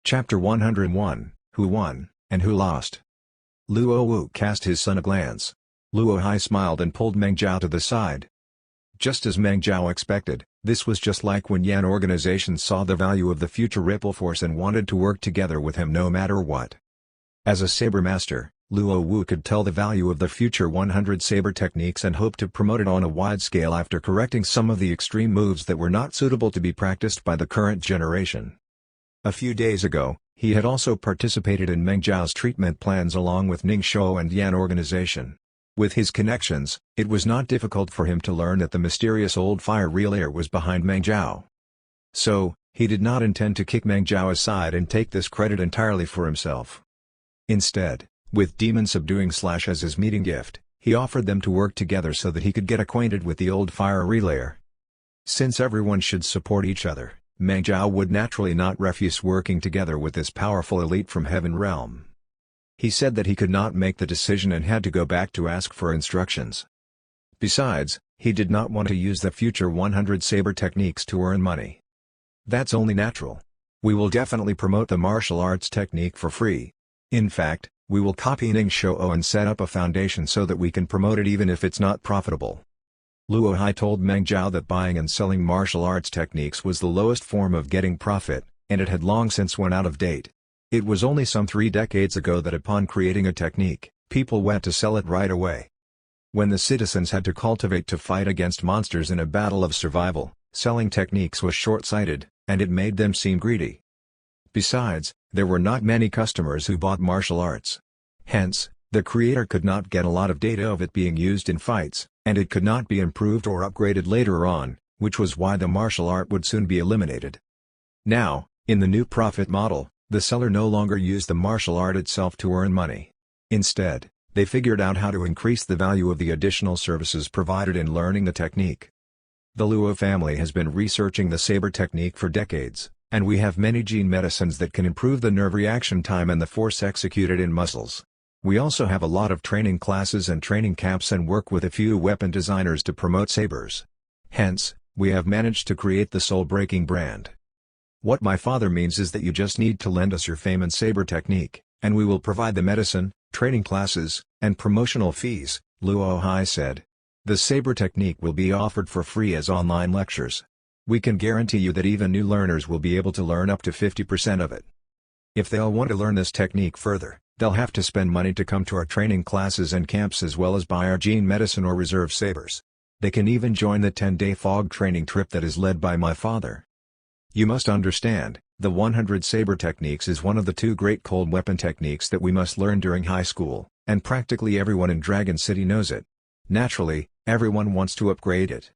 Chapter 101, Who Won, and Who Lost? Luo Wu cast his son a glance. Luo Hai smiled and pulled Meng Zhao to the side. Just as Meng Zhao expected, this was just like when Yan organizations saw the value of the future Ripple Force and wanted to work together with him no matter what. As a saber master, Luo Wu could tell the value of the future 100 saber techniques and hoped to promote it on a wide scale after correcting some of the extreme moves that were not suitable to be practiced by the current generation. A few days ago, he had also participated in Meng Zhao's treatment plans along with Ning Shou and Yan organization. With his connections, it was not difficult for him to learn that the mysterious old fire relayer was behind Meng Zhao. So, he did not intend to kick Meng Zhao aside and take this credit entirely for himself. Instead, with Demon Subduing Slash as his meeting gift, he offered them to work together so that he could get acquainted with the old fire relayer. Since everyone should support each other, Meng Zhao would naturally not refuse working together with this powerful elite from Heaven Realm. He said that he could not make the decision and had to go back to ask for instructions. Besides, he did not want to use the future 100 saber techniques to earn money. That's only natural. We will definitely promote the martial arts technique for free. In fact, we will copy Ning Shou and set up a foundation so that we can promote it even if it's not profitable. Luo Hai told Meng Zhao that buying and selling martial arts techniques was the lowest form of getting profit, and it had long since went out of date. It was only some 3 decades ago that upon creating a technique, people went to sell it right away. When the citizens had to cultivate to fight against monsters in a battle of survival, selling techniques was short-sighted, and it made them seem greedy. Besides, there were not many customers who bought martial arts. Hence, the creator could not get a lot of data of it being used in fights, and it could not be improved or upgraded later on, which was why the martial art would soon be eliminated. Now, in the new profit model, the seller no longer used the martial art itself to earn money. Instead, they figured out how to increase the value of the additional services provided in learning the technique. The Luo family has been researching the saber technique for decades, and we have many gene medicines that can improve the nerve reaction time and the force executed in muscles. We also have a lot of training classes and training camps and work with a few weapon designers to promote sabers. Hence, we have managed to create the soul-breaking brand. What my father means is that you just need to lend us your fame and saber technique, and we will provide the medicine, training classes, and promotional fees, Luo Hai said. The saber technique will be offered for free as online lectures. We can guarantee you that even new learners will be able to learn up to 50% of it. If they'll want to learn this technique further, they'll have to spend money to come to our training classes and camps as well as buy our gene medicine or reserve sabers. They can even join the 10-day fog training trip that is led by my father. You must understand, the 100 saber techniques is one of the 2 great cold weapon techniques that we must learn during high school, and practically everyone in Dragon City knows it. Naturally, everyone wants to upgrade it.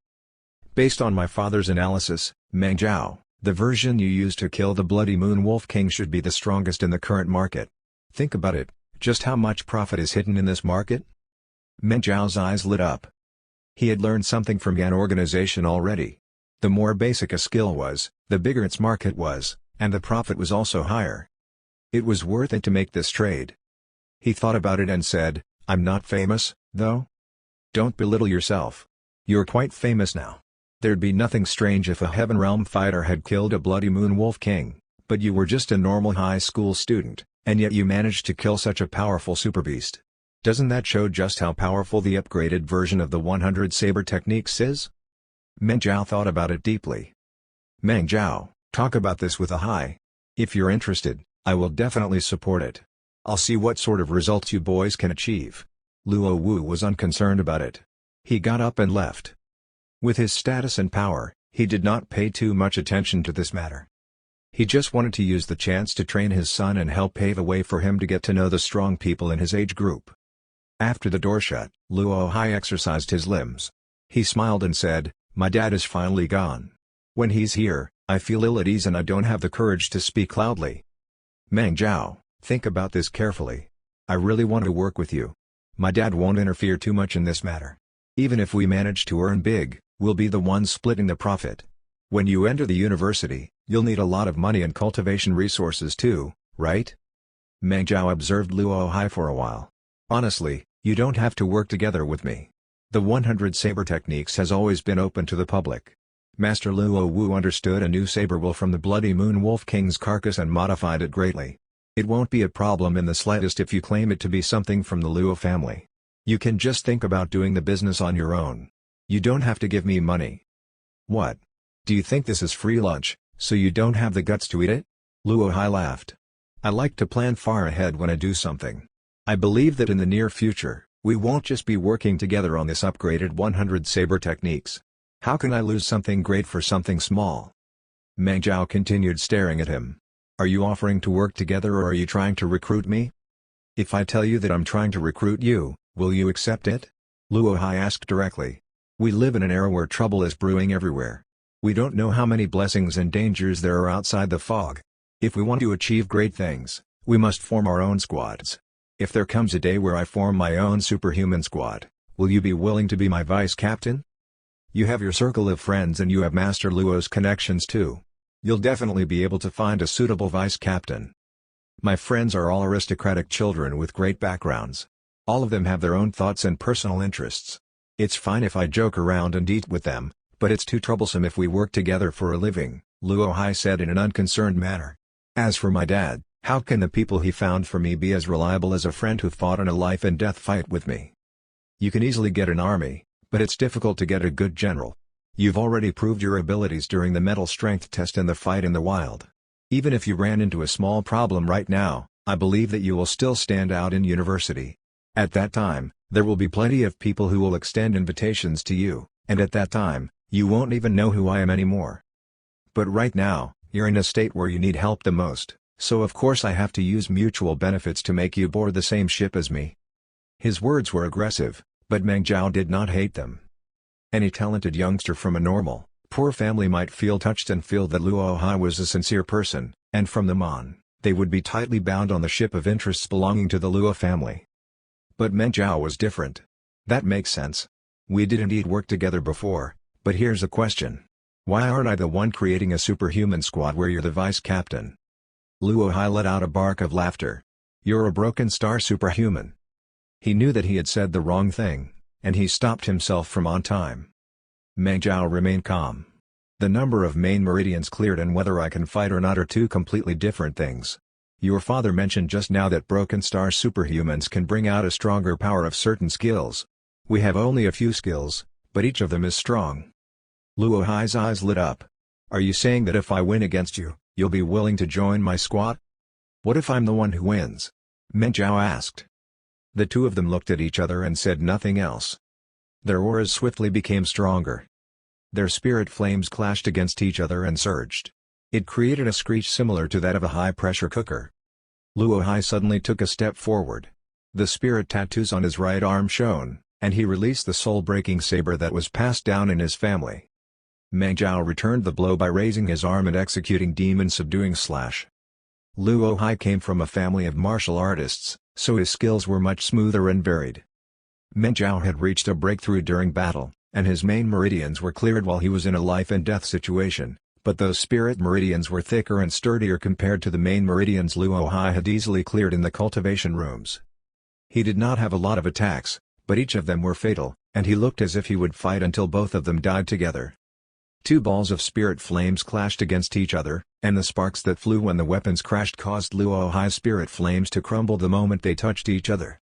Based on my father's analysis, Meng Zhao, the version you use to kill the Bloody Moon Wolf King should be the strongest in the current market. Think about it, just how much profit is hidden in this market? Meng Zhao's eyes lit up. He had learned something from Yan organization already. The more basic a skill was, the bigger its market was, and the profit was also higher. It was worth it to make this trade. He thought about it and said, I'm not famous, though? Don't belittle yourself. You're quite famous now. There'd be nothing strange if a Heaven Realm fighter had killed a Bloody Moon Wolf King, but you were just a normal high school student. And yet you managed to kill such a powerful super beast. Doesn't that show just how powerful the upgraded version of the 100 saber techniques is? Meng Zhao thought about it deeply. Meng Zhao, talk about this with a Hai. If you're interested, I will definitely support it. I'll see what sort of results you boys can achieve. Luo Wu was unconcerned about it. He got up and left. With his status and power, he did not pay too much attention to this matter. He just wanted to use the chance to train his son and help pave a way for him to get to know the strong people in his age group. After the door shut, Luo Hai exercised his limbs. He smiled and said, my dad is finally gone. When he's here, I feel ill at ease and I don't have the courage to speak loudly. Meng Zhao, think about this carefully. I really want to work with you. My dad won't interfere too much in this matter. Even if we manage to earn big, we'll be the ones splitting the profit. When you enter the university, you'll need a lot of money and cultivation resources too, right? Meng Zhao observed Luo Hai for a while. Honestly, you don't have to work together with me. The 100 saber techniques has always been open to the public. Master Luo Wu understood a new saber will from the Bloody Moon Wolf King's carcass and modified it greatly. It won't be a problem in the slightest if you claim it to be something from the Luo family. You can just think about doing the business on your own. You don't have to give me money. What? Do you think this is free lunch, so you don't have the guts to eat it? Luo Hai laughed. I like to plan far ahead when I do something. I believe that in the near future, we won't just be working together on this upgraded 100 saber techniques. How can I lose something great for something small? Meng Zhao continued staring at him. Are you offering to work together or are you trying to recruit me? If I tell you that I'm trying to recruit you, will you accept it? Luo Hai asked directly. We live in an era where trouble is brewing everywhere. We don't know how many blessings and dangers there are outside the fog. If we want to achieve great things, we must form our own squads. If there comes a day where I form my own superhuman squad, will you be willing to be my vice captain? You have your circle of friends and you have Master Luo's connections too. You'll definitely be able to find a suitable vice captain. My friends are all aristocratic children with great backgrounds. All of them have their own thoughts and personal interests. It's fine if I joke around and eat with them, but it's too troublesome if we work together for a living, Luo Hai said in an unconcerned manner. As for my dad, how can the people he found for me be as reliable as a friend who fought in a life-and-death fight with me? You can easily get an army, but it's difficult to get a good general. You've already proved your abilities during the mental strength test and the fight in the wild. Even if you ran into a small problem right now, I believe that you will still stand out in university. At that time, there will be plenty of people who will extend invitations to you, and at that time, you won't even know who I am anymore. But right now, you're in a state where you need help the most, so of course I have to use mutual benefits to make you board the same ship as me. His words were aggressive, but Meng Zhao did not hate them. Any talented youngster from a normal, poor family might feel touched and feel that Luo Hai was a sincere person, and from them on, they would be tightly bound on the ship of interests belonging to the Luo family. But Meng Zhao was different. That makes sense. We did indeed work together before, but here's a question. Why aren't I the one creating a superhuman squad where you're the vice captain? Luo Hai let out a bark of laughter. You're a broken star superhuman. He knew that he had said the wrong thing, and he stopped himself from on time. Meng Zhao remained calm. The number of main meridians cleared and whether I can fight or not are two completely different things. Your father mentioned just now that broken star superhumans can bring out a stronger power of certain skills. We have only a few skills, but each of them is strong. Luo Hai's eyes lit up. Are you saying that if I win against you, you'll be willing to join my squad? What if I'm the one who wins? Meng Zhao asked. The two of them looked at each other and said nothing else. Their auras swiftly became stronger. Their spirit flames clashed against each other and surged. It created a screech similar to that of a high-pressure cooker. Luo Hai suddenly took a step forward. The spirit tattoos on his right arm shone, and he released the soul-breaking saber that was passed down in his family. Meng Zhao returned the blow by raising his arm and executing demon-subduing slash. Luo Hai came from a family of martial artists, so his skills were much smoother and varied. Meng Zhao had reached a breakthrough during battle, and his main meridians were cleared while he was in a life-and-death situation, but those spirit meridians were thicker and sturdier compared to the main meridians Luo Hai had easily cleared in the cultivation rooms. He did not have a lot of attacks, but each of them were fatal, and he looked as if he would fight until both of them died together. Two balls of spirit flames clashed against each other, and the sparks that flew when the weapons crashed caused Luo Hai's spirit flames to crumble the moment they touched each other.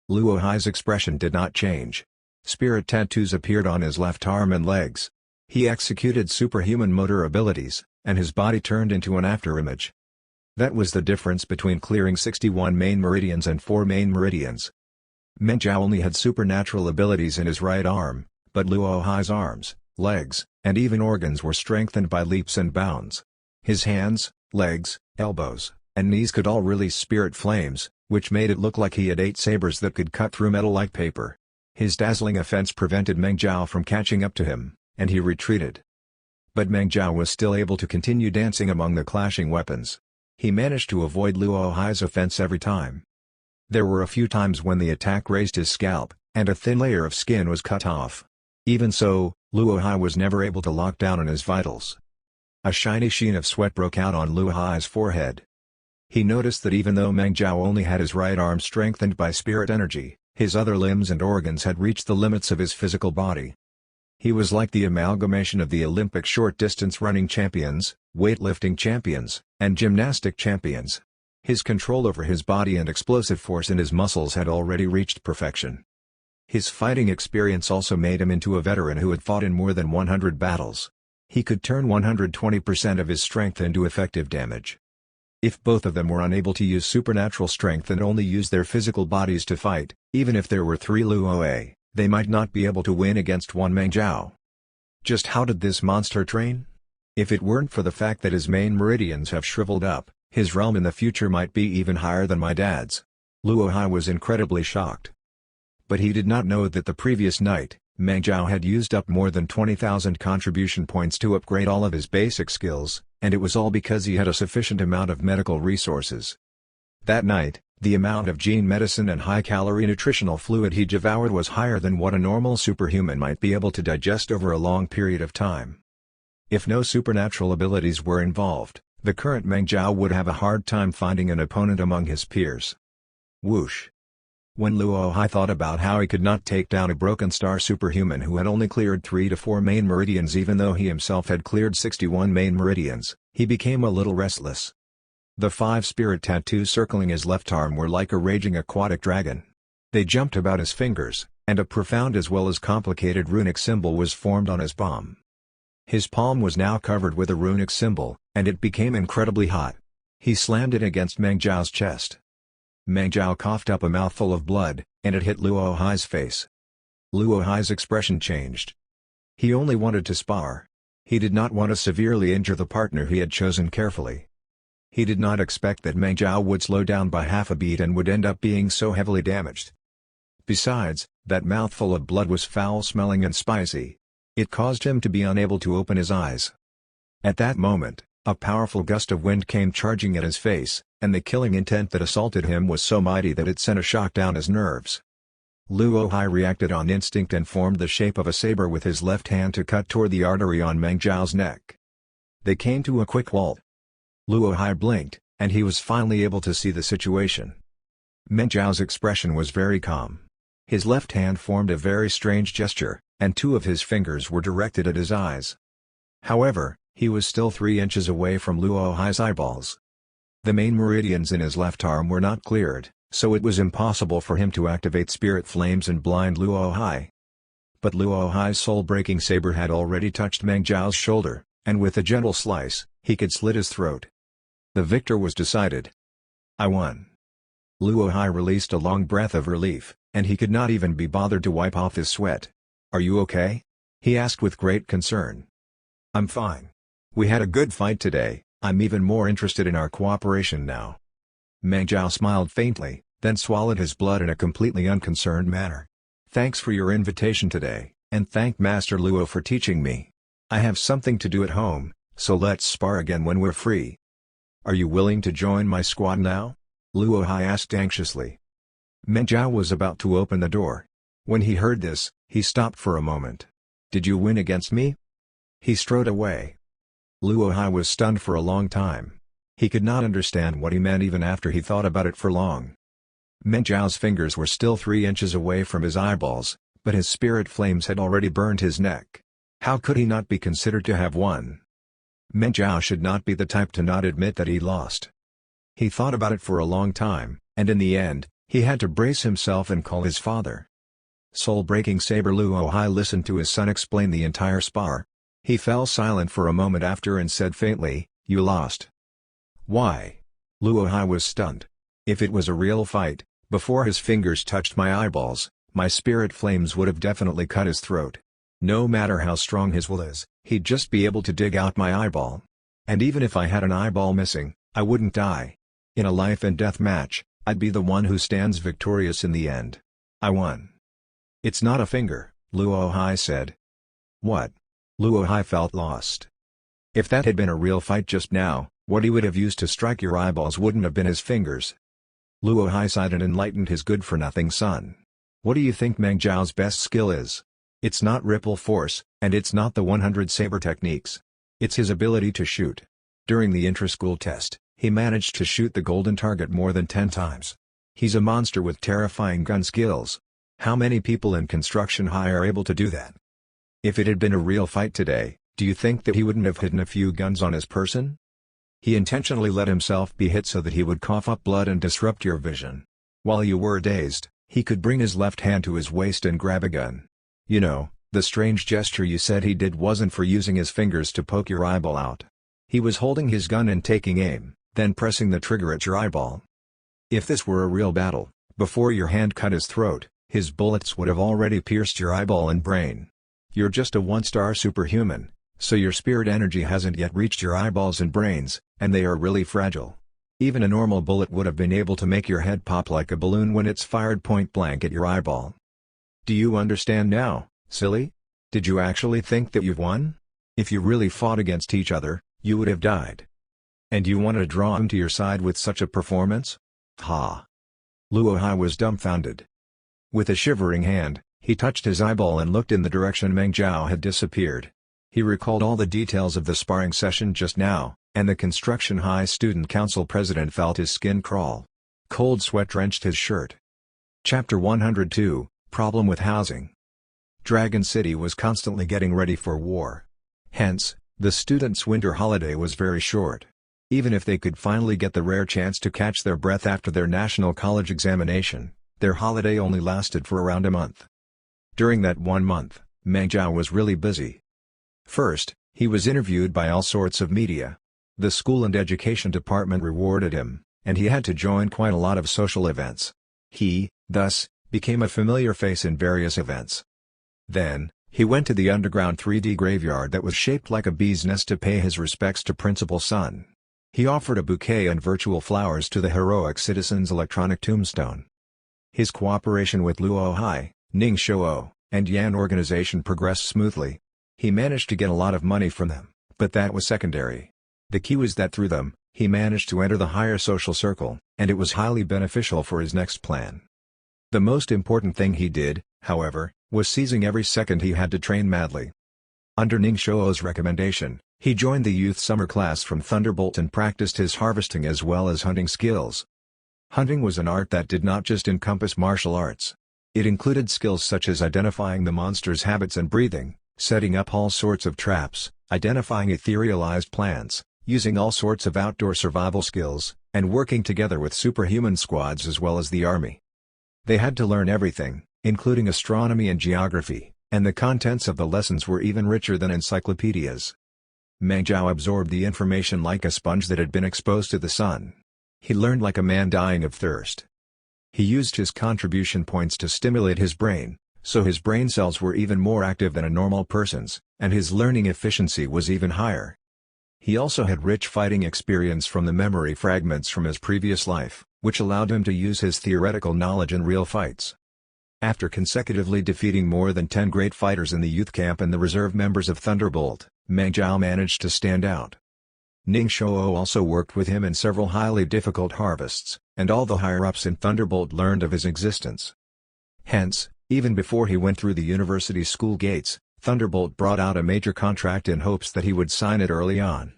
Luo Hai's expression did not change. Spirit tattoos appeared on his left arm and legs. He executed superhuman motor abilities, and his body turned into an afterimage. That was the difference between clearing 61 main meridians and 4 main meridians. Meng Zhao only had supernatural abilities in his right arm, but Luo Hai's arms, legs, and even organs were strengthened by leaps and bounds. His hands, legs, elbows, and knees could all release spirit flames, which made it look like he had 8 sabers that could cut through metal like paper. His dazzling offense prevented Meng Zhao from catching up to him, and he retreated. But Meng Zhao was still able to continue dancing among the clashing weapons. He managed to avoid Luo Hai's offense every time. There were a few times when the attack raised his scalp, and a thin layer of skin was cut off. Even so, Luo Hai was never able to lock down on his vitals. A shiny sheen of sweat broke out on Luo Hai's forehead. He noticed that even though Meng Zhao only had his right arm strengthened by spirit energy, his other limbs and organs had reached the limits of his physical body. He was like the amalgamation of the Olympic short-distance running champions, weightlifting champions, and gymnastic champions. His control over his body and explosive force in his muscles had already reached perfection. His fighting experience also made him into a veteran who had fought in more than 100 battles. He could turn 120% of his strength into effective damage. If both of them were unable to use supernatural strength and only use their physical bodies to fight, even if there were 3 Luo, they might not be able to win against one Meng Jiao. Just how did this monster train? If it weren't for the fact that his main meridians have shriveled up, his realm in the future might be even higher than my dad's. Luo Hai was incredibly shocked. But he did not know that the previous night, Meng Jiao had used up more than 20,000 contribution points to upgrade all of his basic skills, and it was all because he had a sufficient amount of medical resources. That night, the amount of gene medicine and high-calorie nutritional fluid he devoured was higher than what a normal superhuman might be able to digest over a long period of time. If no supernatural abilities were involved, the current Meng Jiao would have a hard time finding an opponent among his peers. Whoosh! When Luo Hai thought about how he could not take down a broken star superhuman who had only cleared 3 to 4 main meridians even though he himself had cleared 61 main meridians, he became a little restless. The 5 spirit tattoos circling his left arm were like a raging aquatic dragon. They jumped about his fingers, and a profound as well as complicated runic symbol was formed on his palm. His palm was now covered with a runic symbol, and it became incredibly hot. He slammed it against Meng Jiao's chest. Meng Jiao coughed up a mouthful of blood, and it hit Luo Hai's face. Luo Hai's expression changed. He only wanted to spar. He did not want to severely injure the partner he had chosen carefully. He did not expect that Meng Jiao would slow down by half a beat and would end up being so heavily damaged. Besides, that mouthful of blood was foul-smelling and spicy. It caused him to be unable to open his eyes. At that moment, a powerful gust of wind came charging at his face, and the killing intent that assaulted him was so mighty that it sent a shock down his nerves. Luo Hai reacted on instinct and formed the shape of a saber with his left hand to cut toward the artery on Meng Jiao's neck. They came to a quick halt. Luo Hai blinked, and he was finally able to see the situation. Meng Jiao's expression was very calm. His left hand formed a very strange gesture, and 2 of his fingers were directed at his eyes. However, he was still 3 inches away from Luo Hai's eyeballs. The main meridians in his left arm were not cleared, so it was impossible for him to activate spirit flames and blind Luo Hai. But Luo Hai's soul-breaking saber had already touched Meng Jiao's shoulder, and with a gentle slice, he could slit his throat. The victor was decided. I won. Luo Hai released a long breath of relief, and he could not even be bothered to wipe off his sweat. Are you okay? He asked with great concern. I'm fine. We had a good fight today. I'm even more interested in our cooperation now. Meng Jiao smiled faintly, then swallowed his blood in a completely unconcerned manner. Thanks for your invitation today, and thank Master Luo for teaching me. I have something to do at home, so let's spar again when we're free. Are you willing to join my squad now? Luo Hai asked anxiously. Meng Jiao was about to open the door. When he heard this, he stopped for a moment. Did you win against me? He strode away. Luo Hai was stunned for a long time. He could not understand what he meant even after he thought about it for long. Meng Jiao's fingers were still 3 inches away from his eyeballs, but his spirit flames had already burned his neck. How could he not be considered to have won? Meng Jiao should not be the type to not admit that he lost. He thought about it for a long time, and in the end, he had to brace himself and call his father. Soul-breaking saber Luo Hai listened to his son explain the entire spar. He fell silent for a moment after and said faintly, "You lost." Why? Luo Hai was stunned. If it was a real fight, before his fingers touched my eyeballs, my spirit flames would have definitely cut his throat. No matter how strong his will is, he'd just be able to dig out my eyeball. And even if I had an eyeball missing, I wouldn't die. In a life-and-death match, I'd be the one who stands victorious in the end. I won. It's not a finger, Luo Hai said. What? Luo Hai felt lost. If that had been a real fight just now, what he would have used to strike your eyeballs wouldn't have been his fingers. Luo Hai sighed and enlightened his good-for-nothing son. What do you think Meng Jiao's best skill is? It's not ripple force, and it's not the 100 saber techniques. It's his ability to shoot. During the intra-school test, he managed to shoot the golden target more than 10 times. He's a monster with terrifying gun skills. How many people in Construction High are able to do that? If it had been a real fight today, do you think that he wouldn't have hidden a few guns on his person? He intentionally let himself be hit so that he would cough up blood and disrupt your vision. While you were dazed, he could bring his left hand to his waist and grab a gun. You know, the strange gesture you said he did wasn't for using his fingers to poke your eyeball out. He was holding his gun and taking aim, then pressing the trigger at your eyeball. If this were a real battle, before your hand cut his throat, his bullets would have already pierced your eyeball and brain. You're just a one-star superhuman, so your spirit energy hasn't yet reached your eyeballs and brains, and they are really fragile. Even a normal bullet would have been able to make your head pop like a balloon when it's fired point blank at your eyeball. Do you understand now, silly? Did you actually think that you've won? If you really fought against each other, you would have died. And you want to draw him to your side with such a performance? Ha! Luo Hai was dumbfounded. With a shivering hand, he touched his eyeball and looked in the direction Meng Zhao had disappeared. He recalled all the details of the sparring session just now, and the Construction High Student Council president felt his skin crawl. Cold sweat drenched his shirt. Chapter 102, Problem with Housing. Dragon City was constantly getting ready for war. Hence, the students' winter holiday was very short. Even if they could finally get the rare chance to catch their breath after their national college examination, their holiday only lasted for around a month. During that 1 month, Meng Zhao was really busy. First, he was interviewed by all sorts of media. The school and education department rewarded him, and he had to join quite a lot of social events. He, thus, became a familiar face in various events. Then, he went to the underground 3D graveyard that was shaped like a bee's nest to pay his respects to Principal Sun. He offered a bouquet and virtual flowers to the heroic citizen's electronic tombstone. His cooperation with Luo Hai, Ning Shouo, and Yan organization progressed smoothly. He managed to get a lot of money from them, but that was secondary. The key was that through them, he managed to enter the higher social circle, and it was highly beneficial for his next plan. The most important thing he did, however, was seizing every second he had to train madly. Under Ning Shouo's recommendation, he joined the youth summer class from Thunderbolt and practiced his harvesting as well as hunting skills. Hunting was an art that did not just encompass martial arts. It included skills such as identifying the monster's habits and breathing, setting up all sorts of traps, identifying etherealized plants, using all sorts of outdoor survival skills, and working together with superhuman squads as well as the army. They had to learn everything, including astronomy and geography, and the contents of the lessons were even richer than encyclopedias. Meng Zhao absorbed the information like a sponge that had been exposed to the sun. He learned like a man dying of thirst. He used his contribution points to stimulate his brain, so his brain cells were even more active than a normal person's, and his learning efficiency was even higher. He also had rich fighting experience from the memory fragments from his previous life, which allowed him to use his theoretical knowledge in real fights. After consecutively defeating more than 10 great fighters in the youth camp and the reserve members of Thunderbolt, Meng Zhao managed to stand out. Ning Shouo also worked with him in several highly difficult harvests, and all the higher-ups in Thunderbolt learned of his existence. Hence, even before he went through the university school gates, Thunderbolt brought out a major contract in hopes that he would sign it early on.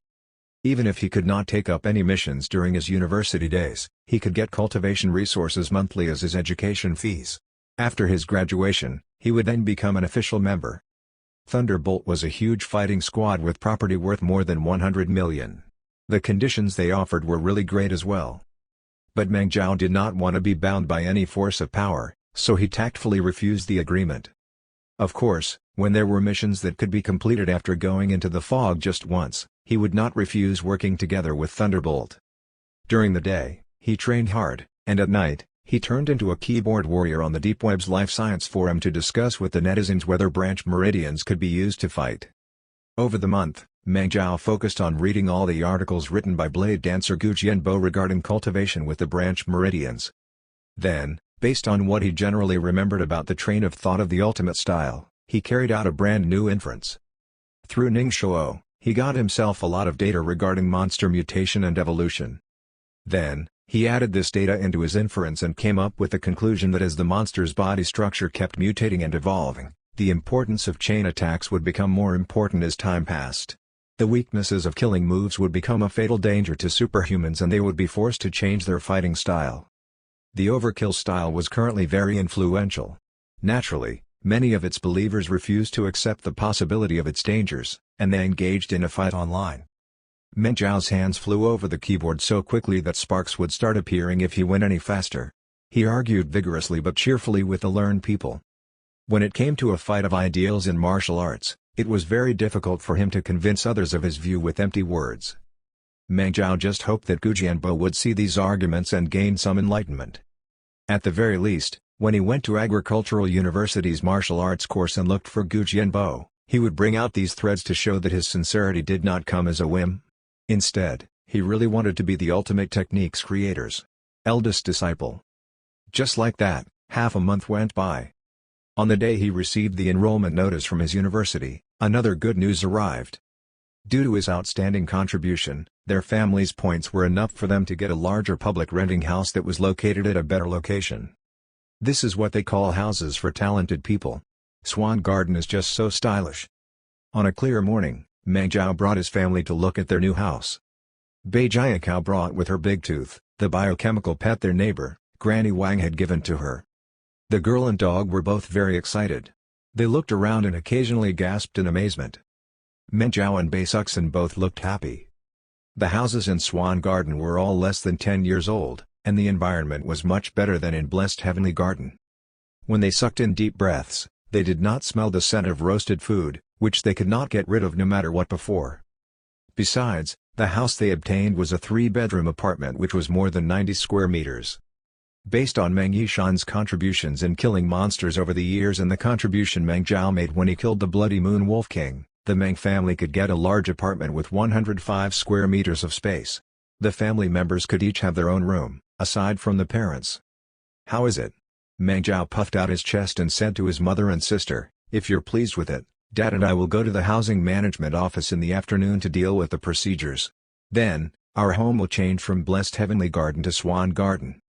Even if he could not take up any missions during his university days, he could get cultivation resources monthly as his education fees. After his graduation, he would then become an official member. Thunderbolt was a huge fighting squad with property worth more than 100 million. The conditions they offered were really great as well. But Meng Zhao did not want to be bound by any force of power, so he tactfully refused the agreement. Of course, when there were missions that could be completed after going into the fog just once, he would not refuse working together with Thunderbolt. During the day, he trained hard, and at night, he turned into a keyboard warrior on the Deep Web's Life Science Forum to discuss with the netizens whether branch meridians could be used to fight. Over the month, Meng Zhao focused on reading all the articles written by blade dancer Gu Jianbo regarding cultivation with the branch meridians. Then, based on what he generally remembered about the train of thought of the ultimate style, he carried out a brand new inference. Through Ning Shouo, he got himself a lot of data regarding monster mutation and evolution. Then, he added this data into his inference and came up with the conclusion that as the monster's body structure kept mutating and evolving, the importance of chain attacks would become more important as time passed. The weaknesses of killing moves would become a fatal danger to superhumans and they would be forced to change their fighting style. The overkill style was currently very influential. Naturally, Many of its believers refused to accept the possibility of its dangers, and they engaged in a fight online. Meng Zhao's hands flew over the keyboard so quickly that sparks would start appearing if he went any faster. He argued vigorously but cheerfully with the learned people. When it came to a fight of ideals in martial arts, it was very difficult for him to convince others of his view with empty words. Meng Zhao just hoped that Gu Jianbo would see these arguments and gain some enlightenment. At the very least, when he went to Agricultural University's martial arts course and looked for Gu Jianbo, he would bring out these threads to show that his sincerity did not come as a whim. Instead, he really wanted to be the ultimate techniques creator's eldest disciple. Just like that, half a month went by. On the day he received the enrollment notice from his university, another good news arrived. Due to his outstanding contribution, their family's points were enough for them to get a larger public renting house that was located at a better location. This is what they call houses for talented people. Swan Garden is just so stylish. On a clear morning, Meng Zhao brought his family to look at their new house. Bai Jiakao brought with her Big Tooth, the biochemical pet their neighbor, Granny Wang had given to her. The girl and dog were both very excited. They looked around and occasionally gasped in amazement. Meng Zhao and Bai Suxin both looked happy. The houses in Swan Garden were all less than 10 years old, and the environment was much better than in Blessed Heavenly Garden. When they sucked in deep breaths, they did not smell the scent of roasted food, which they could not get rid of no matter what before. Besides, the house they obtained was a 3-bedroom apartment which was more than 90 square meters. Based on Meng Yishan's contributions in killing monsters over the years and the contribution Meng Zhao made when he killed the Bloody Moon Wolf King, the Meng family could get a large apartment with 105 square meters of space. The family members could each have their own room, aside from the parents. "How is it?" Meng Zhao puffed out his chest and said to his mother and sister, "If you're pleased with it, Dad and I will go to the housing management office in the afternoon to deal with the procedures. Then, our home will change from Blessed Heavenly Garden to Swan Garden."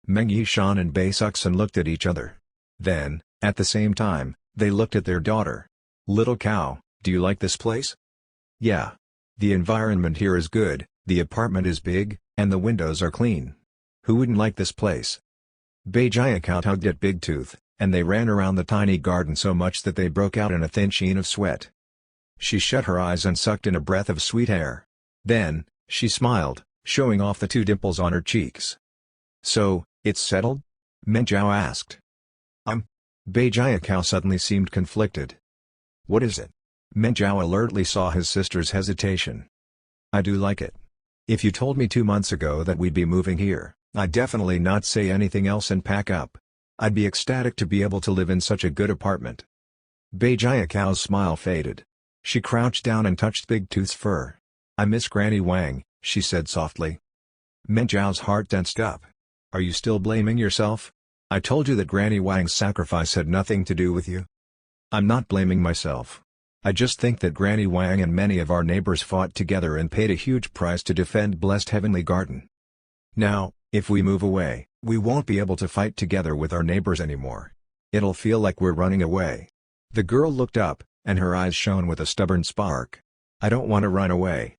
Meng Yishan and Bai Suxin looked at each other. Then, at the same time, they looked at their daughter. "Little cow, do you like this place?" "Yeah. The environment here is good, the apartment is big, and the windows are clean. Who wouldn't like this place?" Bai Jiakao tugged at Big Tooth, and they ran around the tiny garden so much that they broke out in a thin sheen of sweat. She shut her eyes and sucked in a breath of sweet air. Then, she smiled, showing off the 2 dimples on her cheeks. "So, it's settled?" Meng Zhao asked. Bai Jiakao suddenly seemed conflicted. "What is it?" Meng Zhao alertly saw his sister's hesitation. "I do like it. If you told me 2 months ago that we'd be moving here, I'd definitely not say anything else and pack up. I'd be ecstatic to be able to live in such a good apartment." Bai Jiakao's smile faded. She crouched down and touched Big Tooth's fur. "I miss Granny Wang," she said softly. Meng Zhao's heart tensed up. "Are you still blaming yourself? I told you that Granny Wang's sacrifice had nothing to do with you." "I'm not blaming myself. I just think that Granny Wang and many of our neighbors fought together and paid a huge price to defend Blessed Heavenly Garden. Now, if we move away, we won't be able to fight together with our neighbors anymore. It'll feel like we're running away." The girl looked up, and her eyes shone with a stubborn spark. "I don't want to run away."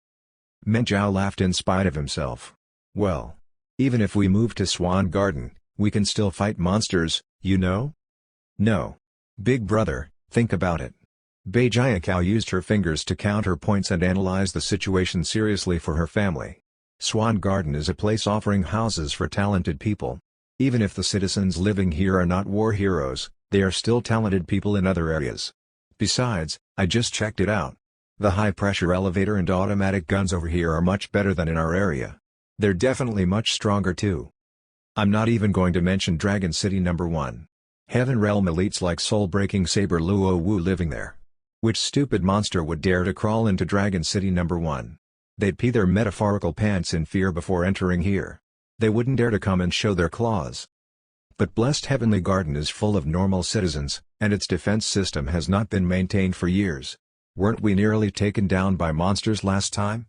Meng Zhao laughed in spite of himself. "Well, even if we move to Swan Garden, we can still fight monsters, you know?" "No. Big brother, think about it." Bai Jiakao used her fingers to count her points and analyze the situation seriously for her family. Swan Garden is a place offering houses for talented people. Even if the citizens living here are not war heroes, they are still talented people in other areas. Besides, I just checked it out. The high-pressure elevator and automatic guns over here are much better than in our area. They're definitely much stronger too. I'm not even going to mention Dragon City number 1. Heaven Realm elites like soul-breaking saber Luo Wu living there. Which stupid monster would dare to crawl into Dragon City number 1? They'd pee their metaphorical pants in fear before entering here. They wouldn't dare to come and show their claws. But Blessed Heavenly Garden is full of normal citizens, and its defense system has not been maintained for years. Weren't we nearly taken down by monsters last time?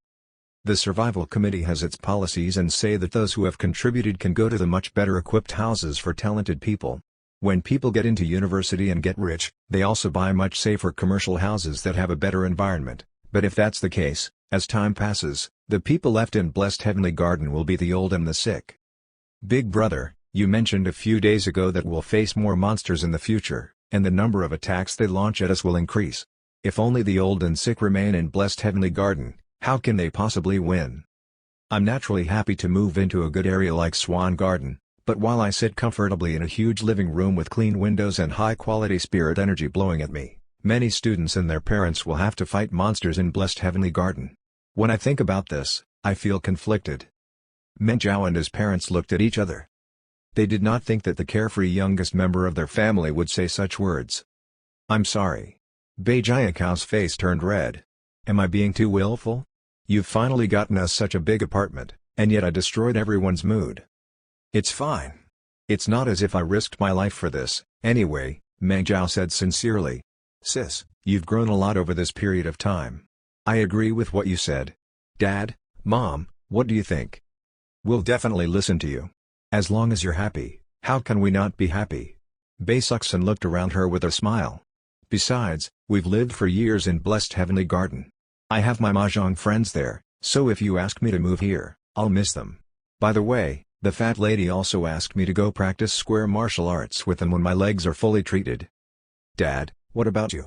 The Survival Committee has its policies and say that those who have contributed can go to the much better equipped houses for talented people. When people get into university and get rich, they also buy much safer commercial houses that have a better environment. But if that's the case, as time passes, the people left in Blessed Heavenly Garden will be the old and the sick. Big brother, you mentioned a few days ago that we'll face more monsters in the future. and the number of attacks they launch at us will increase. If only the old and sick remain in blessed heavenly garden, how can they possibly win? I'm naturally happy to move into a good area like Swan Garden, but while I sit comfortably in a huge living room with clean windows and high-quality spirit energy blowing at me, many students and their parents will have to fight monsters in blessed heavenly garden. When I think about this, I feel conflicted. Meng Zhao and his parents looked at each other. They did not think that the carefree youngest member of their family would say such words. I'm sorry. Bei Jiakao's face turned red. Am I being too willful? You've finally gotten us such a big apartment, and yet I destroyed everyone's mood. It's fine. It's not as if I risked my life for this, anyway, Meng Zhao said sincerely. Sis, you've grown a lot over this period of time. I agree with what you said. Dad, Mom, what do you think? We'll definitely listen to you. As long as you're happy, how can we not be happy? Bei Suxin looked around her with a smile. Besides, we've lived for years in blessed heavenly garden. I have my mahjong friends there, so if you ask me to move here, I'll miss them. By the way, the fat lady also asked me to go practice square martial arts with them when my legs are fully treated. Dad, what about you?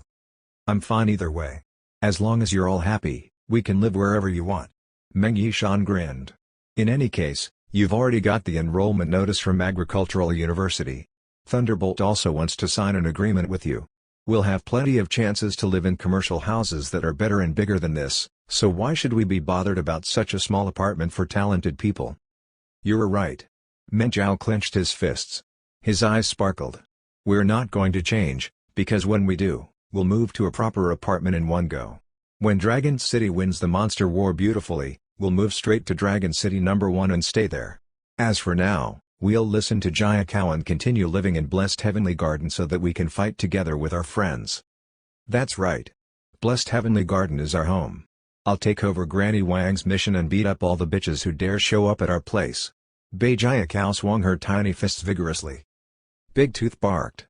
I'm fine either way. As long as you're all happy, we can live wherever you want. Meng Yishan grinned. In any case, you've already got the enrollment notice from Agricultural University. Thunderbolt also wants to sign an agreement with you. We'll have plenty of chances to live in commercial houses that are better and bigger than this, so why should we be bothered about such a small apartment for talented people? You're right. Meng Zhao clenched his fists. His eyes sparkled. We're not going to change, because when we do, we'll move to a proper apartment in one go. When Dragon City wins the monster war beautifully, we'll move straight to Dragon City number 1 and stay there. As for now, we'll listen to Jiakao and continue living in blessed heavenly garden so that we can fight together with our friends. That's right. Blessed heavenly garden is our home. I'll take over Granny Wang's mission and beat up all the bitches who dare show up at our place. Bei Jiakao swung her tiny fists vigorously. Big Tooth barked.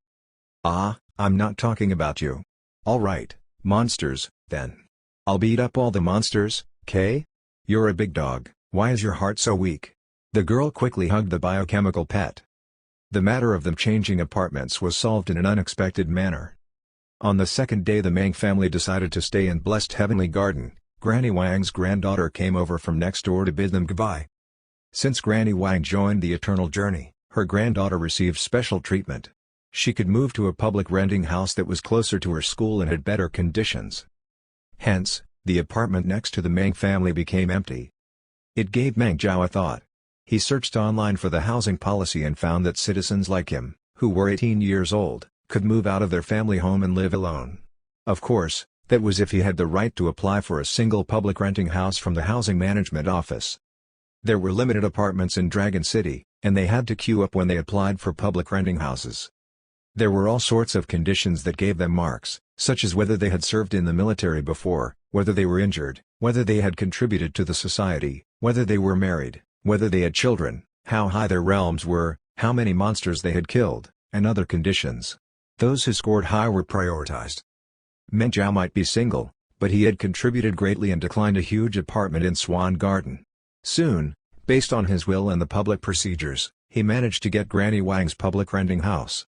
Ah, I'm not talking about you. All right, monsters, then. I'll beat up all the monsters, Kay? You're a big dog, why is your heart so weak? The girl quickly hugged the biochemical pet. The matter of them changing apartments was solved in an unexpected manner. On the second day the Meng family decided to stay in blessed heavenly garden. Granny Wang's granddaughter came over from next door to bid them goodbye. Since Granny Wang joined the Eternal Journey, her granddaughter received special treatment. She could move to a public renting house that was closer to her school and had better conditions. Hence, the apartment next to the Meng family became empty. It gave Meng Zhao a thought. He searched online for the housing policy and found that citizens like him, who were 18 years old, could move out of their family home and live alone. Of course, that was if he had the right to apply for a single public renting house from the Housing Management Office. There were limited apartments in Dragon City, and they had to queue up when they applied for public renting houses. There were all sorts of conditions that gave them marks, such as whether they had served in the military before, whether they were injured, whether they had contributed to the society, whether they were married, whether they had children, how high their realms were, how many monsters they had killed, and other conditions. Those who scored high were prioritized. Meng Zhao might be single, but he had contributed greatly and declined a huge apartment in Swan Garden. Soon, based on his will and the public procedures, he managed to get Granny Wang's public renting house.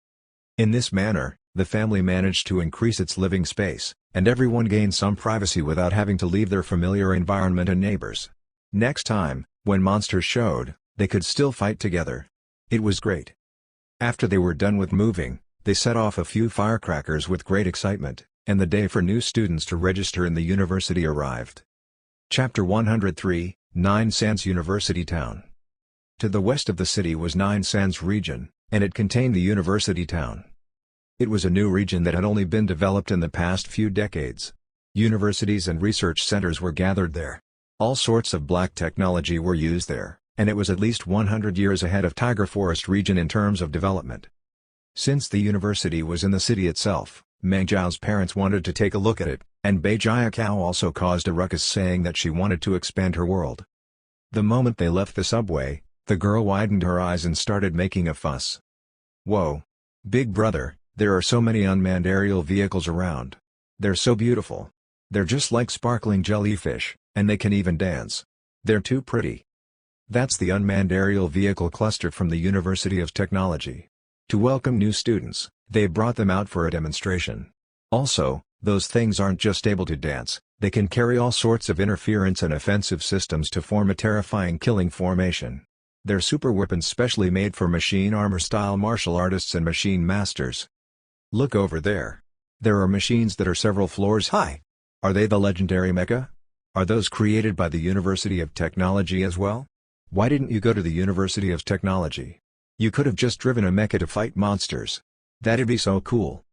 In this manner, the family managed to increase its living space, and everyone gained some privacy without having to leave their familiar environment and neighbors. Next time, when monsters showed, they could still fight together. It was great. After they were done with moving, they set off a few firecrackers with great excitement, and the day for new students to register in the university arrived. Chapter 103, Nine Sands University Town. To the west of the city was Nine Sands region, and it contained the university town. It was a new region that had only been developed in the past few decades. Universities and research centers were gathered there. All sorts of black technology were used there, and it was at least 100 years ahead of Tiger Forest region in terms of development. Since the university was in the city itself, Meng Zhao's parents wanted to take a look at it, and Bei Jiakao also caused a ruckus saying that she wanted to expand her world. The moment they left the subway, the girl widened her eyes and started making a fuss. Whoa! Big brother, there are so many unmanned aerial vehicles around. They're so beautiful. They're just like sparkling jellyfish, and they can even dance. They're too pretty. That's the unmanned aerial vehicle cluster from the University of Technology. To welcome new students, They brought them out for a demonstration. Also, those things aren't just able to dance, they can carry all sorts of interference and offensive systems to form a terrifying killing formation. They're super weapons specially made for machine armor-style martial artists and machine masters. Look over there. There are machines that are several floors high. Are they the legendary mecha? Are those created by the University of Technology as well? Why didn't you go to the University of Technology? You could have just driven a mecha to fight monsters. That'd be so cool.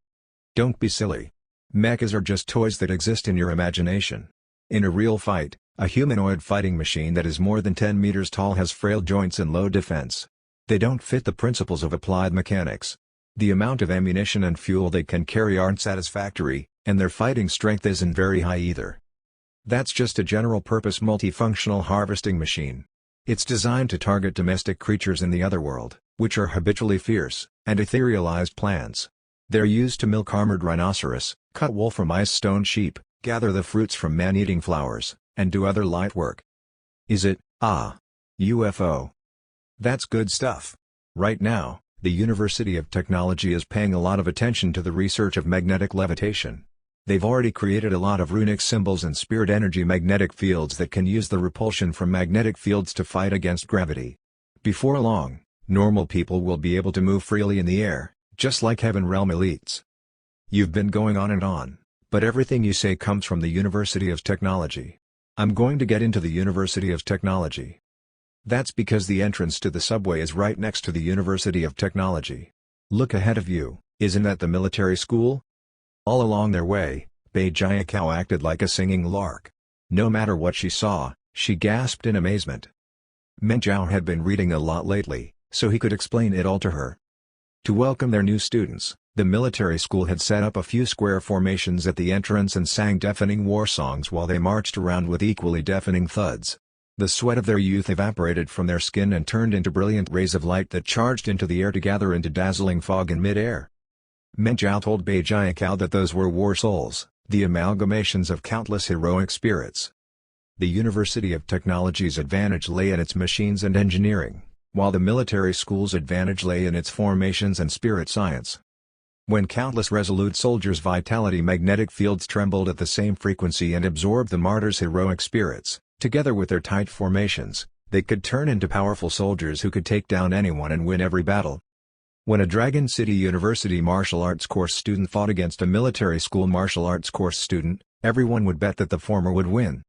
Don't be silly. Mechas are just toys that exist in your imagination. In a real fight, a humanoid fighting machine that is more than 10 meters tall has frail joints and low defense. They don't fit the principles of applied mechanics. The amount of ammunition and fuel they can carry aren't satisfactory, and their fighting strength isn't very high either. That's just a general-purpose multifunctional harvesting machine. It's designed to target domestic creatures in the otherworld, which are habitually fierce, and etherealized plants. They're used to milk armored rhinoceros, cut wool from ice stone sheep, gather the fruits from man-eating flowers, and do other light work. Is it, UFO? That's good stuff. Right now, the University of Technology is paying a lot of attention to the research of magnetic levitation. They've already created a lot of runic symbols and spirit energy magnetic fields that can use the repulsion from magnetic fields to fight against gravity. Before long, normal people will be able to move freely in the air, just like Heaven Realm elites. You've been going on and on, but everything you say comes from the University of Technology. I'm going to get into the University of Technology. That's because the entrance to the subway is right next to the University of Technology. Look ahead of you, isn't that the military school? All along their way, Bei Jiakao acted like a singing lark. No matter what she saw, she gasped in amazement. Meng Zhao had been reading a lot lately, so he could explain it all to her. To welcome their new students, the military school had set up a few square formations at the entrance and sang deafening war songs while they marched around with equally deafening thuds. The sweat of their youth evaporated from their skin and turned into brilliant rays of light that charged into the air to gather into dazzling fog in mid-air. Meng Zhao told Bei Jiakao that those were war souls, the amalgamations of countless heroic spirits. The University of Technology's advantage lay in its machines and engineering, while the military school's advantage lay in its formations and spirit science. When countless resolute soldiers' vitality magnetic fields trembled at the same frequency and absorbed the martyrs' heroic spirits, together with their tight formations, they could turn into powerful soldiers who could take down anyone and win every battle. When a Dragon City University martial arts course student fought against a military school martial arts course student, everyone would bet that the former would win.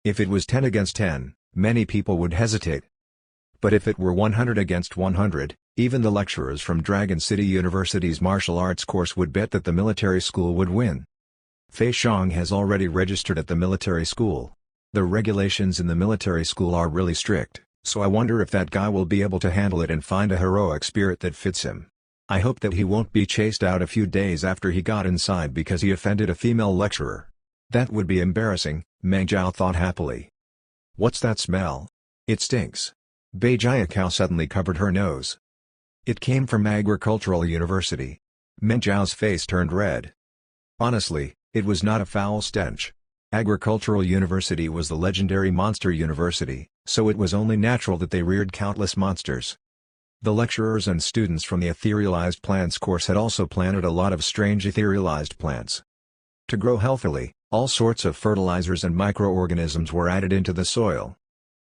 If it was 10 against 10, many people would hesitate. But if it were 100 against 100, even the lecturers from Dragon City University's martial arts course would bet that the military school would win. Fei Xiong has already registered at the military school. The regulations in the military school are really strict, so I wonder if that guy will be able to handle it and find a heroic spirit that fits him. I hope that he won't be chased out a few days after he got inside because he offended a female lecturer. That would be embarrassing, Meng Zhao thought happily. What's that smell? It stinks. Bei Jiakao suddenly covered her nose. It came from Agricultural University. Meng Zhao's face turned red. Honestly, it was not a foul stench. Agricultural University was the legendary monster university, so it was only natural that they reared countless monsters. The lecturers and students from the etherealized plants course had also planted a lot of strange etherealized plants. To grow healthily, all sorts of fertilizers and microorganisms were added into the soil.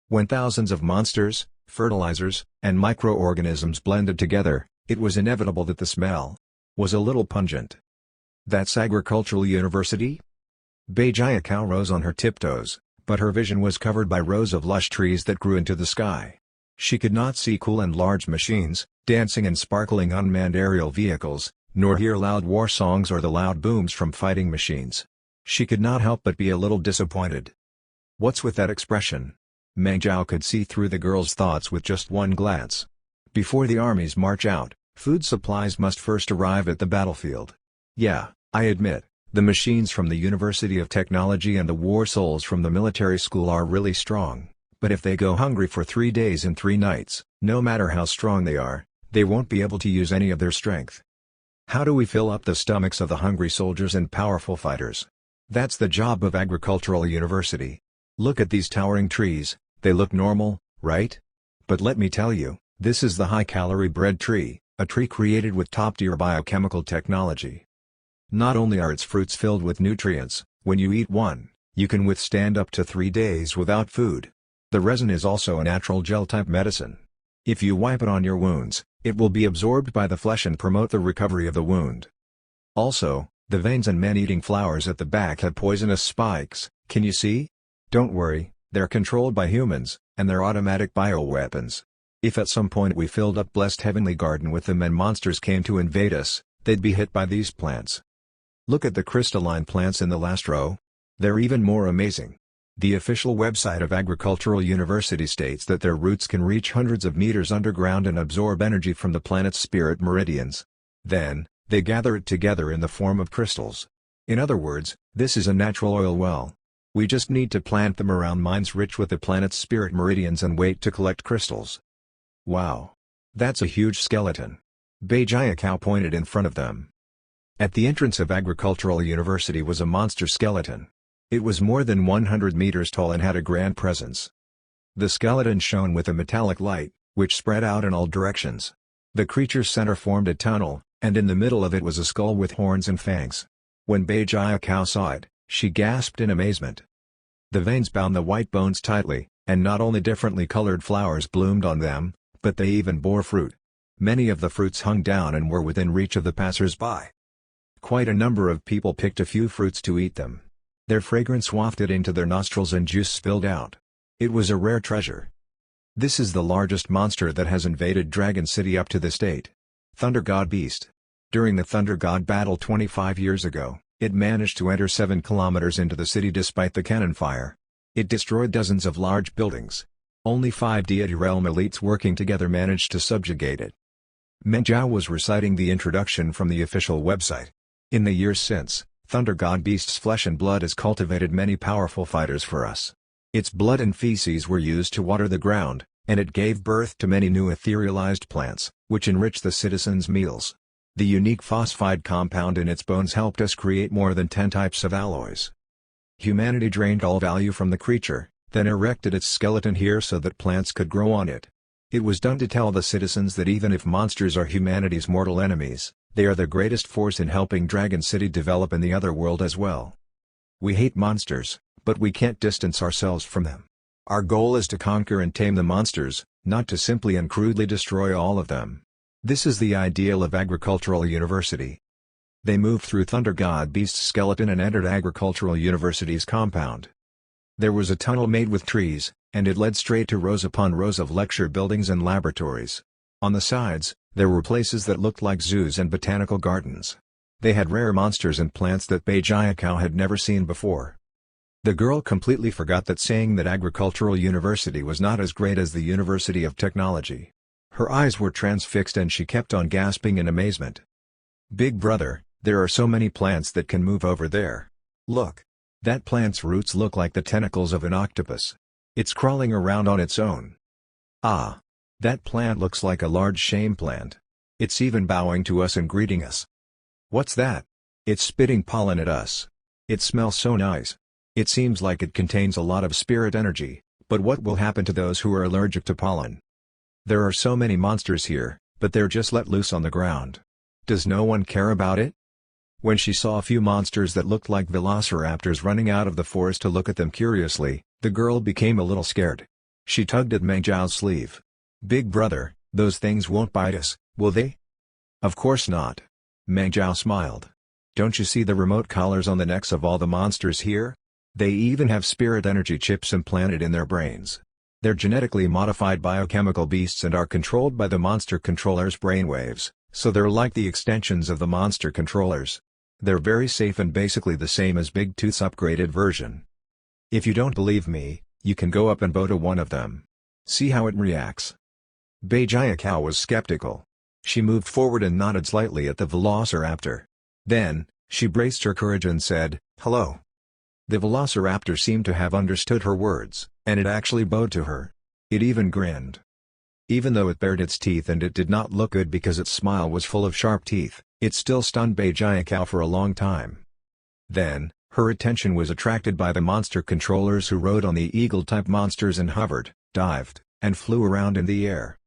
When thousands of monsters, fertilizers, and microorganisms blended together, it was inevitable that the smell was a little pungent. That's Agricultural University? Bei Jiakao rose on her tiptoes, but her vision was covered by rows of lush trees that grew into the sky. She could not see cool and large machines, dancing and sparkling unmanned aerial vehicles, nor hear loud war songs or the loud booms from fighting machines. She could not help but be a little disappointed. What's with that expression? Meng Zhao could see through the girl's thoughts with just one glance. Before the armies march out, food supplies must first arrive at the battlefield. Yeah, I admit, the machines from the University of Technology and the war souls from the military school are really strong, but if they go hungry for 3 days and 3 nights, no matter how strong they are, they won't be able to use any of their strength. How do we fill up the stomachs of the hungry soldiers and powerful fighters? That's the job of Agricultural University. Look at these towering trees, they look normal, right? But let me tell you, this is the high-calorie bread tree, a tree created with top-tier biochemical technology. Not only are its fruits filled with nutrients, when you eat one, you can withstand up to 3 days without food. The resin is also a natural gel-type medicine. If you wipe it on your wounds, it will be absorbed by the flesh and promote the recovery of the wound. Also, the veins and man-eating flowers at the back have poisonous spikes, can you see? Don't worry, they're controlled by humans, and they're automatic bioweapons. If at some point we filled up blessed heavenly garden with them and monsters came to invade us, they'd be hit by these plants. Look at the crystalline plants in the last row. They're even more amazing. The official website of Agricultural University states that their roots can reach hundreds of meters underground and absorb energy from the planet's spirit meridians. Then, they gather it together in the form of crystals. In other words, this is a natural oil well. We just need to plant them around mines rich with the planet's spirit meridians and wait to collect crystals. Wow! That's a huge skeleton. Beijia pointed in front of them. At the entrance of Agricultural University was a monster skeleton. It was more than 100 meters tall and had a grand presence. The skeleton shone with a metallic light, which spread out in all directions. The creature's center formed a tunnel, and in the middle of it was a skull with horns and fangs. When Beijia saw it, she gasped in amazement. The veins bound the white bones tightly, and not only differently colored flowers bloomed on them, but they even bore fruit. Many of the fruits hung down and were within reach of the passers-by. Quite a number of people picked a few fruits to eat them. Their fragrance wafted into their nostrils and juice spilled out. It was a rare treasure. This is the largest monster that has invaded Dragon City up to this date. Thunder God Beast. During the Thunder God battle 25 years ago, it managed to enter 7 kilometers into the city despite the cannon fire. It destroyed dozens of large buildings. Only 5 Deity Realm elites working together managed to subjugate it. Meng Jiao was reciting the introduction from the official website. In the years since, Thunder God Beast's flesh and blood has cultivated many powerful fighters for us. Its blood and feces were used to water the ground, and it gave birth to many new etherealized plants, which enrich the citizens' meals. The unique phosphide compound in its bones helped us create more than 10 types of alloys. Humanity drained all value from the creature, then erected its skeleton here so that plants could grow on it. It was done to tell the citizens that even if monsters are humanity's mortal enemies, they are the greatest force in helping Dragon City develop in the other world as well. We hate monsters, but we can't distance ourselves from them. Our goal is to conquer and tame the monsters, not to simply and crudely destroy all of them. This is the ideal of Agricultural University. They moved through Thunder God Beast's skeleton and entered Agricultural University's compound. There was a tunnel made with trees, and it led straight to rows upon rows of lecture buildings and laboratories. On the sides, there were places that looked like zoos and botanical gardens. They had rare monsters and plants that Beijia had never seen before. The girl completely forgot that saying that Agricultural University was not as great as the University of Technology. Her eyes were transfixed and she kept on gasping in amazement. Big brother, there are so many plants that can move over there. Look. That plant's roots look like the tentacles of an octopus. It's crawling around on its own. Ah. That plant looks like a large shame plant. It's even bowing to us and greeting us. What's that? It's spitting pollen at us. It smells so nice. It seems like it contains a lot of spirit energy, but what will happen to those who are allergic to pollen? There are so many monsters here, but they're just let loose on the ground. Does no one care about it? When she saw a few monsters that looked like velociraptors running out of the forest to look at them curiously, the girl became a little scared. She tugged at Meng Jiao's sleeve. Big brother, those things won't bite us, will they? Of course not. Meng Jiao smiled. Don't you see the remote collars on the necks of all the monsters here? They even have spirit energy chips implanted in their brains. They're genetically modified biochemical beasts and are controlled by the monster controller's brainwaves, so they're like the extensions of the monster controllers. They're very safe and basically the same as Big Tooth's upgraded version. If you don't believe me, you can go up and bow to one of them. See how it reacts. Beijia was skeptical. She moved forward and nodded slightly at the velociraptor. Then, she braced her courage and said, "Hello." The velociraptor seemed to have understood her words, and it actually bowed to her. It even grinned. Even though it bared its teeth and it did not look good because its smile was full of sharp teeth, it still stunned Beijia for a long time. Then, her attention was attracted by the monster controllers who rode on the eagle-type monsters and hovered, dived, and flew around in the air.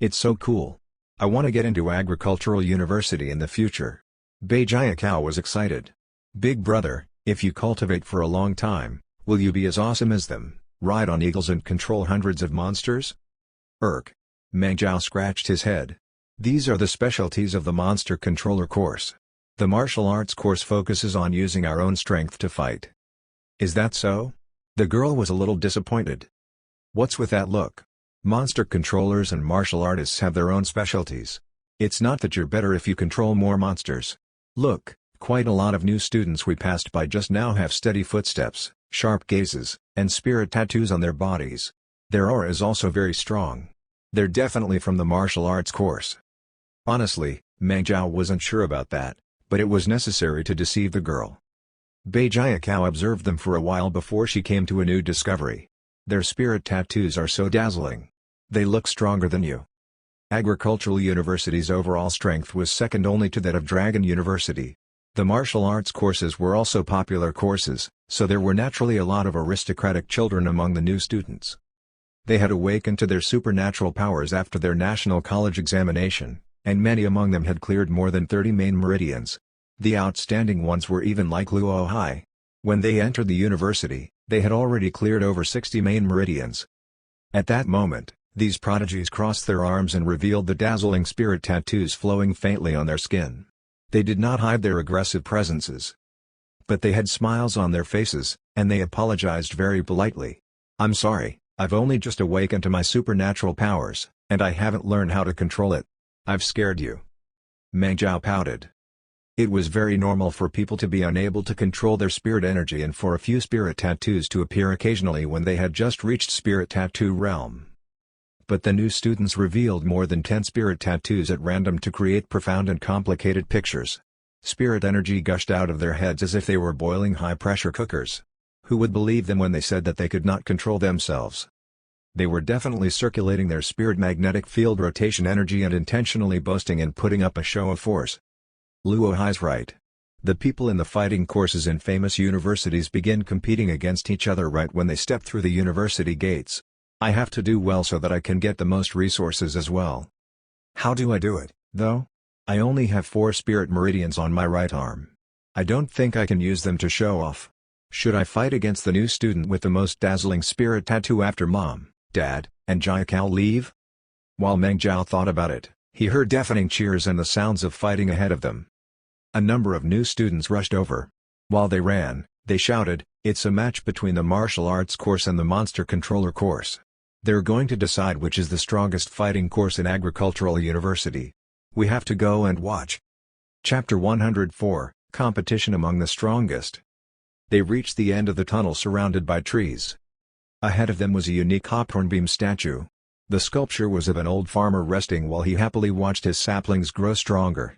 It's so cool. I want to get into agricultural university in the future. Bei Jiakao was excited. Big brother, if you cultivate for a long time, will you be as awesome as them, ride on eagles and control hundreds of monsters? Meng Jiao scratched his head. These are the specialties of the monster controller course. The martial arts course focuses on using our own strength to fight. Is that so? The girl was a little disappointed. What's with that look? Monster controllers and martial artists have their own specialties. It's not that you're better if you control more monsters. Look, quite a lot of new students we passed by just now have steady footsteps, sharp gazes, and spirit tattoos on their bodies. Their aura is also very strong. They're definitely from the martial arts course. Honestly, Meng Jiao wasn't sure about that, but it was necessary to deceive the girl. Bei Jiakao observed them for a while before she came to a new discovery. Their spirit tattoos are so dazzling. They look stronger than you. Agricultural University's overall strength was second only to that of Dragon University. The martial arts courses were also popular courses, so there were naturally a lot of aristocratic children among the new students. They had awakened to their supernatural powers after their national college examination, and many among them had cleared more than 30 main meridians. The outstanding ones were even like Luo Hai. When they entered the university, they had already cleared over 60 main meridians. At that moment, these prodigies crossed their arms and revealed the dazzling spirit tattoos flowing faintly on their skin. They did not hide their aggressive presences. But they had smiles on their faces, and they apologized very politely. "I'm sorry, I've only just awakened to my supernatural powers, and I haven't learned how to control it. I've scared you." Meng Jiao pouted. It was very normal for people to be unable to control their spirit energy and for a few spirit tattoos to appear occasionally when they had just reached spirit tattoo realm. But the new students revealed more than 10 spirit tattoos at random to create profound and complicated pictures. Spirit energy gushed out of their heads as if they were boiling high-pressure cookers. Who would believe them when they said that they could not control themselves? They were definitely circulating their spirit magnetic field rotation energy and intentionally boasting and putting up a show of force. Luo Hai's right. The people in the fighting courses in famous universities begin competing against each other right when they step through the university gates. I have to do well so that I can get the most resources as well. How do I do it, though? I only have 4 spirit meridians on my right arm. I don't think I can use them to show off. Should I fight against the new student with the most dazzling spirit tattoo after Mom, Dad, and Jiakao leave? While Meng Jiao thought about it, he heard deafening cheers and the sounds of fighting ahead of them. A number of new students rushed over. While they ran, they shouted, "It's a match between the martial arts course and the monster controller course. They're going to decide which is the strongest fighting course in agricultural university. We have to go and watch." Chapter 104, Competition Among the Strongest. They reached the end of the tunnel surrounded by trees. Ahead of them was a unique hawthorn statue. The sculpture was of an old farmer resting while he happily watched his saplings grow stronger.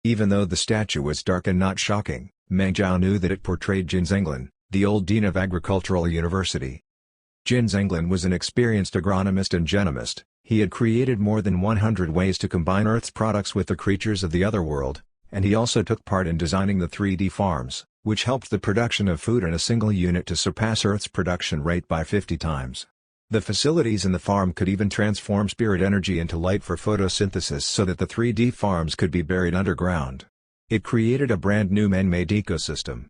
Even though the statue was dark and not shocking, Meng Jiao knew that it portrayed Jin Zhenglin, the old dean of Agricultural University. Jin Zhenglin was an experienced agronomist and genomist. He had created more than 100 ways to combine Earth's products with the creatures of the other world, and he also took part in designing the 3D farms, which helped the production of food in a single unit to surpass Earth's production rate by 50 times. The facilities in the farm could even transform spirit energy into light for photosynthesis so that the 3D farms could be buried underground. It created a brand new man-made ecosystem.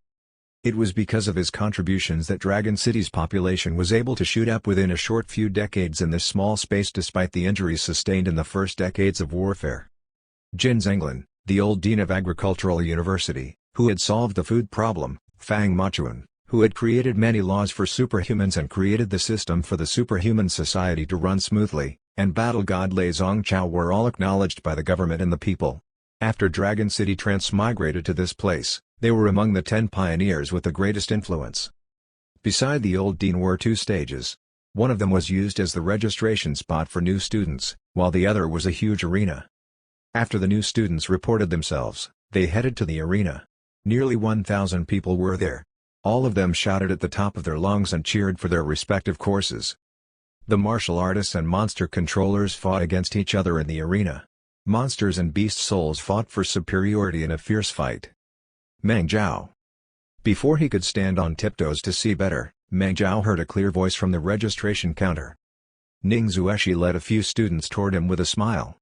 It was because of his contributions that Dragon City's population was able to shoot up within a short few decades in this small space despite the injuries sustained in the first decades of warfare. Jin Zhenglin, the old dean of Agricultural University, who had solved the food problem, Fang Machuan, who had created many laws for superhumans and created the system for the superhuman society to run smoothly, and Battle God Lei Zongchao were all acknowledged by the government and the people. After Dragon City transmigrated to this place, they were among the 10 pioneers with the greatest influence. Beside the old dean were 2 stages. One of them was used as the registration spot for new students, while the other was a huge arena. After the new students reported themselves, they headed to the arena. Nearly 1,000 people were there. All of them shouted at the top of their lungs and cheered for their respective courses. The martial artists and monster controllers fought against each other in the arena. Monsters and beast souls fought for superiority in a fierce fight. Meng Jiao. Before he could stand on tiptoes to see better, Meng Jiao heard a clear voice from the registration counter. Ning Zueshi led a few students toward him with a smile.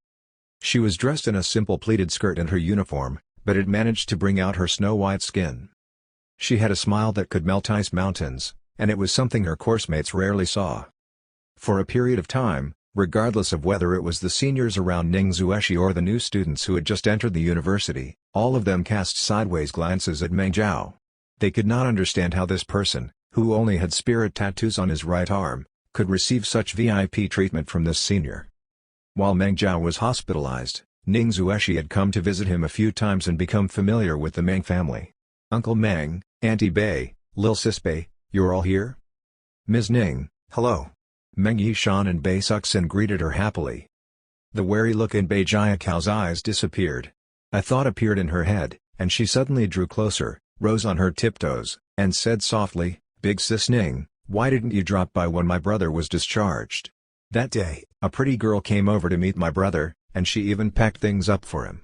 She was dressed in a simple pleated skirt and her uniform, but it managed to bring out her snow-white skin. She had a smile that could melt ice mountains, and it was something her coursemates rarely saw. For a period of time, regardless of whether it was the seniors around Ning Zueshi or the new students who had just entered the university, all of them cast sideways glances at Meng Zhao. They could not understand how this person, who only had spirit tattoos on his right arm, could receive such VIP treatment from this senior. While Meng Zhao was hospitalized, Ning Zueshi had come to visit him a few times and become familiar with the Meng family. "Uncle Meng, Auntie Bei, Lil Sis Bei, you're all here?" "Ms. Ning, hello." Meng Yishan and Bei Suxin greeted her happily. The wary look in Bei Jiakao's eyes disappeared. A thought appeared in her head, and she suddenly drew closer, rose on her tiptoes, and said softly, "Big Sis Ning, why didn't you drop by when my brother was discharged?" That day, a pretty girl came over to meet my brother, and she even packed things up for him.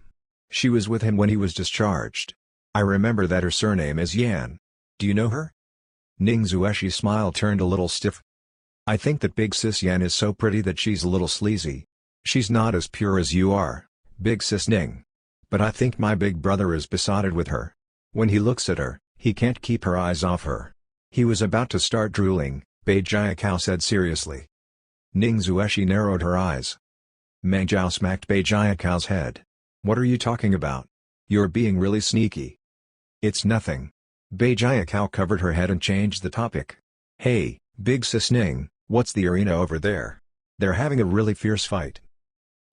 She was with him when he was discharged. I remember that her surname is Yan. Do you know her? Ning Zueshi's smile turned a little stiff. "I think that Big Sis Yan is so pretty that she's a little sleazy. She's not as pure as you are, Big Sis Ning. But I think my big brother is besotted with her. When he looks at her, he can't keep her eyes off her." He was about to start drooling, Bei Jiakao said seriously. Ning Zueshi narrowed her eyes. Meng Zhao smacked Bei Jiakao's head. "What are you talking about? You're being really sneaky." "It's nothing." Bei Jiakao covered her head and changed the topic. "Hey, Big Sis Ning, what's the arena over there? They're having a really fierce fight.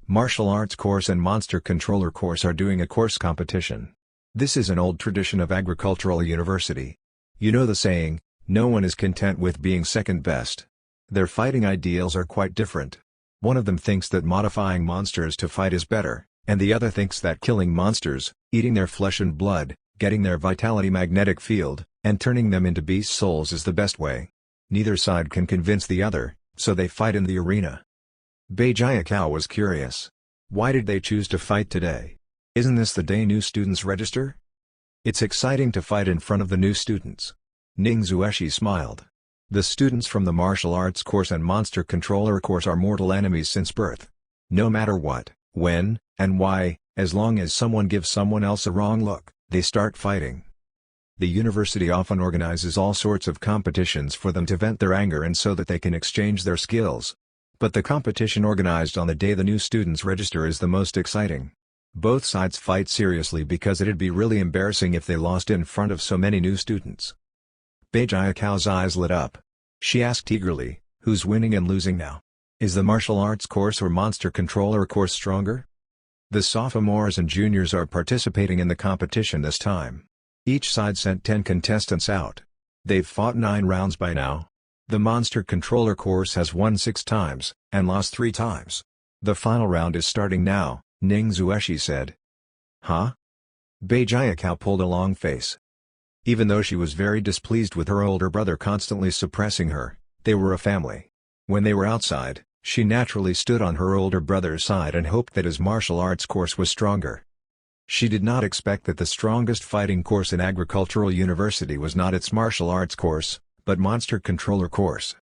Martial arts course and monster controller course are doing a course competition. This is an old tradition of agricultural university. You know the saying, no one is content with being second best. Their fighting ideals are quite different. One of them thinks that modifying monsters to fight is better, and the other thinks that killing monsters, eating their flesh and blood, getting their vitality magnetic field, and turning them into beast souls is the best way. Neither side can convince the other, so they fight in the arena." Bei Jiakao was curious. Why did they choose to fight today? Isn't this the day new students register? It's exciting to fight in front of the new students. Ning Zueshi smiled. The students from the martial arts course and monster controller course are mortal enemies since birth. No matter what, when, and why, as long as someone gives someone else a wrong look, they start fighting. The university often organizes all sorts of competitions for them to vent their anger and so that they can exchange their skills. But the competition organized on the day the new students register is the most exciting. Both sides fight seriously because it'd be really embarrassing if they lost in front of so many new students. Bei Jiakao's eyes lit up. She asked eagerly, "Who's winning and losing now? Is the martial arts course or monster controller course stronger?" The sophomores and juniors are participating in the competition this time. Each side sent 10 contestants out. They've fought 9 rounds by now. The monster controller course has won 6 times, and lost 3 times. The final round is starting now, Ning Zueshi said. "Huh?" Bei Jiakao pulled a long face. Even though she was very displeased with her older brother constantly suppressing her, they were a family. When they were outside, she naturally stood on her older brother's side and hoped that his martial arts course was stronger. She did not expect that the strongest fighting course in agricultural university was not its martial arts course, but monster controller course.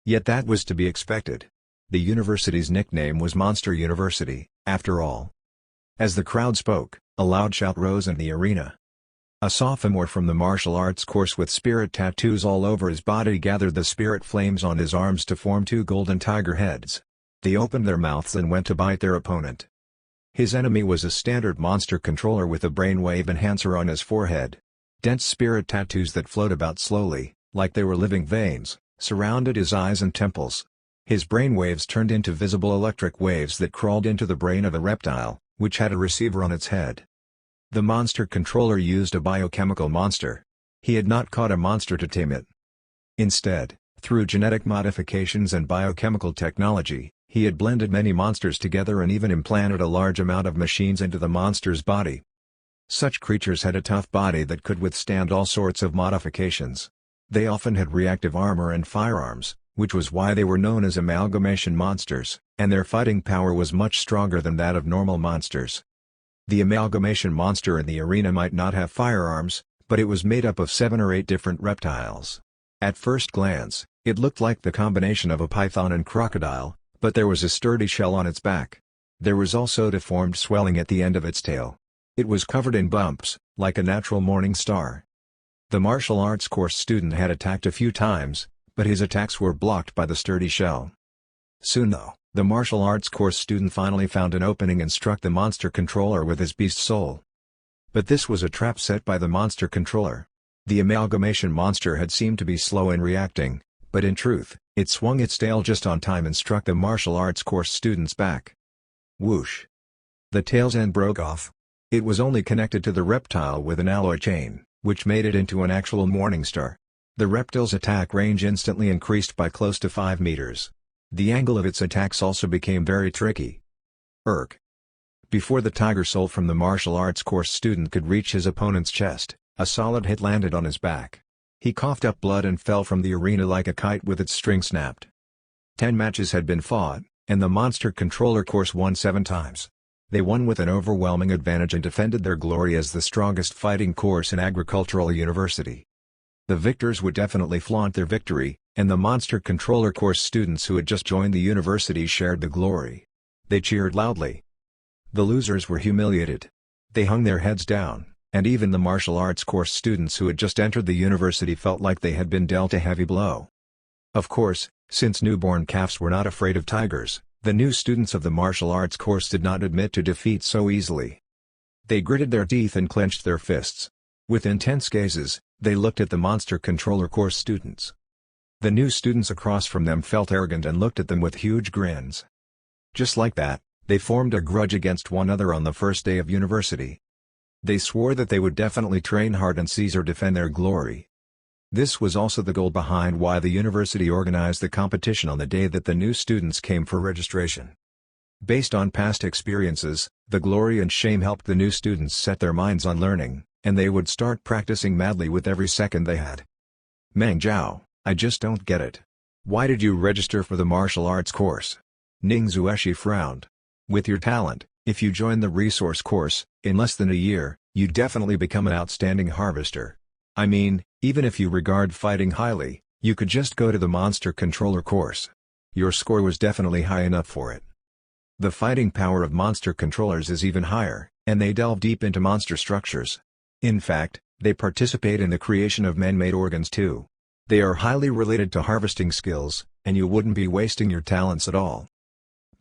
Yet that was to be expected. The university's nickname was Monster University, after all. As the crowd spoke, a loud shout rose in the arena. A sophomore from the martial arts course with spirit tattoos all over his body gathered the spirit flames on his arms to form 2 golden tiger heads. They opened their mouths and went to bite their opponent. His enemy was a standard monster controller with a brainwave enhancer on his forehead. Dense spirit tattoos that flowed about slowly, like they were living veins, surrounded his eyes and temples. His brainwaves turned into visible electric waves that crawled into the brain of a reptile, which had a receiver on its head. The monster controller used a biochemical monster. He had not caught a monster to tame it. Instead, through genetic modifications and biochemical technology, he had blended many monsters together and even implanted a large amount of machines into the monster's body. Such creatures had a tough body that could withstand all sorts of modifications. They often had reactive armor and firearms, which was why they were known as amalgamation monsters, and their fighting power was much stronger than that of normal monsters. The amalgamation monster in the arena might not have firearms, but it was made up of 7 or 8 different reptiles. At first glance, it looked like the combination of a python and crocodile, but there was a sturdy shell on its back. There was also deformed swelling at the end of its tail. It was covered in bumps, like a natural morning star. The martial arts course student had attacked a few times, but his attacks were blocked by the sturdy shell. Soon though, the martial arts course student finally found an opening and struck the monster controller with his beast soul. But this was a trap set by the monster controller. The amalgamation monster had seemed to be slow in reacting, but in truth, it swung its tail just on time and struck the martial arts course student's back. Whoosh! The tail's end broke off. It was only connected to the reptile with an alloy chain, which made it into an actual morning star. The reptile's attack range instantly increased by close to 5 meters. The angle of its attacks also became very tricky. Before the tiger soul from the martial arts course student could reach his opponent's chest, a solid hit landed on his back. He coughed up blood and fell from the arena like a kite with its string snapped. 10 matches had been fought, and the monster controller course won 7 times. They won with an overwhelming advantage and defended their glory as the strongest fighting course in Agricultural University. The victors would definitely flaunt their victory, and the monster controller course students who had just joined the university shared the glory. They cheered loudly. The losers were humiliated. They hung their heads down, and even the martial arts course students who had just entered the university felt like they had been dealt a heavy blow. Of course, since newborn calves were not afraid of tigers, the new students of the martial arts course did not admit to defeat so easily. They gritted their teeth and clenched their fists. With intense gazes, they looked at the monster controller course students. The new students across from them felt arrogant and looked at them with huge grins. Just like that, they formed a grudge against one another on the first day of university. They swore that they would definitely train hard and seize or defend their glory. This was also the goal behind why the university organized the competition on the day that the new students came for registration. Based on past experiences, the glory and shame helped the new students set their minds on learning, and they would start practicing madly with every second they had. Meng Zhao, I just don't get it. Why did you register for the martial arts course? Ning Zueshi frowned. With your talent, if you join the resource course, in less than a year, you'd definitely become an outstanding harvester. I mean, even if you regard fighting highly, you could just go to the monster controller course. Your score was definitely high enough for it. The fighting power of monster controllers is even higher, and they delve deep into monster structures. In fact, they participate in the creation of man-made organs too. They are highly related to harvesting skills, and you wouldn't be wasting your talents at all.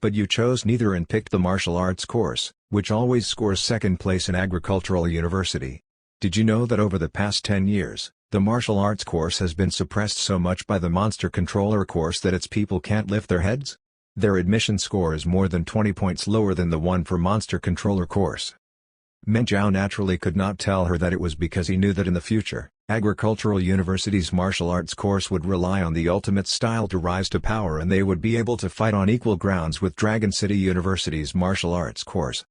But you chose neither and picked the martial arts course, which always scores second place in Agricultural University. Did you know that over the past 10 years, the martial arts course has been suppressed so much by the monster controller course that its people can't lift their heads? Their admission score is more than 20 points lower than the one for monster controller course. Meng Zhao naturally could not tell her that it was because he knew that in the future, Agricultural University's martial arts course would rely on the ultimate style to rise to power and they would be able to fight on equal grounds with Dragon City University's martial arts course.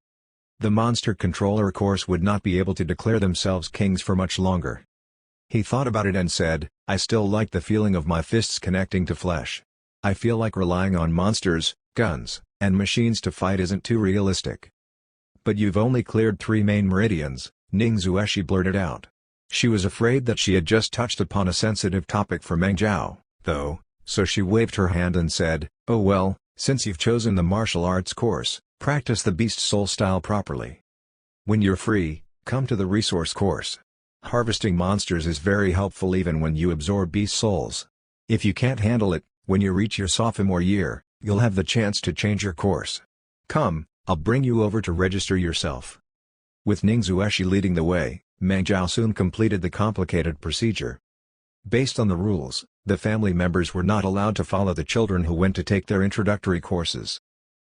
The monster controller course would not be able to declare themselves kings for much longer. He thought about it and said, I still like the feeling of my fists connecting to flesh. I feel like relying on monsters, guns, and machines to fight isn't too realistic. But you've only cleared 3 main meridians, Ning Zueshi blurted out. She was afraid that she had just touched upon a sensitive topic for Meng Zhao, though, so she waved her hand and said, oh well, since you've chosen the martial arts course, practice the beast soul style properly. When you're free, come to the resource course. Harvesting monsters is very helpful even when you absorb beast souls. If you can't handle it, when you reach your sophomore year, you'll have the chance to change your course. Come, I'll bring you over to register yourself. With Ning Zueshi leading the way, Meng Zhao soon completed the complicated procedure. Based on the rules, the family members were not allowed to follow the children who went to take their introductory courses.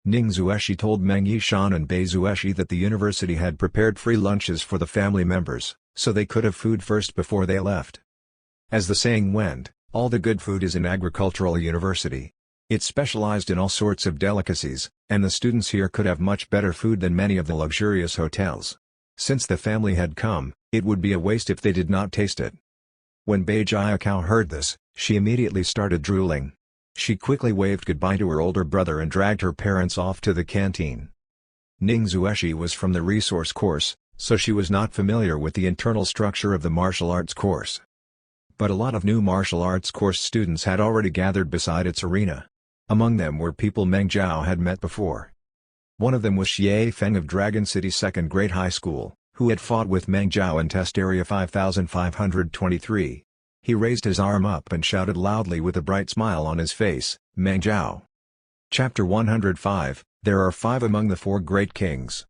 Ning Zueshi told Meng Yishan and Bei Zueshi that the university had prepared free lunches for the family members, so they could have food first before they left. As the saying went, all the good food is in Agricultural University. It's specialized in all sorts of delicacies, and the students here could have much better food than many of the luxurious hotels. Since the family had come, it would be a waste if they did not taste it. When Bei Jiakao heard this, she immediately started drooling. She quickly waved goodbye to her older brother and dragged her parents off to the canteen. Ning Zueshi was from the resource course, so she was not familiar with the internal structure of the martial arts course. But a lot of new martial arts course students had already gathered beside its arena. Among them were people Meng Zhao had met before. One of them was Xie Feng of Dragon City's second grade high school, who had fought with Meng Zhao in test area 5523. He raised his arm up and shouted loudly with a bright smile on his face, "Meng Zhao." Chapter 105, There are 5 among the 4 great kings.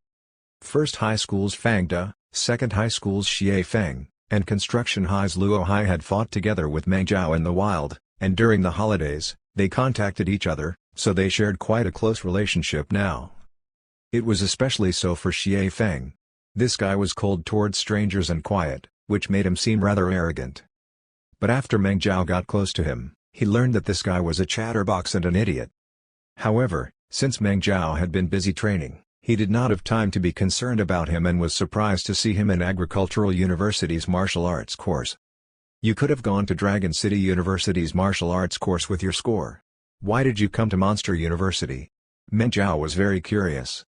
First High School's Fang De, Second High School's Xie Feng, and Construction High's Luo Hai had fought together with Meng Zhao in the wild, and during the holidays, they contacted each other, so they shared quite a close relationship now. It was especially so for Xie Feng. This guy was cold towards strangers and quiet, which made him seem rather arrogant. But after Meng Zhao got close to him, he learned that this guy was a chatterbox and an idiot. However, since Meng Zhao had been busy training, he did not have time to be concerned about him and was surprised to see him in Agricultural University's martial arts course. You could have gone to Dragon City University's martial arts course with your score. Why did you come to Monster University? Meng Zhao was very curious.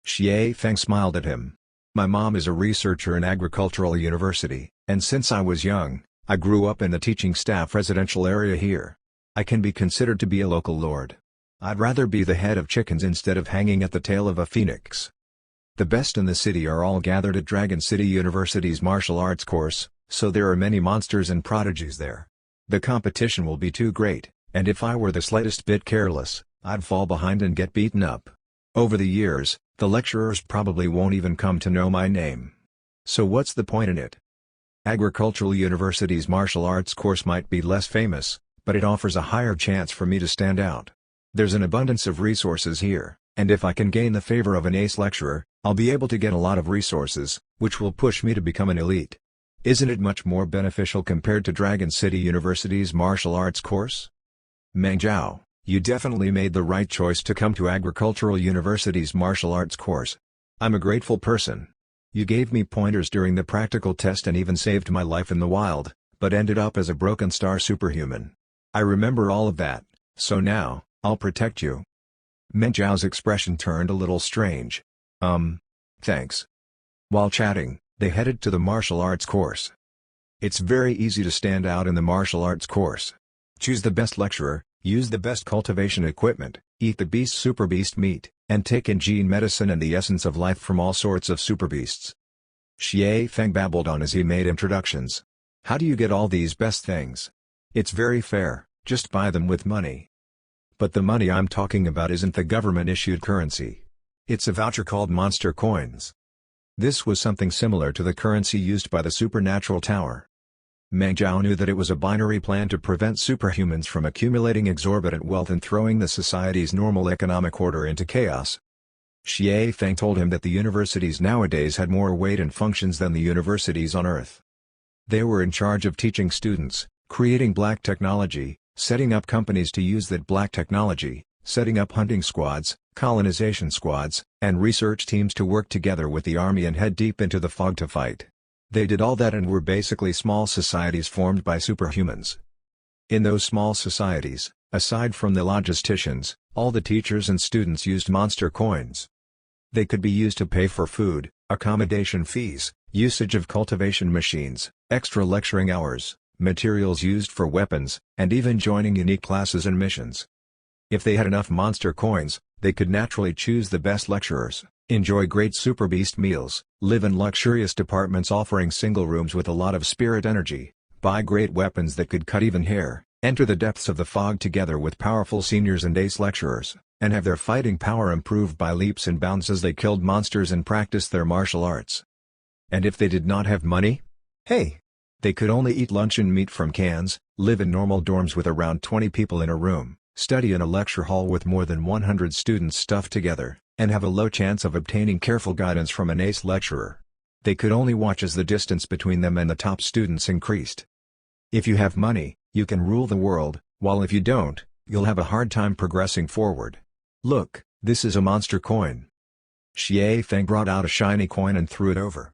Xie Feng smiled at him. My mom is a researcher in Agricultural University, and since I was young, I grew up in the teaching staff residential area here. I can be considered to be a local lord. I'd rather be the head of chickens instead of hanging at the tail of a phoenix. The best in the city are all gathered at Dragon City University's martial arts course, so there are many monsters and prodigies there. The competition will be too great, and if I were the slightest bit careless, I'd fall behind and get beaten up. Over the years, the lecturers probably won't even come to know my name. So what's the point in it? Agricultural University's martial arts course might be less famous, but it offers a higher chance for me to stand out. There's an abundance of resources here, and if I can gain the favor of an ace lecturer, I'll be able to get a lot of resources, which will push me to become an elite. Isn't it much more beneficial compared to Dragon City University's martial arts course? Meng Zhao, you definitely made the right choice to come to Agricultural University's martial arts course. I'm a grateful person. You gave me pointers during the practical test and even saved my life in the wild, but ended up as a broken star superhuman. I remember all of that, so now, I'll protect you. Meng Zhao's expression turned a little strange. Thanks. While chatting, they headed to the martial arts course. It's very easy to stand out in the martial arts course. Choose the best lecturer, use the best cultivation equipment, eat the beast super beast meat, and take in gene medicine and the essence of life from all sorts of super beasts. Xie Feng babbled on as he made introductions. How do you get all these best things? It's very fair, just buy them with money. But the money I'm talking about isn't the government-issued currency. It's a voucher called Monster Coins. This was something similar to the currency used by the Supernatural Tower. Meng Zhao knew that it was a binary plan to prevent superhumans from accumulating exorbitant wealth and throwing the society's normal economic order into chaos. Xie Feng told him that the universities nowadays had more weight and functions than the universities on Earth. They were in charge of teaching students, creating black technology, setting up companies to use that black technology, setting up hunting squads, colonization squads, and research teams to work together with the army and head deep into the fog to fight. They did all that and were basically small societies formed by superhumans. In those small societies, aside from the logisticians, all the teachers and students used monster coins. They could be used to pay for food, accommodation fees, usage of cultivation machines, extra lecturing hours, materials used for weapons, and even joining unique classes and missions. If they had enough monster coins, they could naturally choose the best lecturers, enjoy great super beast meals, live in luxurious departments offering single rooms with a lot of spirit energy, buy great weapons that could cut even hair, enter the depths of the fog together with powerful seniors and ace lecturers, and have their fighting power improved by leaps and bounds as they killed monsters and practiced their martial arts. And if they did not have money? Hey! They could only eat lunch and meat from cans, live in normal dorms with around 20 people in a room, study in a lecture hall with more than 100 students stuffed together, and have a low chance of obtaining careful guidance from an ace lecturer. They could only watch as the distance between them and the top students increased. If you have money, you can rule the world, while if you don't, you'll have a hard time progressing forward. Look, this is a monster coin. Xie Feng brought out a shiny coin and threw it over.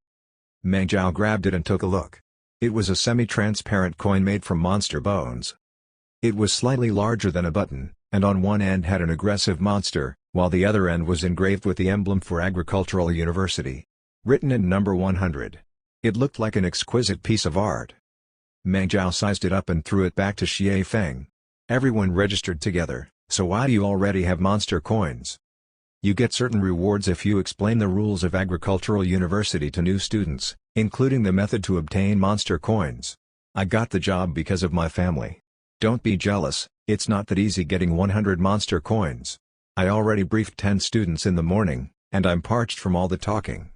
Meng Zhao grabbed it and took a look. It was a semi-transparent coin made from monster bones. It was slightly larger than a button, and on one end had an aggressive monster, while the other end was engraved with the emblem for Agricultural University. Written in number 100. It looked like an exquisite piece of art. Meng Zhao sized it up and threw it back to Xie Feng. Everyone registered together, so why do you already have monster coins? You get certain rewards if you explain the rules of Agricultural University to new students, including the method to obtain monster coins. I got the job because of my family. Don't be jealous, it's not that easy getting 100 monster coins. I already briefed 10 students in the morning, and I'm parched from all the talking.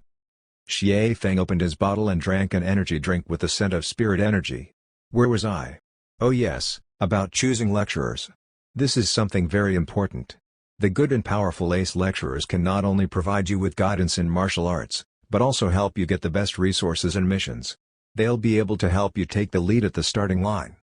Xie Feng opened his bottle and drank an energy drink with the scent of spirit energy. Where was I? Oh yes, about choosing lecturers. This is something very important. The good and powerful ace lecturers can not only provide you with guidance in martial arts, but also help you get the best resources and missions. They'll be able to help you take the lead at the starting line.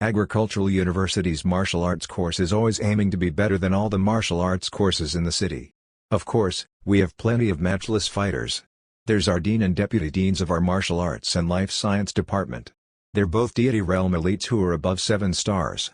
Agricultural University's martial arts course is always aiming to be better than all the martial arts courses in the city. Of course, we have plenty of matchless fighters. There's our dean and deputy deans of our martial arts and life science department. They're both deity realm elites who are above 7 stars.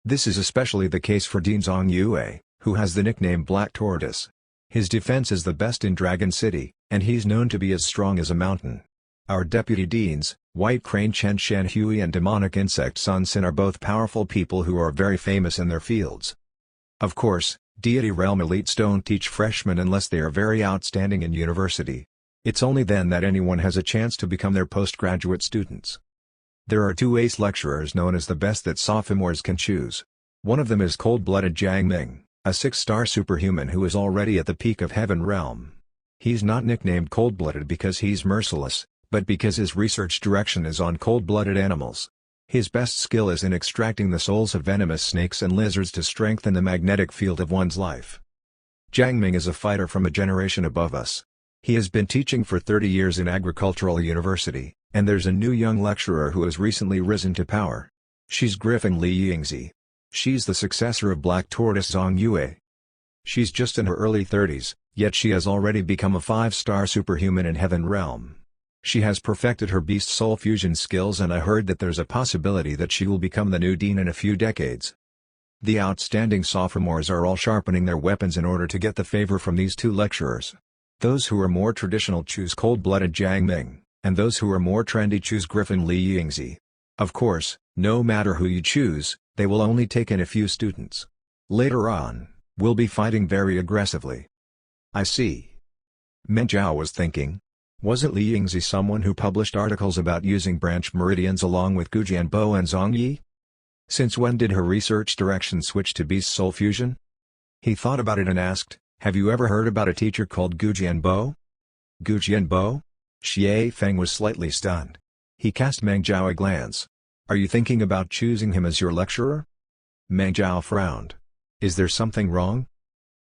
This is especially the case for Dean Zhang Yue, who has the nickname Black Tortoise. His defense is the best in Dragon City, and he's known to be as strong as a mountain. Our deputy deans, White Crane Chen Shan Hui and Demonic Insect Sun Sin are both powerful people who are very famous in their fields. Of course, deity realm elites don't teach freshmen unless they are very outstanding in university. It's only then that anyone has a chance to become their postgraduate students. There are 2 ace lecturers known as the best that sophomores can choose. One of them is cold-blooded Jiang Ming, a 6-star superhuman who is already at the peak of Heaven Realm. He's not nicknamed cold-blooded because he's merciless, but because his research direction is on cold-blooded animals. His best skill is in extracting the souls of venomous snakes and lizards to strengthen the magnetic field of one's life. Jiang Ming is a fighter from a generation above us. He has been teaching for 30 years in Agricultural University, and there's a new young lecturer who has recently risen to power. She's Griffin Li Yingzi. She's the successor of Black Tortoise Zhang Yue. She's just in her early 30s, yet she has already become a 5-star superhuman in Heaven Realm. She has perfected her beast soul fusion skills, and I heard that there's a possibility that she will become the new dean in a few decades. The outstanding sophomores are all sharpening their weapons in order to get the favor from these 2 lecturers. Those who are more traditional choose cold-blooded Jiang Ming, and those who are more trendy choose Griffin Li Yingzi. Of course, no matter who you choose, they will only take in a few students. Later on, we'll be fighting very aggressively. I see. Meng Zhao was thinking. Wasn't Li Yingzi someone who published articles about using branch meridians along with Gu Jianbo and Zhang Yi? Since when did her research direction switch to beast soul fusion? He thought about it and asked, have you ever heard about a teacher called Gu Jianbo? Gu Jianbo? Xie Feng was slightly stunned. He cast Meng Zhao a glance. Are you thinking about choosing him as your lecturer? Meng Zhao frowned. Is there something wrong?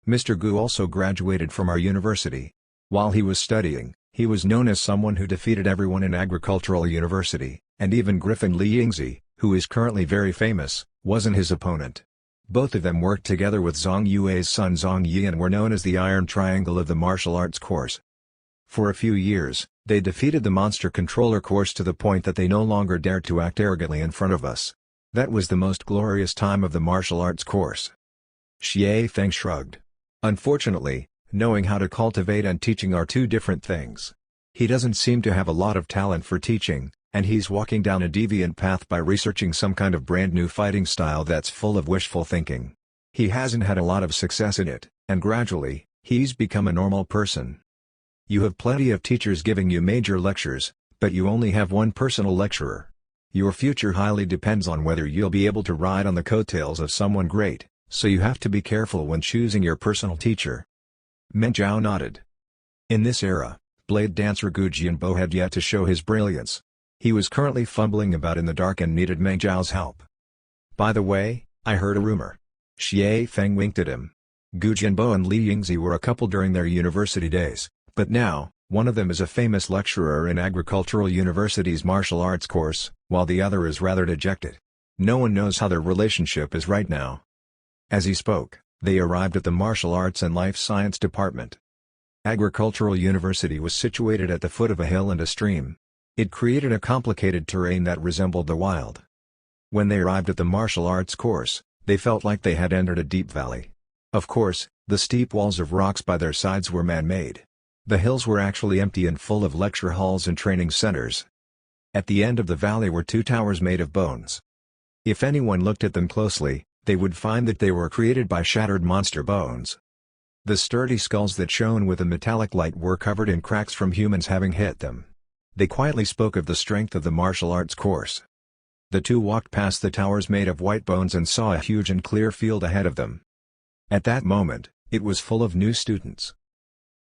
Mr. Gu also graduated from our university. While he was studying, he was known as someone who defeated everyone in Agricultural University, and even Griffin Li Yingzi, who is currently very famous, wasn't his opponent. Both of them worked together with Zhang Yue's son Zhang Yi and were known as the Iron Triangle of the martial arts course. For a few years, they defeated the monster controller course to the point that they no longer dared to act arrogantly in front of us. That was the most glorious time of the martial arts course. Xie Feng shrugged. Unfortunately, knowing how to cultivate and teaching are 2 different things. He doesn't seem to have a lot of talent for teaching, and he's walking down a deviant path by researching some kind of brand new fighting style that's full of wishful thinking. He hasn't had a lot of success in it, and gradually, he's become a normal person. You have plenty of teachers giving you major lectures, but you only have one personal lecturer. Your future highly depends on whether you'll be able to ride on the coattails of someone great, so you have to be careful when choosing your personal teacher. Meng Zhao nodded. In this era, blade dancer Gu Jianbo had yet to show his brilliance. He was currently fumbling about in the dark and needed Meng Zhao's help. By the way, I heard a rumor. Xie Feng winked at him. Gu Jianbo and Li Yingzi were a couple during their university days, but now, one of them is a famous lecturer in Agricultural University's martial arts course, while the other is rather dejected. No one knows how their relationship is right now. As he spoke, they arrived at the Martial Arts and Life Science Department. Agricultural University was situated at the foot of a hill and a stream. It created a complicated terrain that resembled the wild. When they arrived at the martial arts course, they felt like they had entered a deep valley. Of course, the steep walls of rocks by their sides were man-made. The hills were actually empty and full of lecture halls and training centers. At the end of the valley were 2 towers made of bones. If anyone looked at them closely, they would find that they were created by shattered monster bones. The sturdy skulls that shone with a metallic light were covered in cracks from humans having hit them. They quietly spoke of the strength of the martial arts course. The two walked past the towers made of white bones and saw a huge and clear field ahead of them. At that moment, it was full of new students.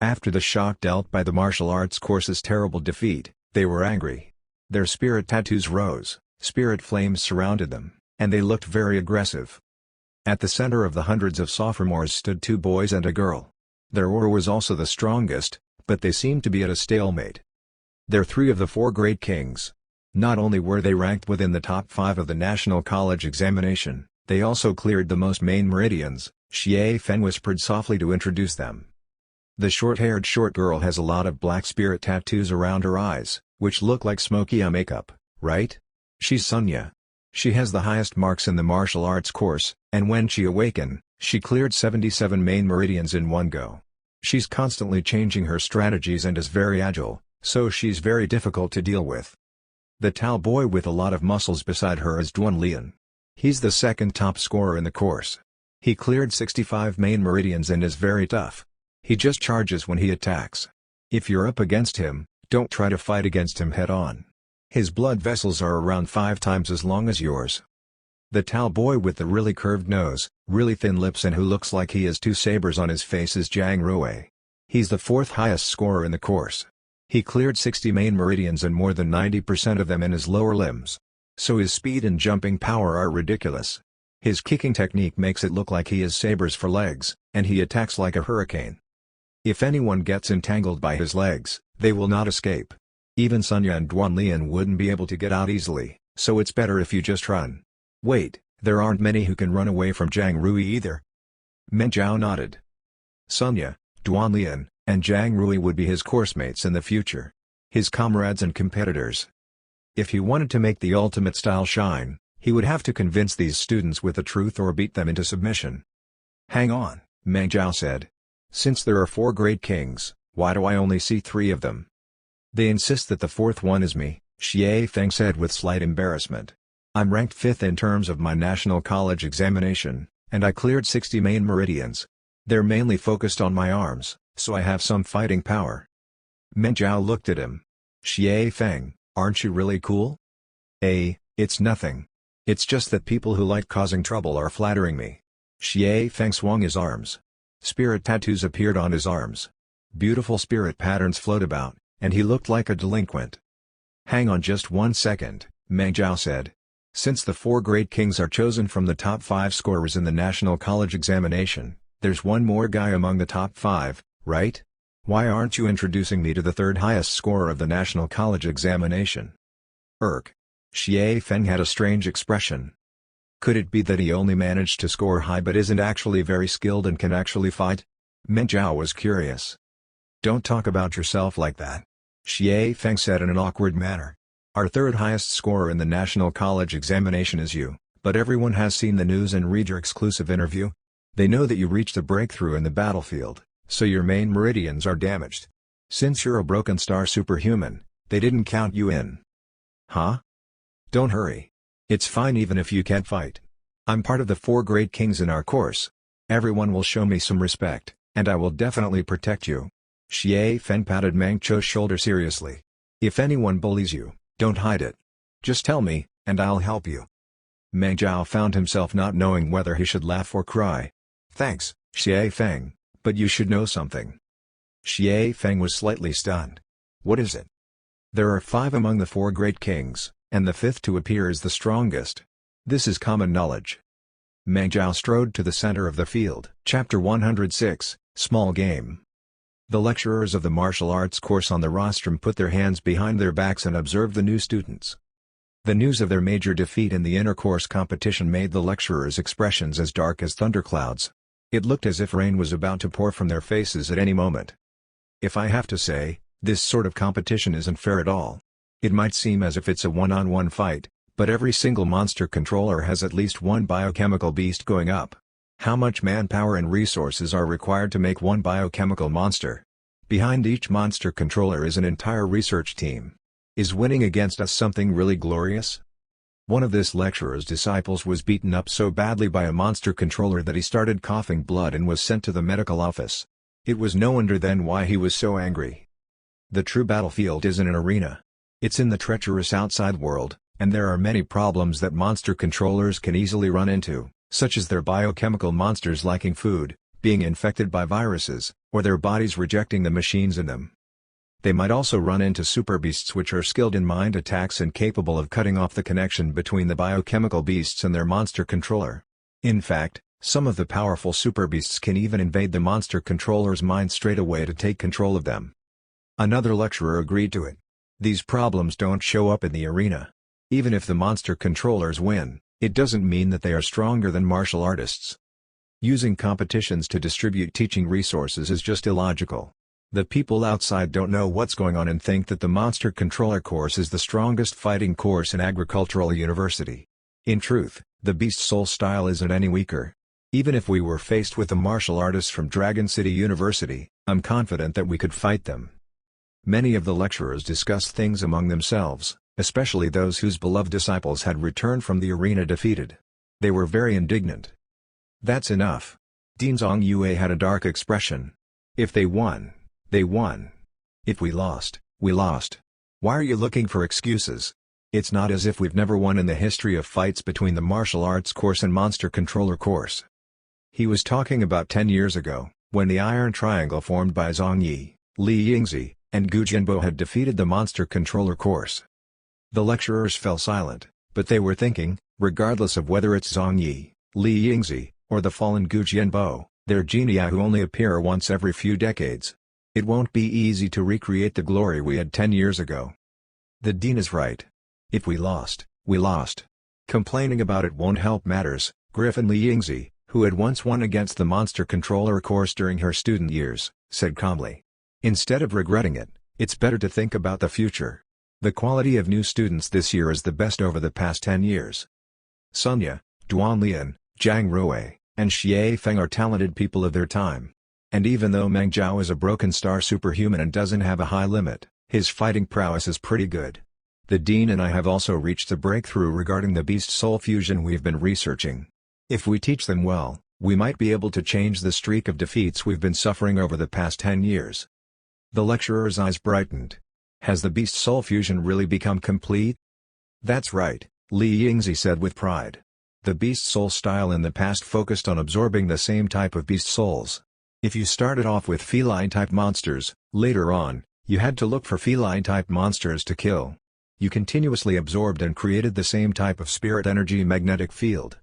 After the shock dealt by the martial arts course's terrible defeat, they were angry. Their spirit tattoos rose, spirit flames surrounded them, and they looked very aggressive. At the center of the hundreds of sophomores stood two boys and a girl. Their aura was also the strongest, but they seemed to be at a stalemate. They're three of the four great kings. Not only were they ranked within the top 5 of the National College Examination, they also cleared the most main meridians, Xie Feng whispered softly to introduce them. The short-haired short girl has a lot of black spirit tattoos around her eyes, which look like smoky eye makeup, right? She's Sunya. She has the highest marks in the martial arts course, and when she awakened, she cleared 77 main meridians in one go. She's constantly changing her strategies and is very agile, so she's very difficult to deal with. The tall boy with a lot of muscles beside her is Duan Lian. He's the second top scorer in the course. He cleared 65 main meridians and is very tough. He just charges when he attacks. If you're up against him, don't try to fight against him head-on. His blood vessels are around 5 times as long as yours. The tall boy with the really curved nose, really thin lips and who looks like he has 2 sabers on his face is Zhang Rui. He's the 4th highest scorer in the course. He cleared 60 main meridians and more than 90% of them in his lower limbs. So his speed and jumping power are ridiculous. His kicking technique makes it look like he has sabers for legs, and he attacks like a hurricane. If anyone gets entangled by his legs, they will not escape. Even Sunya and Duan Lian wouldn't be able to get out easily, so it's better if you just run. Wait, there aren't many who can run away from Zhang Rui either. Meng Zhao nodded. Sunya, Duan Lian, and Zhang Rui would be his coursemates in the future. His comrades and competitors. If he wanted to make the ultimate style shine, he would have to convince these students with the truth or beat them into submission. Hang on, Meng Zhao said. Since there are 4 great kings, why do I only see 3 of them? They insist that the 4th one is me, Xie Feng said with slight embarrassment. I'm ranked 5th in terms of my national college examination, and I cleared 60 main meridians. They're mainly focused on my arms, so I have some fighting power. Meng Zhao looked at him. Xie Feng, aren't you really cool? It's nothing. It's just that people who like causing trouble are flattering me. Xie Feng swung his arms. Spirit tattoos appeared on his arms. Beautiful spirit patterns flowed about, and he looked like a delinquent. Hang on just 1 second, Meng Zhao said. Since the 4 great kings are chosen from the top 5 scorers in the National College Examination, there's one more guy among the top 5, right? Why aren't you introducing me to the 3rd highest scorer of the National College Examination? Xie Feng had a strange expression. Could it be that he only managed to score high but isn't actually very skilled and can actually fight? Meng Zhao was curious. Don't talk about yourself like that. Xie Feng said in an awkward manner. Our 3rd highest scorer in the National College Examination is you, but everyone has seen the news and read your exclusive interview. They know that you reached a breakthrough in the battlefield, so your main meridians are damaged. Since you're a broken star superhuman, they didn't count you in. Huh? Don't hurry. It's fine even if you can't fight. I'm part of the 4 great kings in our course. Everyone will show me some respect, and I will definitely protect you. Xie Feng patted Meng Zhao's shoulder seriously. If anyone bullies you, don't hide it. Just tell me, and I'll help you. Meng Zhao found himself not knowing whether he should laugh or cry. Thanks, Xie Feng, but you should know something. Xie Feng was slightly stunned. What is it? There are 5 among the 4 great kings, and the 5th to appear is the strongest. This is common knowledge. Meng Zhao strode to the center of the field. Chapter 106, Small Game. The lecturers of the martial arts course on the rostrum put their hands behind their backs and observed the new students. The news of their major defeat in the inter-course competition made the lecturers' expressions as dark as thunderclouds. It looked as if rain was about to pour from their faces at any moment. If I have to say, this sort of competition isn't fair at all. It might seem as if it's a one-on-one fight, but every single monster controller has at least one biochemical beast going up. How much manpower and resources are required to make one biochemical monster? Behind each monster controller is an entire research team. Is winning against us something really glorious? One of this lecturer's disciples was beaten up so badly by a monster controller that he started coughing blood and was sent to the medical office. It was no wonder then why he was so angry. The true battlefield isn't an arena. It's in the treacherous outside world, and there are many problems that monster controllers can easily run into, such as their biochemical monsters liking food, being infected by viruses, or their bodies rejecting the machines in them. They might also run into super beasts which are skilled in mind attacks and capable of cutting off the connection between the biochemical beasts and their monster controller. In fact, some of the powerful super beasts can even invade the monster controller's mind straight away to take control of them. Another lecturer agreed to it. These problems don't show up in the arena. Even if the monster controllers win, it doesn't mean that they are stronger than martial artists. Using competitions to distribute teaching resources is just illogical. The people outside don't know what's going on and think that the monster controller course is the strongest fighting course in agricultural university. In truth, the Beast Soul style isn't any weaker. Even if we were faced with the martial artists from Dragon City University, I'm confident that we could fight them. Many of the lecturers discussed things among themselves, especially those whose beloved disciples had returned from the arena defeated. They were very indignant. That's enough. Dean Zhang Yue had a dark expression. If they won, they won. If we lost, we lost. Why are you looking for excuses? It's not as if we've never won in the history of fights between the martial arts course and monster controller course. He was talking about 10 years ago, when the Iron Triangle formed by Zhang Yi, Li Yingzi, and Gu Jianbo had defeated the monster controller course. The lecturers fell silent, but they were thinking, regardless of whether it's Zhang Yi, Li Yingzi, or the fallen Gu Jianbo, they're genii who only appear once every few decades. It won't be easy to recreate the glory we had 10 years ago. The dean is right. If we lost, we lost. Complaining about it won't help matters. Griffin Li Yingzi, who had once won against the monster controller course during her student years, said calmly. Instead of regretting it, it's better to think about the future. The quality of new students this year is the best over the past 10 years. Sunya, Duan Lian, Zhang Rui, and Xie Feng are talented people of their time. And even though Meng Zhao is a broken star superhuman and doesn't have a high limit, his fighting prowess is pretty good. The dean and I have also reached a breakthrough regarding the Beast Soul fusion we've been researching. If we teach them well, we might be able to change the streak of defeats we've been suffering over the past 10 years. The lecturer's eyes brightened. Has the Beast Soul fusion really become complete? That's right, Li Yingzi said with pride. The Beast Soul style in the past focused on absorbing the same type of beast souls. If you started off with feline-type monsters, later on, you had to look for feline-type monsters to kill. You continuously absorbed and created the same type of spirit energy magnetic field.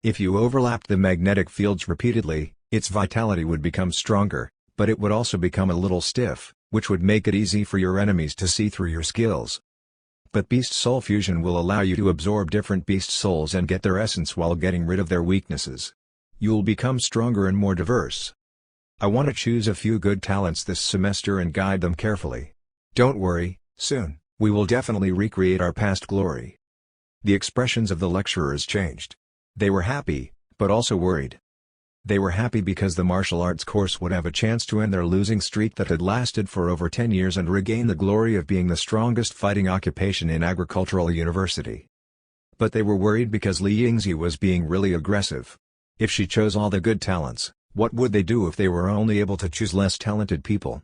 If you overlapped the magnetic fields repeatedly, its vitality would become stronger, but it would also become a little stiff, which would make it easy for your enemies to see through your skills. But Beast Soul Fusion will allow you to absorb different beast souls and get their essence while getting rid of their weaknesses. You'll become stronger and more diverse. I want to choose a few good talents this semester and guide them carefully. Don't worry, soon, we will definitely recreate our past glory. The expressions of the lecturers changed. They were happy, but also worried. They were happy because the martial arts course would have a chance to end their losing streak that had lasted for over 10 years and regain the glory of being the strongest fighting occupation in agricultural university. But they were worried because Li Yingzi was being really aggressive. If she chose all the good talents, what would they do if they were only able to choose less talented people?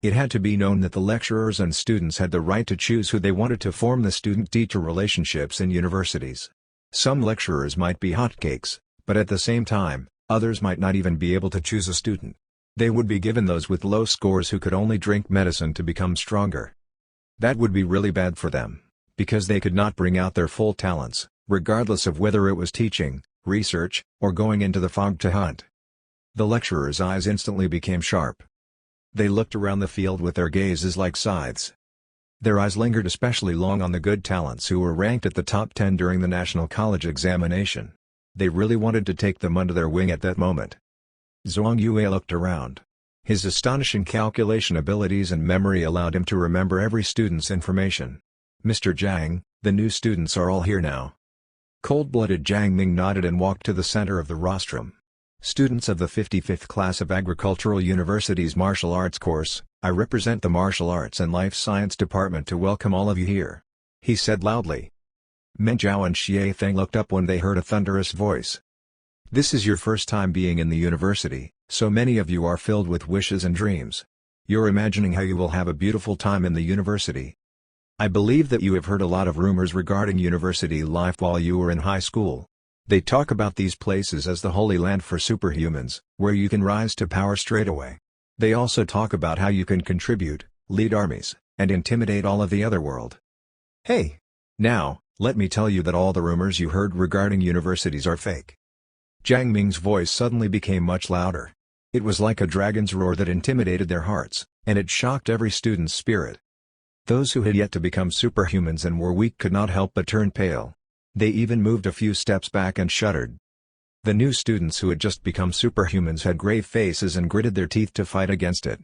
It had to be known that the lecturers and students had the right to choose who they wanted to form the student-teacher relationships in universities. Some lecturers might be hotcakes, but at the same time, others might not even be able to choose a student. They would be given those with low scores who could only drink medicine to become stronger. That would be really bad for them, because they could not bring out their full talents, regardless of whether it was teaching, research, or going into the fog to hunt. The lecturers' eyes instantly became sharp. They looked around the field with their gazes like scythes. Their eyes lingered especially long on the good talents who were ranked at the top 10 during the national college examination. They really wanted to take them under their wing at that moment. Zhang Yue looked around. His astonishing calculation abilities and memory allowed him to remember every student's information. Mr. Zhang, the new students are all here now. Cold-blooded Zhang Ming nodded and walked to the center of the rostrum. Students of the 55th class of Agricultural University's martial arts course, I represent the Martial Arts and Life Science Department to welcome all of you here. He said loudly. Meng Zhao and Xie Feng looked up when they heard a thunderous voice. This is your first time being in the university, So many of you are filled with wishes and dreams. You're imagining how you will have a beautiful time in the university. I believe that you have heard a lot of rumors regarding university life while you were in high school. They talk about these places as the holy land for superhumans, where you can rise to power straight away. They also talk about how you can contribute, lead armies, and intimidate all of the other world. Hey! Now, let me tell you that all the rumors you heard regarding universities are fake. Jiang Ming's voice suddenly became much louder. It was like a dragon's roar that intimidated their hearts, and it shocked every student's spirit. Those who had yet to become superhumans and were weak could not help but turn pale. They even moved a few steps back and shuddered. The new students who had just become superhumans had grave faces and gritted their teeth to fight against it.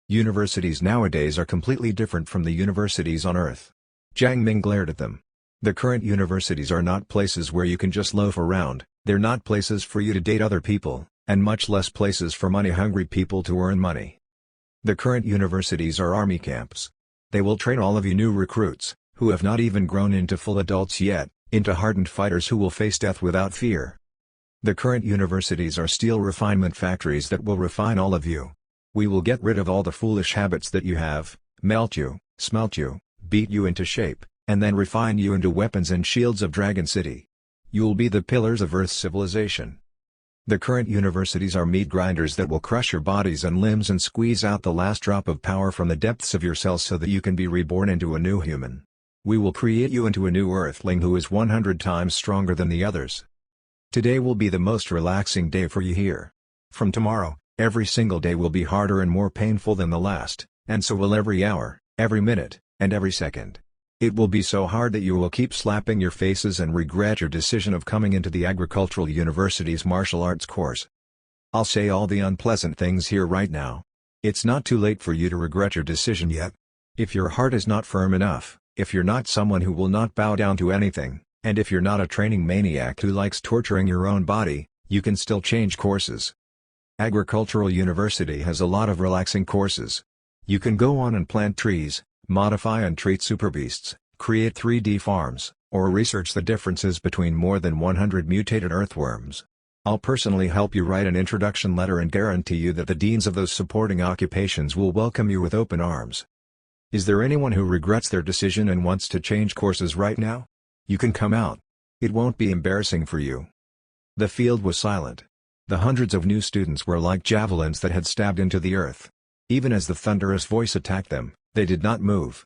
Universities nowadays are completely different from the universities on Earth. Jiang Ming glared at them. The current universities are not places where you can just loaf around, they're not places for you to date other people, and much less places for money-hungry people to earn money. The current universities are army camps. They will train all of you new recruits, who have not even grown into full adults yet, into hardened fighters who will face death without fear. The current universities are steel refinement factories that will refine all of you. We will get rid of all the foolish habits that you have, melt you, smelt you, beat you into shape, and then refine you into weapons and shields of Dragon City. You'll be the pillars of Earth's civilization. The current universities are meat grinders that will crush your bodies and limbs and squeeze out the last drop of power from the depths of your cells so that you can be reborn into a new human. We will create you into a new Earthling who is 100 times stronger than the others. Today will be the most relaxing day for you here. From tomorrow, every single day will be harder and more painful than the last, and so will every hour, every minute, and every second. It will be so hard that you will keep slapping your faces and regret your decision of coming into the Agricultural University's martial arts course. I'll say all the unpleasant things here right now. It's not too late for you to regret your decision yet. If your heart is not firm enough, if you're not someone who will not bow down to anything, and if you're not a training maniac who likes torturing your own body, you can still change courses. Agricultural University has a lot of relaxing courses. You can go on and plant trees, modify and treat superbeasts, create 3D farms, or research the differences between more than 100 mutated earthworms. I'll personally help you write an introduction letter and guarantee you that the deans of those supporting occupations will welcome you with open arms. Is there anyone who regrets their decision and wants to change courses right now? You can come out. It won't be embarrassing for you. The field was silent. The hundreds of new students were like javelins that had stabbed into the earth. Even as the thunderous voice attacked them, they did not move.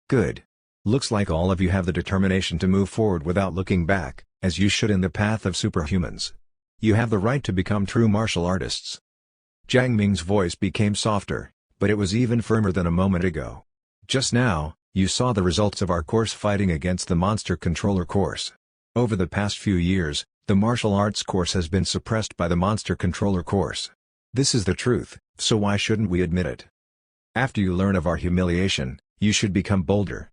Good. Looks like all of you have the determination to move forward without looking back, as you should in the path of superhumans. You have the right to become true martial artists. Jiang Ming's voice became softer, but it was even firmer than a moment ago. Just now, you saw the results of our course fighting against the Monster Controller course. Over the past few years, the martial arts course has been suppressed by the Monster Controller course. This is the truth, so why shouldn't we admit it? After you learn of our humiliation, you should become bolder.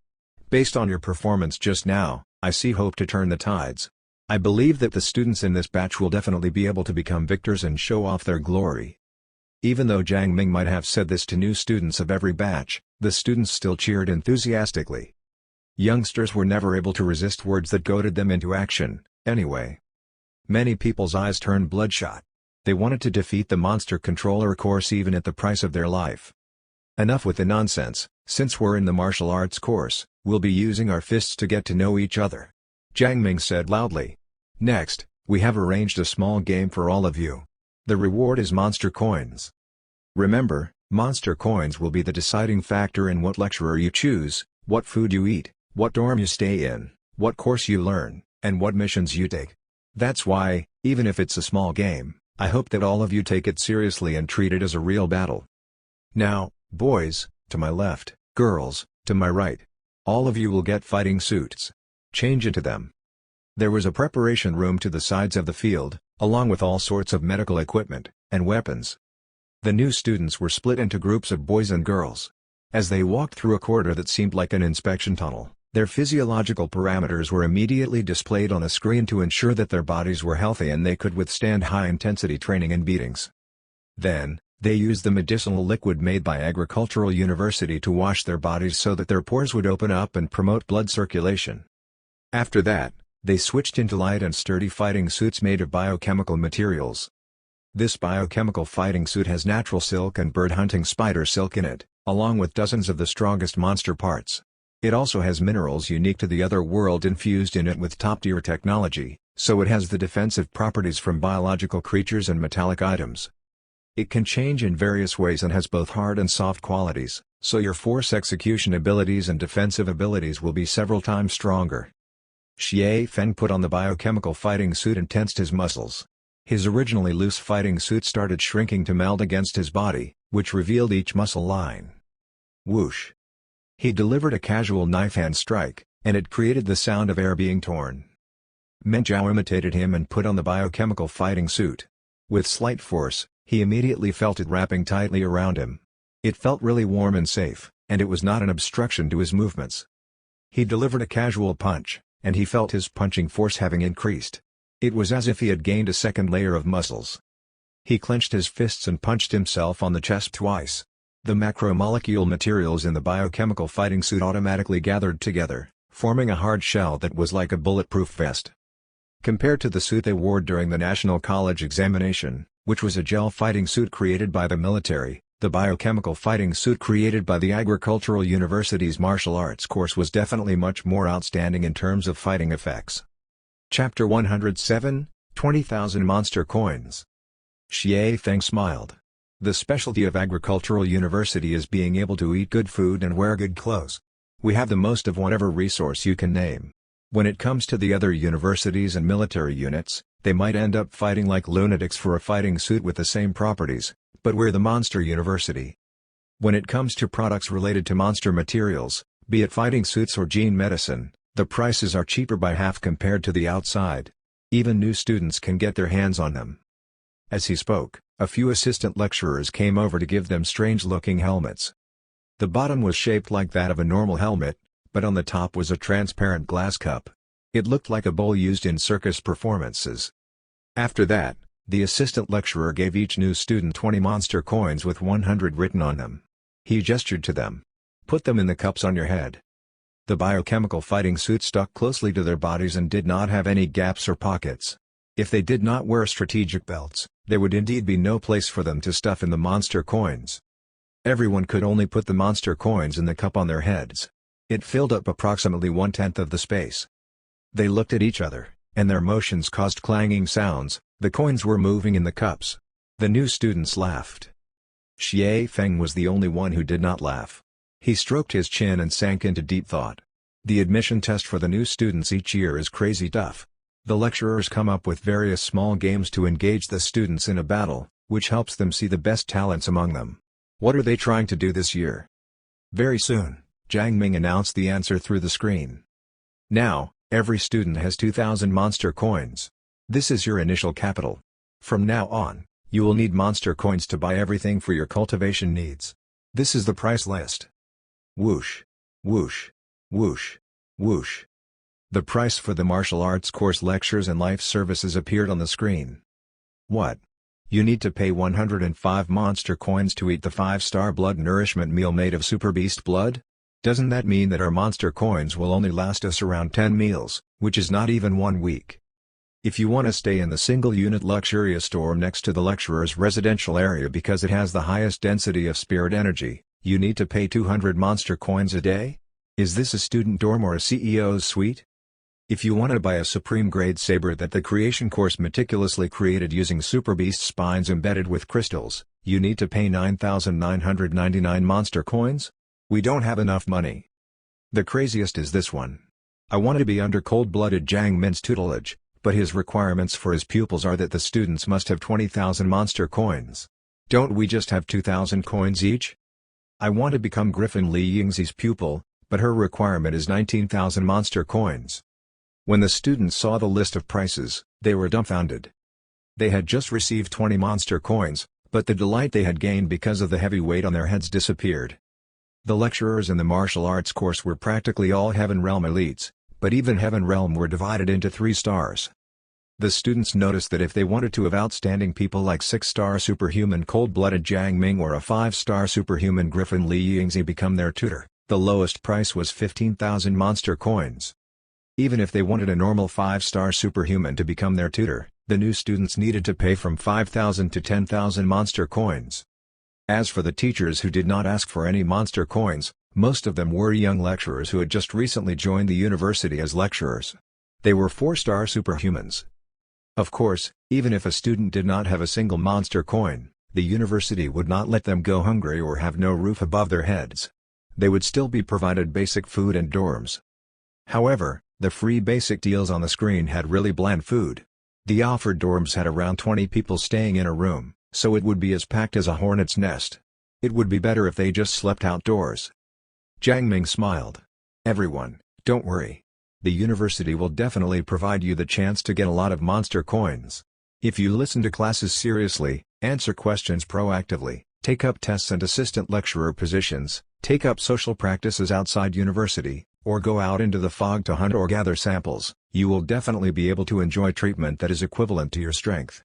Based on your performance just now, I see hope to turn the tides. I believe that the students in this batch will definitely be able to become victors and show off their glory. Even though Jiang Ming might have said this to new students of every batch, the students still cheered enthusiastically. Youngsters were never able to resist words that goaded them into action, anyway. Many people's eyes turned bloodshot. They wanted to defeat the Monster Controller course even at the price of their life. Enough with the nonsense, since we're in the martial arts course, we'll be using our fists to get to know each other. Jiang Ming said loudly. Next, we have arranged a small game for all of you. The reward is monster coins. Remember, monster coins will be the deciding factor in what lecturer you choose, what food you eat, what dorm you stay in, what course you learn, and what missions you take. That's why, even if it's a small game, I hope that all of you take it seriously and treat it as a real battle. Now, boys, to my left, girls, to my right. All of you will get fighting suits. Change into them. There was a preparation room to the sides of the field, along with all sorts of medical equipment, and weapons. The new students were split into groups of boys and girls. As they walked through a corridor that seemed like an inspection tunnel, their physiological parameters were immediately displayed on a screen to ensure that their bodies were healthy and they could withstand high-intensity training and beatings. Then, they used the medicinal liquid made by Agricultural University to wash their bodies so that their pores would open up and promote blood circulation. After that, they switched into light and sturdy fighting suits made of biochemical materials. This biochemical fighting suit has natural silk and bird hunting spider silk in it, along with dozens of the strongest monster parts. It also has minerals unique to the other world infused in it with top-tier technology, so it has the defensive properties from biological creatures and metallic items. It can change in various ways and has both hard and soft qualities, so your force execution abilities and defensive abilities will be several times stronger. Xie Feng put on the biochemical fighting suit and tensed his muscles. His originally loose fighting suit started shrinking to meld against his body, which revealed each muscle line. Whoosh! He delivered a casual knife-hand strike, and it created the sound of air being torn. Meng Zhao imitated him and put on the biochemical fighting suit. With slight force, he immediately felt it wrapping tightly around him. It felt really warm and safe, and it was not an obstruction to his movements. He delivered a casual punch, and he felt his punching force having increased. It was as if he had gained a second layer of muscles. He clenched his fists and punched himself on the chest twice. The macromolecule materials in the biochemical fighting suit automatically gathered together, forming a hard shell that was like a bulletproof vest. Compared to the suit they wore during the National College examination, which was a gel fighting suit created by the military, the biochemical fighting suit created by the Agricultural University's martial arts course was definitely much more outstanding in terms of fighting effects. Chapter 107, 20,000 Monster Coins. Xie Feng smiled. The specialty of Agricultural University is being able to eat good food and wear good clothes. We have the most of whatever resource you can name. When it comes to the other universities and military units, they might end up fighting like lunatics for a fighting suit with the same properties, but we're the monster university. When it comes to products related to monster materials, be it fighting suits or gene medicine, the prices are cheaper by half compared to the outside. Even new students can get their hands on them. As he spoke, a few assistant lecturers came over to give them strange-looking helmets. The bottom was shaped like that of a normal helmet, but on the top was a transparent glass cup. It looked like a bowl used in circus performances. After that, the assistant lecturer gave each new student 20 monster coins with 100 written on them. He gestured to them. Put them in the cups on your head. The biochemical fighting suit stuck closely to their bodies and did not have any gaps or pockets. If they did not wear strategic belts, there would indeed be no place for them to stuff in the monster coins. Everyone could only put the monster coins in the cup on their heads. It filled up approximately 1/10 of the space. They looked at each other, and their motions caused clanging sounds. The coins were moving in the cups. The new students laughed. Xie Feng was the only one who did not laugh. He stroked his chin and sank into deep thought. The admission test for the new students each year is crazy tough. The lecturers come up with various small games to engage the students in a battle, which helps them see the best talents among them. What are they trying to do this year? Very soon, Jiang Ming announced the answer through the screen. Now, every student has 2,000 monster coins. This is your initial capital. From now on, you will need monster coins to buy everything for your cultivation needs. This is the price list. Whoosh! Whoosh! Whoosh! Whoosh! The price for the martial arts course lectures and life services appeared on the screen. What? You need to pay 105 monster coins to eat the 5-star blood nourishment meal made of super beast blood? Doesn't that mean that our monster coins will only last us around 10 meals, which is not even 1 week? If you want to stay in the single-unit luxurious store next to the lecturer's residential area because it has the highest density of spirit energy, you need to pay 200 monster coins a day? Is this a student dorm or a CEO's suite? If you want to buy a supreme-grade saber that the creation course meticulously created using super beast spines embedded with crystals, you need to pay 9,999 monster coins? We don't have enough money. The craziest is this one. I want to be under cold-blooded Jiang Min's tutelage, but his requirements for his pupils are that the students must have 20,000 monster coins. Don't we just have 2,000 coins each? I want to become Griffin Li Yingzi's pupil, but her requirement is 19,000 monster coins. When the students saw the list of prices, they were dumbfounded. They had just received 20 monster coins, but the delight they had gained because of the heavy weight on their heads disappeared. The lecturers in the martial arts course were practically all Heaven Realm elites, but even Heaven Realm were divided into 3 stars. The students noticed that if they wanted to have outstanding people like 6-star superhuman cold-blooded Jiang Ming or a 5-star superhuman Griffin Li Yingzi become their tutor, the lowest price was 15,000 monster coins. Even if they wanted a normal 5-star superhuman to become their tutor, The new students needed to pay from 5,000 to 10,000 monster coins. As for the teachers who did not ask for any monster coins, most of them were young lecturers who had just recently joined the university as lecturers. They were 4-star superhumans. Of course, even if a student did not have a single monster coin, the university would not let them go hungry or have no roof above their heads. They would still be provided basic food and dorms. However, the free basic deals on the screen had really bland food. The offered dorms had around 20 people staying in a room, so it would be as packed as a hornet's nest. It would be better if they just slept outdoors. Jiang Ming smiled. Everyone, don't worry. The university will definitely provide you the chance to get a lot of monster coins. If you listen to classes seriously, answer questions proactively, take up tests and assistant lecturer positions, take up social practices outside university, or go out into the fog to hunt or gather samples, you will definitely be able to enjoy treatment that is equivalent to your strength.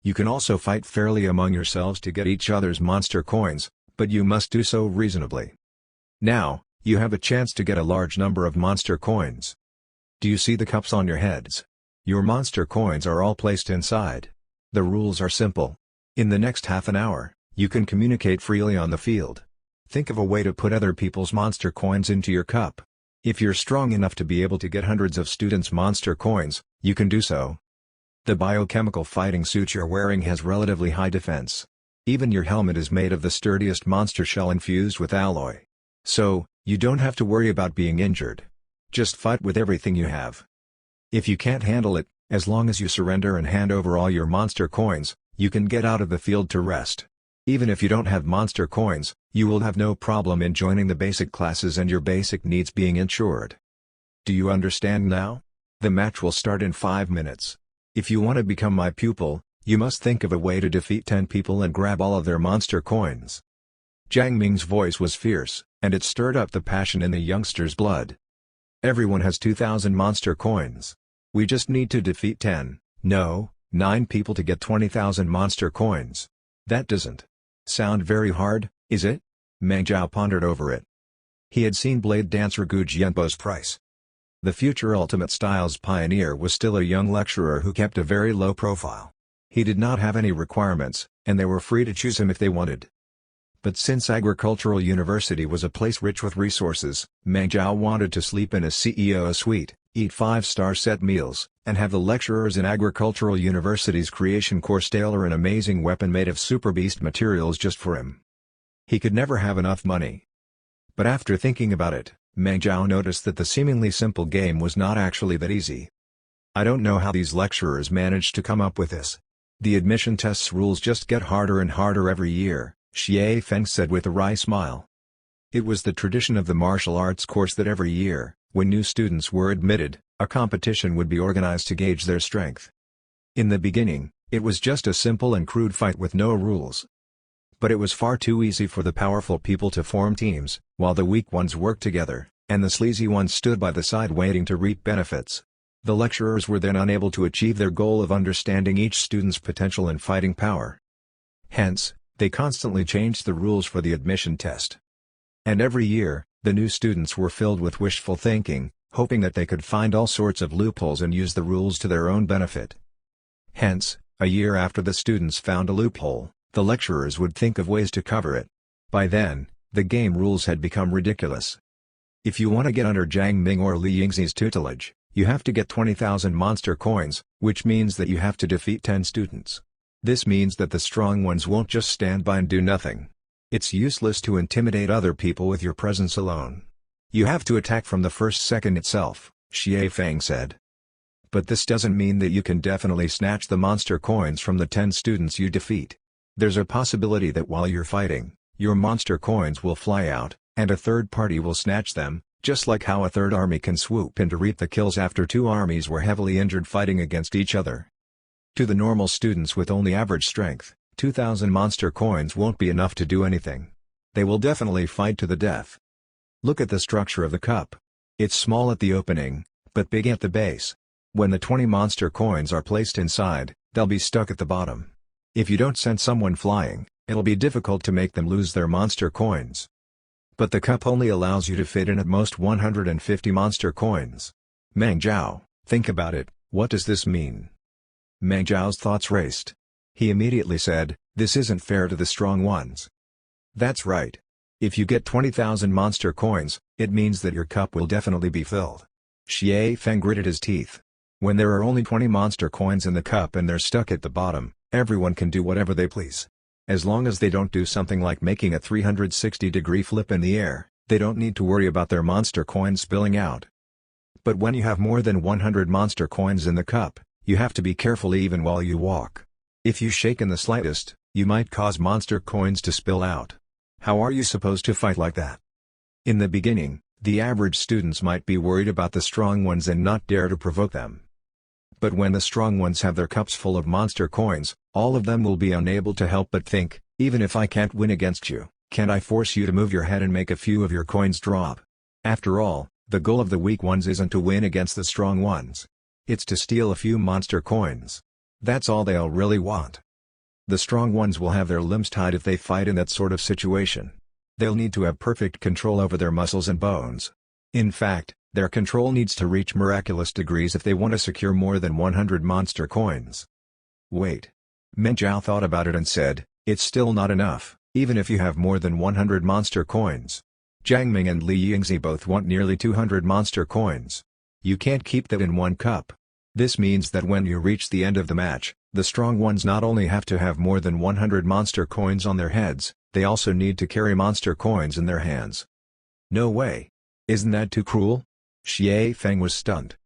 You can also fight fairly among yourselves to get each other's monster coins, but you must do so reasonably. Now, you have a chance to get a large number of monster coins. Do you see the cups on your heads? Your monster coins are all placed inside. The rules are simple. In the next half an hour, you can communicate freely on the field. Think of a way to put other people's monster coins into your cup. If you're strong enough to be able to get hundreds of students' monster coins, you can do so. The biochemical fighting suit you're wearing has relatively high defense. Even your helmet is made of the sturdiest monster shell infused with alloy. So, you don't have to worry about being injured. Just fight with everything you have. If you can't handle it, as long as you surrender and hand over all your monster coins, you can get out of the field to rest. Even if you don't have monster coins, you will have no problem in joining the basic classes and your basic needs being ensured. Do you understand now? The match will start in 5 minutes. If you want to become my pupil, you must think of a way to defeat 10 people and grab all of their monster coins. Jiang Ming's voice was fierce, and it stirred up the passion in the youngster's blood. Everyone has 2,000 monster coins. We just need to defeat 10, no, 9 people to get 20,000 monster coins. That doesn't sound very hard, is it? Meng Zhao pondered over it. He had seen blade dancer Gu Jianbo's price. The future Ultimate Styles pioneer was still a young lecturer who kept a very low profile. He did not have any requirements, and they were free to choose him if they wanted. But since Agricultural University was a place rich with resources, Meng Zhao wanted to sleep in a CEO suite, eat 5-star set meals, and have the lecturers in Agricultural University's creation course tailor an amazing weapon made of super beast materials just for him. He could never have enough money. But after thinking about it, Meng Zhao noticed that the seemingly simple game was not actually that easy. I don't know how these lecturers managed to come up with this. The admission tests rules just get harder and harder every year, Xie Feng said with a wry smile. It was the tradition of the martial arts course that every year, when new students were admitted, a competition would be organized to gauge their strength. In the beginning, it was just a simple and crude fight with no rules. But it was far too easy for the powerful people to form teams, while the weak ones worked together, and the sleazy ones stood by the side waiting to reap benefits. The lecturers were then unable to achieve their goal of understanding each student's potential and fighting power. Hence, they constantly changed the rules for the admission test. And every year, the new students were filled with wishful thinking, hoping that they could find all sorts of loopholes and use the rules to their own benefit. Hence, a year after the students found a loophole, the lecturers would think of ways to cover it. By then, the game rules had become ridiculous. If you want to get under Jiang Ming or Li Yingzi's tutelage, you have to get 20,000 monster coins, which means that you have to defeat 10 students. This means that the strong ones won't just stand by and do nothing. It's useless to intimidate other people with your presence alone. You have to attack from the first second itself, Xie Feng said. But this doesn't mean that you can definitely snatch the monster coins from the 10 students you defeat. There's a possibility that while you're fighting, your monster coins will fly out, and a third party will snatch them, just like how a third army can swoop in to reap the kills after 2 armies were heavily injured fighting against each other. To the normal students with only average strength, 2,000 monster coins won't be enough to do anything. They will definitely fight to the death. Look at the structure of the cup. It's small at the opening, but big at the base. When the 20 monster coins are placed inside, they'll be stuck at the bottom. If you don't send someone flying, it'll be difficult to make them lose their monster coins. But the cup only allows you to fit in at most 150 monster coins. Meng Zhao, think about it, what does this mean? Meng Zhao's thoughts raced. He immediately said, "This isn't fair to the strong ones." "That's right. If you get 20,000 monster coins, it means that your cup will definitely be filled." Xie Feng gritted his teeth. When there are only 20 monster coins in the cup and they're stuck at the bottom, everyone can do whatever they please. As long as they don't do something like making a 360-degree flip in the air, they don't need to worry about their monster coins spilling out. But when you have more than 100 monster coins in the cup, you have to be careful even while you walk. If you shake in the slightest, you might cause monster coins to spill out. How are you supposed to fight like that? In the beginning, the average students might be worried about the strong ones and not dare to provoke them. But when the strong ones have their cups full of monster coins, all of them will be unable to help but think, even if I can't win against you, can't I force you to move your head and make a few of your coins drop? After all, the goal of the weak ones isn't to win against the strong ones. It's to steal a few monster coins. That's all they'll really want. The strong ones will have their limbs tied if they fight in that sort of situation. They'll need to have perfect control over their muscles and bones. In fact, their control needs to reach miraculous degrees if they want to secure more than 100 monster coins. Wait. Meng Zhao thought about it and said, "It's still not enough, even if you have more than 100 monster coins. Jiang Ming and Li Yingzi both want nearly 200 monster coins. You can't keep that in one cup. This means that when you reach the end of the match, the strong ones not only have to have more than 100 monster coins on their heads, they also need to carry monster coins in their hands." "No way. Isn't that too cruel?" Xie Feng was stunned.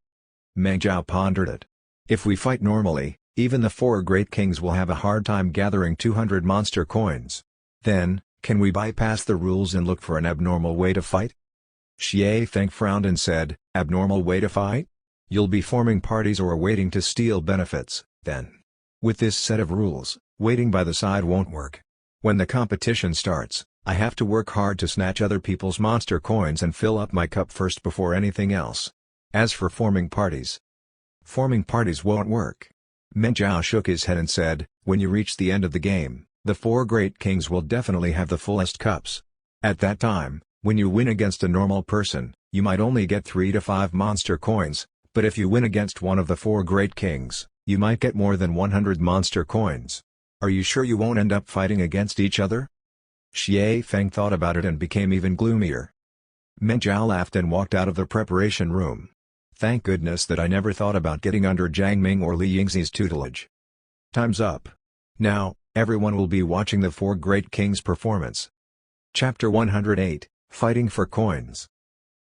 Meng Zhao pondered it. "If we fight normally, even the 4 great kings will have a hard time gathering 200 monster coins. Then, can we bypass the rules and look for an abnormal way to fight?" Xie Feng frowned and said, "Abnormal way to fight? You'll be forming parties or waiting to steal benefits, then. With this set of rules, waiting by the side won't work. When the competition starts, I have to work hard to snatch other people's monster coins and fill up my cup first before anything else. As for forming parties won't work." Meng Zhao shook his head and said, "When you reach the end of the game, the 4 great kings will definitely have the fullest cups. At that time, when you win against a normal person, you might only get 3 to 5 monster coins, but if you win against one of the 4 great kings, you might get more than 100 monster coins. Are you sure you won't end up fighting against each other?" Xie Feng thought about it and became even gloomier. Meng Zhao laughed and walked out of the preparation room. Thank goodness that I never thought about getting under Jiang Ming or Li Yingzi's tutelage. Time's up. Now, everyone will be watching the 4 great kings' performance. Chapter 108, Fighting for Coins.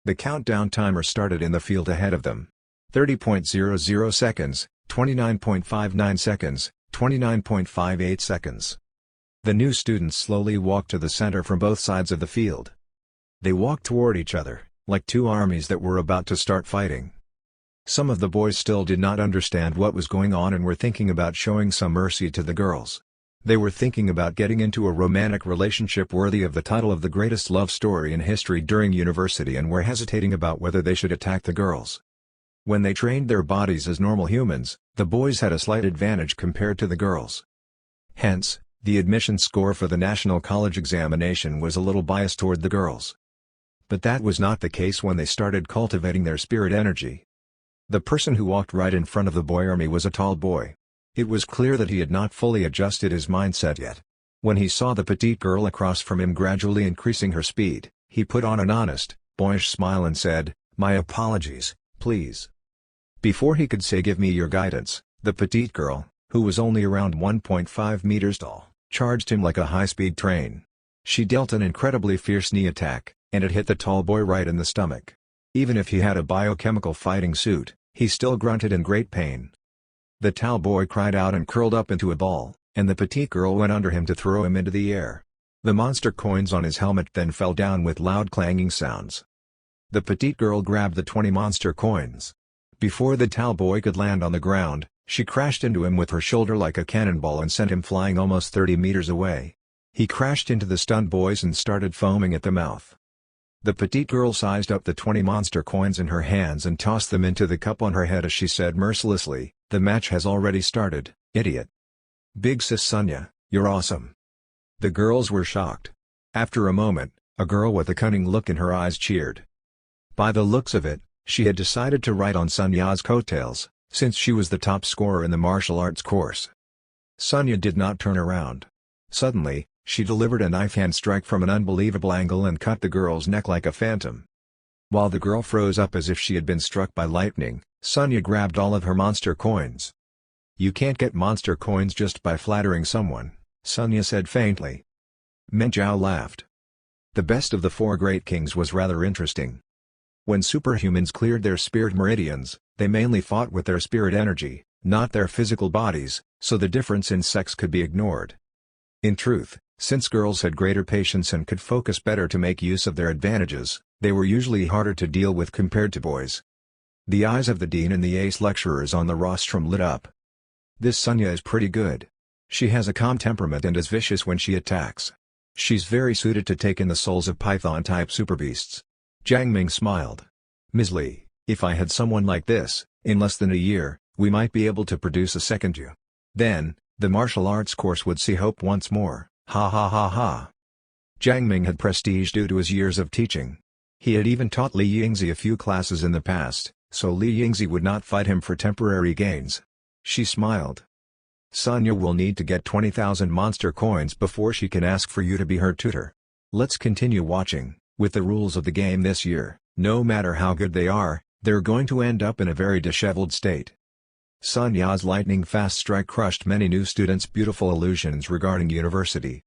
The countdown timer started in the field ahead of them. 30.00 seconds, 29.59 seconds, 29.58 seconds. The new students slowly walked to the center from both sides of the field. They walked toward each other, like 2 armies that were about to start fighting. Some of the boys still did not understand what was going on and were thinking about showing some mercy to the girls. They were thinking about getting into a romantic relationship worthy of the title of the greatest love story in history during university and were hesitating about whether they should attack the girls. When they trained their bodies as normal humans, the boys had a slight advantage compared to the girls. Hence, the admission score for the national college examination was a little biased toward the girls. But that was not the case when they started cultivating their spirit energy. The person who walked right in front of the boy army was a tall boy. It was clear that he had not fully adjusted his mindset yet. When he saw the petite girl across from him gradually increasing her speed, he put on an honest, boyish smile and said, "My apologies, please." Before he could say "Give me your guidance," the petite girl, who was only around 1.5 meters tall, charged him like a high-speed train. She dealt an incredibly fierce knee attack, and it hit the tall boy right in the stomach. Even if he had a biochemical fighting suit, he still grunted in great pain. The tall boy cried out and curled up into a ball, and the petite girl went under him to throw him into the air. The monster coins on his helmet then fell down with loud clanging sounds. The petite girl grabbed the 20 monster coins. Before the tall boy could land on the ground, she crashed into him with her shoulder like a cannonball and sent him flying almost 30 meters away. He crashed into the stunned boys and started foaming at the mouth. The petite girl sized up the 20 monster coins in her hands and tossed them into the cup on her head as she said mercilessly, "The match has already started, idiot. Big sis Sonia, you're awesome." The girls were shocked. After a moment, a girl with a cunning look in her eyes cheered. By the looks of it, she had decided to ride on Sonia's coattails, since she was the top scorer in the martial arts course. Sonya did not turn around. Suddenly, she delivered a knife-hand strike from an unbelievable angle and cut the girl's neck like a phantom. While the girl froze up as if she had been struck by lightning, Sonya grabbed all of her monster coins. "You can't get monster coins just by flattering someone," Sonya said faintly. Meng Zhao laughed. The best of the four great kings was rather interesting. When superhumans cleared their spirit meridians, they mainly fought with their spirit energy, not their physical bodies, so the difference in sex could be ignored. In truth, since girls had greater patience and could focus better to make use of their advantages, they were usually harder to deal with compared to boys. The eyes of the dean and the ace lecturers on the rostrum lit up. "This Sonya is pretty good. She has a calm temperament and is vicious when she attacks. She's very suited to take in the souls of Python-type superbeasts." Jiang Ming smiled. "Ms. Li, if I had someone like this, in less than a year, we might be able to produce a second you. Then, the martial arts course would see hope once more, ha ha ha ha." Jiang Ming had prestige due to his years of teaching. He had even taught Li Yingzi a few classes in the past, so Li Yingzi would not fight him for temporary gains. She smiled. "Sonya will need to get 20,000 monster coins before she can ask for you to be her tutor. Let's continue watching. With the rules of the game this year, no matter how good they are, they're going to end up in a very disheveled state." Sonya's lightning-fast strike crushed many new students' beautiful illusions regarding university.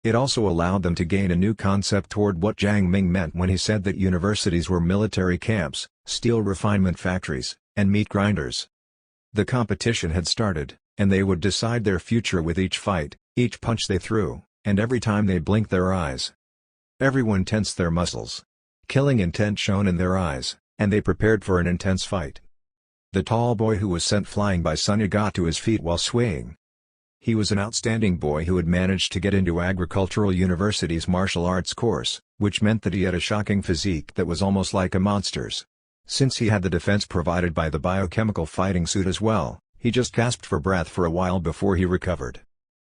It also allowed them to gain a new concept toward what Jiang Ming meant when he said that universities were military camps, steel refinement factories, and meat grinders. The competition had started, and they would decide their future with each fight, each punch they threw, and every time they blinked their eyes. Everyone tensed their muscles. Killing intent shone in their eyes, and they prepared for an intense fight. The tall boy who was sent flying by Sonya got to his feet while swaying. He was an outstanding boy who had managed to get into Agricultural University's martial arts course, which meant that he had a shocking physique that was almost like a monster's. Since he had the defense provided by the biochemical fighting suit as well, he just gasped for breath for a while before he recovered.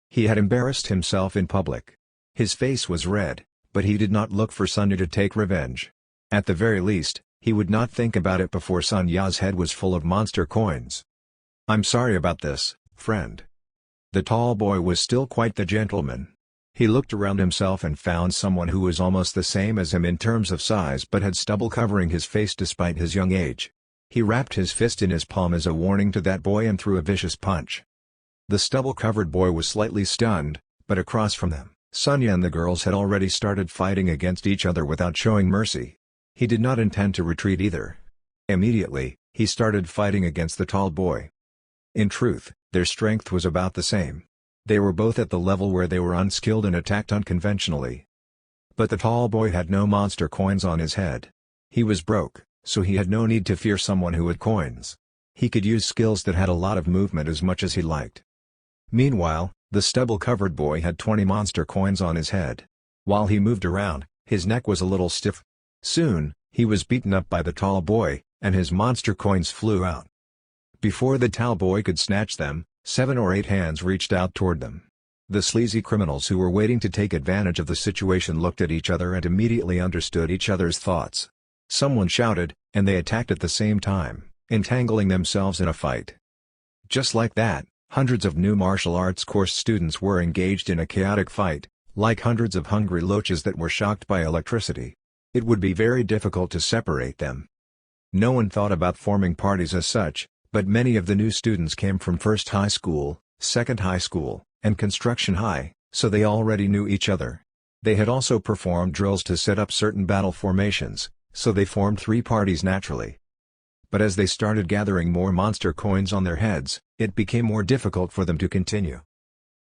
He had embarrassed himself in public. His face was red, but he did not look for Sonya to take revenge. At the very least, he would not think about it before Sonya's head was full of monster coins. "I'm sorry about this, friend." The tall boy was still quite the gentleman. He looked around himself and found someone who was almost the same as him in terms of size but had stubble covering his face despite his young age. He wrapped his fist in his palm as a warning to that boy and threw a vicious punch. The stubble-covered boy was slightly stunned, but across from them, Sonya and the girls had already started fighting against each other without showing mercy. He did not intend to retreat either. Immediately, he started fighting against the tall boy. In truth, their strength was about the same. They were both at the level where they were unskilled and attacked unconventionally. But the tall boy had no monster coins on his head. He was broke, so he had no need to fear someone who had coins. He could use skills that had a lot of movement as much as he liked. Meanwhile, the stubble-covered boy had 20 monster coins on his head. While he moved around, his neck was a little stiff. Soon, he was beaten up by the tall boy, and his monster coins flew out. Before the tall boy could snatch them, 7 or 8 hands reached out toward them. The sleazy criminals who were waiting to take advantage of the situation looked at each other and immediately understood each other's thoughts. Someone shouted, and they attacked at the same time, entangling themselves in a fight. Just like that, hundreds of new martial arts course students were engaged in a chaotic fight, like hundreds of hungry loaches that were shocked by electricity. It would be very difficult to separate them. No one thought about forming parties as such, but many of the new students came from first high school, second high school, and construction high, so they already knew each other. They had also performed drills to set up certain battle formations, so they formed 3 parties naturally. But as they started gathering more monster coins on their heads, it became more difficult for them to continue.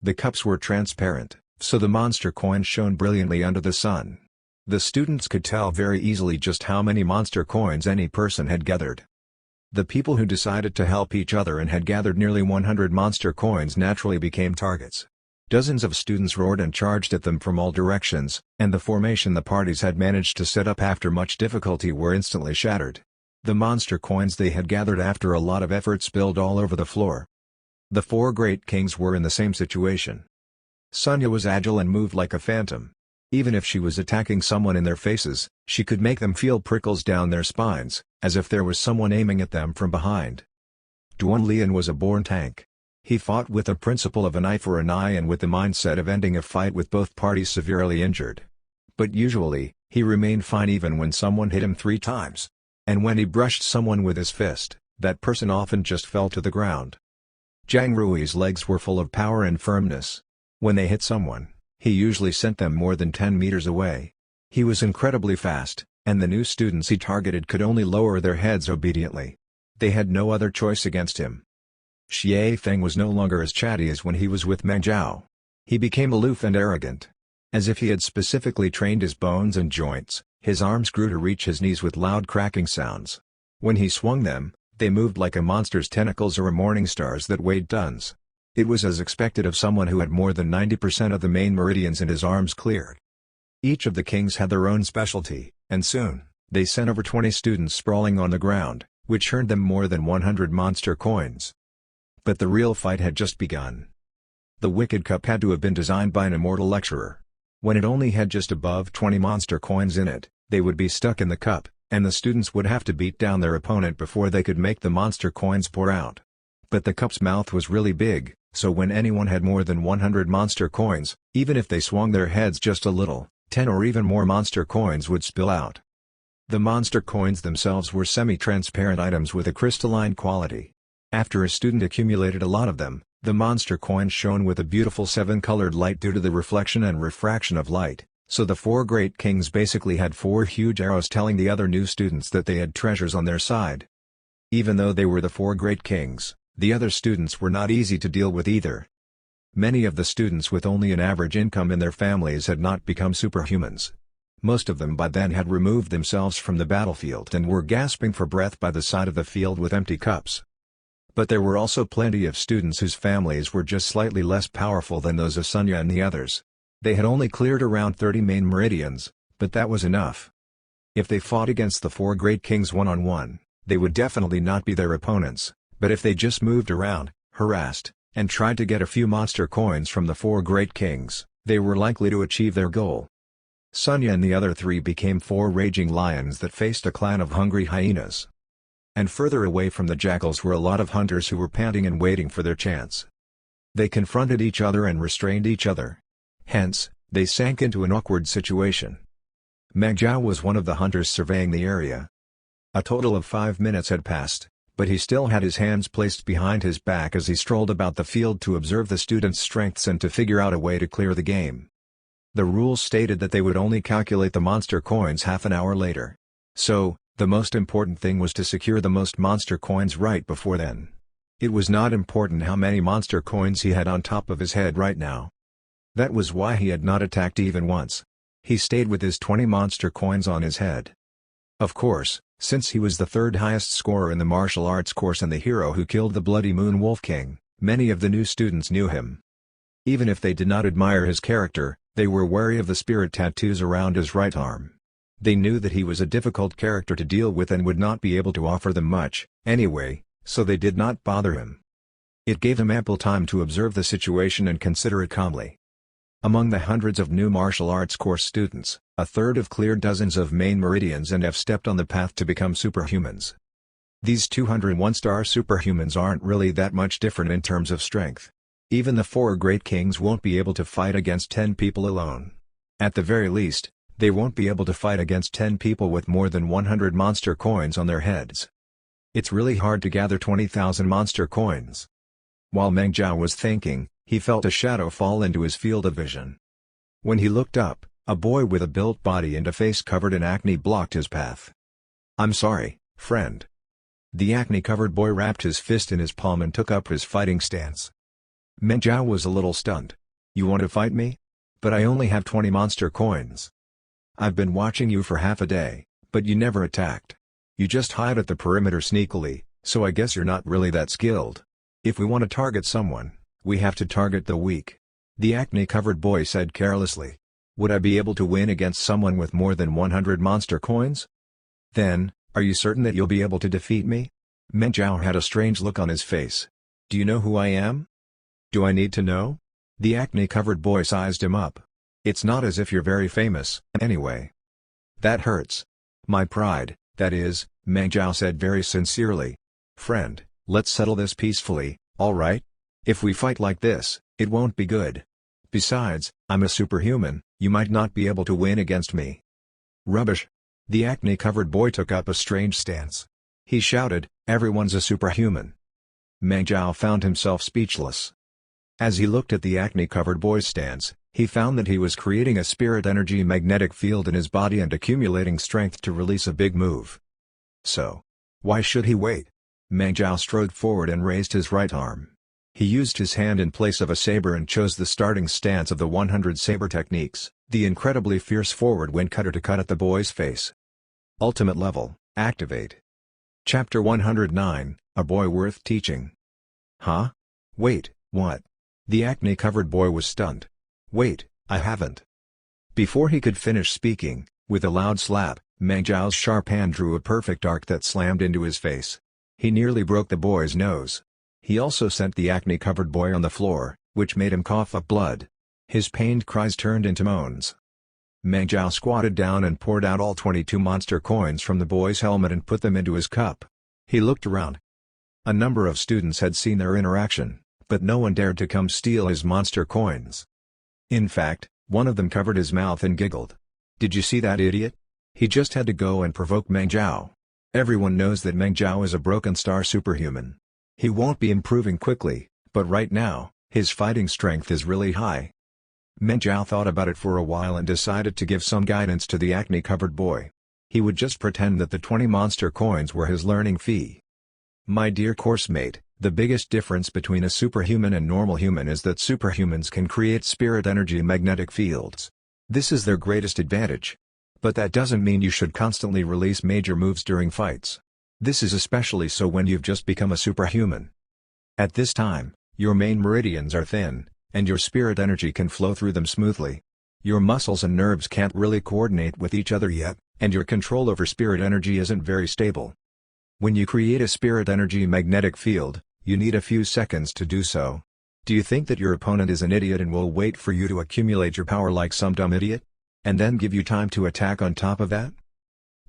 The cups were transparent, so the monster coins shone brilliantly under the sun. The students could tell very easily just how many monster coins any person had gathered. The people who decided to help each other and had gathered nearly 100 monster coins naturally became targets. Dozens of students roared and charged at them from all directions, and the formation the parties had managed to set up after much difficulty were instantly shattered. The monster coins they had gathered after a lot of effort spilled all over the floor. The 4 great kings were in the same situation. Sonya was agile and moved like a phantom. Even if she was attacking someone in their faces, she could make them feel prickles down their spines, as if there was someone aiming at them from behind. Duan Lian was a born tank. He fought with the principle of an eye for an eye and with the mindset of ending a fight with both parties severely injured. But usually, he remained fine even when someone hit him 3 times. And when he brushed someone with his fist, that person often just fell to the ground. Zhang Rui's legs were full of power and firmness. When they hit someone, he usually sent them more than 10 meters away. He was incredibly fast, and the new students he targeted could only lower their heads obediently. They had no other choice against him. Xie Feng was no longer as chatty as when he was with Meng Zhao. He became aloof and arrogant. As if he had specifically trained his bones and joints, his arms grew to reach his knees with loud cracking sounds. When he swung them, they moved like a monster's tentacles or a morning star's that weighed tons. It was as expected of someone who had more than 90% of the main meridians in his arms cleared. Each of the kings had their own specialty, and soon, they sent over 20 students sprawling on the ground, which earned them more than 100 monster coins. But the real fight had just begun. The Wicked Cup had to have been designed by an immortal lecturer. When it only had just above 20 monster coins in it, they would be stuck in the cup, and the students would have to beat down their opponent before they could make the monster coins pour out. But the cup's mouth was really big, so when anyone had more than 100 monster coins, even if they swung their heads just a little, 10 or even more monster coins would spill out. The monster coins themselves were semi-transparent items with a crystalline quality. After a student accumulated a lot of them, the monster coins shone with a beautiful 7-colored light due to the reflection and refraction of light, so the 4 great kings basically had 4 huge arrows telling the other new students that they had treasures on their side. Even though they were the 4 great kings, the other students were not easy to deal with either. Many of the students with only an average income in their families had not become superhumans. Most of them by then had removed themselves from the battlefield and were gasping for breath by the side of the field with empty cups. But there were also plenty of students whose families were just slightly less powerful than those of Sunya and the others. They had only cleared around 30 main meridians, but that was enough. If they fought against the 4 great kings one-on-one, they would definitely not be their opponents, but if they just moved around, harassed, and tried to get a few monster coins from the 4 great kings, they were likely to achieve their goal. Sunya and the other 3 became 4 raging lions that faced a clan of hungry hyenas. And further away from the jackals were a lot of hunters who were panting and waiting for their chance. They confronted each other and restrained each other. Hence, they sank into an awkward situation. Meng Zhao was one of the hunters surveying the area. A total of 5 minutes had passed, but he still had his hands placed behind his back as he strolled about the field to observe the students' strengths and to figure out a way to clear the game. The rules stated that they would only calculate the monster coins half an hour later. So, the most important thing was to secure the most monster coins right before then. It was not important how many monster coins he had on top of his head right now. That was why he had not attacked even once. He stayed with his 20 monster coins on his head. Of course, since he was the 3rd highest scorer in the martial arts course and the hero who killed the Bloody Moon Wolf King, many of the new students knew him. Even if they did not admire his character, they were wary of the spirit tattoos around his right arm. They knew that he was a difficult character to deal with and would not be able to offer them much, anyway, so they did not bother him. It gave him ample time to observe the situation and consider it calmly. Among the hundreds of new martial arts course students, a third have cleared dozens of main meridians and have stepped on the path to become superhumans. These 201-star superhumans aren't really that much different in terms of strength. Even the 4 great kings won't be able to fight against 10 people alone. At the very least, they won't be able to fight against 10 people with more than 100 monster coins on their heads. It's really hard to gather 20,000 monster coins. While Meng Zhao was thinking, he felt a shadow fall into his field of vision. When he looked up, a boy with a built body and a face covered in acne blocked his path. "I'm sorry, friend." The acne-covered boy wrapped his fist in his palm and took up his fighting stance. Meng Zhao was a little stunned. "You want to fight me? But I only have 20 monster coins. I've been watching you for half a day, but you never attacked. You just hide at the perimeter sneakily, so I guess you're not really that skilled. If we want to target someone, we have to target the weak," the acne-covered boy said carelessly. "Would I be able to win against someone with more than 100 monster coins? Then, are you certain that you'll be able to defeat me?" Meng Zhao had a strange look on his face. "Do you know who I am?" "Do I need to know?" The acne-covered boy sized him up. "It's not as if you're very famous, anyway." "That hurts. My pride, that is," Meng Zhao said very sincerely. "Friend, Let's settle this peacefully, alright? If we fight like this, it won't be good. Besides, I'm a superhuman, you might not be able to win against me. Rubbish. The acne-covered boy took up a strange stance. He shouted, everyone's a superhuman. Meng Zhao found himself speechless. As he looked at the acne-covered boy's stance, he found that he was creating a spirit energy magnetic field in his body and accumulating strength to release a big move. So, why should he wait? Meng Zhao strode forward and raised his right arm. He used his hand in place of a saber and chose the starting stance of the 100 saber techniques, the incredibly fierce forward wind cutter to cut at the boy's face. Ultimate level, activate. Chapter 109, A Boy Worth Teaching. Huh? Wait, what? The acne-covered boy was stunned. Wait, I haven't. Before he could finish speaking, with a loud slap, Meng Zhao's sharp hand drew a perfect arc that slammed into his face. He nearly broke the boy's nose. He also sent the acne-covered boy on the floor, which made him cough up blood. His pained cries turned into moans. Meng Zhao squatted down and poured out all 22 monster coins from the boy's helmet and put them into his cup. He looked around. A number of students had seen their interaction, but no one dared to come steal his monster coins. In fact, one of them covered his mouth and giggled. Did you see that idiot? He just had to go and provoke Meng Zhao. Everyone knows that Meng Zhao is a broken star superhuman. He won't be improving quickly, but right now, his fighting strength is really high. Meng Zhao thought about it for a while and decided to give some guidance to the acne-covered boy. He would just pretend that the 20 monster coins were his learning fee. My dear course mate, the biggest difference between a superhuman and normal human is that superhumans can create spirit energy magnetic fields. This is their greatest advantage. But that doesn't mean you should constantly release major moves during fights. This is especially so when you've just become a superhuman. At this time, your main meridians are thin, and your spirit energy can flow through them smoothly. Your muscles and nerves can't really coordinate with each other yet, and your control over spirit energy isn't very stable. When you create a spirit energy magnetic field, you need a few seconds to do so. Do you think that your opponent is an idiot and will wait for you to accumulate your power like some dumb idiot? And then give you time to attack on top of that?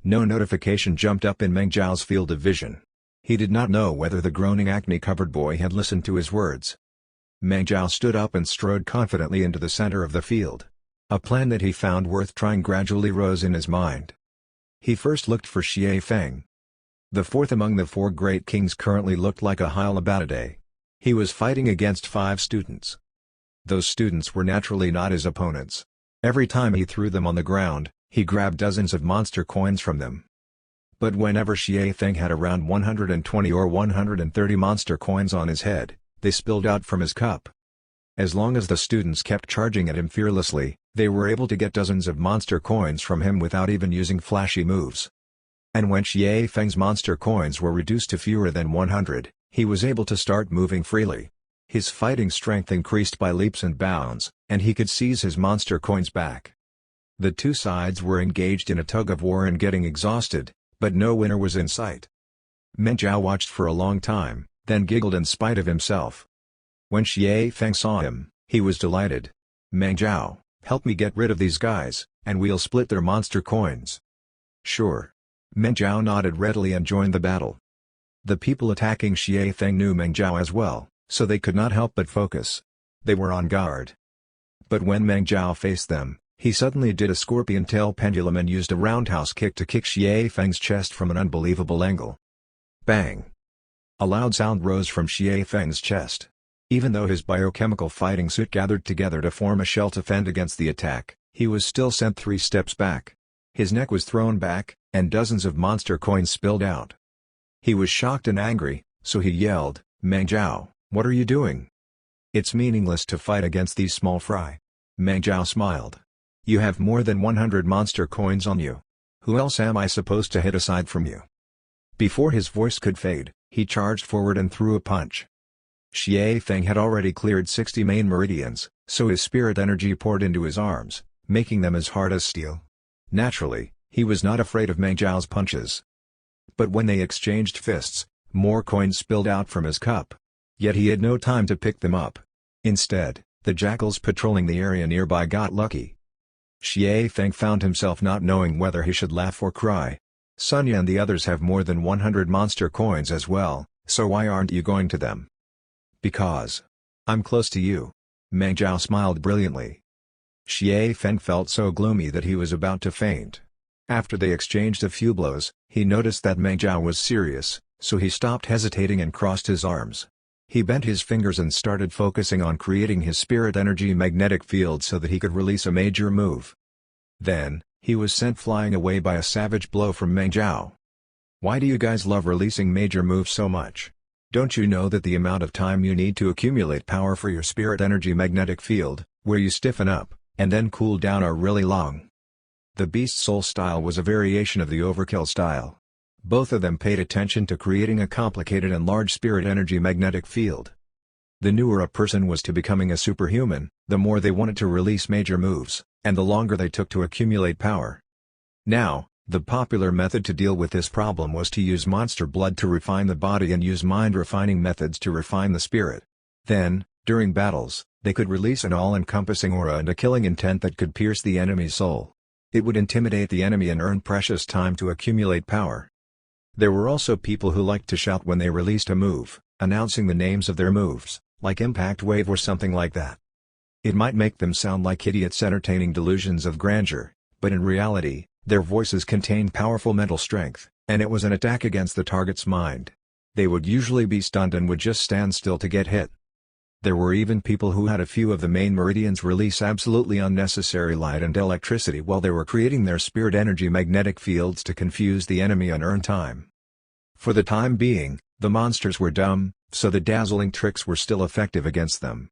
No notification jumped up in Meng Zhao's field of vision. He did not know whether the groaning acne-covered boy had listened to his words. Meng Zhao stood up and strode confidently into the center of the field. A plan that he found worth trying gradually rose in his mind. He first looked for Xie Feng. The fourth among the 4 great kings currently looked like a Hyalabadidae. He was fighting against 5 students. Those students were naturally not his opponents. Every time he threw them on the ground, he grabbed dozens of monster coins from them. But whenever Xie Feng had around 120 or 130 monster coins on his head, they spilled out from his cup. As long as the students kept charging at him fearlessly, they were able to get dozens of monster coins from him without even using flashy moves. And when Xie Feng's monster coins were reduced to fewer than 100, he was able to start moving freely. His fighting strength increased by leaps and bounds, and he could seize his monster coins back. The two sides were engaged in a tug-of-war and getting exhausted, but no winner was in sight. Meng Zhao watched for a long time, then giggled in spite of himself. When Xie Feng saw him, he was delighted. Meng Zhao, help me get rid of these guys, and we'll split their monster coins. Sure. Meng Zhao nodded readily and joined the battle. The people attacking Xie Feng knew Meng Zhao as well, so they could not help but focus. They were on guard. But when Meng Zhao faced them, he suddenly did a scorpion tail pendulum and used a roundhouse kick to kick Xie Feng's chest from an unbelievable angle. Bang! A loud sound rose from Xie Feng's chest. Even though his biochemical fighting suit gathered together to form a shell to fend against the attack, he was still sent 3 steps back. His neck was thrown back, and dozens of monster coins spilled out. He was shocked and angry, so he yelled, Meng Zhao, what are you doing? It's meaningless to fight against these small fry. Meng Zhao smiled. You have more than 100 monster coins on you. Who else am I supposed to hit aside from you? Before his voice could fade, he charged forward and threw a punch. Xie Feng had already cleared 60 main meridians, so his spirit energy poured into his arms, making them as hard as steel. Naturally, he was not afraid of Meng Zhao's punches. But when they exchanged fists, more coins spilled out from his cup. Yet he had no time to pick them up. Instead, the jackals patrolling the area nearby got lucky. Xie Feng found himself not knowing whether he should laugh or cry. Sun Ya and the others have more than 100 monster coins as well, So why aren't you going to them? Because I'm close to you. Meng Zhao smiled brilliantly. Xie Feng felt so gloomy that he was about to faint. After they exchanged a few blows, he noticed that Meng Zhao was serious, so he stopped hesitating and crossed his arms. He bent his fingers and started focusing on creating his spirit energy magnetic field so that he could release a major move. Then, he was sent flying away by a savage blow from Meng Zhao. Why do you guys love releasing major moves so much? Don't you know that the amount of time you need to accumulate power for your spirit energy magnetic field, where you stiffen up, and then cool down are really long? The Beast Soul style was a variation of the Overkill style. Both of them paid attention to creating a complicated and large spirit energy magnetic field. The newer a person was to becoming a superhuman, the more they wanted to release major moves, and the longer they took to accumulate power. Now, the popular method to deal with this problem was to use monster blood to refine the body and use mind-refining methods to refine the spirit. Then, during battles, they could release an all-encompassing aura and a killing intent that could pierce the enemy's soul. It would intimidate the enemy and earn precious time to accumulate power. There were also people who liked to shout when they released a move, announcing the names of their moves, like Impact Wave or something like that. It might make them sound like idiots entertaining delusions of grandeur, but in reality, their voices contained powerful mental strength, and it was an attack against the target's mind. They would usually be stunned and would just stand still to get hit. There were even people who had a few of the main meridians release absolutely unnecessary light and electricity while they were creating their spirit energy magnetic fields to confuse the enemy and earn time. For the time being, the monsters were dumb, so the dazzling tricks were still effective against them.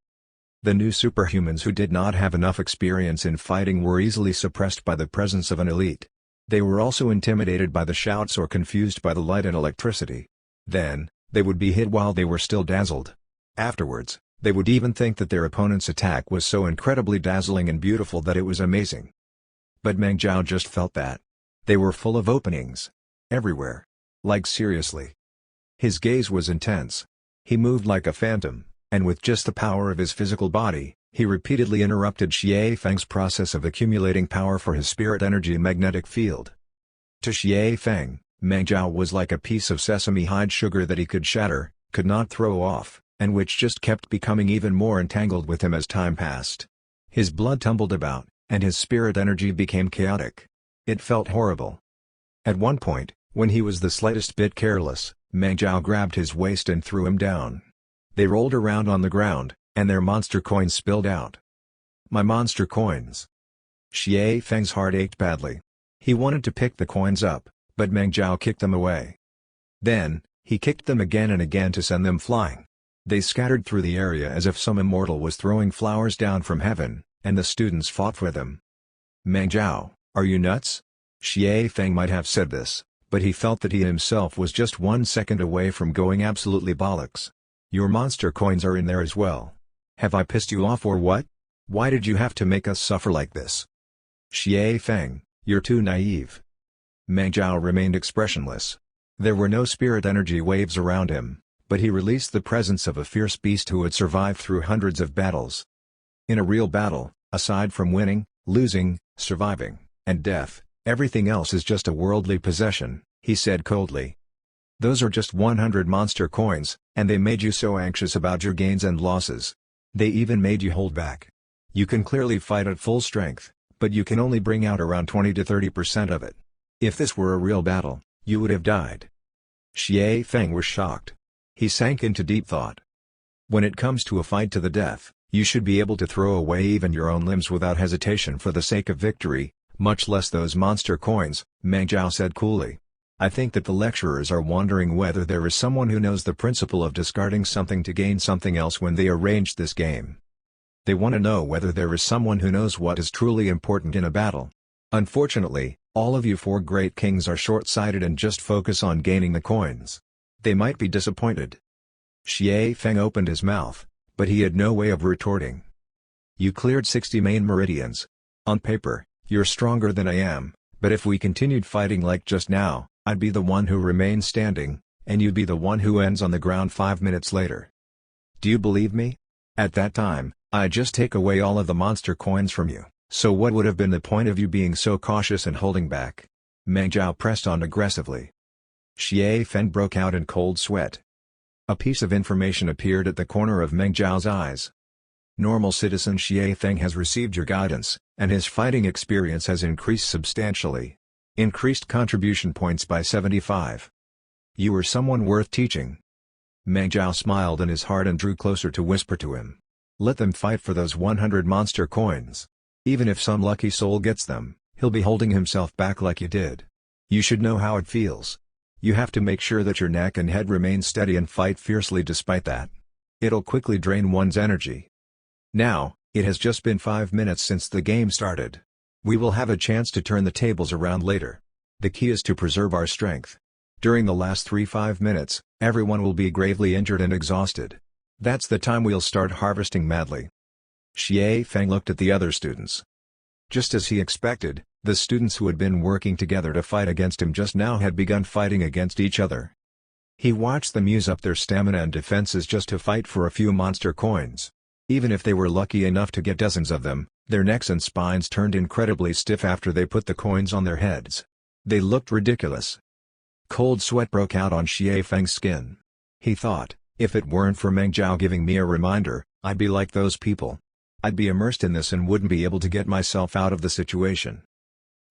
The new superhumans who did not have enough experience in fighting were easily suppressed by the presence of an elite. They were also intimidated by the shouts or confused by the light and electricity. Then, they would be hit while they were still dazzled. Afterwards, they would even think that their opponent's attack was so incredibly dazzling and beautiful that it was amazing. But Meng Zhao just felt that. They were full of openings. Everywhere. Like seriously. His gaze was intense. He moved like a phantom, and with just the power of his physical body, he repeatedly interrupted Xie Feng's process of accumulating power for his spirit energy magnetic field. To Xie Feng, Meng Zhao was like a piece of sesame hide sugar that he could shatter, could not throw off, and which just kept becoming even more entangled with him as time passed. His blood tumbled about, and his spirit energy became chaotic. It felt horrible. At one point, when he was the slightest bit careless, Meng Zhao grabbed his waist and threw him down. They rolled around on the ground, and their monster coins spilled out. My monster coins! Xie Feng's heart ached badly. He wanted to pick the coins up, but Meng Zhao kicked them away. Then, he kicked them again and again to send them flying. They scattered through the area as if some immortal was throwing flowers down from heaven, and the students fought for them. Meng Zhao, are you nuts? Xie Feng might have said this, but he felt that he himself was just 1 second away from going absolutely bollocks. Your monster coins are in there as well. Have I pissed you off or what? Why did you have to make us suffer like this? Xie Feng, you're too naive. Meng Zhao remained expressionless. There were no spirit energy waves around him, but he released the presence of a fierce beast who had survived through hundreds of battles. In a real battle, aside from winning, losing, surviving, and death, everything else is just a worldly possession, he said coldly. Those are just 100 monster coins, and they made you so anxious about your gains and losses. They even made you hold back. You can clearly fight at full strength, but you can only bring out around 20 to 30% of it. If this were a real battle, you would have died. Xie Feng was shocked. He sank into deep thought. When it comes to a fight to the death, you should be able to throw away even your own limbs without hesitation for the sake of victory, much less those monster coins, Meng Zhao said coolly. I think that the lecturers are wondering whether there is someone who knows the principle of discarding something to gain something else when they arranged this game. They want to know whether there is someone who knows what is truly important in a battle. Unfortunately, all of you 4 great kings are short-sighted and just focus on gaining the coins. They might be disappointed. Xie Feng opened his mouth, but he had no way of retorting. You cleared 60 main meridians. On paper, you're stronger than I am, but if we continued fighting like just now, I'd be the one who remains standing, and you'd be the one who ends on the ground 5 minutes later. Do you believe me? At that time, I'd just take away all of the monster coins from you, so what would have been the point of you being so cautious and holding back? Meng Zhao pressed on aggressively. Xie Feng broke out in cold sweat. A piece of information appeared at the corner of Meng Zhao's eyes. Normal citizen Xie Feng has received your guidance, and his fighting experience has increased substantially. Increased contribution points by 75. You are someone worth teaching. Meng Zhao smiled in his heart and drew closer to whisper to him. Let them fight for those 100 monster coins. Even if some lucky soul gets them, he'll be holding himself back like you did. You should know how it feels. You have to make sure that your neck and head remain steady and fight fiercely despite that. It'll quickly drain one's energy. Now, it has just been 5 minutes since the game started. We will have a chance to turn the tables around later. The key is to preserve our strength. During the last 5 minutes, everyone will be gravely injured and exhausted. That's the time we'll start harvesting madly. Xie Feng looked at the other students. Just as he expected, the students who had been working together to fight against him just now had begun fighting against each other. He watched them use up their stamina and defenses just to fight for a few monster coins. Even if they were lucky enough to get dozens of them, their necks and spines turned incredibly stiff after they put the coins on their heads. They looked ridiculous. Cold sweat broke out on Xie Feng's skin. He thought, if it weren't for Meng Zhao giving me a reminder, I'd be like those people. I'd be immersed in this and wouldn't be able to get myself out of the situation.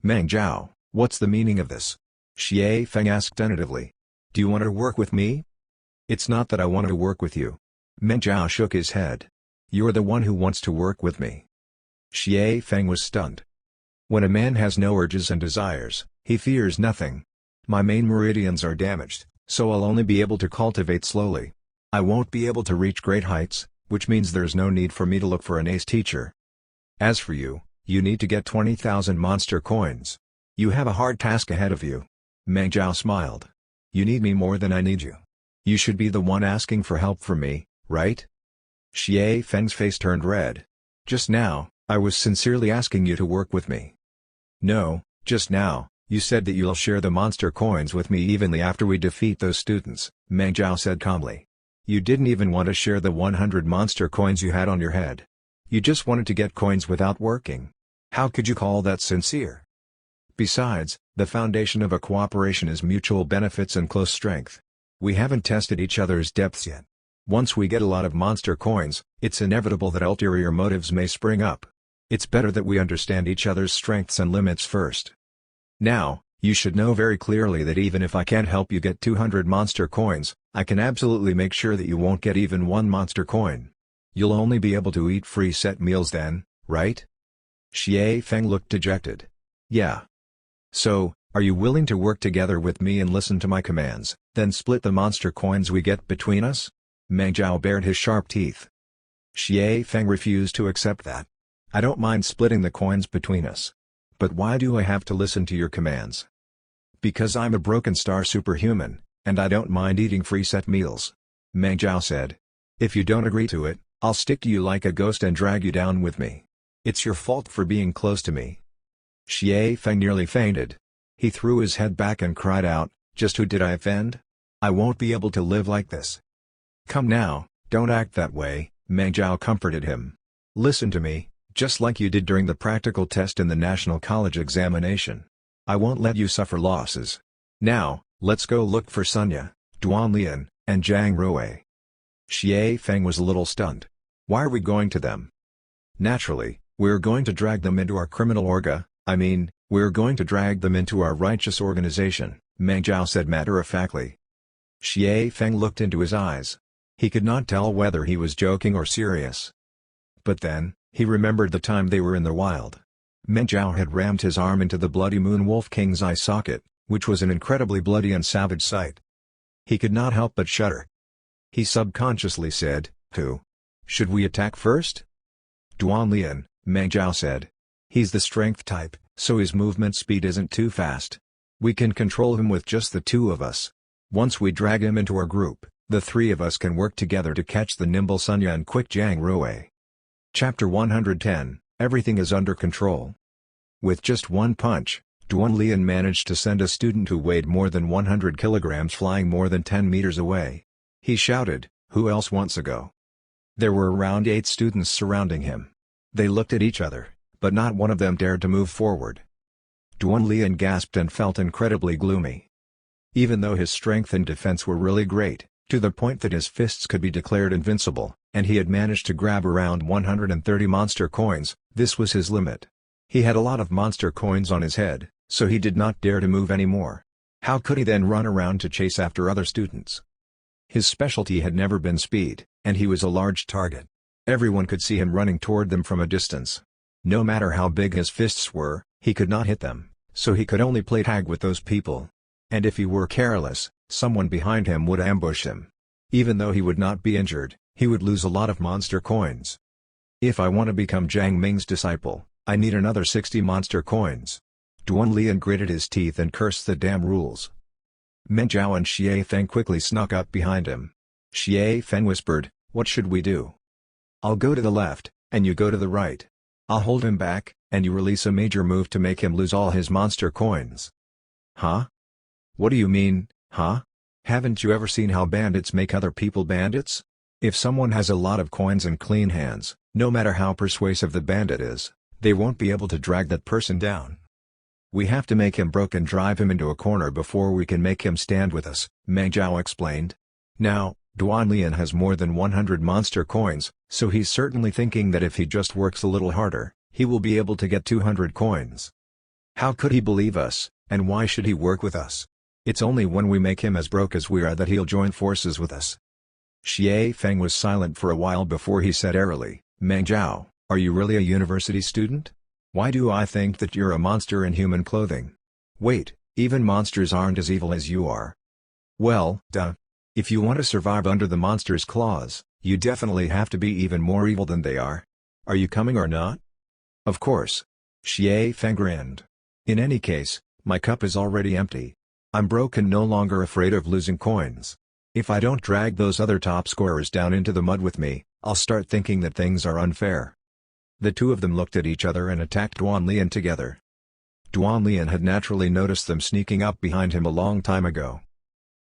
Meng Zhao, what's the meaning of this? Xie Feng asked tentatively. Do you want to work with me? It's not that I want to work with you. Meng Zhao shook his head. You're the one who wants to work with me. Xie Feng was stunned. When a man has no urges and desires, he fears nothing. My main meridians are damaged, so I'll only be able to cultivate slowly. I won't be able to reach great heights, which means there's no need for me to look for an ace teacher. As for you, you need to get 20,000 monster coins. You have a hard task ahead of you. Meng Zhao smiled. You need me more than I need you. You should be the one asking for help from me, right? Xie Feng's face turned red. Just now, I was sincerely asking you to work with me. No, just now, you said that you'll share the monster coins with me evenly after we defeat those students, Meng Zhao said calmly. You didn't even want to share the 100 monster coins you had on your head. You just wanted to get coins without working. How could you call that sincere? Besides, the foundation of a cooperation is mutual benefits and close strength. We haven't tested each other's depths yet. Once we get a lot of monster coins, it's inevitable that ulterior motives may spring up. It's better that we understand each other's strengths and limits first. Now, you should know very clearly that even if I can't help you get 200 monster coins, I can absolutely make sure that you won't get even one monster coin. You'll only be able to eat free set meals then, right? Xie Feng looked dejected. Yeah. So, are you willing to work together with me and listen to my commands, then split the monster coins we get between us? Meng Zhao bared his sharp teeth. Xie Feng refused to accept that. I don't mind splitting the coins between us. But why do I have to listen to your commands? Because I'm a broken star superhuman, and I don't mind eating free set meals. Meng Zhao said. If you don't agree to it, I'll stick to you like a ghost and drag you down with me. It's your fault for being close to me. Xie Feng nearly fainted. He threw his head back and cried out, just who did I offend? I won't be able to live like this. Come now, don't act that way, Meng Zhao comforted him. Listen to me, just like you did during the practical test in the National College examination. I won't let you suffer losses. Now, let's go look for Sunya, Duanlian, and Zhang Rui. Xie Feng was a little stunned. Why are we going to them? Naturally, we're going to drag them into our criminal we're going to drag them into our righteous organization, Meng Zhao said matter-of-factly. Xie Feng looked into his eyes. He could not tell whether he was joking or serious. But then, he remembered the time they were in the wild. Meng Zhao had rammed his arm into the bloody Moon Wolf King's eye socket, which was an incredibly bloody and savage sight. He could not help but shudder. He subconsciously said, Who? Should we attack first? Duanlian, Meng Zhao said. He's the strength type, so his movement speed isn't too fast. We can control him with just the two of us. Once we drag him into our group, the three of us can work together to catch the nimble Sunya and quick Zhang Rui. Chapter 110, Everything is under control. With just one punch, Duanlian managed to send a student who weighed more than 100 kilograms flying more than 10 meters away. He shouted, Who else wants a go? There were around 8 students surrounding him. They looked at each other, but not one of them dared to move forward. Duanlian gasped and felt incredibly gloomy. Even though his strength and defense were really great, to the point that his fists could be declared invincible, and he had managed to grab around 130 monster coins. This was his limit. He had a lot of monster coins on his head, so he did not dare to move anymore. How could he then run around to chase after other students? His specialty had never been speed, and he was a large target. Everyone could see him running toward them from a distance. No matter how big his fists were, he could not hit them, so he could only play tag with those people. And if he were careless, someone behind him would ambush him. Even though he would not be injured, he would lose a lot of monster coins. If I want to become Jiang Ming's disciple, I need another 60 monster coins. Duan Lian gritted his teeth and cursed the damn rules. Meng Zhao and Xie Feng quickly snuck up behind him. Xie Feng whispered, "What should we do?" "I'll go to the left, and you go to the right. I'll hold him back, and you release a major move to make him lose all his monster coins." "Huh? What do you mean, huh? Haven't you ever seen how bandits make other people bandits? If someone has a lot of coins and clean hands, no matter how persuasive the bandit is, they won't be able to drag that person down. We have to make him broke and drive him into a corner before we can make him stand with us," Meng Zhao explained. Now, Duan Lian has more than 100 monster coins, so he's certainly thinking that if he just works a little harder, he will be able to get 200 coins. How could he believe us, and why should he work with us? It's only when we make him as broke as we are that he'll join forces with us. Xie Feng was silent for a while before he said airily, "Meng Zhao, are you really a university student? Why do I think that you're a monster in human clothing? Wait, even monsters aren't as evil as you are." "Well, duh. If you want to survive under the monster's claws, you definitely have to be even more evil than they are. Are you coming or not?" "Of course." Xie Feng grinned. "In any case, my cup is already empty. I'm broke and no longer afraid of losing coins. If I don't drag those other top scorers down into the mud with me, I'll start thinking that things are unfair." The two of them looked at each other and attacked Duan Lian together. Duan Lian had naturally noticed them sneaking up behind him a long time ago.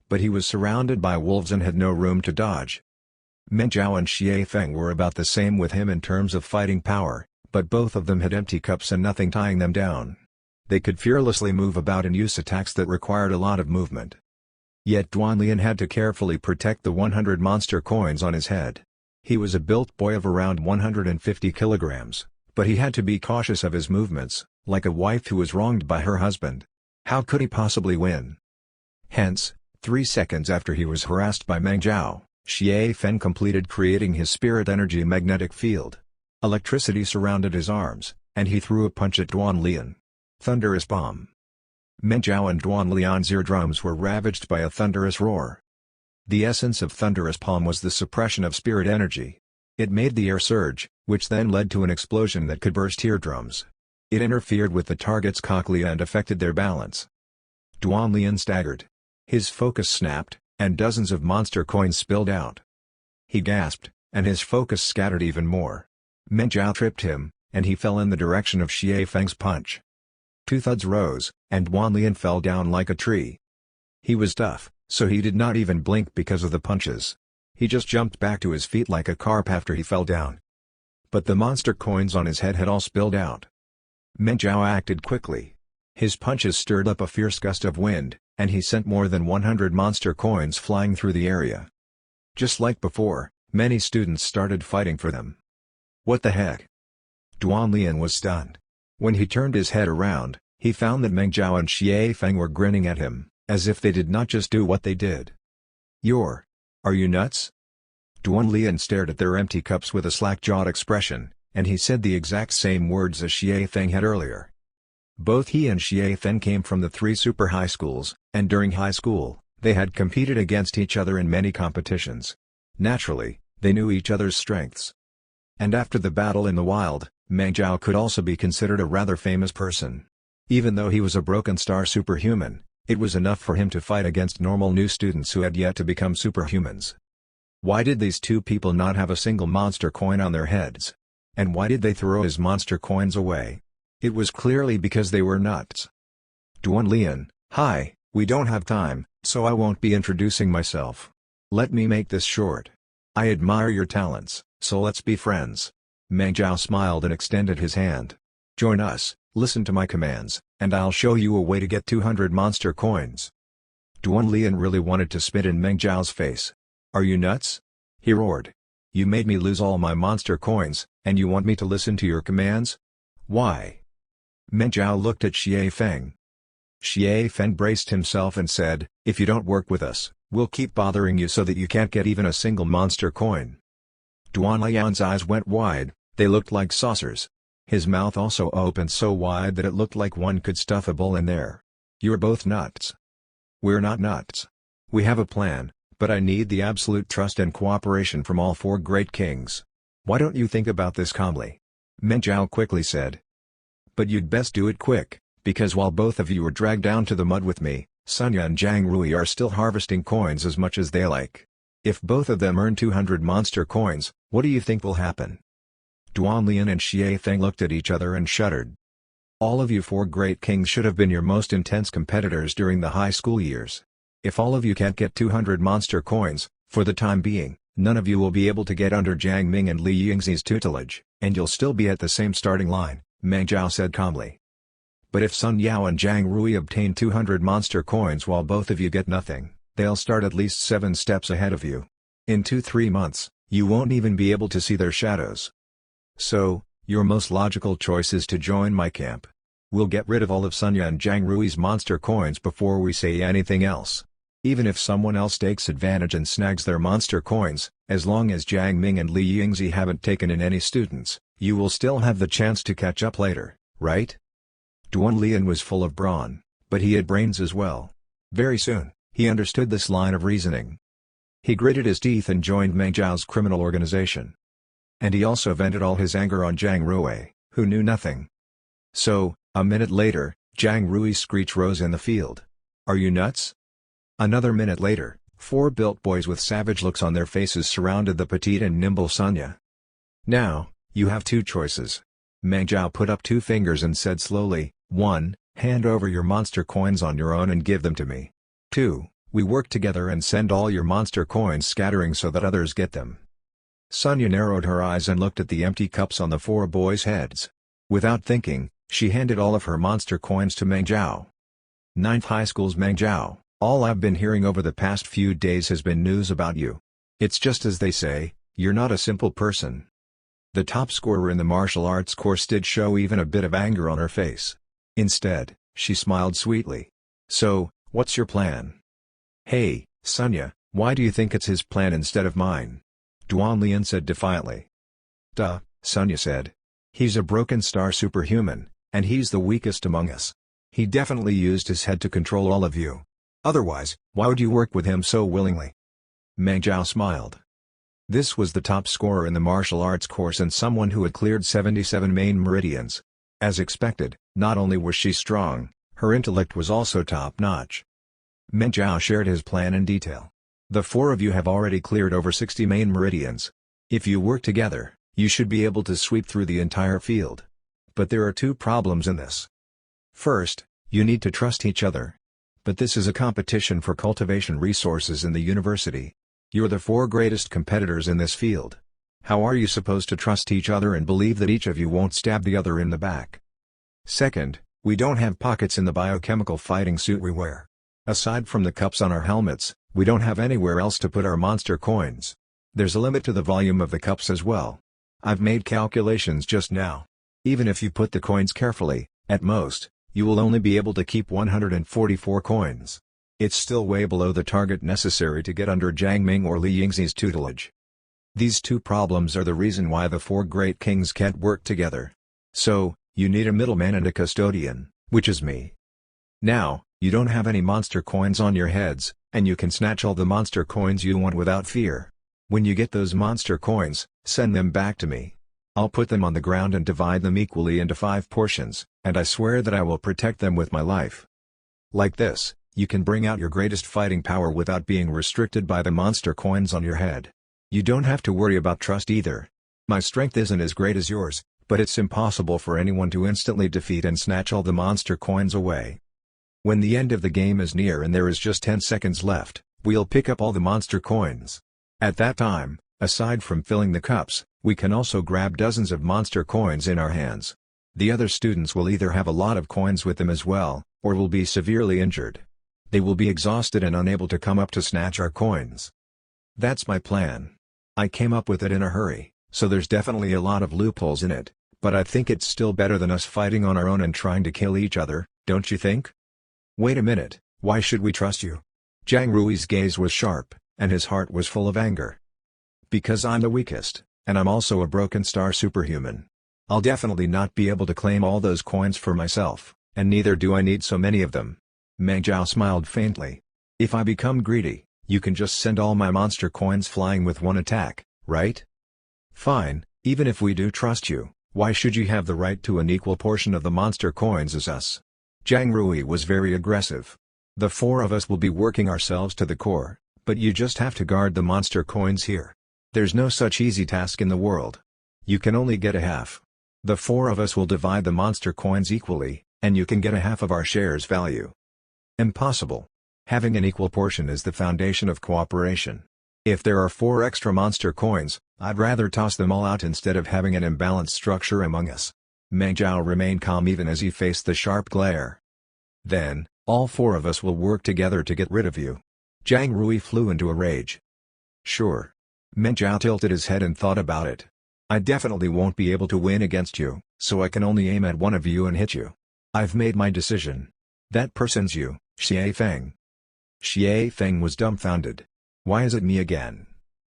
But he was surrounded by wolves and had no room to dodge. Meng Zhao and Xie Feng were about the same with him in terms of fighting power, but both of them had empty cups and nothing tying them down. They could fearlessly move about and use attacks that required a lot of movement. Yet Duan Lian had to carefully protect the 100 monster coins on his head. He was a built boy of around 150 kilograms, but he had to be cautious of his movements, like a wife who was wronged by her husband. How could he possibly win? Hence, 3 seconds after he was harassed by Meng Zhao, Xie Feng completed creating his spirit energy magnetic field. Electricity surrounded his arms, and he threw a punch at Duan Lian. Thunderous bomb. Meng Zhao and Duan Lian's eardrums were ravaged by a thunderous roar. The essence of thunderous palm was the suppression of spirit energy. It made the air surge, which then led to an explosion that could burst eardrums. It interfered with the target's cochlea and affected their balance. Duan Lian staggered. His focus snapped, and dozens of monster coins spilled out. He gasped, and his focus scattered even more. Meng Zhao tripped him, and he fell in the direction of Xie Feng's punch. 2 thuds rose, and Duan Lian fell down like a tree. He was tough, so he did not even blink because of the punches. He just jumped back to his feet like a carp after he fell down. But the monster coins on his head had all spilled out. Meng Zhao acted quickly. His punches stirred up a fierce gust of wind, and he sent more than 100 monster coins flying through the area. Just like before, many students started fighting for them. What the heck? Duan Lian was stunned. When he turned his head around, he found that Meng Zhao and Xie Feng were grinning at him, as if they did not just do what they did. Are you nuts?" Duan Lian stared at their empty cups with a slack-jawed expression, and he said the exact same words as Xie Feng had earlier. Both he and Xie Feng came from the 3 super high schools, and during high school, they had competed against each other in many competitions. Naturally, they knew each other's strengths. And after the battle in the wild, Meng Zhao could also be considered a rather famous person. Even though he was a broken star superhuman, it was enough for him to fight against normal new students who had yet to become superhumans. Why did these two people not have a single monster coin on their heads? And why did they throw his monster coins away? It was clearly because they were nuts. Duan Lian, "Hi, we don't have time, so I won't be introducing myself. Let me make this short. I admire your talents, so let's be friends." Meng Zhao smiled and extended his hand. "Join us, listen to my commands, and I'll show you a way to get 200 monster coins." Duan Lian really wanted to spit in Meng Zhao's face. Are you nuts? He roared. You made me lose all my monster coins, and you want me to listen to your commands? Why? Meng Zhao looked at Xie Feng. Xie Feng braced himself and said, if you don't work with us, we'll keep bothering you so that you can't get even a single monster coin. Duan Lian's eyes went wide, they looked like saucers. His mouth also opened so wide that it looked like one could stuff a bull in there. You're both nuts. We're not nuts. We have a plan, but I need the absolute trust and cooperation from all four great kings. Why don't you think about this calmly? Meng Zhao quickly said. But you'd best do it quick, because while both of you were dragged down to the mud with me, Sunya and Zhang Rui are still harvesting coins as much as they like. If both of them earn 200 monster coins, what do you think will happen? Duan Lian and Xie Feng looked at each other and shuddered. All of you four great kings should have been your most intense competitors during the high school years. If all of you can't get 200 monster coins, for the time being, none of you will be able to get under Jiang Ming and Li Yingzi's tutelage, and you'll still be at the same starting line, Meng Zhao said calmly. But if Sun Yao and Zhang Rui obtain 200 monster coins while both of you get nothing, they'll start at least 7 steps ahead of you. In 2-3 months, you won't even be able to see their shadows. So, your most logical choice is to join my camp. We'll get rid of all of Sunya and Zhang Rui's monster coins before we say anything else. Even if someone else takes advantage and snags their monster coins, as long as Jiang Ming and Li Yingzi haven't taken in any students, you will still have the chance to catch up later, right? Duan Lian was full of brawn, but he had brains as well. Very soon, he understood this line of reasoning. He gritted his teeth and joined Meng Zhao's criminal organization. And he also vented all his anger on Zhang Rui, who knew nothing. So, a minute later, Zhang Rui's screech rose in the field. Are you nuts? Another minute later, 4 built boys with savage looks on their faces surrounded the petite and nimble Sunya. Now, you have 2 choices. Meng Zhao put up 2 fingers and said slowly, 1, hand over your monster coins on your own and give them to me. 2, we work together and send all your monster coins scattering so that others get them. Sunya narrowed her eyes and looked at the empty cups on the 4 boys' heads. Without thinking, she handed all of her monster coins to Meng Zhao. 9th High School's Meng Zhao, all I've been hearing over the past few days has been news about you. It's just as they say, you're not a simple person. The top scorer in the martial arts course did show even a bit of anger on her face. Instead, she smiled sweetly. So, what's your plan? Hey, Sunya, why do you think it's his plan instead of mine? Duan Lian said defiantly. Duh, Sunya said. He's a broken star superhuman, and he's the weakest among us. He definitely used his head to control all of you. Otherwise, why would you work with him so willingly? Meng Zhao smiled. This was the top scorer in the martial arts course and someone who had cleared 77 main meridians. As expected, not only was she strong, her intellect was also top-notch. Meng Zhao shared his plan in detail. The 4 of you have already cleared over 60 main meridians. If you work together, you should be able to sweep through the entire field. But there are 2 problems in this. First, you need to trust each other. But this is a competition for cultivation resources in the university. You're the 4 greatest competitors in this field. How are you supposed to trust each other and believe that each of you won't stab the other in the back? Second, we don't have pockets in the biochemical fighting suit we wear. Aside from the cups on our helmets, we don't have anywhere else to put our monster coins. There's a limit to the volume of the cups as well. I've made calculations just now. Even if you put the coins carefully, at most, you will only be able to keep 144 coins. It's still way below the target necessary to get under Jiang Ming or Li Yingzi's tutelage. These 2 problems are the reason why the 4 great kings can't work together. So, you need a middleman and a custodian, which is me. Now, you don't have any monster coins on your heads, and you can snatch all the monster coins you want without fear. When you get those monster coins, send them back to me. I'll put them on the ground and divide them equally into 5 portions, and I swear that I will protect them with my life. Like this, you can bring out your greatest fighting power without being restricted by the monster coins on your head. You don't have to worry about trust either. My strength isn't as great as yours, but it's impossible for anyone to instantly defeat and snatch all the monster coins away. When the end of the game is near and there is just 10 seconds left, we'll pick up all the monster coins. At that time, aside from filling the cups, we can also grab dozens of monster coins in our hands. The other students will either have a lot of coins with them as well, or will be severely injured. They will be exhausted and unable to come up to snatch our coins. That's my plan. I came up with it in a hurry, so there's definitely a lot of loopholes in it, but I think it's still better than us fighting on our own and trying to kill each other, don't you think? Wait a minute, why should we trust you? Zhang Rui's gaze was sharp, and his heart was full of anger. Because I'm the weakest, and I'm also a broken star superhuman. I'll definitely not be able to claim all those coins for myself, and neither do I need so many of them. Meng Zhao smiled faintly. If I become greedy, you can just send all my monster coins flying with one attack, right? Fine, even if we do trust you, why should you have the right to an equal portion of the monster coins as us? Zhang Rui was very aggressive. The four of us will be working ourselves to the core, but you just have to guard the monster coins here. There's no such easy task in the world. You can only get a half. The four of us will divide the monster coins equally, and you can get a half of our shares value. Impossible. Having an equal portion is the foundation of cooperation. If there are 4 extra monster coins, I'd rather toss them all out instead of having an imbalanced structure among us. Meng Zhao remained calm even as he faced the sharp glare. Then, all 4 of us will work together to get rid of you. Zhang Rui flew into a rage. Sure. Meng Zhao tilted his head and thought about it. I definitely won't be able to win against you, so I can only aim at one of you and hit you. I've made my decision. That person's you, Xie Feng. Xie Feng was dumbfounded. Why is it me again?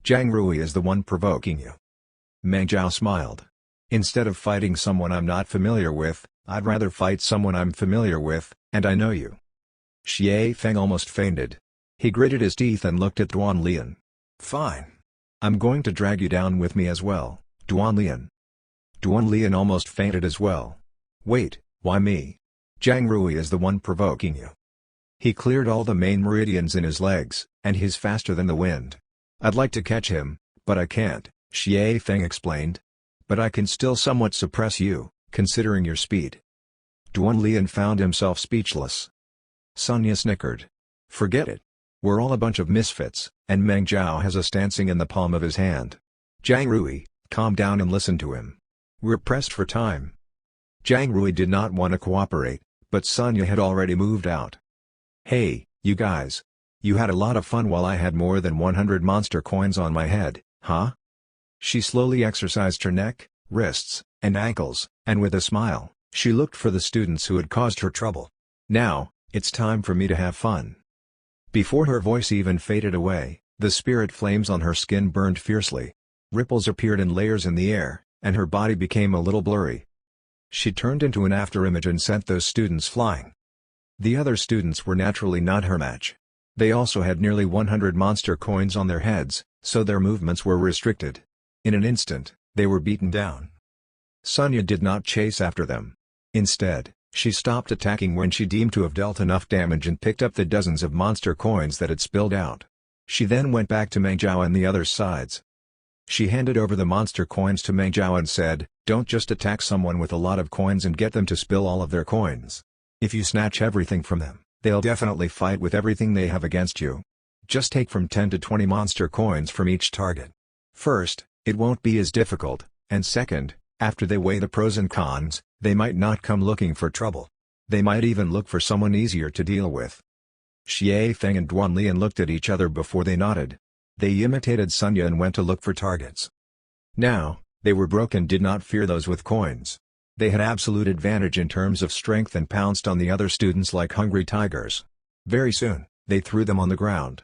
Zhang Rui is the one provoking you. Meng Zhao smiled. Instead of fighting someone I'm not familiar with, I'd rather fight someone I'm familiar with, and I know you. Xie Feng almost fainted. He gritted his teeth and looked at Duan Lian. Fine. I'm going to drag you down with me as well, Duan Lian. Duan Lian almost fainted as well. Wait, why me? Zhang Rui is the one provoking you. He cleared all the main meridians in his legs, and he's faster than the wind. I'd like to catch him, but I can't, Xie Feng explained. But I can still somewhat suppress you, considering your speed. Duan Lian found himself speechless. Sonya snickered. Forget it. We're all a bunch of misfits, and Meng Zhao has us dancing in the palm of his hand. Zhang Rui, calm down and listen to him. We're pressed for time. Zhang Rui did not want to cooperate, but Sonya had already moved out. Hey, you guys. You had a lot of fun while I had more than 100 monster coins on my head, huh? She slowly exercised her neck, wrists, and ankles, and with a smile, she looked for the students who had caused her trouble. Now, it's time for me to have fun. Before her voice even faded away, the spirit flames on her skin burned fiercely. Ripples appeared in layers in the air, and her body became a little blurry. She turned into an afterimage and sent those students flying. The other students were naturally not her match. They also had nearly 100 monster coins on their heads, so their movements were restricted. In an instant, they were beaten down. Sonya did not chase after them. Instead, she stopped attacking when she deemed to have dealt enough damage and picked up the dozens of monster coins that had spilled out. She then went back to Meng Zhao and the other sides. She handed over the monster coins to Meng Zhao and said, "Don't just attack someone with a lot of coins and get them to spill all of their coins. If you snatch everything from them, they'll definitely fight with everything they have against you. Just take from 10 to 20 monster coins from each target. First, it won't be as difficult, and second, after they weigh the pros and cons, they might not come looking for trouble. They might even look for someone easier to deal with." Xie Feng and Duan Lian looked at each other before they nodded. They imitated Sonya and went to look for targets. Now, they were broke and did not fear those with coins. They had absolute advantage in terms of strength and pounced on the other students like hungry tigers. Very soon, they threw them on the ground.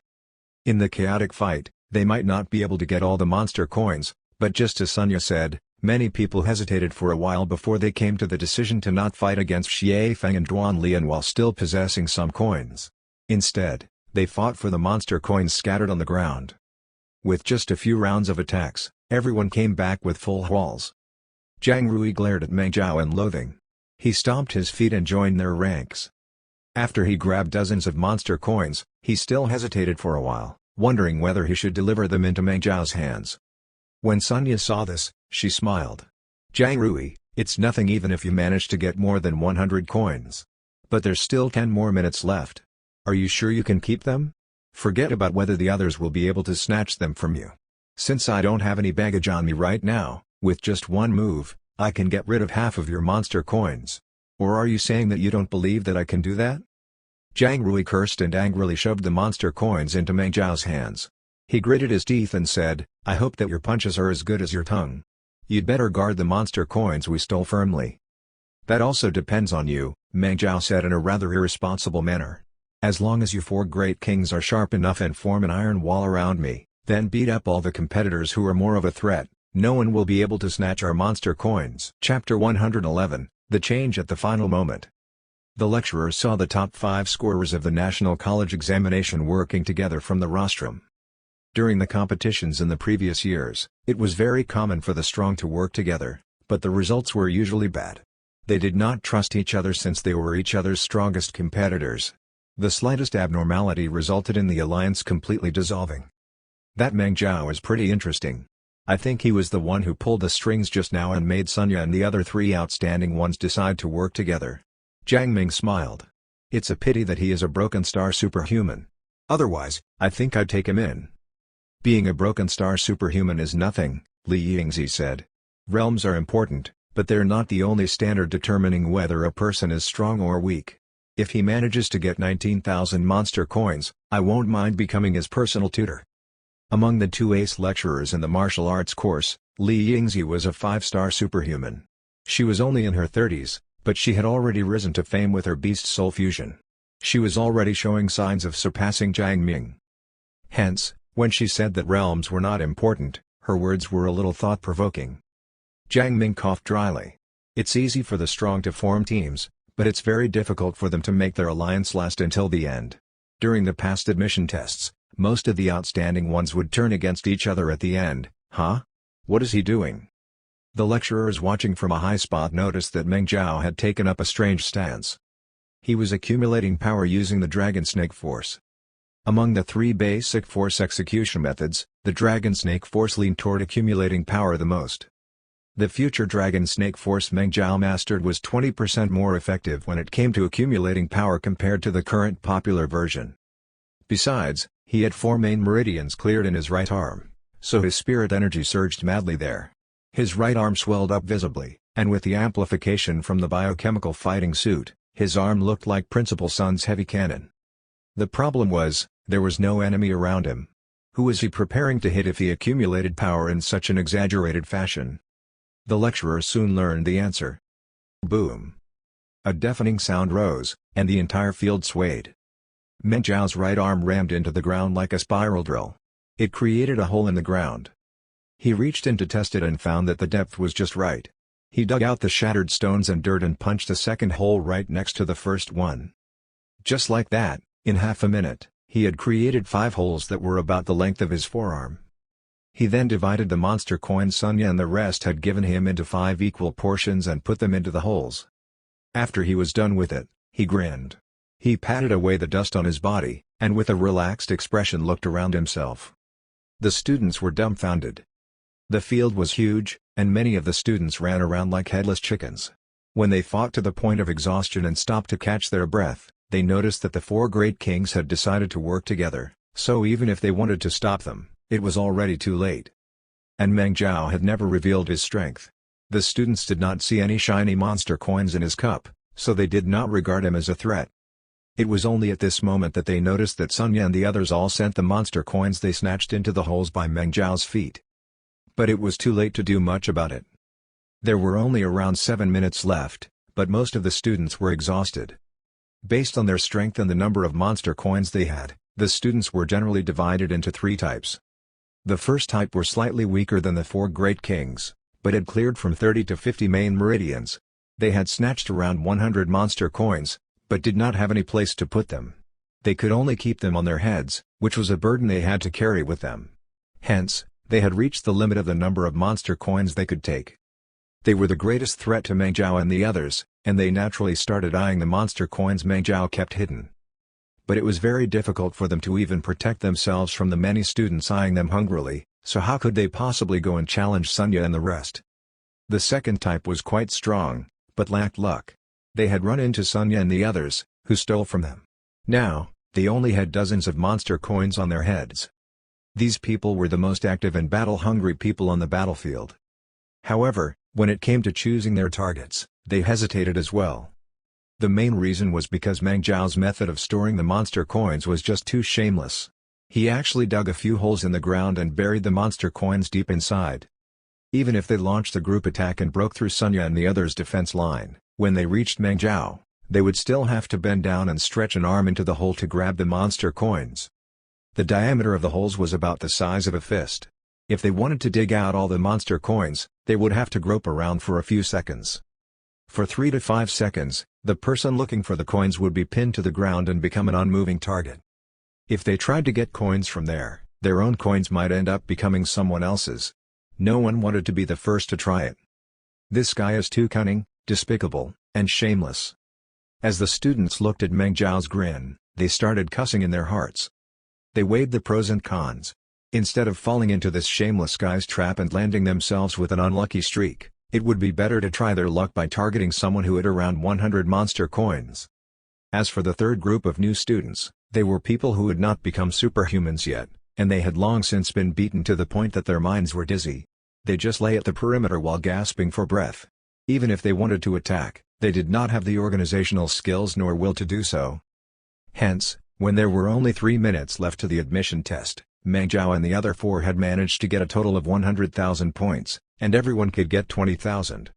In the chaotic fight, they might not be able to get all the monster coins, but just as Sonya said, many people hesitated for a while before they came to the decision to not fight against Xie Feng and Duan Lian while still possessing some coins. Instead, they fought for the monster coins scattered on the ground. With just a few rounds of attacks, everyone came back with full hauls. Zhang Rui glared at Meng Zhao in loathing. He stomped his feet and joined their ranks. After he grabbed dozens of monster coins, he still hesitated for a while, wondering whether he should deliver them into Meng Zhao's hands. When Sonya saw this, she smiled. "Zhang Rui, it's nothing even if you manage to get more than 100 coins. But there's still 10 more minutes left. Are you sure you can keep them? Forget about whether the others will be able to snatch them from you. Since I don't have any baggage on me right now, with just one move, I can get rid of half of your monster coins. Or are you saying that you don't believe that I can do that?" Zhang Rui cursed and angrily shoved the monster coins into Meng Zhao's hands. He gritted his teeth and said, "I hope that your punches are as good as your tongue. You'd better guard the monster coins we stole firmly." "That also depends on you," Meng Jiao said in a rather irresponsible manner. "As long as you four great kings are sharp enough and form an iron wall around me, then beat up all the competitors who are more of a threat, no one will be able to snatch our monster coins." Chapter 111, The Change at the Final Moment. The lecturer saw the top 5 scorers of the National College examination working together from the rostrum. During the competitions in the previous years, it was very common for the strong to work together, but the results were usually bad. They did not trust each other since they were each other's strongest competitors. The slightest abnormality resulted in the alliance completely dissolving. That Meng Jiao is pretty interesting. I think he was the one who pulled the strings just now and made Sunya and the other 3 outstanding ones decide to work together. Jiang Ming smiled. "It's a pity that he is a broken star superhuman. Otherwise, I think I'd take him in." "Being a broken star superhuman is nothing," Li Yingzi said. "Realms are important, but they're not the only standard determining whether a person is strong or weak. If he manages to get 19,000 monster coins, I won't mind becoming his personal tutor." Among the 2 ace lecturers in the martial arts course, Li Yingzi was a 5-star superhuman. She was only in her 30s, but she had already risen to fame with her beast soul fusion. She was already showing signs of surpassing Jiang Ming. Hence, when she said that realms were not important, her words were a little thought-provoking. Jiang Ming coughed dryly. "It's easy for the strong to form teams, but it's very difficult for them to make their alliance last until the end. During the past admission tests, most of the outstanding ones would turn against each other at the end." "Huh? What is he doing?" The lecturers watching from a high spot noticed that Meng Jiao had taken up a strange stance. He was accumulating power using the Dragon Snake Force. Among the 3 basic force execution methods, the Dragon Snake Force leaned toward accumulating power the most. The future Dragon Snake Force Meng Jiao mastered was 20% more effective when it came to accumulating power compared to the current popular version. Besides, he had 4 main meridians cleared in his right arm, so his spirit energy surged madly there. His right arm swelled up visibly, and with the amplification from the biochemical fighting suit, his arm looked like Principal Sun's heavy cannon. The problem was, there was no enemy around him. Who was he preparing to hit if he accumulated power in such an exaggerated fashion? The lecturer soon learned the answer. Boom! A deafening sound rose, and the entire field swayed. Meng Jiao's right arm rammed into the ground like a spiral drill. It created a hole in the ground. He reached in to test it and found that the depth was just right. He dug out the shattered stones and dirt and punched a second hole right next to the first one. Just like that, in half a minute, he had created 5 holes that were about the length of his forearm. He then divided the monster coins Sunya and the rest had given him into 5 equal portions and put them into the holes. After he was done with it, he grinned. He patted away the dust on his body, and with a relaxed expression looked around himself. The students were dumbfounded. The field was huge, and many of the students ran around like headless chickens. When they fought to the point of exhaustion and stopped to catch their breath, they noticed that the 4 great kings had decided to work together, so even if they wanted to stop them, it was already too late. And Meng Jiao had never revealed his strength. The students did not see any shiny monster coins in his cup, so they did not regard him as a threat. It was only at this moment that they noticed that Sunya and the others all sent the monster coins they snatched into the holes by Meng Jiao's feet. But it was too late to do much about it. There were only around 7 minutes left, but most of the students were exhausted. Based on their strength and the number of monster coins they had, the students were generally divided into 3 types. The first type were slightly weaker than the 4 great kings, but had cleared from 30 to 50 main meridians. They had snatched around 100 monster coins, but did not have any place to put them. They could only keep them on their heads, which was a burden they had to carry with them. Hence, they had reached the limit of the number of monster coins they could take. They were the greatest threat to Meng Jiao and the others, and they naturally started eyeing the monster coins Meng Jiao kept hidden. But it was very difficult for them to even protect themselves from the many students eyeing them hungrily, so how could they possibly go and challenge Sunya and the rest? The second type was quite strong, but lacked luck. They had run into Sunya and the others, who stole from them. Now, they only had dozens of monster coins on their heads. These people were the most active and battle-hungry people on the battlefield. However, when it came to choosing their targets, they hesitated as well. The main reason was because Meng Jiao's method of storing the monster coins was just too shameless. He actually dug a few holes in the ground and buried the monster coins deep inside. Even if they launched a group attack and broke through Sunya and the others' defense line, when they reached Meng Zhao, they would still have to bend down and stretch an arm into the hole to grab the monster coins. The diameter of the holes was about the size of a fist. If they wanted to dig out all the monster coins, they would have to grope around for a few seconds. For 3 to 5 seconds, the person looking for the coins would be pinned to the ground and become an unmoving target. If they tried to get coins from there, their own coins might end up becoming someone else's. No one wanted to be the first to try it. This guy is too cunning, despicable, and shameless. As the students looked at Meng Zhao's grin, they started cussing in their hearts. They weighed the pros and cons. Instead of falling into this shameless guy's trap and landing themselves with an unlucky streak, it would be better to try their luck by targeting someone who had around 100 monster coins. As for the third group of new students, they were people who had not become superhumans yet, and they had long since been beaten to the point that their minds were dizzy. They just lay at the perimeter while gasping for breath. Even if they wanted to attack, they did not have the organizational skills nor will to do so. Hence, when there were only 3 minutes left to the admission test, Meng Zhao and the other 4 had managed to get a total of 100,000 points, and everyone could get 20,000.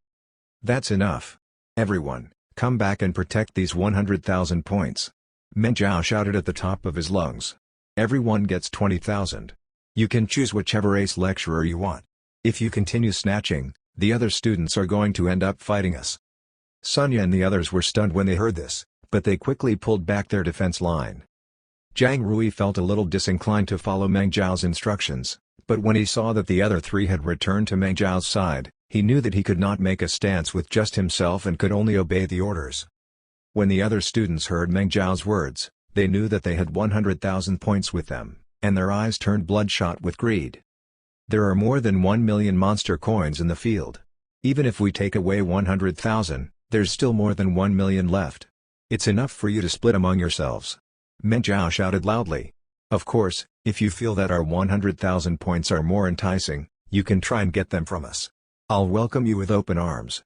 That's enough. Everyone, come back and protect these 100,000 points. Meng Zhao shouted at the top of his lungs. Everyone gets 20,000. You can choose whichever ace lecturer you want. If you continue snatching, the other students are going to end up fighting us. Sunya and the others were stunned when they heard this, but they quickly pulled back their defense line. Zhang Rui felt a little disinclined to follow Meng Zhao's instructions, but when he saw that the other 3 had returned to Meng Zhao's side, he knew that he could not make a stance with just himself and could only obey the orders. When the other students heard Meng Zhao's words, they knew that they had 100,000 points with them, and their eyes turned bloodshot with greed. There are more than 1 million monster coins in the field. Even if we take away 100,000, there's still more than 1 million left. It's enough for you to split among yourselves. Meng Zhao shouted loudly. Of course, if you feel that our 100,000 points are more enticing, you can try and get them from us. I'll welcome you with open arms.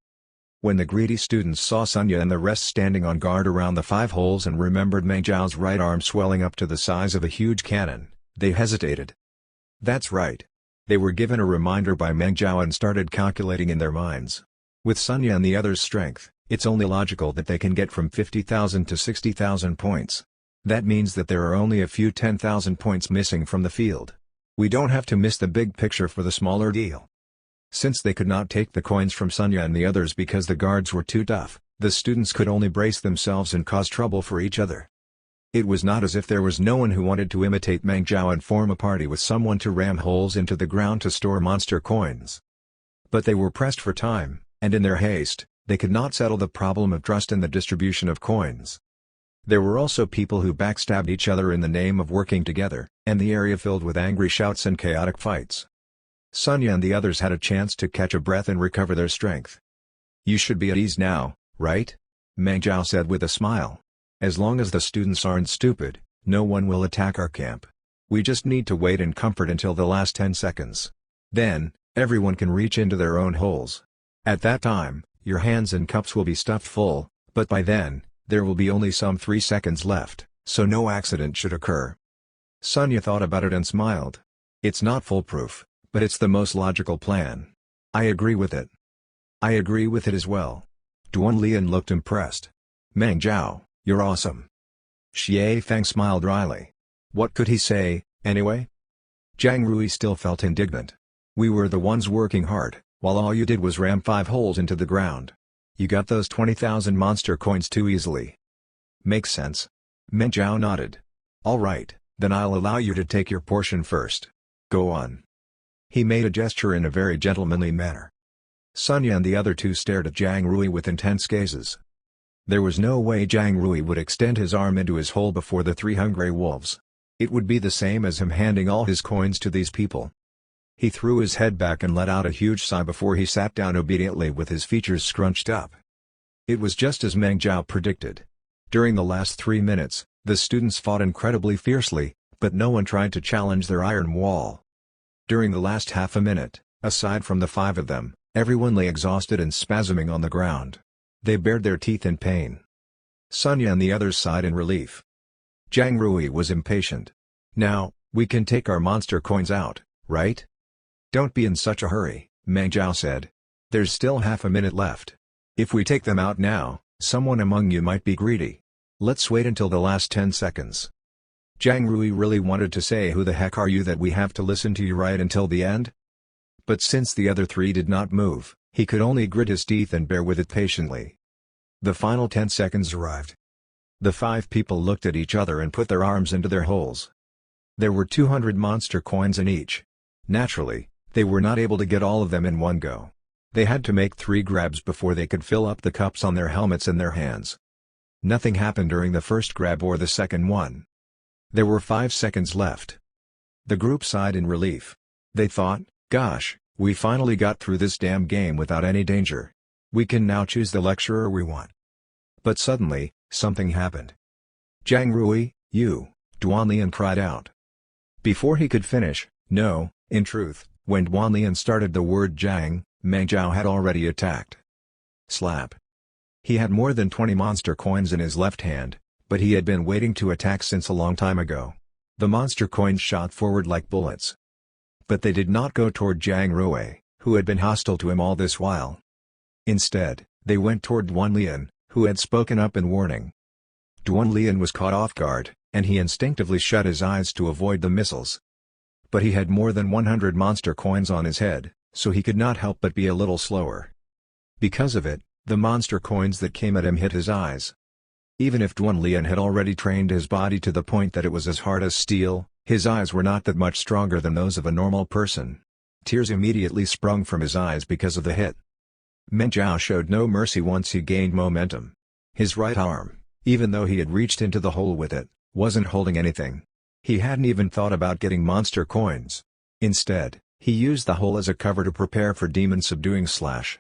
When the greedy students saw Sunya and the rest standing on guard around the 5 holes and remembered Meng Zhao's right arm swelling up to the size of a huge cannon, they hesitated. That's right. They were given a reminder by Meng Zhao and started calculating in their minds. With Sunya and the others' strength, it's only logical that they can get from 50,000 to 60,000 points. That means that there are only a few 10,000 points missing from the field. We don't have to miss the big picture for the smaller deal. Since they could not take the coins from Sunya and the others because the guards were too tough, the students could only brace themselves and cause trouble for each other. It was not as if there was no one who wanted to imitate Meng Zhao and form a party with someone to ram holes into the ground to store monster coins. But they were pressed for time, and in their haste, they could not settle the problem of trust in the distribution of coins. There were also people who backstabbed each other in the name of working together, and the area filled with angry shouts and chaotic fights. Sunya and the others had a chance to catch a breath and recover their strength. You should be at ease now, right? Meng Zhao said with a smile. As long as the students aren't stupid, no one will attack our camp. We just need to wait in comfort until the last 10 seconds. Then, everyone can reach into their own holes. At that time, your hands and cups will be stuffed full, but by then, there will be only some 3 seconds left, so no accident should occur. Sunya thought about it and smiled. It's not foolproof, but it's the most logical plan. I agree with it. I agree with it as well. Duan Lian looked impressed. Meng Zhao, you're awesome. Xie Feng smiled wryly. What could he say, anyway? Zhang Rui still felt indignant. We were the ones working hard, while all you did was ram 5 holes into the ground. You got those 20,000 monster coins too easily. Makes sense. Meng Zhao nodded. All right, then I'll allow you to take your portion first. Go on. He made a gesture in a very gentlemanly manner. Sunya and the other 2 stared at Zhang Rui with intense gazes. There was no way Zhang Rui would extend his arm into his hole before the 3 hungry wolves. It would be the same as him handing all his coins to these people. He threw his head back and let out a huge sigh before he sat down obediently with his features scrunched up. It was just as Meng Zhao predicted. During the last 3 minutes, the students fought incredibly fiercely, but no one tried to challenge their iron wall. During the last half a minute, aside from the 5 of them, everyone lay exhausted and spasming on the ground. They bared their teeth in pain. Sunya and the others sighed in relief. Zhang Rui was impatient. Now, We can take our monster coins out, right? Don't be in such a hurry, Meng Zhao said. There's still half a minute left. If we take them out now, someone among you might be greedy. Let's wait until the last 10 seconds. Zhang Rui really wanted to say, who the heck are you that we have to listen to you right until the end? But since the other three did not move, he could only grit his teeth and bear with it patiently. The final 10 seconds arrived. The 5 people looked at each other and put their arms into their holes. There were 200 monster coins in each. Naturally, they were not able to get all of them in one go. They had to make 3 grabs before they could fill up the cups on their helmets and their hands. Nothing happened during the first grab or the second one. There were 5 seconds left. The group sighed in relief. They thought, gosh, we finally got through this damn game without any danger. We can now choose the lecturer we want. But suddenly, something happened. Zhang Rui, you, Duanlian cried out. Before he could finish, no, in truth, when Duanlian started the word Zhang, Meng Zhao had already attacked. Slap. He had more than 20 monster coins in his left hand, but he had been waiting to attack since a long time ago. The monster coins shot forward like bullets. But they did not go toward Zhang Rui, who had been hostile to him all this while. Instead, they went toward Duanlian, who had spoken up in warning. Duanlian was caught off guard, and he instinctively shut his eyes to avoid the missiles. But he had more than 100 monster coins on his head, so he could not help but be a little slower. Because of it, the monster coins that came at him hit his eyes. Even if Duanlian had already trained his body to the point that it was as hard as steel, his eyes were not that much stronger than those of a normal person. Tears immediately sprung from his eyes because of the hit. Meng Zhao showed no mercy once he gained momentum. His right arm, even though he had reached into the hole with it, wasn't holding anything. He hadn't even thought about getting monster coins. Instead, he used the hole as a cover to prepare for demon subduing slash.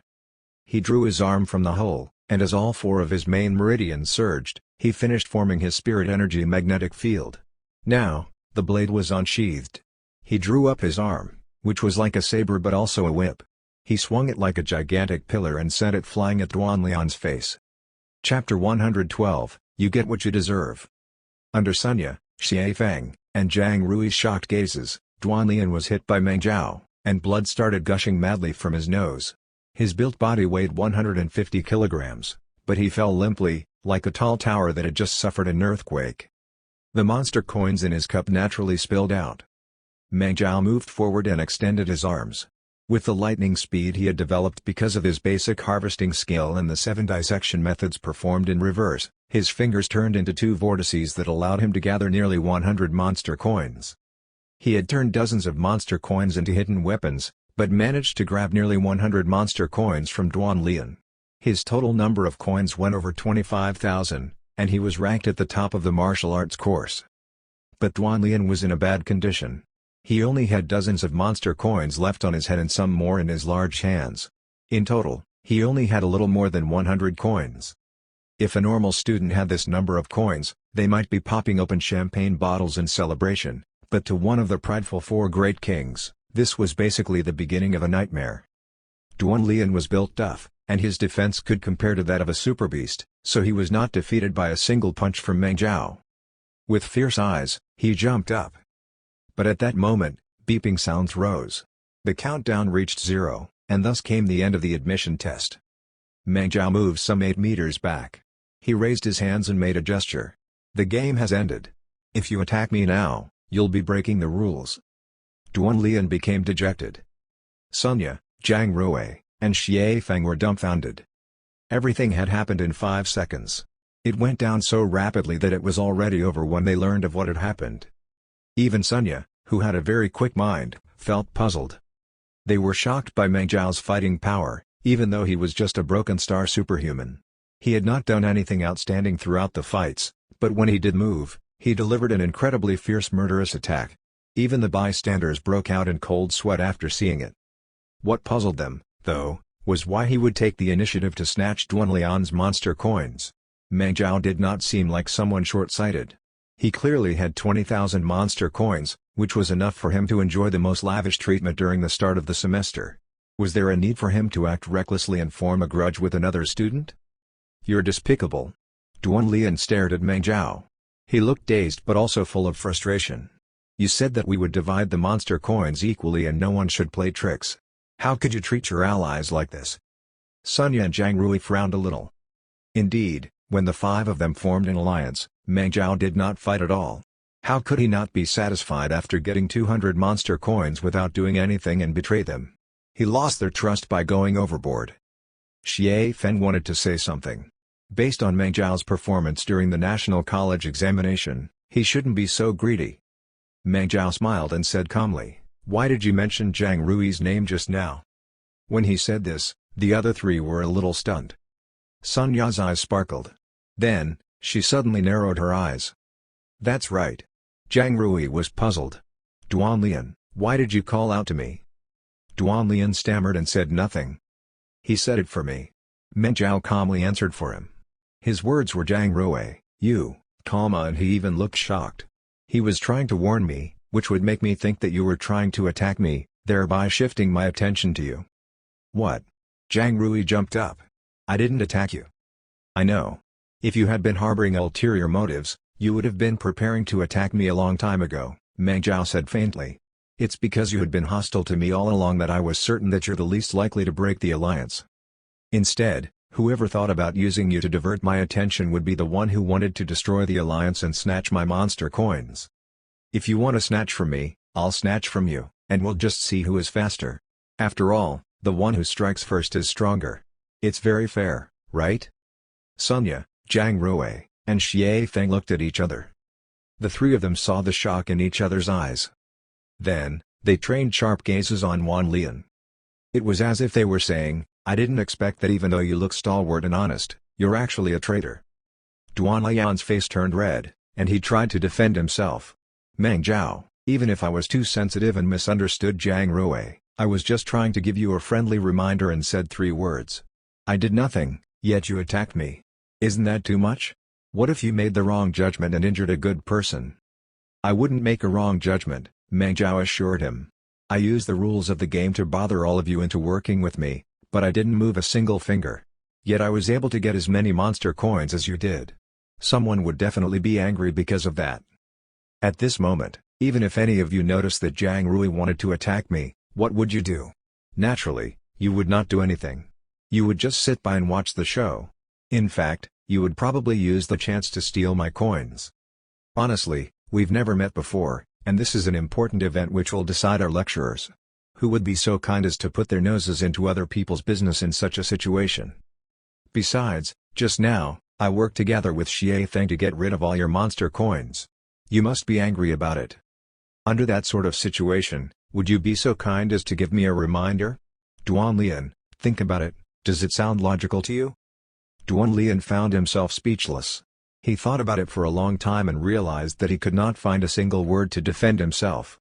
He drew his arm from the hole, and as all 4 of his main meridians surged, he finished forming his spirit energy magnetic field. Now, the blade was unsheathed. He drew up his arm, which was like a saber but also a whip. He swung it like a gigantic pillar and sent it flying at Duanlian's face. Chapter 112, You Get What You Deserve. Under Sunya, Xie Feng, and Zhang Rui's shocked gazes, Duanlian was hit by Meng Zhao, and blood started gushing madly from his nose. His built body weighed 150 kilograms, but he fell limply, like a tall tower that had just suffered an earthquake. The monster coins in his cup naturally spilled out. Meng Zhao moved forward and extended his arms. With the lightning speed he had developed because of his basic harvesting skill and the 7 dissection methods performed in reverse, his fingers turned into 2 vortices that allowed him to gather nearly 100 monster coins. He had turned dozens of monster coins into hidden weapons, but managed to grab nearly 100 monster coins from Duanlian. His total number of coins went over 25,000, and he was ranked at the top of the martial arts course. But Duanlian was in a bad condition. He only had dozens of monster coins left on his head and some more in his large hands. In total, he only had a little more than 100 coins. If a normal student had this number of coins, they might be popping open champagne bottles in celebration, but to one of the prideful 4 great kings, this was basically the beginning of a nightmare. Duanlian was built tough, and his defense could compare to that of a super beast, so he was not defeated by a single punch from Meng Zhao. With fierce eyes, he jumped up. But at that moment, beeping sounds rose. The countdown reached 0, and thus came the end of the admission test. Meng Zhao moved some 8 meters back. He raised his hands and made a gesture. The game has ended. If you attack me now, you'll be breaking the rules. Duanlian became dejected. Sunya, Zhang Rui, and Xie Feng were dumbfounded. Everything had happened in 5 seconds. It went down so rapidly that it was already over when they learned of what had happened. Even Sunya, who had a very quick mind, felt puzzled. They were shocked by Meng Zhao's fighting power, even though he was just a broken star superhuman. He had not done anything outstanding throughout the fights, but when he did move, he delivered an incredibly fierce murderous attack. Even the bystanders broke out in cold sweat after seeing it. What puzzled them, though, was why he would take the initiative to snatch Duanlian's monster coins. Meng Zhao did not seem like someone short-sighted. He clearly had 20,000 monster coins, which was enough for him to enjoy the most lavish treatment during the start of the semester. Was there a need for him to act recklessly and form a grudge with another student? You're despicable. Duanlian stared at Meng Zhao. He looked dazed but also full of frustration. You said that we would divide the monster coins equally and no one should play tricks. How could you treat your allies like this? Sun Ya and Zhang Rui frowned a little. Indeed, when the five of them formed an alliance, Meng Zhao did not fight at all. How could he not be satisfied after getting 200 monster coins without doing anything and betray them? He lost their trust by going overboard. Xie Feng wanted to say something. Based on Meng Zhao's performance during the national college examination, he shouldn't be so greedy. Meng Zhao smiled and said calmly, "Why did you mention Zhang Rui's name just now?" When he said this, the other three were a little stunned. Sun Ya's eyes sparkled. Then, she suddenly narrowed her eyes. "That's right." Zhang Rui was puzzled. "Duan Lian, why did you call out to me?" Duan Lian stammered and said nothing. "He said it for me." Meng Zhao calmly answered for him. His words were Zhang Rui, you, comma, and he even looked shocked. He was trying to warn me, which would make me think that you were trying to attack me, thereby shifting my attention to you. What? Zhang Rui jumped up. I didn't attack you. I know. If you had been harboring ulterior motives, you would have been preparing to attack me a long time ago, Meng Zhao said faintly. It's because you had been hostile to me all along that I was certain that you're the least likely to break the alliance. Instead, whoever thought about using you to divert my attention would be the one who wanted to destroy the alliance and snatch my monster coins. If you want to snatch from me, I'll snatch from you, and we'll just see who is faster. After all, the one who strikes first is stronger. It's very fair, right? Sun Ya, Zhang Rui, and Xie Feng looked at each other. The three of them saw the shock in each other's eyes. Then, they trained sharp gazes on Wan Lian. It was as if they were saying, I didn't expect that even though you look stalwart and honest, you're actually a traitor. Duan Lian's face turned red, and he tried to defend himself. Meng Zhao, even if I was too sensitive and misunderstood Zhang Rui, I was just trying to give you a friendly reminder and said 3 words. I did nothing, yet you attacked me. Isn't that too much? What if you made the wrong judgment and injured a good person? I wouldn't make a wrong judgment, Meng Zhao assured him. I used the rules of the game to bother all of you into working with me, but I didn't move a single finger. Yet I was able to get as many monster coins as you did. Someone would definitely be angry because of that. At this moment, even if any of you noticed that Zhang Rui wanted to attack me, what would you do? Naturally, you would not do anything. You would just sit by and watch the show. In fact, you would probably use the chance to steal my coins. Honestly, we've never met before, and this is an important event which will decide our lecturers. Who would be so kind as to put their noses into other people's business in such a situation? Besides, just now, I worked together with Xie Feng to get rid of all your monster coins. You must be angry about it. Under that sort of situation, would you be so kind as to give me a reminder? Duan Lian, think about it, does it sound logical to you? Duan Lian found himself speechless. He thought about it for a long time and realized that he could not find a single word to defend himself.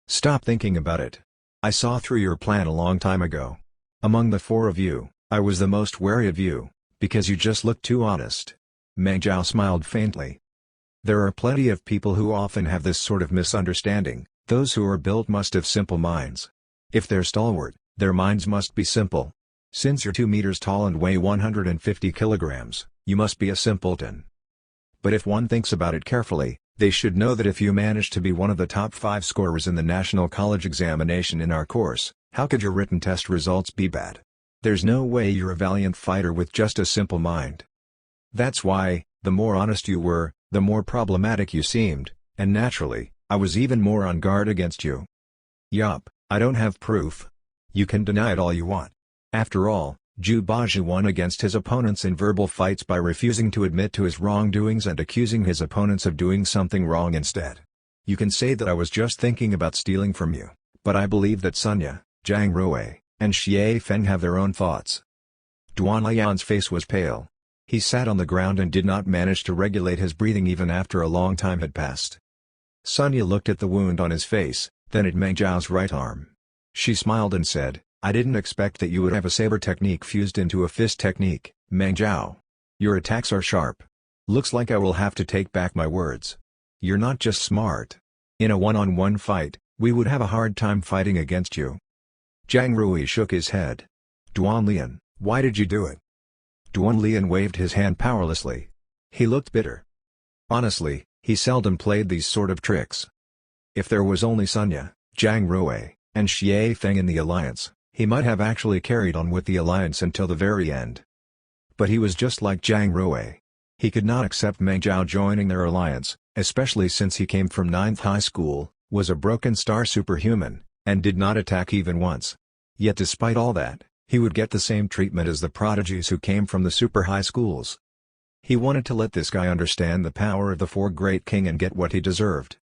Stop thinking about it. I saw through your plan a long time ago. Among the 4 of you, I was the most wary of you, because you just looked too honest. Meng Zhao smiled faintly. There are plenty of people who often have this sort of misunderstanding. Those who are built must have simple minds. If they're stalwart, their minds must be simple. Since you're 2 meters tall and weigh 150 kilograms, you must be a simpleton. But if one thinks about it carefully, they should know that if you manage to be one of the top 5 scorers in the national college examination in our course, how could your written test results be bad? There's no way you're a valiant fighter with just a simple mind. That's why, the more honest you were, the more problematic you seemed, and naturally, I was even more on guard against you. Yup, I don't have proof. You can deny it all you want. After all, Zhu Baju won against his opponents in verbal fights by refusing to admit to his wrongdoings and accusing his opponents of doing something wrong instead. You can say that I was just thinking about stealing from you, but I believe that Sun Ya, Zhang Rui, and Xie Feng have their own thoughts. Duan Lian's face was pale. He sat on the ground and did not manage to regulate his breathing even after a long time had passed. Sun Ya looked at the wound on his face, then at Meng Zhao's right arm. She smiled and said, I didn't expect that you would have a saber technique fused into a fist technique, Meng Zhao. Your attacks are sharp. Looks like I will have to take back my words. You're not just smart. In a one-on-one fight, we would have a hard time fighting against you. Zhang Rui shook his head. Duan Lian, why did you do it? Duan Lian waved his hand powerlessly. He looked bitter. Honestly, he seldom played these sort of tricks. If there was only Sunya, Zhang Ruwei, and Xie Feng in the alliance, he might have actually carried on with the alliance until the very end. But he was just like Zhang Ruwei. He could not accept Meng Zhao joining their alliance, especially since he came from 9th high school, was a broken star superhuman, and did not attack even once. Yet despite all that, he would get the same treatment as the prodigies who came from the super high schools. He wanted to let this guy understand the power of the Four Great King and get what he deserved.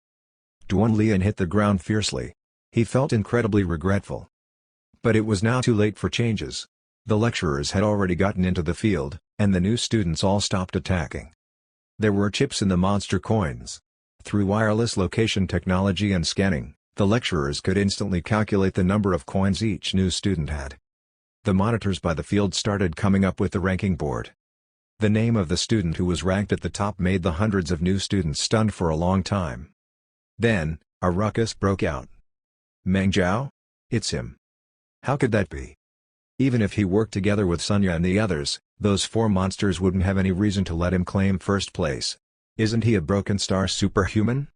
Duan Lian hit the ground fiercely. He felt incredibly regretful. But it was now too late for changes. The lecturers had already gotten into the field, and the new students all stopped attacking. There were chips in the monster coins. Through wireless location technology and scanning, the lecturers could instantly calculate the number of coins each new student had. The monitors by the field started coming up with the ranking board. The name of the student who was ranked at the top made the hundreds of new students stunned for a long time. Then, a ruckus broke out. Meng Zhao? It's him. How could that be? Even if he worked together with Sunya and the others, those four monsters wouldn't have any reason to let him claim first place. Isn't he a broken star superhuman?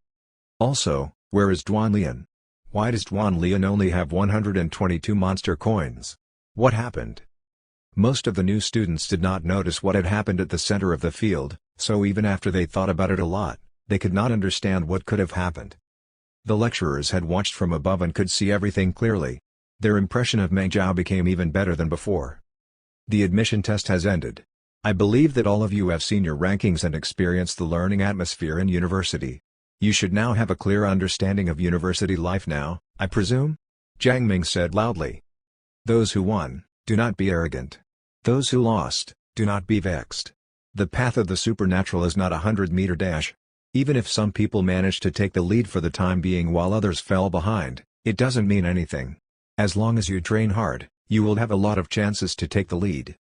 Also, where is Duan Lian? Why does Duan Lian only have 122 monster coins? What happened? Most of the new students did not notice what had happened at the center of the field, so even after they thought about it a lot, they could not understand what could have happened. The lecturers had watched from above and could see everything clearly. Their impression of Meng Zhao became even better than before. The admission test has ended. I believe that all of you have seen your rankings and experienced the learning atmosphere in university. You should now have a clear understanding of university life now, I presume? Jiang Ming said loudly. Those who won, do not be arrogant. Those who lost, do not be vexed. The path of the supernatural is not a 100-meter dash. Even if some people managed to take the lead for the time being while others fell behind, it doesn't mean anything. As long as you train hard, you will have a lot of chances to take the lead.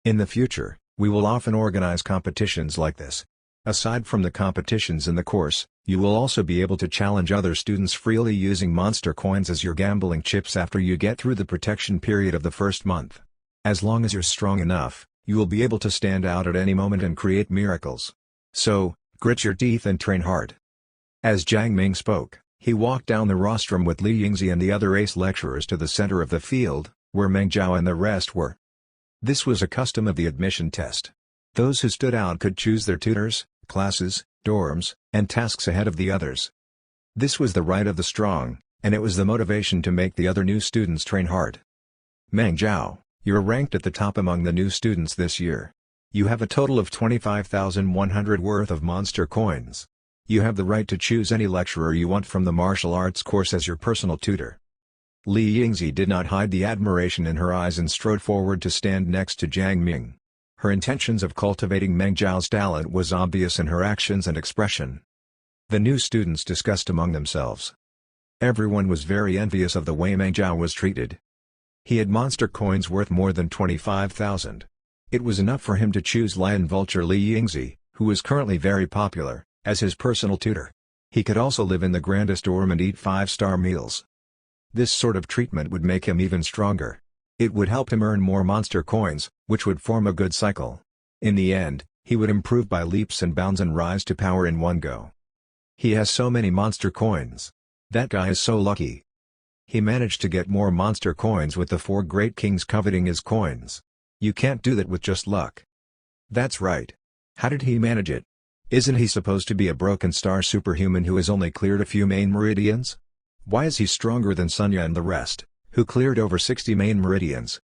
In the future, we will often organize competitions like this. Aside from the competitions in the course, you will also be able to challenge other students freely using monster coins as your gambling chips after you get through the protection period of the first month. As long as you're strong enough, you will be able to stand out at any moment and create miracles. So, grit your teeth and train hard. As Jiang Ming spoke, he walked down the rostrum with Li Yingzi and the other ace lecturers to the center of the field, where Meng Zhao and the rest were. This was a custom of the admission test. Those who stood out could choose their tutors, classes, dorms, and tasks ahead of the others. This was the right of the strong, and it was the motivation to make the other new students train hard. Meng Zhao, you're ranked at the top among the new students this year. You have a total of 25,100 worth of monster coins. You have the right to choose any lecturer you want from the martial arts course as your personal tutor. Li Yingzi did not hide the admiration in her eyes and strode forward to stand next to Jiang Ming. Her intentions of cultivating Meng Zhao's talent was obvious in her actions and expression. The new students discussed among themselves. Everyone was very envious of the way Meng Zhao was treated. He had monster coins worth more than 25,000. It was enough for him to choose Lion Vulture Li Yingzi, who was currently very popular, as his personal tutor. He could also live in the grandest dorm and eat 5-star meals. This sort of treatment would make him even stronger. It would help him earn more monster coins, which would form a good cycle. In the end, he would improve by leaps and bounds and rise to power in one go. He has so many monster coins. That guy is so lucky. He managed to get more monster coins with the four great kings coveting his coins. You can't do that with just luck. That's right. How did he manage it? Isn't he supposed to be a broken star superhuman who has only cleared a few main meridians? Why is he stronger than Sunya and the rest, who cleared over 60 main meridians?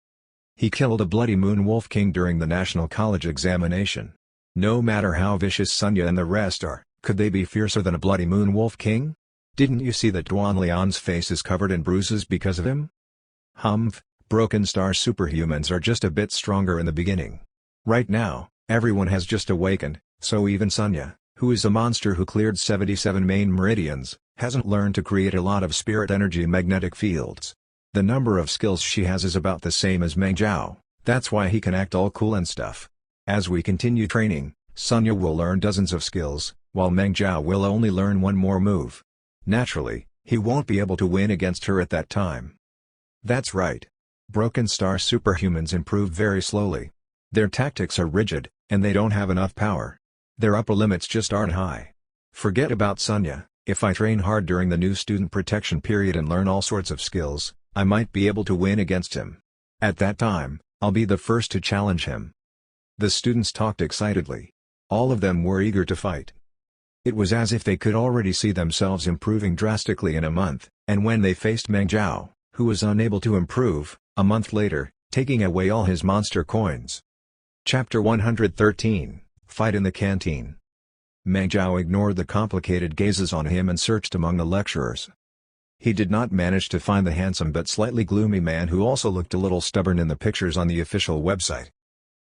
He killed a bloody moon wolf king during the national college examination. No matter how vicious Sunya and the rest are, could they be fiercer than a bloody moon wolf king? Didn't you see that Duan Lian's face is covered in bruises because of him? Humph, broken star superhumans are just a bit stronger in the beginning. Right now, everyone has just awakened, so even Sunya, who is a monster who cleared 77 main meridians, hasn't learned to create a lot of spirit energy magnetic fields. The number of skills she has is about the same as Meng Zhao, that's why he can act all cool and stuff. As we continue training, Sunya will learn dozens of skills, while Meng Zhao will only learn one more move. Naturally, he won't be able to win against her at that time. That's right. Broken star superhumans improve very slowly. Their tactics are rigid, and they don't have enough power. Their upper limits just aren't high. Forget about Sunya, If I train hard during the new student protection period and learn all sorts of skills, I might be able to win against him. At that time, I'll be the first to challenge him." The students talked excitedly. All of them were eager to fight. It was as if they could already see themselves improving drastically in a month, and when they faced Meng Zhao, who was unable to improve, a month later, taking away all his monster coins. Chapter 113, Fight in the Canteen. Meng Zhao ignored the complicated gazes on him and searched among the lecturers. He did not manage to find the handsome but slightly gloomy man who also looked a little stubborn in the pictures on the official website.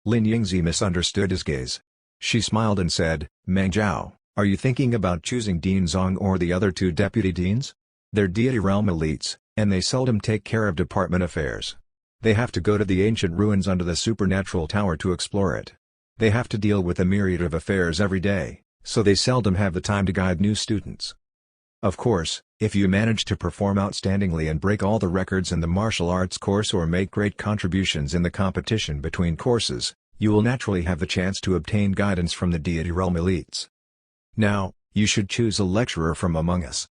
Lin Yingzi misunderstood his gaze. She smiled and said, "Meng Zhao, are you thinking about choosing Dean Zong or the other two deputy deans? They're deity realm elites, and they seldom take care of department affairs. They have to go to the ancient ruins under the supernatural tower to explore it. They have to deal with a myriad of affairs every day, so they seldom have the time to guide new students. Of course, if you manage to perform outstandingly and break all the records in the martial arts course or make great contributions in the competition between courses, you will naturally have the chance to obtain guidance from the deity realm elites. Now, you should choose a lecturer from among us."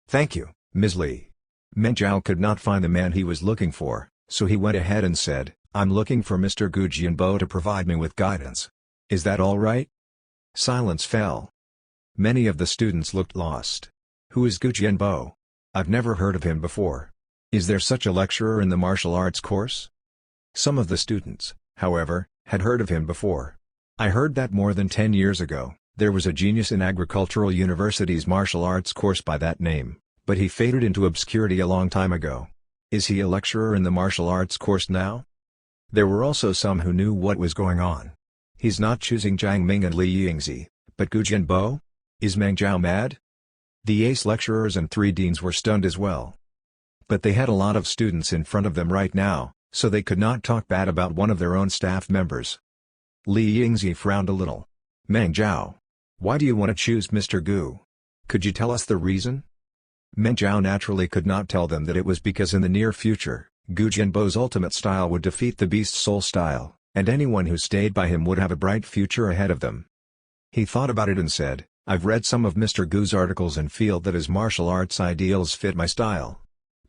"Thank you, Ms. Li." Meng Zhao could not find the man he was looking for, so he went ahead and said, "I'm looking for Mr. Gu Jianbo to provide me with guidance. Is that all right?" Silence fell. Many of the students looked lost. "Who is Gu Jianbo? I've never heard of him before. Is there such a lecturer in the martial arts course?" Some of the students, however, had heard of him before. "I heard that more than 10 years ago, there was a genius in Agricultural University's martial arts course by that name, but he faded into obscurity a long time ago. Is he a lecturer in the martial arts course now?" There were also some who knew what was going on. "He's not choosing Jiang Ming and Li Yingzi, but Gu Jianbo? Is Meng Zhao mad?" The ace lecturers and 3 deans were stunned as well. But they had a lot of students in front of them right now, so they could not talk bad about one of their own staff members. Li Yingzi frowned a little. "Meng Zhao, why do you want to choose Mr. Gu? Could you tell us the reason?" Meng Zhao naturally could not tell them that it was because in the near future, Gu Jianbo's ultimate style would defeat the Beast Soul style, and anyone who stayed by him would have a bright future ahead of them. He thought about it and said, "I've read some of Mr. Gu's articles and feel that his martial arts ideals fit my style.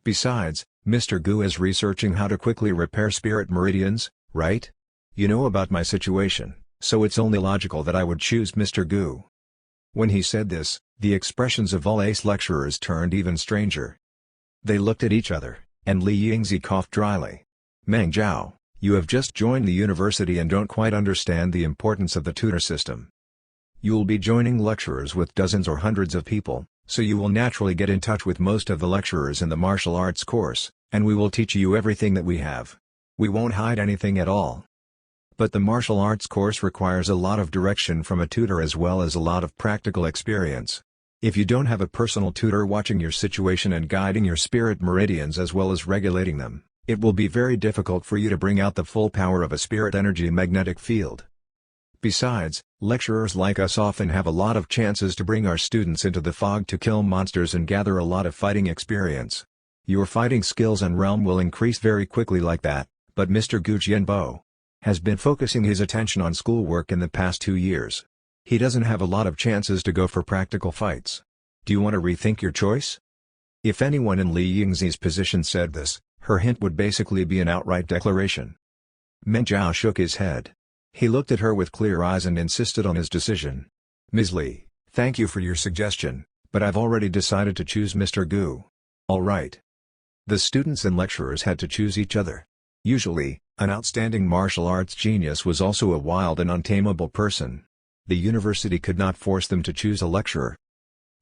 Besides, Mr. Gu is researching how to quickly repair spirit meridians, right? You know about my situation, so it's only logical that I would choose Mr. Gu." When he said this, the expressions of all ace lecturers turned even stranger. They looked at each other, and Li Yingzi coughed dryly. "Meng Zhao, you have just joined the university and don't quite understand the importance of the tutor system. You'll be joining lecturers with dozens or hundreds of people, so you will naturally get in touch with most of the lecturers in the martial arts course, and we will teach you everything that we have. We won't hide anything at all. But the martial arts course requires a lot of direction from a tutor as well as a lot of practical experience. If you don't have a personal tutor watching your situation and guiding your spirit meridians as well as regulating them, it will be very difficult for you to bring out the full power of a spirit energy magnetic field. Besides, lecturers like us often have a lot of chances to bring our students into the fog to kill monsters and gather a lot of fighting experience. Your fighting skills and realm will increase very quickly like that, but Mr. Gu Jianbo has been focusing his attention on schoolwork in the past 2 years. He doesn't have a lot of chances to go for practical fights. Do you want to rethink your choice?" If anyone in Li Yingzi's position said this, her hint would basically be an outright declaration. Meng Zhao shook his head. He looked at her with clear eyes and insisted on his decision. "Ms. Li, thank you for your suggestion, but I've already decided to choose Mr. Gu." "All right." The students and lecturers had to choose each other. Usually, an outstanding martial arts genius was also a wild and untamable person. The university could not force them to choose a lecturer.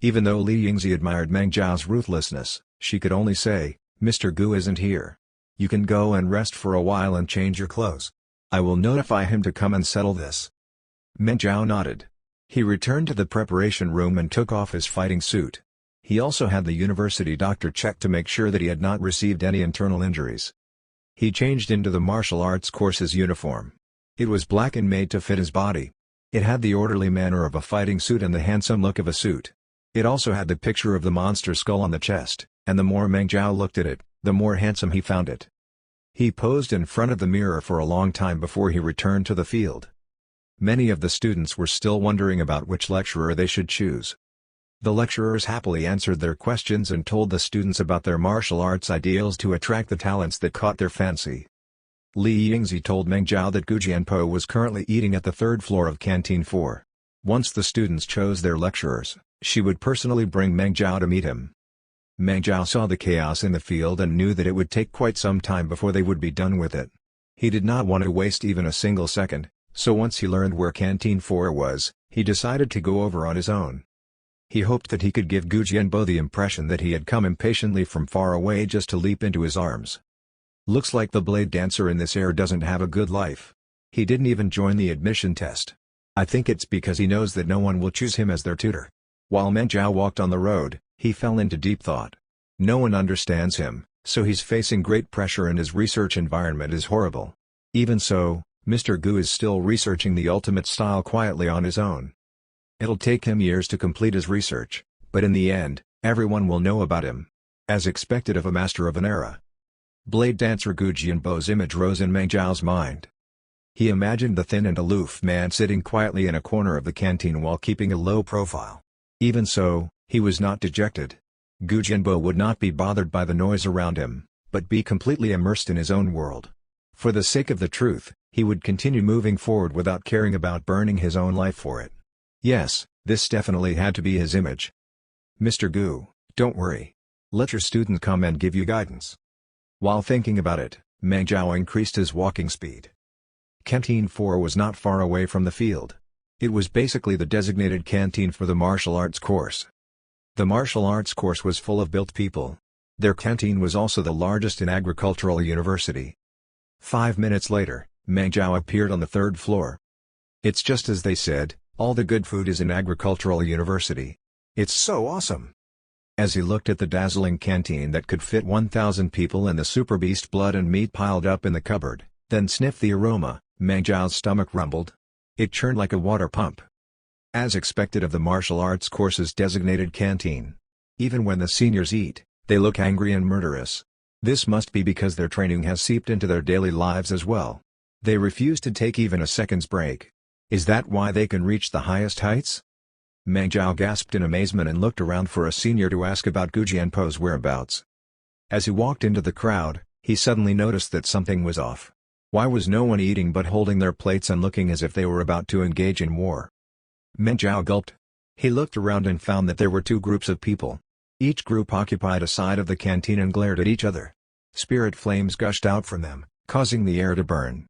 Even though Li Yingzi admired Meng Zhao's ruthlessness, she could only say, "Mr. Gu isn't here. You can go and rest for a while and change your clothes. I will notify him to come and settle this." Meng Zhao nodded. He returned to the preparation room and took off his fighting suit. He also had the university doctor check to make sure that he had not received any internal injuries. He changed into the martial arts course's uniform. It was black and made to fit his body. It had the orderly manner of a fighting suit and the handsome look of a suit. It also had the picture of the monster skull on the chest, and the more Meng Zhao looked at it, the more handsome he found it. He posed in front of the mirror for a long time before he returned to the field. Many of the students were still wondering about which lecturer they should choose. The lecturers happily answered their questions and told the students about their martial arts ideals to attract the talents that caught their fancy. Li Yingzi told Meng Zhao that Gu Jianpo was currently eating at the third floor of Canteen 4. Once the students chose their lecturers, she would personally bring Meng Zhao to meet him. Meng Zhao saw the chaos in the field and knew that it would take quite some time before they would be done with it. He did not want to waste even a single second, so once he learned where Canteen 4 was, he decided to go over on his own. He hoped that he could give Gu Jianpo the impression that he had come impatiently from far away just to leap into his arms. Looks like the blade dancer in this era doesn't have a good life. He didn't even join the admission test. I think it's because he knows that no one will choose him as their tutor. While Meng Zhao walked on the road, he fell into deep thought. No one understands him, so he's facing great pressure and his research environment is horrible. Even so, Mr. Gu is still researching the ultimate style quietly on his own. It'll take him years to complete his research, but in the end, everyone will know about him. As expected of a master of an era. Blade dancer Gu Jianpo's image rose in Meng Zhao's mind. He imagined the thin and aloof man sitting quietly in a corner of the canteen while keeping a low profile. Even so, he was not dejected. Gu Jianpo would not be bothered by the noise around him, but be completely immersed in his own world. For the sake of the truth, he would continue moving forward without caring about burning his own life for it. Yes, this definitely had to be his image. Mr. Gu, don't worry. Let your student come and give you guidance. While thinking about it, Meng Zhao increased his walking speed. Canteen 4 was not far away from the field. It was basically the designated canteen for the martial arts course. The martial arts course was full of built people. Their canteen was also the largest in agricultural university. 5 minutes later, Meng Zhao appeared on the third floor. It's just as they said, all the good food is in agricultural university. It's so awesome! As he looked at the dazzling canteen that could fit 1,000 people and the super beast blood and meat piled up in the cupboard, then sniffed the aroma, Meng Zhao's stomach rumbled. It churned like a water pump. As expected of the martial arts course's designated canteen. Even when the seniors eat, they look angry and murderous. This must be because their training has seeped into their daily lives as well. They refuse to take even a second's break. Is that why they can reach the highest heights? Meng Zhao gasped in amazement and looked around for a senior to ask about Gu Jianpo's whereabouts. As he walked into the crowd, he suddenly noticed that something was off. Why was no one eating but holding their plates and looking as if they were about to engage in war? Meng Zhao gulped. He looked around and found that there were two groups of people. Each group occupied a side of the canteen and glared at each other. Spirit flames gushed out from them, causing the air to burn.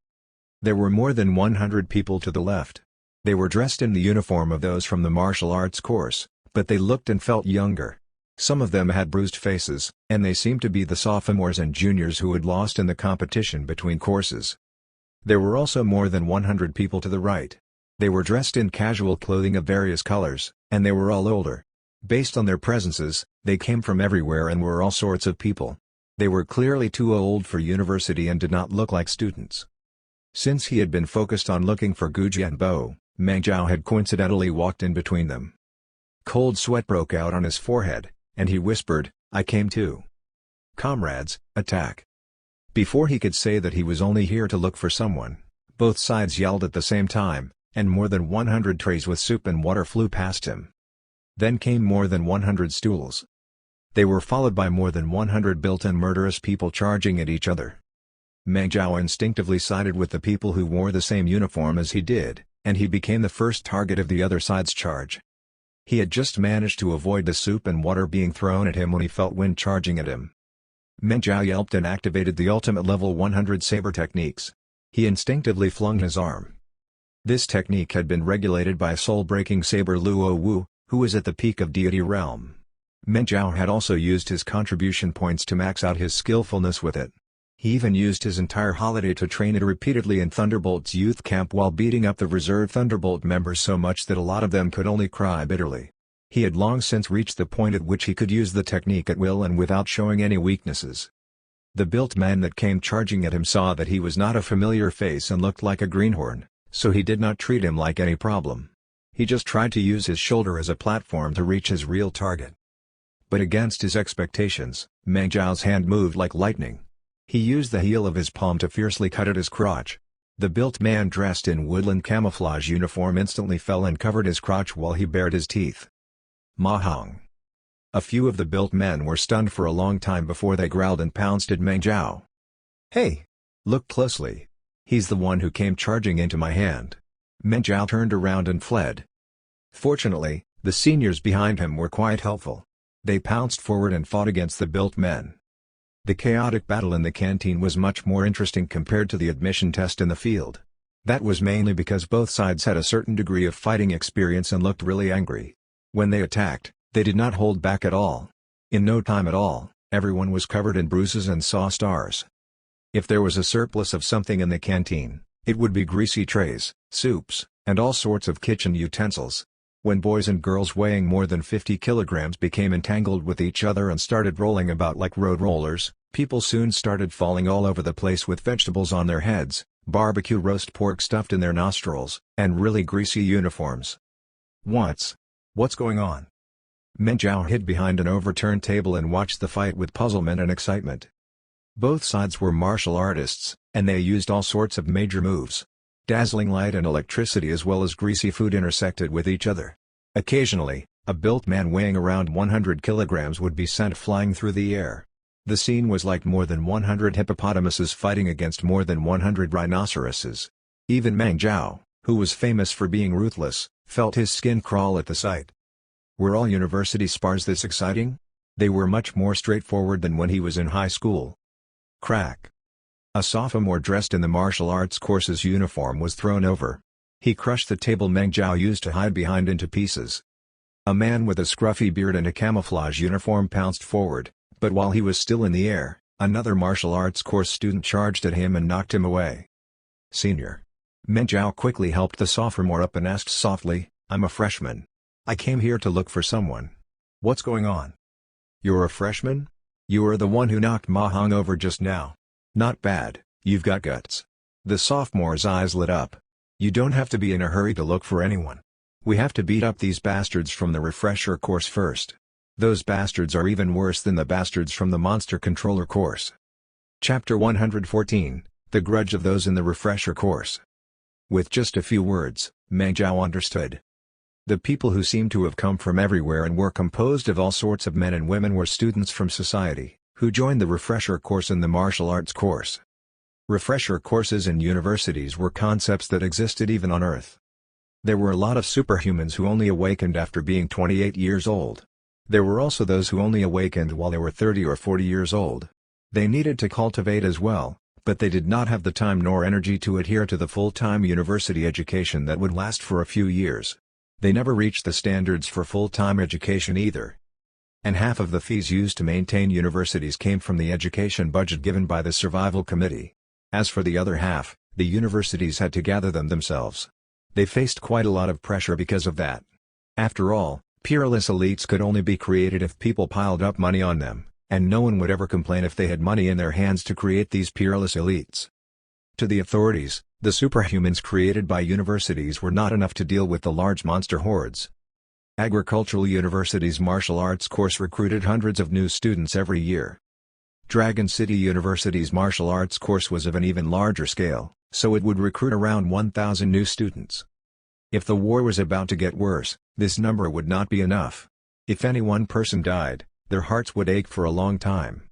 There were more than 100 people to the left. They were dressed in the uniform of those from the martial arts course, but they looked and felt younger. Some of them had bruised faces, and they seemed to be the sophomores and juniors who had lost in the competition between courses. There were also more than 100 people to the right. They were dressed in casual clothing of various colors, and they were all older. Based on their presences, they came from everywhere and were all sorts of people. They were clearly too old for university and did not look like students. Since he had been focused on looking for Gu Jianpo, Meng Zhao had coincidentally walked in between them. Cold sweat broke out on his forehead, and he whispered, "I came too. Comrades, attack." Before he could say that he was only here to look for someone, both sides yelled at the same time, and more than 100 trays with soup and water flew past him. Then came more than 100 stools. They were followed by more than 100 built and murderous people charging at each other. Meng Zhao instinctively sided with the people who wore the same uniform as he did, and he became the first target of the other side's charge. He had just managed to avoid the soup and water being thrown at him when he felt wind charging at him. Meng Zhao yelped and activated the ultimate level 100 saber techniques. He instinctively flung his arm. This technique had been regulated by soul-breaking saber Luo Wu, who was at the peak of deity realm. Meng Zhao had also used his contribution points to max out his skillfulness with it. He even used his entire holiday to train it repeatedly in Thunderbolt's youth camp while beating up the reserve Thunderbolt members so much that a lot of them could only cry bitterly. He had long since reached the point at which he could use the technique at will and without showing any weaknesses. The built man that came charging at him saw that he was not a familiar face and looked like a greenhorn, so he did not treat him like any problem. He just tried to use his shoulder as a platform to reach his real target. But against his expectations, Meng Zhao's hand moved like lightning. He used the heel of his palm to fiercely cut at his crotch. The built man dressed in woodland camouflage uniform instantly fell and covered his crotch while he bared his teeth. Mahang. A few of the built men were stunned for a long time before they growled and pounced at Meng Zhao. "Hey! Look closely. He's the one who came charging into my hand." Meng Zhao turned around and fled. Fortunately, the seniors behind him were quite helpful. They pounced forward and fought against the built men. The chaotic battle in the canteen was much more interesting compared to the admission test in the field. That was mainly because both sides had a certain degree of fighting experience and looked really angry. When they attacked, they did not hold back at all. In no time at all, everyone was covered in bruises and saw stars. If there was a surplus of something in the canteen, it would be greasy trays, soups, and all sorts of kitchen utensils. When boys and girls weighing more than 50 kilograms became entangled with each other and started rolling about like road rollers, people soon started falling all over the place with vegetables on their heads, barbecue roast pork stuffed in their nostrils, and really greasy uniforms. What's going on? Meng Zhao hid behind an overturned table and watched the fight with puzzlement and excitement. Both sides were martial artists, and they used all sorts of major moves. Dazzling light and electricity as well as greasy food intersected with each other. Occasionally, a built man weighing around 100 kilograms would be sent flying through the air. The scene was like more than 100 hippopotamuses fighting against more than 100 rhinoceroses. Even Meng Zhao, who was famous for being ruthless, felt his skin crawl at the sight. Were all university spars this exciting? They were much more straightforward than when he was in high school. Crack. A sophomore dressed in the martial arts course's uniform was thrown over. He crushed the table Meng Zhao used to hide behind into pieces. A man with a scruffy beard and a camouflage uniform pounced forward, but while he was still in the air, another martial arts course student charged at him and knocked him away. Senior. Meng Zhao quickly helped the sophomore up and asked softly, "I'm a freshman. I came here to look for someone. What's going on?" "You're a freshman? You are the one who knocked Mahang over just now. Not bad, you've got guts." The sophomore's eyes lit up. "You don't have to be in a hurry to look for anyone. We have to beat up these bastards from the refresher course first. Those bastards are even worse than the bastards from the monster controller course." Chapter 114, The Grudge of Those in the Refresher Course. With just a few words, Meng Zhao understood. The people who seemed to have come from everywhere and were composed of all sorts of men and women were students from society, who joined the refresher course in the martial arts course. Refresher courses in universities were concepts that existed even on Earth. There were a lot of superhumans who only awakened after being 28 years old. There were also those who only awakened while they were 30 or 40 years old. They needed to cultivate as well, but they did not have the time nor energy to adhere to the full-time university education that would last for a few years. They never reached the standards for full-time education either. And half of the fees used to maintain universities came from the education budget given by the Survival Committee. As for the other half, the universities had to gather them themselves. They faced quite a lot of pressure because of that. After all, peerless elites could only be created if people piled up money on them, and no one would ever complain if they had money in their hands to create these peerless elites. To the authorities, the superhumans created by universities were not enough to deal with the large monster hordes. Agricultural University's martial arts course recruited hundreds of new students every year. Dragon City University's martial arts course was of an even larger scale, so it would recruit around 1,000 new students. If the war was about to get worse, this number would not be enough. If any one person died, their hearts would ache for a long time.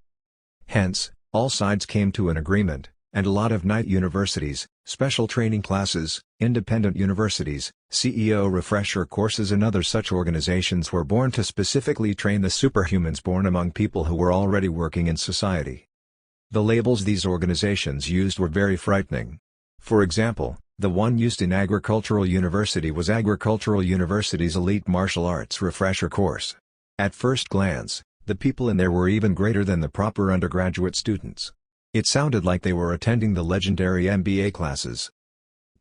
Hence, all sides came to an agreement, and a lot of night universities, special training classes, independent universities, CEO refresher courses and other such organizations were born to specifically train the superhumans born among people who were already working in society. The labels these organizations used were very frightening. For example, the one used in Agricultural University was Agricultural University's Elite Martial Arts Refresher Course. At first glance, the people in there were even greater than the proper undergraduate students. It sounded like they were attending the legendary MBA classes.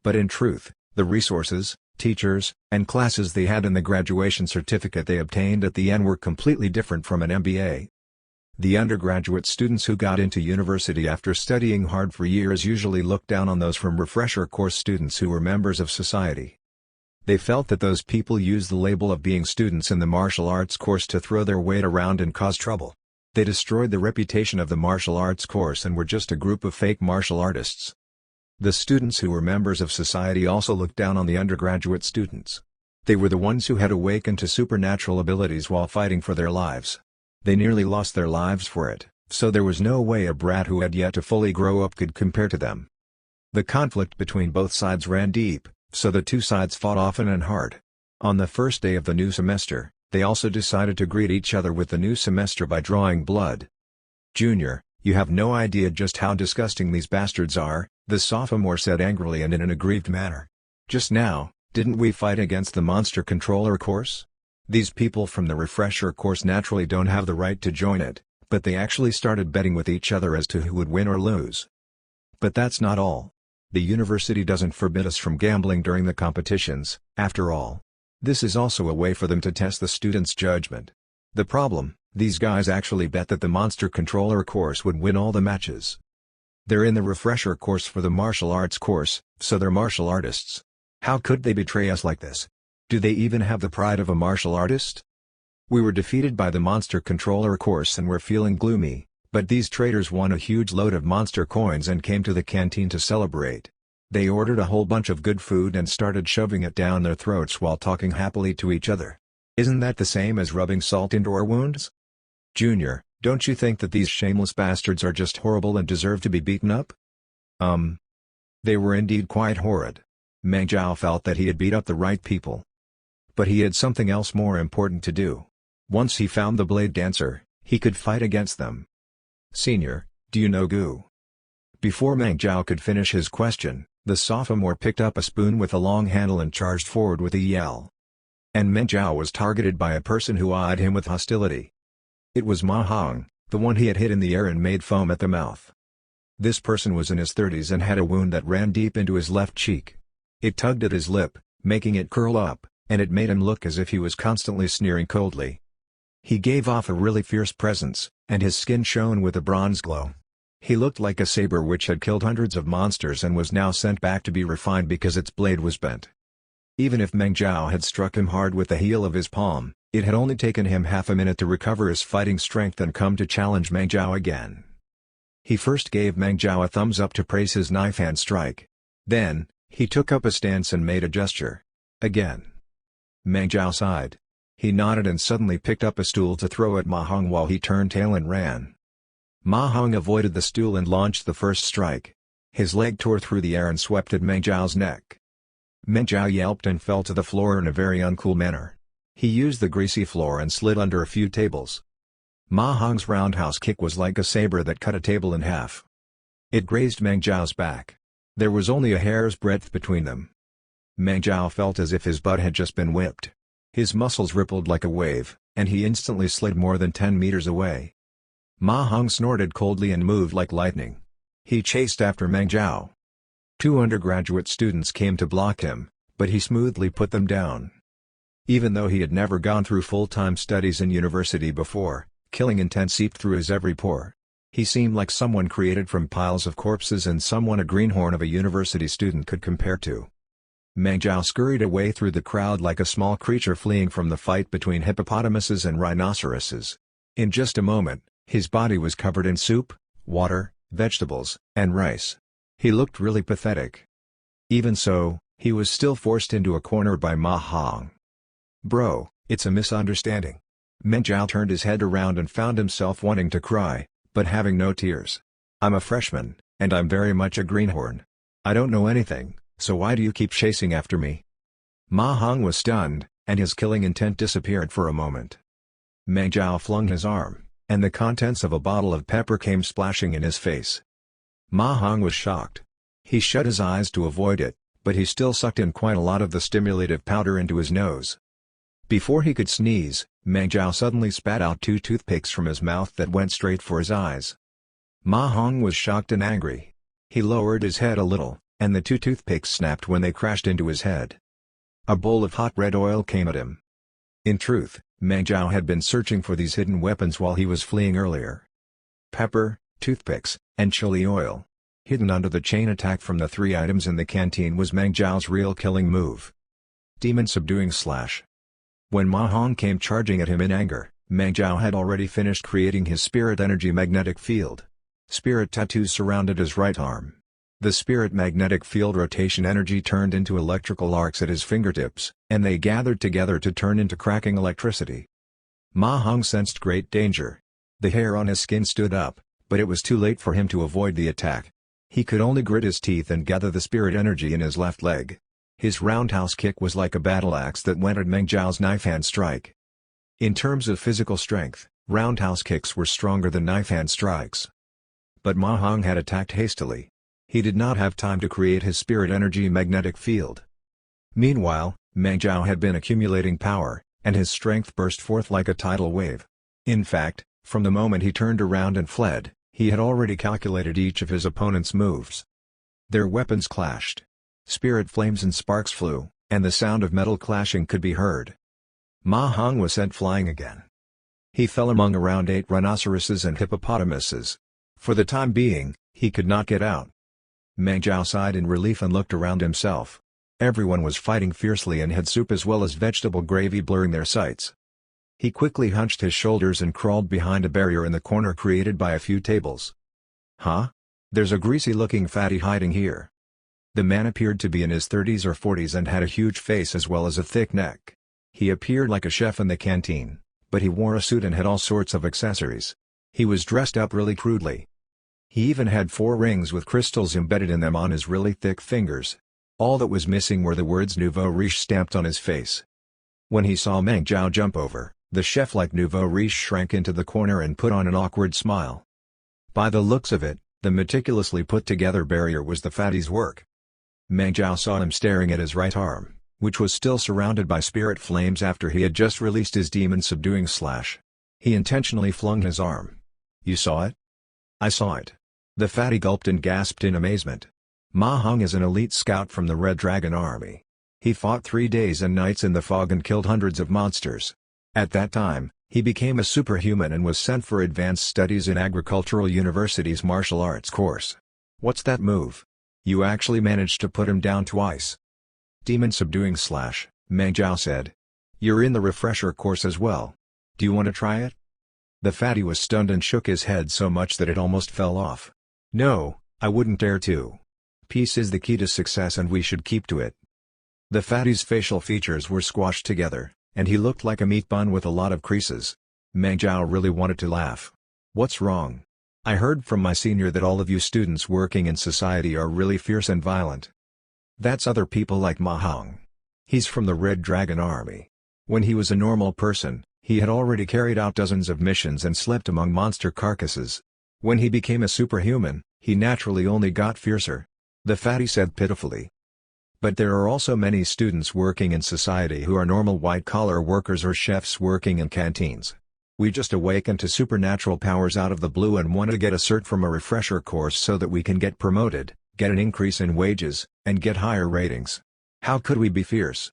But in truth, the resources, teachers, and classes they had in the graduation certificate they obtained at the end were completely different from an MBA. The undergraduate students who got into university after studying hard for years usually looked down on those from refresher course students who were members of society. They felt that those people used the label of being students in the martial arts course to throw their weight around and cause trouble. They destroyed the reputation of the martial arts course and were just a group of fake martial artists. The students who were members of society also looked down on the undergraduate students. They were the ones who had awakened to supernatural abilities while fighting for their lives. They nearly lost their lives for it, so there was no way a brat who had yet to fully grow up could compare to them. The conflict between both sides ran deep, so the two sides fought often and hard. On the first day of the new semester, they also decided to greet each other with the new semester by drawing blood. "Junior, you have no idea just how disgusting these bastards are," the sophomore said angrily and in an aggrieved manner. "Just now, didn't we fight against the monster controller course? These people from the refresher course naturally don't have the right to join it, but they actually started betting with each other as to who would win or lose. But that's not all. The university doesn't forbid us from gambling during the competitions, after all. This is also a way for them to test the students' judgment. The problem, these guys actually bet that the monster controller course would win all the matches. They're in the refresher course for the martial arts course, so they're martial artists. How could they betray us like this? Do they even have the pride of a martial artist? We were defeated by the monster controller course and were feeling gloomy, but these traitors won a huge load of monster coins and came to the canteen to celebrate. They ordered a whole bunch of good food and started shoving it down their throats while talking happily to each other. Isn't that the same as rubbing salt into our wounds? Junior, don't you think that these shameless bastards are just horrible and deserve to be beaten up?" They were indeed quite horrid. Meng Zhao felt that he had beat up the right people. But he had something else more important to do. Once he found the blade dancer, he could fight against them. "Senior, do you know Gu?" Before Meng Zhao could finish his question, the sophomore picked up a spoon with a long handle and charged forward with a yell. And Meng Zhao was targeted by a person who eyed him with hostility. It was Ma Hong, the one he had hit in the air and made foam at the mouth. This person was in his 30s and had a wound that ran deep into his left cheek. It tugged at his lip, making it curl up, and it made him look as if he was constantly sneering coldly. He gave off a really fierce presence, and his skin shone with a bronze glow. He looked like a saber which had killed hundreds of monsters and was now sent back to be refined because its blade was bent. Even if Meng Zhao had struck him hard with the heel of his palm, it had only taken him half a minute to recover his fighting strength and come to challenge Meng Zhao again. He first gave Meng Zhao a thumbs up to praise his knife hand strike. Then, he took up a stance and made a gesture. Again. Meng Zhao sighed. He nodded and suddenly picked up a stool to throw at Ma Hong while he turned tail and ran. Ma Hong avoided the stool and launched the first strike. His leg tore through the air and swept at Meng Zhao's neck. Meng Zhao yelped and fell to the floor in a very uncool manner. He used the greasy floor and slid under a few tables. Ma Hong's roundhouse kick was like a saber that cut a table in half. It grazed Meng Zhao's back. There was only a hair's breadth between them. Meng Zhao felt as if his butt had just been whipped. His muscles rippled like a wave, and he instantly slid more than 10 meters away. Ma Hong snorted coldly and moved like lightning. He chased after Meng Zhao. 2 undergraduate students came to block him, but he smoothly put them down. Even though he had never gone through full-time studies in university before, killing intent seeped through his every pore. He seemed like someone created from piles of corpses and someone a greenhorn of a university student could compare to. Meng Zhao scurried away through the crowd like a small creature fleeing from the fight between hippopotamuses and rhinoceroses. In just a moment, his body was covered in soup, water, vegetables, and rice. He looked really pathetic. Even so, he was still forced into a corner by Ma Hong. "Bro, it's a misunderstanding." Meng Zhao turned his head around and found himself wanting to cry, but having no tears. "I'm a freshman, and I'm very much a greenhorn. I don't know anything, so why do you keep chasing after me?" Ma Hong was stunned, and his killing intent disappeared for a moment. Meng Zhao flung his arm, and the contents of a bottle of pepper came splashing in his face. Ma Hong was shocked. He shut his eyes to avoid it, but he still sucked in quite a lot of the stimulative powder into his nose. Before he could sneeze, Meng Zhao suddenly spat out 2 toothpicks from his mouth that went straight for his eyes. Ma Hong was shocked and angry. He lowered his head a little, and the 2 toothpicks snapped when they crashed into his head. A bowl of hot red oil came at him. In truth, Meng Zhao had been searching for these hidden weapons while he was fleeing earlier. Pepper, toothpicks, and chili oil. Hidden under the chain attack from the 3 items in the canteen was Meng Zhao's real killing move. Demon subduing slash. When Ma Hong came charging at him in anger, Meng Zhao had already finished creating his spirit energy magnetic field. Spirit tattoos surrounded his right arm. The spirit magnetic field rotation energy turned into electrical arcs at his fingertips, and they gathered together to turn into cracking electricity. Ma Hong sensed great danger. The hair on his skin stood up, but it was too late for him to avoid the attack. He could only grit his teeth and gather the spirit energy in his left leg. His roundhouse kick was like a battle axe that went at Meng Zhao's knife-hand strike. In terms of physical strength, roundhouse kicks were stronger than knife-hand strikes. But Ma Hong had attacked hastily. He did not have time to create his spirit energy magnetic field. Meanwhile, Meng Zhao had been accumulating power, and his strength burst forth like a tidal wave. In fact, from the moment he turned around and fled, he had already calculated each of his opponent's moves. Their weapons clashed. Spirit flames and sparks flew, and the sound of metal clashing could be heard. Ma Hong was sent flying again. He fell among around 8 rhinoceroses and hippopotamuses. For the time being, he could not get out. Meng Zhao sighed in relief and looked around himself. Everyone was fighting fiercely and had soup as well as vegetable gravy blurring their sights. He quickly hunched his shoulders and crawled behind a barrier in the corner created by a few tables. Huh? There's a greasy-looking fatty hiding here. The man appeared to be in his 30s or 40s and had a huge face as well as a thick neck. He appeared like a chef in the canteen, but he wore a suit and had all sorts of accessories. He was dressed up really crudely. He even had 4 rings with crystals embedded in them on his really thick fingers. All that was missing were the words Nouveau Riche stamped on his face. When he saw Meng Zhao jump over, the chef-like Nouveau Riche shrank into the corner and put on an awkward smile. By the looks of it, the meticulously put-together barrier was the fatty's work. Meng Zhao saw him staring at his right arm, which was still surrounded by spirit flames after he had just released his demon-subduing slash. He intentionally flung his arm. "You saw it?" "I saw it." The fatty gulped and gasped in amazement. Ma Hong is an elite scout from the Red Dragon Army. He fought 3 days and nights in the fog and killed hundreds of monsters. At that time, he became a superhuman and was sent for advanced studies in Agricultural University's martial arts course. "What's that move? You actually managed to put him down twice." "Demon subduing slash," Meng Zhao said. "You're in the refresher course as well. Do you want to try it?" The fatty was stunned and shook his head so much that it almost fell off. "No, I wouldn't dare to. Peace is the key to success and we should keep to it." The fatty's facial features were squashed together, and he looked like a meat bun with a lot of creases. Meng Zhao really wanted to laugh. "What's wrong? I heard from my senior that all of you students working in society are really fierce and violent." "That's other people like Ma Hong. He's from the Red Dragon Army. When he was a normal person, he had already carried out dozens of missions and slept among monster carcasses. When he became a superhuman, he naturally only got fiercer," the fatty said pitifully. "But there are also many students working in society who are normal white-collar workers or chefs working in canteens. We just awakened to supernatural powers out of the blue and want to get a cert from a refresher course so that we can get promoted, get an increase in wages, and get higher ratings. How could we be fierce?"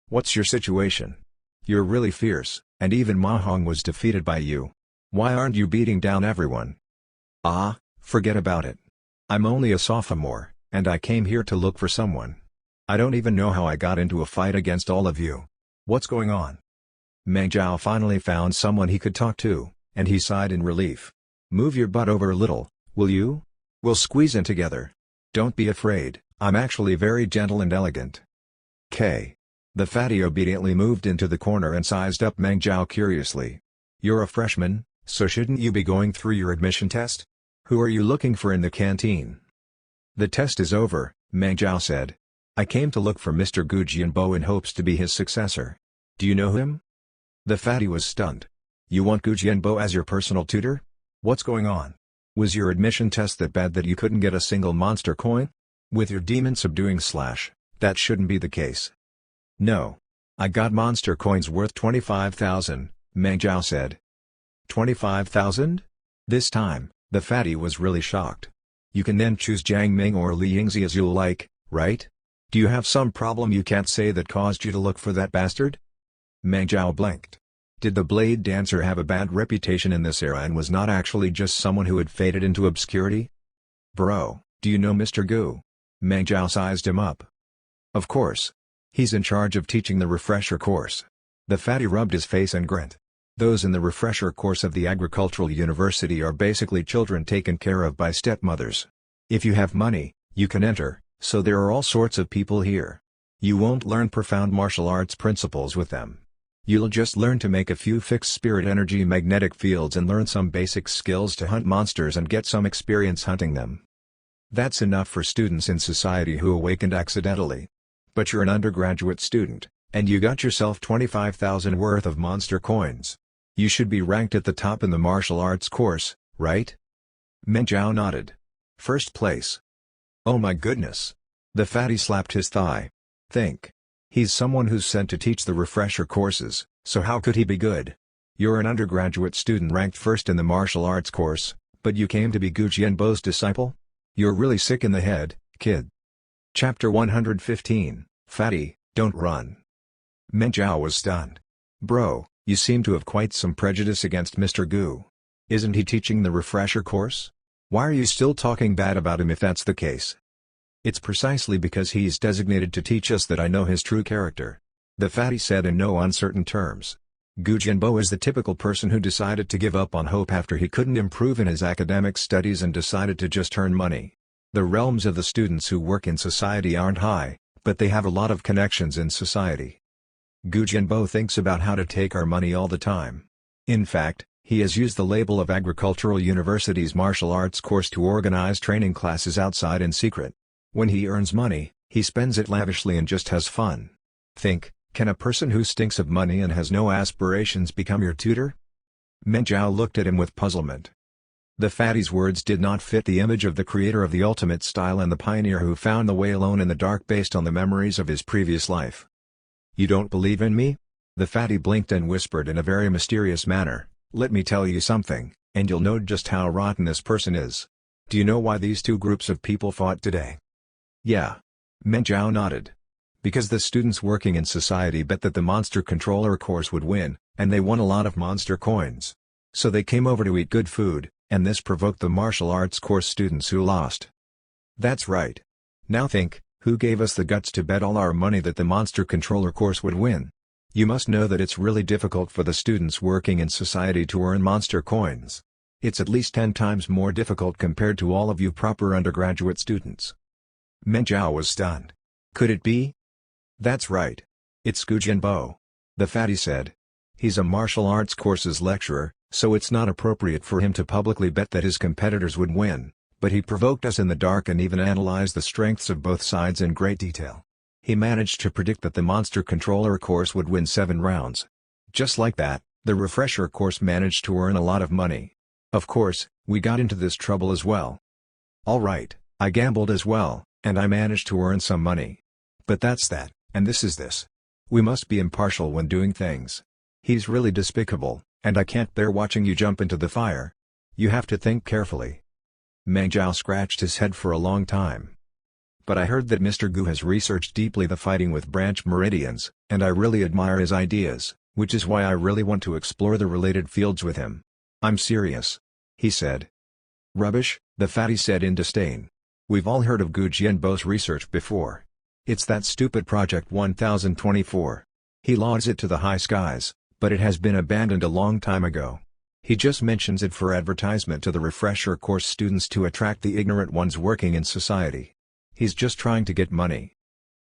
"What's your situation? You're really fierce, and even Ma Hong was defeated by you. Why aren't you beating down everyone?" "Ah, forget about it. I'm only a sophomore, and I came here to look for someone. I don't even know how I got into a fight against all of you. What's going on?" Meng Zhao finally found someone he could talk to, and he sighed in relief. "Move your butt over a little, will you? We'll squeeze in together. Don't be afraid, I'm actually very gentle and elegant." "K." The fatty obediently moved into the corner and sized up Meng Zhao curiously. "You're a freshman, so shouldn't you be going through your admission test? Who are you looking for in the canteen?" "The test is over," Meng Zhao said. "I came to look for Mr. Gu Jianbo in hopes to be his successor. Do you know him?" The fatty was stunned. "You want Gu Jianbo as your personal tutor? What's going on? Was your admission test that bad that you couldn't get a single monster coin? With your demon subduing slash, that shouldn't be the case." "No. I got monster coins worth 25,000, Meng Zhao said. 25,000? This time, the fatty was really shocked. "You can then choose Jiang Ming or Li Yingzi as you'll like, right? Do you have some problem you can't say that caused you to look for that bastard?" Meng Zhao blinked. Did the blade dancer have a bad reputation in this era and was not actually just someone who had faded into obscurity? "Bro, do you know Mr. Gu?" Meng Zhao sized him up. "Of course. He's in charge of teaching the refresher course." The fatty rubbed his face and grinned. "Those in the refresher course of the Agricultural University are basically children taken care of by stepmothers. If you have money, You can enter, so there are all sorts of people here. You won't learn profound martial arts principles with them. You'll just learn to make a few fixed spirit energy magnetic fields and learn some basic skills to hunt monsters and get some experience hunting them. That's enough for students in society who awakened accidentally. But you're an undergraduate student, and you got yourself 25,000 worth of monster coins. You should be ranked at the top in the martial arts course, right? Meng Zhao nodded. First place. Oh my goodness. The fatty slapped his thigh. Think. He's someone who's sent to teach the refresher courses, so how could he be good? You're an undergraduate student ranked first in the martial arts course, but you came to be Gu Jianbo's disciple? You're really sick in the head, kid. Chapter 115, Fatty, Don't Run. Meng Zhao was stunned. Bro, you seem to have quite some prejudice against Mr. Gu. Isn't he teaching the refresher course? Why are you still talking bad about him if that's the case? It's precisely because he's designated to teach us that I know his true character. The fatty said in no uncertain terms. Gu Jianbo is the typical person who decided to give up on hope after he couldn't improve in his academic studies and decided to just earn money. The realms of the students who work in society aren't high, but they have a lot of connections in society. Gu Jianbo thinks about how to take our money all the time. In fact, he has used the label of Agricultural University's martial arts course to organize training classes outside in secret. When he earns money, he spends it lavishly and just has fun. Think, can a person who stinks of money and has no aspirations become your tutor? Meng Zhao looked at him with puzzlement. The fatty's words did not fit the image of the creator of the ultimate style and the pioneer who found the way alone in the dark based on the memories of his previous life. You don't believe in me? The fatty blinked and whispered in a very mysterious manner, let me tell you something, and you'll know just how rotten this person is. Do you know why these two groups of people fought today? Yeah. Meng Zhao nodded. Because the students working in society bet that the monster controller course would win, and they won a lot of monster coins. So they came over to eat good food, and this provoked the martial arts course students who lost. That's right. Now think, who gave us the guts to bet all our money that the monster controller course would win? You must know that it's really difficult for the students working in society to earn monster coins. It's at least 10 times more difficult compared to all of you proper undergraduate students. Meng Zhao was stunned. Could it be? That's right. It's Gu Jianbo. The fatty said. He's a martial arts courses lecturer, so it's not appropriate for him to publicly bet that his competitors would win, but he provoked us in the dark and even analyzed the strengths of both sides in great detail. He managed to predict that the monster controller course would win 7 rounds. Just like that, the refresher course managed to earn a lot of money. Of course, we got into this trouble as well. Alright, I gambled as well, and I managed to earn some money. But that's that, and this is this. We must be impartial when doing things. He's really despicable, and I can't bear watching you jump into the fire. You have to think carefully. Meng Zhao scratched his head for a long time. But I heard that Mr. Gu has researched deeply the fighting with branch meridians, and I really admire his ideas, which is why I really want to explore the related fields with him. I'm serious. He said. Rubbish, the fatty said in disdain. We've all heard of Gu Jianbo's research before. It's that stupid Project 1024. He lauds it to the high skies, but it has been abandoned a long time ago. He just mentions it for advertisement to the refresher course students to attract the ignorant ones working in society. He's just trying to get money.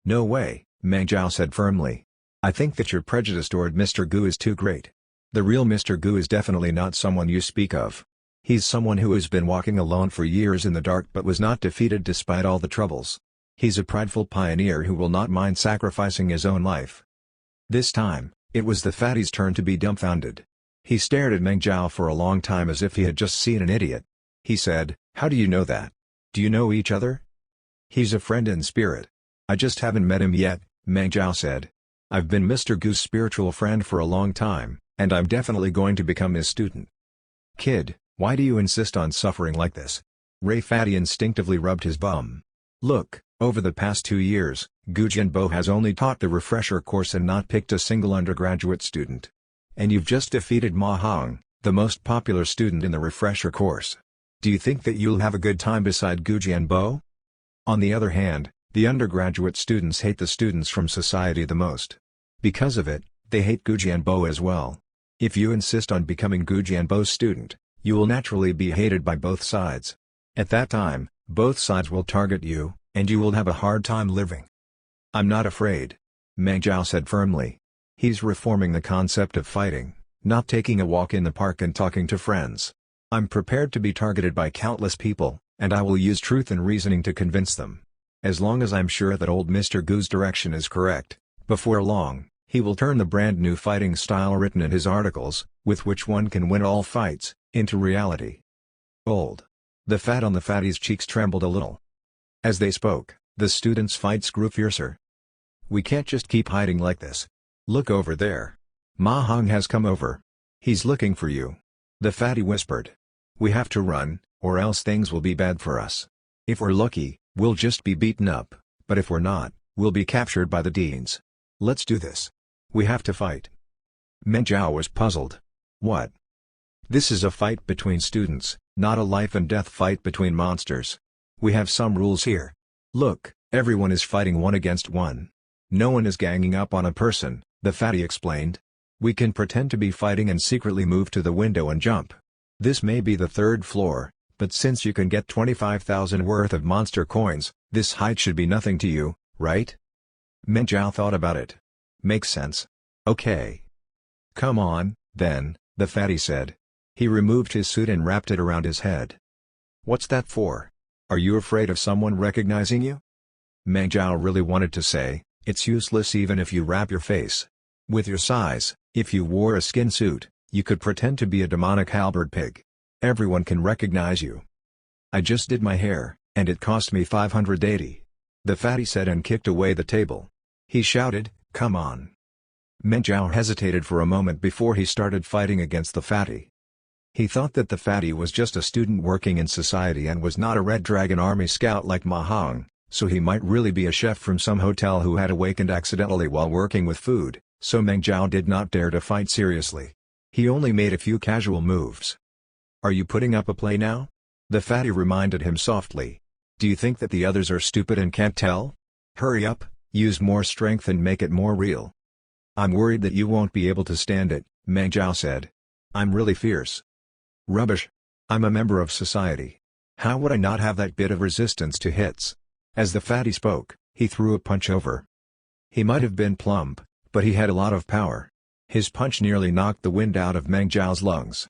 No way, Meng Zhao said firmly. I think that your prejudice toward Mr. Gu is too great. The real Mr. Gu is definitely not someone you speak of. He's someone who has been walking alone for years in the dark but was not defeated despite all the troubles. He's a prideful pioneer who will not mind sacrificing his own life. This time, it was the fatty's turn to be dumbfounded. He stared at Meng Zhao for a long time as if he had just seen an idiot. He said, How do you know that? Do you know each other? He's a friend in spirit. I just haven't met him yet, Meng Zhao said. I've been Mr. Gu's spiritual friend for a long time, and I'm definitely going to become his student. Kid, why do you insist on suffering like this? Ray Fatty instinctively rubbed his bum. Look, over the past 2 years, Gu Jianbo has only taught the refresher course and not picked a single undergraduate student. And you've just defeated Ma Hong, the most popular student in the refresher course. Do you think that you'll have a good time beside Gu Jianbo? On the other hand, the undergraduate students hate the students from society the most. Because of it, they hate Gu Jianbo as well. If you insist on becoming Gu Jianbo's student, you will naturally be hated by both sides. At that time, Both sides will target you, and you will have a hard time living. I'm not afraid. Meng Jiao said firmly. He's reforming the concept of fighting, not taking a walk in the park and talking to friends. I'm prepared to be targeted by countless people, and I will use truth and reasoning to convince them. As long as I'm sure that old Mr. Gu's direction is correct, before long, he will turn the brand new fighting style written in his articles, with which one can win all fights, into reality. Old. The fat on the fatty's cheeks trembled a little. As they spoke, the students' fights grew fiercer. We can't just keep hiding like this. Look over there. Ma Hong has come over. He's looking for you. The fatty whispered. We have to run, or else things will be bad for us. If we're lucky, we'll just be beaten up, but if we're not, we'll be captured by the deans. Let's do this. We have to fight. Meng Jiao was puzzled. What? This is a fight between students, not a life-and-death fight between monsters. We have some rules here. Look, everyone is fighting one against one. No one is ganging up on a person, the fatty explained. We can pretend to be fighting and secretly move to the window and jump. This may be the third floor, but since you can get 25,000 worth of monster coins, this height should be nothing to you, right? Meng Jiao thought about it. Makes sense. Okay. Come on, then, the fatty said. He removed his suit and wrapped it around his head. What's that for? Are you afraid of someone recognizing you? Meng Jiao really wanted to say, it's useless even if you wrap your face. With your size, if you wore a skin suit, you could pretend to be a demonic halberd pig. Everyone can recognize you. I just did my hair, and it cost me 580. The fatty said and kicked away the table. He shouted, come on. Meng Jiao hesitated for a moment before he started fighting against the fatty. He thought that the fatty was just a student working in society and was not a Red Dragon Army scout like Ma Hong, so he might really be a chef from some hotel who had awakened accidentally while working with food, so Meng Jiao did not dare to fight seriously. He only made a few casual moves. Are you putting up a play now? The fatty reminded him softly. Do you think that the others are stupid and can't tell? Hurry up, use more strength and make it more real. I'm worried that you won't be able to stand it, Meng Jiao said. I'm really fierce. Rubbish. I'm a member of society. How would I not have that bit of resistance to hits? As the fatty spoke, he threw a punch over. He might have been plump, but he had a lot of power. His punch nearly knocked the wind out of Meng Jiao's lungs.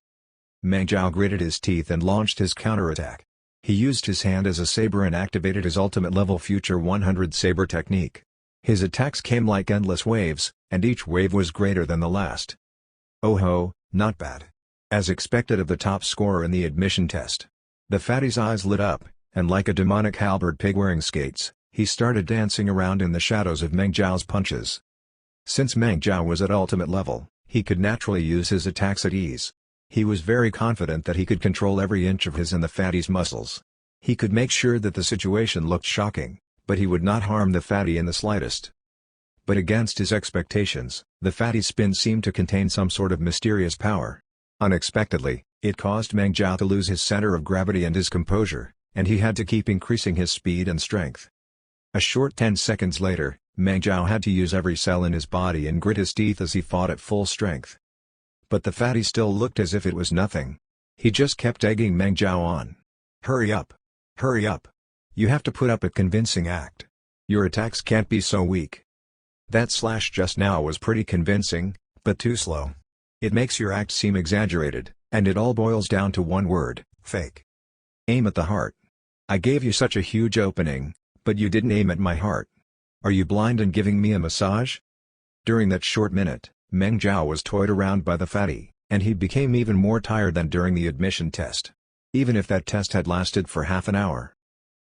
Meng Jiao gritted his teeth and launched his counterattack. He used his hand as a saber and activated his ultimate level Future 100 saber technique. His attacks came like endless waves, and each wave was greater than the last. Oh ho, not bad. As expected of the top scorer in the admission test. The fatty's eyes lit up, and like a demonic halberd pig wearing skates, he started dancing around in the shadows of Meng Jiao's punches. Since Meng Jiao was at ultimate level, he could naturally use his attacks at ease. He was very confident that he could control every inch of his and the fatty's muscles. He could make sure that the situation looked shocking, but he would not harm the fatty in the slightest. But against his expectations, the fatty's spin seemed to contain some sort of mysterious power. Unexpectedly, it caused Meng Jiao to lose his center of gravity and his composure, and he had to keep increasing his speed and strength. A short 10 seconds later, Meng Jiao had to use every cell in his body and grit his teeth as he fought at full strength. But the fatty still looked as if it was nothing. He just kept egging Meng Jiao on. Hurry up! Hurry up! You have to put up a convincing act. Your attacks can't be so weak. That slash just now was pretty convincing, but too slow. It makes your act seem exaggerated, and it all boils down to one word, fake. Aim at the heart. I gave you such a huge opening, but you didn't aim at my heart. Are you blind and giving me a massage? During that short minute, Meng Jiao was toyed around by the fatty, and he became even more tired than during the admission test. Even if that test had lasted for half an hour.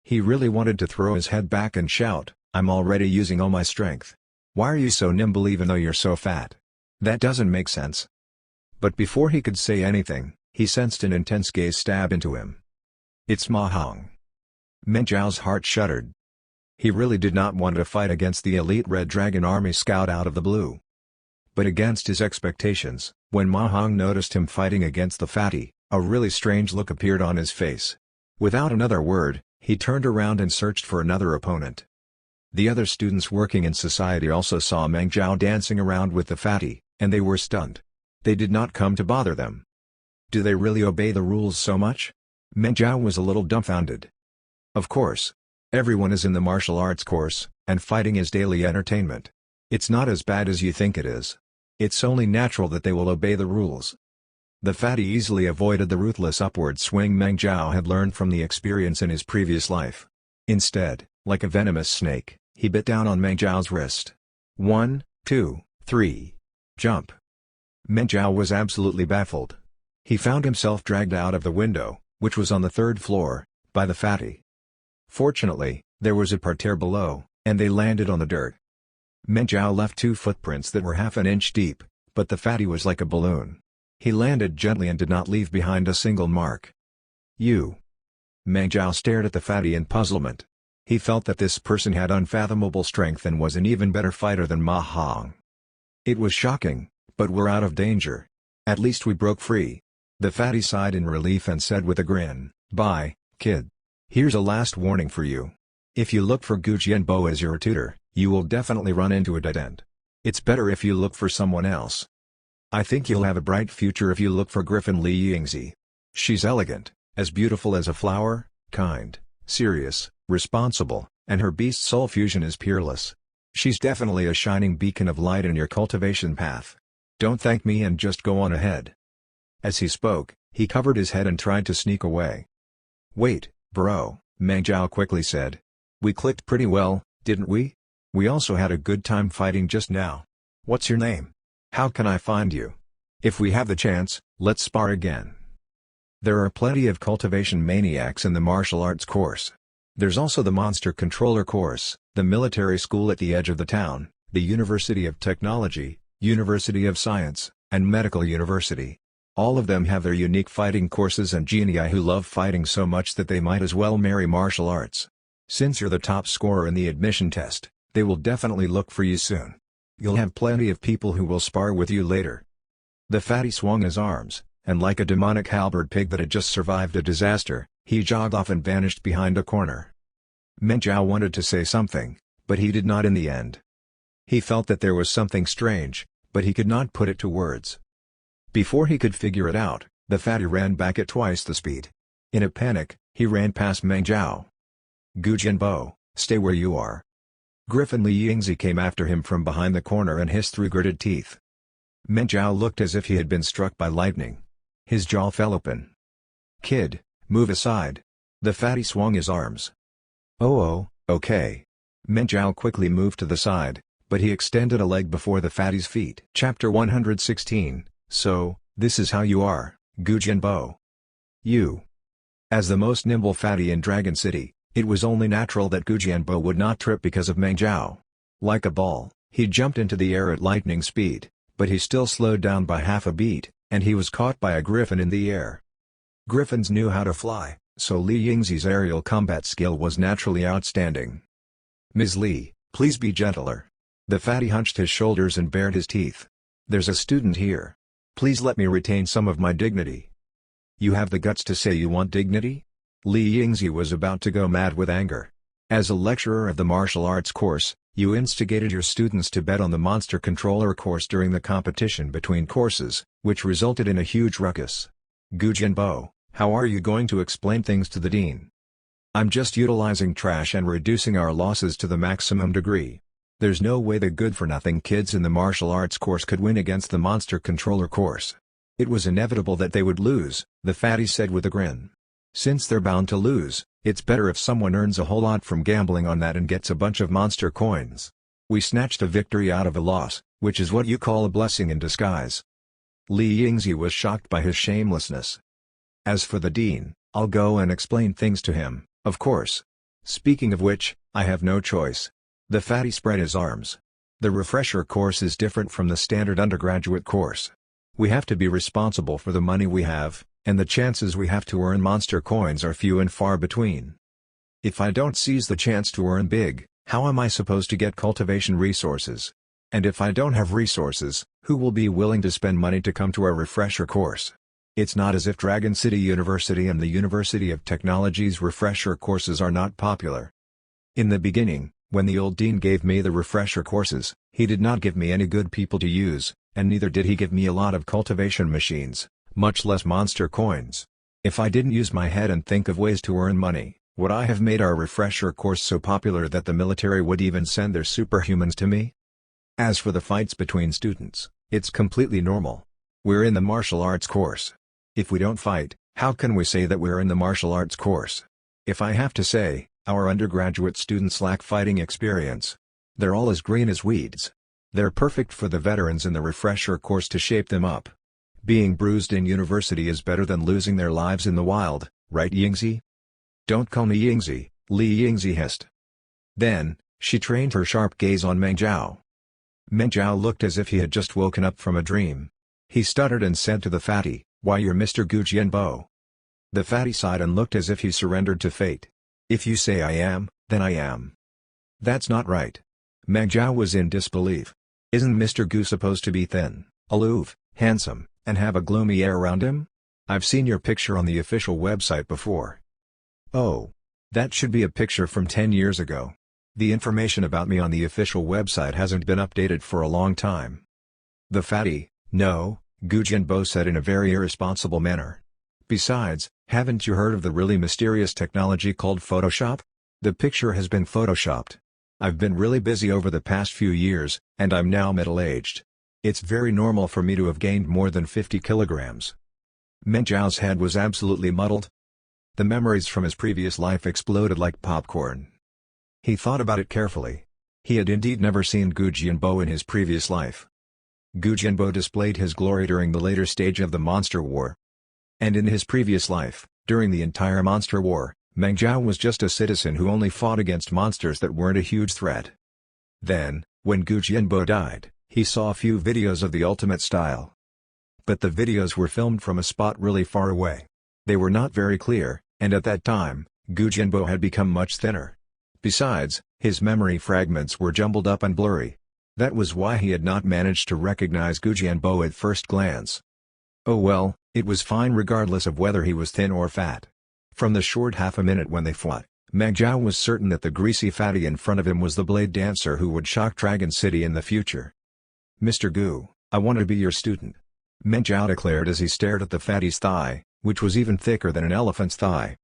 He really wanted to throw his head back and shout, I'm already using all my strength. Why are you so nimble even though you're so fat? That doesn't make sense. But before he could say anything, he sensed an intense gaze stab into him. It's Ma Hong. Meng Jiao's heart shuddered. He really did not want to fight against the elite Red Dragon Army scout out of the blue. But against his expectations, when Ma Hong noticed him fighting against the fatty, a really strange look appeared on his face. Without another word, he turned around and searched for another opponent. The other students working in society also saw Meng Jiao dancing around with the fatty, and they were stunned. They did not come to bother them. Do they really obey the rules so much? Meng Jiao was a little dumbfounded. Of course. Everyone is in the martial arts course, and fighting is daily entertainment. It's not as bad as you think it is. It's only natural that they will obey the rules. The fatty easily avoided the ruthless upward swing Meng Zhao had learned from the experience in his previous life. Instead, like a venomous snake, he bit down on Meng Zhao's wrist. 1, 2, 3. Jump. Meng Zhao was absolutely baffled. He found himself dragged out of the window, which was on the 3rd floor, by the fatty. Fortunately, there was a parterre below, and they landed on the dirt. Meng Zhao left 2 footprints that were half an inch deep, but the fatty was like a balloon. He landed gently and did not leave behind a single mark. You. Meng Zhao stared at the fatty in puzzlement. He felt that this person had unfathomable strength and was an even better fighter than Ma Hong. It was shocking, but we're out of danger. At least we broke free. The fatty sighed in relief and said with a grin, "Bye, kid. Here's a last warning for you. If you look for Gu Jianbo as your tutor, you will definitely run into a dead end. It's better if you look for someone else. I think you'll have a bright future if you look for Griffin Li Yingzi. She's elegant, as beautiful as a flower, kind, serious, responsible, and her beast soul fusion is peerless. She's definitely a shining beacon of light in your cultivation path. Don't thank me and just go on ahead." As he spoke, he covered his head and tried to sneak away. "Wait, bro," Meng Zhao quickly said. "We clicked pretty well, didn't we? We also had a good time fighting just now. What's your name? How can I find you? If we have the chance, let's spar again." There are plenty of cultivation maniacs in the martial arts course. There's also the monster controller course, the military school at the edge of the town, the University of Technology, University of Science, and Medical University. All of them have their unique fighting courses and genii who love fighting so much that they might as well marry martial arts. Since you're the top scorer in the admission test, they will definitely look for you soon. You'll have plenty of people who will spar with you later. The fatty swung his arms, and like a demonic halberd pig that had just survived a disaster, he jogged off and vanished behind a corner. Meng Zhao wanted to say something, but he did not in the end. He felt that there was something strange, but he could not put it to words. Before he could figure it out, the fatty ran back at twice the speed. In a panic, he ran past Meng Zhao. "Gu Jianbo, stay where you are." Griffin Li Yingzi came after him from behind the corner and hissed through gritted teeth. Meng Zhao looked as if he had been struck by lightning. His jaw fell open. "Kid, move aside." The fatty swung his arms. Oh, okay." Meng Zhao quickly moved to the side, but he extended a leg before the fatty's feet. Chapter 116, "So, this is how you are, Gu Jianbo. You." As the most nimble fatty in Dragon City, it was only natural that Gu Jianbo would not trip because of Meng Zhao. Like a ball, he jumped into the air at lightning speed, but he still slowed down by half a beat, and he was caught by a griffin in the air. Griffins knew how to fly, so Li Yingzi's aerial combat skill was naturally outstanding. "Ms. Li, please be gentler." The fatty hunched his shoulders and bared his teeth. "There's a student here. Please let me retain some of my dignity." "You have the guts to say you want dignity?" Li Yingzi was about to go mad with anger. As a lecturer of the martial arts course, you instigated your students to bet on the monster controller course during the competition between courses, which resulted in a huge ruckus. "Gu Jianbo, how are you going to explain things to the dean?" "I'm just utilizing trash and reducing our losses to the maximum degree. There's no way the good-for-nothing kids in the martial arts course could win against the monster controller course. It was inevitable that they would lose," the fatty said with a grin. "Since they're bound to lose, it's better if someone earns a whole lot from gambling on that and gets a bunch of monster coins. We snatched a victory out of a loss, which is what you call a blessing in disguise." Li Yingzi was shocked by his shamelessness. "As for the dean, I'll go and explain things to him, of course. Speaking of which, I have no choice." The fatty spread his arms. "The refresher course is different from the standard undergraduate course. We have to be responsible for the money we have, and the chances we have to earn monster coins are few and far between. If I don't seize the chance to earn big, how am I supposed to get cultivation resources? And if I don't have resources, who will be willing to spend money to come to our refresher course? It's not as if Dragon City University and the University of Technology's refresher courses are not popular. In the beginning, when the old dean gave me the refresher courses, he did not give me any good people to use, and neither did he give me a lot of cultivation machines, much less monster coins. If I didn't use my head and think of ways to earn money, Would I have made our refresher course so popular that the military would even send their superhumans to me? As for the fights between students, it's completely normal. We're in the martial arts course. If we don't fight, how can we say that we're in the martial arts course? If I have to say, our undergraduate students lack fighting experience. They're all as green as weeds. They're perfect for the veterans in the refresher course to shape them up. Being bruised in university is better than losing their lives in the wild, right Yingzi? Don't call me Yingzi, Li Yingzi hissed. Then, she trained her sharp gaze on Meng Zhao. Meng Zhao looked as if he had just woken up from a dream. He stuttered and said to the fatty, "Why, you're Mr. Gu Jianbo." The fatty sighed and looked as if he surrendered to fate. "If you say I am, then I am." "That's not right." Meng Zhao was in disbelief. "Isn't Mr. Gu supposed to be thin, aloof, handsome, and have a gloomy air around him? I've seen your picture on the official website before." "Oh. That should be a picture from 10 years ago. The information about me on the official website hasn't been updated for a long time." The fatty, "No," Gu Jianbo said in a very irresponsible manner. "Besides, haven't you heard of the really mysterious technology called Photoshop? The picture has been photoshopped. I've been really busy over the past few years, and I'm now middle-aged. It's very normal for me to have gained more than 50 kilograms." Meng Zhao's head was absolutely muddled. The memories from his previous life exploded like popcorn. He thought about it carefully. He had indeed never seen Gu Jianbo in his previous life. Gu Jianbo displayed his glory during the later stage of the Monster War. And in his previous life, during the entire Monster War, Meng Zhao was just a citizen who only fought against monsters that weren't a huge threat. Then, when Gu Jianbo died, he saw a few videos of the ultimate style. But the videos were filmed from a spot really far away. They were not very clear, and at that time, Gu Jianbo had become much thinner. Besides, his memory fragments were jumbled up and blurry. That was why he had not managed to recognize Gu Jianbo at first glance. Oh well, it was fine regardless of whether he was thin or fat. From the short half a minute when they fought, Meng Zhao was certain that the greasy fatty in front of him was the blade dancer who would shock Dragon City in the future. "Mr. Gu, I want to be your student," Meng Zhao declared as he stared at the fatty's thigh, which was even thicker than an elephant's thigh.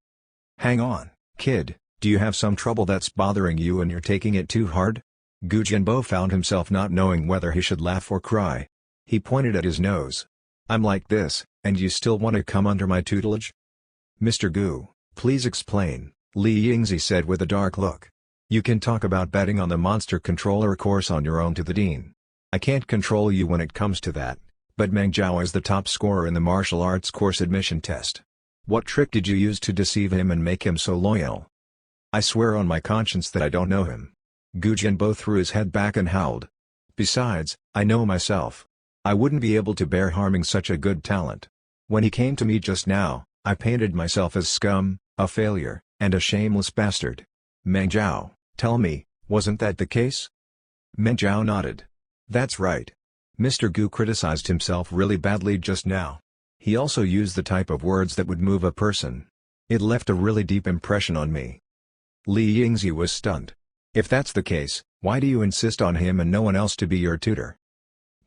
"Hang on, kid, do you have some trouble that's bothering you and you're taking it too hard?" Gu Jianbo found himself not knowing whether he should laugh or cry. He pointed at his nose. "I'm like this, and you still want to come under my tutelage?" "Mr. Gu, please explain," Li Yingzi said with a dark look. "You can talk about betting on the monster controller course on your own to the dean. I can't control you when it comes to that, but Meng Zhao is the top scorer in the martial arts course admission test. What trick did you use to deceive him and make him so loyal?" "I swear on my conscience that I don't know him." Gu Jianbo threw his head back and howled. "Besides, I know myself. I wouldn't be able to bear harming such a good talent. When he came to me just now, I painted myself as scum, a failure, and a shameless bastard. Meng Zhao, tell me, wasn't that the case?" Meng Zhao nodded. "That's right. Mr. Gu criticized himself really badly just now. He also used the type of words that would move a person. It left a really deep impression on me." Li Yingzi was stunned. "If that's the case, why do you insist on him and no one else to be your tutor?"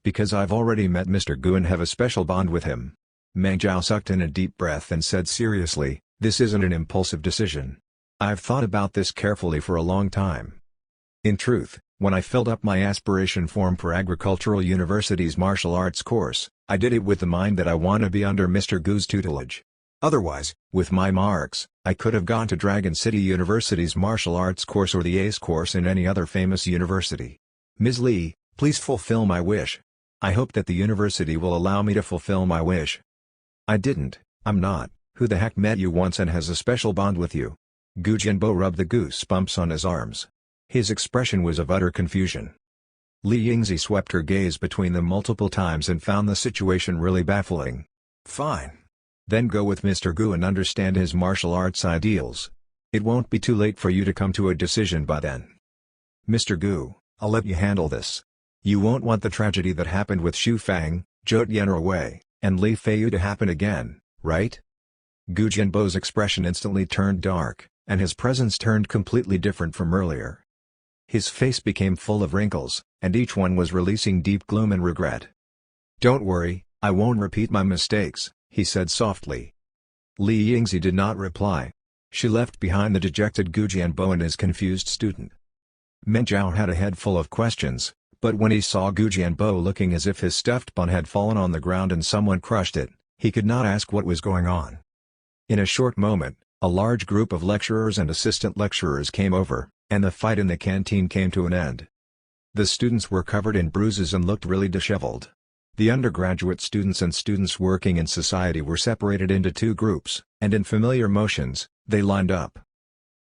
"Because I've already met Mr. Gu and have a special bond with him." Meng Zhao sucked in a deep breath and said seriously, "This isn't an impulsive decision. I've thought about this carefully for a long time. In truth, when I filled up my aspiration form for Agricultural University's martial arts course, I did it with the mind that I want to be under Mr. Gu's tutelage. Otherwise, with my marks, I could have gone to Dragon City University's martial arts course or the ACE course in any other famous university. Ms. Li, please fulfill my wish. I hope that the university will allow me to fulfill my wish." "I didn't, I'm not, who the heck met you once and has a special bond with you?" Gu Jianbo rubbed the goosebumps on his arms. His expression was of utter confusion. Li Yingzi swept her gaze between them multiple times and found the situation really baffling. "Fine. Then go with Mr. Gu and understand his martial arts ideals. It won't be too late for you to come to a decision by then. Mr. Gu, I'll let you handle this. You won't want the tragedy that happened with Xu Fang, Zhou Tianruwei, and Li Feiyu to happen again, right?" Gu Jianbo's expression instantly turned dark, and his presence turned completely different from earlier. His face became full of wrinkles, and each one was releasing deep gloom and regret. "Don't worry, I won't repeat my mistakes," he said softly. Li Yingzi did not reply. She left behind the dejected Gu Jianbo and his confused student. Meng Zhao had a head full of questions, but when he saw Gu Jianbo looking as if his stuffed bun had fallen on the ground and someone crushed it, he could not ask what was going on. In a short moment, a large group of lecturers and assistant lecturers came over, and the fight in the canteen came to an end. The students were covered in bruises and looked really disheveled. The undergraduate students and students working in society were separated into two groups, and in familiar motions, they lined up.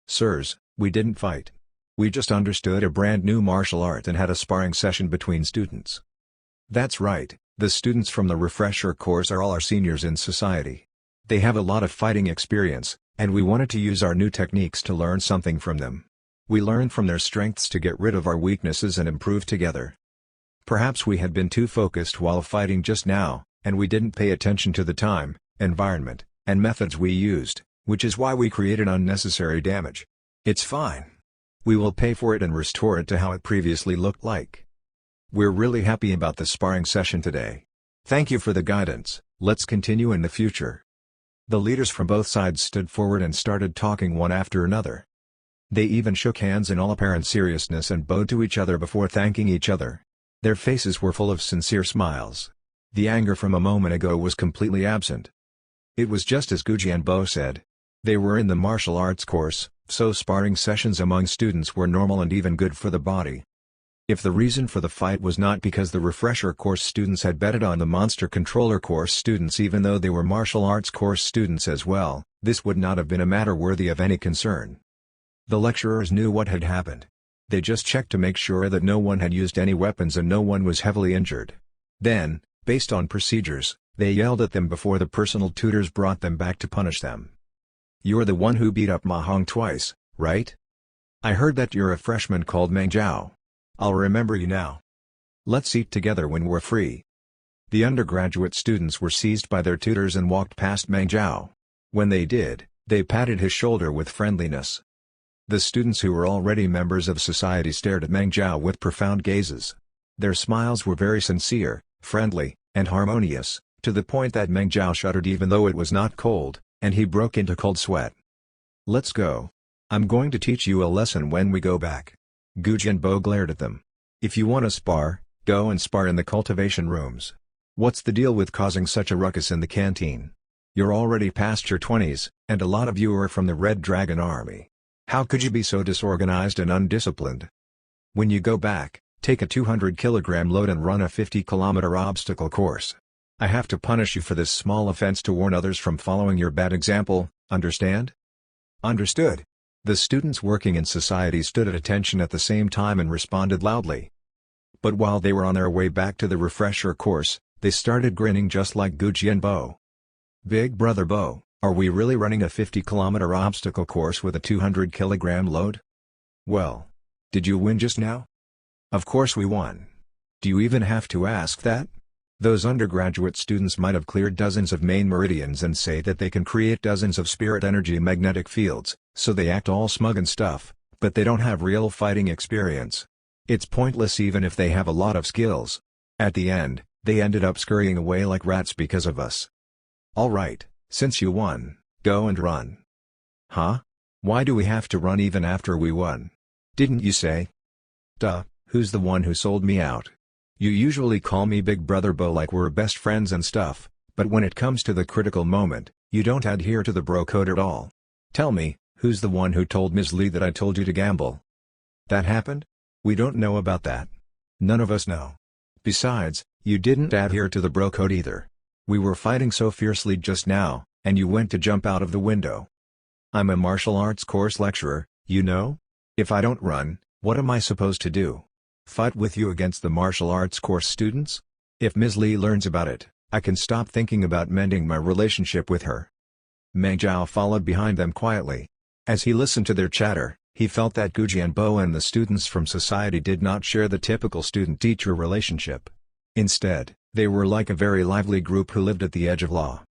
"Sirs, we didn't fight. We just understood a brand new martial art and had a sparring session between students." "That's right, the students from the refresher course are all our seniors in society. They have a lot of fighting experience, and we wanted to use our new techniques to learn something from them. We learned from their strengths to get rid of our weaknesses and improve together. Perhaps we had been too focused while fighting just now, and we didn't pay attention to the time, environment, and methods we used, which is why we created unnecessary damage. It's fine. We will pay for it and restore it to how it previously looked like. We're really happy about the sparring session today. Thank you for the guidance. Let's continue in the future." The leaders from both sides stood forward and started talking one after another. They even shook hands in all apparent seriousness and bowed to each other before thanking each other. Their faces were full of sincere smiles. The anger from a moment ago was completely absent. It was just as Gu Jianbo said. They were in the martial arts course, so sparring sessions among students were normal and even good for the body. If the reason for the fight was not because the refresher course students had betted on the monster controller course students even though they were martial arts course students as well, this would not have been a matter worthy of any concern. The lecturers knew what had happened. They just checked to make sure that no one had used any weapons and no one was heavily injured. Then, based on procedures, they yelled at them before the personal tutors brought them back to punish them. "You're the one who beat up Ma Hong twice, right? I heard that you're a freshman called Meng Zhao. I'll remember you now. Let's eat together when we're free." The undergraduate students were seized by their tutors and walked past Meng Zhao. When they did, they patted his shoulder with friendliness. The students who were already members of society stared at Meng Zhao with profound gazes. Their smiles were very sincere, friendly, and harmonious, to the point that Meng Zhao shuddered even though it was not cold, and he broke into cold sweat. "Let's go. I'm going to teach you a lesson when we go back." Gu Jianbo glared at them. "If you want to spar, go and spar in the cultivation rooms. What's the deal with causing such a ruckus in the canteen? You're already past your 20s, and a lot of you are from the Red Dragon Army. How could you be so disorganized and undisciplined? When you go back, take a 200-kilogram load and run a 50-kilometer obstacle course. I have to punish you for this small offense to warn others from following your bad example, understand?" "Understood." The students working in society stood at attention at the same time and responded loudly. But while they were on their way back to the refresher course, they started grinning just like Gu Jianbo. "Big Brother Bo, are we really running a 50-kilometer obstacle course with a 200-kilogram load? Well, did you win just now?" "Of course we won. Do you even have to ask that? Those undergraduate students might have cleared dozens of main meridians and say that they can create dozens of spirit energy magnetic fields, so they act all smug and stuff, but they don't have real fighting experience. It's pointless even if they have a lot of skills. At the end, they ended up scurrying away like rats because of us. All right, since you won, go and run." "Huh? Why do we have to run even after we won? Didn't you say?" "Duh, who's the one who sold me out? You usually call me Big Brother Bo like we're best friends and stuff, but when it comes to the critical moment, you don't adhere to the bro code at all. Tell me, who's the one who told Ms. Lee that I told you to gamble?" "That happened? We don't know about that. None of us know. Besides, you didn't adhere to the bro code either. We were fighting so fiercely just now, and you went to jump out of the window. I'm a martial arts course lecturer, you know? If I don't run, what am I supposed to do? Fight with you against the martial arts course students? If Ms. Lee learns about it, I can stop thinking about mending my relationship with her." Meng Zhao followed behind them quietly. As he listened to their chatter, he felt that Gu Jianbo and the students from society did not share the typical student-teacher relationship. Instead, they were like a very lively group who lived at the edge of law.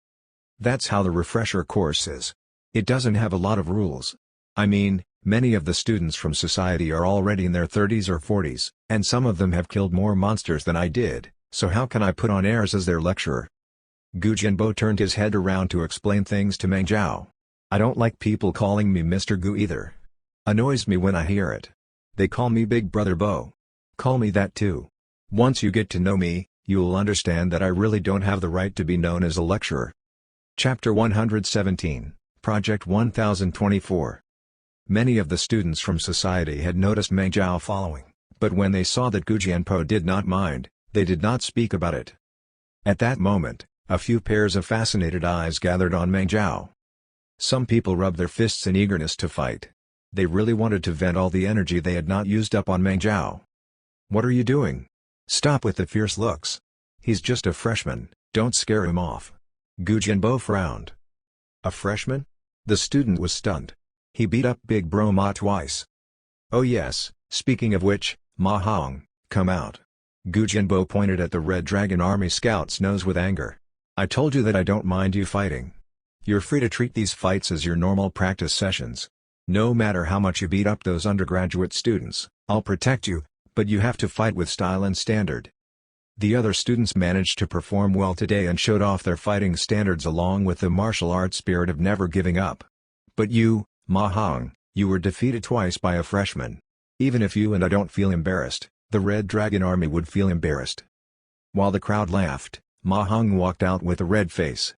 That's how the refresher course is. It doesn't have a lot of rules. I mean, many of the students from society are already in their 30s or 40s, and some of them have killed more monsters than I did, so how can I put on airs as their lecturer? Gu Jianbo turned his head around to explain things to Meng Zhao. I don't like people calling me Mr. Gu either. Annoys me when I hear it. They call me Big Brother Bo. Call me that too. Once you get to know me, you'll understand that I really don't have the right to be known as a lecturer. Chapter 117, Project 1024. Many of the students from society had noticed Meng Zhao following, but when they saw that Gu Jianpo did not mind, they did not speak about it. At that moment, a few pairs of fascinated eyes gathered on Meng Zhao. Some people rubbed their fists in eagerness to fight. They really wanted to vent all the energy they had not used up on Meng Zhao. "What are you doing? Stop with the fierce looks. He's just a freshman, don't scare him off." Gu Jianpo frowned. "A freshman?" The student was stunned. "He beat up Big Bro Ma twice." "Oh yes, speaking of which, Ma Hong, come out." Gu Jianpo pointed at the Red Dragon Army scout's nose with anger. "I told you that I don't mind you fighting. You're free to treat these fights as your normal practice sessions. No matter how much you beat up those undergraduate students, I'll protect you, but you have to fight with style and standard." The other students managed to perform well today and showed off their fighting standards along with the martial arts spirit of never giving up. "But you, Ma Hong, you were defeated twice by a freshman. Even if you and I don't feel embarrassed, the Red Dragon Army would feel embarrassed." While the crowd laughed, Ma Hong walked out with a red face.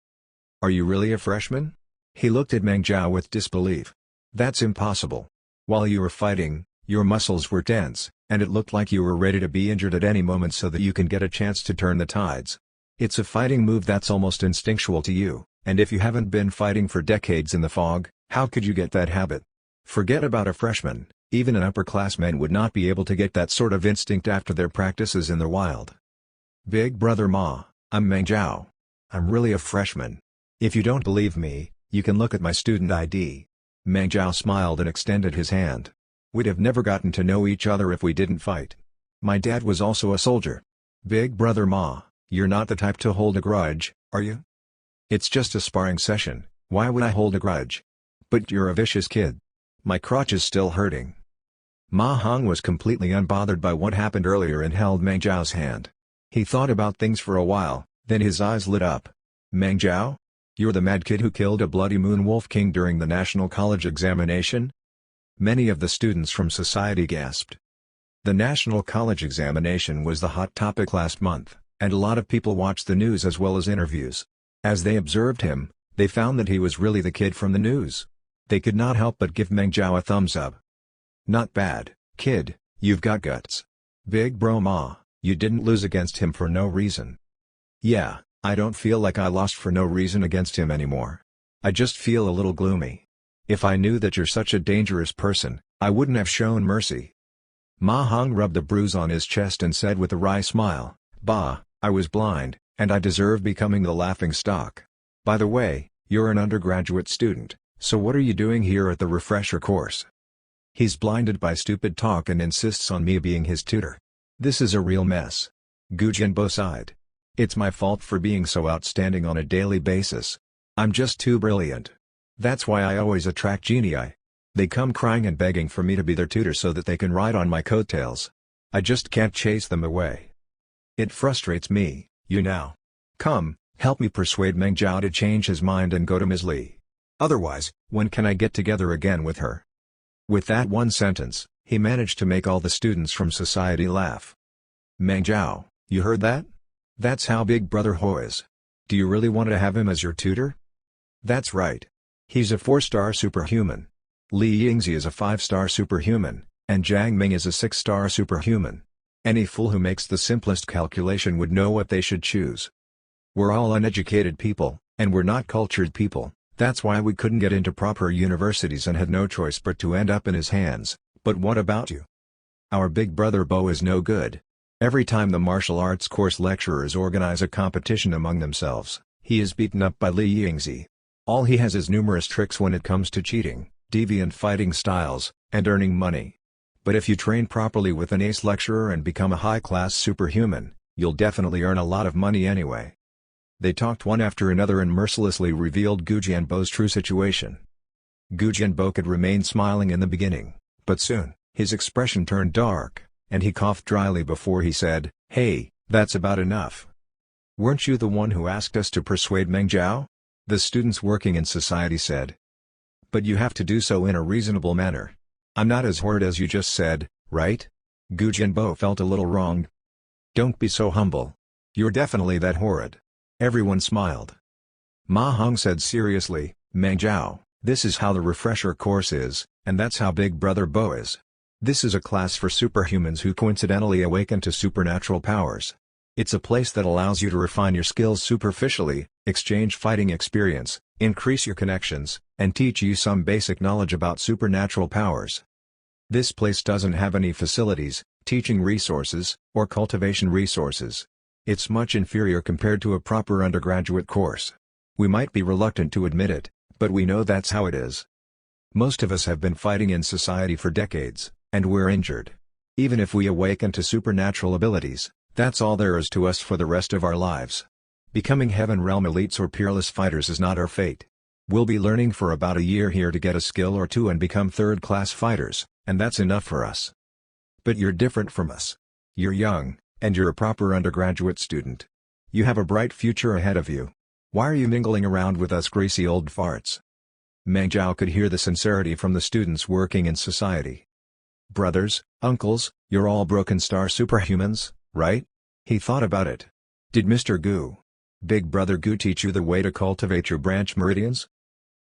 "Are you really a freshman?" He looked at Meng Zhao with disbelief. "That's impossible. While you were fighting, your muscles were tense, and it looked like you were ready to be injured at any moment so that you can get a chance to turn the tides. It's a fighting move that's almost instinctual to you, and if you haven't been fighting for decades in the fog, how could you get that habit? Forget about a freshman, even an upperclassman would not be able to get that sort of instinct after their practices in the wild." "Big Brother Ma, I'm Meng Zhao. I'm really a freshman. If you don't believe me, you can look at my student ID." Meng Zhao smiled and extended his hand. "We'd have never gotten to know each other if we didn't fight. My dad was also a soldier." "Big Brother Ma, you're not the type to hold a grudge, are you?" "It's just a sparring session, why would I hold a grudge?" "But you're a vicious kid. My crotch is still hurting." Ma Hong was completely unbothered by what happened earlier and held Meng Zhao's hand. He thought about things for a while, then his eyes lit up. "Meng Zhao? You're the mad kid who killed a bloody Moon Wolf King during the National College examination?" Many of the students from society gasped. The National College examination was the hot topic last month, and a lot of people watched the news as well as interviews. As they observed him, they found that he was really the kid from the news. They could not help but give Meng Zhao a thumbs up. "Not bad, kid, you've got guts. Big Bro Ma, you didn't lose against him for no reason." "Yeah, I don't feel like I lost for no reason against him anymore. I just feel a little gloomy. If I knew that you're such a dangerous person, I wouldn't have shown mercy." Ma Hong rubbed the bruise on his chest and said with a wry smile, "Bah, I was blind, and I deserve becoming the laughing stock. By the way, you're an undergraduate student, so what are you doing here at the refresher course?" "He's blinded by stupid talk and insists on me being his tutor. This is a real mess." Gu Jianpo sighed. "It's my fault for being so outstanding on a daily basis. I'm just too brilliant. That's why I always attract genii. They come crying and begging for me to be their tutor so that they can ride on my coattails. I just can't chase them away. It frustrates me, you know. Come, help me persuade Meng Zhao to change his mind and go to Ms. Li. Otherwise, when can I get together again with her?" With that one sentence, he managed to make all the students from society laugh. "Meng Zhao, you heard that? That's how Big Brother Ho is. Do you really want to have him as your tutor?" "That's right. He's a 4-star superhuman. Li Yingzi is a 5-star superhuman, and Jiang Ming is a 6-star superhuman. Any fool who makes the simplest calculation would know what they should choose. We're all uneducated people, and we're not cultured people, that's why we couldn't get into proper universities and had no choice but to end up in his hands. But what about you? Our Big Brother Bo is no good. Every time the martial arts course lecturers organize a competition among themselves, he is beaten up by Li Yingzi. All he has is numerous tricks when it comes to cheating, deviant fighting styles, and earning money. But if you train properly with an ace lecturer and become a high-class superhuman, you'll definitely earn a lot of money anyway." They talked one after another and mercilessly revealed Gu Jianpo's true situation. Gu Jianpo could remain smiling in the beginning, but soon, his expression turned dark, and he coughed dryly before he said, "Hey, that's about enough. Weren't you the one who asked us to persuade Meng Zhao?" The students working in society said. But you have to do so in a reasonable manner. I'm not as horrid as you just said, right? Gu Jianbo felt a little wronged. Don't be so humble. You're definitely that horrid. Everyone smiled. Ma Hong said seriously, Meng Zhao, this is how the refresher course is, and that's how Big Brother Bo is. This is a class for superhumans who coincidentally awaken to supernatural powers. It's a place that allows you to refine your skills superficially, exchange fighting experience, increase your connections, and teach you some basic knowledge about supernatural powers. This place doesn't have any facilities, teaching resources, or cultivation resources. It's much inferior compared to a proper undergraduate course. We might be reluctant to admit it, but we know that's how it is. Most of us have been fighting in society for decades, and we're injured. Even if we awaken to supernatural abilities, that's all there is to us for the rest of our lives. Becoming Heaven Realm elites or peerless fighters is not our fate. We'll be learning for about a year here to get a skill or two and become third-class fighters, and that's enough for us. But you're different from us. You're young, and you're a proper undergraduate student. You have a bright future ahead of you. Why are you mingling around with us greasy old farts? Meng Zhao could hear the sincerity from the students working in society. Brothers, uncles, you're all Broken Star superhumans, right? He thought about it. Did Mr. Gu, Big Brother Gu, teach you the way to cultivate your branch meridians?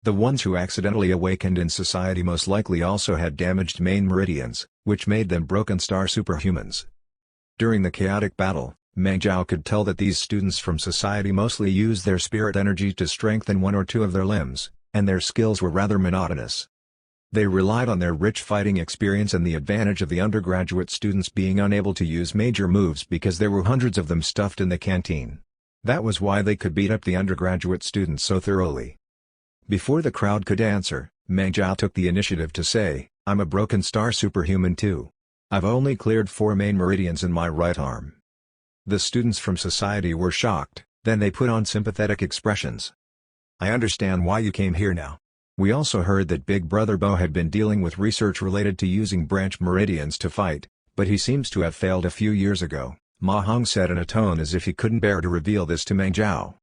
The ones who accidentally awakened in society most likely also had damaged main meridians, which made them Broken Star superhumans. During the chaotic battle, Meng Zhao could tell that these students from society mostly used their spirit energy to strengthen one or two of their limbs, and their skills were rather monotonous. They relied on their rich fighting experience and the advantage of the undergraduate students being unable to use major moves because there were hundreds of them stuffed in the canteen. That was why they could beat up the undergraduate students so thoroughly. Before the crowd could answer, Meng Zhao took the initiative to say, I'm a Broken Star superhuman too. I've only cleared 4 main meridians in my right arm. The students from society were shocked, then they put on sympathetic expressions. I understand why you came here now. We also heard that Big Brother Bo had been dealing with research related to using branch meridians to fight, but he seems to have failed a few years ago, Ma Hong said in a tone as if he couldn't bear to reveal this to Meng Zhao.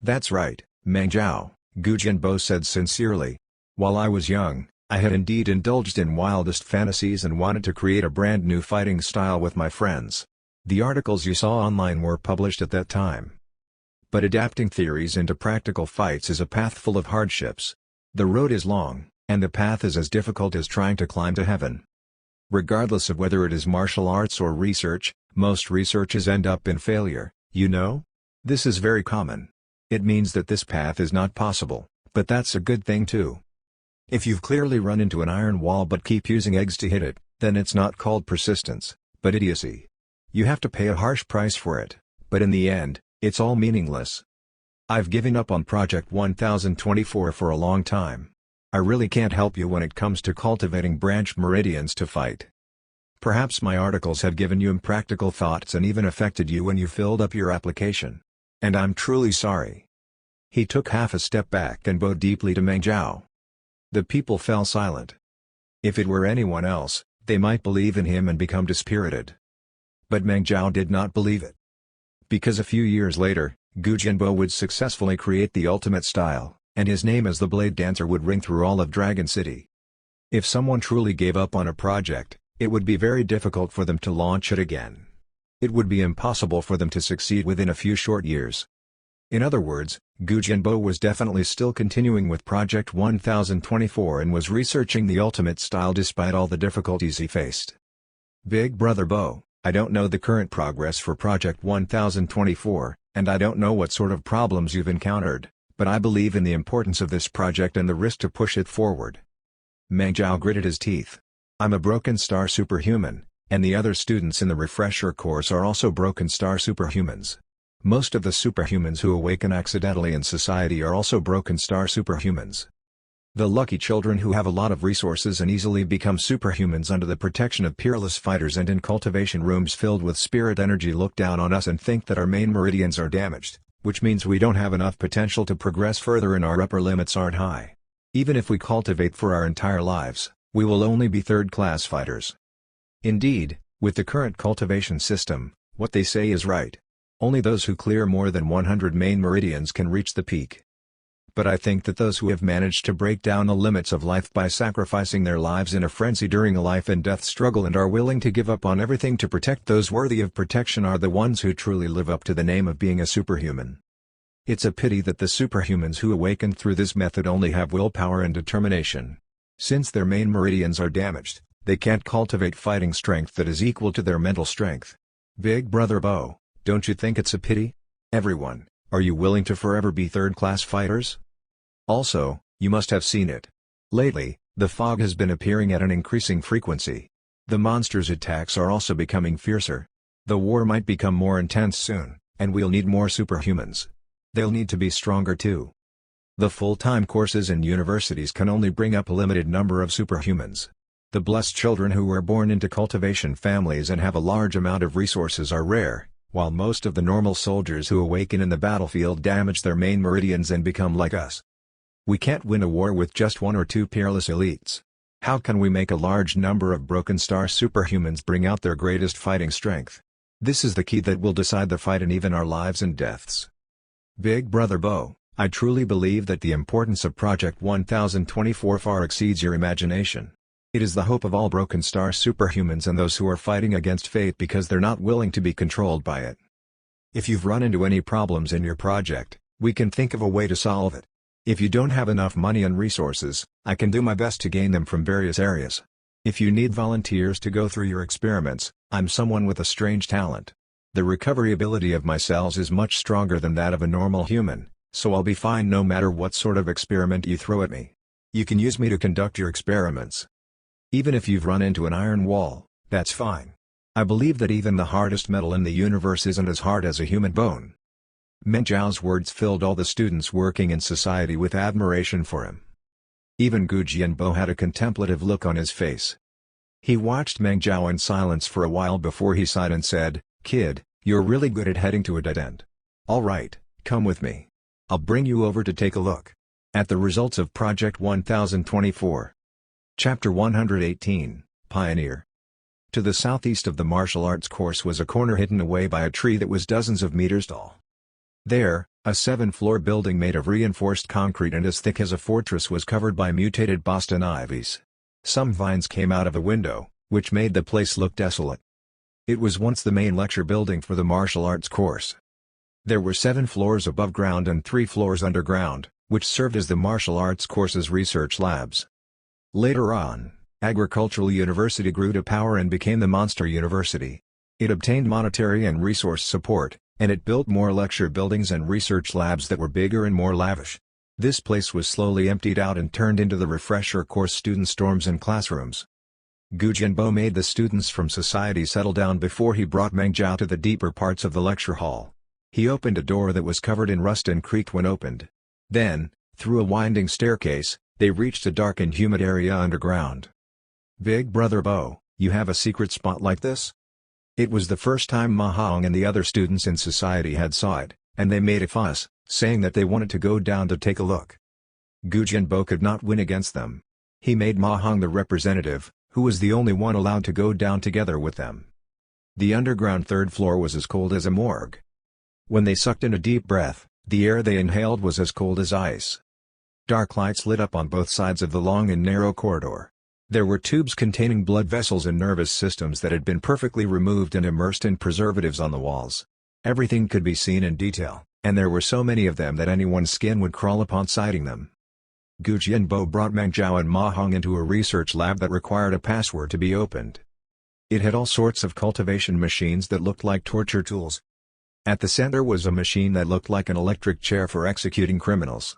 That's right, Meng Zhao, Gu Jianbo said sincerely. While I was young, I had indeed indulged in wildest fantasies and wanted to create a brand new fighting style with my friends. The articles you saw online were published at that time. But adapting theories into practical fights is a path full of hardships. The road is long, and the path is as difficult as trying to climb to heaven. Regardless of whether it is martial arts or research, most researches end up in failure, you know? This is very common. It means that this path is not possible, but that's a good thing too. If you've clearly run into an iron wall but keep using eggs to hit it, then it's not called persistence, but idiocy. You have to pay a harsh price for it, but in the end, it's all meaningless. I've given up on Project 1024 for a long time. I really can't help you when it comes to cultivating branch meridians to fight. Perhaps my articles have given you impractical thoughts and even affected you when you filled up your application. And I'm truly sorry. He took half a step back and bowed deeply to Meng Zhao. The people fell silent. If it were anyone else, they might believe in him and become dispirited. But Meng Zhao did not believe it. Because a few years later, Gu Jianbo would successfully create the ultimate style, and his name as the Blade Dancer would ring through all of Dragon City. If someone truly gave up on a project, it would be very difficult for them to launch it again. It would be impossible for them to succeed within a few short years. In other words, Gu Jianbo was definitely still continuing with Project 1024 and was researching the ultimate style despite all the difficulties he faced. Big Brother Bo, I don't know the current progress for Project 1024, and I don't know what sort of problems you've encountered, but I believe in the importance of this project and the risk to push it forward. Meng Zhao gritted his teeth. I'm a Broken Star superhuman, and the other students in the refresher course are also Broken Star superhumans. Most of the superhumans who awaken accidentally in society are also Broken Star superhumans. The lucky children who have a lot of resources and easily become superhumans under the protection of peerless fighters and in cultivation rooms filled with spirit energy look down on us and think that our main meridians are damaged, which means we don't have enough potential to progress further and our upper limits aren't high. Even if we cultivate for our entire lives, we will only be third-class fighters. Indeed, with the current cultivation system, what they say is right. Only those who clear more than 100 main meridians can reach the peak. but I think that those who have managed to break down the limits of life by sacrificing their lives in a frenzy during a life and death struggle and are willing to give up on everything to protect those worthy of protection are the ones who truly live up to the name of being a superhuman. It's a pity that the superhumans who awaken through this method only have willpower and determination. Since their main meridians are damaged, they can't cultivate fighting strength that is equal to their mental strength. Big Brother Bo, don't you think it's a pity? Everyone, are you willing to forever be third-class fighters? Also, you must have seen it. Lately, the fog has been appearing at an increasing frequency. The monsters' attacks are also becoming fiercer. The war might become more intense soon, and we'll need more superhumans. They'll need to be stronger too. The full-time courses in universities can only bring up a limited number of superhumans. The blessed children who were born into cultivation families and have a large amount of resources are rare, while most of the normal soldiers who awaken in the battlefield damage their main meridians and become like us. We can't win a war with just one or two peerless elites. How can we make a large number of broken star superhumans bring out their greatest fighting strength? This is the key that will decide the fight and even our lives and deaths. Big Brother Bo, I truly believe that the importance of Project 1024 far exceeds your imagination. It is the hope of all broken star superhumans and those who are fighting against fate because they're not willing to be controlled by it. If you've run into any problems in your project, we can think of a way to solve it. If you don't have enough money and resources, I can do my best to gain them from various areas. If you need volunteers to go through your experiments, I'm someone with a strange talent. The recovery ability of my cells is much stronger than that of a normal human, so I'll be fine no matter what sort of experiment you throw at me. You can use me to conduct your experiments. Even if you've run into an iron wall, that's fine. I believe that even the hardest metal in the universe isn't as hard as a human bone. Meng Zhao's words filled all the students working in society with admiration for him. Even Gu Jianbo had a contemplative look on his face. He watched Meng Zhao in silence for a while before he sighed and said, "Kid, you're really good at heading to a dead end. All right, come with me. I'll bring you over to take a look at the results of Project 1024. Chapter 118, Pioneer. To the southeast of the martial arts course was a corner hidden away by a tree that was dozens of meters tall. There, a 7-floor building made of reinforced concrete and as thick as a fortress was covered by mutated Boston ivies. Some vines came out of a window, which made the place look desolate. It was once the main lecture building for the martial arts course. There were 7 floors above ground and 3 floors underground, which served as the martial arts course's research labs. Later on, Agricultural University grew to power and became the Monster University. It obtained monetary and resource support, and it built more lecture buildings and research labs that were bigger and more lavish. This place was slowly emptied out and turned into the refresher course students' dorms and classrooms. Gu Jianbo made the students from society settle down before he brought Meng Zhao to the deeper parts of the lecture hall. He opened a door that was covered in rust and creaked when opened. Then, through a winding staircase, they reached a dark and humid area underground. "Big Brother Bo, you have a secret spot like this?" It was the first time Ma Hong and the other students in society had saw it, and they made a fuss, saying that they wanted to go down to take a look. Gu Jianbo could not win against them. He made Ma Hong the representative, who was the only one allowed to go down together with them. The underground 3rd floor was as cold as a morgue. When they sucked in a deep breath, the air they inhaled was as cold as ice. Dark lights lit up on both sides of the long and narrow corridor. There were tubes containing blood vessels and nervous systems that had been perfectly removed and immersed in preservatives on the walls. Everything could be seen in detail, and there were so many of them that anyone's skin would crawl upon sighting them. Gu Jianbo brought Meng Zhao and Ma Hong into a research lab that required a password to be opened. It had all sorts of cultivation machines that looked like torture tools. At the center was a machine that looked like an electric chair for executing criminals.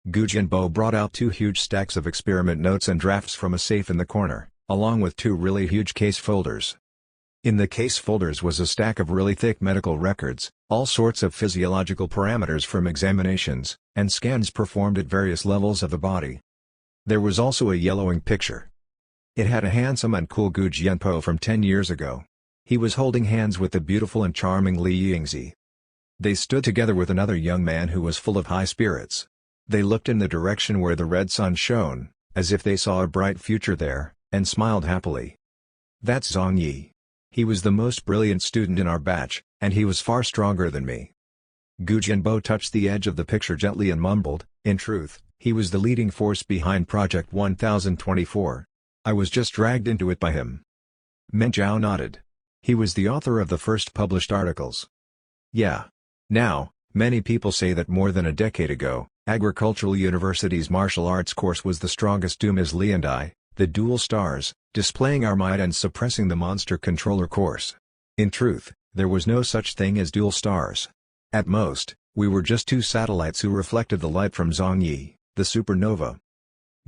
Gu Jianbo brought out 2 huge stacks of experiment notes and drafts from a safe in the corner, along with 2 really huge case folders. In the case folders was a stack of really thick medical records, all sorts of physiological parameters from examinations, and scans performed at various levels of the body. There was also a yellowing picture. It had a handsome and cool Gu Jianbo from 10 years ago. He was holding hands with the beautiful and charming Li Yingzi. They stood together with another young man who was full of high spirits. They looked in the direction where the red sun shone, as if they saw a bright future there, and smiled happily. "That's Zhang Yi. He was the most brilliant student in our batch, and he was far stronger than me." Gu Jianbo touched the edge of the picture gently and mumbled, "In truth, he was the leading force behind Project 1024. I was just dragged into it by him." Meng Zhao nodded. "He was the author of the first published articles." "Yeah. Now, many people say that more than a decade ago, Agricultural University's martial arts course was the strongest doom as Li and I, the dual stars, displaying our might and suppressing the monster controller course. In truth, there was no such thing as dual stars. At most, we were just two satellites who reflected the light from Zhongyi, the supernova."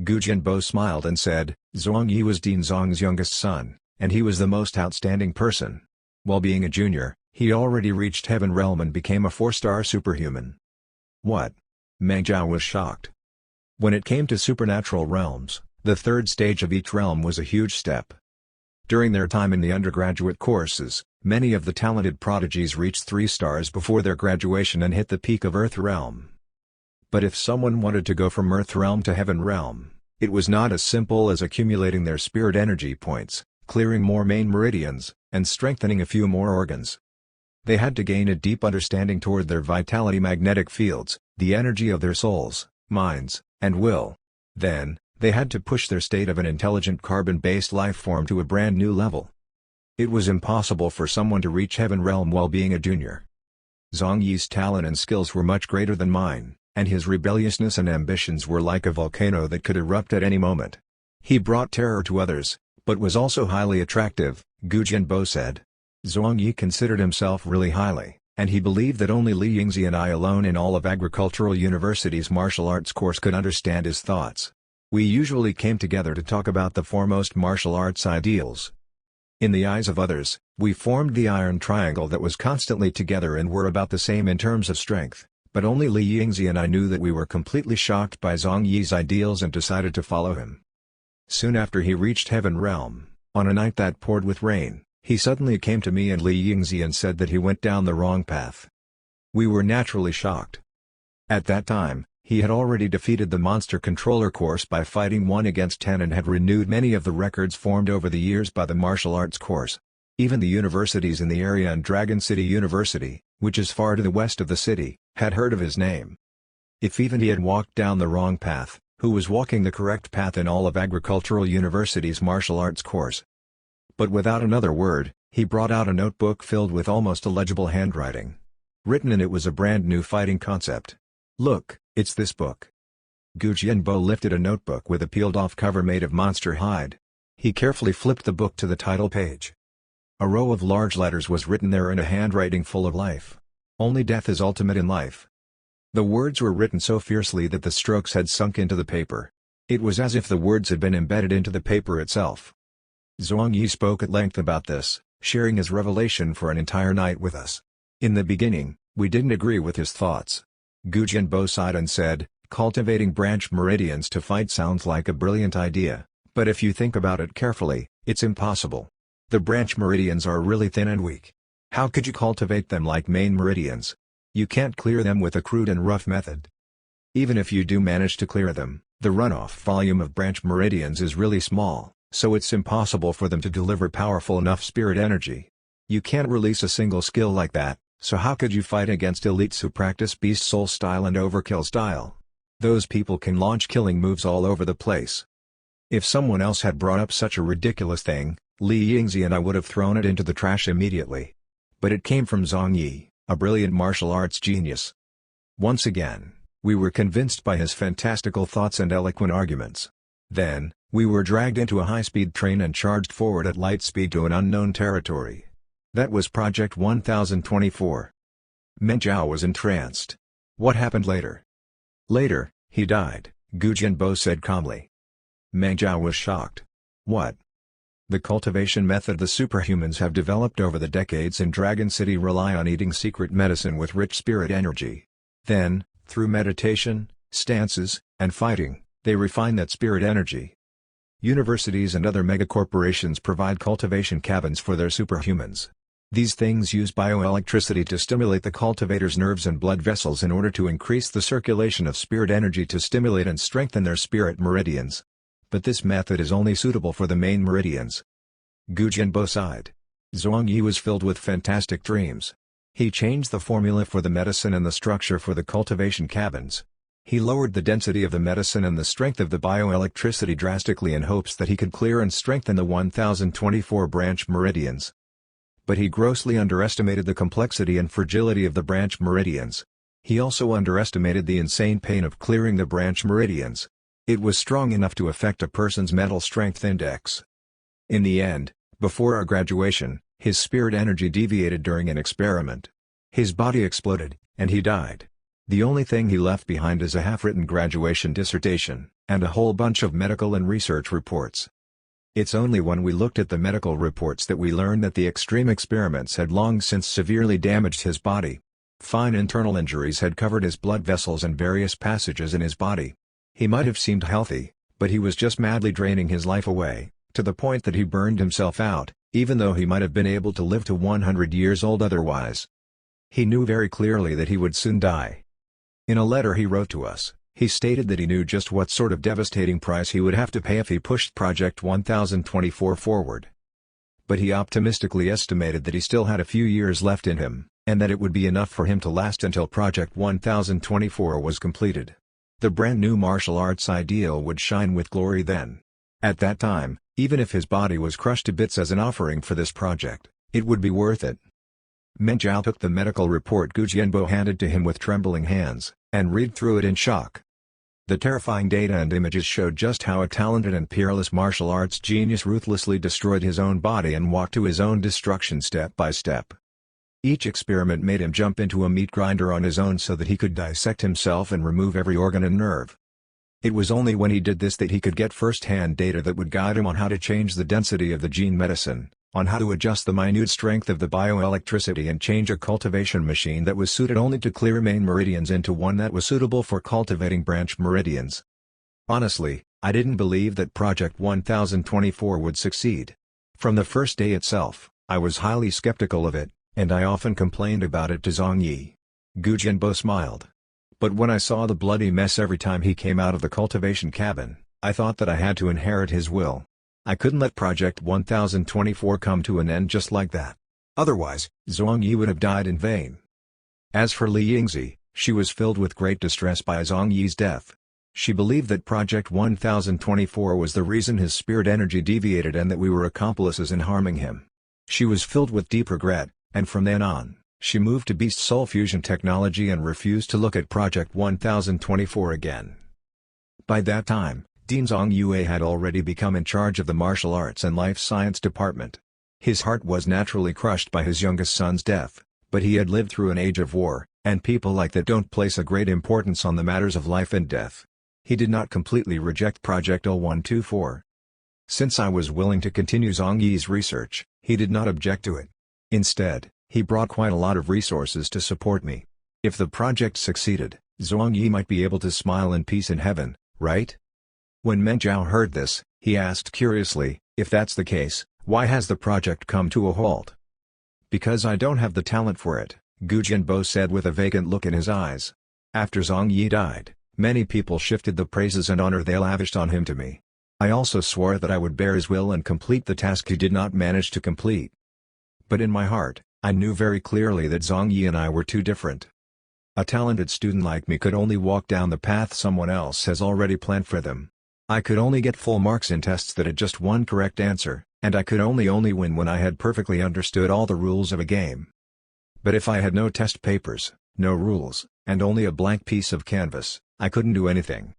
Gu Jianbo smiled and said, "Zhongyi was Dean Zong's youngest son, and he was the most outstanding person. While being a junior, he already reached Heaven Realm and became a 4-star superhuman." "What?" Meng Zhao was shocked. When it came to supernatural realms, the third stage of each realm was a huge step. During their time in the undergraduate courses, many of the talented prodigies reached 3 stars before their graduation and hit the peak of Earth Realm. But if someone wanted to go from Earth Realm to Heaven Realm, it was not as simple as accumulating their spirit energy points, clearing more main meridians, and strengthening a few more organs. They had to gain a deep understanding toward their vitality magnetic fields, the energy of their souls, minds, and will. Then, they had to push their state of an intelligent carbon-based life form to a brand new level. It was impossible for someone to reach Heaven Realm while being a junior. Zhongyi's talent and skills were much greater than mine, and his rebelliousness and ambitions were like a volcano that could erupt at any moment. He brought terror to others, but was also highly attractive, Gu Jianbo said. Zhongyi considered himself really highly, and he believed that only Li Yingzi and I alone in all of Agricultural University's martial arts course could understand his thoughts. We usually came together to talk about the foremost martial arts ideals. In the eyes of others, we formed the iron triangle that was constantly together and were about the same in terms of strength, but only Li Yingzi and I knew that we were completely shocked by Zhongyi's ideals and decided to follow him. Soon after he reached Heaven Realm, on a night that poured with rain, he suddenly came to me and Li Yingzi and said that he went down the wrong path. We were naturally shocked. At that time, he had already defeated the monster controller course by fighting 1 against 10 and had renewed many of the records formed over the years by the martial arts course. Even the universities in the area and Dragon City University, which is far to the west of the city, had heard of his name. If even he had walked down the wrong path, who was walking the correct path in all of Agricultural University's martial arts course? But without another word, he brought out a notebook filled with almost illegible handwriting. Written in it was a brand new fighting concept. "Look, it's this book." Gu Jianbo lifted a notebook with a peeled-off cover made of monster hide. He carefully flipped the book to the title page. A row of large letters was written there in a handwriting full of life. "Only death is ultimate in life." The words were written so fiercely that the strokes had sunk into the paper. It was as if the words had been embedded into the paper itself. Zhongyi spoke at length about this, sharing his revelation for an entire night with us. In the beginning, we didn't agree with his thoughts. Gu Jianbo sighed and said, "Cultivating branch meridians to fight sounds like a brilliant idea, but if you think about it carefully, it's impossible. The branch meridians are really thin and weak. How could you cultivate them like main meridians? You can't clear them with a crude and rough method. Even if you do manage to clear them, the runoff volume of branch meridians is really small, so it's impossible for them to deliver powerful enough spirit energy. You can't release a single skill like that, so how could you fight against elites who practice Beast Soul style and Overkill style? Those people can launch killing moves all over the place." If someone else had brought up such a ridiculous thing, Li Yingzi and I would have thrown it into the trash immediately. But it came from Zhongyi, a brilliant martial arts genius. Once again, we were convinced by his fantastical thoughts and eloquent arguments. Then, we were dragged into a high-speed train and charged forward at light speed to an unknown territory. That was Project 1024. Meng Zhao was entranced. What happened later? "Later, he died," Gu Jianbo said calmly. Meng Zhao was shocked. "What?" "The cultivation method the superhumans have developed over the decades in Dragon City rely on eating secret medicine with rich spirit energy. Then, through meditation, stances, and fighting, they refine that spirit energy. Universities and other megacorporations provide cultivation cabins for their superhumans. These things use bioelectricity to stimulate the cultivator's nerves and blood vessels in order to increase the circulation of spirit energy to stimulate and strengthen their spirit meridians. But this method is only suitable for the main meridians." Gu Jianbo sighed. Zhongyi was filled with fantastic dreams. He changed the formula for the medicine and the structure for the cultivation cabins. He lowered the density of the medicine and the strength of the bioelectricity drastically in hopes that he could clear and strengthen the 1024 branch meridians. But he grossly underestimated the complexity and fragility of the branch meridians. He also underestimated the insane pain of clearing the branch meridians. It was strong enough to affect a person's mental strength index. In the end, before our graduation, his spirit energy deviated during an experiment. His body exploded, and he died. The only thing he left behind is a half-written graduation dissertation, and a whole bunch of medical and research reports. It's only when we looked at the medical reports that we learned that the extreme experiments had long since severely damaged his body. Fine internal injuries had covered his blood vessels and various passages in his body. He might have seemed healthy, but he was just madly draining his life away, to the point that he burned himself out, even though he might have been able to live to 100 years old otherwise. He knew very clearly that he would soon die. In a letter he wrote to us, he stated that he knew just what sort of devastating price he would have to pay if he pushed Project 1024 forward. But he optimistically estimated that he still had a few years left in him, and that it would be enough for him to last until Project 1024 was completed. The brand new martial arts ideal would shine with glory then. At that time, even if his body was crushed to bits as an offering for this project, it would be worth it. Meng Zhao took the medical report Gu Jianbo handed to him with trembling hands, and read through it in shock. The terrifying data and images showed just how a talented and peerless martial arts genius ruthlessly destroyed his own body and walked to his own destruction step by step. Each experiment made him jump into a meat grinder on his own so that he could dissect himself and remove every organ and nerve. It was only when he did this that he could get first-hand data that would guide him on how to change the density of the gene medicine, on how to adjust the minute strength of the bioelectricity and change a cultivation machine that was suited only to clear main meridians into one that was suitable for cultivating branch meridians. Honestly, I didn't believe that Project 1024 would succeed. From the first day itself, I was highly skeptical of it, and I often complained about it to Zhang Yi. Gu Jianbo smiled. But when I saw the bloody mess every time he came out of the cultivation cabin, I thought that I had to inherit his will. I couldn't let Project 1024 come to an end just like that. Otherwise, Zhang Yi would have died in vain. As for Li Yingzi, she was filled with great distress by Zhang Yi's death. She believed that Project 1024 was the reason his spirit energy deviated and that we were accomplices in harming him. She was filled with deep regret, and from then on, she moved to Beast Soul Fusion technology and refused to look at Project 1024 again. By that time, Dean Zhang Yue had already become in charge of the Martial Arts and Life Science Department. His heart was naturally crushed by his youngest son's death, but he had lived through an age of war, and people like that don't place a great importance on the matters of life and death. He did not completely reject Project 0124. Since I was willing to continue Zhang Yi's research, he did not object to it. Instead, he brought quite a lot of resources to support me. If the project succeeded, Zhang Yi might be able to smile in peace in heaven, right? When Meng Zhao heard this, he asked curiously, if that's the case, why has the project come to a halt? Because I don't have the talent for it, Gu Jianbo said with a vacant look in his eyes. After Zhang Yi died, many people shifted the praises and honor they lavished on him to me. I also swore that I would bear his will and complete the task he did not manage to complete. But in my heart, I knew very clearly that Zhang Yi and I were too different. A talented student like me could only walk down the path someone else has already planned for them. I could only get full marks in tests that had just one correct answer, and I could only win when I had perfectly understood all the rules of a game. But if I had no test papers, no rules, and only a blank piece of canvas, I couldn't do anything.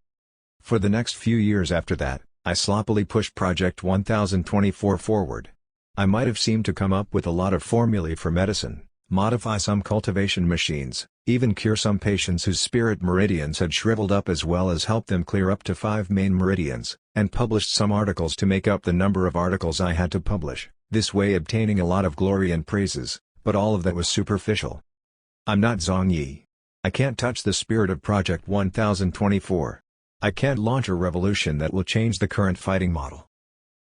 For the next few years after that, I sloppily pushed Project 1024 forward. I might have seemed to come up with a lot of formulae for medicine, modify some cultivation machines, even cure some patients whose spirit meridians had shriveled up as well as help them clear up to 5 main meridians, and published some articles to make up the number of articles I had to publish, this way obtaining a lot of glory and praises, but all of that was superficial. I'm not Zhang Yi. I can't touch the spirit of Project 1024. I can't launch a revolution that will change the current fighting model.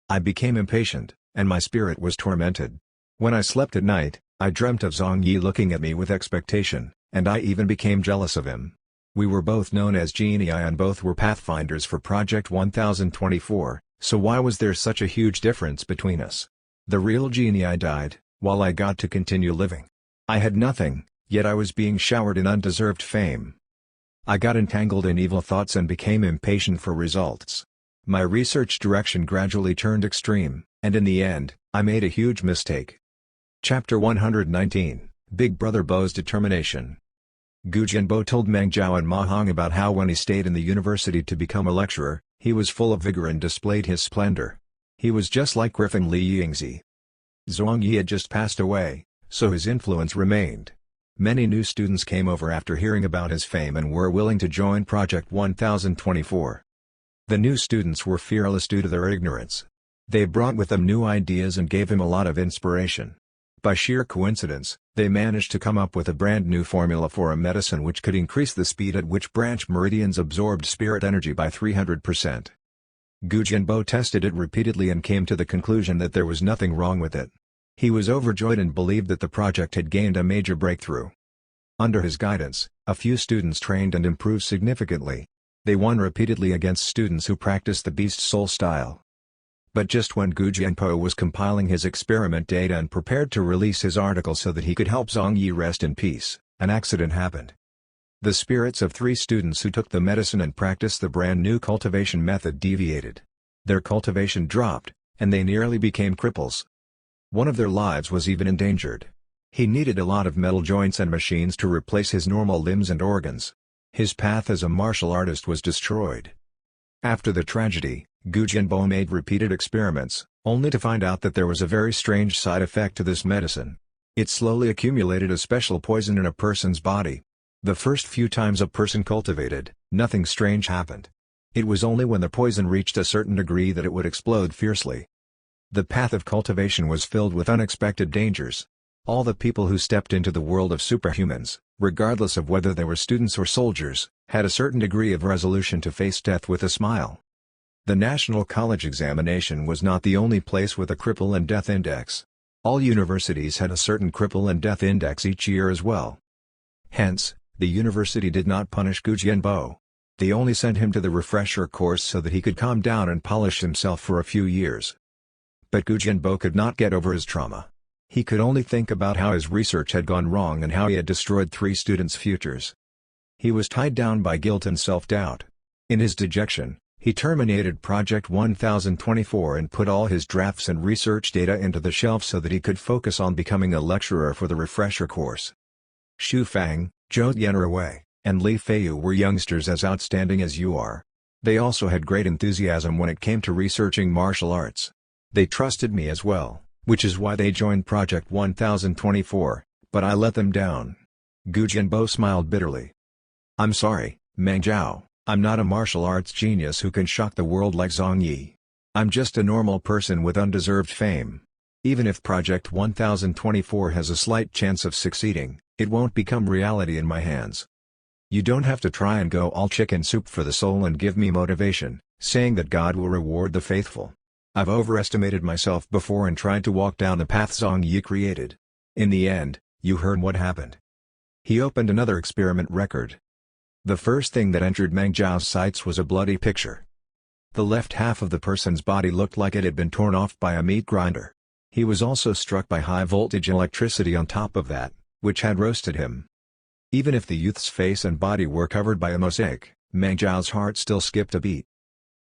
I became impatient, and my spirit was tormented. When I slept at night, I dreamt of Zhang Yi looking at me with expectation, and I even became jealous of him. We were both known as Genii and both were pathfinders for Project 1024, so why was there such a huge difference between us? The real Genii died, while I got to continue living. I had nothing, yet I was being showered in undeserved fame. I got entangled in evil thoughts and became impatient for results. My research direction gradually turned extreme, and in the end, I made a huge mistake. Chapter 119, Big Brother Bo's Determination. Gu Jianbo told Meng Zhao and Ma Hong about how when he stayed in the university to become a lecturer, he was full of vigor and displayed his splendor. He was just like Griffin Li Yingzi. Zhang Yi had just passed away, so his influence remained. Many new students came over after hearing about his fame and were willing to join Project 1024. The new students were fearless due to their ignorance. They brought with them new ideas and gave him a lot of inspiration. By sheer coincidence, they managed to come up with a brand new formula for a medicine which could increase the speed at which branch meridians absorbed spirit energy by 300%. Gu Jianbo tested it repeatedly and came to the conclusion that there was nothing wrong with it. He was overjoyed and believed that the project had gained a major breakthrough. Under his guidance, a few students trained and improved significantly. They won repeatedly against students who practiced the Beast Soul style. But just when Gu Jianbo was compiling his experiment data and prepared to release his article so that he could help Zhang Yi rest in peace, an accident happened. The spirits of 3 students who took the medicine and practiced the brand new cultivation method deviated. Their cultivation dropped, and they nearly became cripples. One of their lives was even endangered. He needed a lot of metal joints and machines to replace his normal limbs and organs. His path as a martial artist was destroyed. After the tragedy, Gu Jianbo made repeated experiments, only to find out that there was a very strange side effect to this medicine. It slowly accumulated a special poison in a person's body. The first few times a person cultivated, nothing strange happened. It was only when the poison reached a certain degree that it would explode fiercely. The path of cultivation was filled with unexpected dangers. All the people who stepped into the world of superhumans, regardless of whether they were students or soldiers, had a certain degree of resolution to face death with a smile. The National College examination was not the only place with a cripple and death index. All universities had a certain cripple and death index each year as well. Hence, the university did not punish Gu Jianbo. They only sent him to the refresher course so that he could calm down and polish himself for a few years. But Gu Jianbo could not get over his trauma. He could only think about how his research had gone wrong and how he had destroyed 3 students' futures. He was tied down by guilt and self-doubt. In his dejection, he terminated Project 1024 and put all his drafts and research data into the shelf so that he could focus on becoming a lecturer for the refresher course. Xu Fang, Zhou Yanrui, and Li Feiyu were youngsters as outstanding as you are. They also had great enthusiasm when it came to researching martial arts. They trusted me as well, which is why they joined Project 1024, but I let them down. Gu Jianbo smiled bitterly. I'm sorry, Meng Zhao, I'm not a martial arts genius who can shock the world like Zhang Yi. I'm just a normal person with undeserved fame. Even if Project 1024 has a slight chance of succeeding, it won't become reality in my hands. You don't have to try and go all chicken soup for the soul and give me motivation, saying that God will reward the faithful. I've overestimated myself before and tried to walk down the path Zhang Yi created. In the end, you heard what happened. He opened another experiment record. The first thing that entered Meng Zhao's sights was a bloody picture. The left half of the person's body looked like it had been torn off by a meat grinder. He was also struck by high-voltage electricity on top of that, which had roasted him. Even if the youth's face and body were covered by a mosaic, Meng Zhao's heart still skipped a beat.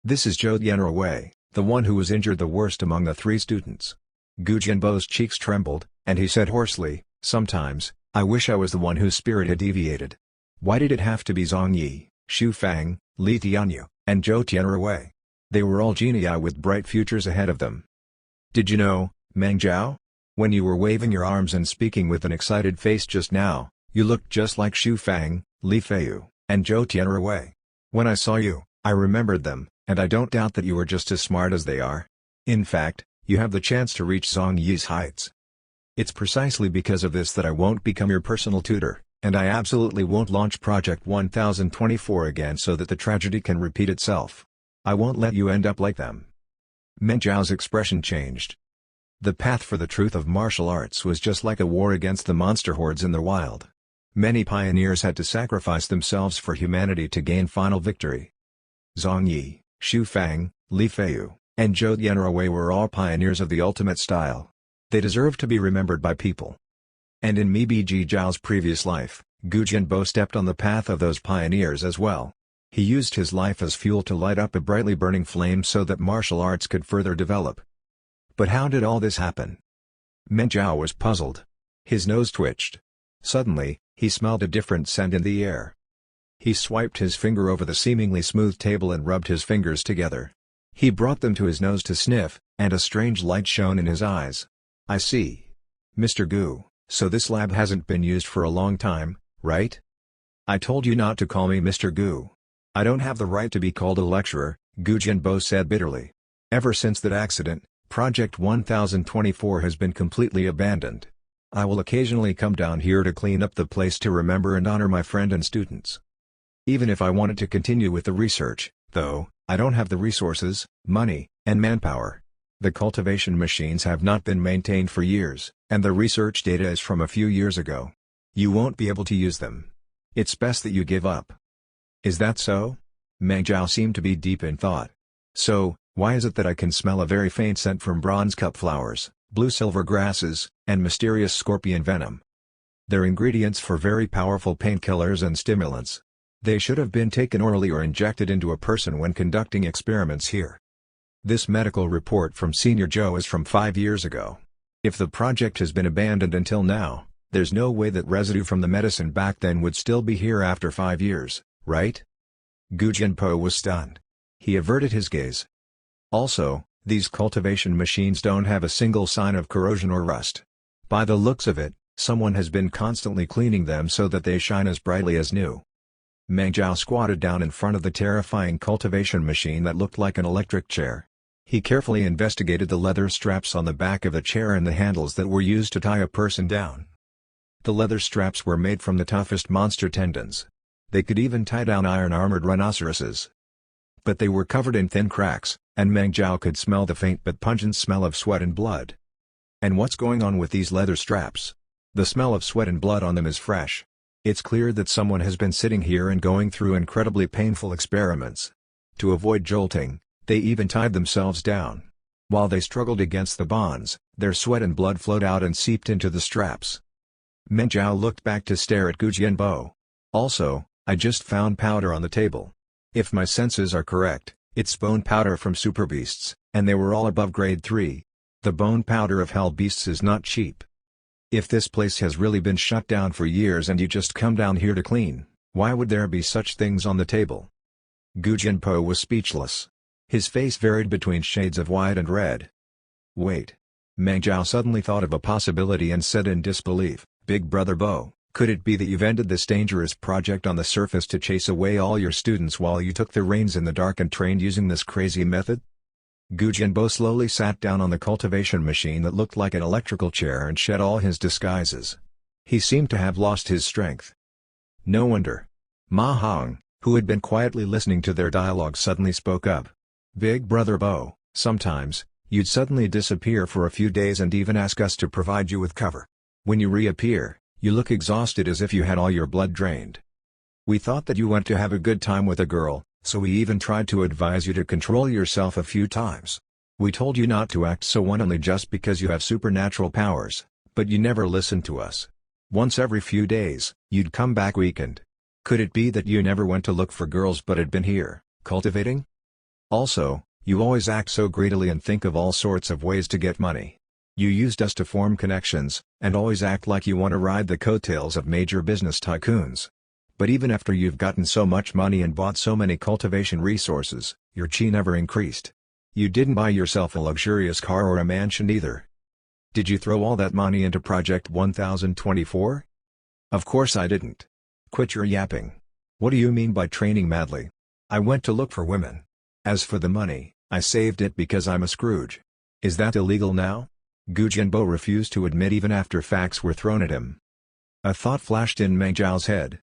This is Zhou Yanrui, the one who was injured the worst among the 3 students. Gu Jianbo's cheeks trembled, and he said hoarsely, sometimes, I wish I was the one whose spirit had deviated. Why did it have to be Zhang Yi, Xu Fang, Li Tianyu, and Zhou Tianrui? They were all genii with bright futures ahead of them. Did you know, Meng Zhao? When you were waving your arms and speaking with an excited face just now, you looked just like Xu Fang, Li Feiyu, and Zhou Tianrui. When I saw you, I remembered them, and I don't doubt that you are just as smart as they are. In fact, you have the chance to reach Zhang Yi's heights. It's precisely because of this that I won't become your personal tutor, and I absolutely won't launch Project 1024 again so that the tragedy can repeat itself. I won't let you end up like them. Meng Zhao's expression changed. The path for the truth of martial arts was just like a war against the monster hordes in the wild. Many pioneers had to sacrifice themselves for humanity to gain final victory. Zhang Yi, Xu Fang, Li Feiyu, and Zhou Yanrui were all pioneers of the ultimate style. They deserve to be remembered by people. And in Mibiji Zhao's previous life, Gu Jianbo stepped on the path of those pioneers as well. He used his life as fuel to light up a brightly burning flame so that martial arts could further develop. But how did all this happen? Meng Zhao was puzzled. His nose twitched. Suddenly, he smelled a different scent in the air. He swiped his finger over the seemingly smooth table and rubbed his fingers together. He brought them to his nose to sniff, and a strange light shone in his eyes. I see. Mr. Gu, so this lab hasn't been used for a long time, right? I told you not to call me Mr. Gu. I don't have the right to be called a lecturer, Gu Jianbo said bitterly. Ever since that accident, Project 1024 has been completely abandoned. I will occasionally come down here to clean up the place to remember and honor my friend and students. Even if I wanted to continue with the research, though, I don't have the resources, money, and manpower. The cultivation machines have not been maintained for years, and the research data is from a few years ago. You won't be able to use them. It's best that you give up. Is that so? Meng Zhao seemed to be deep in thought. So, why is it that I can smell a very faint scent from bronze cup flowers, blue-silver grasses, and mysterious scorpion venom? They're ingredients for very powerful painkillers and stimulants. They should have been taken orally or injected into a person when conducting experiments here. This medical report from Senior Joe is from 5 years ago. If the project has been abandoned until now, there's no way that residue from the medicine back then would still be here after 5 years, right? Gu Jianbo was stunned. He averted his gaze. Also, these cultivation machines don't have a single sign of corrosion or rust. By the looks of it, someone has been constantly cleaning them so that they shine as brightly as new. Meng Zhao squatted down in front of the terrifying cultivation machine that looked like an electric chair. He carefully investigated the leather straps on the back of the chair and the handles that were used to tie a person down. The leather straps were made from the toughest monster tendons. They could even tie down iron-armored rhinoceroses. But they were covered in thin cracks, and Meng Zhao could smell the faint but pungent smell of sweat and blood. And what's going on with these leather straps? The smell of sweat and blood on them is fresh. It's clear that someone has been sitting here and going through incredibly painful experiments. To avoid jolting, they even tied themselves down. While they struggled against the bonds, their sweat and blood flowed out and seeped into the straps. Meng Zhao looked back to stare at Gu Jianbo. Also, I just found powder on the table. If my senses are correct, it's bone powder from super beasts, and they were all above grade 3. The bone powder of hell beasts is not cheap. If this place has really been shut down for years and you just come down here to clean, why would there be such things on the table? Gu Jianbo was speechless. His face varied between shades of white and red. Wait. Meng Zhao suddenly thought of a possibility and said in disbelief, Big Brother Bo, could it be that you've ended this dangerous project on the surface to chase away all your students while you took the reins in the dark and trained using this crazy method? Gu Jianbo slowly sat down on the cultivation machine that looked like an electrical chair and shed all his disguises. He seemed to have lost his strength. No wonder. Ma Hong, who had been quietly listening to their dialogue, suddenly spoke up. Big Brother Bo, sometimes, you'd suddenly disappear for a few days and even ask us to provide you with cover. When you reappear, you look exhausted as if you had all your blood drained. We thought that you went to have a good time with a girl, so we even tried to advise you to control yourself a few times. We told you not to act so wantonly just because you have supernatural powers, but you never listened to us. Once every few days, you'd come back weakened. Could it be that you never went to look for girls but had been here, cultivating? Also, you always act so greedily and think of all sorts of ways to get money. You used us to form connections, and always act like you want to ride the coattails of major business tycoons. But even after you've gotten so much money and bought so many cultivation resources, your chi never increased. You didn't buy yourself a luxurious car or a mansion either. Did you throw all that money into Project 1024? Of course I didn't. Quit your yapping. What do you mean by training madly? I went to look for women. As for the money, I saved it because I'm a Scrooge. Is that illegal now? Gu Jianbo refused to admit even after facts were thrown at him. A thought flashed in Meng Zhao's head.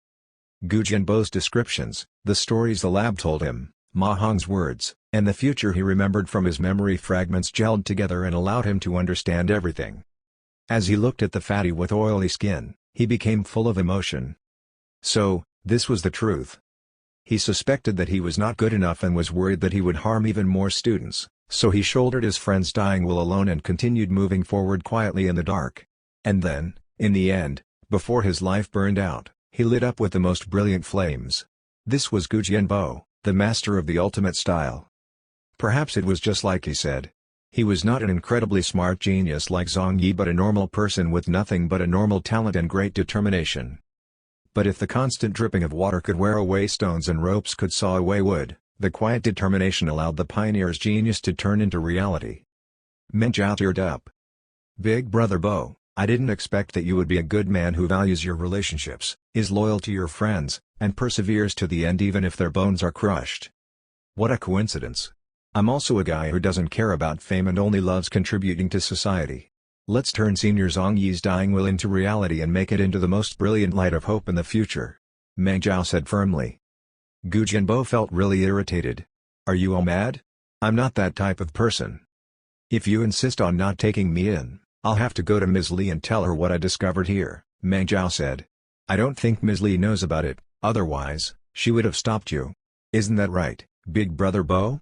Gu Jianbo's descriptions, the stories the lab told him, Ma Hong's words, and the future he remembered from his memory fragments gelled together and allowed him to understand everything. As he looked at the fatty with oily skin, he became full of emotion. So, this was the truth. He suspected that he was not good enough and was worried that he would harm even more students, so he shouldered his friend's dying will alone and continued moving forward quietly in the dark. And then, In the end, before his life burned out, he lit up with the most brilliant flames. This was Gu Jianbo, the master of the ultimate style. Perhaps it was just like he said. He was not an incredibly smart genius like Zhang Yi but a normal person with nothing but a normal talent and great determination. But if the constant dripping of water could wear away stones and ropes could saw away wood, the quiet determination allowed the pioneer's genius to turn into reality. Meng Zhao teared up. Big Brother Bo, I didn't expect that you would be a good man who values your relationships, is loyal to your friends, and perseveres to the end even if their bones are crushed. What a coincidence. I'm also a guy who doesn't care about fame and only loves contributing to society. Let's turn Senior Zhang Yi's dying will into reality and make it into the most brilliant light of hope in the future. Meng Zhao said firmly. Gu Jianbo felt really irritated. Are you all mad? I'm not that type of person. If you insist on not taking me in, I'll have to go to Ms. Li and tell her what I discovered here, Meng Zhao said. I don't think Ms. Li knows about it, otherwise, she would have stopped you. Isn't that right, Big Brother Bo?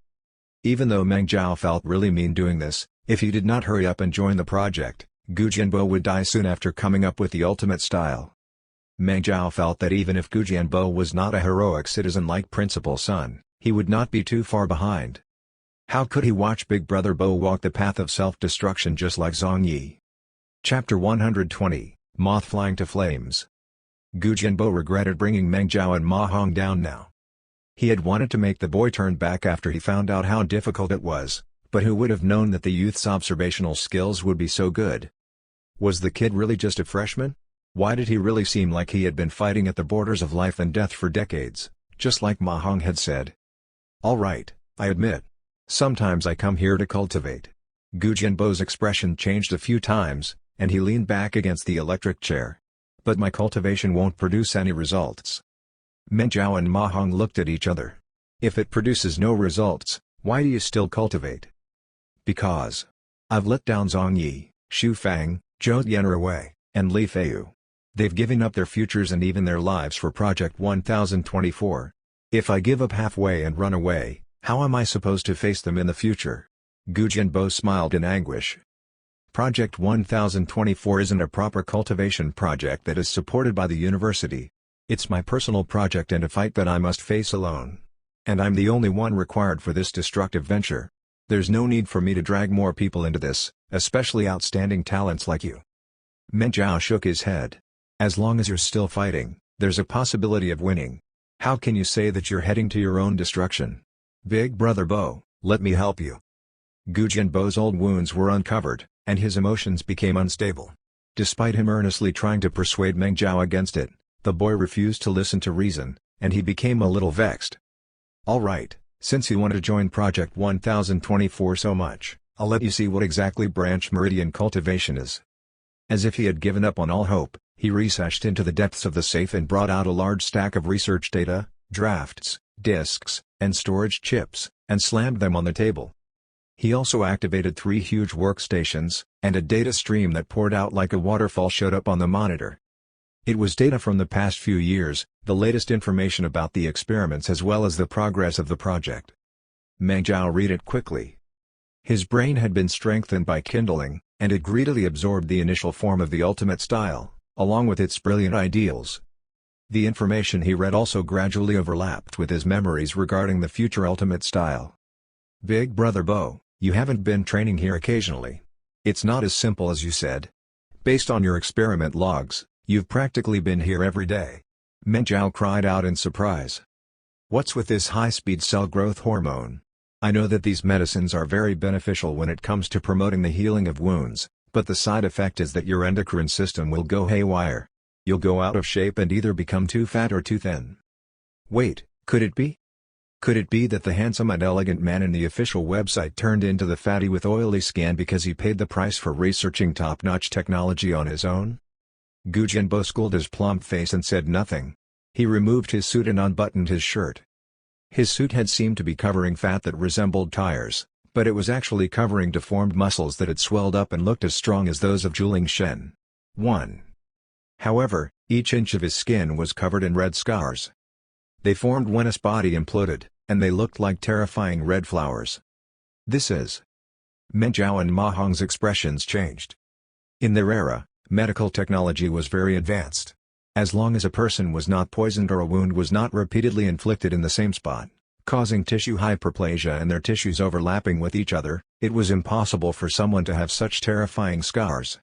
Even though Meng Zhao felt really mean doing this, if he did not hurry up and join the project, Gu Jianbo would die soon after coming up with the ultimate style. Meng Zhao felt that even if Gu Jianbo was not a heroic citizen like Principal Sun, he would not be too far behind. How could he watch Big Brother Bo walk the path of self-destruction just like Zhang Yi? Chapter 120, Moth Flying to Flames. Gu Jianbo regretted bringing Meng Zhao and Ma Hong down now. He had wanted to make the boy turn back after he found out how difficult it was, but who would have known that the youth's observational skills would be so good? Was the kid really just a freshman? Why did he really seem like he had been fighting at the borders of life and death for decades, just like Ma Hong had said? All right, I admit. Sometimes I come here to cultivate. Gu Jianbo's expression changed a few times, and he leaned back against the electric chair. But my cultivation won't produce any results. Meng Zhao and Ma Hong looked at each other. If it produces no results, why do you still cultivate? Because I've let down Zhang Yi, Xu Fang, Zhou Yanruwei, and Li Feiyu. They've given up their futures and even their lives for Project 1024. If I give up halfway and run away, how am I supposed to face them in the future? Gu Jianbo smiled in anguish. Project 1024 isn't a proper cultivation project that is supported by the university. It's my personal project and a fight that I must face alone. And I'm the only one required for this destructive venture. There's no need for me to drag more people into this, especially outstanding talents like you. Meng Zhao shook his head. As long as you're still fighting, there's a possibility of winning. How can you say that you're heading to your own destruction? Big Brother Bo, let me help you. Gu Jianbo's old wounds were uncovered, and his emotions became unstable. Despite him earnestly trying to persuade Meng Zhao against it, the boy refused to listen to reason, and he became a little vexed. All right, since you want to join Project 1024 so much, I'll let you see what exactly branch meridian cultivation is. As if he had given up on all hope, he researched into the depths of the safe and brought out a large stack of research data, drafts, disks, and storage chips, and slammed them on the table. He also activated 3 huge workstations, and a data stream that poured out like a waterfall showed up on the monitor. It was data from the past few years, the latest information about the experiments as well as the progress of the project. Meng Zhao read it quickly. His brain had been strengthened by kindling, and it greedily absorbed the initial form of the ultimate style, along with its brilliant ideals. The information he read also gradually overlapped with his memories regarding the future ultimate style. Big Brother Bo, you haven't been training here occasionally. It's not as simple as you said. Based on your experiment logs, you've practically been here every day. Meng Zhao cried out in surprise. What's with this high-speed cell growth hormone? I know that these medicines are very beneficial when it comes to promoting the healing of wounds, but the side effect is that your endocrine system will go haywire. You'll go out of shape and either become too fat or too thin. Wait, could it be? Could it be that the handsome and elegant man in the official website turned into the fatty with oily skin because he paid the price for researching top-notch technology on his own? Gu Jianbo schooled his plump face and said nothing. He removed his suit and unbuttoned his shirt. His suit had seemed to be covering fat that resembled tires, but it was actually covering deformed muscles that had swelled up and looked as strong as those of Zhuling Shen. 1. However, each inch of his skin was covered in red scars. They formed when his body imploded, and they looked like terrifying red flowers. This is... Meng Zhao and Ma Hong's expressions changed. In their era, Medical technology was very advanced. As long as a person was not poisoned or a wound was not repeatedly inflicted in the same spot, causing tissue hyperplasia and their tissues overlapping with each other, it was impossible for someone to have such terrifying scars.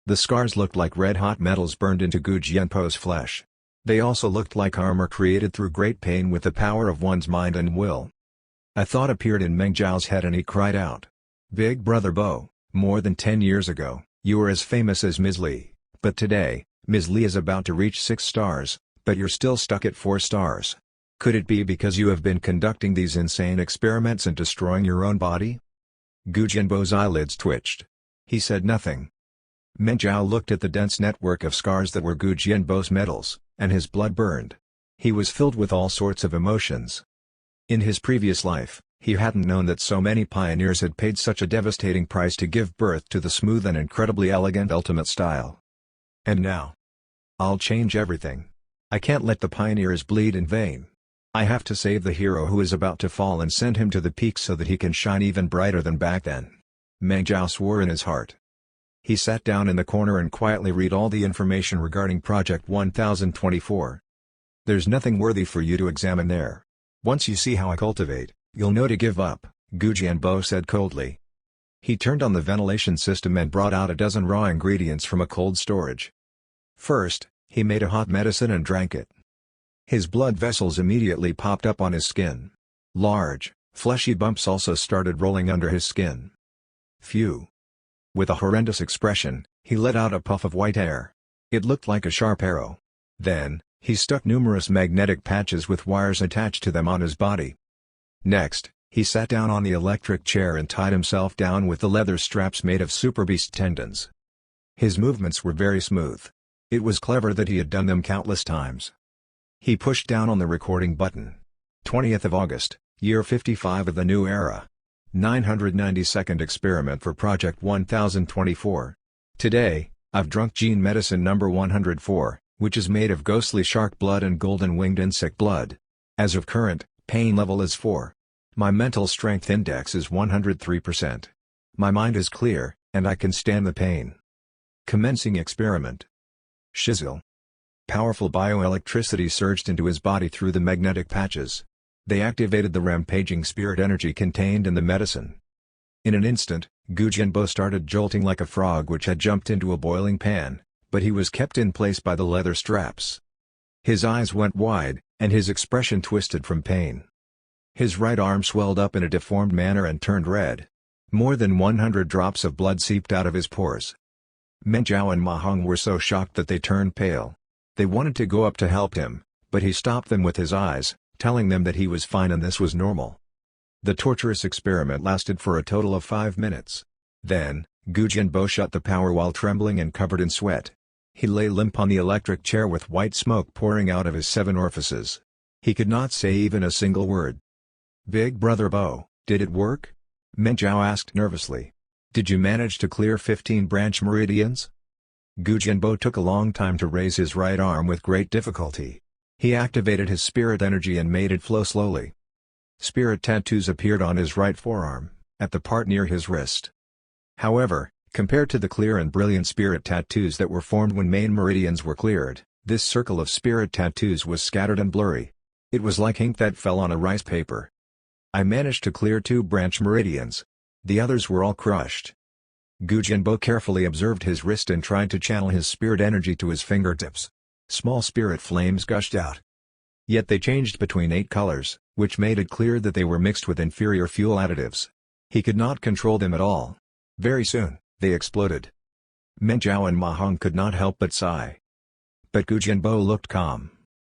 The scars looked like red-hot metals burned into Gu Jianpo's flesh. They also looked like armor created through great pain with the power of one's mind and will. A thought appeared in Meng Zhao's head and he cried out. "Big Brother Bo, more than 10 years ago, you were as famous as Ms. Li, but today, Ms. Li is about to reach 6 stars, but you're still stuck at 4 stars. Could it be because you have been conducting these insane experiments and destroying your own body?" Gu Jianbo's eyelids twitched. He said nothing. Meng Zhao looked at the dense network of scars that were Gu Jianbo's medals, and his blood burned. He was filled with all sorts of emotions. In his previous life, he hadn't known that so many pioneers had paid such a devastating price to give birth to the smooth and incredibly elegant ultimate style. And now, I'll change everything. I can't let the pioneers bleed in vain. I have to save the hero who is about to fall and send him to the peak so that he can shine even brighter than back then. Meng Zhao swore in his heart. He sat down in the corner and quietly read all the information regarding Project 1024. There's nothing worthy for you to examine there. Once you see how I cultivate, you'll know to give up, Gu Jianbo said coldly. He turned on the ventilation system and brought out a dozen raw ingredients from a cold storage. First, he made a hot medicine and drank it. His blood vessels immediately popped up on his skin. Large, fleshy bumps also started rolling under his skin. Phew! With a horrendous expression, he let out a puff of white air. It looked like a sharp arrow. Then, he stuck numerous magnetic patches with wires attached to them on his body. Next, he sat down on the electric chair and tied himself down with the leather straps made of super beast tendons. His movements were very smooth. It was clever that he had done them countless times. He pushed down on the recording button. 20th of August, year 55 of the new era. 992nd experiment for Project 1024. Today, I've drunk gene medicine number 104, which is made of ghostly shark blood and golden winged insect blood. As of current, pain level is 4. My mental strength index is 103%. My mind is clear, and I can stand the pain. Commencing experiment. Shizzle. Powerful bioelectricity surged into his body through the magnetic patches. They activated the rampaging spirit energy contained in the medicine. In an instant, Gu Jianbo started jolting like a frog which had jumped into a boiling pan, but he was kept in place by the leather straps. His eyes went wide, and his expression twisted from pain. His right arm swelled up in a deformed manner and turned red. More than 100 drops of blood seeped out of his pores. Meng Zhao and Ma Hong were so shocked that they turned pale. They wanted to go up to help him, but he stopped them with his eyes, telling them that he was fine and this was normal. The torturous experiment lasted for a total of 5 minutes. Then, Gu Jianbo shut the power while trembling and covered in sweat. He lay limp on the electric chair with white smoke pouring out of his 7 orifices. He could not say even a single word. "Big Brother Bo, did it work?" Meng Zhao asked nervously. "Did you manage to clear 15 branch meridians?" Gu Jianbo took a long time to raise his right arm with great difficulty. He activated his spirit energy and made it flow slowly. Spirit tattoos appeared on his right forearm, at the part near his wrist. However, compared to the clear and brilliant spirit tattoos that were formed when main meridians were cleared, this circle of spirit tattoos was scattered and blurry. It was like ink that fell on a rice paper. "I managed to clear 2 branch meridians. The others were all crushed." Gu Jianbo carefully observed his wrist and tried to channel his spirit energy to his fingertips. Small spirit flames gushed out. Yet they changed between 8 colors, which made it clear that they were mixed with inferior fuel additives. He could not control them at all. Very soon, they exploded. Meng Zhao and Ma Hong could not help but sigh. But Gu Jianbo looked calm.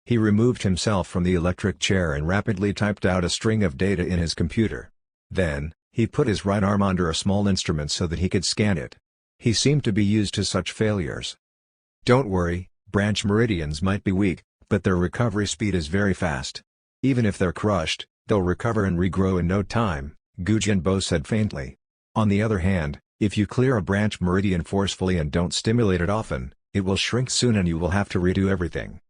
He removed himself from the electric chair and rapidly typed out a string of data in his computer. Then, he put his right arm under a small instrument so that he could scan it. He seemed to be used to such failures. "Don't worry, branch meridians might be weak, but their recovery speed is very fast. Even if they're crushed, they'll recover and regrow in no time," Gu Jianbo said faintly. "On the other hand, if you clear a branch meridian forcefully and don't stimulate it often, it will shrink soon and you will have to redo everything."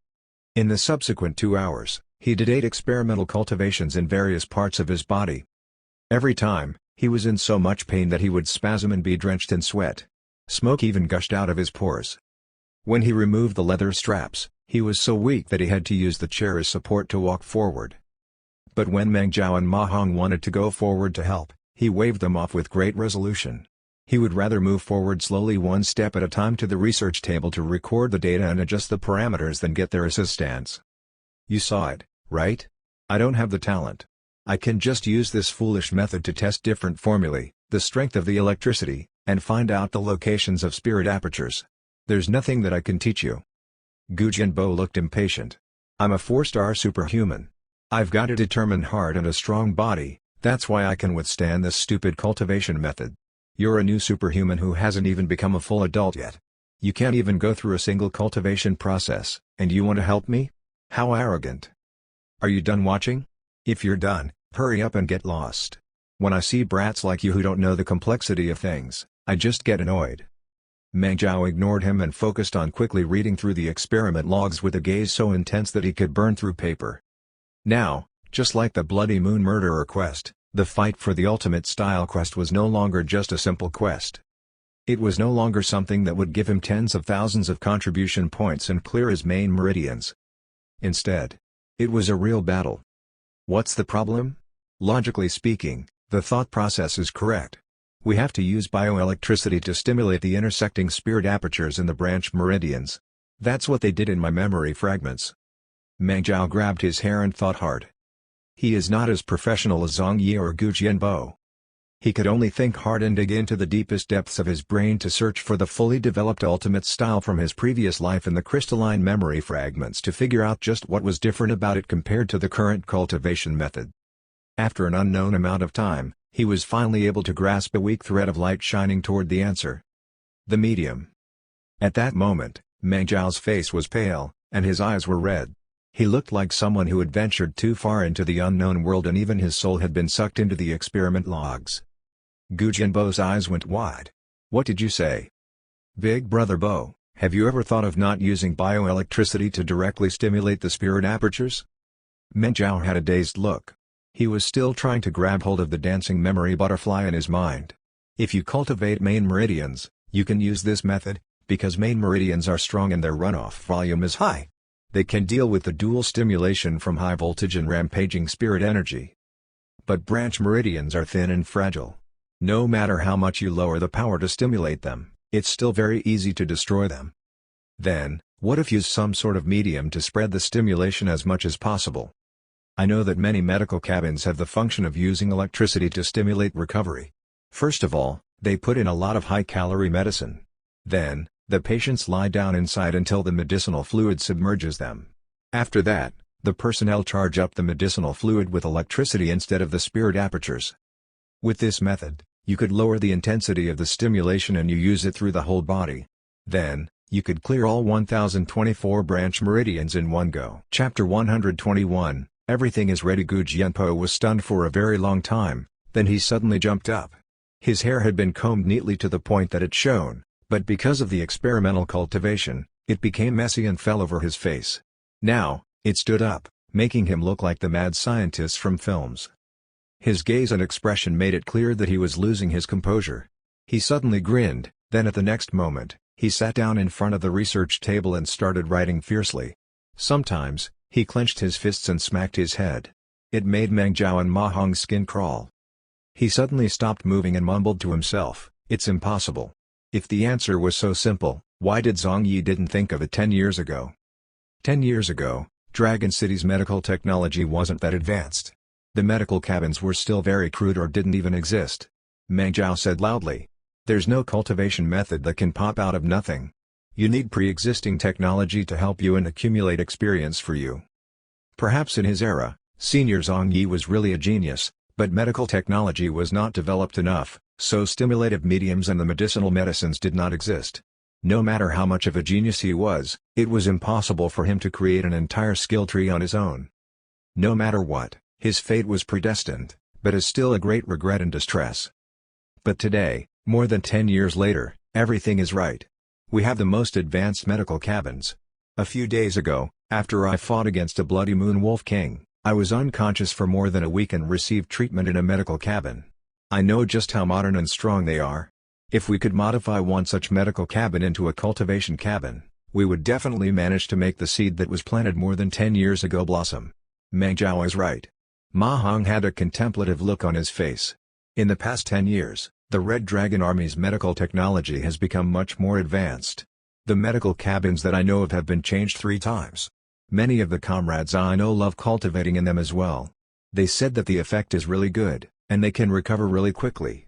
In the subsequent 2 hours, he did 8 experimental cultivations in various parts of his body. Every time, he was in so much pain that he would spasm and be drenched in sweat. Smoke even gushed out of his pores. When he removed the leather straps, he was so weak that he had to use the chair as support to walk forward. But when Meng Jiao and Ma Hong wanted to go forward to help, he waved them off with great resolution. He would rather move forward slowly one step at a time to the research table to record the data and adjust the parameters than get their assistance. You saw it, right? I don't have the talent. I can just use this foolish method to test different formulae, the strength of the electricity, and find out the locations of spirit apertures. There's nothing that I can teach you. Gu Jianbo looked impatient. I'm a 4-star superhuman. I've got a determined heart and a strong body, that's why I can withstand this stupid cultivation method. You're a new superhuman who hasn't even become a full adult yet. You can't even go through a single cultivation process, and you want to help me? How arrogant. Are you done watching? If you're done, hurry up and get lost. When I see brats like you who don't know the complexity of things, I just get annoyed. Meng Jiao ignored him and focused on quickly reading through the experiment logs with a gaze so intense that he could burn through paper. Now, just like the Bloody Moon Murderer quest, the fight for the ultimate style quest was no longer just a simple quest. It was no longer something that would give him tens of thousands of contribution points and clear his main meridians. Instead, it was a real battle. What's the problem? Logically speaking, the thought process is correct. We have to use bioelectricity to stimulate the intersecting spirit apertures in the branch meridians. That's what they did in my memory fragments. Meng Jiao grabbed his hair and thought hard. He is not as professional as Zhang Yi or Gu Jianbo. He could only think hard and dig into the deepest depths of his brain to search for the fully developed ultimate style from his previous life in the crystalline memory fragments to figure out just what was different about it compared to the current cultivation method. After an unknown amount of time, he was finally able to grasp a weak thread of light shining toward the answer. The medium. At that moment, Meng Jiao's face was pale, and his eyes were red. He looked like someone who had ventured too far into the unknown world and even his soul had been sucked into the experiment logs. Gu Jianbo's eyes went wide. What did you say? Big Brother Bo, have you ever thought of not using bioelectricity to directly stimulate the spirit apertures? Meng Jiao had a dazed look. He was still trying to grab hold of the dancing memory butterfly in his mind. If you cultivate main meridians, you can use this method, because main meridians are strong and their runoff volume is high. They can deal with the dual stimulation from high voltage and rampaging spirit energy. But branch meridians are thin and fragile. No matter how much you lower the power to stimulate them, it's still very easy to destroy them. Then, what if you use some sort of medium to spread the stimulation as much as possible? I know that many medical cabins have the function of using electricity to stimulate recovery. First of all, they put in a lot of high-calorie medicine. Then, the patients lie down inside until the medicinal fluid submerges them. After that, the personnel charge up the medicinal fluid with electricity instead of the spirit apertures. With this method, you could lower the intensity of the stimulation and you use it through the whole body. Then, you could clear all 1024 branch meridians in one go. Chapter 121, Everything is ready. Gu Jianpo was stunned for a very long time, then he suddenly jumped up. His hair had been combed neatly to the point that it shone, but because of the experimental cultivation, it became messy and fell over his face. Now, it stood up, making him look like the mad scientist from films. His gaze and expression made it clear that he was losing his composure. He suddenly grinned, then at the next moment, he sat down in front of the research table and started writing fiercely. Sometimes, he clenched his fists and smacked his head. It made Meng Jiao and Ma Hong's skin crawl. He suddenly stopped moving and mumbled to himself, "It's impossible. If the answer was so simple, why did Zhang Yi didn't think of it 10 years ago?" 10 years ago, Dragon City's medical technology wasn't that advanced. The medical cabins were still very crude or didn't even exist. Meng Jiao said loudly. There's no cultivation method that can pop out of nothing. You need pre-existing technology to help you and accumulate experience for you. Perhaps in his era, Senior Zhang Yi was really a genius, but medical technology was not developed enough, so stimulative mediums and the medicinal medicines did not exist. No matter how much of a genius he was, it was impossible for him to create an entire skill tree on his own. No matter what, his fate was predestined, but is still a great regret and distress. But today, more than 10 years later, everything is right. We have the most advanced medical cabins. A few days ago, after I fought against a Bloody Moon Wolf King, I was unconscious for more than a week and received treatment in a medical cabin. I know just how modern and strong they are. If we could modify one such medical cabin into a cultivation cabin, we would definitely manage to make the seed that was planted more than 10 years ago blossom. Meng Zhao is right. Ma Hong had a contemplative look on his face. In the past 10 years, the Red Dragon Army's medical technology has become much more advanced. The medical cabins that I know of have been changed 3 times. Many of the comrades I know love cultivating in them as well. They said that the effect is really good, and they can recover really quickly.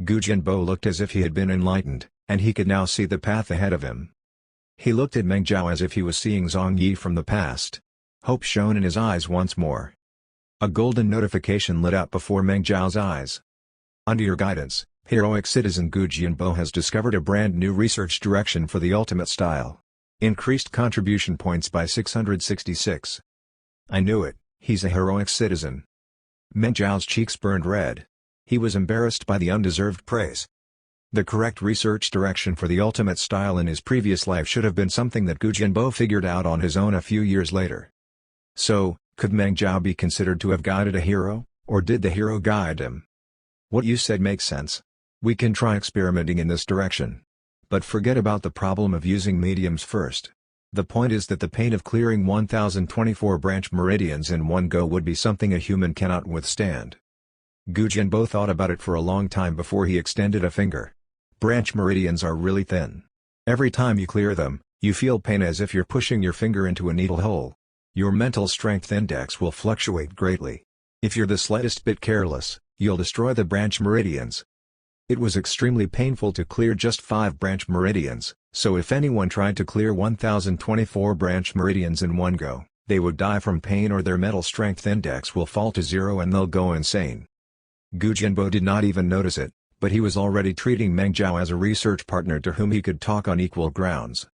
Gu Jianbo looked as if he had been enlightened, and he could now see the path ahead of him. He looked at Meng Zhao as if he was seeing Zhang Yi from the past. Hope shone in his eyes once more. A golden notification lit up before Meng Zhao's eyes. Under your guidance, heroic citizen Gu Jianbo has discovered a brand new research direction for the ultimate style. Increased contribution points by 666. I knew it, he's a heroic citizen. Meng Zhao's cheeks burned red. He was embarrassed by the undeserved praise. The correct research direction for the ultimate style in his previous life should have been something that Gu Jianbo figured out on his own a few years later. So, could Meng Zhao be considered to have guided a hero, or did the hero guide him? What you said makes sense. We can try experimenting in this direction. But forget about the problem of using mediums first. The point is that the pain of clearing 1024 branch meridians in one go would be something a human cannot withstand. Gu Jianbo thought about it for a long time before he extended a finger. Branch meridians are really thin. Every time you clear them, you feel pain as if you're pushing your finger into a needle hole. Your mental strength index will fluctuate greatly. If you're the slightest bit careless, you'll destroy the branch meridians. It was extremely painful to clear just 5 branch meridians, so if anyone tried to clear 1024 branch meridians in one go, they would die from pain or their mental strength index will fall to 0 and they'll go insane. Gu Jianbo did not even notice it, but he was already treating Meng Zhao as a research partner to whom he could talk on equal grounds.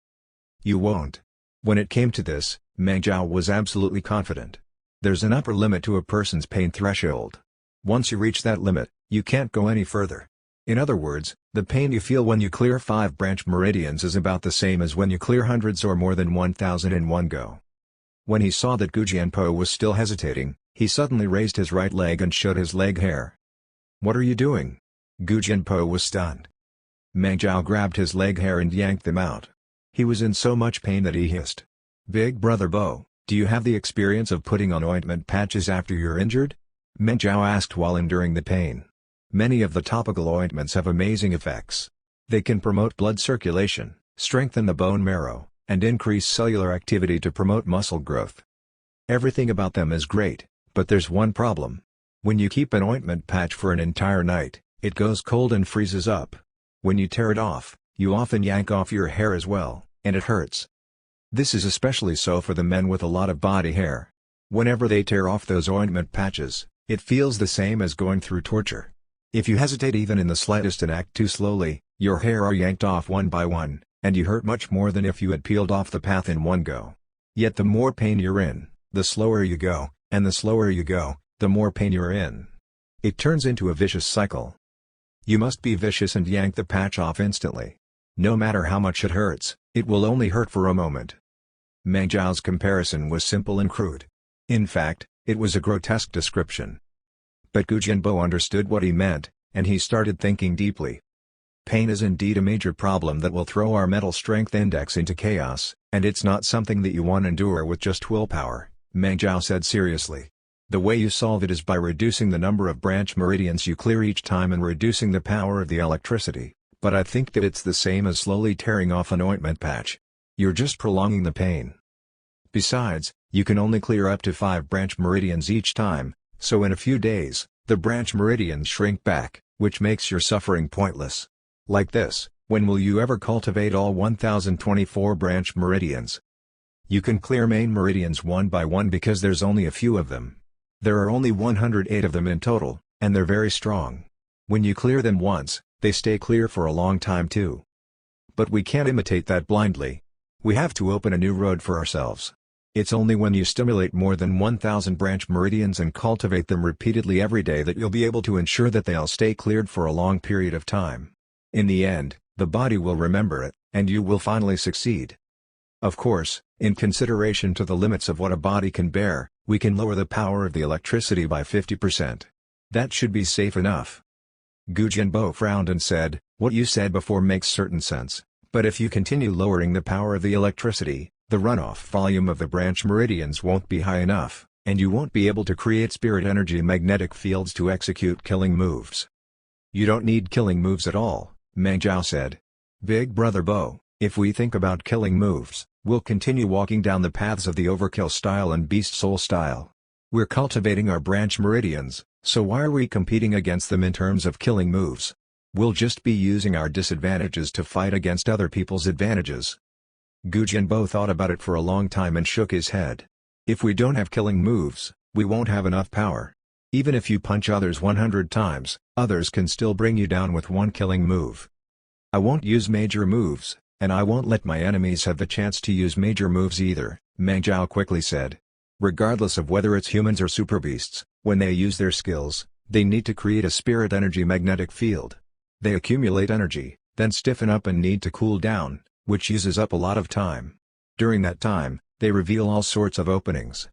You won't. When it came to this, Meng Zhao was absolutely confident. There's an upper limit to a person's pain threshold. Once you reach that limit, you can't go any further. In other words, the pain you feel when you clear 5 branch meridians is about the same as when you clear hundreds or more than 1,000 in one go. When he saw that Gu Jianbo was still hesitating, he suddenly raised his right leg and showed his leg hair. What are you doing? Gu Jianbo was stunned. Meng Zhao grabbed his leg hair and yanked them out. He was in so much pain that he hissed. Big brother Bo, do you have the experience of putting on ointment patches after you're injured? Meng Zhao asked while enduring the pain. Many of the topical ointments have amazing effects. They can promote blood circulation, strengthen the bone marrow, and increase cellular activity to promote muscle growth. Everything about them is great, but there's one problem. When you keep an ointment patch for an entire night, it goes cold and freezes up. When you tear it off, you often yank off your hair as well, and it hurts. This is especially so for the men with a lot of body hair. Whenever they tear off those ointment patches, it feels the same as going through torture. If you hesitate even in the slightest and act too slowly, your hair are yanked off one by one, and you hurt much more than if you had peeled off the path in one go. Yet the more pain you're in, the slower you go, and the slower you go, the more pain you're in. It turns into a vicious cycle. You must be vicious and yank the patch off instantly. No matter how much it hurts, it will only hurt for a moment. Meng Zhao's comparison was simple and crude. In fact, it was a grotesque description. But Gu Jianbo understood what he meant, and he started thinking deeply. Pain is indeed a major problem that will throw our mental strength index into chaos, and it's not something that you want to endure with just willpower, Meng Zhao said seriously. The way you solve it is by reducing the number of branch meridians you clear each time and reducing the power of the electricity, but I think that it's the same as slowly tearing off an ointment patch. You're just prolonging the pain. Besides, you can only clear up to 5 branch meridians each time, so in a few days, the branch meridians shrink back, which makes your suffering pointless. Like this, when will you ever cultivate all 1024 branch meridians? You can clear main meridians one by one because there's only a few of them. There are only 108 of them in total, and they're very strong. When you clear them once, they stay clear for a long time too. But we can't imitate that blindly. We have to open a new road for ourselves. It's only when you stimulate more than 1,000 branch meridians and cultivate them repeatedly every day that you'll be able to ensure that they'll stay cleared for a long period of time. In the end, the body will remember it, and you will finally succeed. Of course, in consideration to the limits of what a body can bear, we can lower the power of the electricity by 50%. That should be safe enough. Gu Jianbo frowned and said, "What you said before makes certain sense, but if you continue lowering the power of the electricity, the runoff volume of the branch meridians won't be high enough, and you won't be able to create spirit energy magnetic fields to execute killing moves." "You don't need killing moves at all," Meng Zhao said. "Big Brother Bo, if we think about killing moves, we'll continue walking down the paths of the Overkill style and Beast Soul style. We're cultivating our branch meridians, so why are we competing against them in terms of killing moves? We'll just be using our disadvantages to fight against other people's advantages." Gu Jianbo thought about it for a long time and shook his head. "If we don't have killing moves, we won't have enough power. Even if you punch others 100 times, others can still bring you down with one killing move. I won't use major moves, and I won't let my enemies have the chance to use major moves either," Meng Zhao quickly said. "Regardless of whether it's humans or super beasts, when they use their skills, they need to create a spirit energy magnetic field. They accumulate energy, then stiffen up and need to cool down, which uses up a lot of time. During that time, they reveal all sorts of openings.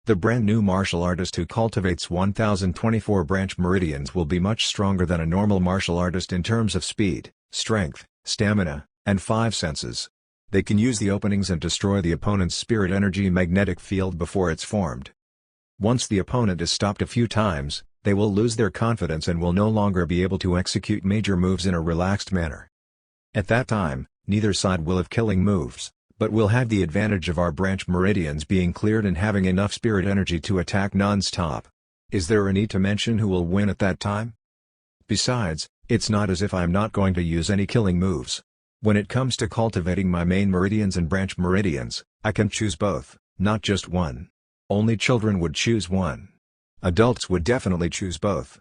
The brand new martial artist who cultivates 1024 branch meridians will be much stronger than a normal martial artist in terms of speed, strength, stamina, and 5 senses. They can use the openings and destroy the opponent's spirit energy magnetic field before it's formed. Once the opponent is stopped a few times, they will lose their confidence and will no longer be able to execute major moves in a relaxed manner. At that time, neither side will have killing moves, but will have the advantage of our branch meridians being cleared and having enough spirit energy to attack non-stop. Is there a need to mention who will win at that time? Besides, it's not as if I'm not going to use any killing moves. When it comes to cultivating my main meridians and branch meridians, I can choose both, not just one. Only children would choose one. Adults would definitely choose both.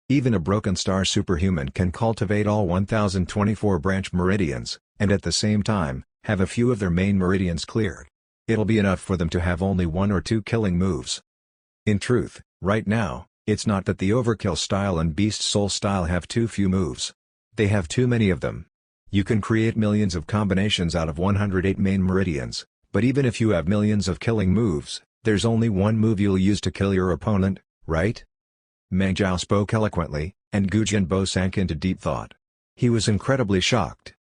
Even a broken star superhuman can cultivate all 1024 branch meridians, and at the same time, have a few of their main meridians cleared. It'll be enough for them to have only 1 or 2 killing moves. In truth, right now, it's not that the Overkill style and Beast Soul style have too few moves. They have too many of them. You can create millions of combinations out of 108 main meridians, but even if you have millions of killing moves, there's only one move you'll use to kill your opponent, right? Meng Zhao spoke eloquently, and Gu Jianbo sank into deep thought. He was incredibly shocked.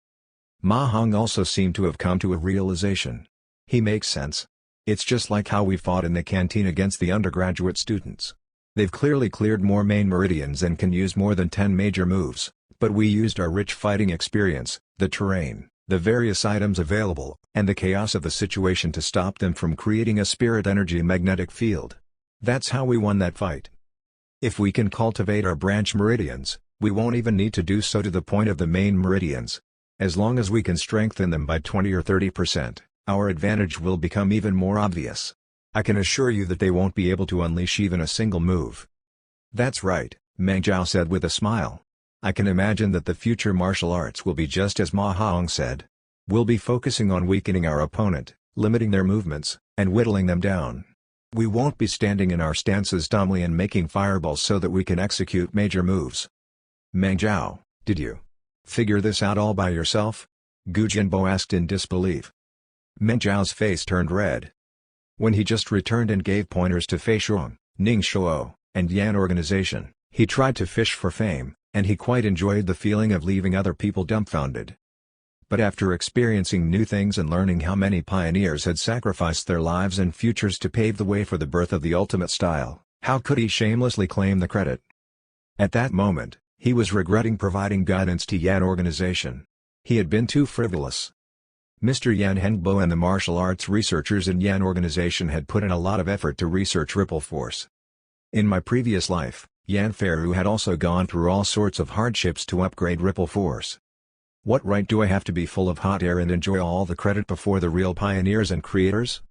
Ma Hong also seemed to have come to a realization. He makes sense. It's just like how we fought in the canteen against the undergraduate students. They've clearly cleared more main meridians and can use more than 10 major moves, but we used our rich fighting experience, the terrain, the various items available, and the chaos of the situation to stop them from creating a spirit energy magnetic field. That's how we won that fight. If we can cultivate our branch meridians, we won't even need to do so to the point of the main meridians. As long as we can strengthen them by 20 or 30%, our advantage will become even more obvious. I can assure you that they won't be able to unleash even a single move. That's right, Meng Zhao said with a smile. I can imagine that the future martial arts will be just as Ma Hong said. We'll be focusing on weakening our opponent, limiting their movements, and whittling them down. We won't be standing in our stances dumbly and making fireballs so that we can execute major moves. Meng Zhao, did you figure this out all by yourself? Gu Jianbo asked in disbelief. Meng Zhao's face turned red. When he just returned and gave pointers to Fei Shuang, Ning Shuo, and Yan organization, he tried to fish for fame, and he quite enjoyed the feeling of leaving other people dumbfounded. But after experiencing new things and learning how many pioneers had sacrificed their lives and futures to pave the way for the birth of the ultimate style, how could he shamelessly claim the credit? At that moment, he was regretting providing guidance to Yan organization. He had been too frivolous. Mr. Yan Hengbo and the martial arts researchers in Yan organization had put in a lot of effort to research Ripple Force. In my previous life, Yan Feiru had also gone through all sorts of hardships to upgrade Ripple Force. What right do I have to be full of hot air and enjoy all the credit before the real pioneers and creators?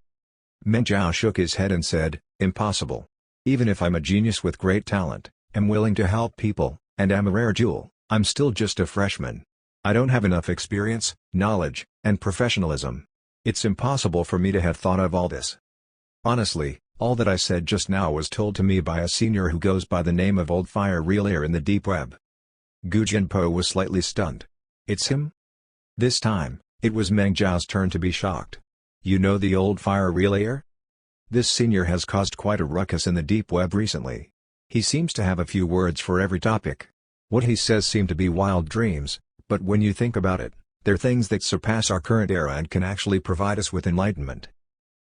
Meng Zhao shook his head and said, impossible. Even if I'm a genius with great talent, am willing to help people, and am a rare jewel, I'm still just a freshman. I don't have enough experience, knowledge, and professionalism. It's impossible for me to have thought of all this. Honestly, all that I said just now was told to me by a senior who goes by the name of Old Fire Relayer in the deep web. Gu Jianbo was slightly stunned. It's him? This time, it was Meng Zhao's turn to be shocked. You know the Old Fire Relayer? This senior has caused quite a ruckus in the deep web recently. He seems to have a few words for every topic. What he says seem to be wild dreams, but when you think about it, they're things that surpass our current era and can actually provide us with enlightenment.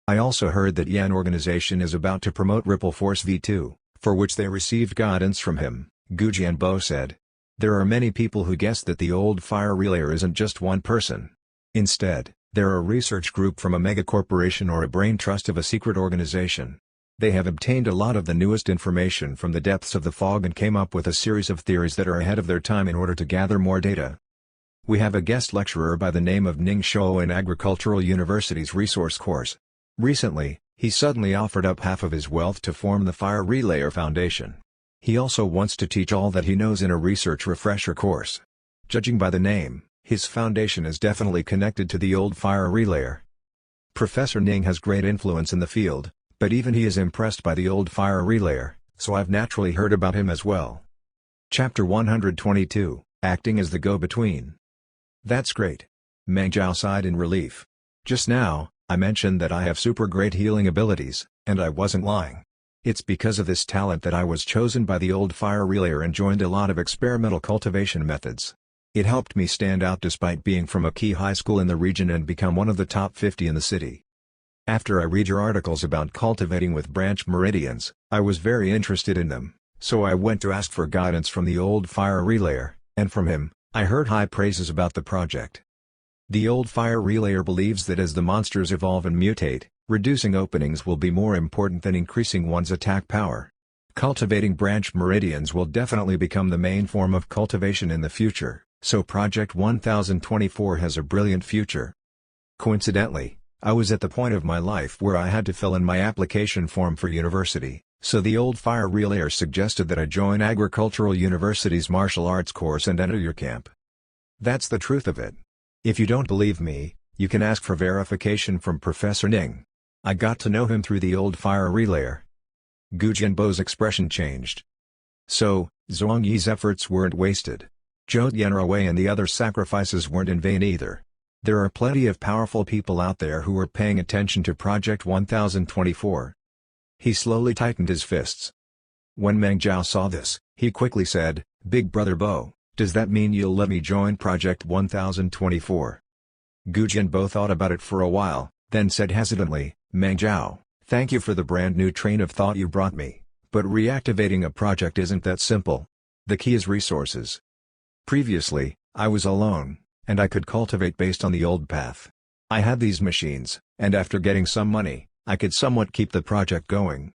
I also heard that Yan organization is about to promote Ripple Force V2, for which they received guidance from him, Gu Jianbo said. There are many people who guess that the old fire relayer isn't just one person. Instead, they're a research group from a megacorporation or a brain trust of a secret organization. They have obtained a lot of the newest information from the depths of the fog and came up with a series of theories that are ahead of their time in order to gather more data. We have a guest lecturer by the name of Ning Shou in Agricultural University's resource course. Recently, he suddenly offered up half of his wealth to form the Fire Relayer Foundation. He also wants to teach all that he knows in a research refresher course. Judging by the name, his foundation is definitely connected to the old Fire Relayer. Professor Ning has great influence in the field, but even he is impressed by the old Fire Relayer, so I've naturally heard about him as well. Chapter 122, Acting as the Go-Between. That's great. Meng Zhao sighed in relief. Just now, I mentioned that I have super great healing abilities, and I wasn't lying. It's because of this talent that I was chosen by the old Fire Relayer and joined a lot of experimental cultivation methods. It helped me stand out despite being from a key high school in the region and become one of the top 50 in the city. After I read your articles about cultivating with branch meridians, I was very interested in them, so I went to ask for guidance from the old Fire Relayer, and from him, I heard high praises about the project. The old Fire Relayer believes that as the monsters evolve and mutate, reducing openings will be more important than increasing one's attack power. Cultivating branch meridians will definitely become the main form of cultivation in the future, so Project 1024 has a brilliant future. Coincidentally, I was at the point of my life where I had to fill in my application form for university, so the old Fire Relayer suggested that I join Agricultural University's martial arts course and enter your camp. That's the truth of it. If you don't believe me, you can ask for verification from Professor Ning. I got to know him through the old Fire Relayer. Gu Jianbo's expression changed. So, Zhuang Yi's efforts weren't wasted. Zhou Yanruwei and the other sacrifices weren't in vain either. There are plenty of powerful people out there who are paying attention to Project 1024. He slowly tightened his fists. When Meng Zhao saw this, he quickly said, "Big Brother Bo, does that mean you'll let me join Project 1024? Gu Jianbo thought about it for a while, then said hesitantly, "Meng Zhao, thank you for the brand new train of thought you brought me, but reactivating a project isn't that simple. The key is resources. Previously, I was alone, and I could cultivate based on the old path. I had these machines, and after getting some money, I could somewhat keep the project going.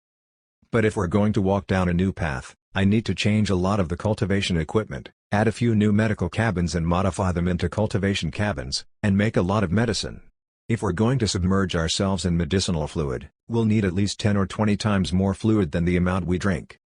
But if we're going to walk down a new path, I need to change a lot of the cultivation equipment, add a few new medical cabins and modify them into cultivation cabins, and make a lot of medicine. If we're going to submerge ourselves in medicinal fluid, we'll need at least 10 or 20 times more fluid than the amount we drink.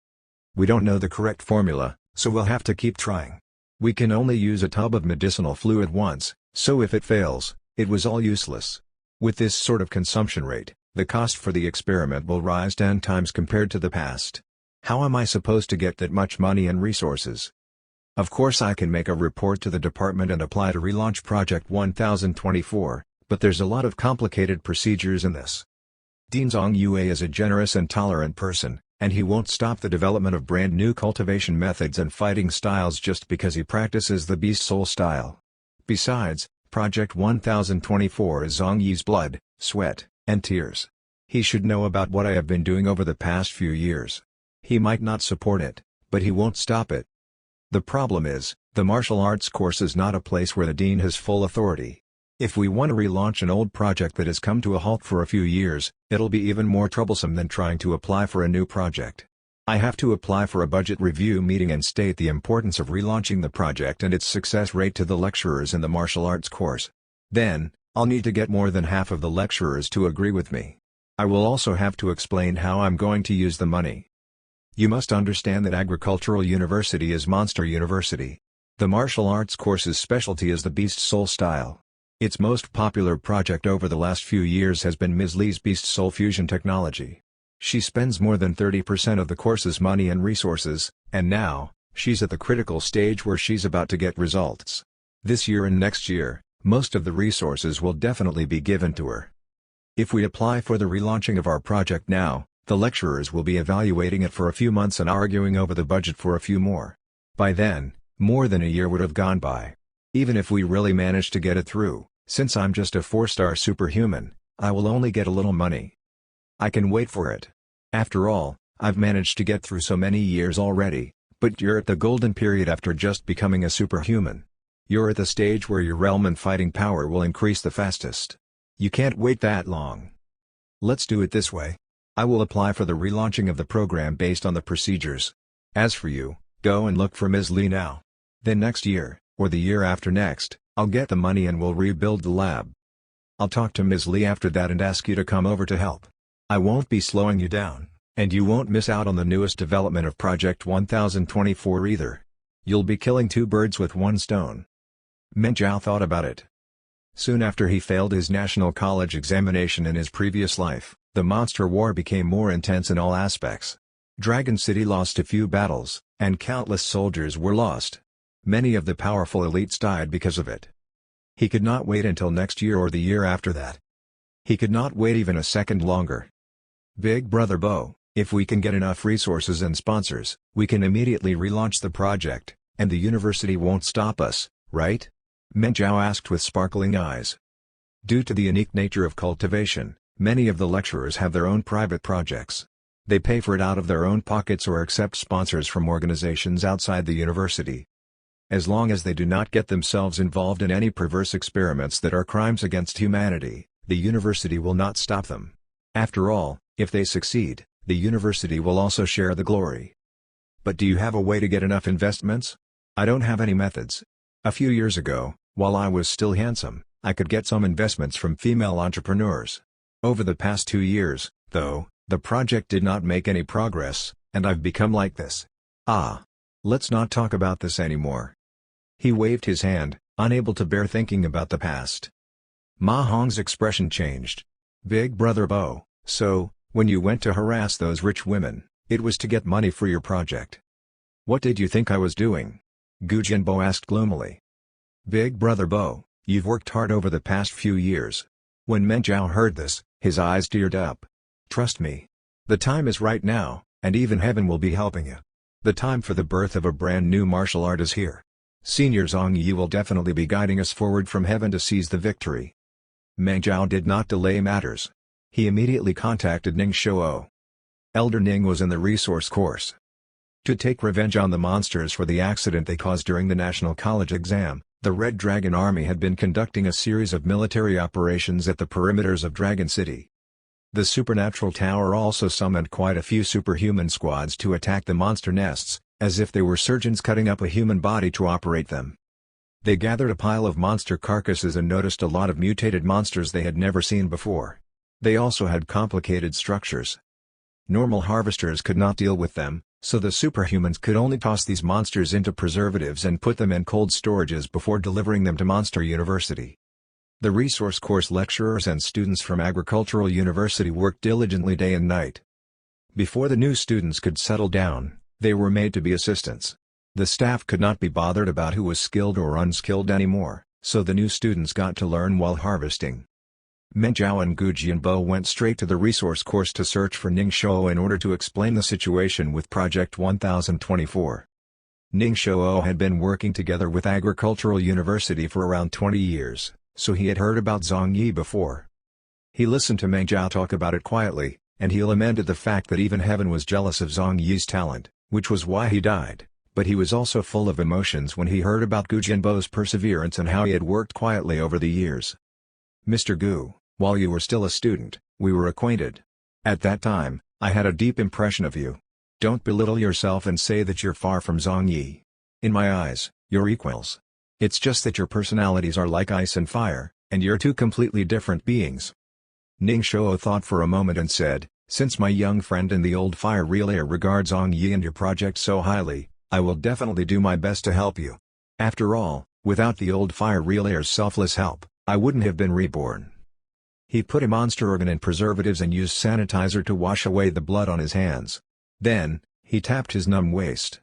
We don't know the correct formula, so we'll have to keep trying. We can only use a tub of medicinal fluid once, so if it fails, it was all useless. With this sort of consumption rate, the cost for the experiment will rise 10 times compared to the past. How am I supposed to get that much money and resources? Of course I can make a report to the department and apply to relaunch Project 1024, but there's a lot of complicated procedures in this. Dean Zongyue is a generous and tolerant person, and he won't stop the development of brand new cultivation methods and fighting styles just because he practices the Beast Soul style. Besides, Project 1024 is Zongyue's blood, sweat, and tears. He should know about what I have been doing over the past few years. He might not support it, but he won't stop it. The problem is, the martial arts course is not a place where the dean has full authority. If we want to relaunch an old project that has come to a halt for a few years, it'll be even more troublesome than trying to apply for a new project. I have to apply for a budget review meeting and state the importance of relaunching the project and its success rate to the lecturers in the martial arts course. Then, I'll need to get more than half of the lecturers to agree with me. I will also have to explain how I'm going to use the money. You must understand that Agricultural University is Monster University. The martial arts course's specialty is the Beast Soul style. Its most popular project over the last few years has been Ms. Lee's Beast Soul Fusion technology. She spends more than 30% of the course's money and resources, and now, she's at the critical stage where she's about to get results. This year and next year, most of the resources will definitely be given to her. If we apply for the relaunching of our project now, the lecturers will be evaluating it for a few months and arguing over the budget for a few more. By then, More than a year would have gone by. Even if we really managed to get it through, since I'm just a 4-star superhuman, I will only get a little money. I can wait for it. After all, I've managed to get through so many years already, but you're at the golden period after just becoming a superhuman. You're at the stage where your realm and fighting power will increase the fastest. You can't wait that long. Let's do it this way. I will apply for the relaunching of the program based on the procedures. As for you, go and look for Ms. Lee now. Then next year, or the year after next, I'll get the money and we'll rebuild the lab. I'll talk to Ms. Lee after that and ask you to come over to help. I won't be slowing you down, and you won't miss out on the newest development of Project 1024 either. You'll be killing 2 birds with 1 stone. Meng Zhao thought about it. Soon after he failed his national college examination in his previous life, the monster war became more intense in all aspects. Dragon City lost a few battles, and countless soldiers were lost. Many of the powerful elites died because of it. He could not wait until next year or the year after that. He could not wait even a second longer. Big Brother Bo, if we can get enough resources and sponsors, we can immediately relaunch the project, and the university won't stop us, right? Meng Zhao asked with sparkling eyes. Due to the unique nature of cultivation, many of the lecturers have their own private projects. They pay for it out of their own pockets or accept sponsors from organizations outside the university. As long as they do not get themselves involved in any perverse experiments that are crimes against humanity, the university will not stop them. After all, if they succeed, the university will also share the glory. But do you have a way to get enough investments? I don't have any methods. A few years ago, while I was still handsome, I could get some investments from female entrepreneurs. Over the past 2 years, though, the project did not make any progress, and I've become like this. Let's not talk about this anymore. He waved his hand, unable to bear thinking about the past. Ma Hong's expression changed. Big Brother Bo, so, when you went to harass those rich women, it was to get money for your project. What did you think I was doing? Gu Jianbo asked gloomily. Big Brother Bo, you've worked hard over the past few years. When Meng Zhao heard this, his eyes teared up. Trust me. The time is right now, and even heaven will be helping you. The time for the birth of a brand new martial art is here. Senior Zhang Yi will definitely be guiding us forward from heaven to seize the victory. Meng Zhao did not delay matters. He immediately contacted Ning Shouo. Elder Ning was in the resource course. To take revenge on the monsters for the accident they caused during the National College exam, the Red Dragon Army had been conducting a series of military operations at the perimeters of Dragon City. The Supernatural Tower also summoned quite a few superhuman squads to attack the monster nests, as if they were surgeons cutting up a human body to operate them. They gathered a pile of monster carcasses and noticed a lot of mutated monsters they had never seen before. They also had complicated structures. Normal harvesters could not deal with them, so the superhumans could only toss these monsters into preservatives and put them in cold storages before delivering them to Monster University. The resource course lecturers and students from Agricultural University worked diligently day and night. Before the new students could settle down, they were made to be assistants. The staff could not be bothered about who was skilled or unskilled anymore, so the new students got to learn while harvesting. Meng Zhao and Gu Jianbo went straight to the resource course to search for Ning Shouo in order to explain the situation with Project 1024. Ning Shouo had been working together with Agricultural University for around 20 years, so he had heard about Zhang Yi before. He listened to Meng Zhao talk about it quietly, and he lamented the fact that even heaven was jealous of Zhang Yi's talent, which was why he died, but he was also full of emotions when he heard about Gu Jianbo's perseverance and how he had worked quietly over the years. Mr. Gu, while you were still a student, we were acquainted. At that time, I had a deep impression of you. Don't belittle yourself and say that you're far from Zhang Yi. In my eyes, you're equals. It's just that your personalities are like ice and fire, and you're two completely different beings. Ning Shouo thought for a moment and said, since my young friend and the old fire relayer regards Zhang Yi and your project so highly, I will definitely do my best to help you. After all, without the old fire relayer's selfless help, I wouldn't have been reborn. He put a monster organ in preservatives and used sanitizer to wash away the blood on his hands. Then, he tapped his numb waist.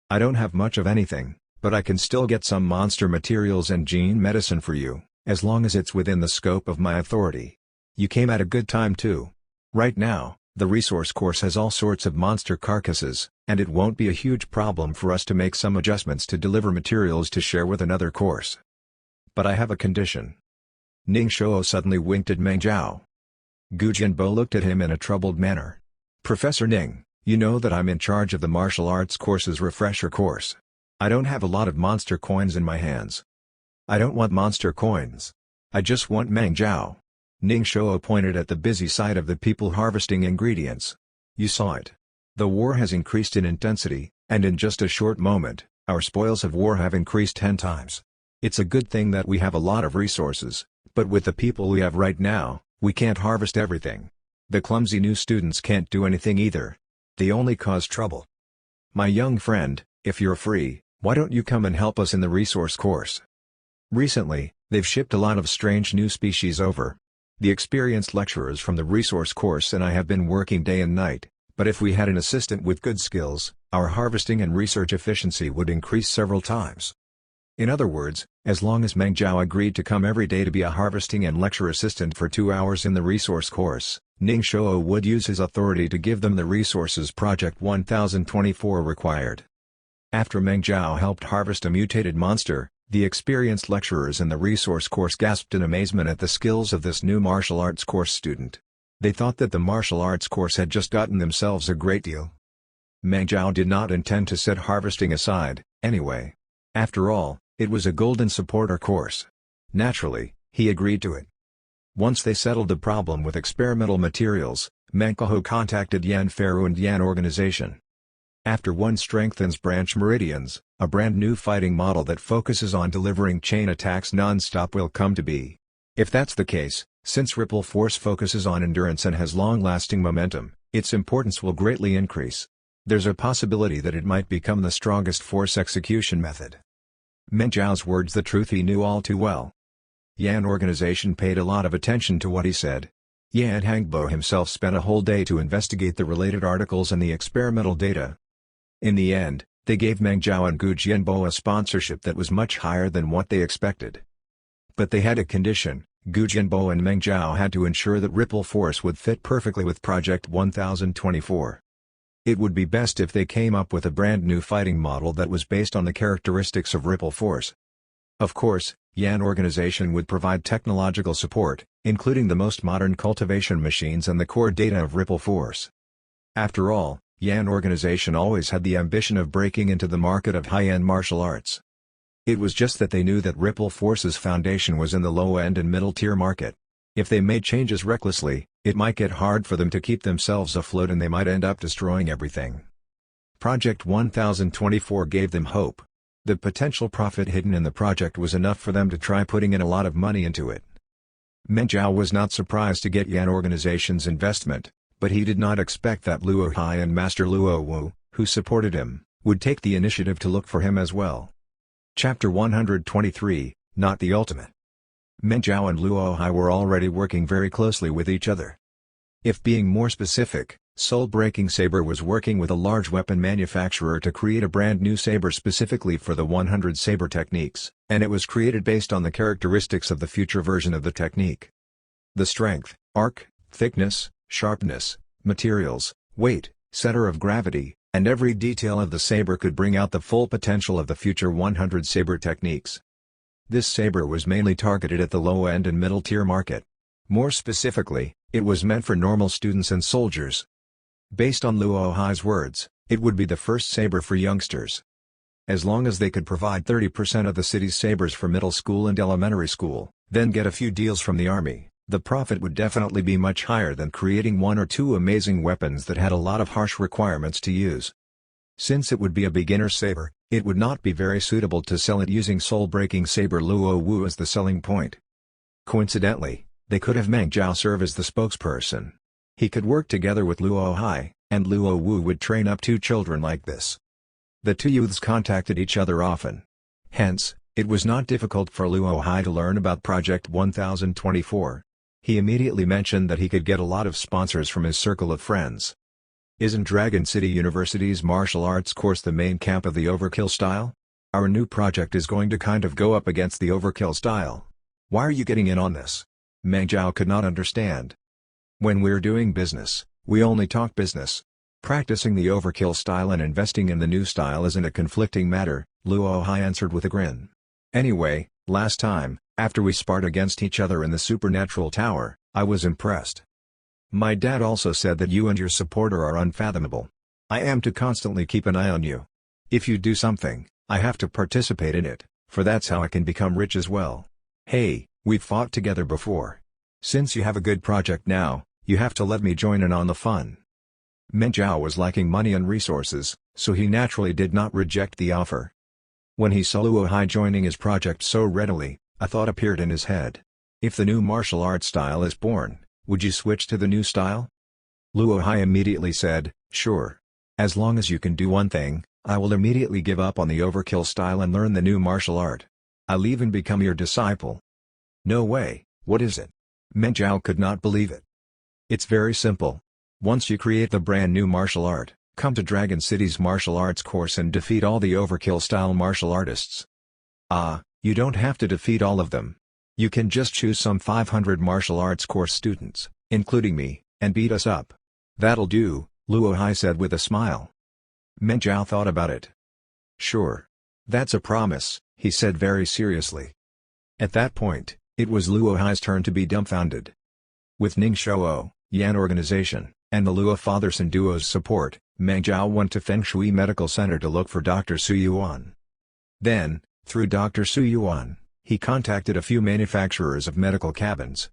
I don't have much of anything, but I can still get some monster materials and gene medicine for you, as long as it's within the scope of my authority. You came at a good time too. Right now, the resource course has all sorts of monster carcasses, and it won't be a huge problem for us to make some adjustments to deliver materials to share with another course. But I have a condition." Ning Shou suddenly winked at Meng Zhao. Gu Jianbo looked at him in a troubled manner. "Professor Ning, you know that I'm in charge of the martial arts course's refresher course. I don't have a lot of monster coins in my hands." "I don't want monster coins. I just want Meng Zhao." Ning Shou pointed at the busy sight of the people harvesting ingredients. "You saw it. The war has increased in intensity, and in just a short moment, our spoils of war have increased 10 times. It's a good thing that we have a lot of resources, but with the people we have right now, we can't harvest everything. The clumsy new students can't do anything either. They only cause trouble. My young friend, if you're free, why don't you come and help us in the resource course? Recently, they've shipped a lot of strange new species over. The experienced lecturers from the resource course and I have been working day and night, but if we had an assistant with good skills, our harvesting and research efficiency would increase several times." In other words, as long as Meng Zhao agreed to come every day to be a harvesting and lecture assistant for 2 hours in the resource course, Ning Shou would use his authority to give them the resources Project 1024 required. After Meng Zhao helped harvest a mutated monster, the experienced lecturers in the resource course gasped in amazement at the skills of this new martial arts course student. They thought that the martial arts course had just gotten themselves a great deal. Meng Zhao did not intend to set harvesting aside, anyway. After all, it was a golden supporter course. Naturally, he agreed to it. Once they settled the problem with experimental materials, Meng Zhao contacted Yan Feru and Yan Organization. After one strengthens branch meridians, a brand new fighting model that focuses on delivering chain attacks non-stop will come to be. If that's the case, since Ripple Force focuses on endurance and has long-lasting momentum, its importance will greatly increase. There's a possibility that it might become the strongest force execution method. Meng Zhao's words the truth he knew all too well. Yan Organization paid a lot of attention to what he said. Yan Hangbo himself spent a whole day to investigate the related articles and the experimental data. In the end, they gave Meng Zhao and Gu Jianbo a sponsorship that was much higher than what they expected. But they had a condition: Gu Jianbo and Meng Zhao had to ensure that Ripple Force would fit perfectly with Project 1024. It would be best if they came up with a brand new fighting model that was based on the characteristics of Ripple Force. Of course, Yan Organization would provide technological support, including the most modern cultivation machines and the core data of Ripple Force. After all, Yan Organization always had the ambition of breaking into the market of high-end martial arts. It was just that they knew that Ripple Force's foundation was in the low-end and middle-tier market. If they made changes recklessly, it might get hard for them to keep themselves afloat and they might end up destroying everything. Project 1024 gave them hope. The potential profit hidden in the project was enough for them to try putting in a lot of money into it. Meng Zhao was not surprised to get Yan Organization's investment, but he did not expect that Luo Hai and Master Luo Wu, who supported him, would take the initiative to look for him as well. Chapter 123, Not the Ultimate. Meng Zhao and Luo Hai were already working very closely with each other. If being more specific, Soul Breaking Saber was working with a large weapon manufacturer to create a brand new saber specifically for the 100 saber techniques, and it was created based on the characteristics of the future version of the technique. The strength, arc, thickness, sharpness, materials, weight, center of gravity, and every detail of the saber could bring out the full potential of the future 100 saber techniques. This saber was mainly targeted at the low-end and middle-tier market. More specifically, it was meant for normal students and soldiers. Based on Luo Hai's words, it would be the first saber for youngsters. As long as they could provide 30% of the city's sabers for middle school and elementary school, then get a few deals from the army, the profit would definitely be much higher than creating one or two amazing weapons that had a lot of harsh requirements to use. Since it would be a beginner saber, it would not be very suitable to sell it using Soul Breaking Saber Luo Wu as the selling point. Coincidentally, they could have Meng Zhao serve as the spokesperson. He could work together with Luo Hai, and Luo Wu would train up 2 children like this. The 2 youths contacted each other often. Hence, it was not difficult for Luo Hai to learn about Project 1024. He immediately mentioned that he could get a lot of sponsors from his circle of friends. Isn't Dragon City University's martial arts course the main camp of the Overkill style? Our new project is going to kind of go up against the Overkill style. Why are you getting in on this? Meng Zhao could not understand. When we're doing business, we only talk business. Practicing the overkill style and investing in the new style isn't a conflicting matter, Luo Hai answered with a grin. Anyway, last time, after we sparred against each other in the supernatural tower, I was impressed. My dad also said that you and your supporter are unfathomable. I am to constantly keep an eye on you. If you do something, I have to participate in it, for that's how I can become rich as well. Hey, we've fought together before. Since you have a good project now, you have to let me join in on the fun. Meng Zhao was lacking money and resources, so he naturally did not reject the offer. When he saw Luo Hai joining his project so readily, a thought appeared in his head. If the new martial art style is born, would you switch to the new style? Luo Hai immediately said, sure. As long as you can do one thing, I will immediately give up on the overkill style and learn the new martial art. I'll even become your disciple. No way, what is it? Meng Zhao could not believe it. It's very simple. Once you create the brand new martial art, come to Dragon City's martial arts course and defeat all the overkill style martial artists. You don't have to defeat all of them. You can just choose some 500 martial arts course students, including me, and beat us up. That'll do, Luo Hai said with a smile. Meng Zhao thought about it. Sure. That's a promise, he said very seriously. At that point, it was Luo Hai's turn to be dumbfounded. With Ning Shouo, Yan Organization, and the Luo Fatherson duo's support, Meng Zhao went to Feng Shui Medical Center to look for Dr. Su Yuan. Then, through Dr. Su Yuan, he contacted a few manufacturers of medical cabins.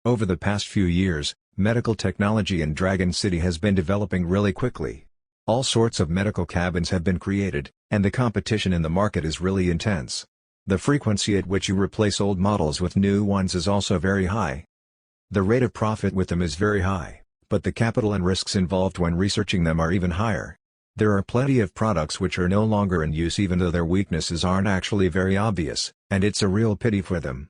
Over the past few years, medical technology in Dragon City has been developing really quickly. All sorts of medical cabins have been created, and the competition in the market is really intense. The frequency at which you replace old models with new ones is also very high. The rate of profit with them is very high, but the capital and risks involved when researching them are even higher. There are plenty of products which are no longer in use even though their weaknesses aren't actually very obvious, and it's a real pity for them.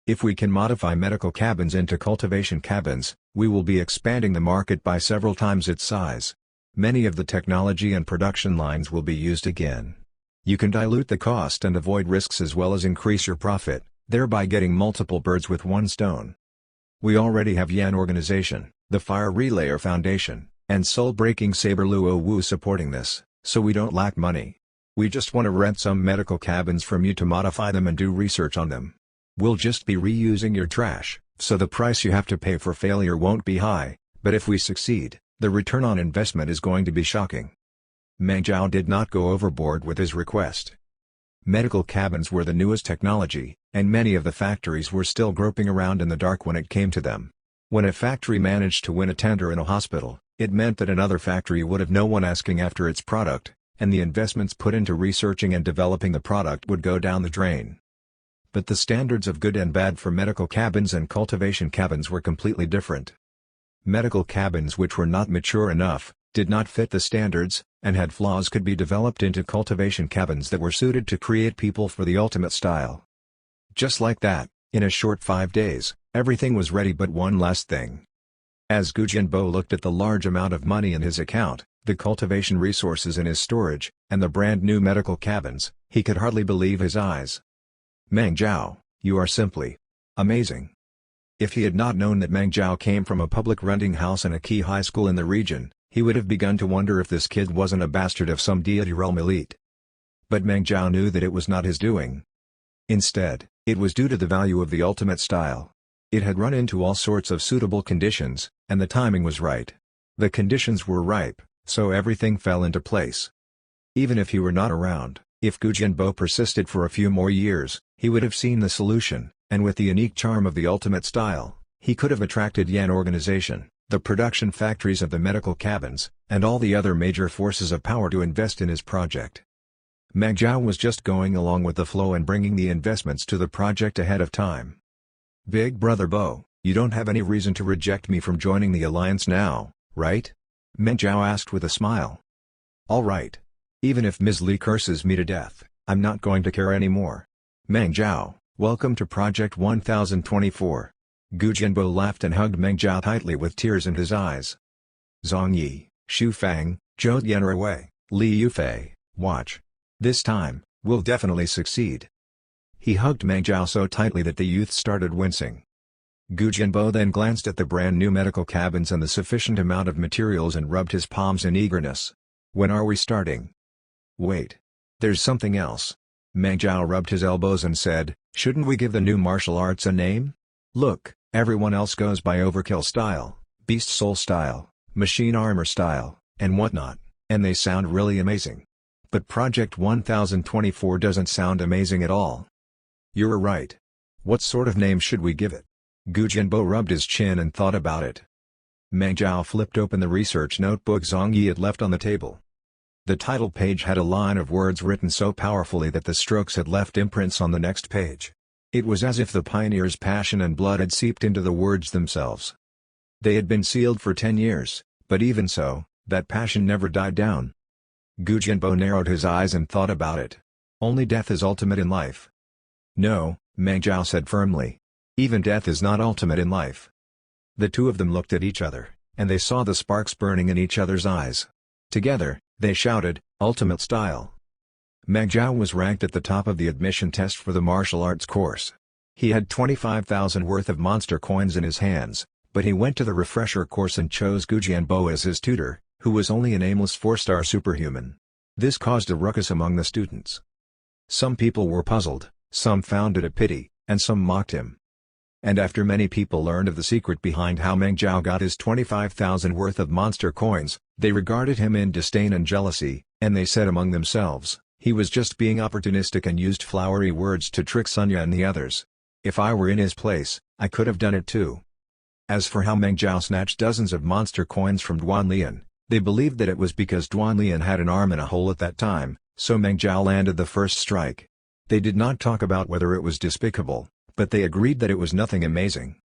If we can modify medical cabins into cultivation cabins, we will be expanding the market by several times its size. Many of the technology and production lines will be used again. You can dilute the cost and avoid risks as well as increase your profit, thereby getting multiple birds with one stone. We already have Yan Organization, the Fire Relayer Foundation, and Soul Breaking Saber Luo Wu supporting this, so we don't lack money. We just want to rent some medical cabins from you to modify them and do research on them. We'll just be reusing your trash, so the price you have to pay for failure won't be high, but if we succeed, the return on investment is going to be shocking. Meng Zhao did not go overboard with his request. Medical cabins were the newest technology, and many of the factories were still groping around in the dark when it came to them. When a factory managed to win a tender in a hospital, it meant that another factory would have no one asking after its product, and the investments put into researching and developing the product would go down the drain. But the standards of good and bad for medical cabins and cultivation cabins were completely different. Medical cabins which were not mature enough, did not fit the standards, and had flaws could be developed into cultivation cabins that were suited to create people for the ultimate style. Just like that, in a short 5 days, everything was ready but one last thing. As Gu Jianbo looked at the large amount of money in his account, the cultivation resources in his storage, and the brand new medical cabins, he could hardly believe his eyes. Meng Zhao, you are simply amazing. If he had not known that Meng Zhao came from a public renting house and a key high school in the region, he would have begun to wonder if this kid wasn't a bastard of some deity realm elite. But Meng Zhao knew that it was not his doing. Instead, it was due to the value of the ultimate style. It had run into all sorts of suitable conditions, and the timing was right. The conditions were ripe, so everything fell into place. Even if he were not around, if Gu Jianbo persisted for a few more years, he would have seen the solution, and with the unique charm of the ultimate style, he could have attracted Yan Organization, the production factories of the medical cabins, and all the other major forces of power to invest in his project. Meng Zhao was just going along with the flow and bringing the investments to the project ahead of time. Big Brother Bo, you don't have any reason to reject me from joining the alliance now, right? Meng Zhao asked with a smile. All right. Even if Ms. Li curses me to death, I'm not going to care anymore. Meng Zhao, welcome to Project 1024. Gu Jianbo laughed and hugged Meng Zhao tightly with tears in his eyes. Zhang Yi, Xu Fang, Zhou Yanruwei, Li Yufei, watch. This time, we'll definitely succeed. He hugged Meng Zhao so tightly that the youth started wincing. Gu Jianbo then glanced at the brand new medical cabins and the sufficient amount of materials and rubbed his palms in eagerness. When are we starting? Wait. There's something else. Meng Zhao rubbed his elbows and said, shouldn't we give the new martial arts a name? Look, everyone else goes by Overkill style, Beast Soul style, Machine Armor style, and whatnot, and they sound really amazing. But Project 1024 doesn't sound amazing at all. You're right. What sort of name should we give it? Gu Jianbo rubbed his chin and thought about it. Meng Zhao flipped open the research notebook Zhang Yi had left on the table. The title page had a line of words written so powerfully that the strokes had left imprints on the next page. It was as if the pioneer's passion and blood had seeped into the words themselves. They had been sealed for 10 years, but even so, that passion never died down. Gu Jianbo narrowed his eyes and thought about it. Only death is ultimate in life. No, Meng Zhao said firmly. Even death is not ultimate in life. The two of them looked at each other, and they saw the sparks burning in each other's eyes. Together, they shouted, ultimate style. Meng Zhao was ranked at the top of the admission test for the martial arts course. He had 25,000 worth of monster coins in his hands, but he went to the refresher course and chose Gu Jianbo as his tutor, who was only an aimless 4-star superhuman. This caused a ruckus among the students. Some people were puzzled, some found it a pity, and some mocked him. And after many people learned of the secret behind how Meng Zhao got his 25,000 worth of monster coins, they regarded him in disdain and jealousy, and they said among themselves, he was just being opportunistic and used flowery words to trick Sunya and the others. If I were in his place, I could have done it too. As for how Meng Zhao snatched dozens of monster coins from Duan Lian, they believed that it was because Duan Lian had an arm in a hole at that time, so Meng Zhao landed the first strike. They did not talk about whether it was despicable, but they agreed that it was nothing amazing.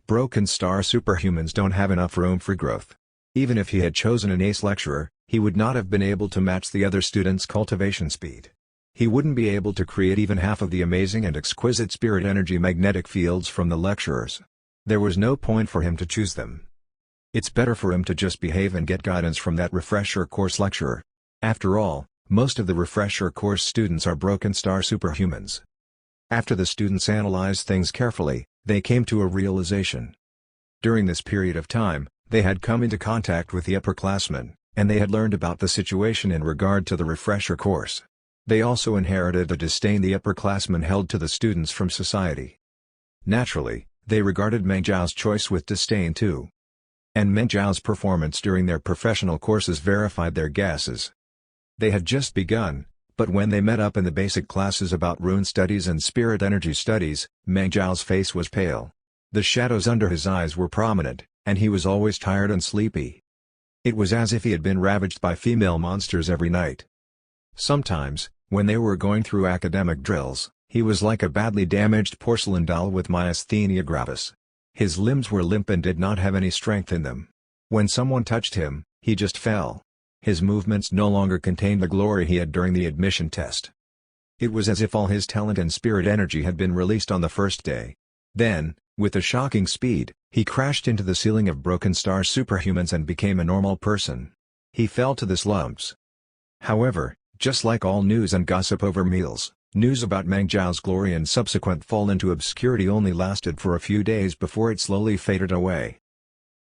Broken star superhumans don't have enough room for growth. Even if he had chosen an ace lecturer, he would not have been able to match the other students' cultivation speed. He wouldn't be able to create even half of the amazing and exquisite spirit energy magnetic fields from the lecturers. There was no point for him to choose them. It's better for him to just behave and get guidance from that refresher course lecturer. After all, most of the refresher course students are broken star superhumans. After the students analyzed things carefully, they came to a realization. During this period of time, they had come into contact with the upperclassmen, and they had learned about the situation in regard to the refresher course. They also inherited the disdain the upperclassmen held to the students from society. Naturally, they regarded Meng Zhao's choice with disdain too. And Meng Zhao's performance during their professional courses verified their guesses. They had just begun, but when they met up in the basic classes about rune studies and spirit energy studies, Meng Zhao's face was pale. The shadows under his eyes were prominent, and he was always tired and sleepy. It was as if he had been ravaged by female monsters every night. Sometimes, when they were going through academic drills, he was like a badly damaged porcelain doll with myasthenia gravis. His limbs were limp and did not have any strength in them. When someone touched him, he just fell. His movements no longer contained the glory he had during the admission test. It was as if all his talent and spirit energy had been released on the first day. Then, with a shocking speed, he crashed into the ceiling of broken star superhumans and became a normal person. He fell to the slums. However, just like all news and gossip over meals, news about Meng Zhao's glory and subsequent fall into obscurity only lasted for a few days before it slowly faded away.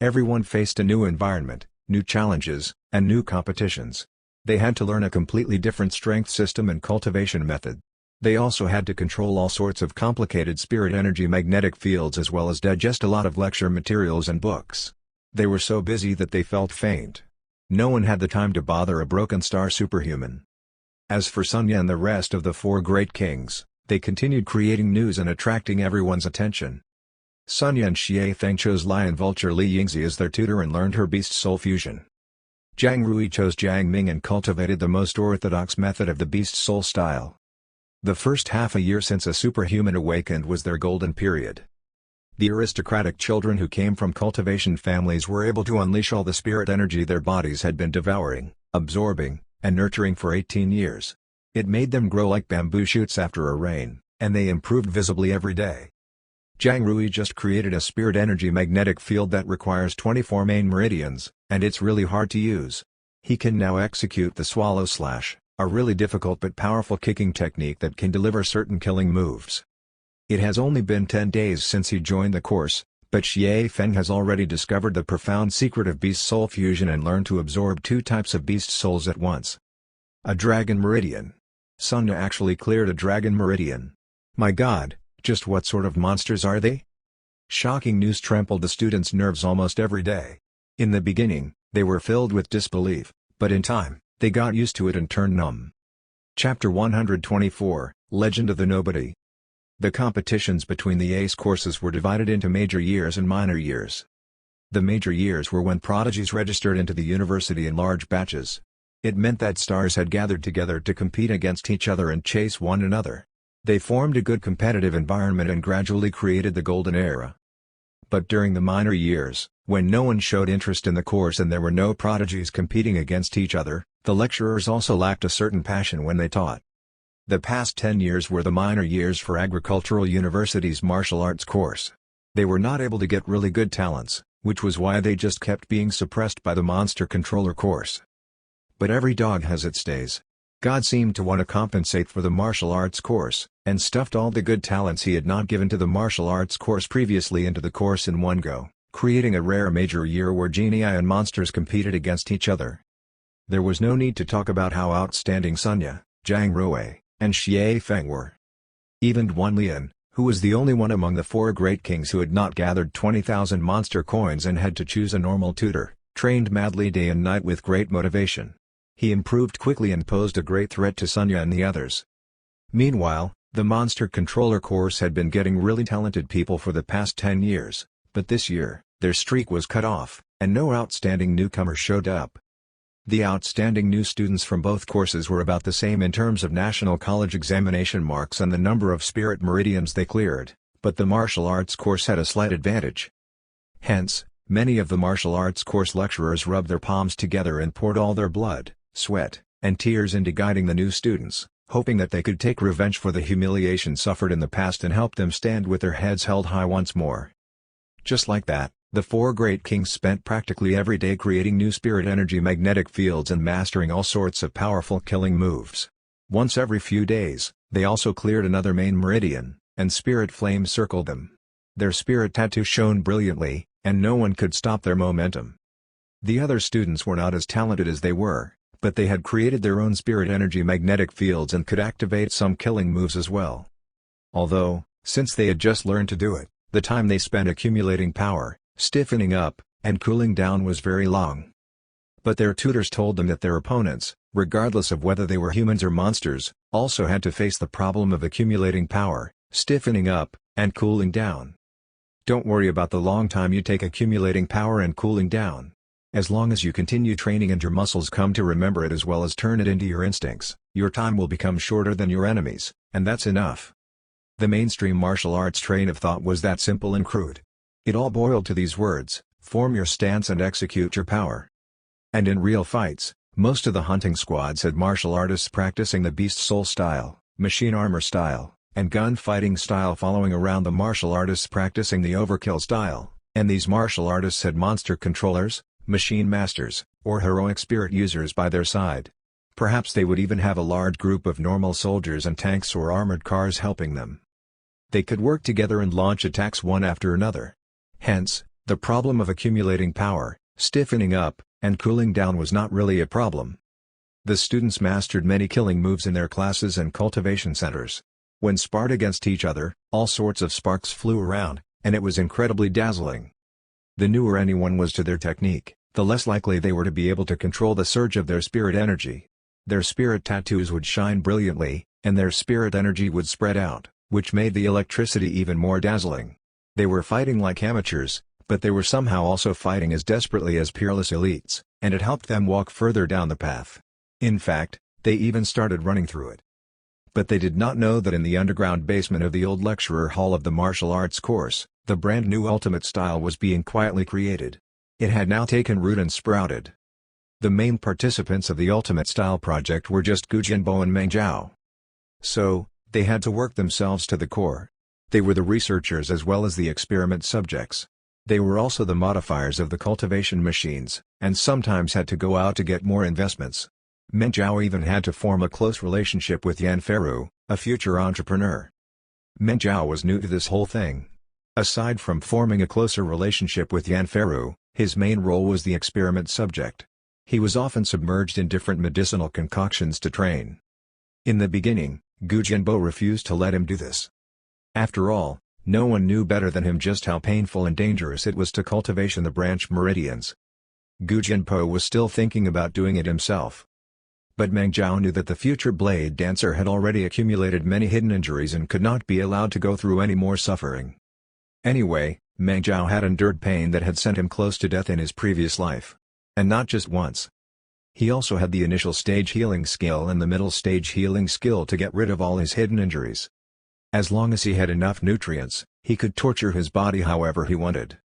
Everyone faced a new environment, new challenges, and new competitions. They had to learn a completely different strength system and cultivation method. They also had to control all sorts of complicated spirit energy magnetic fields as well as digest a lot of lecture materials and books. They were so busy that they felt faint. No one had the time to bother a broken star superhuman. As for Sunya and the rest of the four great kings, they continued creating news and attracting everyone's attention. Sunya and Xie Feng chose Lion Vulture Li Yingzi as their tutor and learned her beast soul fusion. Jiang Rui chose Jiang Ming and cultivated the most orthodox method of the beast soul style. The first half a year since a superhuman awakened was their golden period. The aristocratic children who came from cultivation families were able to unleash all the spirit energy their bodies had been devouring, absorbing, and nurturing for 18 years. It made them grow like bamboo shoots after a rain, and they improved visibly every day. Jiang Rui just created a spirit energy magnetic field that requires 24 main meridians, and it's really hard to use. He can now execute the swallow slash, a really difficult but powerful kicking technique that can deliver certain killing moves. It has only been 10 days since he joined the course, But Xie Feng has already discovered the profound secret of beast soul fusion and learned to absorb two types of beast souls at once. A dragon meridian. Sunya actually cleared a dragon meridian. My god, just what sort of monsters are they? Shocking news trampled the students' nerves almost every day. In the beginning, they were filled with disbelief, but in time, they got used to it and turned numb. Chapter 124, Legend of the Nobody. The competitions between the ACE courses were divided into major years and minor years. The major years were when prodigies registered into the university in large batches. It meant that stars had gathered together to compete against each other and chase one another. They formed a good competitive environment and gradually created the golden era. But during the minor years, when no one showed interest in the course and there were no prodigies competing against each other, the lecturers also lacked a certain passion when they taught. The past 10 years were the minor years for Agricultural University's martial arts course. They were not able to get really good talents, which was why they just kept being suppressed by the monster controller course. But every dog has its days. God seemed to want to compensate for the martial arts course, and stuffed all the good talents he had not given to the martial arts course previously into the course in one go, creating a rare major year where genii and monsters competed against each other. There was no need to talk about how outstanding Sunya, Zhang Ruo, and Xie Feng were. Even Duan Lian, who was the only one among the four great kings who had not gathered 20,000 monster coins and had to choose a normal tutor, trained madly day and night with great motivation. He improved quickly and posed a great threat to Sunya and the others. Meanwhile, the monster controller course had been getting really talented people for the past 10 years, but this year, their streak was cut off, and no outstanding newcomers showed up. The outstanding new students from both courses were about the same in terms of national college examination marks and the number of spirit meridians they cleared, but the martial arts course had a slight advantage. Hence, many of the martial arts course lecturers rubbed their palms together and poured all their blood, sweat, and tears into guiding the new students, hoping that they could take revenge for the humiliation suffered in the past and help them stand with their heads held high once more. Just like that, the four great kings spent practically every day creating new spirit energy magnetic fields and mastering all sorts of powerful killing moves. Once every few days, they also cleared another main meridian, and spirit flames circled them. Their spirit tattoo shone brilliantly, and no one could stop their momentum. The other students were not as talented as they were, but they had created their own spirit energy magnetic fields and could activate some killing moves as well. Although, since they had just learned to do it, the time they spent accumulating power, stiffening up, and cooling down was very long. But their tutors told them that their opponents, regardless of whether they were humans or monsters, also had to face the problem of accumulating power, stiffening up, and cooling down. Don't worry about the long time you take accumulating power and cooling down. As long as you continue training and your muscles come to remember it as well as turn it into your instincts, your time will become shorter than your enemies, and that's enough. The mainstream martial arts train of thought was that simple and crude. It all boiled to these words: form your stance and execute your power. And in real fights, most of the hunting squads had martial artists practicing the beast soul style, machine armor style, and gunfighting style following around the martial artists practicing the overkill style, and these martial artists had monster controllers, machine masters, or heroic spirit users by their side. Perhaps they would even have a large group of normal soldiers and tanks or armored cars helping them. They could work together and launch attacks one after another. Hence, the problem of accumulating power, stiffening up, and cooling down was not really a problem. The students mastered many killing moves in their classes and cultivation centers. When sparred against each other, all sorts of sparks flew around, and it was incredibly dazzling. The newer anyone was to their technique, the less likely they were to be able to control the surge of their spirit energy. Their spirit tattoos would shine brilliantly, and their spirit energy would spread out, which made the electricity even more dazzling. They were fighting like amateurs, but they were somehow also fighting as desperately as peerless elites, and it helped them walk further down the path. In fact, they even started running through it. But they did not know that in the underground basement of the old lecturer hall of the martial arts course, the brand new ultimate style was being quietly created. It had now taken root and sprouted. The main participants of the ultimate style project were just Gu Jianbo and Meng Zhao. So, they had to work themselves to the core. They were the researchers as well as the experiment subjects. They were also the modifiers of the cultivation machines, and sometimes had to go out to get more investments. Meng Zhao even had to form a close relationship with Yan Feru, a future entrepreneur. Meng Zhao was new to this whole thing. Aside from forming a closer relationship with Yanferu, his main role was the experiment subject. He was often submerged in different medicinal concoctions to train. In the beginning, Gu Jianbo refused to let him do this. After all, no one knew better than him just how painful and dangerous it was to cultivation the branch meridians. Gu Jianbo was still thinking about doing it himself. But Meng Jiao knew that the future blade dancer had already accumulated many hidden injuries and could not be allowed to go through any more suffering. Anyway, Meng Jiao had endured pain that had sent him close to death in his previous life. And not just once. He also had the initial stage healing skill and the middle stage healing skill to get rid of all his hidden injuries. As long as he had enough nutrients, he could torture his body however he wanted.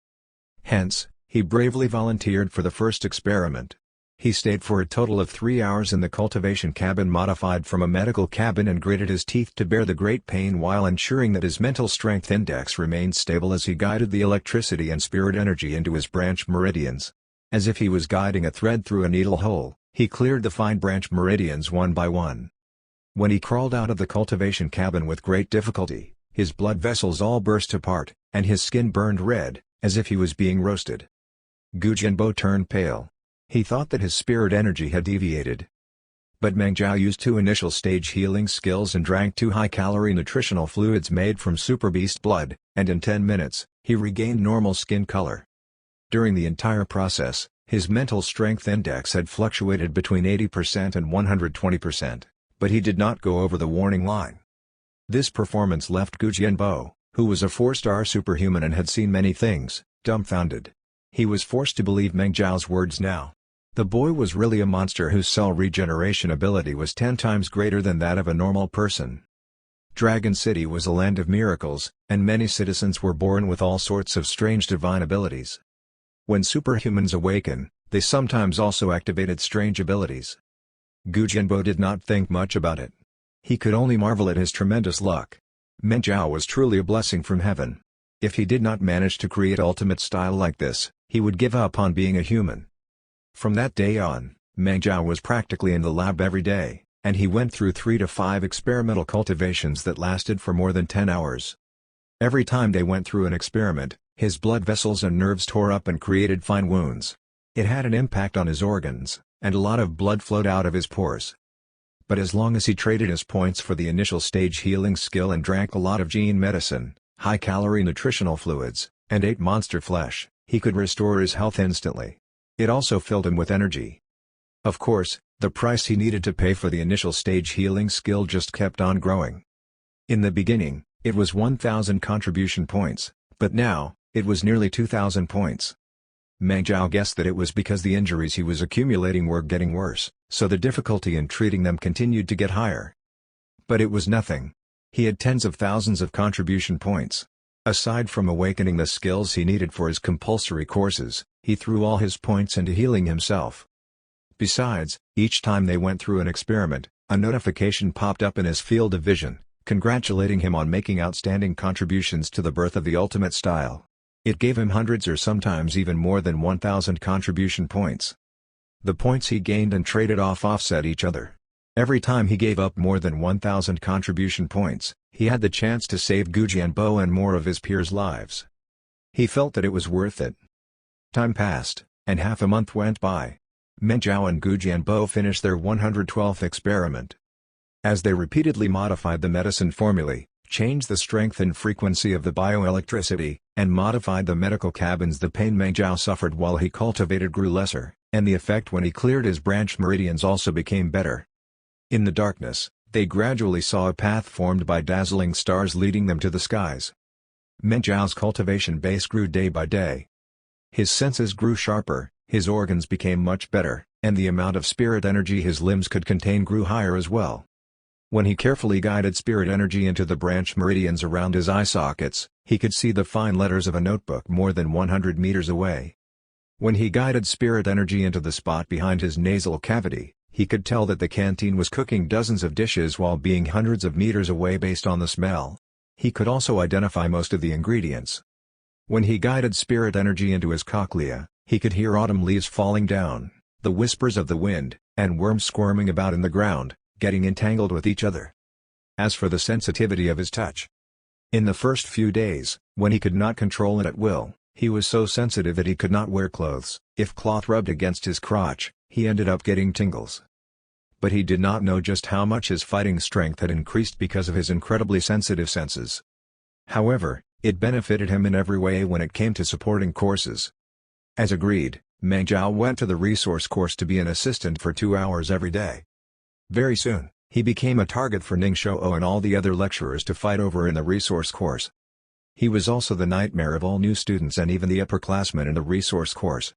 Hence, he bravely volunteered for the first experiment. He stayed for a total of 3 hours in the cultivation cabin modified from a medical cabin and gritted his teeth to bear the great pain while ensuring that his mental strength index remained stable as he guided the electricity and spirit energy into his branch meridians. As if he was guiding a thread through a needle hole, he cleared the fine branch meridians one by one. When he crawled out of the cultivation cabin with great difficulty, his blood vessels all burst apart, and his skin burned red, as if he was being roasted. Gu Jianbo turned pale. He thought that his spirit energy had deviated. But Meng Jiao used 2 initial stage healing skills and drank 2 high-calorie nutritional fluids made from super beast blood, and in 10 minutes, he regained normal skin color. During the entire process, his mental strength index had fluctuated between 80% and 120%, but he did not go over the warning line. This performance left Gu Jianbo, who was a 4-star superhuman and had seen many things, dumbfounded. He was forced to believe Meng Jiao's words now. The boy was really a monster whose cell regeneration ability was 10 times greater than that of a normal person. Dragon City was a land of miracles, and many citizens were born with all sorts of strange divine abilities. When superhumans awaken, they sometimes also activated strange abilities. Gu Jianbo did not think much about it. He could only marvel at his tremendous luck. Meng Jiao was truly a blessing from heaven. If he did not manage to create ultimate style like this, he would give up on being a human. From that day on, Meng Jiao was practically in the lab every day, and he went through 3 to 5 experimental cultivations that lasted for more than 10 hours. Every time they went through an experiment, his blood vessels and nerves tore up and created fine wounds. It had an impact on his organs, and a lot of blood flowed out of his pores. But as long as he traded his points for the initial stage healing skill and drank a lot of gene medicine, high-calorie nutritional fluids, and ate monster flesh, he could restore his health instantly. It also filled him with energy. Of course, the price he needed to pay for the initial stage healing skill just kept on growing. In the beginning, it was 1,000 contribution points, but now, it was nearly 2,000 points. Meng Jiao guessed that it was because the injuries he was accumulating were getting worse, so the difficulty in treating them continued to get higher. But it was nothing. He had tens of thousands of contribution points. Aside from awakening the skills he needed for his compulsory courses, he threw all his points into healing himself. Besides, each time they went through an experiment, a notification popped up in his field of vision, congratulating him on making outstanding contributions to the birth of the ultimate style. It gave him hundreds or sometimes even more than 1,000 contribution points. The points he gained and traded off offset each other. Every time he gave up more than 1,000 contribution points, he had the chance to save Gu Jianbo and more of his peers' lives. He felt that it was worth it. Time passed, and half a month went by. Meng Jiao and Gu Jianbo finished their 112th experiment. As they repeatedly modified the medicine formulae, changed the strength and frequency of the bioelectricity, and modified the medical cabins, the pain Meng Jiao suffered while he cultivated grew lesser, and the effect when he cleared his branch meridians also became better. In the darkness, they gradually saw a path formed by dazzling stars leading them to the skies. Meng Jiao's cultivation base grew day by day. His senses grew sharper, his organs became much better, and the amount of spirit energy his limbs could contain grew higher as well. When he carefully guided spirit energy into the branch meridians around his eye sockets, he could see the fine letters of a notebook more than 100 meters away. When he guided spirit energy into the spot behind his nasal cavity, he could tell that the canteen was cooking dozens of dishes while being hundreds of meters away based on the smell. He could also identify most of the ingredients. When he guided spirit energy into his cochlea, he could hear autumn leaves falling down, the whispers of the wind, and worms squirming about in the ground, getting entangled with each other. As for the sensitivity of his touch, In the first few days, when he could not control it at will, he was so sensitive that he could not wear clothes. If cloth rubbed against his crotch, he ended up getting tingles. But he did not know just how much his fighting strength had increased because of his incredibly sensitive senses. However, it benefited him in every way when it came to supporting courses. As agreed, Meng Jiao went to the resource course to be an assistant for 2 hours every day. Very soon, he became a target for Ning Shouo and all the other lecturers to fight over in the resource course. He was also the nightmare of all new students and even the upperclassmen in the resource course.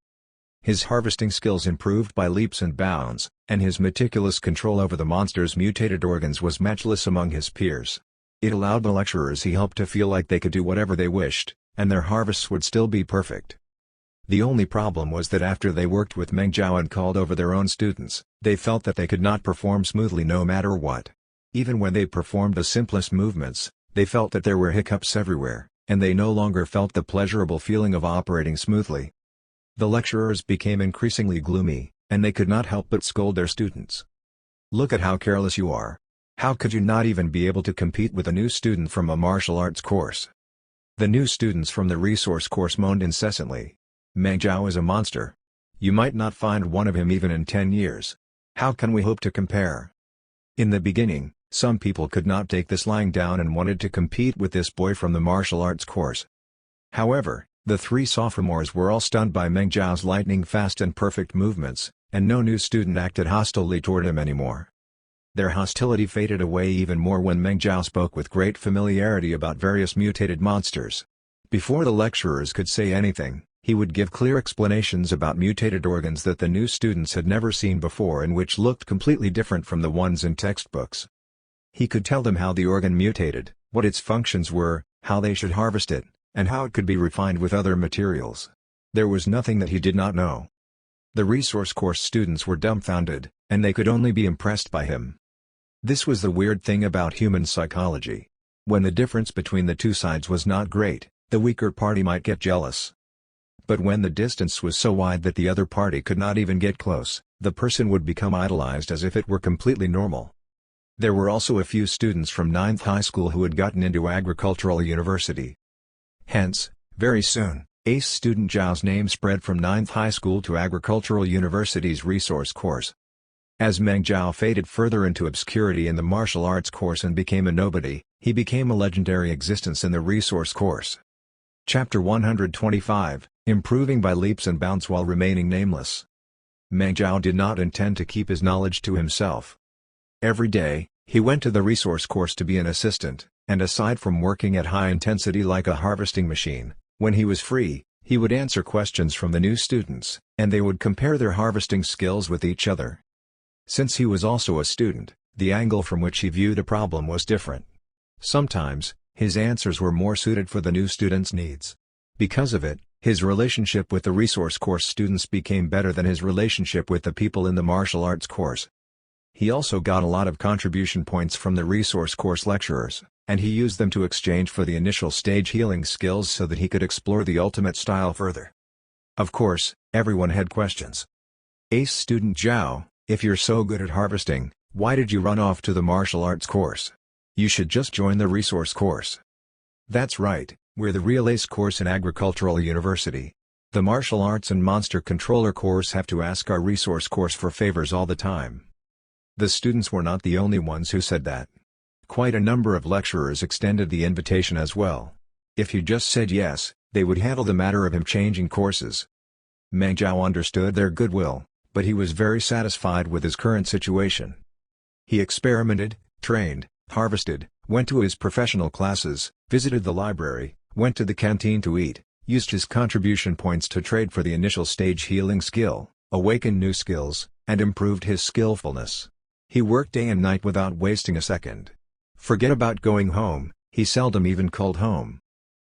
His harvesting skills improved by leaps and bounds, and his meticulous control over the monster's mutated organs was matchless among his peers. It allowed the lecturers he helped to feel like they could do whatever they wished, and their harvests would still be perfect. The only problem was that after they worked with Meng Jiao and called over their own students, they felt that they could not perform smoothly no matter what. Even when they performed the simplest movements, they felt that there were hiccups everywhere, and they no longer felt the pleasurable feeling of operating smoothly. The lecturers became increasingly gloomy, and they could not help but scold their students. "Look at how careless you are. How could you not even be able to compete with a new student from a martial arts course?" The new students from the resource course moaned incessantly. "Meng Jiao is a monster. You might not find one of him even in 10 years. How can we hope to compare?" In the beginning, some people could not take this lying down and wanted to compete with this boy from the martial arts course. However, the 3 sophomores were all stunned by Meng Jiao's lightning-fast and perfect movements, and no new student acted hostilely toward him anymore. Their hostility faded away even more when Meng Jiao spoke with great familiarity about various mutated monsters. Before the lecturers could say anything, he would give clear explanations about mutated organs that the new students had never seen before and which looked completely different from the ones in textbooks. He could tell them how the organ mutated, what its functions were, how they should harvest it, and how it could be refined with other materials. There was nothing that he did not know. The resource course students were dumbfounded, and they could only be impressed by him. This was the weird thing about human psychology. When the difference between the two sides was not great, the weaker party might get jealous. But when the distance was so wide that the other party could not even get close, the person would become idolized as if it were completely normal. There were also a few students from 9th high school who had gotten into agricultural university. Hence, very soon, ace student Zhao's name spread from 9th high school to agricultural university's resource course. As Meng Jiao faded further into obscurity in the martial arts course and became a nobody, he became a legendary existence in the resource course. Chapter 125, Improving by Leaps and Bounds While Remaining Nameless. Meng Jiao did not intend to keep his knowledge to himself. Every day, he went to the resource course to be an assistant, and aside from working at high intensity like a harvesting machine, when he was free, he would answer questions from the new students, and they would compare their harvesting skills with each other. Since he was also a student, the angle from which he viewed a problem was different. Sometimes, his answers were more suited for the new students' needs. Because of it, his relationship with the resource course students became better than his relationship with the people in the martial arts course. He also got a lot of contribution points from the resource course lecturers, and he used them to exchange for the initial stage healing skills so that he could explore the ultimate style further. Of course, everyone had questions. "Ace student Zhao, if you're so good at harvesting, why did you run off to the martial arts course? You should just join the resource course." "That's right, we're the real ace course in agricultural university. The martial arts and monster controller course have to ask our resource course for favors all the time." The students were not the only ones who said that. Quite a number of lecturers extended the invitation as well. If he just said yes, they would handle the matter of him changing courses. Meng Jiao understood their goodwill, but he was very satisfied with his current situation. He experimented, trained, harvested, went to his professional classes, visited the library, went to the canteen to eat, used his contribution points to trade for the initial stage healing skill, awakened new skills, and improved his skillfulness. He worked day and night without wasting a second. Forget about going home, he seldom even called home.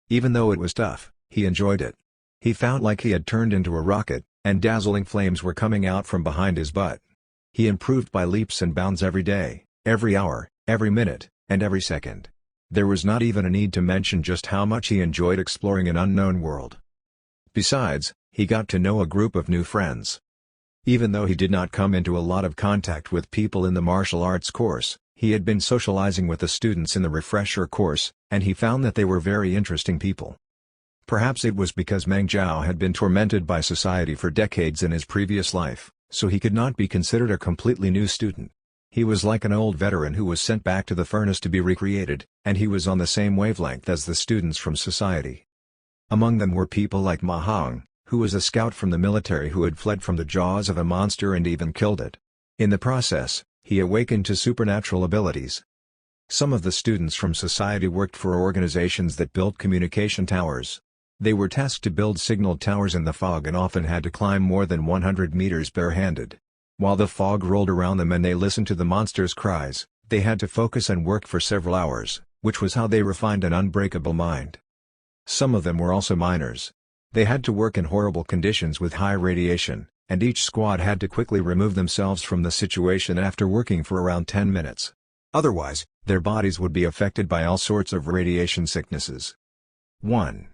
Even though it was tough, he enjoyed it. He felt like he had turned into a rocket, and dazzling flames were coming out from behind his butt. He improved by leaps and bounds every day, every hour, every minute, and every second. There was not even a need to mention just how much he enjoyed exploring an unknown world. Besides, he got to know a group of new friends. Even though he did not come into a lot of contact with people in the martial arts course, He had been socializing with the students in the refresher course, and he found that they were very interesting people. Perhaps it was because Meng Zhao had been tormented by society for decades in his previous life, so he could not be considered a completely new student. He was like an old veteran who was sent back to the furnace to be recreated, and he was on the same wavelength as the students from society. Among them were people like Ma Hong, who was a scout from the military who had fled from the jaws of a monster and even killed it. In the process, he awakened to supernatural abilities. Some of the students from society worked for organizations that built communication towers. They were tasked to build signal towers in the fog and often had to climb more than 100 meters barehanded. While the fog rolled around them and they listened to the monster's cries, they had to focus and work for several hours, which was how they refined an unbreakable mind. Some of them were also miners. They had to work in horrible conditions with high radiation, and each squad had to quickly remove themselves from the situation after working for around 10 minutes. Otherwise, their bodies would be affected by all sorts of radiation sicknesses. 1.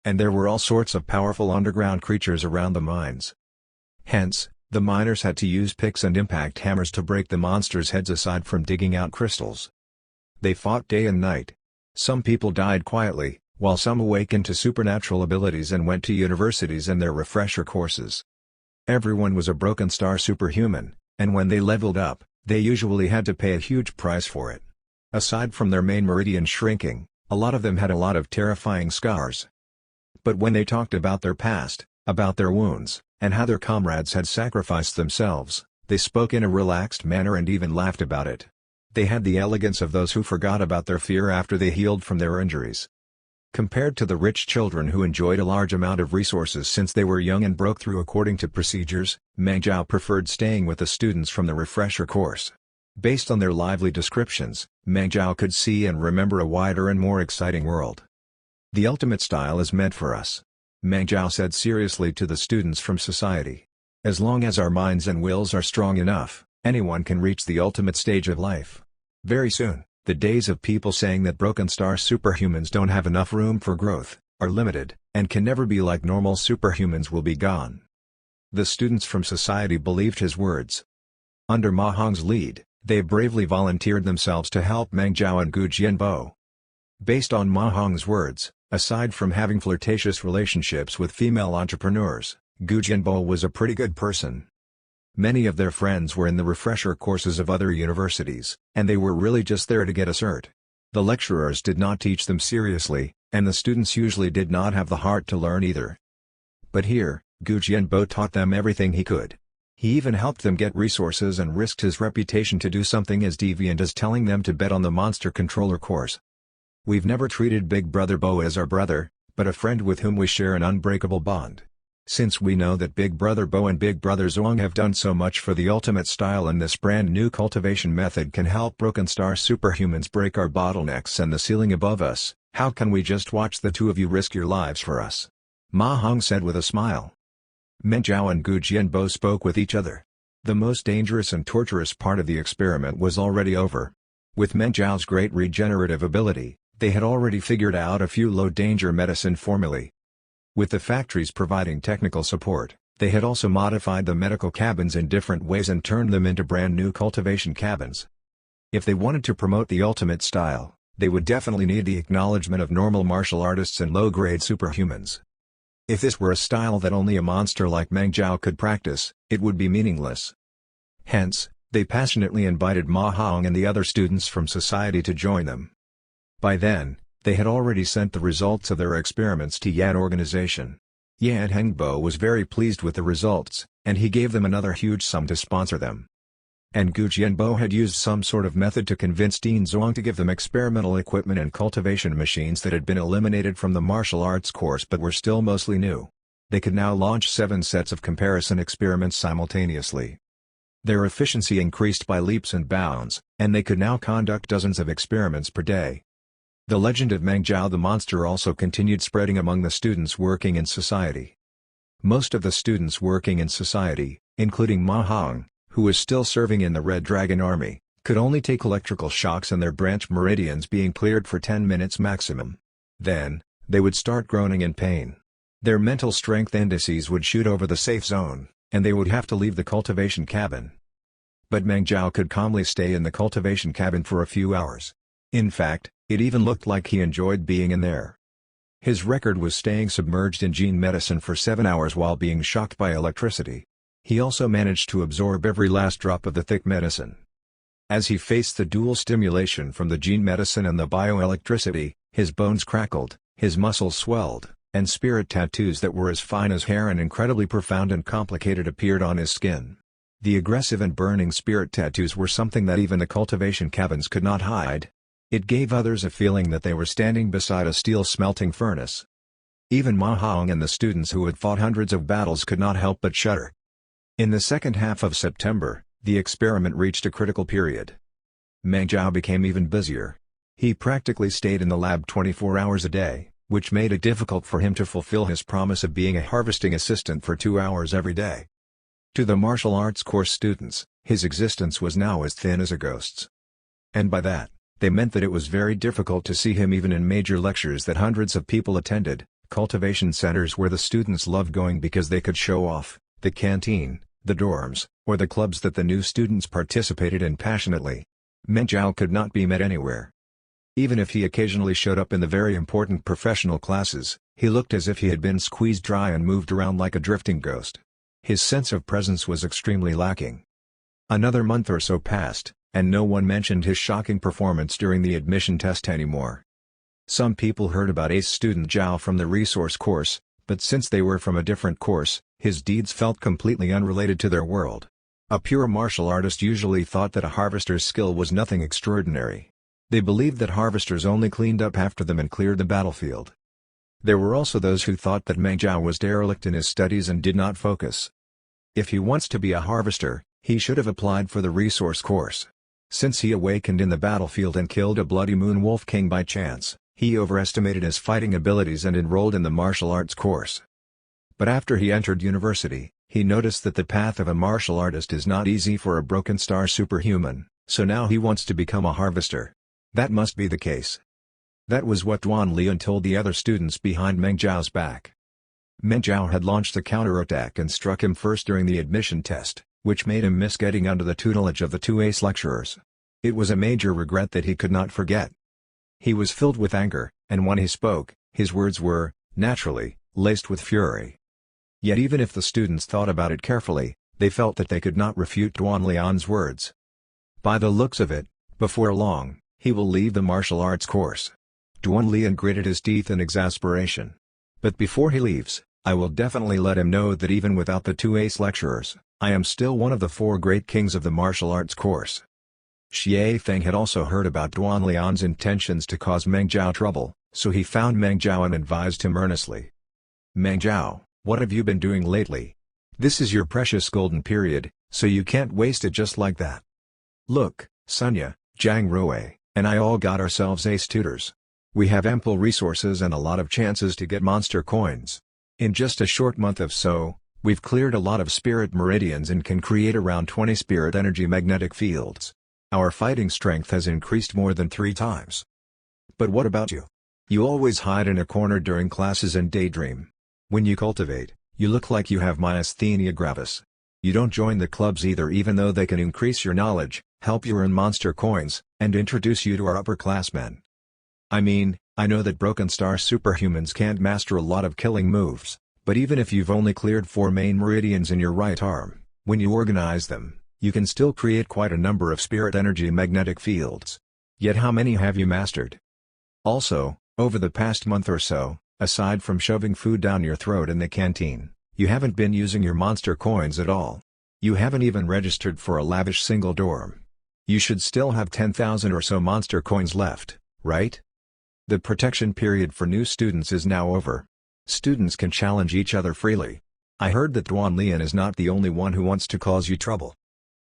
And there were all sorts of powerful underground creatures around the mines. Hence, the miners had to use picks and impact hammers to break the monsters' heads aside from digging out crystals. They fought day and night. Some people died quietly, while some awakened to supernatural abilities and went to universities and their refresher courses. Everyone was a broken star superhuman, and when they leveled up, they usually had to pay a huge price for it. Aside from their main meridian shrinking, a lot of them had a lot of terrifying scars. But when they talked about their past, about their wounds, and how their comrades had sacrificed themselves, they spoke in a relaxed manner and even laughed about it. They had the elegance of those who forgot about their fear after they healed from their injuries. Compared to the rich children who enjoyed a large amount of resources since they were young and broke through according to procedures, Meng Zhao preferred staying with the students from the refresher course. Based on their lively descriptions, Meng Zhao could see and remember a wider and more exciting world. The ultimate style is meant for us, Meng Zhao said seriously to the students from society. As long as our minds and wills are strong enough, anyone can reach the ultimate stage of life. Very soon, the days of people saying that broken star superhumans don't have enough room for growth, are limited, and can never be like normal superhumans will be gone. The students from society believed his words. Under Ma Hong's lead, they bravely volunteered themselves to help Meng Zhao and Gu Jianbo. Based on Ma Hong's words, aside from having flirtatious relationships with female entrepreneurs, Gu Jianbo was a pretty good person. Many of their friends were in the refresher courses of other universities, and they were really just there to get a cert. The lecturers did not teach them seriously, and the students usually did not have the heart to learn either. But here, Gu Jianbo taught them everything he could. He even helped them get resources and risked his reputation to do something as deviant as telling them to bet on the monster controller course. We've never treated Big Brother Bo as our brother, but a friend with whom we share an unbreakable bond. Since we know that Big Brother Bo and Big Brother Zhuang have done so much for the ultimate style and this brand new cultivation method can help broken star superhumans break our bottlenecks and the ceiling above us, how can we just watch the two of you risk your lives for us? Ma Hong said with a smile. Meng Zhao and Gu Jianbo spoke with each other. The most dangerous and torturous part of the experiment was already over. With Meng Zhao's great regenerative ability, they had already figured out a few low-danger medicine formulae. With the factories providing technical support, they had also modified the medical cabins in different ways and turned them into brand new cultivation cabins. If they wanted to promote the ultimate style, they would definitely need the acknowledgement of normal martial artists and low-grade superhumans. If this were a style that only a monster like Meng Zhao could practice, it would be meaningless. Hence, they passionately invited Ma Hong and the other students from society to join them. By then, they had already sent the results of their experiments to Yan organization. Yan Hengbo was very pleased with the results, and he gave them another huge sum to sponsor them. And Gu Jianbo had used some sort of method to convince Dean Zhuang to give them experimental equipment and cultivation machines that had been eliminated from the martial arts course but were still mostly new. They could now launch 7 sets of comparison experiments simultaneously. Their efficiency increased by leaps and bounds, and they could now conduct dozens of experiments per day. The legend of Meng Zhao the monster also continued spreading among the students working in society. Most of the students working in society, including Ma Hong, who was still serving in the Red Dragon Army, could only take electrical shocks and their branch meridians being cleared for 10 minutes maximum. Then, they would start groaning in pain. Their mental strength indices would shoot over the safe zone, and they would have to leave the cultivation cabin. But Meng Zhao could calmly stay in the cultivation cabin for a few hours. In fact, it even looked like he enjoyed being in there. His record was staying submerged in gene medicine for 7 hours while being shocked by electricity. He also managed to absorb every last drop of the thick medicine. As he faced the dual stimulation from the gene medicine and the bioelectricity, his bones crackled, his muscles swelled, and spirit tattoos that were as fine as hair and incredibly profound and complicated appeared on his skin. The aggressive and burning spirit tattoos were something that even the cultivation cabins could not hide. It gave others a feeling that they were standing beside a steel smelting furnace. Even Ma Hong and the students who had fought hundreds of battles could not help but shudder. In the second half of September, the experiment reached a critical period. Meng Zhao became even busier. He practically stayed in the lab 24 hours a day, which made it difficult for him to fulfill his promise of being a harvesting assistant for 2 hours every day. To the martial arts course students, his existence was now as thin as a ghost's. And by that, they meant that it was very difficult to see him even in major lectures that hundreds of people attended, cultivation centers where the students loved going because they could show off, the canteen, the dorms, or the clubs that the new students participated in passionately. Meng Zhao could not be met anywhere. Even if he occasionally showed up in the very important professional classes, he looked as if he had been squeezed dry and moved around like a drifting ghost. His sense of presence was extremely lacking. Another month or so passed, and no one mentioned his shocking performance during the admission test anymore. Some people heard about ace student Zhao from the resource course, but since they were from a different course, his deeds felt completely unrelated to their world. A pure martial artist usually thought that a harvester's skill was nothing extraordinary. They believed that harvesters only cleaned up after them and cleared the battlefield. There were also those who thought that Meng Zhao was derelict in his studies and did not focus. If he wants to be a harvester, he should have applied for the resource course. Since he awakened in the battlefield and killed a bloody moon wolf king by chance, he overestimated his fighting abilities and enrolled in the martial arts course. But after he entered university, he noticed that the path of a martial artist is not easy for a broken star superhuman, so now he wants to become a harvester. That must be the case. That was what Duan Lian told the other students behind Meng Zhao's back. Meng Zhao had launched a counterattack and struck him first during the admission test, which made him miss getting under the tutelage of the two ace lecturers. It was a major regret that he could not forget. He was filled with anger, and when he spoke, his words were, naturally, laced with fury. Yet even if the students thought about it carefully, they felt that they could not refute Duan Lian's words. By the looks of it, before long, he will leave the martial arts course. Duan Lian gritted his teeth in exasperation. But before he leaves, I will definitely let him know that even without the two ace lecturers, I am still one of the 4 great kings of the martial arts course. Xie Feng had also heard about Duan Lian's intentions to cause Meng Zhao trouble, so he found Meng Zhao and advised him earnestly. Meng Zhao, what have you been doing lately? This is your precious golden period, so you can't waste it just like that. Look, Sunya, Zhang Rui, and I all got ourselves ace tutors. We have ample resources and a lot of chances to get monster coins. In just a short month or so, we've cleared a lot of spirit meridians and can create around 20 spirit energy magnetic fields. Our fighting strength has increased more than 3 times. But what about you? You always hide in a corner during classes and daydream. When you cultivate, you look like you have myasthenia gravis. You don't join the clubs either, even though they can increase your knowledge, help you earn monster coins, and introduce you to our upperclassmen. I mean, I know that broken star superhumans can't master a lot of killing moves, but even if you've only cleared 4 main meridians in your right arm, when you organize them, you can still create quite a number of spirit energy magnetic fields. Yet how many have you mastered? Also, over the past month or so, aside from shoving food down your throat in the canteen, you haven't been using your monster coins at all. You haven't even registered for a lavish single dorm. You should still have 10,000 or so monster coins left, right? The protection period for new students is now over. Students can challenge each other freely. I heard that Duan Lian is not the only one who wants to cause you trouble.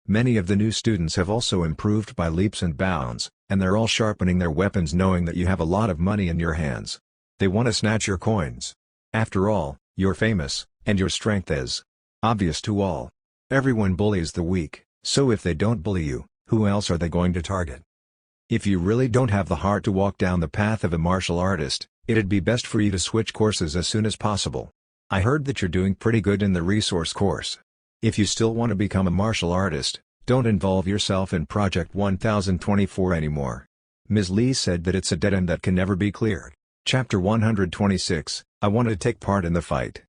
Many of the new students have also improved by leaps and bounds, and they're all sharpening their weapons knowing that you have a lot of money in your hands. They want to snatch your coins. After all, you're famous, and your strength is obvious to all. Everyone bullies the weak, so if they don't bully you, who else are they going to target? If you really don't have the heart to walk down the path of a martial artist, it'd be best for you to switch courses as soon as possible. I heard that you're doing pretty good in the resource course. If you still want to become a martial artist, Don't involve yourself in Project 1024 anymore. Ms. Lee said that it's a dead end that can never be cleared. Chapter 126, I want to take part in the fight.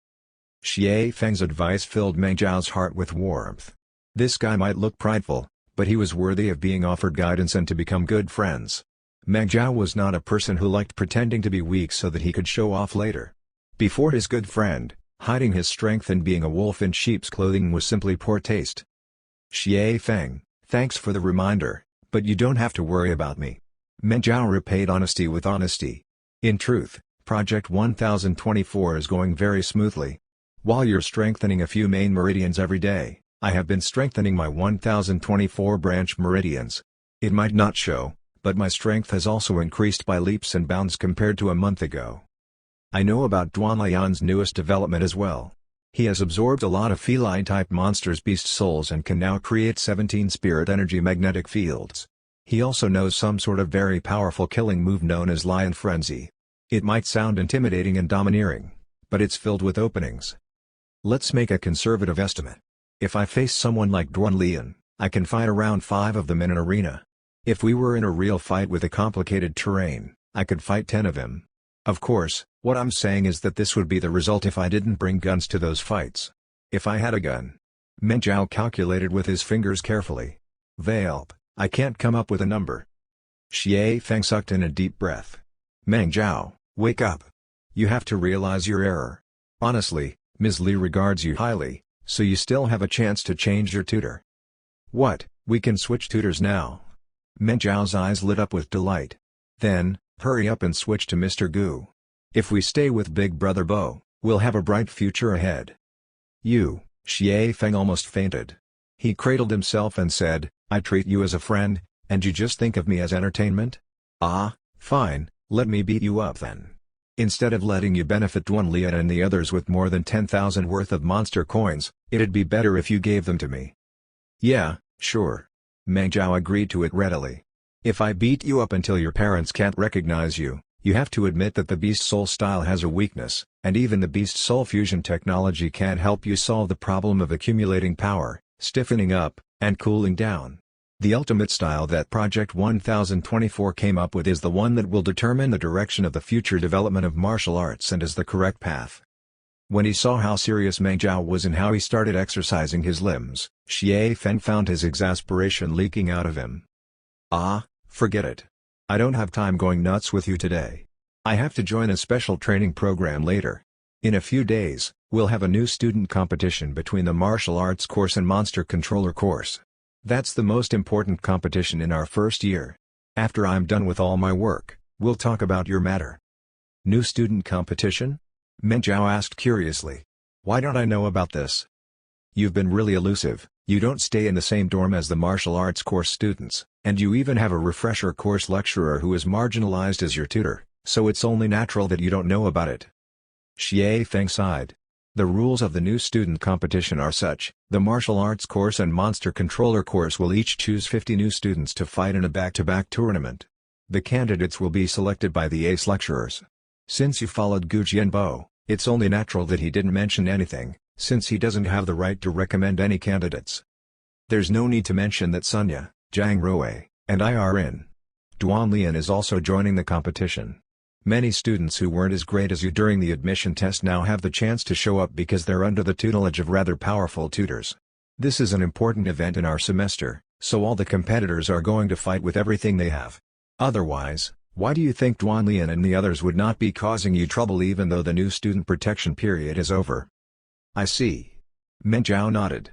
Xie Feng's advice filled Meng Zhao's heart with warmth. This guy might look prideful, but he was worthy of being offered guidance and to become good friends. Meng Zhao was not a person who liked pretending to be weak so that he could show off later. Before his good friend, hiding his strength and being a wolf in sheep's clothing was simply poor taste. Xie Feng, thanks for the reminder, but you don't have to worry about me. Meng Zhao repaid honesty with honesty. In truth, Project 1024 is going very smoothly. While you're strengthening a few main meridians every day, I have been strengthening my 1024 branch meridians. It might not show, but my strength has also increased by leaps and bounds compared to a month ago. I know about Duanlian's newest development as well. He has absorbed a lot of feline-type monsters' beast souls and can now create 17 spirit energy magnetic fields. He also knows some sort of very powerful killing move known as Lion Frenzy. It might sound intimidating and domineering, but it's filled with openings. Let's make a conservative estimate. If I face someone like Duanlian, I can fight around 5 of them in an arena. If we were in a real fight with a complicated terrain, I could fight 10 of him. Of course, what I'm saying is that this would be the result if I didn't bring guns to those fights. If I had a gun. Meng Zhao calculated with his fingers carefully. Velp, I can't come up with a number. Xie Feng sucked in a deep breath. Meng Zhao, wake up. You have to realize your error. Honestly, Ms. Li regards you highly, so you still have a chance to change your tutor. What, we can switch tutors now? Meng Zhao's eyes lit up with delight. Then, hurry up and switch to Mr. Gu. If we stay with Big Brother Bo, we'll have a bright future ahead. You, Xie Feng almost fainted. He cradled himself and said, I treat you as a friend, and you just think of me as entertainment? Ah, fine, let me beat you up then. Instead of letting you benefit Duanlian and the others with more than 10,000 worth of monster coins, it'd be better if you gave them to me. Yeah, sure. Meng Zhao agreed to it readily. If I beat you up until your parents can't recognize you, you have to admit that the Beast Soul style has a weakness, and even the Beast Soul fusion technology can't help you solve the problem of accumulating power, stiffening up, and cooling down. The ultimate style that Project 1024 came up with is the one that will determine the direction of the future development of martial arts and is the correct path. When he saw how serious Meng Zhao was and how he started exercising his limbs, Xie Feng found his exasperation leaking out of him. Ah, forget it. I don't have time going nuts with you today. I have to join a special training program later. In a few days, we'll have a new student competition between the martial arts course and monster controller course. That's the most important competition in our first year. After I'm done with all my work, we'll talk about your matter. New student competition? Meng Zhao asked curiously. Why don't I know about this? You've been really elusive, you don't stay in the same dorm as the martial arts course students, and you even have a refresher course lecturer who is marginalized as your tutor, so it's only natural that you don't know about it. Xie Feng sighed. The rules of the new student competition are such, the martial arts course and monster controller course will each choose 50 new students to fight in a back-to-back tournament. The candidates will be selected by the ace lecturers. Since you followed Gu Jianbo, it's only natural that he didn't mention anything, since he doesn't have the right to recommend any candidates. There's no need to mention that Sunya, Zhang Ruo, and I are in. Duanlian is also joining the competition. Many students who weren't as great as you during the admission test now have the chance to show up because they're under the tutelage of rather powerful tutors. This is an important event in our semester, so all the competitors are going to fight with everything they have. Otherwise, why do you think Duanlian and the others would not be causing you trouble even though the new student protection period is over? I see. Meng Zhao nodded.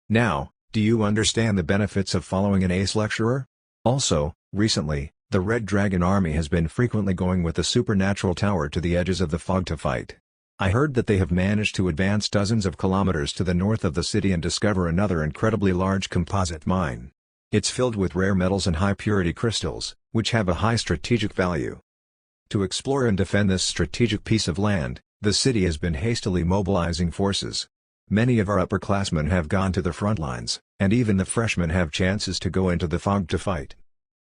Now, do you understand the benefits of following an ace lecturer? Also, recently, the Red Dragon Army has been frequently going with the supernatural tower to the edges of the fog to fight. I heard that they have managed to advance dozens of kilometers to the north of the city and discover another incredibly large composite mine. It's filled with rare metals and high-purity crystals, which have a high strategic value. To explore and defend this strategic piece of land, the city has been hastily mobilizing forces. Many of our upperclassmen have gone to the front lines, and even the freshmen have chances to go into the fog to fight.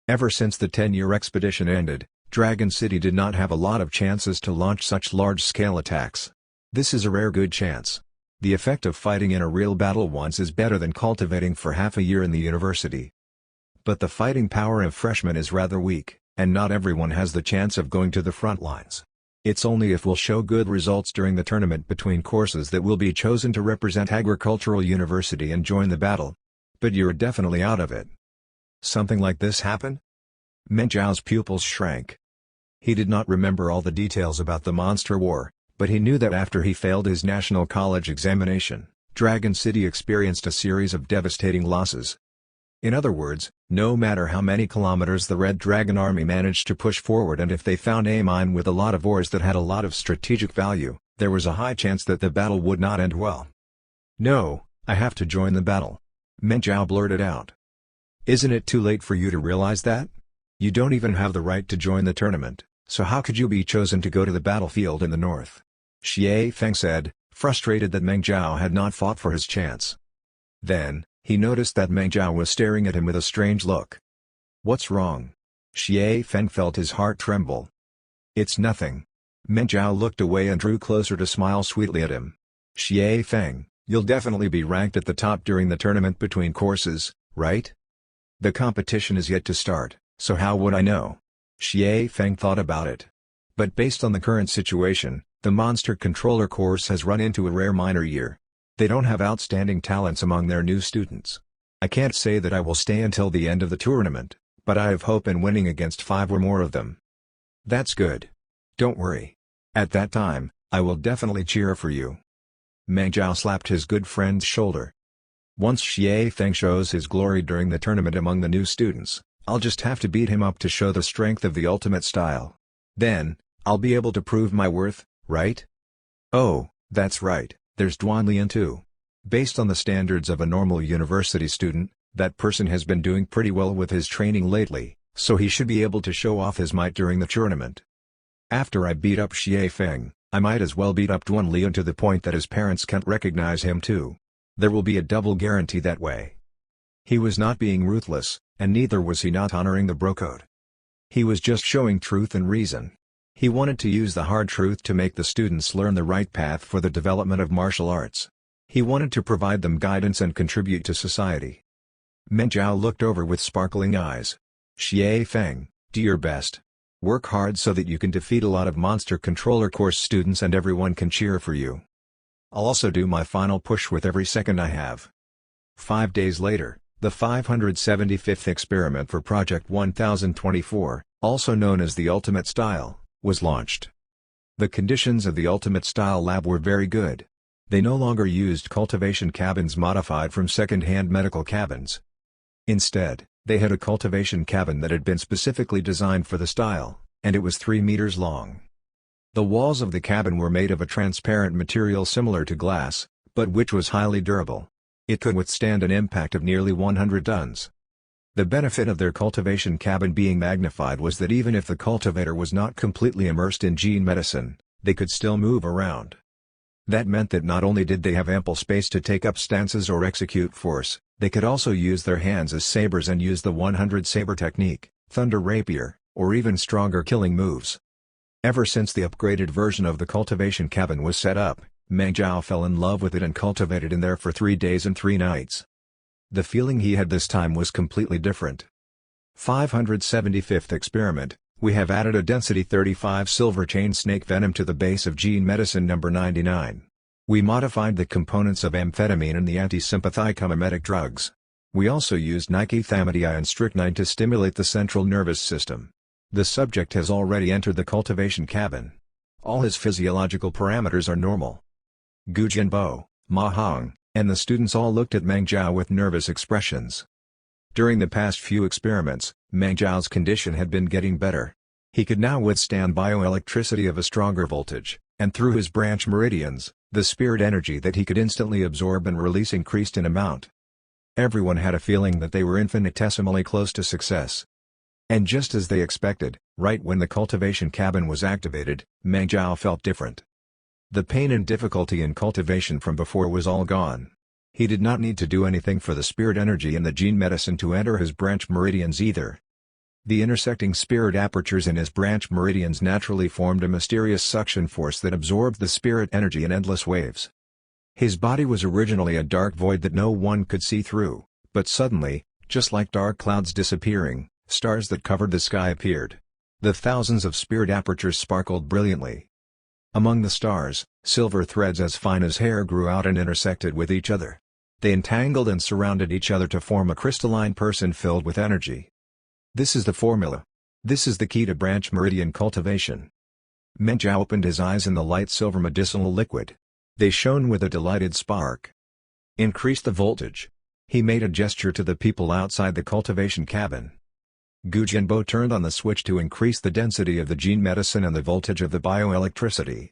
Ever since the 10-year expedition ended, Dragon City did not have a lot of chances to launch such large-scale attacks. This is a rare good chance. The effect of fighting in a real battle once is better than cultivating for half a year in the university. But the fighting power of freshmen is rather weak, and not everyone has the chance of going to the front lines. It's only if we'll show good results during the tournament between courses that we'll be chosen to represent Agricultural University and join the battle. But you're definitely out of it. Something like this happen? Meng Zhao's pupils shrank. He did not remember all the details about the monster war, but he knew that after he failed his national college examination, Dragon City experienced a series of devastating losses. In other words, no matter how many kilometers the Red Dragon Army managed to push forward, and if they found a mine with a lot of ores that had a lot of strategic value, there was a high chance that the battle would not end well. "No, I have to join the battle," Meng Zhao blurted out. "Isn't it too late for you to realize that? You don't even have the right to join the tournament, so how could you be chosen to go to the battlefield in the north?" Xie Feng said, frustrated that Meng Zhao had not fought for his chance. Then, he noticed that Meng Zhao was staring at him with a strange look. "What's wrong?" Xie Feng felt his heart tremble. "It's nothing." Meng Zhao looked away and drew closer to smile sweetly at him. "Xie Feng, you'll definitely be ranked at the top during the tournament between courses, right? The competition is yet to start, so how would I know?" Xie Feng thought about it. But based on the current situation, the Monster Controller course has run into a rare minor year. They don't have outstanding talents among their new students. I can't say that I will stay until the end of the tournament, but I have hope in winning against 5 or more of them. "That's good. Don't worry. At that time, I will definitely cheer for you." Meng Zhao slapped his good friend's shoulder. "Once Xie Feng shows his glory during the tournament among the new students, I'll just have to beat him up to show the strength of the ultimate style. Then, I'll be able to prove my worth, right? Oh, that's right. There's Duanlian too. Based on the standards of a normal university student, that person has been doing pretty well with his training lately, so he should be able to show off his might during the tournament. After I beat up Xie Feng, I might as well beat up Duanlian to the point that his parents can't recognize him too. There will be a double guarantee that way." He was not being ruthless, and neither was he not honoring the bro code. He was just showing truth and reason. He wanted to use the hard truth to make the students learn the right path for the development of martial arts. He wanted to provide them guidance and contribute to society. Meng Zhao looked over with sparkling eyes. "Xie Feng, do your best. Work hard so that you can defeat a lot of Monster Controller course students and everyone can cheer for you. I'll also do my final push with every second I have." 5 days later, the 575th experiment for Project 1024, also known as the Ultimate Style, was launched. The conditions of the Ultimate Style Lab were very good. They no longer used cultivation cabins modified from second-hand medical cabins. Instead, they had a cultivation cabin that had been specifically designed for the style, and it was 3 meters long. The walls of the cabin were made of a transparent material similar to glass, but which was highly durable. It could withstand an impact of nearly 100 tons. The benefit of their cultivation cabin being magnified was that even if the cultivator was not completely immersed in gene medicine, they could still move around. That meant that not only did they have ample space to take up stances or execute force, they could also use their hands as sabers and use the 100 saber technique, thunder rapier, or even stronger killing moves. Ever since the upgraded version of the cultivation cabin was set up, Meng Zhao fell in love with it and cultivated in there for 3 days and 3 nights. The feeling he had this time was completely different. 575th experiment, we have added a density 35 silver chain snake venom to the base of gene medicine number 99. We modified the components of amphetamine and the antisympathicomimetic drugs. We also used nicothamidine and strychnine to stimulate the central nervous system. The subject has already entered the cultivation cabin. All his physiological parameters are normal. Gu Jianbo, Ma Hong, and the students all looked at Meng Zhao with nervous expressions. During the past few experiments, Meng Zhao's condition had been getting better. He could now withstand bioelectricity of a stronger voltage, and through his branch meridians, the spirit energy that he could instantly absorb and release increased in amount. Everyone had a feeling that they were infinitesimally close to success. And just as they expected, right when the cultivation cabin was activated, Meng Zhao felt different. The pain and difficulty in cultivation from before was all gone. He did not need to do anything for the spirit energy and the gene medicine to enter his branch meridians either. The intersecting spirit apertures in his branch meridians naturally formed a mysterious suction force that absorbed the spirit energy in endless waves. His body was originally a dark void that no one could see through, but suddenly, just like dark clouds disappearing, stars that covered the sky appeared. The thousands of spirit apertures sparkled brilliantly. Among the stars, silver threads as fine as hair grew out and intersected with each other. They entangled and surrounded each other to form a crystalline person filled with energy. This is the formula. This is the key to branch meridian cultivation. Meng Jiao opened his eyes in the light silver medicinal liquid. They shone with a delighted spark. Increase the voltage. He made a gesture to the people outside the cultivation cabin. Gu Jianbo turned on the switch to increase the density of the gene medicine and the voltage of the bioelectricity.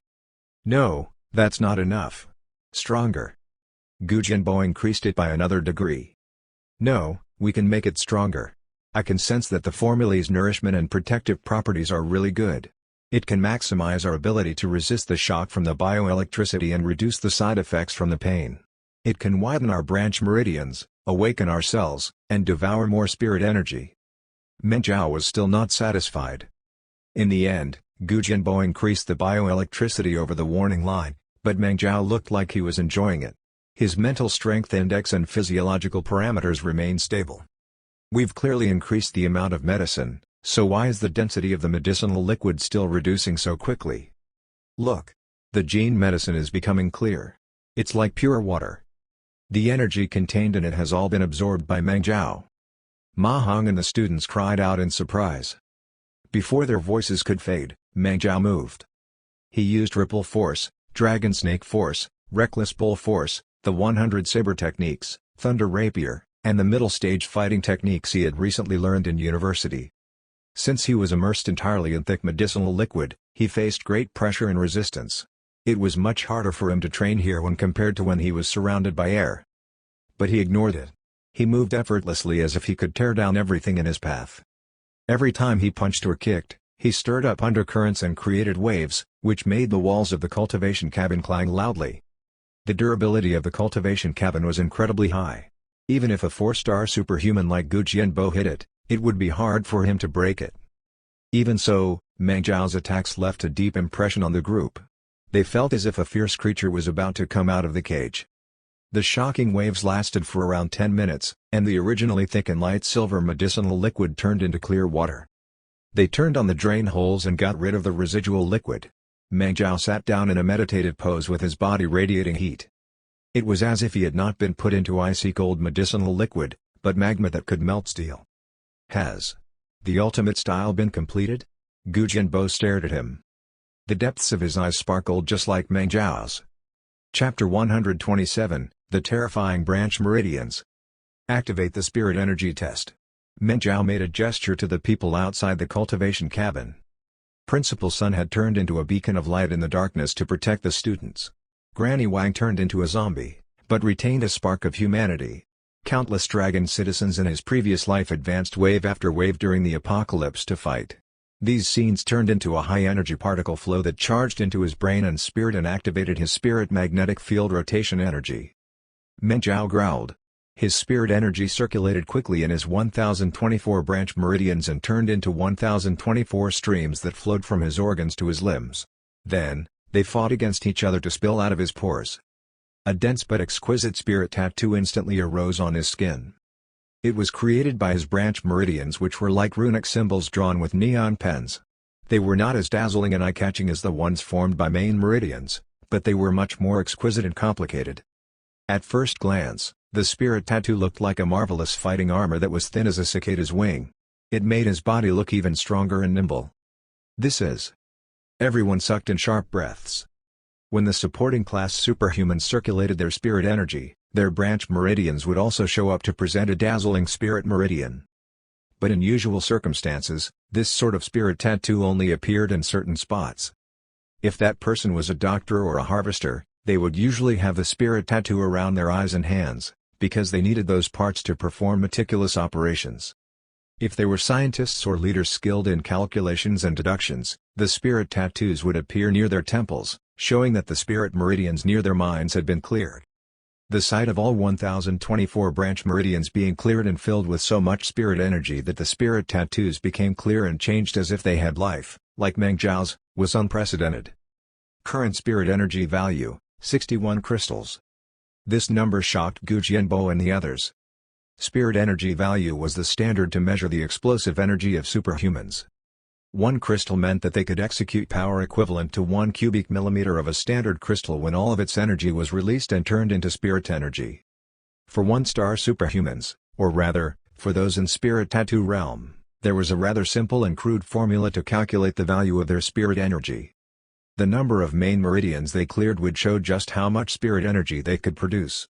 No, that's not enough. Stronger. Gu Jianbo increased it by another degree. No, we can make it stronger. I can sense that the formula's nourishment and protective properties are really good. It can maximize our ability to resist the shock from the bioelectricity and reduce the side effects from the pain. It can widen our branch meridians, awaken our cells, and devour more spirit energy. Meng Jiao was still not satisfied. In the end, Gu Jianbo increased the bioelectricity over the warning line, but Meng Jiao looked like he was enjoying it. His mental strength index and physiological parameters remained stable. We've clearly increased the amount of medicine, so why is the density of the medicinal liquid still reducing so quickly? Look. The gene medicine is becoming clear. It's like pure water. The energy contained in it has all been absorbed by Meng Jiao. Ma Hong and the students cried out in surprise. Before their voices could fade, Meng Jiao moved. He used Ripple Force, Dragon Snake Force, Reckless Bull Force, the 100 Saber techniques, Thunder Rapier, and the middle stage fighting techniques he had recently learned in university. Since he was immersed entirely in thick medicinal liquid, he faced great pressure and resistance. It was much harder for him to train here when compared to when he was surrounded by air. But he ignored it. He moved effortlessly as if he could tear down everything in his path. Every time he punched or kicked, he stirred up undercurrents and created waves, which made the walls of the cultivation cabin clang loudly. The durability of the cultivation cabin was incredibly high. Even if a 4-star superhuman like Gu Jianbo hit it, it would be hard for him to break it. Even so, Meng Jiao's attacks left a deep impression on the group. They felt as if a fierce creature was about to come out of the cage. The shocking waves lasted for around 10 minutes, and the originally thick and light silver medicinal liquid turned into clear water. They turned on the drain holes and got rid of the residual liquid. Meng Jiao sat down in a meditative pose with his body radiating heat. It was as if he had not been put into icy cold medicinal liquid, but magma that could melt steel. Has the ultimate style been completed? Gu Jianbo stared at him. The depths of his eyes sparkled just like Meng Jiao's. Chapter 127, The Terrifying Branch Meridians. Activate the Spirit Energy Test. Meng Jiao made a gesture to the people outside the cultivation cabin. Principal Sun had turned into a beacon of light in the darkness to protect the students. Granny Wang turned into a zombie, but retained a spark of humanity. Countless dragon citizens in his previous life advanced wave after wave during the apocalypse to fight. These scenes turned into a high-energy particle flow that charged into his brain and spirit and activated his spirit magnetic field rotation energy. Meng Jiao growled. His spirit energy circulated quickly in his 1024 branch meridians and turned into 1024 streams that flowed from his organs to his limbs. Then, they fought against each other to spill out of his pores. A dense but exquisite spirit tattoo instantly arose on his skin. It was created by his branch meridians, which were like runic symbols drawn with neon pens. They were not as dazzling and eye-catching as the ones formed by main meridians, but they were much more exquisite and complicated. At first glance, the spirit tattoo looked like a marvelous fighting armor that was thin as a cicada's wing. It made his body look even stronger and nimble. This is... Everyone sucked in sharp breaths. When the supporting class superhumans circulated their spirit energy, their branch meridians would also show up to present a dazzling spirit meridian. But in usual circumstances, this sort of spirit tattoo only appeared in certain spots. If that person was a doctor or a harvester, they would usually have the spirit tattoo around their eyes and hands, because they needed those parts to perform meticulous operations. If they were scientists or leaders skilled in calculations and deductions, the spirit tattoos would appear near their temples, showing that the spirit meridians near their minds had been cleared. The sight of all 1024 branch meridians being cleared and filled with so much spirit energy that the spirit tattoos became clear and changed as if they had life, like Meng Jiao's, was unprecedented. Current spirit energy value, 61 crystals. This number shocked Gu Jianbo and the others. Spirit energy value was the standard to measure the explosive energy of superhumans. 1 crystal meant that they could execute power equivalent to 1 cubic millimeter of a standard crystal when all of its energy was released and turned into spirit energy. For 1-star superhumans, or rather, for those in spirit tattoo realm, there was a rather simple and crude formula to calculate the value of their spirit energy. The number of main meridians they cleared would show just how much spirit energy they could produce.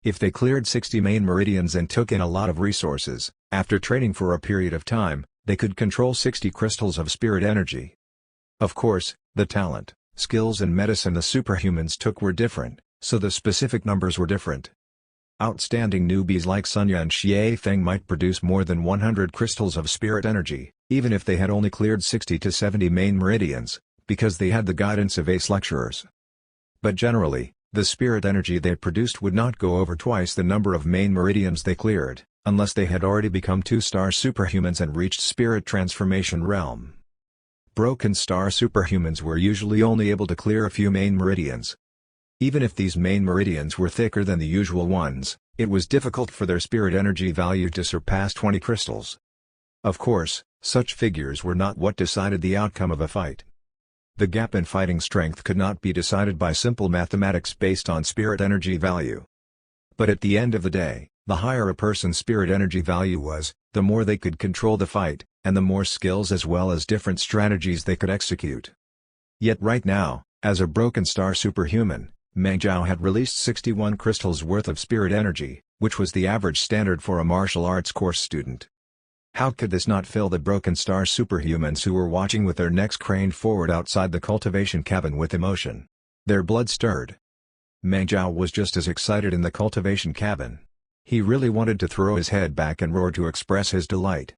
If they cleared 60 main meridians and took in a lot of resources, after training for a period of time, they could control 60 crystals of spirit energy. Of course, the talent, skills and medicine the superhumans took were different, so the specific numbers were different. Outstanding newbies like Sunya and Xie Feng might produce more than 100 crystals of spirit energy, even if they had only cleared 60 to 70 main meridians, because they had the guidance of ace lecturers. But generally, the spirit energy they produced would not go over twice the number of main meridians they cleared, unless they had already become 2-star superhumans and reached spirit transformation realm. Broken star superhumans were usually only able to clear a few main meridians. Even if these main meridians were thicker than the usual ones, it was difficult for their spirit energy value to surpass 20 crystals. Of course, such figures were not what decided the outcome of a fight. The gap in fighting strength could not be decided by simple mathematics based on spirit energy value. But at the end of the day, the higher a person's spirit energy value was, the more they could control the fight, and the more skills as well as different strategies they could execute. Yet right now, as a broken star superhuman, Meng Zhao had released 61 crystals worth of spirit energy, which was the average standard for a martial arts course student. How could this not fill the broken star superhumans who were watching with their necks craned forward outside the cultivation cabin with emotion? Their blood stirred. Meng Zhao was just as excited in the cultivation cabin. He really wanted to throw his head back and roar to express his delight.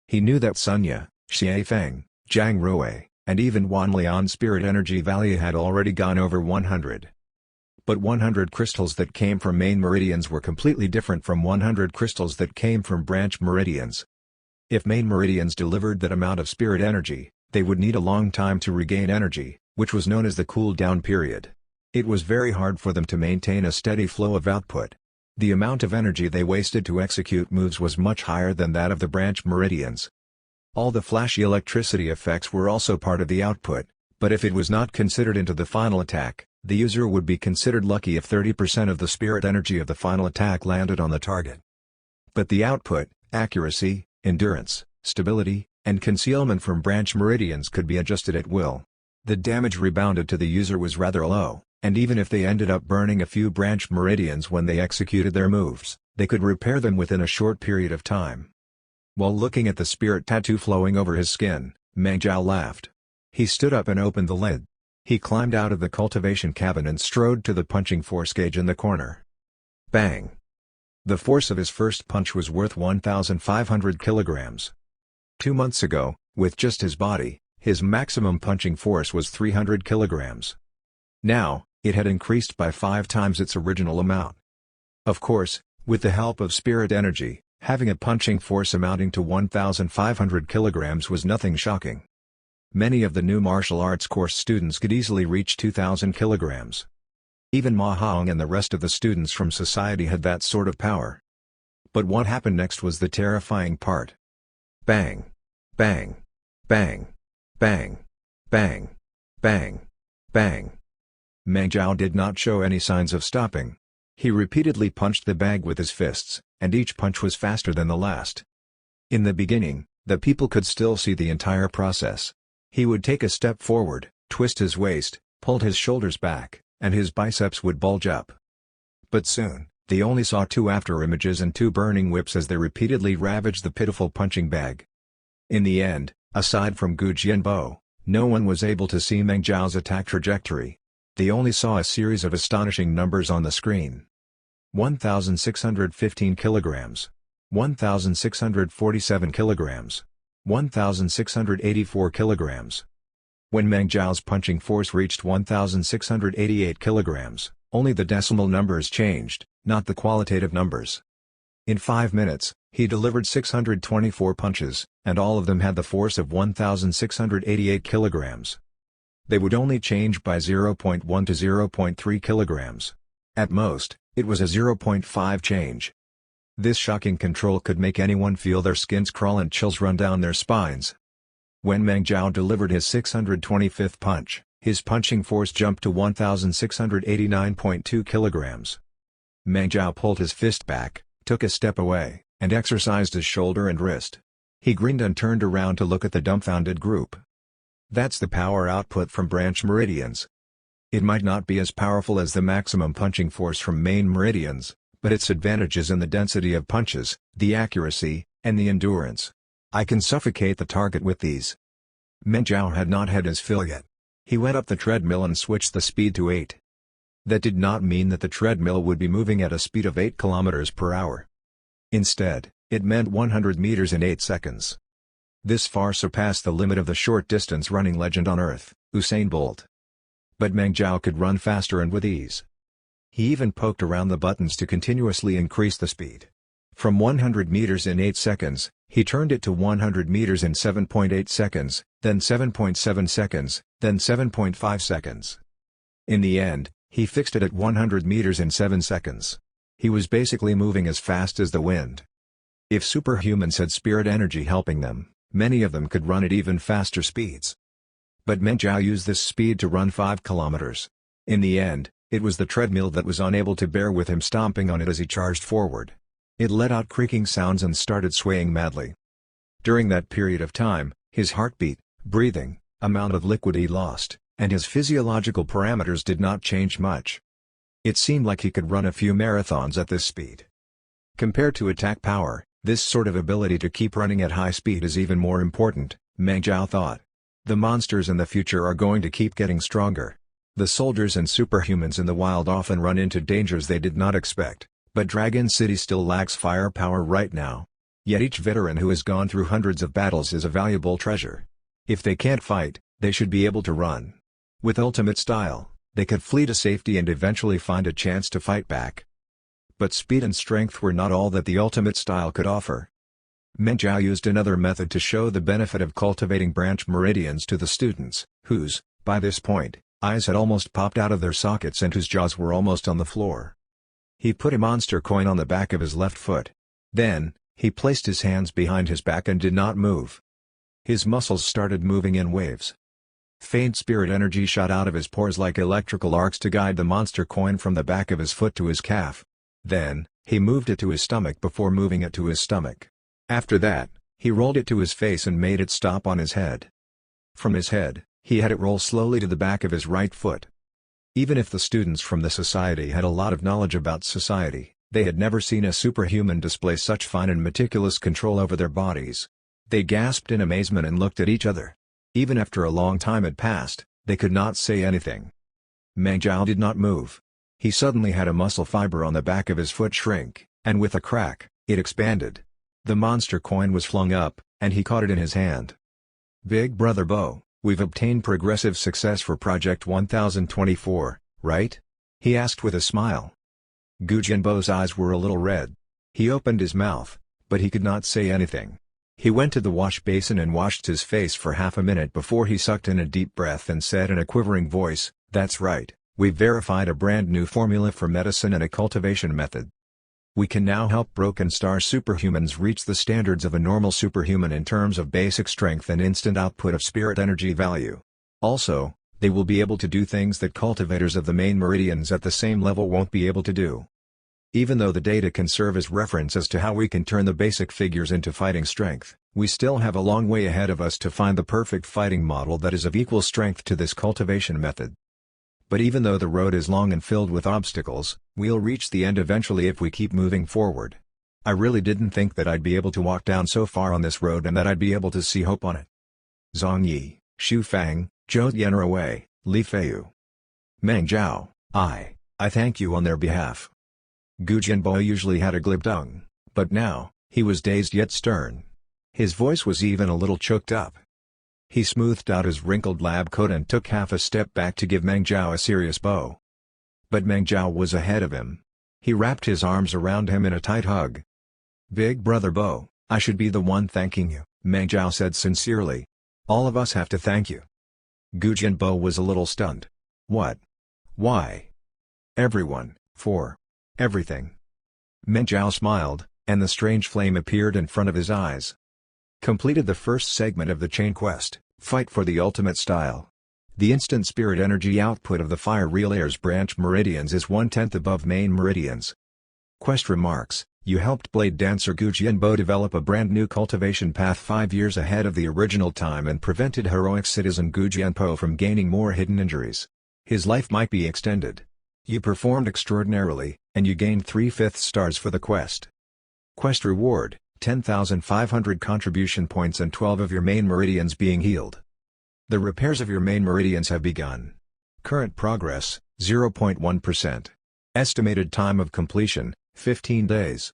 He knew that Sunya, Xie Feng, Zhang Rui, and even Wan Lian's spirit energy value had already gone over 100. But 100 crystals that came from main meridians were completely different from 100 crystals that came from branch meridians. If main meridians delivered that amount of spirit energy, they would need a long time to regain energy, which was known as the cool-down period. It was very hard for them to maintain a steady flow of output. The amount of energy they wasted to execute moves was much higher than that of the branch meridians. All the flashy electricity effects were also part of the output, but if it was not considered into the final attack, the user would be considered lucky if 30% of the spirit energy of the final attack landed on the target. But the output, accuracy, endurance, stability, and concealment from branch meridians could be adjusted at will. The damage rebounded to the user was rather low, and even if they ended up burning a few branch meridians when they executed their moves, they could repair them within a short period of time. While looking at the spirit tattoo flowing over his skin, Meng Zhao laughed. He stood up and opened the lid. He climbed out of the cultivation cabin and strode to the punching force gauge in the corner. Bang! The force of his first punch was worth 1,500 kilograms. 2 months ago, with just his body, his maximum punching force was 300 kilograms. Now, it had increased by 5 times its original amount. Of course, with the help of spirit energy, having a punching force amounting to 1,500 kilograms was nothing shocking. Many of the new martial arts course students could easily reach 2,000 kilograms. Even Ma Hong and the rest of the students from society had that sort of power. But what happened next was the terrifying part. Bang! Bang! Bang! Bang! Bang! Bang! Bang! Meng Zhao did not show any signs of stopping. He repeatedly punched the bag with his fists, and each punch was faster than the last. In the beginning, the people could still see the entire process. He would take a step forward, twist his waist, pulled his shoulders back, and his biceps would bulge up. But soon, they only saw 2 after-images and 2 burning whips as they repeatedly ravaged the pitiful punching bag. In the end, aside from Gu Jianbo, no one was able to see Meng Zhao's attack trajectory. They only saw a series of astonishing numbers on the screen. 1,615 kilograms. 1,647 kilograms. 1,684 kilograms. When Meng Zhao's punching force reached 1,688 kilograms, only the decimal numbers changed, not the qualitative numbers. In 5 minutes, he delivered 624 punches, and all of them had the force of 1,688 kilograms. They would only change by 0.1 to 0.3 kilograms. At most, It was a 0.5 change. This shocking control could make anyone feel their skins crawl and chills run down their spines. When Meng Zhao delivered his 625th punch, his punching force jumped to 1,689.2 kilograms. Meng Zhao pulled his fist back, took a step away, and exercised his shoulder and wrist. He grinned and turned around to look at the dumbfounded group. That's the power output from branch meridians. It might not be as powerful as the maximum punching force from main meridians, but its advantage is in the density of punches, the accuracy, and the endurance. I can suffocate the target with these. Meng Zhao had not had his fill yet. He went up the treadmill and switched the speed to 8. That did not mean that the treadmill would be moving at a speed of 8 kilometers per hour. Instead, it meant 100 meters in 8 seconds. This far surpassed the limit of the short-distance running legend on Earth, Usain Bolt. But Meng Zhao could run faster and with ease. He even poked around the buttons to continuously increase the speed. From 100 meters in 8 seconds, he turned it to 100 meters in 7.8 seconds, then 7.7 seconds, then 7.5 seconds. In the end, he fixed it at 100 meters in 7 seconds. He was basically moving as fast as the wind. If superhumans had spirit energy helping them, many of them could run at even faster speeds. But Meng Zhao used this speed to run 5 kilometers. In the end, it was the treadmill that was unable to bear with him stomping on it as he charged forward. It let out creaking sounds and started swaying madly. During that period of time, his heartbeat, breathing, amount of liquid he lost, and his physiological parameters did not change much. It seemed like he could run a few marathons at this speed. Compared to attack power, this sort of ability to keep running at high speed is even more important, Meng Zhao thought. The monsters in the future are going to keep getting stronger. The soldiers and superhumans in the wild often run into dangers they did not expect, but Dragon City still lacks firepower right now. Yet each veteran who has gone through hundreds of battles is a valuable treasure. If they can't fight, they should be able to run. With ultimate style, they could flee to safety and eventually find a chance to fight back. But speed and strength were not all that the ultimate style could offer. Meng Zhao used another method to show the benefit of cultivating branch meridians to the students, whose, by this point, eyes had almost popped out of their sockets and whose jaws were almost on the floor. He put a monster coin on the back of his left foot. Then, he placed his hands behind his back and did not move. His muscles started moving in waves. Faint spirit energy shot out of his pores like electrical arcs to guide the monster coin from the back of his foot to his calf. Then, he moved it to his stomach before moving it to his stomach. After that, he rolled it to his face and made it stop on his head. From his head, he had it roll slowly to the back of his right foot. Even if the students from the society had a lot of knowledge about society, they had never seen a superhuman display such fine and meticulous control over their bodies. They gasped in amazement and looked at each other. Even after a long time had passed, they could not say anything. Meng Zhao did not move. He suddenly had a muscle fiber on the back of his foot shrink, and with a crack, it expanded. The monster coin was flung up, and he caught it in his hand. "Big Brother Bo, we've obtained progressive success for Project 1024, right?" he asked with a smile. Gu Jianbo's eyes were a little red. He opened his mouth, but he could not say anything. He went to the wash basin and washed his face for half a minute before he sucked in a deep breath and said in a quivering voice, "That's right, we've verified a brand new formula for medicine and a cultivation method. We can now help broken star superhumans reach the standards of a normal superhuman in terms of basic strength and instant output of spirit energy value. Also, they will be able to do things that cultivators of the main meridians at the same level won't be able to do. Even though the data can serve as reference as to how we can turn the basic figures into fighting strength, we still have a long way ahead of us to find the perfect fighting model that is of equal strength to this cultivation method. But even though the road is long and filled with obstacles, we'll reach the end eventually if we keep moving forward. I really didn't think that I'd be able to walk down so far on this road and that I'd be able to see hope on it." Zhang Yi, Xu Fang, Zhou Yanruwei, Li Feiyu. Meng Zhao, I thank you on their behalf. Gu Jianbo usually had a glib tongue, but now, he was dazed yet stern. His voice was even a little choked up. He smoothed out his wrinkled lab coat and took half a step back to give Meng Zhao a serious bow. But Meng Zhao was ahead of him. He wrapped his arms around him in a tight hug. "Big Brother Bo, I should be the one thanking you," Meng Zhao said sincerely. "All of us have to thank you." Gu Jianbo was a little stunned. "What? Why?" "Everyone, for Everything. Meng Zhao smiled, and the strange flame appeared in front of his eyes. Completed the first segment of the chain quest, Fight for the Ultimate Style. The instant spirit energy output of the fire relayer's branch meridians is 1/10 above main meridians. Quest remarks: you helped blade dancer Gu Jianbo develop a brand new cultivation path 5 years ahead of the original time and prevented heroic citizen Gu Jianpo from gaining more hidden injuries. His life might be extended. You performed extraordinarily, and you gained 3/5 stars for the quest. Quest reward: 10,500 contribution points and 12 of your main meridians being healed. The repairs of your main meridians have begun. Current progress: 0.1%. Estimated time of completion: 15 days.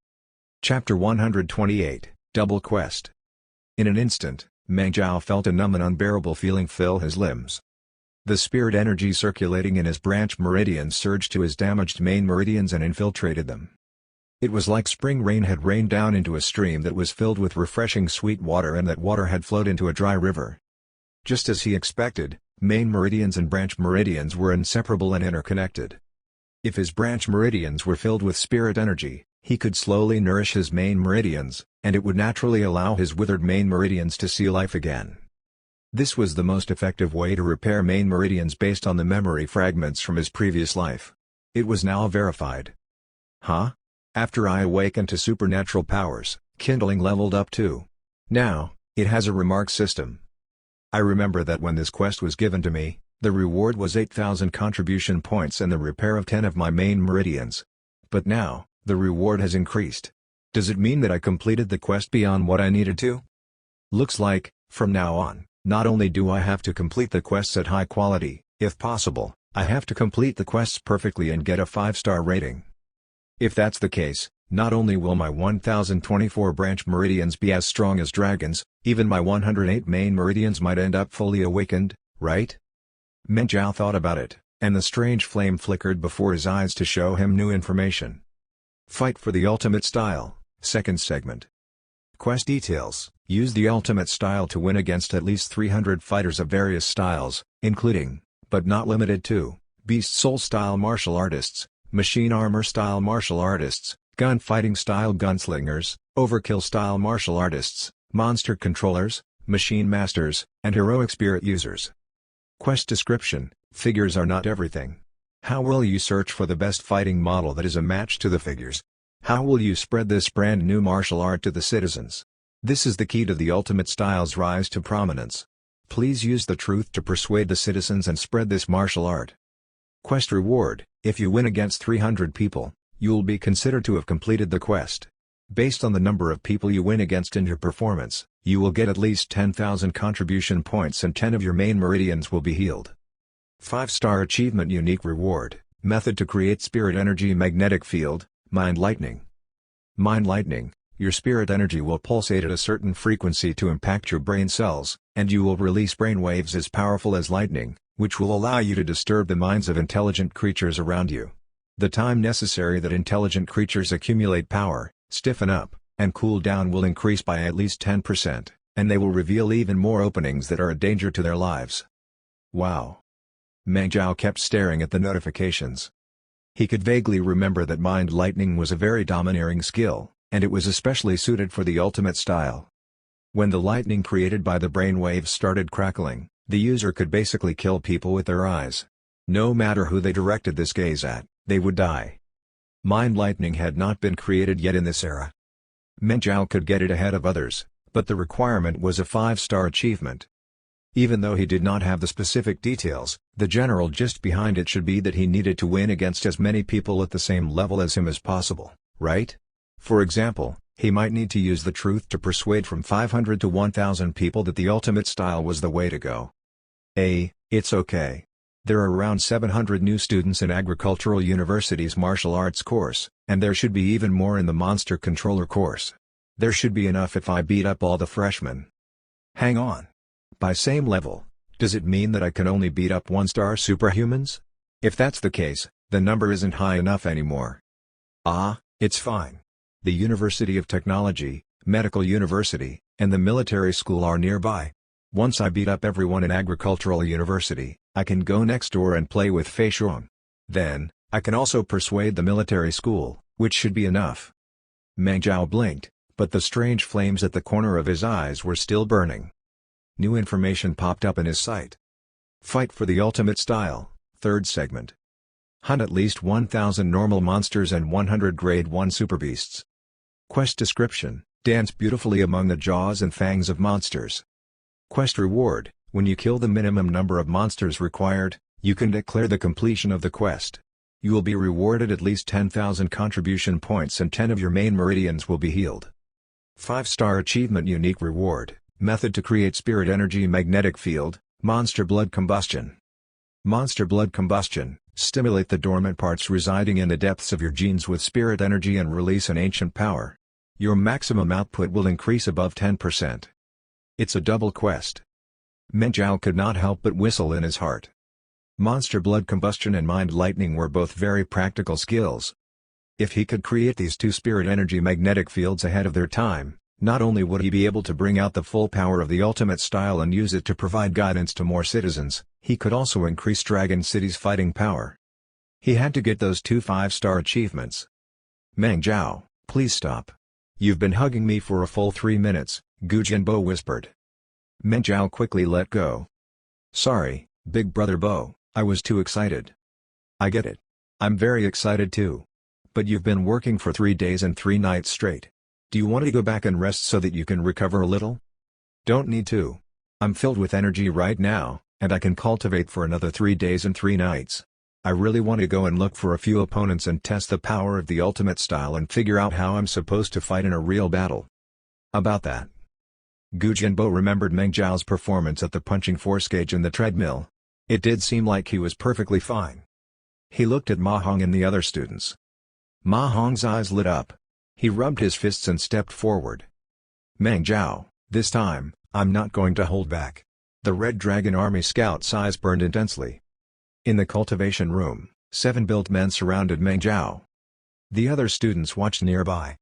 Chapter 128, Double Quest. In an instant, Meng Zhao felt a numb and unbearable feeling fill his limbs. The spirit energy circulating in his branch meridians surged to his damaged main meridians and infiltrated them. It was like spring rain had rained down into a stream that was filled with refreshing sweet water and that water had flowed into a dry river. Just as he expected, main meridians and branch meridians were inseparable and interconnected. If his branch meridians were filled with spirit energy, he could slowly nourish his main meridians, and it would naturally allow his withered main meridians to see life again. This was the most effective way to repair main meridians based on the memory fragments from his previous life. It was now verified. Huh? After I awakened to supernatural powers, kindling leveled up too. Now, it has a remark system. I remember that when this quest was given to me, the reward was 8,000 contribution points and the repair of 10 of my main meridians. But now, the reward has increased. Does it mean that I completed the quest beyond what I needed to? Looks like, from now on, not only do I have to complete the quests at high quality, if possible, I have to complete the quests perfectly and get a 5-star rating. If that's the case, not only will my 1024 branch meridians be as strong as dragons, even my 108 main meridians might end up fully awakened, right? Meng Zhao thought about it, and the strange flame flickered before his eyes to show him new information. Fight for the Ultimate Style, second segment. Quest details: use the Ultimate Style to win against at least 300 fighters of various styles, including, but not limited to, Beast Soul Style Martial Artists, Machine Armor Style Martial Artists, Gunfighting Style Gunslingers, Overkill Style Martial Artists, Monster Controllers, Machine Masters, and Heroic Spirit Users. Quest description: figures are not everything. How will you search for the best fighting model that is a match to the figures? How will you spread this brand new martial art to the citizens? This is the key to the Ultimate Style's rise to prominence. Please use the truth to persuade the citizens and spread this martial art. Quest reward: if you win against 300 people, you will be considered to have completed the quest. Based on the number of people you win against and your performance, you will get at least 10,000 contribution points and 10 of your main meridians will be healed. 5-star achievement unique reward: method to create spirit energy magnetic field, Mind Lightning. Mind Lightning: your spirit energy will pulsate at a certain frequency to impact your brain cells, and you will release brain waves as powerful as lightning, which will allow you to disturb the minds of intelligent creatures around you. The time necessary that intelligent creatures accumulate power, stiffen up, and cool down will increase by at least 10%, and they will reveal even more openings that are a danger to their lives. Wow! Meng Zhao kept staring at the notifications. He could vaguely remember that Mind Lightning was a very domineering skill, and it was especially suited for the Ultimate Style. When the lightning created by the brainwaves started crackling, the user could basically kill people with their eyes. No matter who they directed this gaze at, they would die. Mind Lightning had not been created yet in this era. Meng Zhao could get it ahead of others, but the requirement was a 5-star achievement. Even though he did not have the specific details, the general gist behind it should be that he needed to win against as many people at the same level as him as possible, right? For example, he might need to use the truth to persuade from 500 to 1,000 people that the Ultimate Style was the way to go. It's okay. There are around 700 new students in Agricultural University's martial arts course, and there should be even more in the Monster Controller course. There should be enough if I beat up all the freshmen. Hang on. By same level, does it mean that I can only beat up 1-star superhumans? If that's the case, the number isn't high enough anymore. It's fine. The University of Technology, Medical University, and the military school are nearby. Once I beat up everyone in Agricultural University, I can go next door and play with Fei Shuang. Then, I can also persuade the military school, which should be enough." Meng Zhao blinked, but the strange flames at the corner of his eyes were still burning. New information popped up in his sight. Fight for the ultimate style, 3rd segment. Hunt at least 1,000 normal monsters and 100 grade 1 superbeasts. Quest description: dance beautifully among the jaws and fangs of monsters. Quest reward: when you kill the minimum number of monsters required, you can declare the completion of the quest. You will be rewarded at least 10,000 contribution points and 10 of your main meridians will be healed. 5-star achievement unique reward: method to create spirit energy magnetic field, monster blood combustion. Monster blood combustion: stimulate the dormant parts residing in the depths of your genes with spirit energy and release an ancient power. Your maximum output will increase above 10%. It's a double quest. Meng Zhao could not help but whistle in his heart. Monster blood combustion and mind lightning were both very practical skills. If he could create these 2 spirit energy magnetic fields ahead of their time, not only would he be able to bring out the full power of the ultimate style and use it to provide guidance to more citizens, he could also increase Dragon City's fighting power. He had to get those 2 5-star achievements. "Meng Zhao, please stop. You've been hugging me for a full 3 minutes," Gu Jianbo whispered. Meng Zhao quickly let go. "Sorry, big brother Bo, I was too excited." "I get it. I'm very excited too. But you've been working for 3 days and 3 nights straight. Do you want to go back and rest so that you can recover a little?" "Don't need to. I'm filled with energy right now, and I can cultivate for another 3 days and 3 nights. I really want to go and look for a few opponents and test the power of the ultimate style and figure out how I'm supposed to fight in a real battle." About that. Gu Jianbo remembered Meng Zhao's performance at the punching force gauge in the treadmill. It did seem like he was perfectly fine. He looked at Ma Hong and the other students. Ma Hong's eyes lit up. He rubbed his fists and stepped forward. "Meng Zhao, this time, I'm not going to hold back." The Red Dragon Army scout's eyes burned intensely. In the cultivation room, 7 built men surrounded Meng Zhao. The other students watched nearby.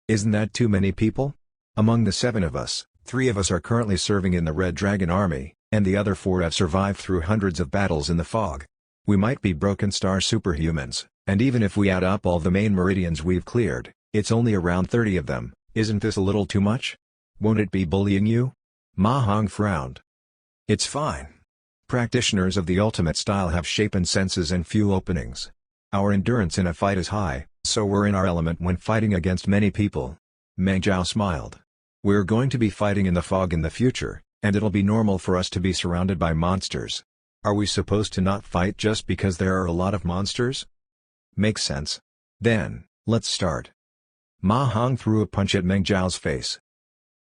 "Isn't that too many people? Among the 7 of us, 3 of us are currently serving in the Red Dragon Army, and the other 4 have survived through hundreds of battles in the fog. We might be broken star superhumans, and even if we add up all the main meridians we've cleared, it's only around 30 of them. Isn't this a little too much? Won't it be bullying you?" Ma Hong frowned. "It's fine. Practitioners of the ultimate style have shapen senses and few openings. Our endurance in a fight is high, so we're in our element when fighting against many people." Meng Zhao smiled. "We're going to be fighting in the fog in the future, and it'll be normal for us to be surrounded by monsters. Are we supposed to not fight just because there are a lot of monsters?" "Makes sense. Then, let's start." Ma Hong threw a punch at Meng Zhao's face.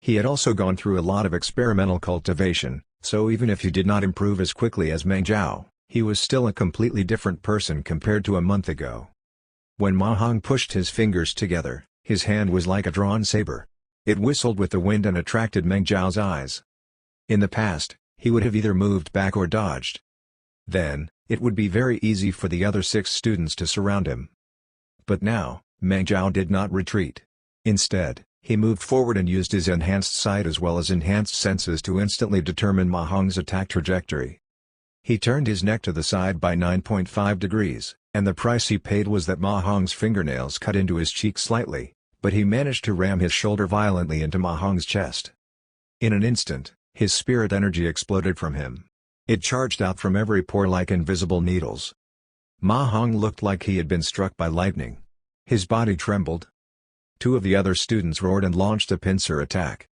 He had also gone through a lot of experimental cultivation, so even if he did not improve as quickly as Meng Zhao, he was still a completely different person compared to a month ago. When Ma Hong pushed his fingers together, his hand was like a drawn saber. It whistled with the wind and attracted Meng Zhao's eyes. In the past, he would have either moved back or dodged. Then, it would be very easy for the other 6 students to surround him. But now, Meng Zhao did not retreat. Instead, he moved forward and used his enhanced sight as well as enhanced senses to instantly determine Ma Hong's attack trajectory. He turned his neck to the side by 9.5 degrees, and the price he paid was that Ma Hong's fingernails cut into his cheek slightly, but he managed to ram his shoulder violently into Ma Hong's chest. In an instant, his spirit energy exploded from him. It charged out from every pore like invisible needles. Ma Hong looked like he had been struck by lightning. His body trembled. 2 of the other students roared and launched a pincer attack.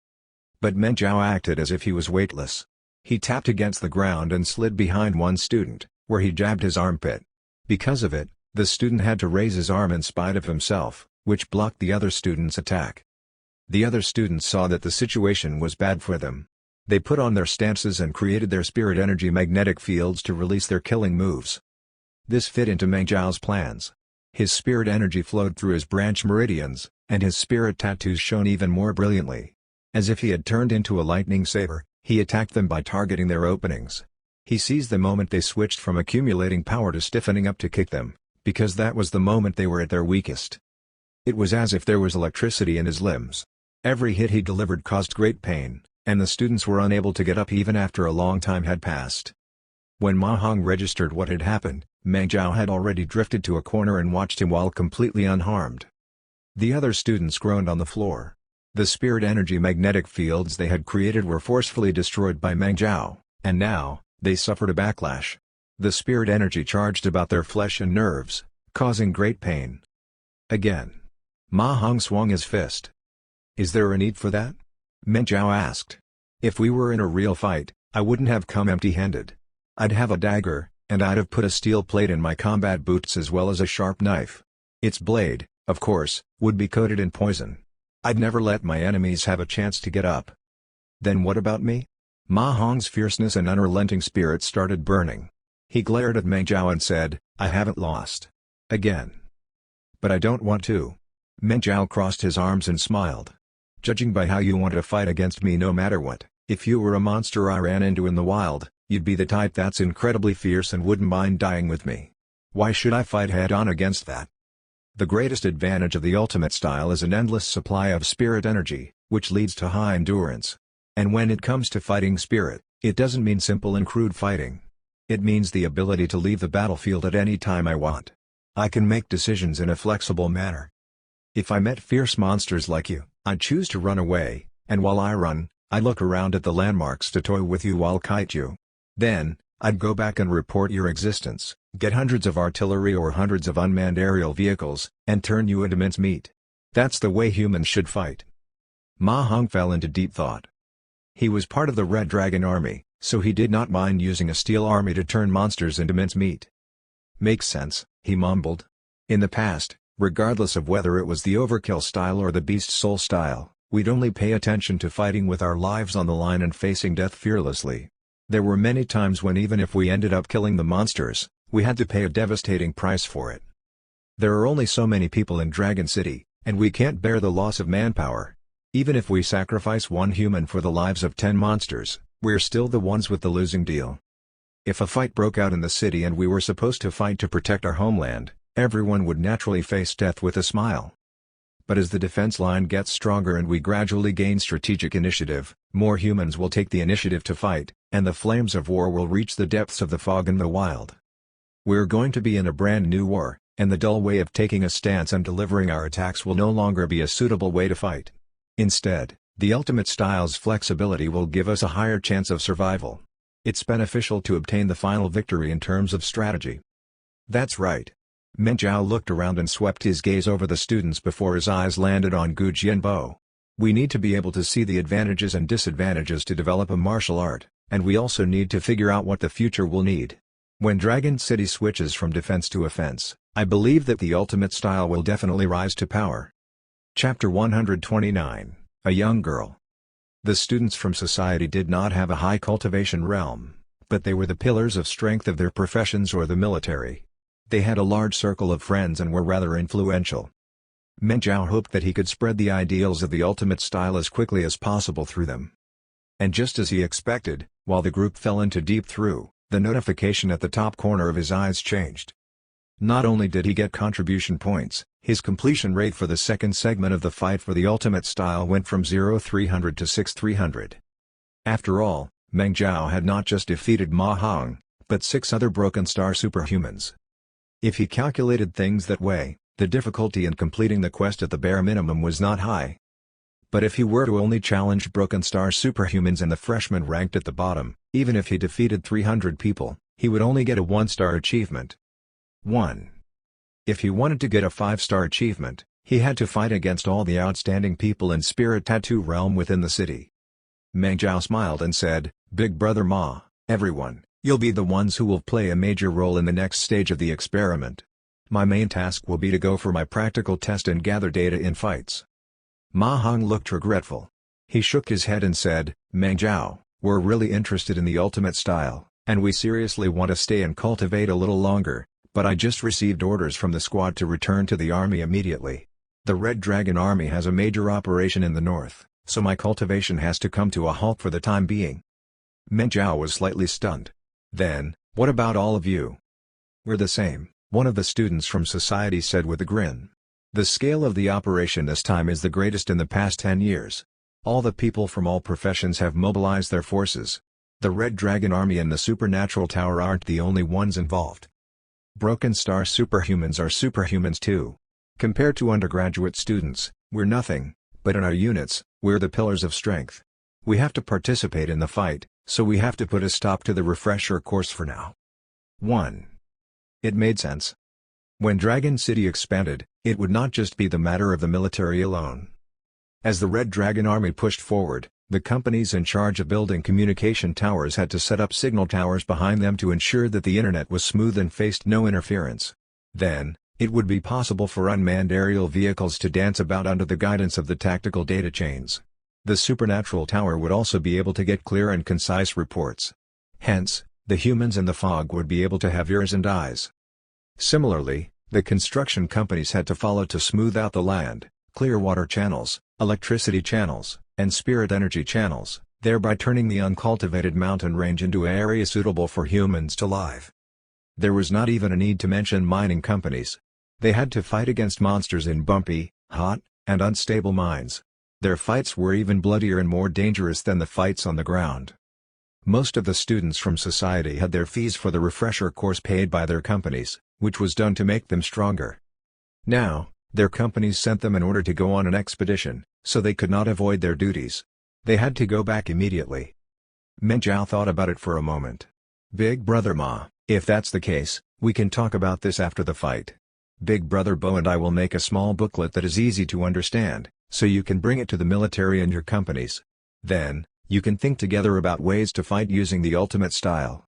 But Meng Zhao acted as if he was weightless. He tapped against the ground and slid behind one student, where he jabbed his armpit. Because of it, the student had to raise his arm in spite of himself, which blocked the other student's attack. The other students saw that the situation was bad for them. They put on their stances and created their spirit energy magnetic fields to release their killing moves. This fit into Meng Zhao's plans. His spirit energy flowed through his branch meridians, and his spirit tattoos shone even more brilliantly. As if he had turned into a lightning saber, he attacked them by targeting their openings. He seized the moment they switched from accumulating power to stiffening up to kick them, because that was the moment they were at their weakest. It was as if there was electricity in his limbs. Every hit he delivered caused great pain, and the students were unable to get up even after a long time had passed. When Ma Hong registered what had happened, Meng Zhao had already drifted to a corner and watched him while completely unharmed. The other students groaned on the floor. The spirit energy magnetic fields they had created were forcefully destroyed by Meng Zhao, and now, they suffered a backlash. The spirit energy charged about their flesh and nerves, causing great pain. Again. Ma Hong swung his fist. "Is there a need for that?" Meng Zhao asked. "If we were in a real fight, I wouldn't have come empty-handed. I'd have a dagger, and I'd have put a steel plate in my combat boots as well as a sharp knife. Its blade, of course, would be coated in poison. I'd never let my enemies have a chance to get up." "Then what about me?" Ma Hong's fierceness and unrelenting spirit started burning. He glared at Meng Zhao and said, "I haven't lost. Again. But I don't want to." Meng Zhao crossed his arms and smiled. "Judging by how you want to fight against me no matter what, if you were a monster I ran into in the wild, you'd be the type that's incredibly fierce and wouldn't mind dying with me. Why should I fight head-on against that?" The greatest advantage of the ultimate style is an endless supply of spirit energy, which leads to high endurance. And when it comes to fighting spirit, it doesn't mean simple and crude fighting. It means the ability to leave the battlefield at any time I want. I can make decisions in a flexible manner. If I met fierce monsters like you, I'd choose to run away, and while I run, I'd look around at the landmarks to toy with you while kite you. Then, I'd go back and report your existence, get hundreds of artillery or hundreds of unmanned aerial vehicles, and turn you into mincemeat. That's the way humans should fight." Ma Hong fell into deep thought. He was part of the Red Dragon Army, so he did not mind using a steel army to turn monsters into mincemeat. "Makes sense," he mumbled. In the past, regardless of whether it was the Overkill style or the Beast Soul style, we'd only pay attention to fighting with our lives on the line and facing death fearlessly. There were many times when even if we ended up killing the monsters, we had to pay a devastating price for it. There are only so many people in Dragon City, and we can't bear the loss of manpower. Even if we sacrifice one human for the lives of 10 monsters, we're still the ones with the losing deal. If a fight broke out in the city and we were supposed to fight to protect our homeland, everyone would naturally face death with a smile. But as the defense line gets stronger and we gradually gain strategic initiative, more humans will take the initiative to fight, and the flames of war will reach the depths of the fog and the wild. We're going to be in a brand new war, and the dull way of taking a stance and delivering our attacks will no longer be a suitable way to fight. Instead, the ultimate style's flexibility will give us a higher chance of survival. It's beneficial to obtain the final victory in terms of strategy. That's right. Meng Zhao looked around and swept his gaze over the students before his eyes landed on Gu Jianbo. We need to be able to see the advantages and disadvantages to develop a martial art, and we also need to figure out what the future will need. When Dragon City switches from defense to offense, I believe that the ultimate style will definitely rise to power. Chapter 129, A Young Girl. The students from society did not have a high cultivation realm, but they were the pillars of strength of their professions or the military. They had a large circle of friends and were rather influential. Meng Zhao hoped that he could spread the ideals of the ultimate style as quickly as possible through them. And just as he expected, while the group fell into deep through, the notification at the top corner of his eyes changed. Not only did he get contribution points, his completion rate for the second segment of the fight for the ultimate style went from 0-300 to 6-300. After all, Meng Zhao had not just defeated Ma Hong, but 6 other Broken Star superhumans. If he calculated things that way, the difficulty in completing the quest at the bare minimum was not high. But if he were to only challenge Broken Star superhumans and the freshmen ranked at the bottom, even if he defeated 300 people, he would only get a 1-star achievement. 1. If he wanted to get a 5-star achievement, he had to fight against all the outstanding people in Spirit Tattoo Realm within the city. Meng Zhao smiled and said, "Big Brother Ma, everyone, you'll be the ones who will play a major role in the next stage of the experiment. My main task will be to go for my practical test and gather data in fights." Ma Hong looked regretful. He shook his head and said, "Meng Zhao, we're really interested in the ultimate style, and we seriously want to stay and cultivate a little longer. But I just received orders from the squad to return to the army immediately. The Red Dragon Army has a major operation in the north, so my cultivation has to come to a halt for the time being." Meng Zhao was slightly stunned. "Then, what about all of you?" "We're the same," one of the students from society said with a grin. "The scale of the operation this time is the greatest in the past 10 years. All the people from all professions have mobilized their forces. The Red Dragon Army and the Supernatural Tower aren't the only ones involved." Broken Star superhumans are superhumans too. Compared to undergraduate students, we're nothing, but in our units, we're the pillars of strength. We have to participate in the fight, so we have to put a stop to the refresher course for now. 1. It made sense. When Dragon City expanded, it would not just be the matter of the military alone. As the Red Dragon Army pushed forward, the companies in charge of building communication towers had to set up signal towers behind them to ensure that the internet was smooth and faced no interference. Then, it would be possible for unmanned aerial vehicles to dance about under the guidance of the tactical data chains. The supernatural tower would also be able to get clear and concise reports. Hence, the humans in the fog would be able to have ears and eyes. Similarly, the construction companies had to follow to smooth out the land, clear water channels, electricity channels, and spirit energy channels, thereby turning the uncultivated mountain range into an area suitable for humans to live. There was not even a need to mention mining companies. They had to fight against monsters in bumpy, hot, and unstable mines. Their fights were even bloodier and more dangerous than the fights on the ground. Most of the students from society had their fees for the refresher course paid by their companies, which was done to make them stronger. Now, their companies sent them in order to go on an expedition, so they could not avoid their duties. They had to go back immediately. Meng Zhao thought about it for a moment. Big Brother Ma, if that's the case, we can talk about this after the fight. Big Brother Bo and I will make a small booklet that is easy to understand, so you can bring it to the military and your companies. Then, you can think together about ways to fight using the ultimate style.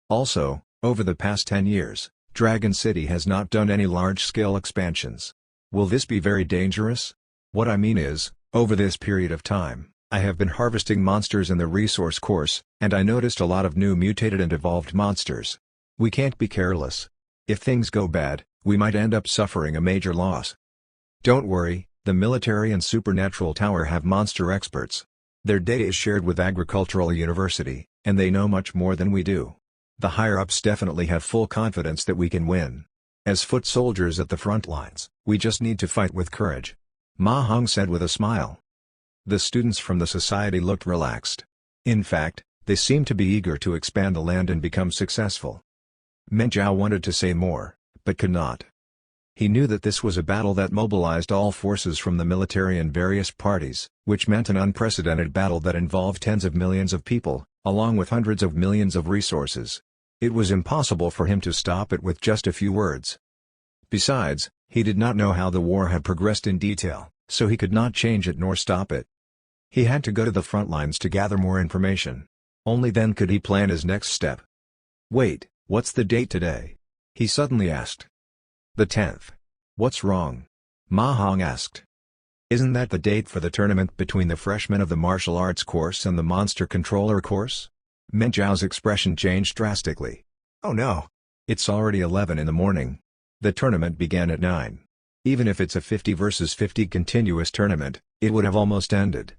Also, over the past 10 years, Dragon City has not done any large-scale expansions. Will this be very dangerous? What I mean is, over this period of time, I have been harvesting monsters in the resource course, and I noticed a lot of new mutated and evolved monsters. We can't be careless. If things go bad, we might end up suffering a major loss. Don't worry, the military and supernatural tower have monster experts. Their data is shared with Agricultural University, and they know much more than we do. The higher-ups definitely have full confidence that we can win. As foot soldiers at the front lines, we just need to fight with courage. Ma Hong said with a smile. The students from the society looked relaxed. In fact, they seemed to be eager to expand the land and become successful. Meng Zhao wanted to say more, but could not. He knew that this was a battle that mobilized all forces from the military and various parties, which meant an unprecedented battle that involved tens of millions of people, along with hundreds of millions of resources. It was impossible for him to stop it with just a few words. Besides, he did not know how the war had progressed in detail, so he could not change it nor stop it. He had to go to the front lines to gather more information. Only then could he plan his next step. Wait, what's the date today? He suddenly asked. The 10th. What's wrong? Ma Hong asked. Isn't that the date for the tournament between the freshmen of the martial arts course and the monster controller course? Meng Zhao's expression changed drastically. Oh no! It's already 11 in the morning. The tournament began at 9. Even if it's a 50 versus 50 continuous tournament, it would have almost ended.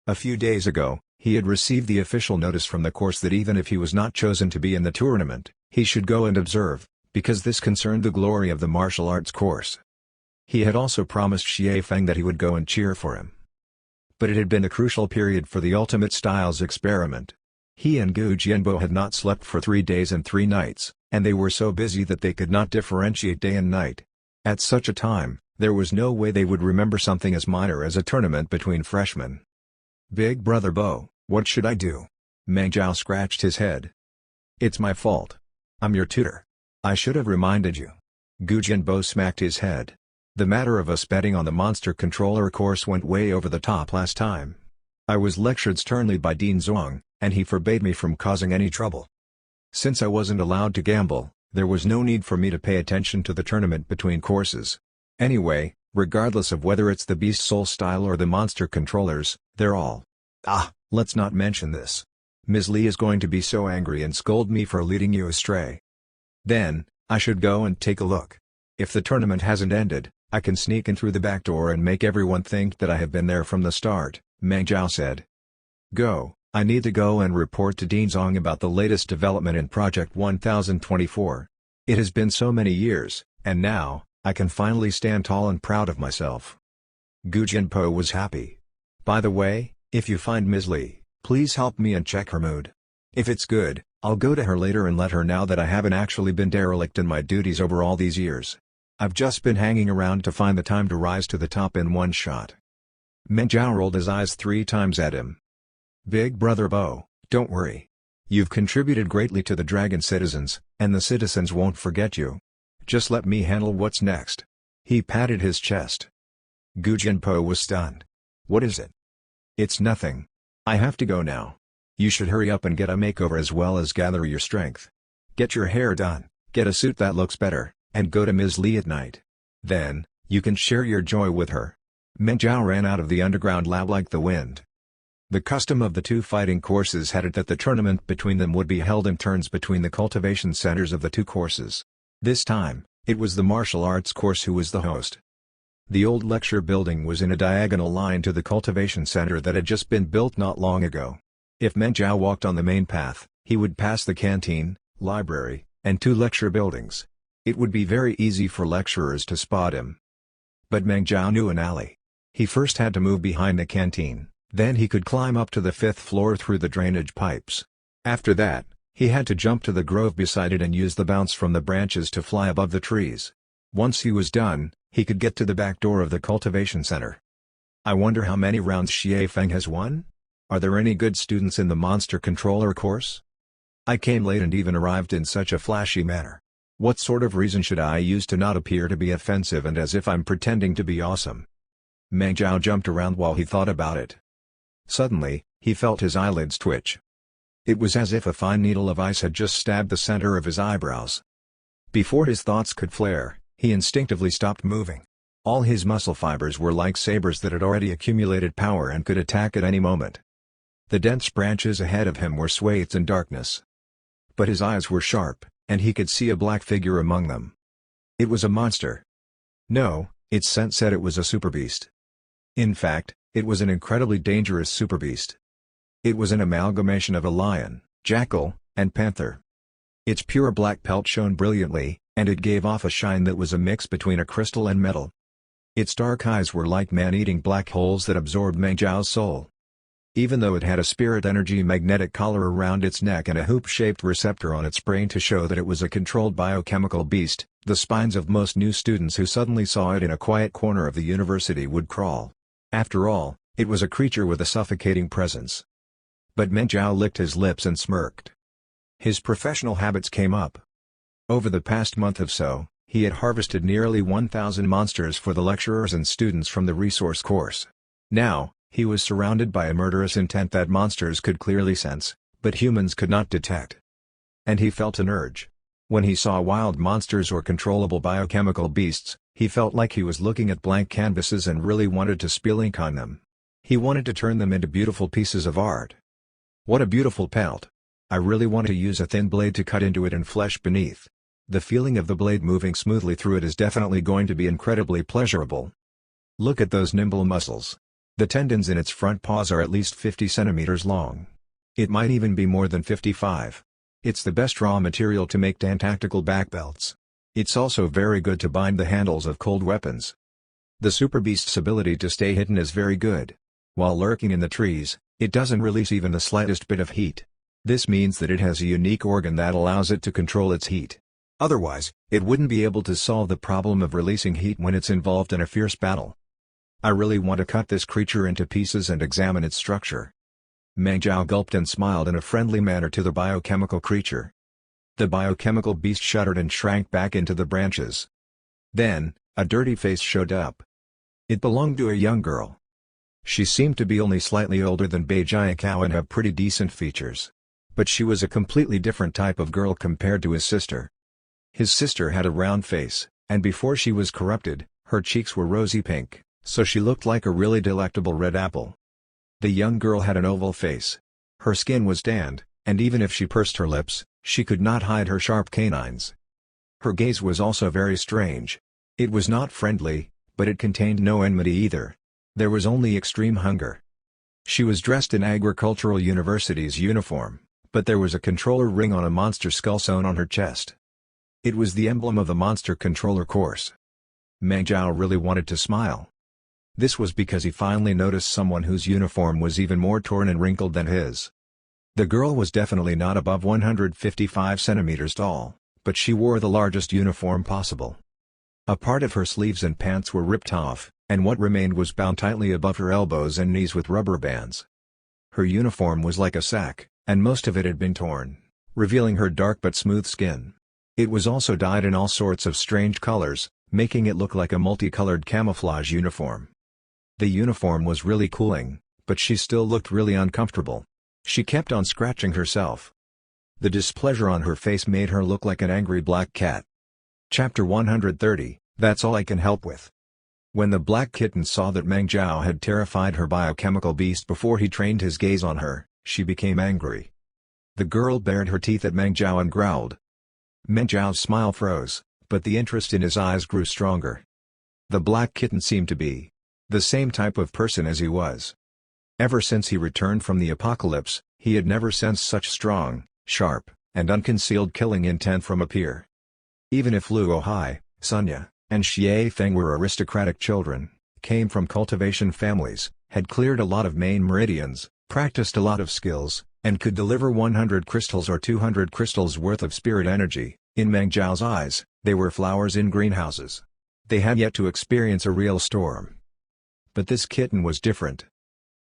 A few days ago, he had received the official notice from the course that even if he was not chosen to be in the tournament, he should go and observe, because this concerned the glory of the martial arts course. He had also promised Xie Feng that he would go and cheer for him. But it had been a crucial period for the Ultimate Styles experiment. He and Gu Jianbo had not slept for 3 days and 3 nights, and they were so busy that they could not differentiate day and night. At such a time, there was no way they would remember something as minor as a tournament between freshmen. Big Brother Bo, what should I do? Meng Zhao scratched his head. It's my fault. I'm your tutor. I should have reminded you. Gu Jianbo smacked his head. The matter of us betting on the monster controller course went way over the top last time. I was lectured sternly by Dean Zhuang, and he forbade me from causing any trouble. Since I wasn't allowed to gamble, there was no need for me to pay attention to the tournament between courses. Anyway, regardless of whether it's the Beast Soul style or the monster controllers, they're all. Let's not mention this. Ms. Li is going to be so angry and scold me for leading you astray. Then, I should go and take a look. If the tournament hasn't ended, I can sneak in through the back door and make everyone think that I have been there from the start, Meng Zhao said. Go, I need to go and report to Dean Zong about the latest development in Project 1024. It has been so many years, and now, I can finally stand tall and proud of myself. Gu Jianpo was happy. By the way, if you find Ms. Li, please help me and check her mood. If it's good, I'll go to her later and let her know that I haven't actually been derelict in my duties over all these years. I've just been hanging around to find the time to rise to the top in one shot." Meng Zhao rolled his eyes 3 times at him. "Big brother Bo, don't worry. You've contributed greatly to the dragon citizens, and the citizens won't forget you. Just let me handle what's next." He patted his chest. Gu Jinpo was stunned. "What is it?" "It's nothing. I have to go now. You should hurry up and get a makeover as well as gather your strength. Get your hair done, get a suit that looks better, and go to Ms. Li at night. Then, you can share your joy with her." Meng Zhao ran out of the underground lab like the wind. The custom of the 2 fighting courses had it that the tournament between them would be held in turns between the cultivation centers of the 2 courses. This time, it was the martial arts course who was the host. The old lecture building was in a diagonal line to the cultivation center that had just been built not long ago. If Meng Zhao walked on the main path, he would pass the canteen, library, and 2 lecture buildings. It would be very easy for lecturers to spot him. But Meng Zhao knew an alley. He first had to move behind the canteen, then he could climb up to the 5th floor through the drainage pipes. After that, he had to jump to the grove beside it and use the bounce from the branches to fly above the trees. Once he was done, he could get to the back door of the cultivation center. "I wonder how many rounds Xie Feng has won? Are there any good students in the monster controller course? I came late and even arrived in such a flashy manner. What sort of reason should I use to not appear to be offensive and as if I'm pretending to be awesome?" Meng Zhao jumped around while he thought about it. Suddenly, he felt his eyelids twitch. It was as if a fine needle of ice had just stabbed the center of his eyebrows. Before his thoughts could flare, he instinctively stopped moving. All his muscle fibers were like sabers that had already accumulated power and could attack at any moment. The dense branches ahead of him were swathed in darkness. But his eyes were sharp, and he could see a black figure among them. It was a monster. No, its scent said it was a superbeast. In fact, it was an incredibly dangerous superbeast. It was an amalgamation of a lion, jackal, and panther. Its pure black pelt shone brilliantly, and it gave off a shine that was a mix between a crystal and metal. Its dark eyes were like man-eating black holes that absorbed Meng Zhao's soul. Even though it had a spirit energy magnetic collar around its neck and a hoop-shaped receptor on its brain to show that it was a controlled biochemical beast, the spines of most new students who suddenly saw it in a quiet corner of the university would crawl. After all, it was a creature with a suffocating presence. But Meng Zhao licked his lips and smirked. His professional habits came up. Over the past month or so, he had harvested nearly 1,000 monsters for the lecturers and students from the resource course. Now, he was surrounded by a murderous intent that monsters could clearly sense, but humans could not detect. And he felt an urge. When he saw wild monsters or controllable biochemical beasts, he felt like he was looking at blank canvases and really wanted to spill ink on them. He wanted to turn them into beautiful pieces of art. What a beautiful pelt! I really want to use a thin blade to cut into it and flesh beneath. The feeling of the blade moving smoothly through it is definitely going to be incredibly pleasurable. Look at those nimble muscles. The tendons in its front paws are at least 50 centimeters long. It might even be more than 55. It's the best raw material to make tactical back belts. It's also very good to bind the handles of cold weapons. The superbeast's ability to stay hidden is very good. While lurking in the trees, it doesn't release even the slightest bit of heat. This means that it has a unique organ that allows it to control its heat. Otherwise, it wouldn't be able to solve the problem of releasing heat when it's involved in a fierce battle. I really want to cut this creature into pieces and examine its structure. Meng Zhao gulped and smiled in a friendly manner to the biochemical creature. The biochemical beast shuddered and shrank back into the branches. Then, a dirty face showed up. It belonged to a young girl. She seemed to be only slightly older than Bai Jiakao and have pretty decent features. But she was a completely different type of girl compared to his sister. His sister had a round face, and before she was corrupted, her cheeks were rosy pink, so she looked like a really delectable red apple. The young girl had an oval face. Her skin was tanned, and even if she pursed her lips, she could not hide her sharp canines. Her gaze was also very strange. It was not friendly, but it contained no enmity either. There was only extreme hunger. She was dressed in Agricultural University's uniform, but there was a controller ring on a monster skull sewn on her chest. It was the emblem of the monster controller course. Meng Zhao really wanted to smile. This was because he finally noticed someone whose uniform was even more torn and wrinkled than his. The girl was definitely not above 155 centimeters tall, but she wore the largest uniform possible. A part of her sleeves and pants were ripped off, and what remained was bound tightly above her elbows and knees with rubber bands. Her uniform was like a sack, and most of it had been torn, revealing her dark but smooth skin. It was also dyed in all sorts of strange colors, making it look like a multicolored camouflage uniform. The uniform was really cooling, but she still looked really uncomfortable. She kept on scratching herself. The displeasure on her face made her look like an angry black cat. Chapter 130, That's All I Can Help With. When the black kitten saw that Meng Zhao had terrified her biochemical beast before he trained his gaze on her, she became angry. The girl bared her teeth at Meng Zhao and growled. Meng Zhao's smile froze, but the interest in his eyes grew stronger. The black kitten seemed to be the same type of person as he was. Ever since he returned from the apocalypse, he had never sensed such strong, sharp, and unconcealed killing intent from a peer. Even if Luo Hai, Sunya, and Xie Feng were aristocratic children, came from cultivation families, had cleared a lot of main meridians, practiced a lot of skills, and could deliver 100 crystals or 200 crystals worth of spirit energy, in Meng Zhao's eyes, they were flowers in greenhouses. They had yet to experience a real storm. But this kitten was different.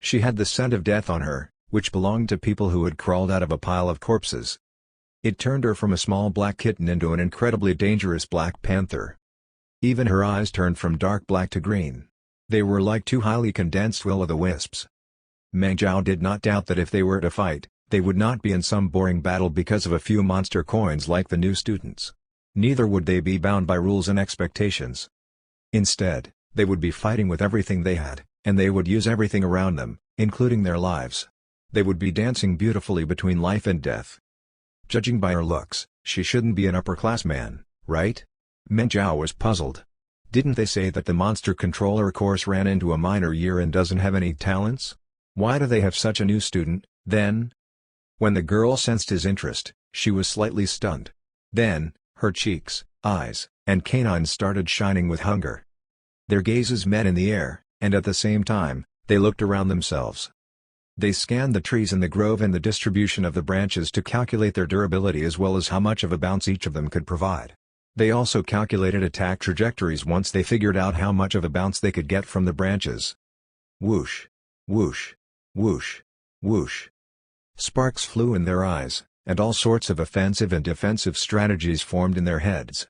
She had the scent of death on her, which belonged to people who had crawled out of a pile of corpses. It turned her from a small black kitten into an incredibly dangerous black panther. Even her eyes turned from dark black to green. They were like two highly condensed will-o'-the-wisps. Meng Zhao did not doubt that if they were to fight, they would not be in some boring battle because of a few monster coins like the new students. Neither would they be bound by rules and expectations. Instead, they would be fighting with everything they had, and they would use everything around them, including their lives. They would be dancing beautifully between life and death. Judging by her looks, she shouldn't be an upper-class man, right? Meng Zhao was puzzled. Didn't they say that the monster controller course ran into a minor year and doesn't have any talents? Why do they have such a new student, then? When the girl sensed his interest, she was slightly stunned. Then, her cheeks, eyes, and canines started shining with hunger. Their gazes met in the air, and at the same time, they looked around themselves. They scanned the trees in the grove and the distribution of the branches to calculate their durability as well as how much of a bounce each of them could provide. They also calculated attack trajectories once they figured out how much of a bounce they could get from the branches. Whoosh! Whoosh! Whoosh! Whoosh! Sparks flew in their eyes, and all sorts of offensive and defensive strategies formed in their heads.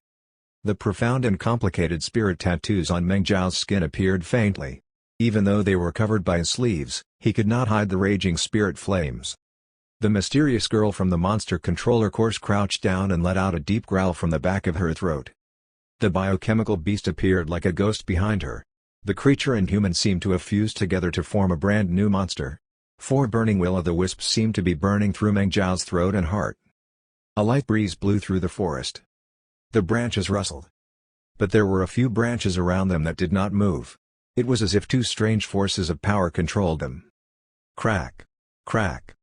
The profound and complicated spirit tattoos on Meng Zhao's skin appeared faintly. Even though they were covered by his sleeves, he could not hide the raging spirit flames. The mysterious girl from the monster controller course crouched down and let out a deep growl from the back of her throat. The biochemical beast appeared like a ghost behind her. The creature and human seemed to have fused together to form a brand new monster. 4 burning will-o'-the-wisps seemed to be burning through Meng Zhao's throat and heart. A light breeze blew through the forest. The branches rustled. But there were a few branches around them that did not move. It was as if two strange forces of power controlled them. Crack! Crack!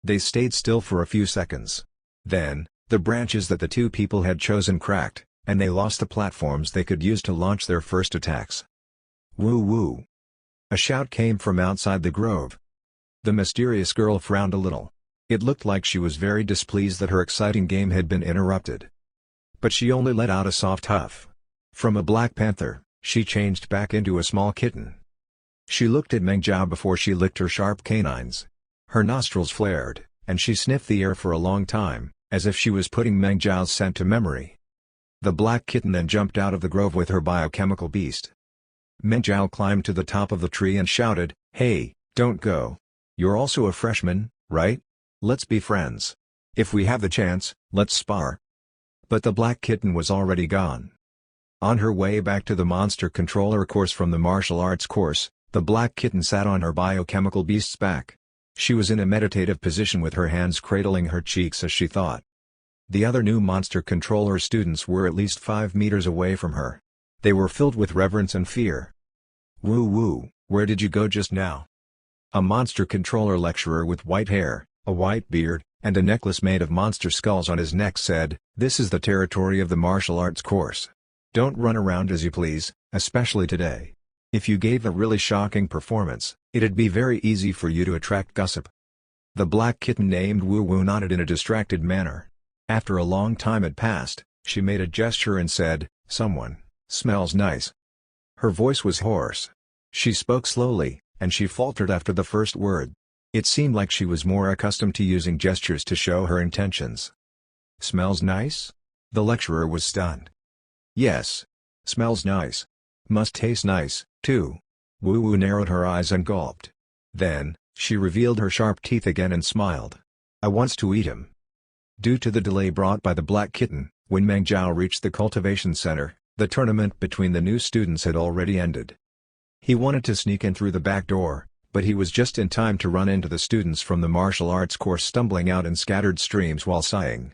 They stayed still for a few seconds. Then, the branches that the two people had chosen cracked, and they lost the platforms they could use to launch their first attacks. Woo woo! A shout came from outside the grove. The mysterious girl frowned a little. It looked like she was very displeased that her exciting game had been interrupted. But she only let out a soft huff. From a black panther, she changed back into a small kitten. She looked at Meng Zhao before she licked her sharp canines. Her nostrils flared, and she sniffed the air for a long time, as if she was putting Meng Zhao's scent to memory. The black kitten then jumped out of the grove with her biochemical beast. Meng Zhao climbed to the top of the tree and shouted, "Hey, don't go. You're also a freshman, right? Let's be friends. If we have the chance, let's spar." But the black kitten was already gone. On her way back to the monster controller course from the martial arts course, the black kitten sat on her biochemical beast's back. She was in a meditative position with her hands cradling her cheeks as she thought. The other new monster controller students were at least 5 meters away from her. They were filled with reverence and fear. "Woo woo, where did you go just now?" A monster controller lecturer with white hair, a white beard, and a necklace made of monster skulls on his neck said, "This is the territory of the martial arts course. Don't run around as you please, especially today. If you gave a really shocking performance, it'd be very easy for you to attract gossip." The black kitten named Woo Woo nodded in a distracted manner. After a long time had passed, she made a gesture and said, "Someone smells nice." Her voice was hoarse. She spoke slowly, and she faltered after the first word. It seemed like she was more accustomed to using gestures to show her intentions. "Smells nice?" The lecturer was stunned. "Yes. Smells nice. Must taste nice, too." Woo Woo narrowed her eyes and gulped. Then, she revealed her sharp teeth again and smiled. "I wants to eat him." Due to the delay brought by the black kitten, when Meng Zhao reached the cultivation center, the tournament between the new students had already ended. He wanted to sneak in through the back door, but he was just in time to run into the students from the martial arts course stumbling out in scattered streams while sighing.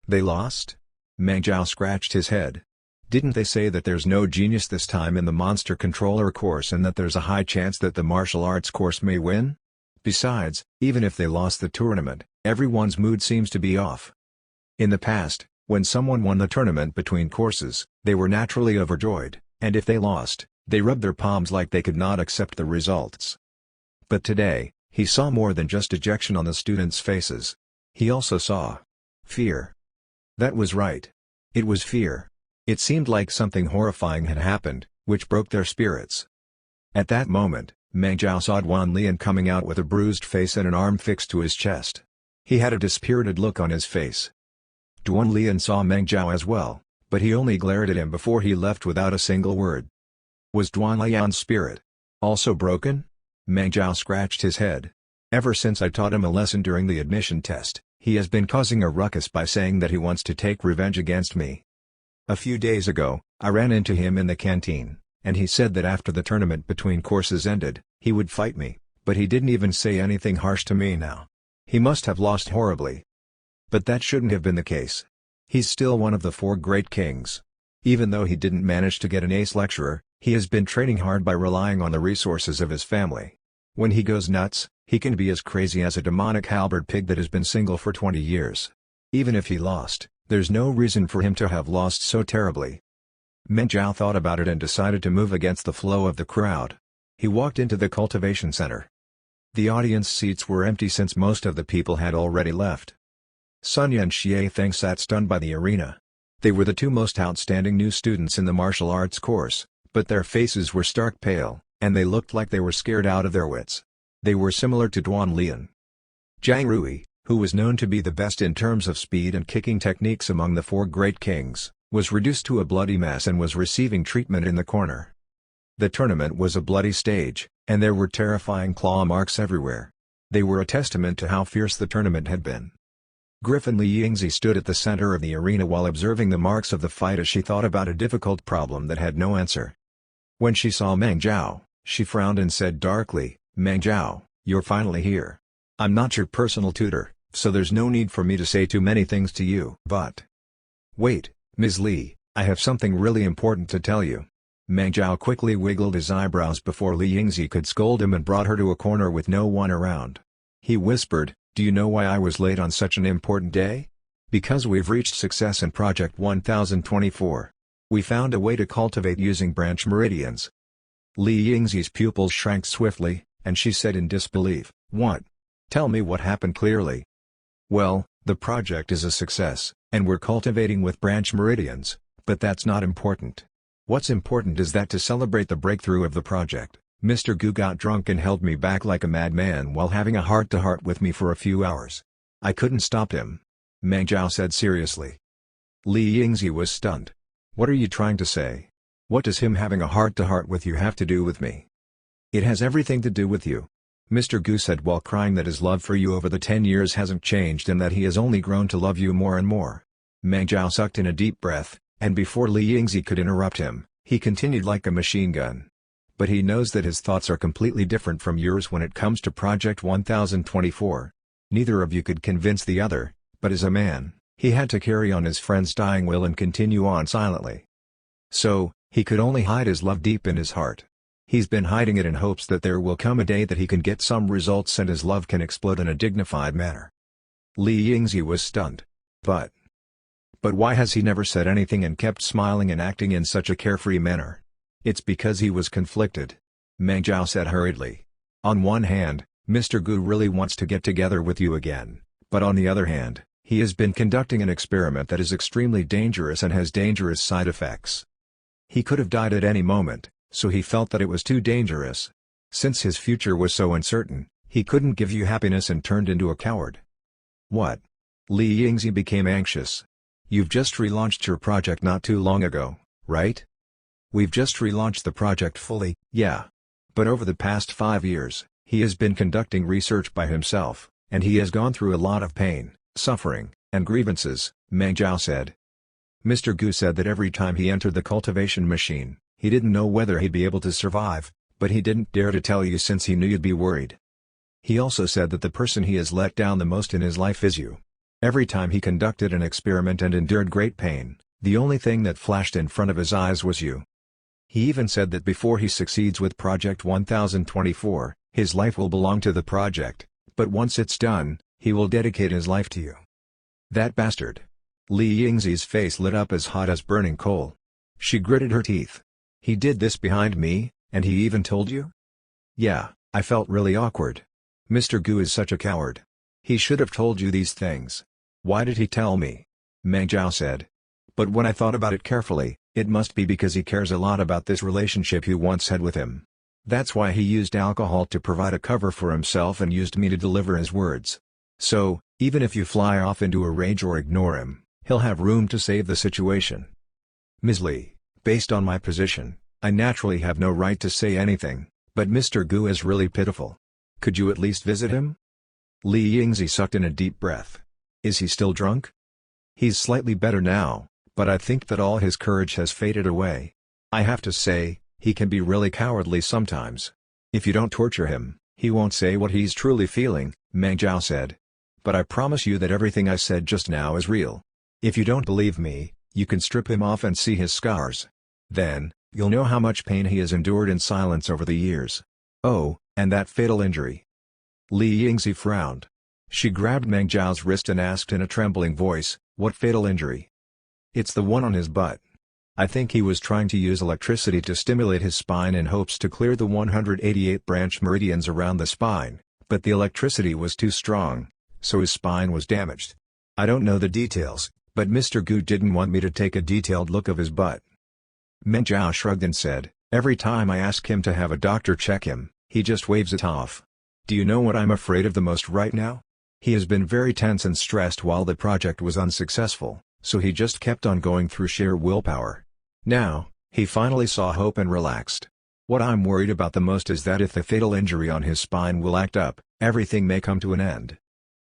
"They lost?" Meng Zhao scratched his head. "Didn't they say that there's no genius this time in the monster controller course and that there's a high chance that the martial arts course may win? Besides, even if they lost the tournament, everyone's mood seems to be off." In the past, when someone won the tournament between courses, they were naturally overjoyed, and if they lost, they rubbed their palms like they could not accept the results. But today, he saw more than just dejection on the students' faces. He also saw fear. That was right. It was fear. It seemed like something horrifying had happened, which broke their spirits. At that moment, Meng Zhao saw Duan Lian coming out with a bruised face and an arm fixed to his chest. He had a dispirited look on his face. Duan Lian saw Meng Zhao as well, but he only glared at him before he left without a single word. Was Duan Lian's spirit also broken? Meng Zhao scratched his head. "Ever since I taught him a lesson during the admission test, he has been causing a ruckus by saying that he wants to take revenge against me. A few days ago, I ran into him in the canteen, and he said that after the tournament between courses ended, he would fight me, but he didn't even say anything harsh to me now. He must have lost horribly. But that shouldn't have been the case. He's still one of the 4 great kings. Even though he didn't manage to get an ace lecturer, he has been training hard by relying on the resources of his family. When he goes nuts, he can be as crazy as a demonic halberd pig that has been single for 20 years. Even if he lost, there's no reason for him to have lost so terribly." Meng Zhao thought about it and decided to move against the flow of the crowd. He walked into the cultivation center. The audience seats were empty since most of the people had already left. Sunya and Xie Feng sat stunned by the arena. They were the 2 most outstanding new students in the martial arts course, but their faces were stark pale, and they looked like they were scared out of their wits. They were similar to Duan Lian. Zhang Rui, who was known to be the best in terms of speed and kicking techniques among the 4 great kings, was reduced to a bloody mess and was receiving treatment in the corner. The tournament was a bloody stage, and there were terrifying claw marks everywhere. They were a testament to how fierce the tournament had been. Griffin Li Yingzi stood at the center of the arena while observing the marks of the fight as she thought about a difficult problem that had no answer. When she saw Meng Zhao, she frowned and said darkly, "Meng Zhao, you're finally here. I'm not your personal tutor, so there's no need for me to say too many things to you. But wait, Ms. Li, I have something really important to tell you." Meng Zhao quickly wiggled his eyebrows before Li Yingzi could scold him and brought her to a corner with no one around. He whispered, "Do you know why I was late on such an important day? Because we've reached success in Project 1024. We found a way to cultivate using branch meridians." Li Yingzi's pupils shrank swiftly, and she said in disbelief, "What? Tell me what happened clearly." "Well, the project is a success, and we're cultivating with branch meridians, but that's not important. What's important is that to celebrate the breakthrough of the project, Mr. Gu got drunk and held me back like a madman while having a heart-to-heart with me for a few hours. I couldn't stop him," Meng Zhao said seriously. Li Yingzi was stunned. "What are you trying to say? What does him having a heart-to-heart with you have to do with me?" "It has everything to do with you. Mr. Gu said while crying that his love for you over the 10 years hasn't changed and that he has only grown to love you more and more." Meng Zhao sucked in a deep breath, and before Li Yingzi could interrupt him, he continued like a machine gun. "But he knows that his thoughts are completely different from yours when it comes to Project 1024. Neither of you could convince the other, but as a man, he had to carry on his friend's dying will and continue on silently. So, he could only hide his love deep in his heart. He's been hiding it in hopes that there will come a day that he can get some results and his love can explode in a dignified manner." Li Yingzi was stunned. But why has he never said anything and kept smiling and acting in such a carefree manner?" "It's because he was conflicted," Meng Zhao said hurriedly. "On one hand, Mr. Gu really wants to get together with you again, but on the other hand, he has been conducting an experiment that is extremely dangerous and has dangerous side effects. He could have died at any moment, so he felt that it was too dangerous. Since his future was so uncertain, he couldn't give you happiness and turned into a coward. What? Li Yingzi became anxious. You've just relaunched your project not too long ago, right? We've just relaunched the project fully, yeah. But over the past 5 years, he has been conducting research by himself, and he has gone through a lot of pain, suffering, and grievances, Meng Zhao said. Mr. Gu said that every time he entered the cultivation machine, he didn't know whether he'd be able to survive, but he didn't dare to tell you since he knew you'd be worried. He also said that the person he has let down the most in his life is you. Every time he conducted an experiment and endured great pain, the only thing that flashed in front of his eyes was you. He even said that before he succeeds with Project 1024, his life will belong to the project, but once it's done, he will dedicate his life to you. That bastard. Li Yingzi's face lit up as hot as burning coal. She gritted her teeth. He did this behind me, and he even told you? Yeah, I felt really awkward. Mr. Gu is such a coward. He should have told you these things. Why did he tell me? Meng Zhao said. But when I thought about it carefully, it must be because he cares a lot about this relationship you once had with him. That's why he used alcohol to provide a cover for himself and used me to deliver his words. So, even if you fly off into a rage or ignore him, he'll have room to save the situation. Ms. Li, based on my position, I naturally have no right to say anything, but Mr. Gu is really pitiful. Could you at least visit him? Li Yingzi sucked in a deep breath. Is he still drunk? He's slightly better now, but I think that all his courage has faded away. I have to say, he can be really cowardly sometimes. If you don't torture him, he won't say what he's truly feeling, Meng Zhao said. But I promise you that everything I said just now is real. If you don't believe me, you can strip him off and see his scars. Then, you'll know how much pain he has endured in silence over the years. Oh, and that fatal injury. Li Yingzi frowned. She grabbed Meng Zhao's wrist and asked in a trembling voice, what fatal injury? It's the one on his butt. I think he was trying to use electricity to stimulate his spine in hopes to clear the 188 branch meridians around the spine, but the electricity was too strong, so his spine was damaged. I don't know the details, but Mr. Gu didn't want me to take a detailed look of his butt. Meng Zhao shrugged and said, every time I ask him to have a doctor check him, he just waves it off. Do you know what I'm afraid of the most right now? He has been very tense and stressed while the project was unsuccessful, so he just kept on going through sheer willpower. Now, he finally saw hope and relaxed. What I'm worried about the most is that if the fatal injury on his spine will act up, everything may come to an end.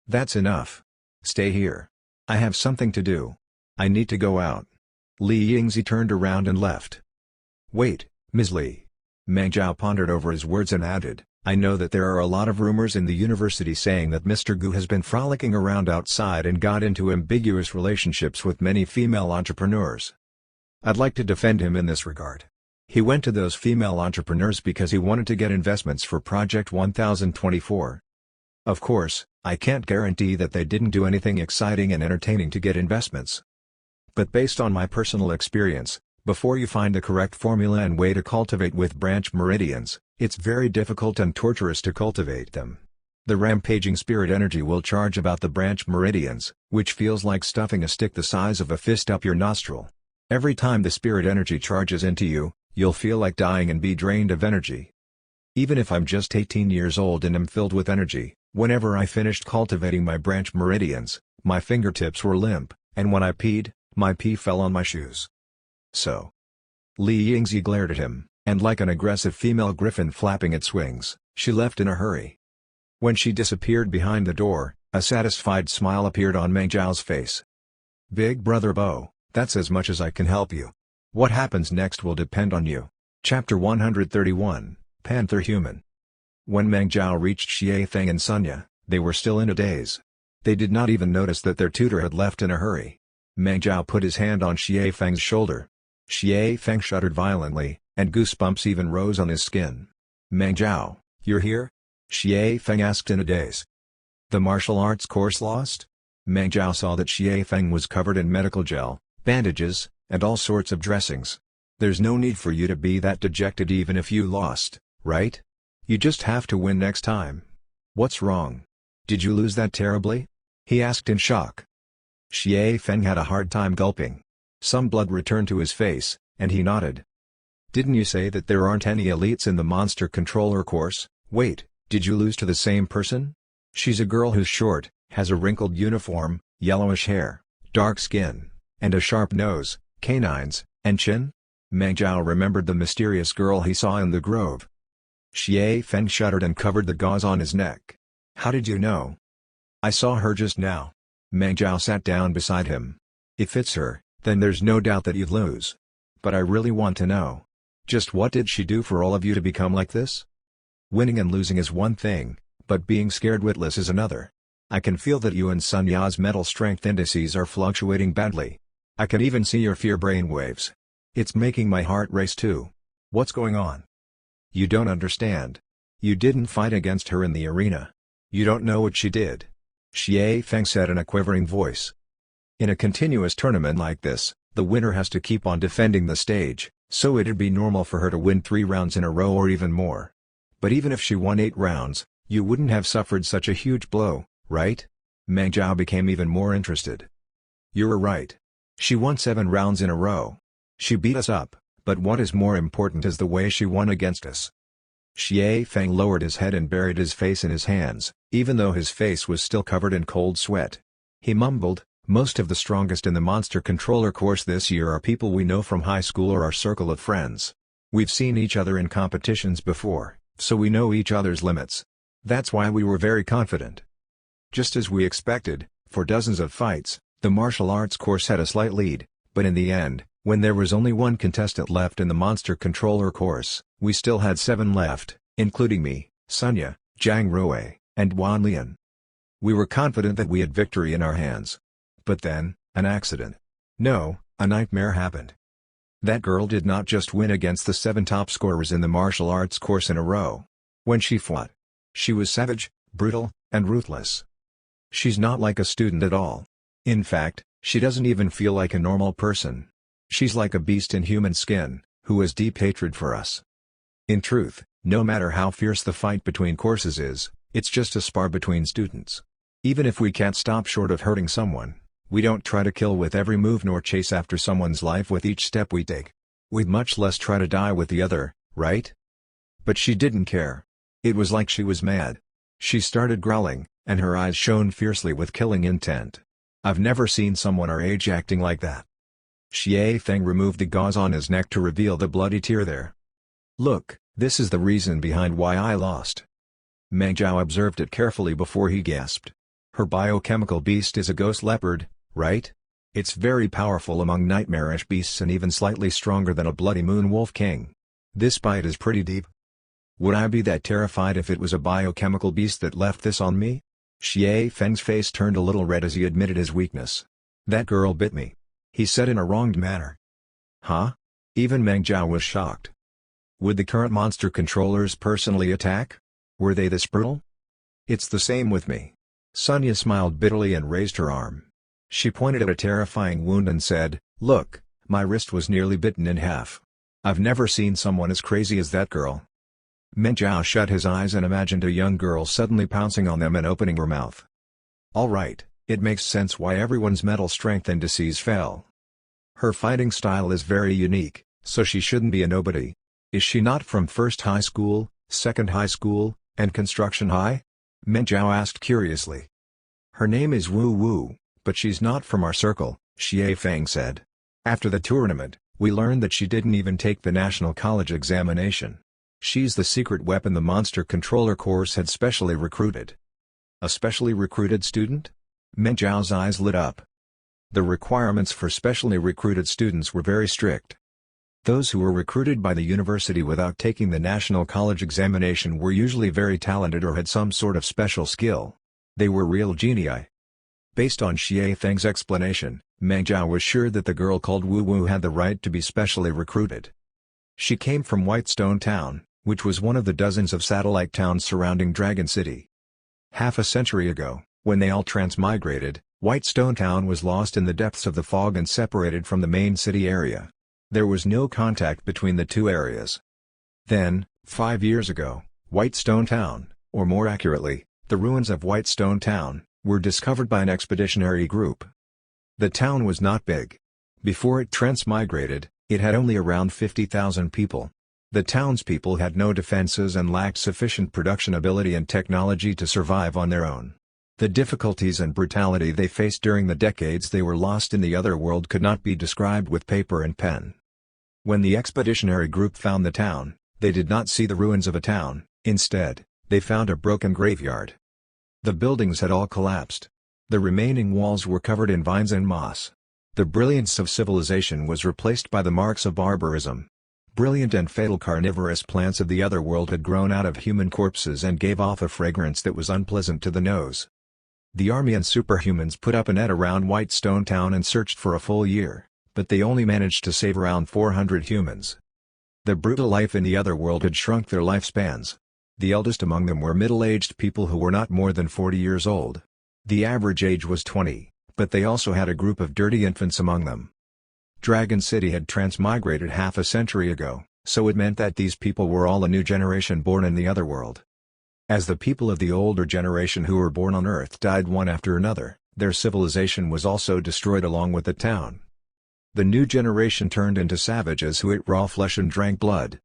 That's enough. Stay here. I have something to do. I need to go out. Li Yingzi turned around and left. Wait, Ms. Li. Meng Zhao pondered over his words and added, I know that there are a lot of rumors in the university saying that Mr. Gu has been frolicking around outside and got into ambiguous relationships with many female entrepreneurs. I'd like to defend him in this regard. He went to those female entrepreneurs because he wanted to get investments for Project 1024. Of course, I can't guarantee that they didn't do anything exciting and entertaining to get investments. But based on my personal experience, before you find the correct formula and way to cultivate with branch meridians, it's very difficult and torturous to cultivate them. The rampaging spirit energy will charge about the branch meridians, which feels like stuffing a stick the size of a fist up your nostril. Every time the spirit energy charges into you, you'll feel like dying and be drained of energy. Even if I'm just 18 years old and am filled with energy, whenever I finished cultivating my branch meridians, my fingertips were limp, and when I peed, my pee fell on my shoes. So. Li Yingzi glared at him, and like an aggressive female griffin flapping its wings, she left in a hurry. When she disappeared behind the door, a satisfied smile appeared on Meng Zhao's face. Big Brother Bo, that's as much as I can help you. What happens next will depend on you. Chapter 131, Panther Human. When Meng Zhao reached Xie Feng and Sunya, they were still in a daze. They did not even notice that their tutor had left in a hurry. Meng Zhao put his hand on Xie Feng's shoulder. Xie Feng shuddered violently, and goosebumps even rose on his skin. Meng Zhao, you're here? Xie Feng asked in a daze. The martial arts course lost? Meng Zhao saw that Xie Feng was covered in medical gel, bandages, and all sorts of dressings. There's no need for you to be that dejected even if you lost, right? You just have to win next time. What's wrong? Did you lose that terribly? He asked in shock. Xie Feng had a hard time gulping. Some blood returned to his face, and he nodded. Didn't you say that there aren't any elites in the monster controller course? Wait, did you lose to the same person? She's a girl who's short, has a wrinkled uniform, yellowish hair, dark skin, and a sharp nose, canines, and chin? Meng Zhao remembered the mysterious girl he saw in the grove. Xie Feng shuddered and covered the gauze on his neck. How did you know? I saw her just now. Meng Zhao sat down beside him. If it's her, then there's no doubt that you'd lose. But I really want to know. Just what did she do for all of you to become like this? Winning and losing is one thing, but being scared witless is another. I can feel that you and Sun Ya's mental strength indices are fluctuating badly. I can even see your fear brainwaves. It's making my heart race too. What's going on? You don't understand. You didn't fight against her in the arena. You don't know what she did. Xie Feng said in a quivering voice. In a continuous tournament like this, the winner has to keep on defending the stage, so it'd be normal for her to win 3 rounds in a row or even more. But even if she won 8 rounds, you wouldn't have suffered such a huge blow, right? Meng Zhao became even more interested. You're right. She won 7 rounds in a row. She beat us up, but what is more important is the way she won against us. Xie Feng lowered his head and buried his face in his hands, even though his face was still covered in cold sweat. He mumbled, most of the strongest in the monster controller course this year are people we know from high school or our circle of friends. We've seen each other in competitions before, so we know each other's limits. That's why we were very confident. Just as we expected, for dozens of fights, the martial arts course had a slight lead, but in the end, when there was only 1 contestant left in the monster controller course, we still had 7 left, including me, Sunya, Zhang Ruo, and Wan Lian. We were confident that we had victory in our hands. But then, an accident. No, a nightmare happened. That girl did not just win against the 7 top scorers in the martial arts course in a row. When she fought, she was savage, brutal, and ruthless. She's not like a student at all. In fact, she doesn't even feel like a normal person. She's like a beast in human skin, who has deep hatred for us. In truth, no matter how fierce the fight between courses is, it's just a spar between students. Even if we can't stop short of hurting someone, we don't try to kill with every move nor chase after someone's life with each step we take. We'd much less try to die with the other, right? But she didn't care. It was like she was mad. She started growling, and her eyes shone fiercely with killing intent. I've never seen someone our age acting like that. Xie Feng removed the gauze on his neck to reveal the bloody tear there. Look, this is the reason behind why I lost. Meng Zhao observed it carefully before he gasped. Her biochemical beast is a ghost leopard, right? It's very powerful among nightmarish beasts and even slightly stronger than a bloody moon wolf king. This bite is pretty deep. Would I be that terrified if it was a biochemical beast that left this on me? Xie Feng's face turned a little red as he admitted his weakness. That girl bit me. He said in a wronged manner. Huh? Even Meng Zhao was shocked. Would the current monster controllers personally attack? Were they this brutal? It's the same with me. Sunya smiled bitterly and raised her arm. She pointed at a terrifying wound and said, look, my wrist was nearly bitten in half. I've never seen someone as crazy as that girl. Meng Zhao shut his eyes and imagined a young girl suddenly pouncing on them and opening her mouth. All right, it makes sense why everyone's mental strength indices fell. Her fighting style is very unique, so she shouldn't be a nobody. Is she not from first high school, second high school, and construction high? Meng Zhao asked curiously. Her name is Wu Wu, but she's not from our circle, Xie Feng said. After the tournament, we learned that she didn't even take the national college examination. She's the secret weapon the monster controller course had specially recruited. A specially recruited student? Meng Zhao's eyes lit up. The requirements for specially recruited students were very strict. Those who were recruited by the university without taking the national college examination were usually very talented or had some sort of special skill. They were real genii. Based on Xie Feng's explanation, Meng Zhao was sure that the girl called Wu Wu had the right to be specially recruited. She came from Whitestone Town, which was one of the dozens of satellite towns surrounding Dragon City. Half a century ago, when they all transmigrated, Whitestone Town was lost in the depths of the fog and separated from the main city area. There was no contact between the two areas. Then, 5 years ago, Whitestone Town, or more accurately, the ruins of Whitestone Town, were discovered by an expeditionary group. The town was not big. Before it transmigrated, it had only around 50,000 people. The townspeople had no defenses and lacked sufficient production ability and technology to survive on their own. The difficulties and brutality they faced during the decades they were lost in the other world could not be described with paper and pen. When the expeditionary group found the town, they did not see the ruins of a town. Instead, they found a broken graveyard. The buildings had all collapsed. The remaining walls were covered in vines and moss. The brilliance of civilization was replaced by the marks of barbarism. Brilliant and fatal carnivorous plants of the other world had grown out of human corpses and gave off a fragrance that was unpleasant to the nose. The army and superhumans put up a net around Whitestone Town and searched for a full year, but they only managed to save around 400 humans. The brutal life in the other world had shrunk their lifespans. The eldest among them were middle-aged people who were not more than 40 years old. The average age was 20, but they also had a group of dirty infants among them. Dragon City had transmigrated half a century ago, so it meant that these people were all a new generation born in the other world. As the people of the older generation who were born on Earth died one after another, their civilization was also destroyed along with the town. The new generation turned into savages who ate raw flesh and drank blood.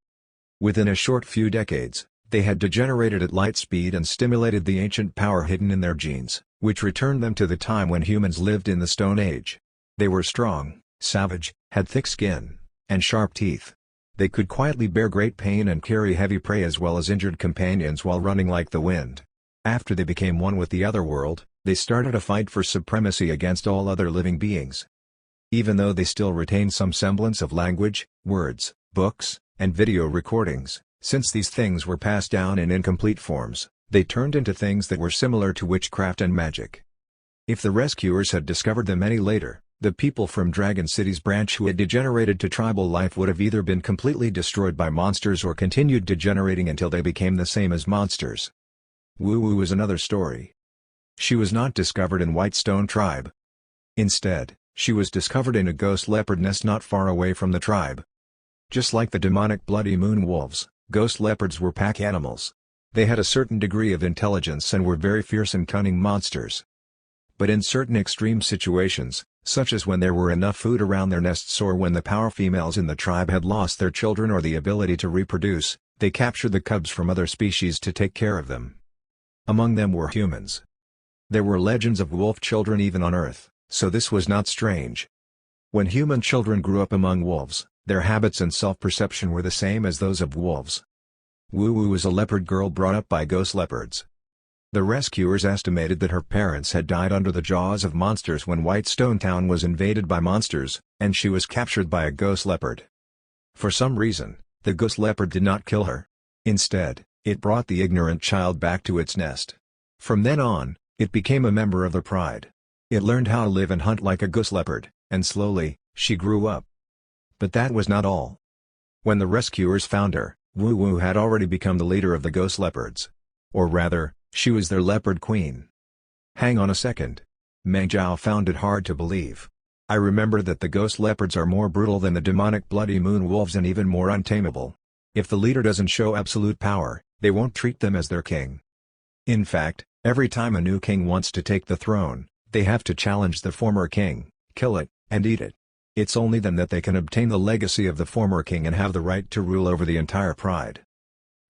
Within a short few decades, they had degenerated at light speed and stimulated the ancient power hidden in their genes, which returned them to the time when humans lived in the Stone Age. They were strong, savage, had thick skin, and sharp teeth. They could quietly bear great pain and carry heavy prey as well as injured companions while running like the wind. After they became one with the other world, they started a fight for supremacy against all other living beings. Even though they still retained some semblance of language, words, books, and video recordings, since these things were passed down in incomplete forms, they turned into things that were similar to witchcraft and magic. If the rescuers had discovered them any later, the people from Dragon City's branch who had degenerated to tribal life would have either been completely destroyed by monsters or continued degenerating until they became the same as monsters. Wu-Wu was another story. She was not discovered in Whitestone Tribe. Instead, she was discovered in a ghost leopard nest not far away from the tribe. Just like the demonic Bloody Moon wolves, ghost leopards were pack animals. They had a certain degree of intelligence and were very fierce and cunning monsters. But in certain extreme situations, such as when there were enough food around their nests or when the power females in the tribe had lost their children or the ability to reproduce, they captured the cubs from other species to take care of them. Among them were humans. There were legends of wolf children even on Earth, so this was not strange. When human children grew up among wolves, their habits and self-perception were the same as those of wolves. Wu-Wu was a leopard girl brought up by ghost leopards. The rescuers estimated that her parents had died under the jaws of monsters when Whitestone Town was invaded by monsters, and she was captured by a ghost leopard. For some reason, the ghost leopard did not kill her. Instead, it brought the ignorant child back to its nest. From then on, it became a member of the pride. It learned how to live and hunt like a ghost leopard, and slowly, she grew up. But that was not all. When the rescuers found her, Wu-Wu had already become the leader of the ghost leopards. Or rather, she was their leopard queen. Hang on a second. Meng Zhao found it hard to believe. I remember that the ghost leopards are more brutal than the demonic Bloody Moon wolves and even more untamable. If the leader doesn't show absolute power, they won't treat them as their king. In fact, every time a new king wants to take the throne, they have to challenge the former king, kill it, and eat it. It's only then that they can obtain the legacy of the former king and have the right to rule over the entire pride.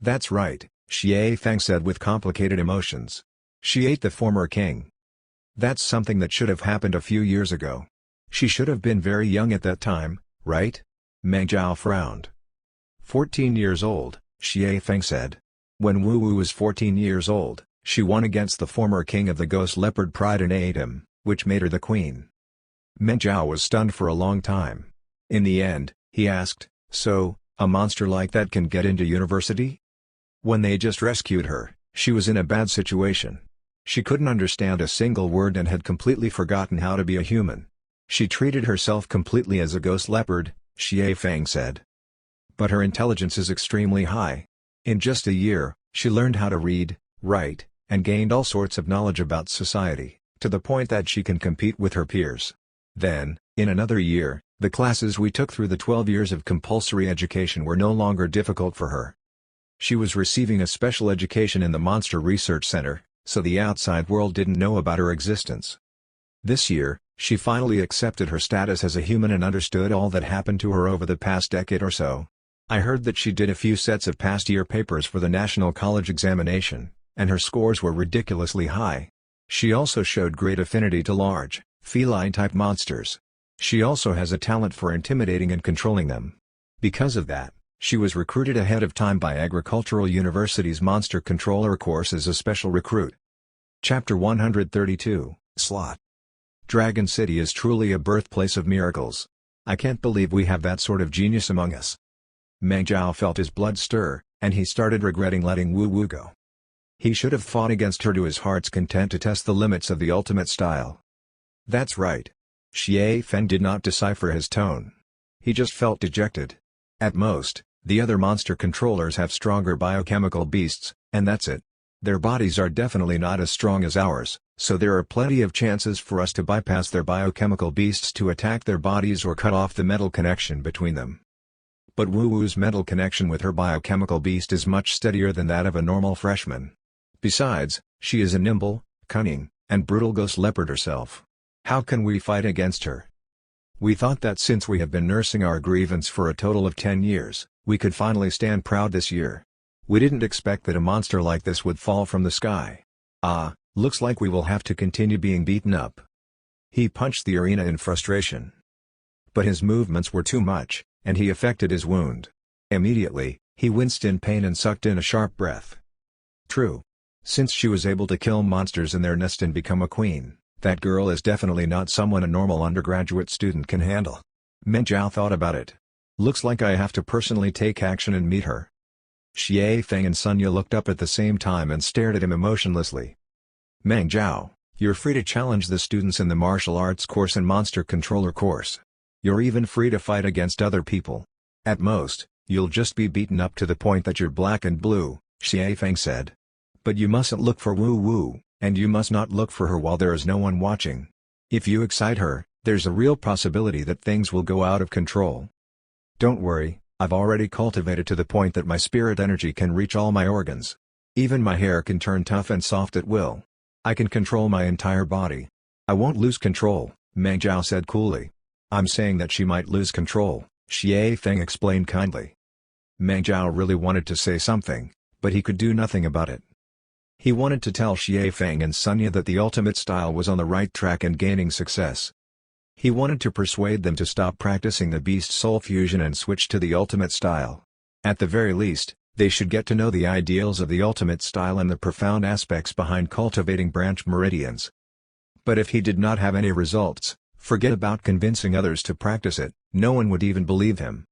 That's right, Xie Feng said with complicated emotions. She ate the former king. That's something that should have happened a few years ago. She should have been very young at that time, right? Meng Zhao frowned. 14 years old, Xie Feng said. When Wu-Wu was 14 years old, she won against the former king of the ghost leopard pride and ate him, which made her the queen. Meng Zhao was stunned for a long time. In the end, he asked, so, a monster like that can get into university? When they just rescued her, she was in a bad situation. She couldn't understand a single word and had completely forgotten how to be a human. She treated herself completely as a ghost leopard, Xie Feng said. But her intelligence is extremely high. In just a year, she learned how to read, write, and gained all sorts of knowledge about society, to the point that she can compete with her peers. Then, in another year, the classes we took through the 12 years of compulsory education were no longer difficult for her. She was receiving a special education in the Monster Research Center, so the outside world didn't know about her existence. This year, she finally accepted her status as a human and understood all that happened to her over the past decade or so. I heard that she did a few sets of past year papers for the National College examination, and her scores were ridiculously high. She also showed great affinity to large, feline-type monsters. She also has a talent for intimidating and controlling them. Because of that, she was recruited ahead of time by Agricultural University's Monster Controller course as a special recruit. Chapter 132, Slot. Dragon City is truly a birthplace of miracles. I can't believe we have that sort of genius among us. Meng Zhao felt his blood stir, and he started regretting letting Wu Wu go. He should have fought against her to his heart's content to test the limits of the ultimate style. That's right. Xie Feng did not decipher his tone. He just felt dejected. At most, the other monster controllers have stronger biochemical beasts, and that's it. Their bodies are definitely not as strong as ours, so there are plenty of chances for us to bypass their biochemical beasts to attack their bodies or cut off the mental connection between them. But Wu Wu's mental connection with her biochemical beast is much steadier than that of a normal freshman. Besides, she is a nimble, cunning, and brutal ghost leopard herself. How can we fight against her? We thought that since we have been nursing our grievance for a total of 10 years, we could finally stand proud this year. We didn't expect that a monster like this would fall from the sky. Looks like we will have to continue being beaten up. He punched the arena in frustration. But his movements were too much, and he affected his wound. Immediately, he winced in pain and sucked in a sharp breath. True. Since she was able to kill monsters in their nest and become a queen, that girl is definitely not someone a normal undergraduate student can handle. Meng Zhao thought about it. Looks like I have to personally take action and meet her. Xie Feng and Sunya looked up at the same time and stared at him emotionlessly. Meng Zhao, you're free to challenge the students in the martial arts course and monster controller course. You're even free to fight against other people. At most, you'll just be beaten up to the point that you're black and blue, Xie Feng said. But you mustn't look for Wu Wu, and you must not look for her while there is no one watching. If you excite her, there's a real possibility that things will go out of control. Don't worry, I've already cultivated to the point that my spirit energy can reach all my organs. Even my hair can turn tough and soft at will. I can control my entire body. I won't lose control, Meng Zhao said coolly. I'm saying that she might lose control, Xie Feng explained kindly. Meng Zhao really wanted to say something, but he could do nothing about it. He wanted to tell Xie Feng and Sunya that the ultimate style was on the right track and gaining success. He wanted to persuade them to stop practicing the Beast Soul Fusion and switch to the ultimate style. At the very least, they should get to know the ideals of the ultimate style and the profound aspects behind cultivating branch meridians. But if he did not have any results, forget about convincing others to practice it, no one would even believe him.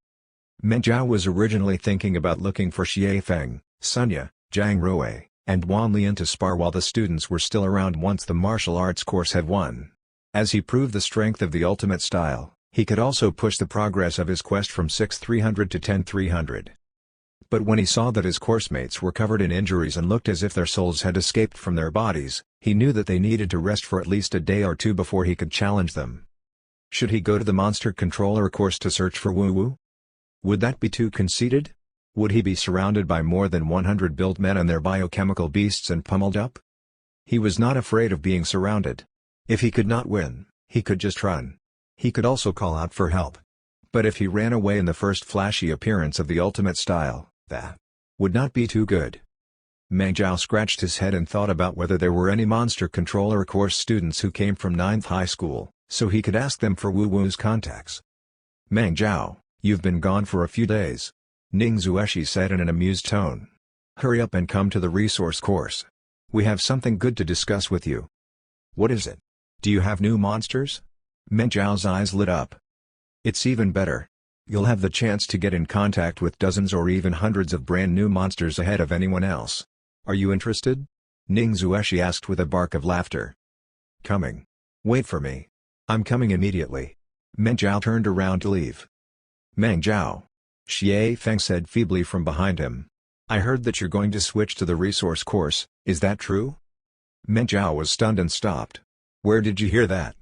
Meng Zhao was originally thinking about looking for Xie Feng, Sunya, Zhang Ruo, and Wan Lian to spar while the students were still around once the martial arts course had won. As he proved the strength of the ultimate style, he could also push the progress of his quest from 6,300 to 10,300. But when he saw that his coursemates were covered in injuries and looked as if their souls had escaped from their bodies, he knew that they needed to rest for at least a day or two before he could challenge them. Should he go to the Monster Controller course to search for Wu Wu? Would that be too conceited? Would he be surrounded by more than 100 built men and their biochemical beasts and pummeled up? He was not afraid of being surrounded. If he could not win, he could just run. He could also call out for help. But if he ran away in the first flashy appearance of the ultimate style, that would not be too good. Meng Zhao scratched his head and thought about whether there were any Monster Controller course students who came from 9th High School, so he could ask them for Wu Wu's contacts. Meng Zhao, you've been gone for a few days, Ning Zueshi said in an amused tone. Hurry up and come to the resource course. We have something good to discuss with you. What is it? Do you have new monsters? Meng Zhao's eyes lit up. It's even better. You'll have the chance to get in contact with dozens or even hundreds of brand new monsters ahead of anyone else. Are you interested? Ning Zueshi asked with a bark of laughter. Coming. Wait for me. I'm coming immediately. Meng Zhao turned around to leave. Meng Zhao. Xie Feng said feebly from behind him. I heard that you're going to switch to the resource course, is that true? Meng Zhao was stunned and stopped. Where did you hear that?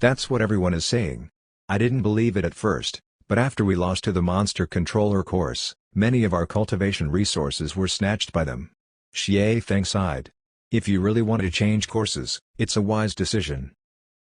That's what everyone is saying. I didn't believe it at first, but after we lost to the Monster Controller course, many of our cultivation resources were snatched by them. Xie Feng sighed. If you really want to change courses, it's a wise decision.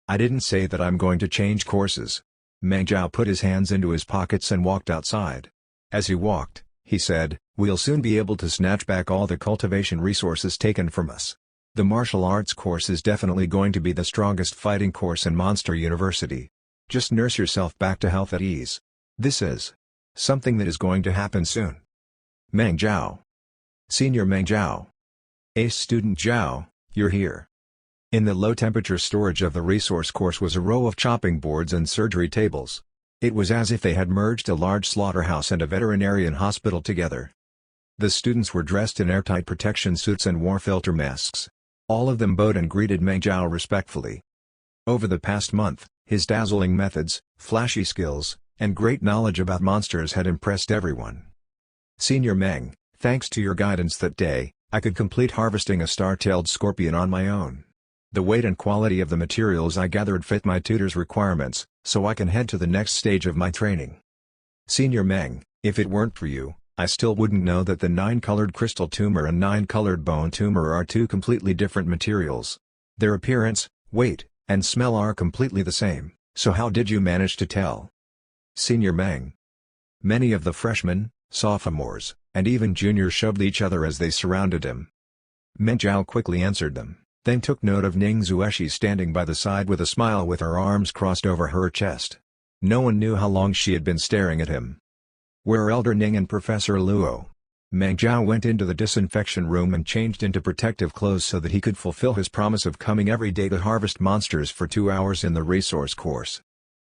I didn't say that I'm going to change courses. Meng Zhao put his hands into his pockets and walked outside. As he walked, he said, "We'll soon be able to snatch back all the cultivation resources taken from us. The martial arts course is definitely going to be the strongest fighting course in Monster University. Just nurse yourself back to health at ease. This is something that is going to happen soon." Meng Zhao. Senior Meng Zhao. Ace student Zhao, you're here. In the low-temperature storage of the resource course was a row of chopping boards and surgery tables. It was as if they had merged a large slaughterhouse and a veterinarian hospital together. The students were dressed in airtight protection suits and wore filter masks. All of them bowed and greeted Meng Zhao respectfully. Over the past month, his dazzling methods, flashy skills, and great knowledge about monsters had impressed everyone. Senior Meng, thanks to your guidance that day, I could complete harvesting a star-tailed scorpion on my own. The weight and quality of the materials I gathered fit my tutor's requirements, so I can head to the next stage of my training. Senior Meng, if it weren't for you, I still wouldn't know that the 9-colored crystal tumor and 9-colored bone tumor are two completely different materials. Their appearance, weight, and smell are completely the same, so how did you manage to tell? Senior Meng. Many of the freshmen, sophomores, and even juniors shoved each other as they surrounded him. Meng Zhao quickly answered them, then took note of Ning Zueshi standing by the side with a smile with her arms crossed over her chest. No one knew how long she had been staring at him. "Where are Elder Ning and Professor Luo?" Meng Zhao went into the disinfection room and changed into protective clothes so that he could fulfill his promise of coming every day to harvest monsters for 2 hours in the resource course.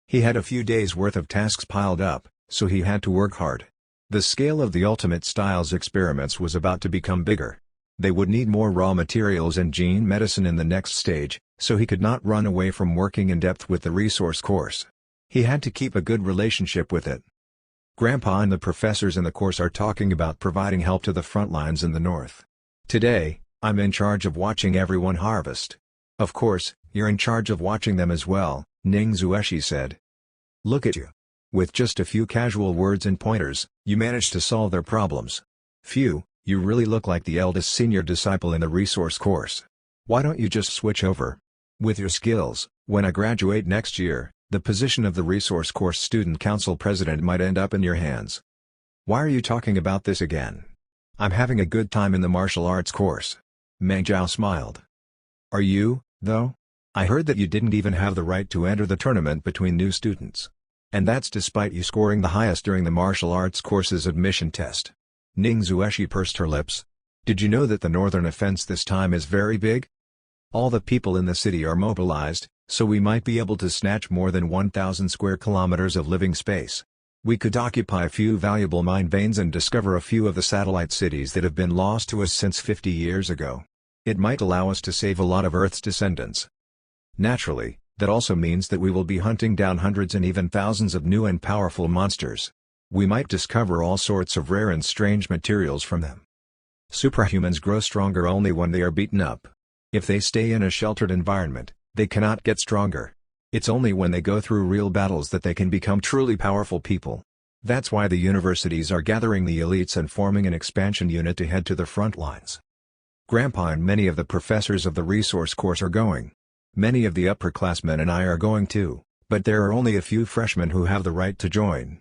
He had a few days' worth of tasks piled up, so he had to work hard. The scale of the Ultimate Styles experiments was about to become bigger. They would need more raw materials and gene medicine in the next stage, so he could not run away from working in depth with the resource course. He had to keep a good relationship with it. Grandpa and the professors in the course are talking about providing help to the front lines in the north. Today, I'm in charge of watching everyone harvest. Of course, you're in charge of watching them as well, Ning Zueshi said. Look at you. With just a few casual words and pointers, you managed to solve their problems. Phew, you really look like the eldest senior disciple in the resource course. Why don't you just switch over? With your skills, when I graduate next year, the position of the resource course student council president might end up in your hands. Why are you talking about this again? I'm having a good time in the martial arts course. Meng Zhao smiled. Are you, though? I heard that you didn't even have the right to enter the tournament between new students. And that's despite you scoring the highest during the martial arts course's admission test. Ning Zueshi pursed her lips. Did you know that the northern offense this time is very big? All the people in the city are mobilized, so we might be able to snatch more than 1,000 square kilometers of living space. We could occupy a few valuable mine veins and discover a few of the satellite cities that have been lost to us since 50 years ago. It might allow us to save a lot of Earth's descendants. Naturally, that also means that we will be hunting down hundreds and even thousands of new and powerful monsters. We might discover all sorts of rare and strange materials from them. Superhumans grow stronger only when they are beaten up. If they stay in a sheltered environment, they cannot get stronger. It's only when they go through real battles that they can become truly powerful people. That's why the universities are gathering the elites and forming an expansion unit to head to the front lines. Grandpa and many of the professors of the resource course are going. Many of the upperclassmen and I are going too, but there are only a few freshmen who have the right to join.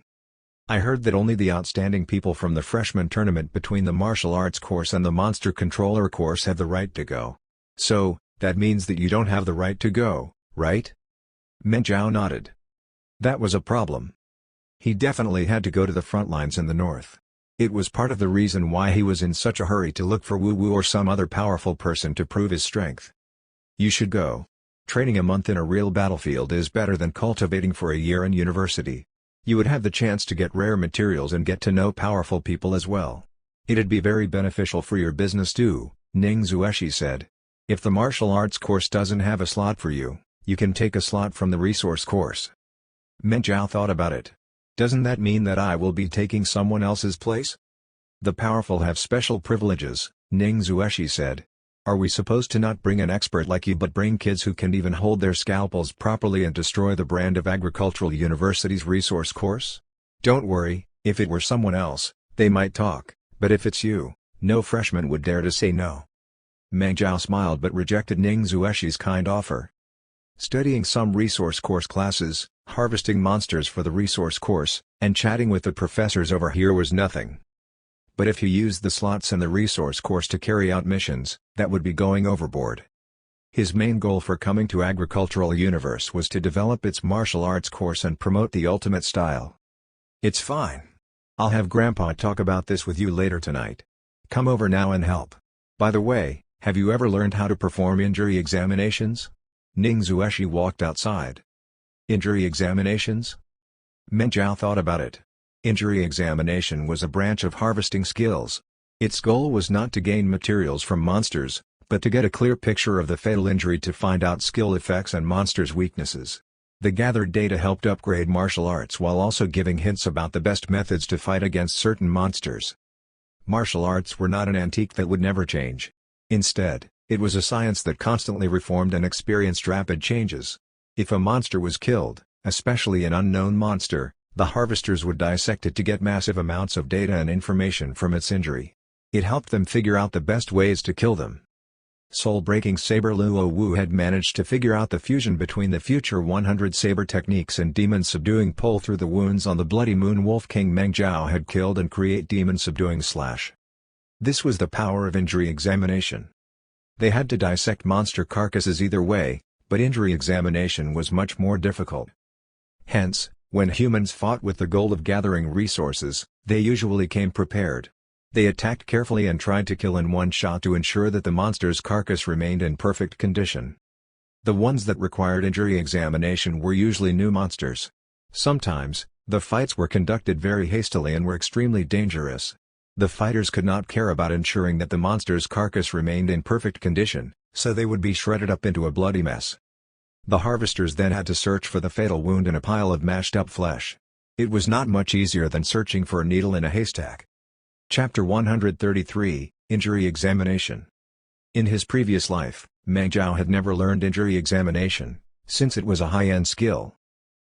I heard that only the outstanding people from the freshman tournament between the martial arts course and the monster controller course have the right to go. So, that means that you don't have the right to go, right? Meng Zhao nodded. That was a problem. He definitely had to go to the front lines in the north. It was part of the reason why he was in such a hurry to look for Wu Wu or some other powerful person to prove his strength. You should go. Training a month in a real battlefield is better than cultivating for a year in university. You would have the chance to get rare materials and get to know powerful people as well. It'd be very beneficial for your business too, Ning Zueshi said. If the martial arts course doesn't have a slot for you, you can take a slot from the resource course. Meng Zhao thought about it. Doesn't that mean that I will be taking someone else's place? The powerful have special privileges, Ning Zueshi said. Are we supposed to not bring an expert like you but bring kids who can even hold their scalpels properly and destroy the brand of Agricultural University's resource course? Don't worry, if it were someone else, they might talk, but if it's you, no freshman would dare to say no. Meng Zhao smiled but rejected Ning Zueshi's kind offer. Studying some resource course classes, harvesting monsters for the resource course, and chatting with the professors over here was nothing. But if he used the slots in the resource course to carry out missions, that would be going overboard. His main goal for coming to Agricultural Universe was to develop its martial arts course and promote the ultimate style. It's fine. I'll have Grandpa talk about this with you later tonight. Come over now and help. By the way, have you ever learned how to perform injury examinations? Ning Zueshi walked outside. Injury examinations? Meng Zhao thought about it. Injury examination was a branch of harvesting skills. Its goal was not to gain materials from monsters, but to get a clear picture of the fatal injury to find out skill effects and monsters' weaknesses. The gathered data helped upgrade martial arts while also giving hints about the best methods to fight against certain monsters. Martial arts were not an antique that would never change. Instead, it was a science that constantly reformed and experienced rapid changes. If a monster was killed, especially an unknown monster, the harvesters would dissect it to get massive amounts of data and information from its injury. It helped them figure out the best ways to kill them. Soul-breaking saber Luo Wu had managed to figure out the fusion between the future 100 saber techniques and demon-subduing pull through the wounds on the bloody moon wolf king Meng Zhao had killed and create demon-subduing slash. This was the power of injury examination. They had to dissect monster carcasses either way, but injury examination was much more difficult. Hence, when humans fought with the goal of gathering resources, they usually came prepared. They attacked carefully and tried to kill in one shot to ensure that the monster's carcass remained in perfect condition. The ones that required injury examination were usually new monsters. Sometimes, the fights were conducted very hastily and were extremely dangerous. The fighters could not care about ensuring that the monster's carcass remained in perfect condition, so they would be shredded up into a bloody mess. The harvesters then had to search for the fatal wound in a pile of mashed-up flesh. It was not much easier than searching for a needle in a haystack. Chapter 133, Injury Examination. In his previous life, Meng Zhao had never learned injury examination, since it was a high-end skill.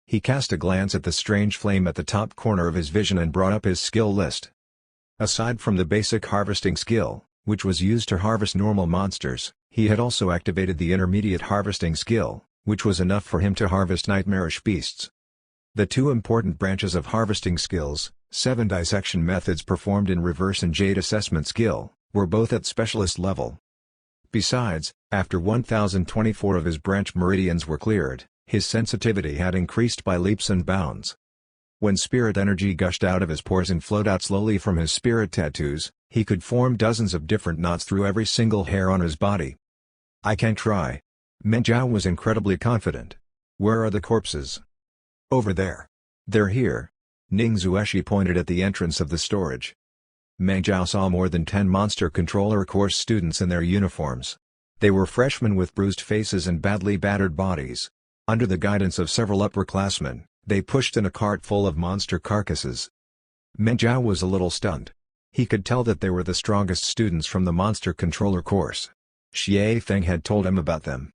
He cast a glance at the strange flame at the top corner of his vision and brought up his skill list. Aside from the basic harvesting skill, which was used to harvest normal monsters, he had also activated the intermediate harvesting skill, which was enough for him to harvest nightmarish beasts. The two important branches of harvesting skills, 7 dissection methods performed in reverse and jade assessment skill, were both at specialist level. Besides, after 1024 of his branch meridians were cleared, his sensitivity had increased by leaps and bounds. When spirit energy gushed out of his pores and flowed out slowly from his spirit tattoos, he could form dozens of different knots through every single hair on his body. I can try. Meng Zhao was incredibly confident. Where are the corpses? Over there. They're here. Ning Zueshi pointed at the entrance of the storage. Meng Zhao saw more than 10 monster controller course students in their uniforms. They were freshmen with bruised faces and badly battered bodies. Under the guidance of several upperclassmen, they pushed in a cart full of monster carcasses. Meng Zhao was a little stunned. He could tell that they were the strongest students from the monster controller course. Xie Feng had told him about them.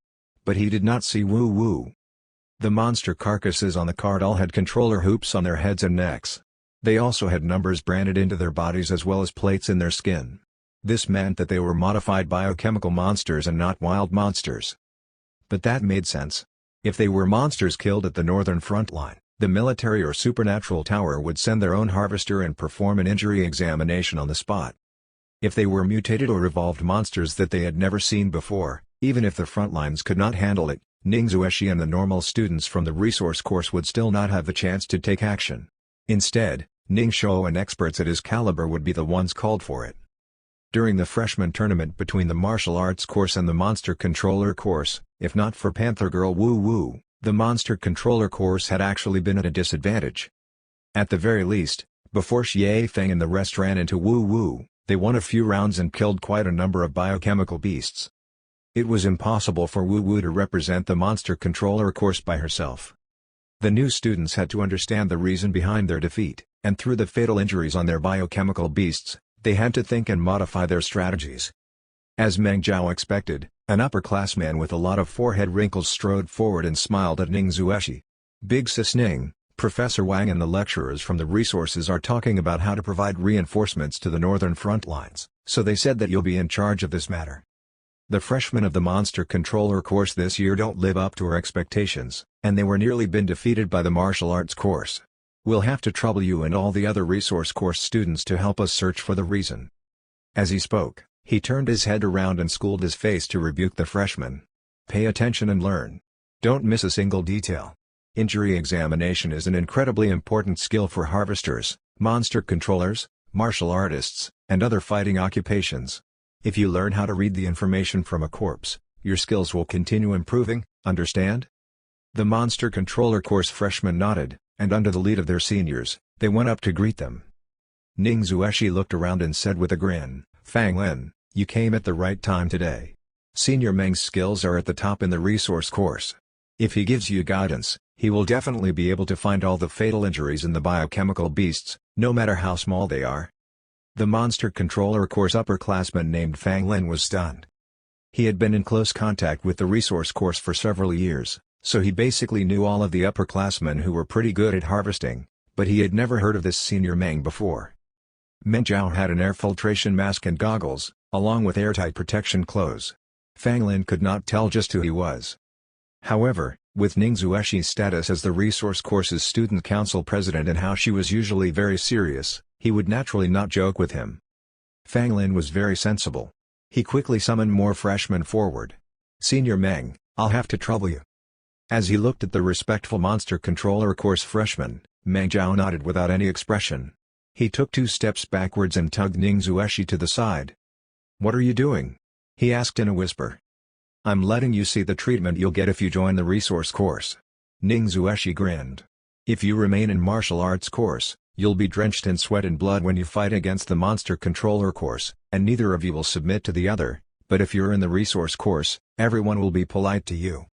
But he did not see Wu Wu. The monster carcasses on the cart all had controller hoops on their heads and necks. They also had numbers branded into their bodies as well as plates in their skin. This meant that they were modified biochemical monsters and not wild monsters. But that made sense. If they were monsters killed at the northern front line, the military or supernatural tower would send their own harvester and perform an injury examination on the spot. If they were mutated or evolved monsters that they had never seen before, even if the front lines could not handle it, Ning Zueshi and the normal students from the resource course would still not have the chance to take action. Instead, Ning Shou and experts at his caliber would be the ones called for it. During the freshman tournament between the martial arts course and the monster controller course, if not for Panther Girl Wu Wu, the monster controller course had actually been at a disadvantage. At the very least, before Xie Feng and the rest ran into Wu Wu, they won a few rounds and killed quite a number of biochemical beasts. It was impossible for Wu Wu to represent the monster controller course by herself. The new students had to understand the reason behind their defeat, and through the fatal injuries on their biochemical beasts, they had to think and modify their strategies. As Meng Zhao expected, an upperclassman with a lot of forehead wrinkles strode forward and smiled at Ning Zueshi. Big Sis Ning, Professor Wang and the lecturers from the resources are talking about how to provide reinforcements to the northern front lines, so they said that you'll be in charge of this matter. The freshmen of the Monster Controller course this year don't live up to our expectations, and they were nearly been defeated by the martial arts course. We'll have to trouble you and all the other resource course students to help us search for the reason." As he spoke, he turned his head around and schooled his face to rebuke the freshmen. "Pay attention and learn. Don't miss a single detail. Injury examination is an incredibly important skill for harvesters, monster controllers, martial artists, and other fighting occupations. If you learn how to read the information from a corpse, your skills will continue improving, understand?" The Monster Controller course freshmen nodded, and under the lead of their seniors, they went up to greet them. Ning Zueshi looked around and said with a grin, "Fang Lin, you came at the right time today. Senior Meng's skills are at the top in the resource course. If he gives you guidance, he will definitely be able to find all the fatal injuries in the biochemical beasts, no matter how small they are." The Monster Controller course upperclassman named Fang Lin was stunned. He had been in close contact with the resource course for several years, so he basically knew all of the upperclassmen who were pretty good at harvesting, but he had never heard of this Senior Meng before. Meng Zhao had an air filtration mask and goggles, along with airtight protection clothes. Fang Lin could not tell just who he was. However, with Ning Zueshi's status as the resource course's student council president and how she was usually very serious, he would naturally not joke with him. Fang Lin was very sensible. He quickly summoned more freshmen forward. "Senior Meng, I'll have to trouble you." As he looked at the respectful Monster Controller course freshman, Meng Zhao nodded without any expression. He took 2 steps backwards and tugged Ning Zueshi to the side. "What are you doing?" he asked in a whisper. "I'm letting you see the treatment you'll get if you join the resource course." Ning Zueshi grinned. "If you remain in martial arts course, you'll be drenched in sweat and blood when you fight against the Monster Controller course, and neither of you will submit to the other, but if you're in the resource course, everyone will be polite to you."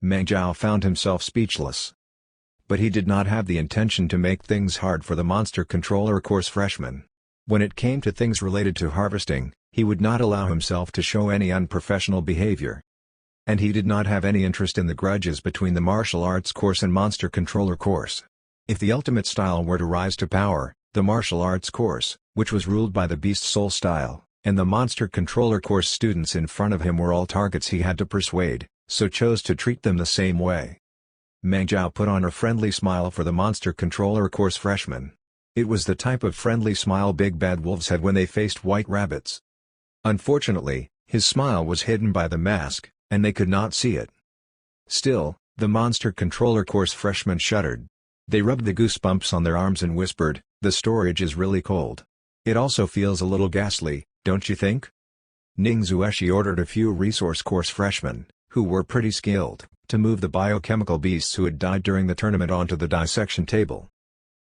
Meng Zhao found himself speechless. But he did not have the intention to make things hard for the Monster Controller course freshmen. When it came to things related to harvesting, he would not allow himself to show any unprofessional behavior. And he did not have any interest in the grudges between the martial arts course and Monster Controller course. If the ultimate style were to rise to power, the martial arts course, which was ruled by the Beast Soul style, and the Monster Controller course students in front of him were all targets he had to persuade, so chose to treat them the same way. Meng Zhao put on a friendly smile for the Monster Controller course freshman. It was the type of friendly smile big bad wolves had when they faced white rabbits. Unfortunately, his smile was hidden by the mask, and they could not see it. Still, the Monster Controller course freshmen shuddered. They rubbed the goosebumps on their arms and whispered, "The storage is really cold. It also feels a little ghastly, don't you think?" Ning Zueshi ordered a few resource course freshmen, who were pretty skilled, to move the biochemical beasts who had died during the tournament onto the dissection table.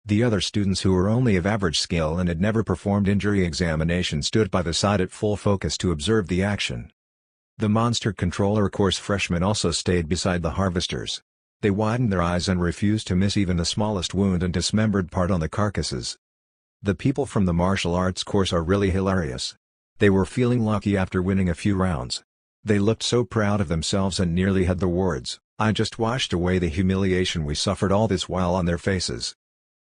The other students who were only of average skill and had never performed injury examination stood by the side at full focus to observe the action. The Monster Controller course freshmen also stayed beside the harvesters. They widened their eyes and refused to miss even the smallest wound and dismembered part on the carcasses. The people from the martial arts course are really hilarious. They were feeling lucky after winning a few rounds. They looked so proud of themselves and nearly had the words, "I just washed away the humiliation we suffered all this while" on their faces.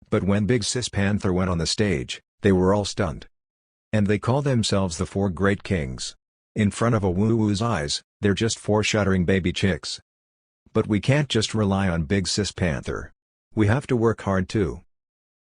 But when Big Sis Panther went on the stage, they were all stunned. And they call themselves the 4 Great Kings. In front of a woo-woo's eyes, they're just 4 shuddering baby chicks. But we can't just rely on Big Sis Panther. We have to work hard too.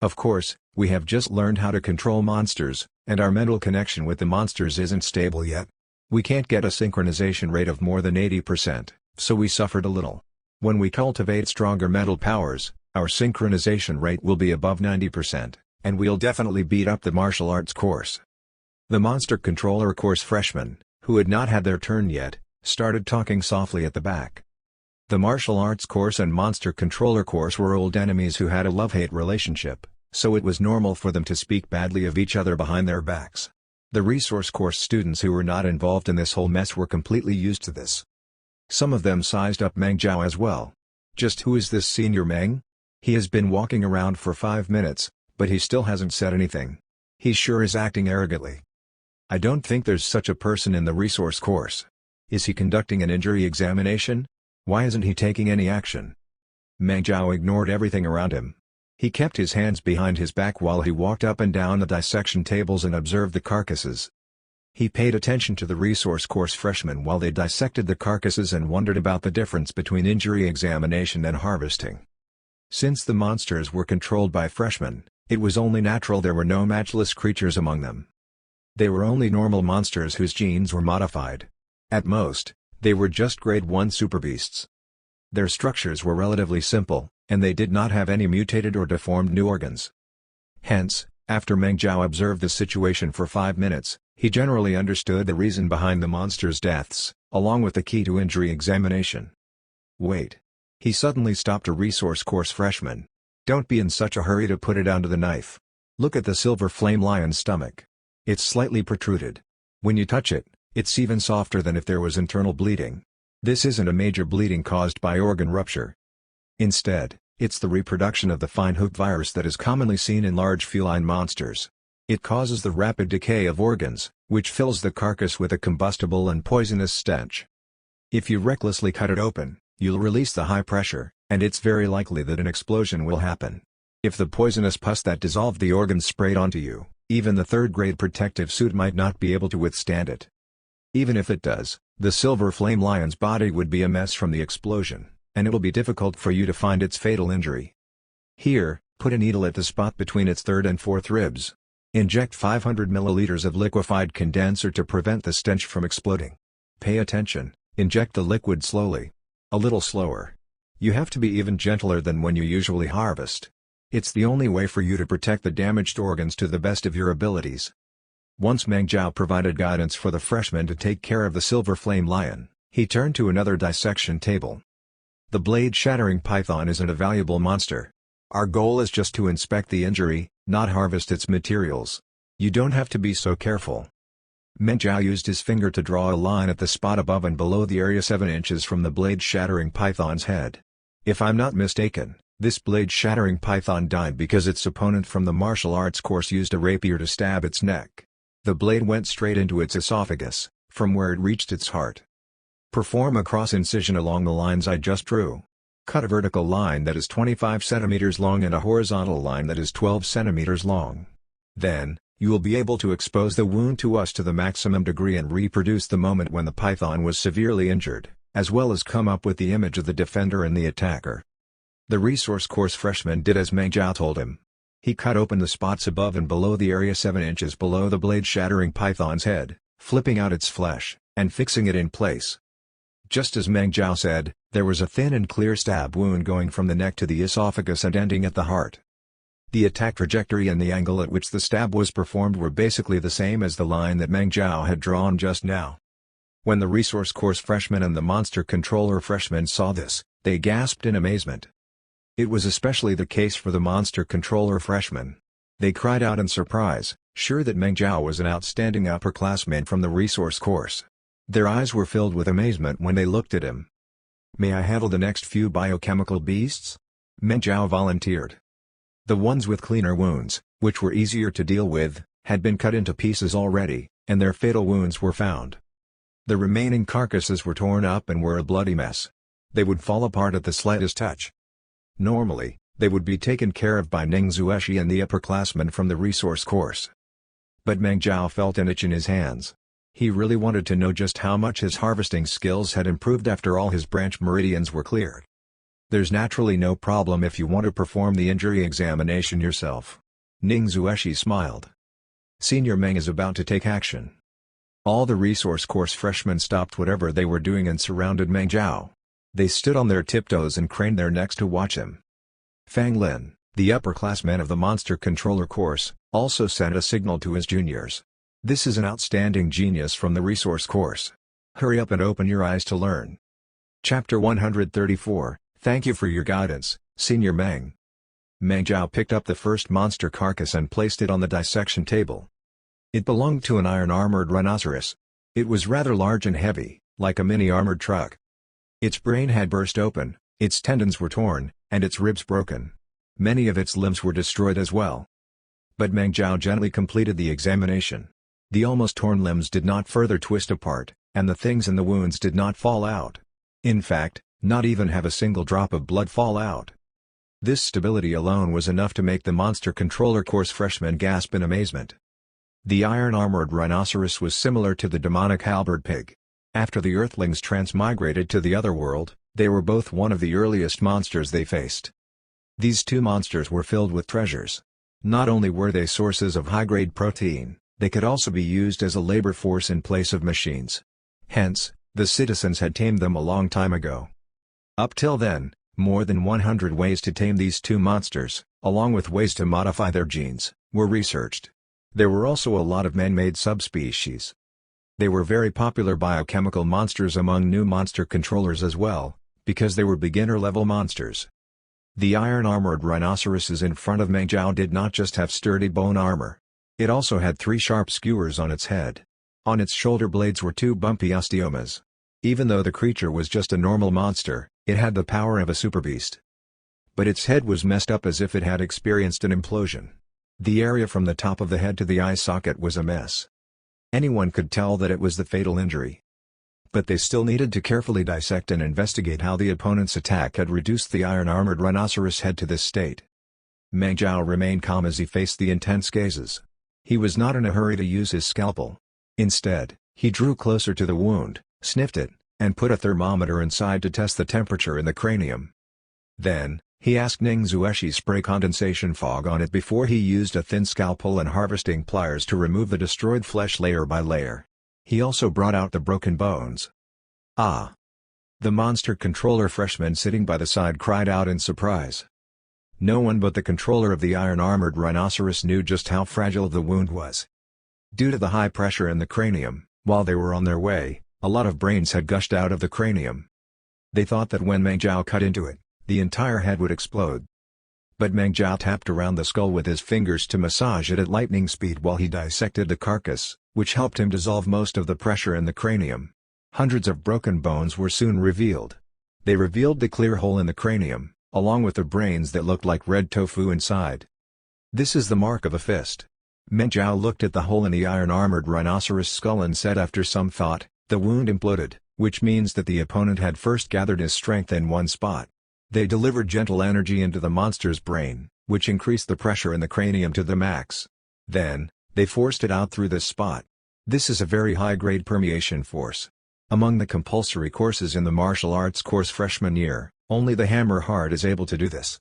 Of course, we have just learned how to control monsters, and our mental connection with the monsters isn't stable yet. We can't get a synchronization rate of more than 80%, so we suffered a little. When we cultivate stronger mental powers, our synchronization rate will be above 90%, and we'll definitely beat up the martial arts course." The Monster Controller course freshmen, who had not had their turn yet, started talking softly at the back. The martial arts course and Monster Controller course were old enemies who had a love-hate relationship, so it was normal for them to speak badly of each other behind their backs. The resource course students who were not involved in this whole mess were completely used to this. Some of them sized up Meng Zhao as well. "Just who is this Senior Meng? He has been walking around for 5 minutes, but he still hasn't said anything. He sure is acting arrogantly. I don't think there's such a person in the resource course. Is he conducting an injury examination? Why isn't he taking any action?" Meng Zhao ignored everything around him. He kept his hands behind his back while he walked up and down the dissection tables and observed the carcasses. He paid attention to the resource course freshmen while they dissected the carcasses and wondered about the difference between injury examination and harvesting. Since the monsters were controlled by freshmen, it was only natural there were no matchless creatures among them. They were only normal monsters whose genes were modified. At most, they were just grade 1 superbeasts. Their structures were relatively simple, and they did not have any mutated or deformed new organs. Hence, after Meng Zhao observed the situation for 5 minutes, he generally understood the reason behind the monsters' deaths, along with the key to injury examination. Wait. He suddenly stopped a resource course freshman. Don't be in such a hurry to put it onto the knife. Look at the silver flame lion's stomach. It's slightly protruded. When you touch it, it's even softer than if there was internal bleeding. This isn't a major bleeding caused by organ rupture. Instead, it's the reproduction of the fine hook virus that is commonly seen in large feline monsters. It causes the rapid decay of organs, which fills the carcass with a combustible and poisonous stench. If you recklessly cut it open, you'll release the high pressure, and it's very likely that an explosion will happen. If the poisonous pus that dissolved the organs sprayed onto you, even the third-grade protective suit might not be able to withstand it. Even if it does, the silver flame lion's body would be a mess from the explosion, and it'll be difficult for you to find its fatal injury. Here, put a needle at the spot between its third and fourth ribs. Inject 500 milliliters of liquefied condenser to prevent the stench from exploding. Pay attention, inject the liquid slowly. A little slower. You have to be even gentler than when you usually harvest. It's the only way for you to protect the damaged organs to the best of your abilities. Once Meng Zhao provided guidance for the freshmen to take care of the silver flame lion, he turned to another dissection table. The blade-shattering python isn't a valuable monster. Our goal is just to inspect the injury, not harvest its materials. You don't have to be so careful. Meng Zhao used his finger to draw a line at the spot above and below the area 7 inches from the blade-shattering python's head. If I'm not mistaken, this blade-shattering python died because its opponent from the martial arts course used a rapier to stab its neck. The blade went straight into its esophagus, from where it reached its heart. Perform a cross-incision along the lines I just drew. Cut a vertical line that is 25 centimeters long and a horizontal line that is 12 centimeters long. Then, you will be able to expose the wound to us to the maximum degree and reproduce the moment when the python was severely injured, as well as come up with the image of the defender and the attacker. The resource course freshman did as Meng Zhao told him. He cut open the spots above and below the area 7 inches below the blade-shattering python's head, flipping out its flesh, and fixing it in place. Just as Meng Zhao said, there was a thin and clear stab wound going from the neck to the esophagus and ending at the heart. The attack trajectory and the angle at which the stab was performed were basically the same as the line that Meng Zhao had drawn just now. When the resource course freshman and the monster controller freshman saw this, they gasped in amazement. It was especially the case for the monster controller freshman. They cried out in surprise, sure that Meng Zhao was an outstanding upperclassman from the resource course. Their eyes were filled with amazement when they looked at him. "May I handle the next few biochemical beasts?" Meng Zhao volunteered. The ones with cleaner wounds, which were easier to deal with, had been cut into pieces already, and their fatal wounds were found. The remaining carcasses were torn up and were a bloody mess. They would fall apart at the slightest touch. Normally, they would be taken care of by Ning Zueshi and the upperclassmen from the resource course. But Meng Zhao felt an itch in his hands. He really wanted to know just how much his harvesting skills had improved after all his branch meridians were cleared. There's naturally no problem if you want to perform the injury examination yourself. Ning Zueshi smiled. Senior Meng is about to take action. All the resource course freshmen stopped whatever they were doing and surrounded Meng Zhao. They stood on their tiptoes and craned their necks to watch him. Fang Lin, the upperclassman of the monster controller course, also sent a signal to his juniors. "This is an outstanding genius from the resource course. Hurry up and open your eyes to learn." Chapter 134, Thank you for your guidance, Senior Meng. Meng Zhao picked up the first monster carcass and placed it on the dissection table. It belonged to an iron-armored rhinoceros. It was rather large and heavy, like a mini-armored truck. Its brain had burst open, its tendons were torn, and its ribs broken. Many of its limbs were destroyed as well. But Meng Zhao gently completed the examination. The almost torn limbs did not further twist apart, and the things in the wounds did not fall out. In fact, not even have a single drop of blood fall out. This stability alone was enough to make the monster controller course freshman gasp in amazement. The iron-armored rhinoceros was similar to the demonic halberd pig. After the Earthlings transmigrated to the other world, they were both one of the earliest monsters they faced. These two monsters were filled with treasures. Not only were they sources of high-grade protein, they could also be used as a labor force in place of machines. Hence, the citizens had tamed them a long time ago. Up till then, more than 100 ways to tame these two monsters, along with ways to modify their genes, were researched. There were also a lot of man-made subspecies. They were very popular biochemical monsters among new monster controllers as well, because they were beginner-level monsters. The iron-armored rhinoceroses in front of Meng Jiao did not just have sturdy bone armor. It also had 3 sharp skewers on its head. On its shoulder blades were 2 bumpy osteomas. Even though the creature was just a normal monster, it had the power of a superbeast. But its head was messed up as if it had experienced an implosion. The area from the top of the head to the eye socket was a mess. Anyone could tell that it was the fatal injury. But they still needed to carefully dissect and investigate how the opponent's attack had reduced the iron-armored rhinoceros head to this state. Meng Jiao remained calm as he faced the intense gazes. He was not in a hurry to use his scalpel. Instead, he drew closer to the wound, sniffed it, and put a thermometer inside to test the temperature in the cranium. Then, he asked Ning Zueshi spray condensation fog on it before he used a thin scalpel and harvesting pliers to remove the destroyed flesh layer by layer. He also brought out the broken bones. Ah! The monster controller freshman sitting by the side cried out in surprise. No one but the controller of the iron-armored rhinoceros knew just how fragile the wound was. Due to the high pressure in the cranium, while they were on their way, a lot of brains had gushed out of the cranium. They thought that when Meng Jiao cut into it, the entire head would explode. But Meng Jiao tapped around the skull with his fingers to massage it at lightning speed while he dissected the carcass, which helped him dissolve most of the pressure in the cranium. Hundreds of broken bones were soon revealed. They revealed the clear hole in the cranium, along with the brains that looked like red tofu inside. This is the mark of a fist. Meng Jiao looked at the hole in the iron-armored rhinoceros skull and said after some thought, the wound imploded, which means that the opponent had first gathered his strength in one spot. They delivered gentle energy into the monster's brain, which increased the pressure in the cranium to the max. Then, they forced it out through this spot. This is a very high-grade permeation force. Among the compulsory courses in the martial arts course freshman year, only the hammer hard is able to do this.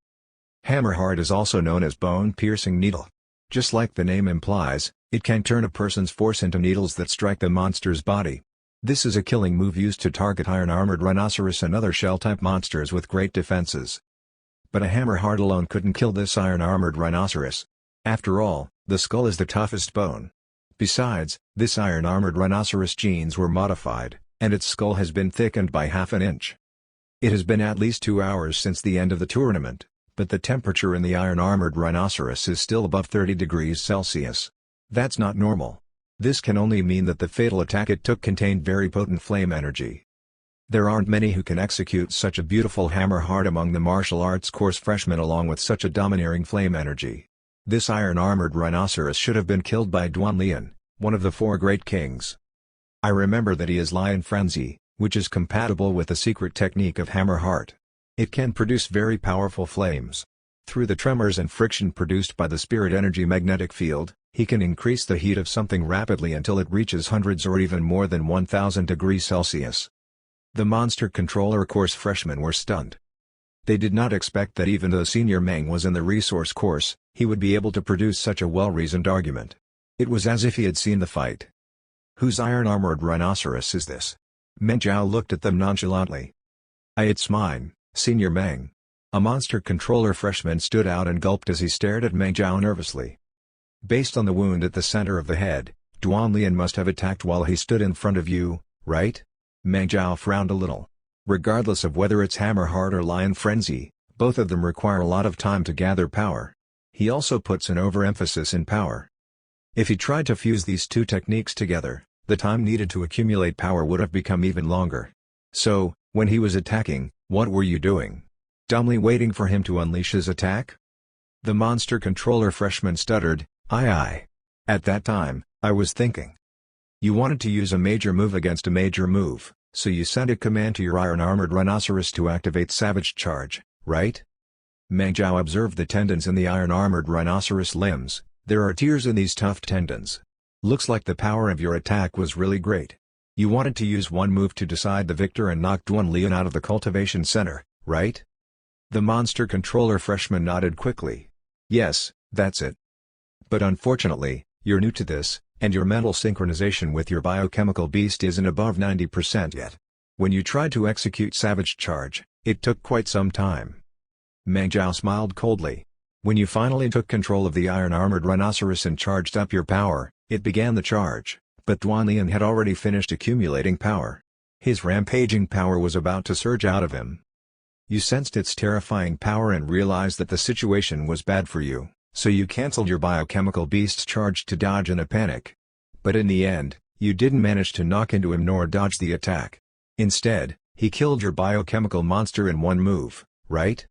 Hammer hard is also known as bone-piercing needle. Just like the name implies, it can turn a person's force into needles that strike the monster's body. This is a killing move used to target iron-armored rhinoceros and other shell-type monsters with great defenses. But a hammer hard alone couldn't kill this iron-armored rhinoceros. After all, the skull is the toughest bone. Besides, this iron-armored rhinoceros genes were modified, and its skull has been thickened by half an inch. It has been at least 2 hours since the end of the tournament, but the temperature in the iron-armored rhinoceros is still above 30 degrees Celsius. That's not normal. This can only mean that the fatal attack it took contained very potent flame energy. There aren't many who can execute such a beautiful hammer hard among the martial arts course freshmen along with such a domineering flame energy. This iron-armored rhinoceros should have been killed by Duan Lian, one of the 4 great kings. I remember that he is Lion Frenzy, which is compatible with the secret technique of hammer heart. It can produce very powerful flames. Through the tremors and friction produced by the spirit energy magnetic field, he can increase the heat of something rapidly until it reaches hundreds or even more than 1000 degrees Celsius. The monster controller course freshmen were stunned. They did not expect that even though Senior Meng was in the resource course, he would be able to produce such a well-reasoned argument. It was as if he had seen the fight. Whose iron-armored rhinoceros is this? Meng Jiao looked at them nonchalantly. It's mine, Senior Meng. A monster controller freshman stood out and gulped as he stared at Meng Jiao nervously. Based on the wound at the center of the head, Duan Lian must have attacked while he stood in front of you, right? Meng Jiao frowned a little. Regardless of whether it's hammer hard or lion frenzy, both of them require a lot of time to gather power. He also puts an overemphasis in power. If he tried to fuse these two techniques together, the time needed to accumulate power would have become even longer. So, when he was attacking, what were you doing? Dumbly waiting for him to unleash his attack? The monster controller freshman stuttered, Aye. At that time, I was thinking. You wanted to use a major move against a major move, so you sent a command to your iron-armored rhinoceros to activate Savage Charge, right? Meng Jiao observed the tendons in the iron-armored rhinoceros limbs. There are tears in these tough tendons. Looks like the power of your attack was really great. You wanted to use one move to decide the victor and knock Duan out of the cultivation center, right? The monster controller freshman nodded quickly. Yes, that's it. But unfortunately, you're new to this, and your mental synchronization with your biochemical beast isn't above 90% yet. When you tried to execute Savage Charge, it took quite some time. Meng Zhao smiled coldly. When you finally took control of the iron-armored rhinoceros and charged up your power, it began the charge, but Duan had already finished accumulating power. His rampaging power was about to surge out of him. You sensed its terrifying power and realized that the situation was bad for you, so you cancelled your biochemical beast's charge to dodge in a panic. But in the end, you didn't manage to knock into him nor dodge the attack. Instead, he killed your biochemical monster in one move, right?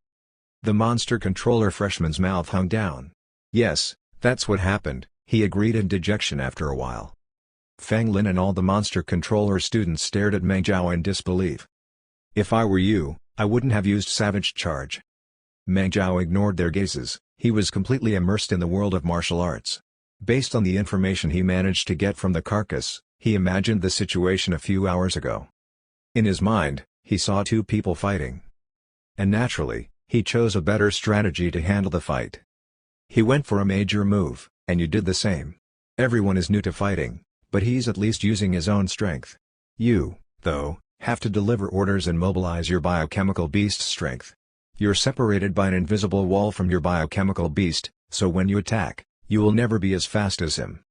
The monster controller freshman's mouth hung down. Yes, that's what happened, he agreed in dejection after a while. Feng Lin and all the monster controller students stared at Meng Zhao in disbelief. If I were you, I wouldn't have used Savage Charge. Meng Zhao ignored their gazes, he was completely immersed in the world of martial arts. Based on the information he managed to get from the carcass, he imagined the situation a few hours ago. In his mind, he saw two people fighting. And naturally, he chose a better strategy to handle the fight. He went for a major move, and you did the same. Everyone is new to fighting, but he's at least using his own strength. You, though, have to deliver orders and mobilize your biochemical beast's strength. You're separated by an invisible wall from your biochemical beast, so when you attack, you will never be as fast as him.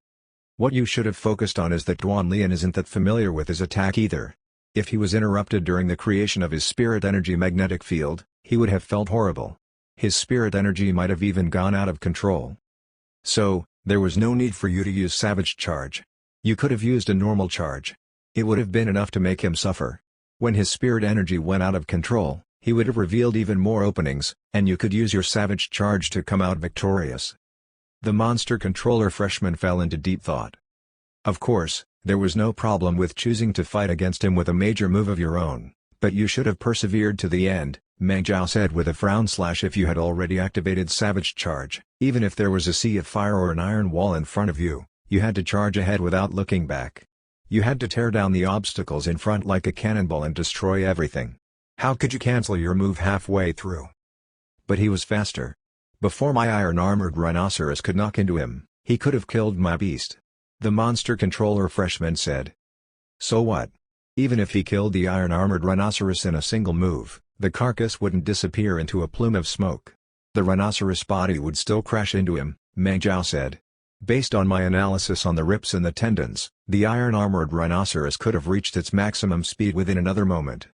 What you should have focused on is that Duan isn't that familiar with his attack either. If he was interrupted during the creation of his spirit energy magnetic field, he would have felt horrible. His spirit energy might have even gone out of control. So, there was no need for you to use Savage Charge. You could have used a normal charge. It would have been enough to make him suffer. When his spirit energy went out of control, he would have revealed even more openings, and you could use your Savage Charge to come out victorious. The monster controller freshman fell into deep thought. Of course, there was no problem with choosing to fight against him with a major move of your own, but you should have persevered to the end, Meng Zhao said with a frown. If you had already activated Savage Charge, even if there was a sea of fire or an iron wall in front of you, you had to charge ahead without looking back. You had to tear down the obstacles in front like a cannonball and destroy everything. How could you cancel your move halfway through? But he was faster. Before my iron-armored rhinoceros could knock into him, he could have killed my beast. The monster controller freshman said. So what? Even if he killed the iron-armored rhinoceros in a single move, the carcass wouldn't disappear into a plume of smoke. The rhinoceros body would still crash into him, Meng Zhao said. Based on my analysis on the rips and the tendons, the iron-armored rhinoceros could have reached its maximum speed within another moment.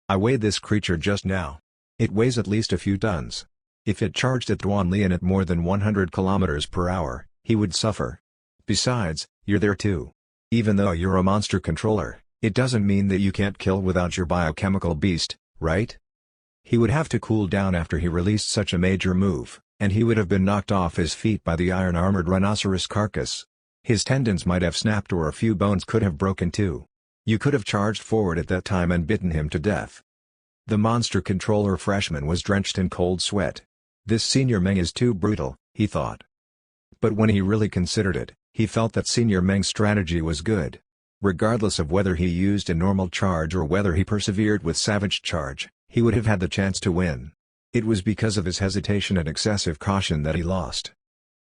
I weighed this creature just now. It weighs at least a few tons. If it charged at Duan at more than 100 kilometers per hour, he would suffer. Besides, you're there too. Even though you're a monster controller, it doesn't mean that you can't kill without your biochemical beast, right? He would have to cool down after he released such a major move, and he would have been knocked off his feet by the iron-armored rhinoceros carcass. His tendons might have snapped or a few bones could have broken too. You could have charged forward at that time and bitten him to death. The monster controller freshman was drenched in cold sweat. This Senior Meng is too brutal, he thought. But when he really considered it, he felt that Senior Meng's strategy was good. Regardless of whether he used a normal charge or whether he persevered with Savage Charge, he would have had the chance to win. It was because of his hesitation and excessive caution that he lost.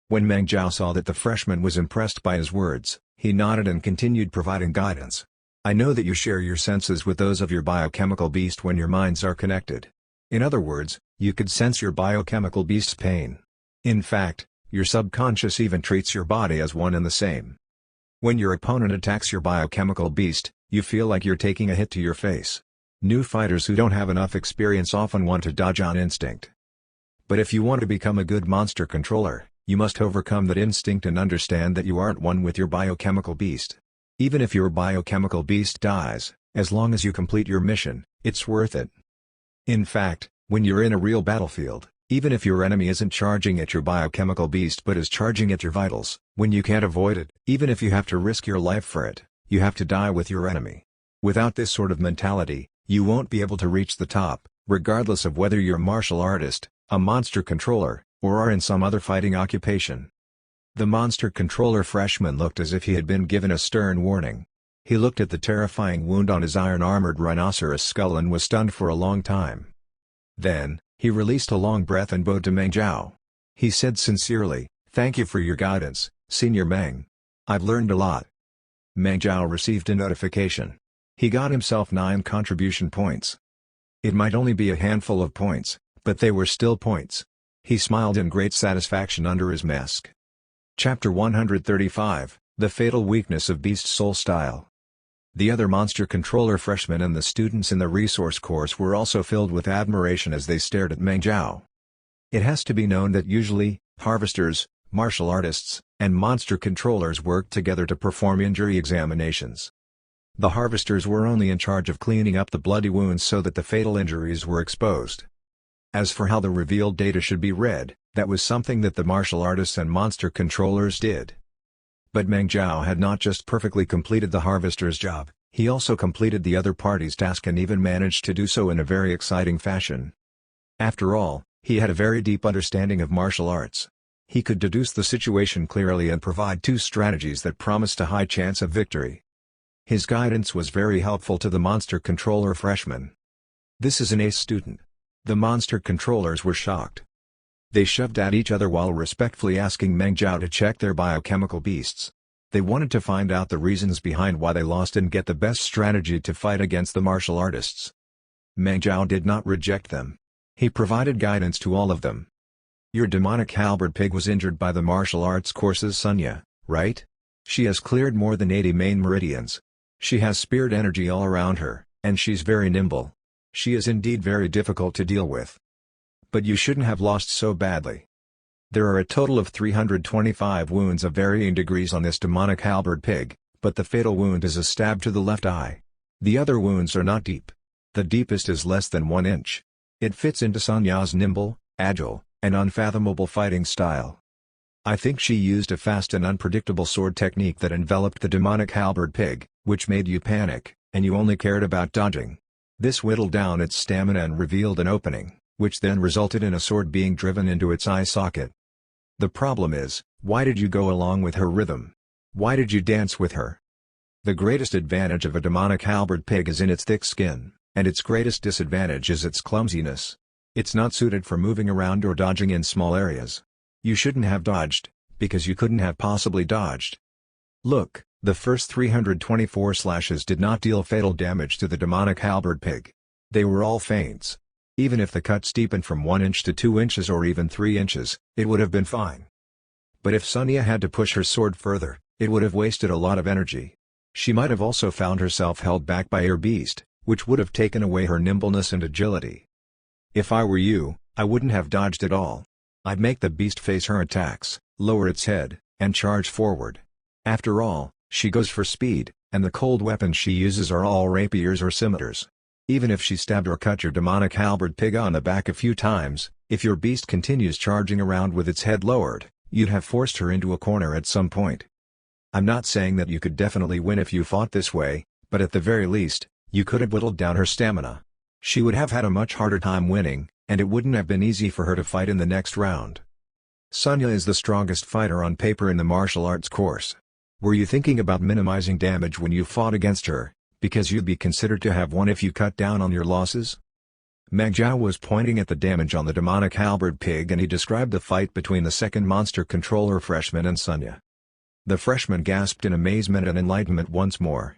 When Meng Zhao saw that the freshman was impressed by his words, he nodded and continued providing guidance. I know that you share your senses with those of your biochemical beast when your minds are connected. In other words, you could sense your biochemical beast's pain. In fact, your subconscious even treats your body as one and the same. When your opponent attacks your biochemical beast, you feel like you're taking a hit to your face. New fighters who don't have enough experience often want to dodge on instinct. But if you want to become a good monster controller, you must overcome that instinct and understand that you aren't one with your biochemical beast. Even if your biochemical beast dies, as long as you complete your mission, it's worth it. In fact, when you're in a real battlefield, even if your enemy isn't charging at your biochemical beast but is charging at your vitals, when you can't avoid it, even if you have to risk your life for it, you have to die with your enemy. Without this sort of mentality, you won't be able to reach the top, regardless of whether you're a martial artist, a monster controller, or are in some other fighting occupation. The monster controller freshman looked as if he had been given a stern warning. He looked at the terrifying wound on his iron-armored rhinoceros skull and was stunned for a long time. Then, he released a long breath and bowed to Meng Zhao. He said sincerely, "Thank you for your guidance, Senior Meng. I've learned a lot." Meng Zhao received a notification. He got himself 9 contribution points. It might only be a handful of points, but they were still points. He smiled in great satisfaction under his mask. Chapter 135, The Fatal Weakness of Beast Soul Style. The other monster controller freshmen and the students in the resource course were also filled with admiration as they stared at Meng Zhao. It has to be known that usually, harvesters, martial artists, and monster controllers worked together to perform injury examinations. The harvesters were only in charge of cleaning up the bloody wounds so that the fatal injuries were exposed. As for how the revealed data should be read, that was something that the martial artists and monster controllers did. But Meng Zhao had not just perfectly completed the harvester's job, he also completed the other party's task and even managed to do so in a very exciting fashion. After all, he had a very deep understanding of martial arts. He could deduce the situation clearly and provide 2 strategies that promised a high chance of victory. His guidance was very helpful to the monster controller freshman. This is an ace student. The monster controllers were shocked. They shoved at each other while respectfully asking Meng Zhao to check their biochemical beasts. They wanted to find out the reasons behind why they lost and get the best strategy to fight against the martial artists. Meng Zhao did not reject them. He provided guidance to all of them. Your demonic halberd pig was injured by the martial arts course's Sunya, right? She has cleared more than 80 main meridians. She has spirit energy all around her, and she's very nimble. She is indeed very difficult to deal with. But you shouldn't have lost so badly. There are a total of 325 wounds of varying degrees on this demonic halberd pig, but the fatal wound is a stab to the left eye. The other wounds are not deep. The deepest is less than 1 inch. It fits into Sanya's nimble, agile, and unfathomable fighting style. I think she used a fast and unpredictable sword technique that enveloped the demonic halberd pig, which made you panic, and you only cared about dodging. This whittled down its stamina and revealed an opening, which then resulted in a sword being driven into its eye socket. The problem is, why did you go along with her rhythm? Why did you dance with her? The greatest advantage of a demonic halberd pig is in its thick skin, and its greatest disadvantage is its clumsiness. It's not suited for moving around or dodging in small areas. You shouldn't have dodged, because you couldn't have possibly dodged. Look, the first 324 slashes did not deal fatal damage to the demonic halberd pig. They were all feints. Even if the cuts deepened from 1 inch to 2 inches or even 3 inches, it would have been fine. But if Sunya had to push her sword further, it would have wasted a lot of energy. She might have also found herself held back by her beast, which would have taken away her nimbleness and agility. If I were you, I wouldn't have dodged at all. I'd make the beast face her attacks, lower its head, and charge forward. After all, she goes for speed, and the cold weapons she uses are all rapiers or scimitars. Even if she stabbed or cut your demonic halberd pig on the back a few times, if your beast continues charging around with its head lowered, you'd have forced her into a corner at some point. I'm not saying that you could definitely win if you fought this way, but at the very least, you could have whittled down her stamina. She would have had a much harder time winning, and it wouldn't have been easy for her to fight in the next round. Sunya is the strongest fighter on paper in the martial arts course. Were you thinking about minimizing damage when you fought against her, because you'd be considered to have won if you cut down on your losses? Meng Zhao was pointing at the damage on the demonic halberd pig and he described the fight between the second monster controller freshman and Sunya. The freshman gasped in amazement and enlightenment once more.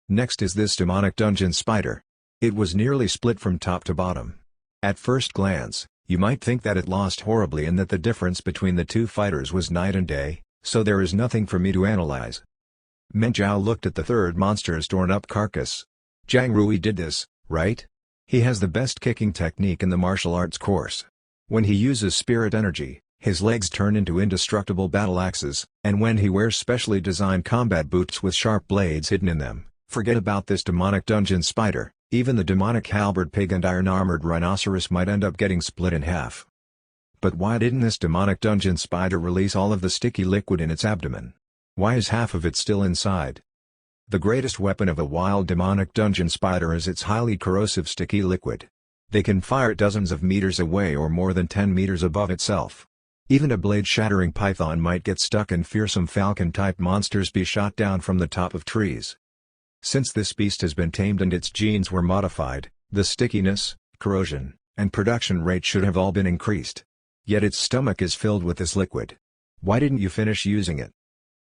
Next is this demonic dungeon spider. It was nearly split from top to bottom. At first glance, you might think that it lost horribly and that the difference between the two fighters was night and day, so there is nothing for me to analyze. Meng Zhao looked at the third monster's torn-up carcass. Zhang Rui did this, right? He has the best kicking technique in the martial arts course. When he uses spirit energy, his legs turn into indestructible battle axes, and when he wears specially designed combat boots with sharp blades hidden in them, forget about this demonic dungeon spider. Even the demonic halberd pig and iron-armored rhinoceros might end up getting split in half. But why didn't this demonic dungeon spider release all of the sticky liquid in its abdomen? Why is half of it still inside? The greatest weapon of a wild demonic dungeon spider is its highly corrosive sticky liquid. They can fire dozens of meters away or more than 10 meters above itself. Even a blade-shattering python might get stuck and fearsome falcon-type monsters be shot down from the top of trees. Since this beast has been tamed and its genes were modified, the stickiness, corrosion, and production rate should have all been increased. Yet its stomach is filled with this liquid. Why didn't you finish using it?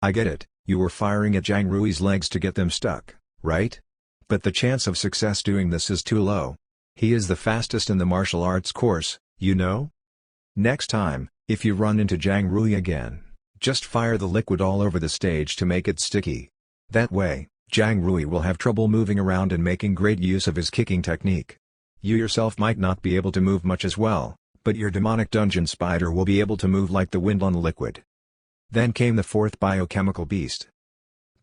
I get it, you were firing at Zhang Rui's legs to get them stuck, right? But the chance of success doing this is too low. He is the fastest in the martial arts course, you know? Next time, if you run into Zhang Rui again, just fire the liquid all over the stage to make it sticky. That way, Zhang Rui will have trouble moving around and making great use of his kicking technique. You yourself might not be able to move much as well, but your demonic dungeon spider will be able to move like the wind on the liquid. Then came the fourth biochemical beast.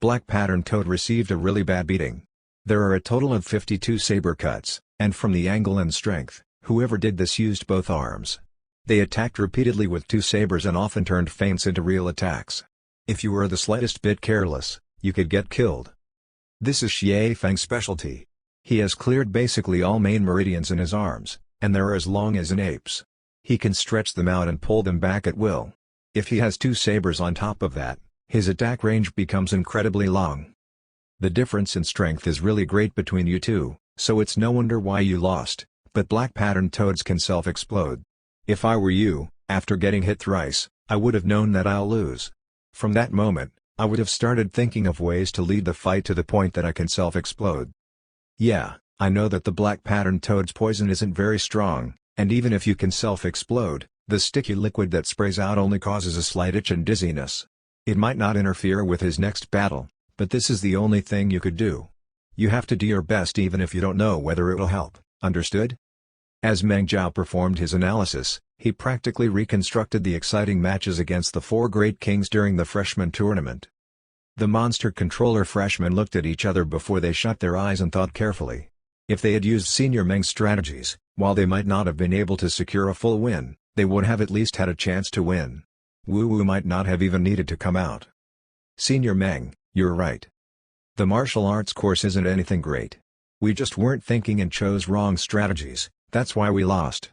Black Pattern Toad received a really bad beating. There are a total of 52 saber cuts, and from the angle and strength, whoever did this used both arms. They attacked repeatedly with two sabers and often turned feints into real attacks. If you were the slightest bit careless, you could get killed. This is Xie Feng's specialty. He has cleared basically all main meridians in his arms, and they're as long as an ape's. He can stretch them out and pull them back at will. If he has two sabers on top of that, his attack range becomes incredibly long. The difference in strength is really great between you two, so it's no wonder why you lost, but Black Pattern Toads can self-explode. If I were you, after getting hit thrice, I would have known that I'll lose. From that moment, I would have started thinking of ways to lead the fight to the point that I can self-explode. Yeah, I know that the Black Pattern Toad's poison isn't very strong, and even if you can self-explode, the sticky liquid that sprays out only causes a slight itch and dizziness. It might not interfere with his next battle, but this is the only thing you could do. You have to do your best even if you don't know whether it'll help, understood? As Meng Zhao performed his analysis, he practically reconstructed the exciting matches against the four great kings during the freshman tournament. The monster controller freshmen looked at each other before they shut their eyes and thought carefully. If they had used Senior Meng's strategies, while they might not have been able to secure a full win, they would have at least had a chance to win. Wu Wu might not have even needed to come out. Senior Meng, you're right. The martial arts course isn't anything great. We just weren't thinking and chose wrong strategies, that's why we lost.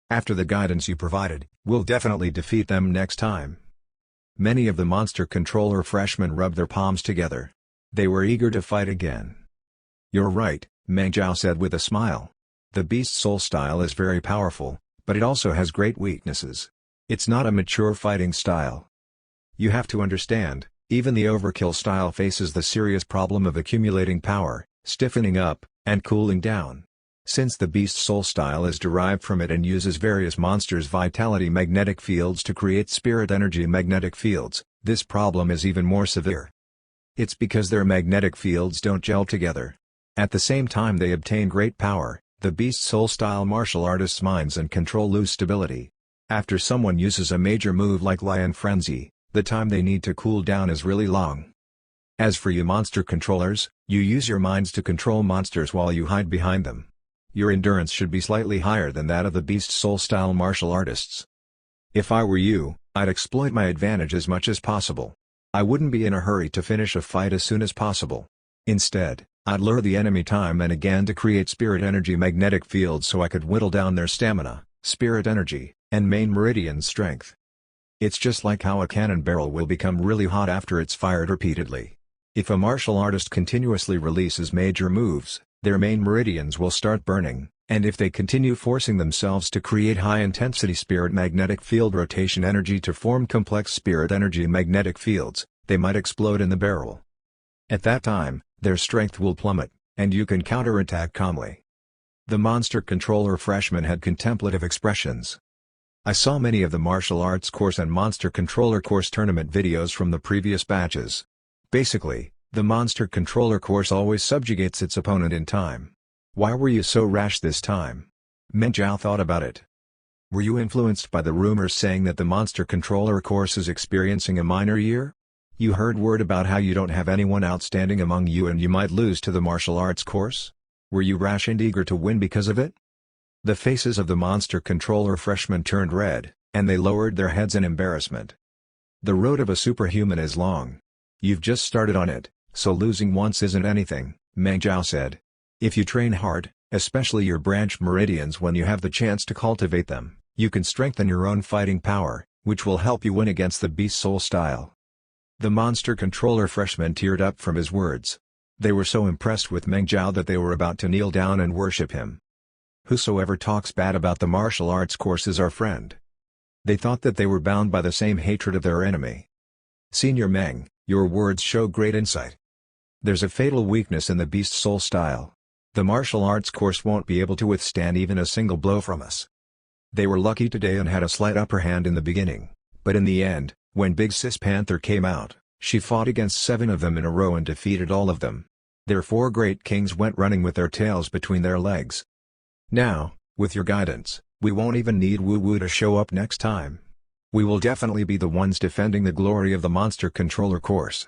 After the guidance you provided, we'll definitely defeat them next time. Many of the monster controller freshmen rubbed their palms together. They were eager to fight again. You're right, Meng Zhao said with a smile. The Beast Soul style is very powerful, but it also has great weaknesses. It's not a mature fighting style. You have to understand, even the Overkill style faces the serious problem of accumulating power, stiffening up, and cooling down. Since the Beast Soul style is derived from it and uses various monsters' vitality magnetic fields to create spirit energy magnetic fields, this problem is even more severe. It's because their magnetic fields don't gel together. At the same time they obtain great power, the Beast Soul style martial artists' minds and control lose stability. After someone uses a major move like Lion Frenzy, the time they need to cool down is really long. As for you monster controllers, you use your minds to control monsters while you hide behind them. Your endurance should be slightly higher than that of the Beast Soul style martial artists. If I were you, I'd exploit my advantage as much as possible. I wouldn't be in a hurry to finish a fight as soon as possible. Instead, I'd lure the enemy time and again to create spirit energy magnetic fields so I could whittle down their stamina, spirit energy, and main meridian strength. It's just like how a cannon barrel will become really hot after it's fired repeatedly. If a martial artist continuously releases major moves, their main meridians will start burning, and if they continue forcing themselves to create high-intensity spirit magnetic field rotation energy to form complex spirit energy magnetic fields, they might explode in the barrel. At that time, their strength will plummet, and you can counterattack calmly. The monster controller freshmen had contemplative expressions. I saw many of the martial arts course and monster controller course tournament videos from the previous batches. Basically, the monster controller course always subjugates its opponent in time. Why were you so rash this time? Meng Zhao thought about it. Were you influenced by the rumors saying that the monster controller course is experiencing a minor year? You heard word about how you don't have anyone outstanding among you and you might lose to the martial arts course? Were you rash and eager to win because of it? The faces of the monster controller freshmen turned red, and they lowered their heads in embarrassment. The road of a superhuman is long. You've just started on it, so losing once isn't anything, Meng Zhao said. If you train hard, especially your branch meridians when you have the chance to cultivate them, you can strengthen your own fighting power, which will help you win against the Beast Soul style." The monster controller freshman teared up from his words. They were so impressed with Meng Zhao that they were about to kneel down and worship him. Whosoever talks bad about the martial arts course is our friend. They thought that they were bound by the same hatred of their enemy. "Senior Meng, your words show great insight. There's a fatal weakness in the Beast Soul style. The martial arts course won't be able to withstand even a single blow from us. They were lucky today and had a slight upper hand in the beginning, but in the end, when Big Sis Panther came out, she fought against 7 of them in a row and defeated all of them. Their 4 great kings went running with their tails between their legs. Now, with your guidance, we won't even need Wu Wu to show up next time. We will definitely be the ones defending the glory of the monster controller course."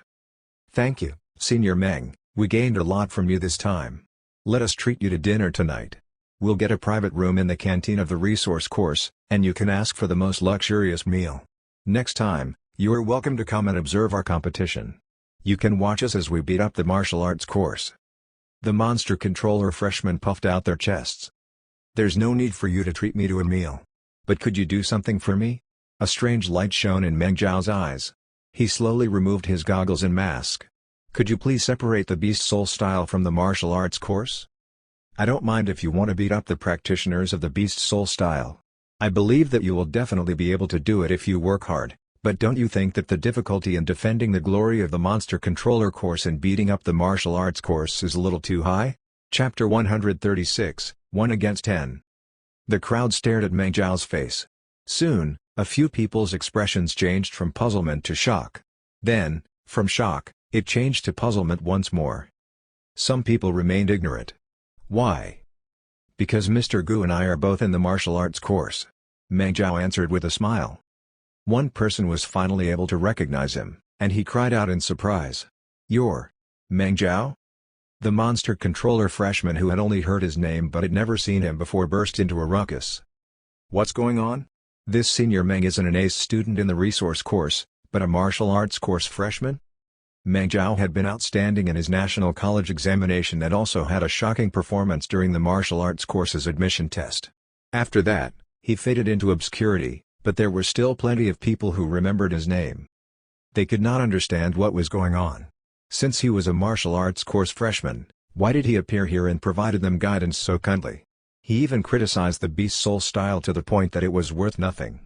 "Thank you, Senior Meng, we gained a lot from you this time. Let us treat you to dinner tonight. We'll get a private room in the canteen of the resource course, and you can ask for the most luxurious meal. Next time, you are welcome to come and observe our competition. You can watch us as we beat up the martial arts course." The monster controller freshmen puffed out their chests. "There's no need for you to treat me to a meal. But could you do something for me?" A strange light shone in Meng Zhao's eyes. He slowly removed his goggles and mask. "Could you please separate the Beast Soul style from the martial arts course? I don't mind if you want to beat up the practitioners of the Beast Soul style. I believe that you will definitely be able to do it if you work hard, but don't you think that the difficulty in defending the glory of the monster controller course and beating up the martial arts course is a little too high?" Chapter 136, 1 against 10. The crowd stared at Meng Zhao's face. Soon, a few people's expressions changed from puzzlement to shock. Then, from shock, it changed to puzzlement once more. Some people remained ignorant. "Why?" "Because Mr. Gu and I are both in the martial arts course," Meng Zhao answered with a smile. One person was finally able to recognize him, and he cried out in surprise. "You're Meng Zhao?" The monster controller freshman who had only heard his name but had never seen him before burst into a ruckus. "What's going on? This Senior Meng isn't an ace student in the resource course, but a martial arts course freshman?" Meng Zhao had been outstanding in his national college examination and also had a shocking performance during the martial arts course's admission test. After that, he faded into obscurity, but there were still plenty of people who remembered his name. They could not understand what was going on. Since he was a martial arts course freshman, why did he appear here and provided them guidance so kindly? He even criticized the Beast Soul style to the point that it was worth nothing.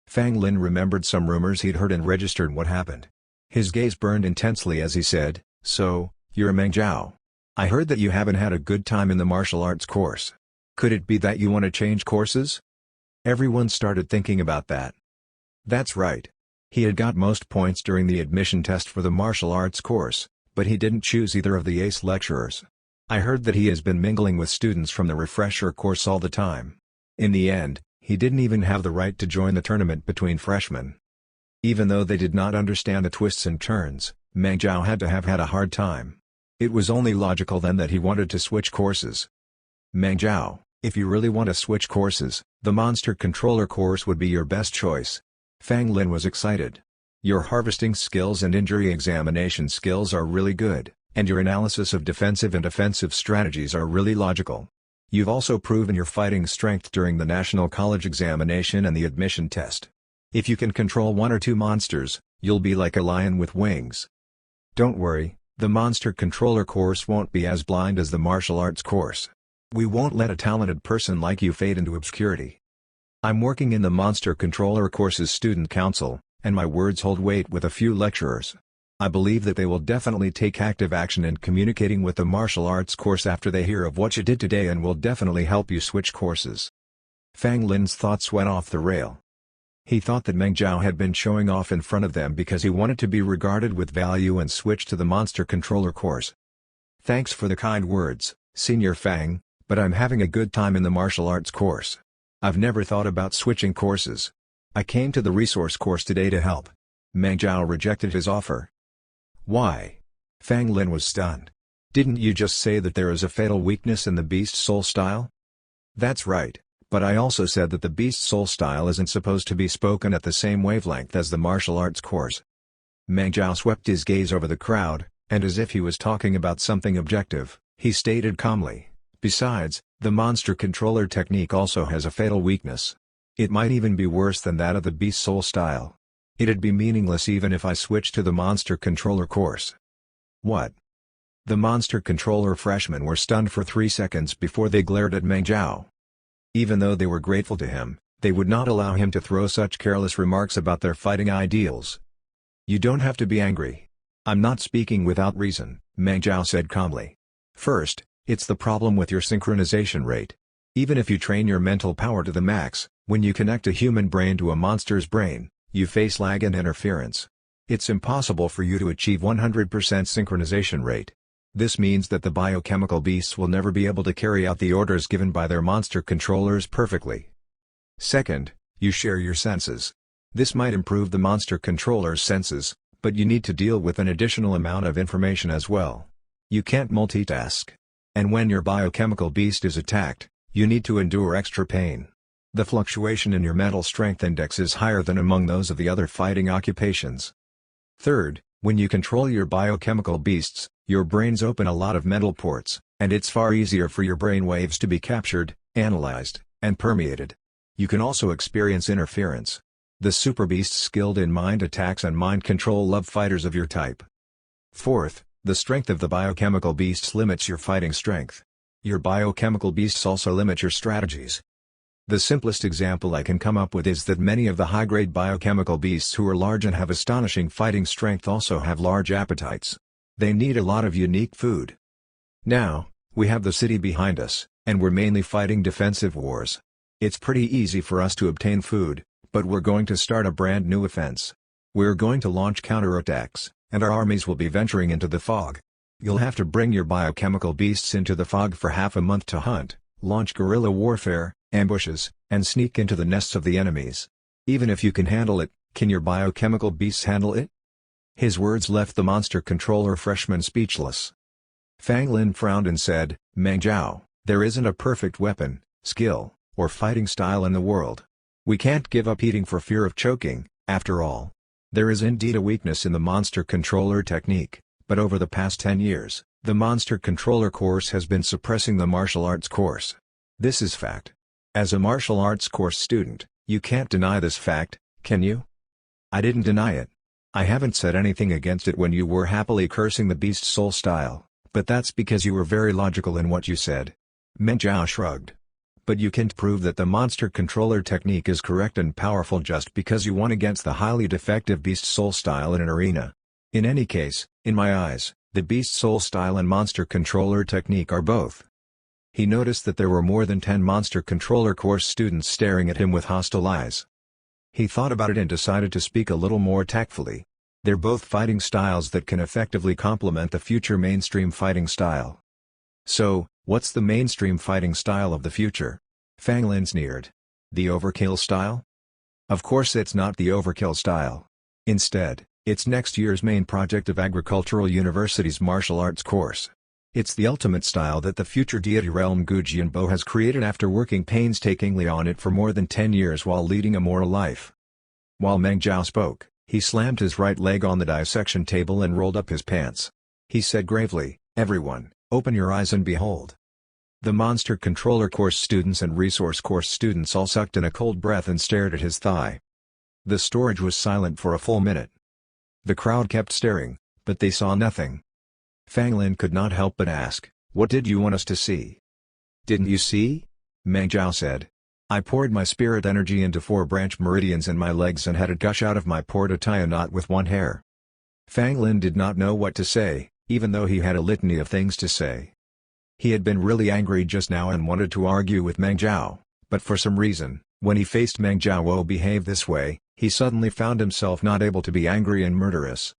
Fang Lin remembered some rumors he'd heard and registered what happened. His gaze burned intensely as he said, "So, you're Meng Zhao. I heard that you haven't had a good time in the martial arts course. Could it be that you want to change courses?" Everyone started thinking about that. That's right. He had got most points during the admission test for the martial arts course, but he didn't choose either of the ace lecturers. I heard that he has been mingling with students from the refresher course all the time. In the end, he didn't even have the right to join the tournament between freshmen. Even though they did not understand the twists and turns, Meng Zhao had to have had a hard time. It was only logical then that he wanted to switch courses. "Meng Zhao, if you really want to switch courses, the monster controller course would be your best choice." Fang Lin was excited. "Your harvesting skills and injury examination skills are really good, and your analysis of defensive and offensive strategies are really logical. You've also proven your fighting strength during the national college examination and the admission test. If you can control 1 or 2 monsters, you'll be like a lion with wings. Don't worry, the monster controller course won't be as blind as the martial arts course. We won't let a talented person like you fade into obscurity. I'm working in the monster controller course's student council, and my words hold weight with a few lecturers. I believe that they will definitely take active action in communicating with the martial arts course after they hear of what you did today and will definitely help you switch courses." Fang Lin's thoughts went off the rail. He thought that Meng Zhao had been showing off in front of them because he wanted to be regarded with value and switch to the monster controller course. "Thanks for the kind words, Senior Fang, but I'm having a good time in the martial arts course. I've never thought about switching courses. I came to the resource course today to help." Meng Zhao rejected his offer. "Why?" Fang Lin was stunned. "Didn't you just say that there is a fatal weakness in the Beast Soul style?" "That's right, but I also said that the Beast Soul style isn't supposed to be spoken at the same wavelength as the martial arts course." Meng Zhao swept his gaze over the crowd, and as if he was talking about something objective, he stated calmly, "Besides, the monster controller technique also has a fatal weakness. It might even be worse than that of the Beast Soul style. It'd be meaningless even if I switched to the Monster Controller course. What? The Monster Controller freshmen were stunned for 3 seconds before they glared at Meng Zhao. Even though they were grateful to him, they would not allow him to throw such careless remarks about their fighting ideals. You don't have to be angry. I'm not speaking without reason, Meng Zhao said calmly. First, it's the problem with your synchronization rate. Even if you train your mental power to the max, when you connect a human brain to a monster's brain, you face lag and interference. It's impossible for you to achieve 100% synchronization rate. This means that the biochemical beasts will never be able to carry out the orders given by their monster controllers perfectly. Second, you share your senses. This might improve the monster controller's senses, but you need to deal with an additional amount of information as well. You can't multitask. And when your biochemical beast is attacked, you need to endure extra pain. The fluctuation in your mental strength index is higher than among those of the other fighting occupations. Third, when you control your biochemical beasts, your brains open a lot of mental ports, and it's far easier for your brain waves to be captured, analyzed, and permeated. You can also experience interference. The super beasts skilled in mind attacks and mind control love fighters of your type. Fourth, the strength of the biochemical beasts limits your fighting strength. Your biochemical beasts also limit your strategies. The simplest example I can come up with is that many of the high-grade biochemical beasts who are large and have astonishing fighting strength also have large appetites. They need a lot of unique food. Now, we have the city behind us, and we're mainly fighting defensive wars. It's pretty easy for us to obtain food, but we're going to start a brand new offense. We're going to launch counterattacks, and our armies will be venturing into the fog. You'll have to bring your biochemical beasts into the fog for half a month to hunt, launch guerrilla warfare, ambushes, and sneak into the nests of the enemies. Even if you can handle it, can your biochemical beasts handle it? His words left the monster controller freshman speechless. Fang Lin frowned and said, Meng Zhao, there isn't a perfect weapon, skill, or fighting style in the world. We can't give up eating for fear of choking, after all. There is indeed a weakness in the monster controller technique, but over the past 10 years, the monster controller course has been suppressing the martial arts course. This is fact. As a martial arts course student, you can't deny this fact, can you? I didn't deny it. I haven't said anything against it when you were happily cursing the Beast Soul style, but that's because you were very logical in what you said. Meng Zhao shrugged. But you can't prove that the monster controller technique is correct and powerful just because you won against the highly defective Beast Soul style in an arena. In any case, in my eyes, the Beast Soul style and monster controller technique are both. He noticed that there were more than 10 monster controller course students staring at him with hostile eyes. He thought about it and decided to speak a little more tactfully. They're both fighting styles that can effectively complement the future mainstream fighting style. So, what's the mainstream fighting style of the future? Fang Lin sneered. The overkill style? Of course it's not the overkill style. Instead, it's next year's main project of Agricultural University's martial arts course. It's the ultimate style that the future deity realm Gu Jianbo has created after working painstakingly on it for more than 10 years while leading a moral life. While Meng Zhao spoke, he slammed his right leg on the dissection table and rolled up his pants. He said gravely, everyone, open your eyes and behold. The monster controller course students and resource course students all sucked in a cold breath and stared at his thigh. The storage was silent for a full minute. The crowd kept staring, but they saw nothing. Fang Lin could not help but ask, what did you want us to see? Didn't you see? Meng Zhao said. I poured my spirit energy into 4 branch meridians in my legs and had it gush out of my pore to tie a knot with one hair. Fang Lin did not know what to say, even though he had a litany of things to say. He had been really angry just now and wanted to argue with Meng Zhao, but for some reason, when he faced Meng Zhao behave this way, he suddenly found himself not able to be angry and murderous.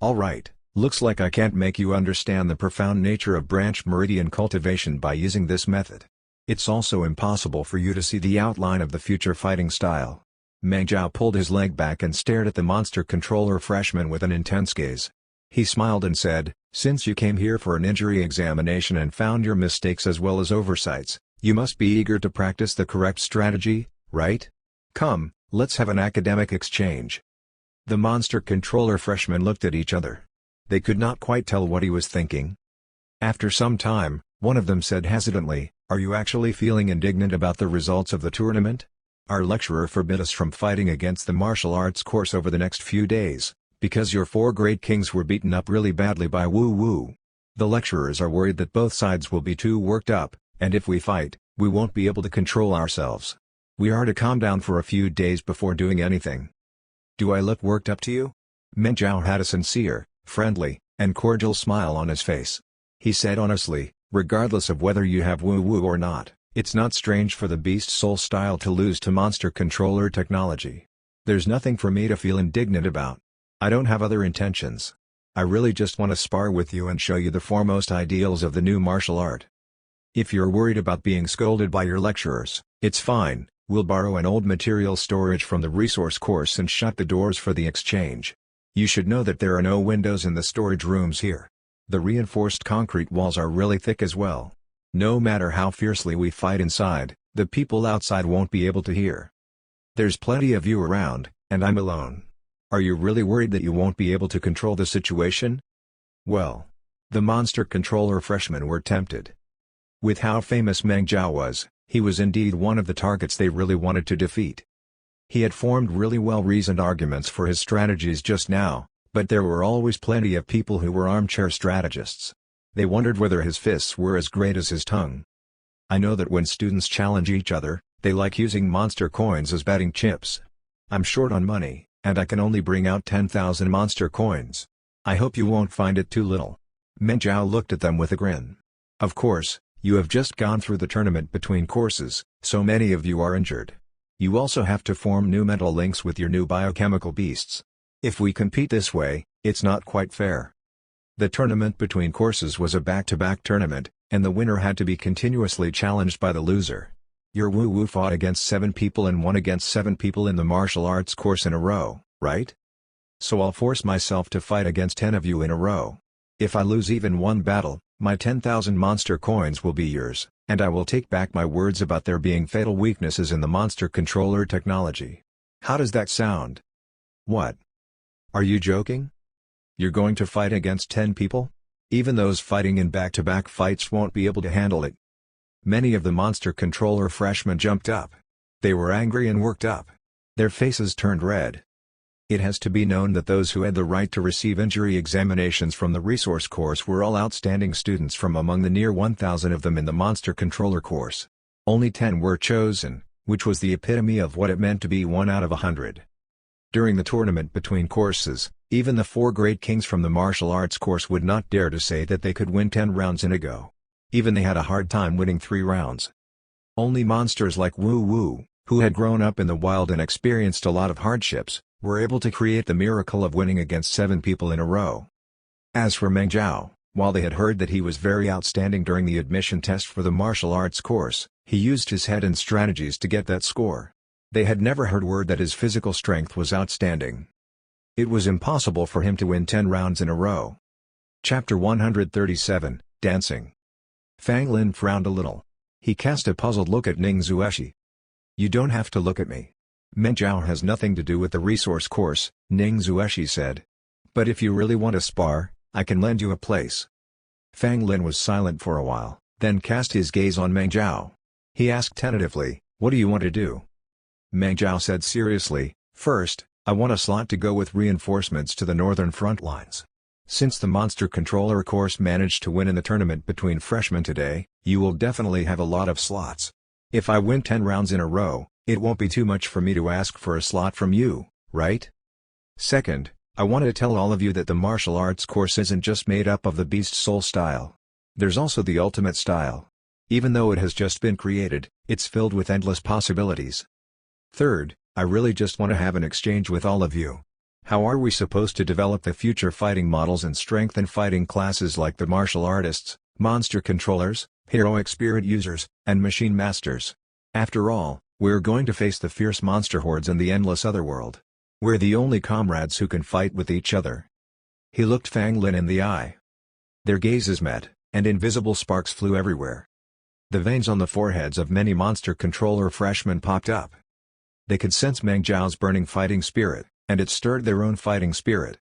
All right. Looks like I can't make you understand the profound nature of branch meridian cultivation by using this method. It's also impossible for you to see the outline of the future fighting style. Meng Zhao pulled his leg back and stared at the monster controller freshman with an intense gaze. He smiled and said, since you came here for an injury examination and found your mistakes as well as oversights, you must be eager to practice the correct strategy, right? Come, let's have an academic exchange. The monster controller freshmen looked at each other. They could not quite tell what he was thinking. After some time, one of them said hesitantly, are you actually feeling indignant about the results of the tournament? Our lecturer forbid us from fighting against the martial arts course over the next few days, because your 4 great kings were beaten up really badly by Wu Wu. The lecturers are worried that both sides will be too worked up, and if we fight, we won't be able to control ourselves. We are to calm down for a few days before doing anything. Do I look worked up to you? Meng Zhao had a sincere, friendly, and cordial smile on his face. He said honestly, regardless of whether you have Wu Wu or not, it's not strange for the Beast Soul style to lose to Monster Controller technology. There's nothing for me to feel indignant about. I don't have other intentions. I really just want to spar with you and show you the foremost ideals of the new martial art. If you're worried about being scolded by your lecturers, it's fine, we'll borrow an old material storage from the resource course and shut the doors for the exchange. You should know that there are no windows in the storage rooms here. The reinforced concrete walls are really thick as well. No matter how fiercely we fight inside, the people outside won't be able to hear. There's plenty of you around, and I'm alone. Are you really worried that you won't be able to control the situation? Well, the Monster Controller freshmen were tempted. With how famous Meng Zhao was, he was indeed one of the targets they really wanted to defeat. He had formed really well-reasoned arguments for his strategies just now, but there were always plenty of people who were armchair strategists. They wondered whether his fists were as great as his tongue. I know that when students challenge each other, they like using monster coins as betting chips. I'm short on money, and I can only bring out 10,000 monster coins. I hope you won't find it too little. Meng Zhao looked at them with a grin. Of course, you have just gone through the tournament between courses, so many of you are injured. You also have to form new mental links with your new biochemical beasts. If we compete this way, it's not quite fair. The tournament between courses was a back-to-back tournament, and the winner had to be continuously challenged by the loser. Your Wu Wu fought against 7 people and won against 7 people in the martial arts course in a row, right? So I'll force myself to fight against 10 of you in a row. If I lose even one battle, my 10,000 monster coins will be yours, and I will take back my words about there being fatal weaknesses in the Monster Controller technology. How does that sound? What? Are you joking? You're going to fight against 10 people? Even those fighting in back-to-back fights won't be able to handle it. Many of the Monster Controller freshmen jumped up. They were angry and worked up. Their faces turned red. It has to be known that those who had the right to receive injury examinations from the resource course were all outstanding students from among the near 1,000 of them in the Monster Controller course. Only 10 were chosen, which was the epitome of what it meant to be 1 out of 100. During the tournament between courses, even the 4 great kings from the martial arts course would not dare to say that they could win 10 rounds in a go. Even they had a hard time winning 3 rounds. Only monsters like Wu Wu, who had grown up in the wild and experienced a lot of hardships, were able to create the miracle of winning against 7 people in a row. As for Meng Zhao, while they had heard that he was very outstanding during the admission test for the martial arts course, he used his head and strategies to get that score. They had never heard word that his physical strength was outstanding. It was impossible for him to win 10 rounds in a row. Chapter 137, Dancing. Fang Lin frowned a little. He cast a puzzled look at Ning Zueshi. You don't have to look at me. Meng Zhao has nothing to do with the resource course, Ning Zueshi said. But if you really want to spar, I can lend you a place. Fang Lin was silent for a while, then cast his gaze on Meng Zhao. He asked tentatively, what do you want to do? Meng Zhao said seriously, first, I want a slot to go with reinforcements to the northern front lines. Since the Monster Controller course managed to win in the tournament between freshmen today, you will definitely have a lot of slots. If I win 10 rounds in a row, it won't be too much for me to ask for a slot from you, right? Second, I want to tell all of you that the martial arts course isn't just made up of the Beast Soul style. There's also the Ultimate style. Even though it has just been created, it's filled with endless possibilities. Third, I really just want to have an exchange with all of you. How are we supposed to develop the future fighting models and strengthen fighting classes like the martial artists, monster controllers, heroic spirit users, and machine masters? After all, we're going to face the fierce monster hordes in the endless otherworld. We're the only comrades who can fight with each other. He looked Fang Lin in the eye. Their gazes met, and invisible sparks flew everywhere. The veins on the foreheads of many Monster Controller freshmen popped up. They could sense Meng Zhao's burning fighting spirit, and it stirred their own fighting spirit.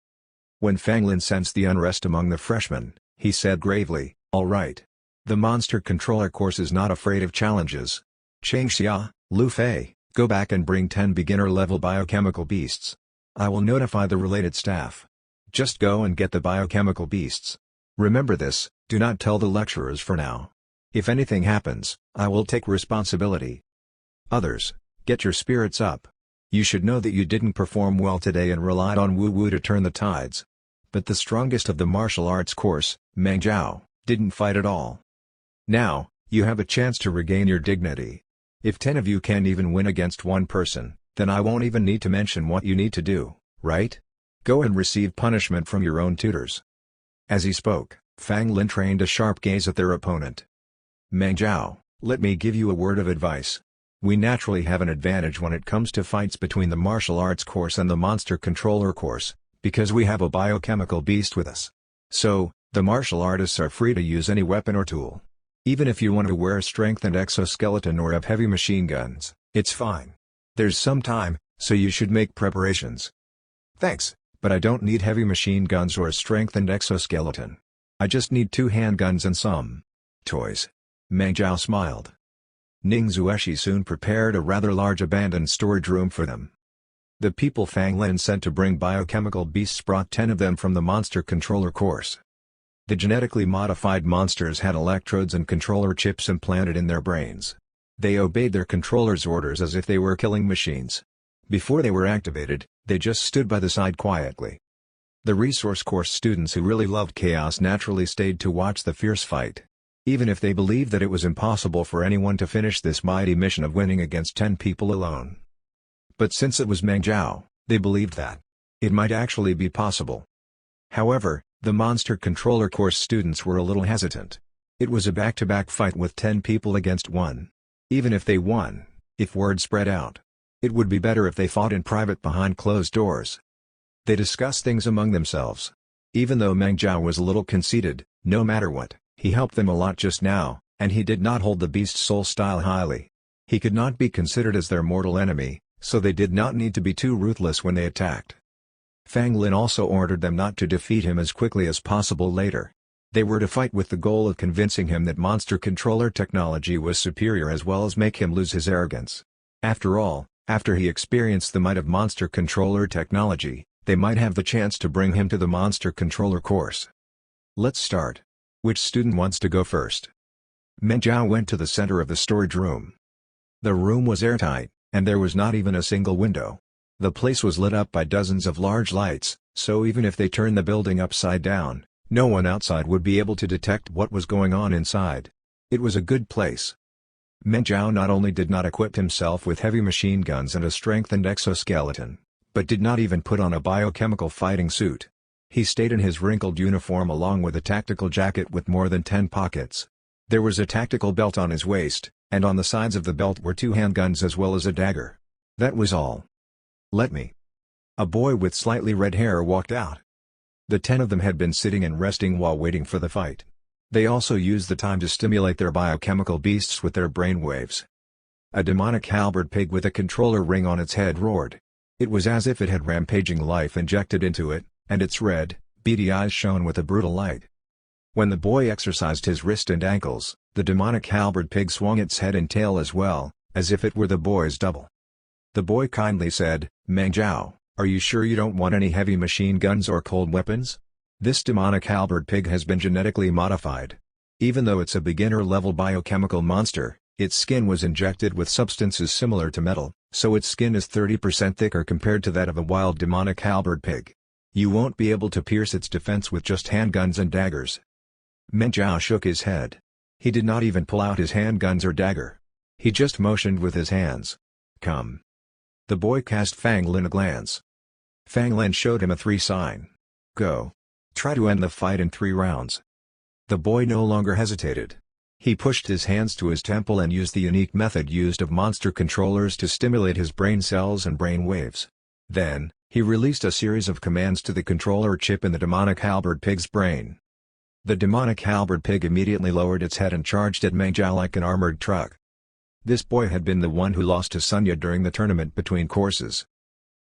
When Fang Lin sensed the unrest among the freshmen, he said gravely, all right. The Monster Controller course is not afraid of challenges. Chang Xia, Lu Fei, Go back and bring 10 beginner-level biochemical beasts. I will notify the related staff. Just go and get the biochemical beasts. Remember this, do not tell the lecturers for now. If anything happens, I will take responsibility. Others, get your spirits up. You should know that you didn't perform well today and relied on woo-woo to turn the tides. But the strongest of the martial arts course, Meng Zhao, didn't fight at all. Now, you have a chance to regain your dignity. If 10 of you can't even win against one person, then I won't even need to mention what you need to do, right? Go and receive punishment from your own tutors. As he spoke, Fang Lin trained a sharp gaze at their opponent. Meng Zhao, let me give you a word of advice. We naturally have an advantage when it comes to fights between the martial arts course and the monster controller course, because we have a biochemical beast with us. So, the martial artists are free to use any weapon or tool. Even if you want to wear strengthened exoskeleton or have heavy machine guns, it's fine. There's some time, so you should make preparations. Thanks, but I don't need heavy machine guns or a strengthened exoskeleton. I just need 2 handguns and some toys. Meng Zhao smiled. Ning Zueshi soon prepared a rather large abandoned storage room for them. The people Fang Lin sent to bring biochemical beasts brought 10 of them from the monster controller course. The genetically modified monsters had electrodes and controller chips implanted in their brains. They obeyed their controller's orders as if they were killing machines. Before they were activated, they just stood by the side quietly. The resource course students who really loved chaos naturally stayed to watch the fierce fight. Even if they believed that it was impossible for anyone to finish this mighty mission of winning against 10 people alone. But since it was Meng Zhao, they believed that it might actually be possible. However, the monster controller course students were a little hesitant. It was a back-to-back fight with 10 people against 1. Even if they won, if word spread out, it would be better if they fought in private behind closed doors. They discussed things among themselves. Even though Meng Zhao was a little conceited, no matter what, he helped them a lot just now, and he did not hold the beast soul style highly. He could not be considered as their mortal enemy, so they did not need to be too ruthless when they attacked. Fang Lin also ordered them not to defeat him as quickly as possible later. They were to fight with the goal of convincing him that monster controller technology was superior as well as make him lose his arrogance. After all, after he experienced the might of monster controller technology, they might have the chance to bring him to the monster controller course. Let's start. Which student wants to go first? Meng Zhao went to the center of the storage room. The room was airtight, and there was not even a single window. The place was lit up by dozens of large lights, so even if they turned the building upside down, no one outside would be able to detect what was going on inside. It was a good place. Meng Zhao not only did not equip himself with heavy machine guns and a strengthened exoskeleton, but did not even put on a biochemical fighting suit. He stayed in his wrinkled uniform along with a tactical jacket with more than 10 pockets. There was a tactical belt on his waist, and on the sides of the belt were 2 handguns as well as a dagger. That was all. Let me. A boy with slightly red hair walked out. The 10 of them had been sitting and resting while waiting for the fight. They also used the time to stimulate their biochemical beasts with their brainwaves. A demonic halberd pig with a controller ring on its head roared. It was as if it had rampaging life injected into it, and its red, beady eyes shone with a brutal light. When the boy exercised his wrist and ankles, the demonic halberd pig swung its head and tail as well, as if it were the boy's double. The boy kindly said, "Meng Zhao, are you sure you don't want any heavy machine guns or cold weapons? This demonic halberd pig has been genetically modified. Even though it's a beginner-level biochemical monster, its skin was injected with substances similar to metal, so its skin is 30% thicker compared to that of a wild demonic halberd pig. You won't be able to pierce its defense with just handguns and daggers." Meng Zhao shook his head. He did not even pull out his handguns or dagger. He just motioned with his hands. "Come." The boy cast Fang Lin a glance. Fang Lin showed him a 3 sign. "Go. Try to end the fight in 3 rounds." The boy no longer hesitated. He pushed his hands to his temple and used the unique method used of monster controllers to stimulate his brain cells and brain waves. Then, he released a series of commands to the controller chip in the demonic halberd pig's brain. The demonic halberd pig immediately lowered its head and charged at Meng Zhao like an armored truck. This boy had been the one who lost to Sunya during the tournament between courses.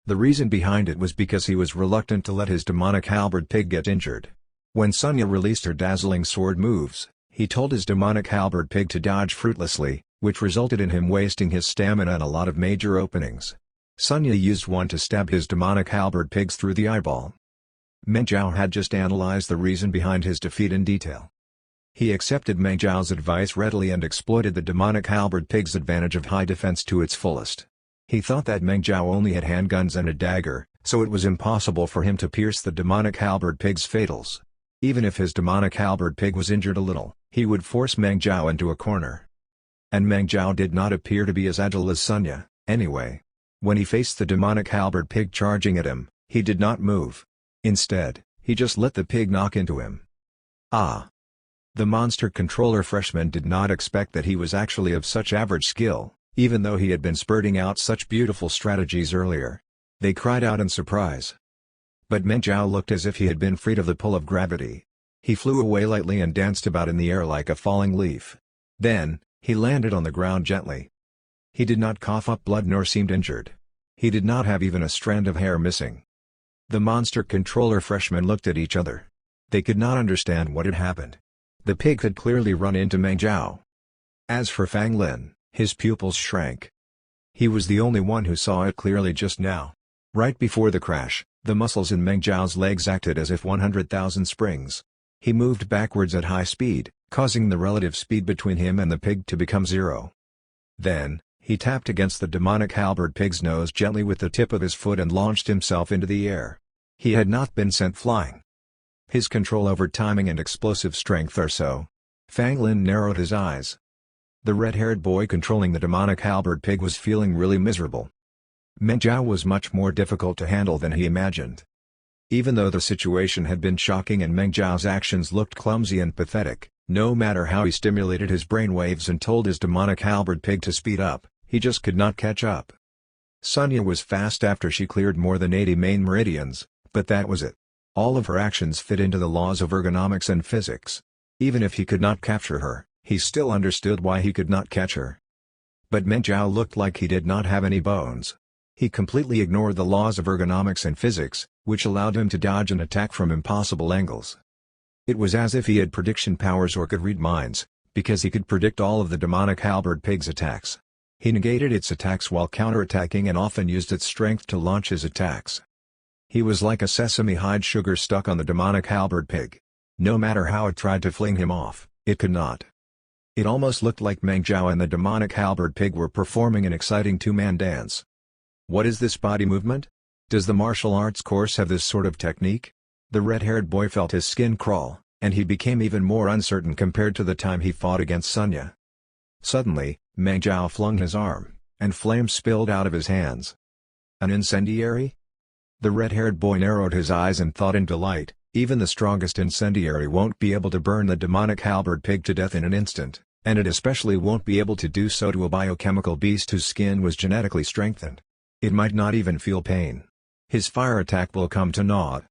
The reason behind it was because he was reluctant to let his demonic halberd pig get injured. When Sunya released her dazzling sword moves, he told his demonic halberd pig to dodge fruitlessly, which resulted in him wasting his stamina and a lot of major openings. Sunya used one to stab his demonic halberd pigs through the eyeball. Meng Jiao had just analyzed the reason behind his defeat in detail. He accepted Meng Jiao's advice readily and exploited the demonic halberd pig's advantage of high defense to its fullest. He thought that Meng Jiao only had handguns and a dagger, so it was impossible for him to pierce the demonic halberd pig's fatals. Even if his demonic halberd pig was injured a little, he would force Meng Jiao into a corner. And Meng Jiao did not appear to be as agile as Sunya, anyway. When he faced the demonic halberd pig charging at him, he did not move. Instead, he just let the pig knock into him. Ah! The monster controller freshman did not expect that he was actually of such average skill, even though he had been spurting out such beautiful strategies earlier. They cried out in surprise. But Meng Jiao looked as if he had been freed of the pull of gravity. He flew away lightly and danced about in the air like a falling leaf. Then, he landed on the ground gently. He did not cough up blood nor seemed injured. He did not have even a strand of hair missing. The monster controller freshmen looked at each other. They could not understand what had happened. The pig had clearly run into Meng Jiao. As for Fang Lin, his pupils shrank. He was the only one who saw it clearly just now. Right before the crash, the muscles in Meng Jiao's legs acted as if 100,000 springs. He moved backwards at high speed, causing the relative speed between him and the pig to become zero. Then, he tapped against the demonic halberd pig's nose gently with the tip of his foot and launched himself into the air. He had not been sent flying. His control over timing and explosive strength are so. Fang Lin narrowed his eyes. The red-haired boy controlling the demonic halberd pig was feeling really miserable. Meng Jiao was much more difficult to handle than he imagined. Even though the situation had been shocking and Meng Jiao's actions looked clumsy and pathetic, no matter how he stimulated his brainwaves and told his demonic halberd pig to speed up, he just could not catch up. Sunya was fast after she cleared more than 80 main meridians, but that was it. All of her actions fit into the laws of ergonomics and physics. Even if he could not capture her, he still understood why he could not catch her. But Meng Jiao looked like he did not have any bones. He completely ignored the laws of ergonomics and physics, which allowed him to dodge an attack from impossible angles. It was as if he had prediction powers or could read minds, because he could predict all of the demonic halberd pig's attacks. He negated its attacks while counterattacking and often used its strength to launch his attacks. He was like a sesame hide sugar stuck on the demonic halberd pig. No matter how it tried to fling him off, it could not. It almost looked like Meng Jiao and the demonic halberd pig were performing an exciting two-man dance. What is this body movement? Does the martial arts course have this sort of technique? The red-haired boy felt his skin crawl, and he became even more uncertain compared to the time he fought against Sunya. Suddenly, Meng Jiao flung his arm, and flames spilled out of his hands. An incendiary? The red-haired boy narrowed his eyes and thought in delight, even the strongest incendiary won't be able to burn the demonic halberd pig to death in an instant, and it especially won't be able to do so to a biochemical beast whose skin was genetically strengthened. It might not even feel pain. His fire attack will come to naught.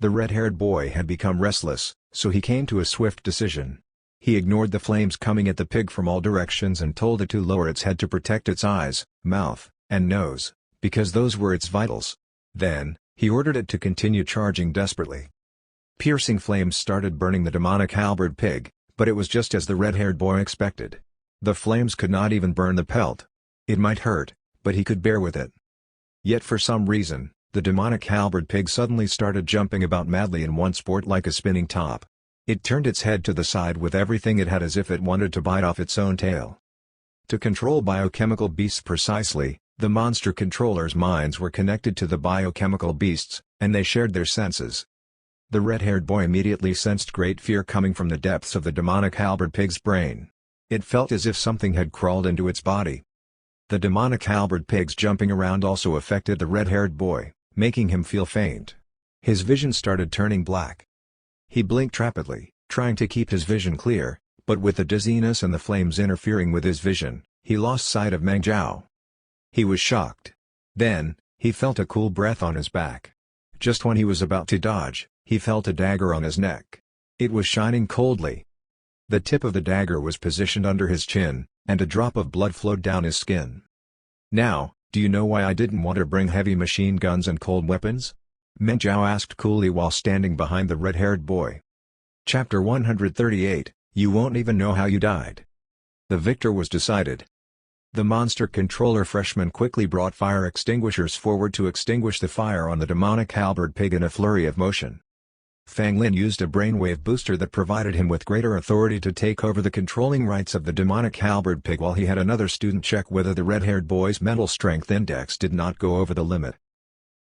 The red-haired boy had become restless, so he came to a swift decision. He ignored the flames coming at the pig from all directions and told it to lower its head to protect its eyes, mouth, and nose, because those were its vitals. Then, he ordered it to continue charging desperately. Piercing flames started burning the demonic halberd pig, but it was just as the red-haired boy expected. The flames could not even burn the pelt. It might hurt, but he could bear with it. Yet for some reason, the demonic halberd pig suddenly started jumping about madly in one sport like a spinning top. It turned its head to the side with everything it had as if it wanted to bite off its own tail. To control biochemical beasts precisely, the monster controllers' minds were connected to the biochemical beasts, and they shared their senses. The red-haired boy immediately sensed great fear coming from the depths of the demonic halberd pig's brain. It felt as if something had crawled into its body. The demonic halberd pig's jumping around also affected the red-haired boy, making him feel faint. His vision started turning black. He blinked rapidly, trying to keep his vision clear, but with the dizziness and the flames interfering with his vision, he lost sight of Meng Jiao. He was shocked. Then, he felt a cool breath on his back. Just when he was about to dodge, he felt a dagger on his neck. It was shining coldly. The tip of the dagger was positioned under his chin, and a drop of blood flowed down his skin. "Now, do you know why I didn't want to bring heavy machine guns and cold weapons?" Meng Jiao asked coolly while standing behind the red-haired boy. Chapter 138, You Won't Even Know How You Died. The victor was decided. The monster controller freshman quickly brought fire extinguishers forward to extinguish the fire on the demonic halberd pig in a flurry of motion. Fang Lin used a brainwave booster that provided him with greater authority to take over the controlling rights of the demonic halberd pig while he had another student check whether the red-haired boy's mental strength index did not go over the limit.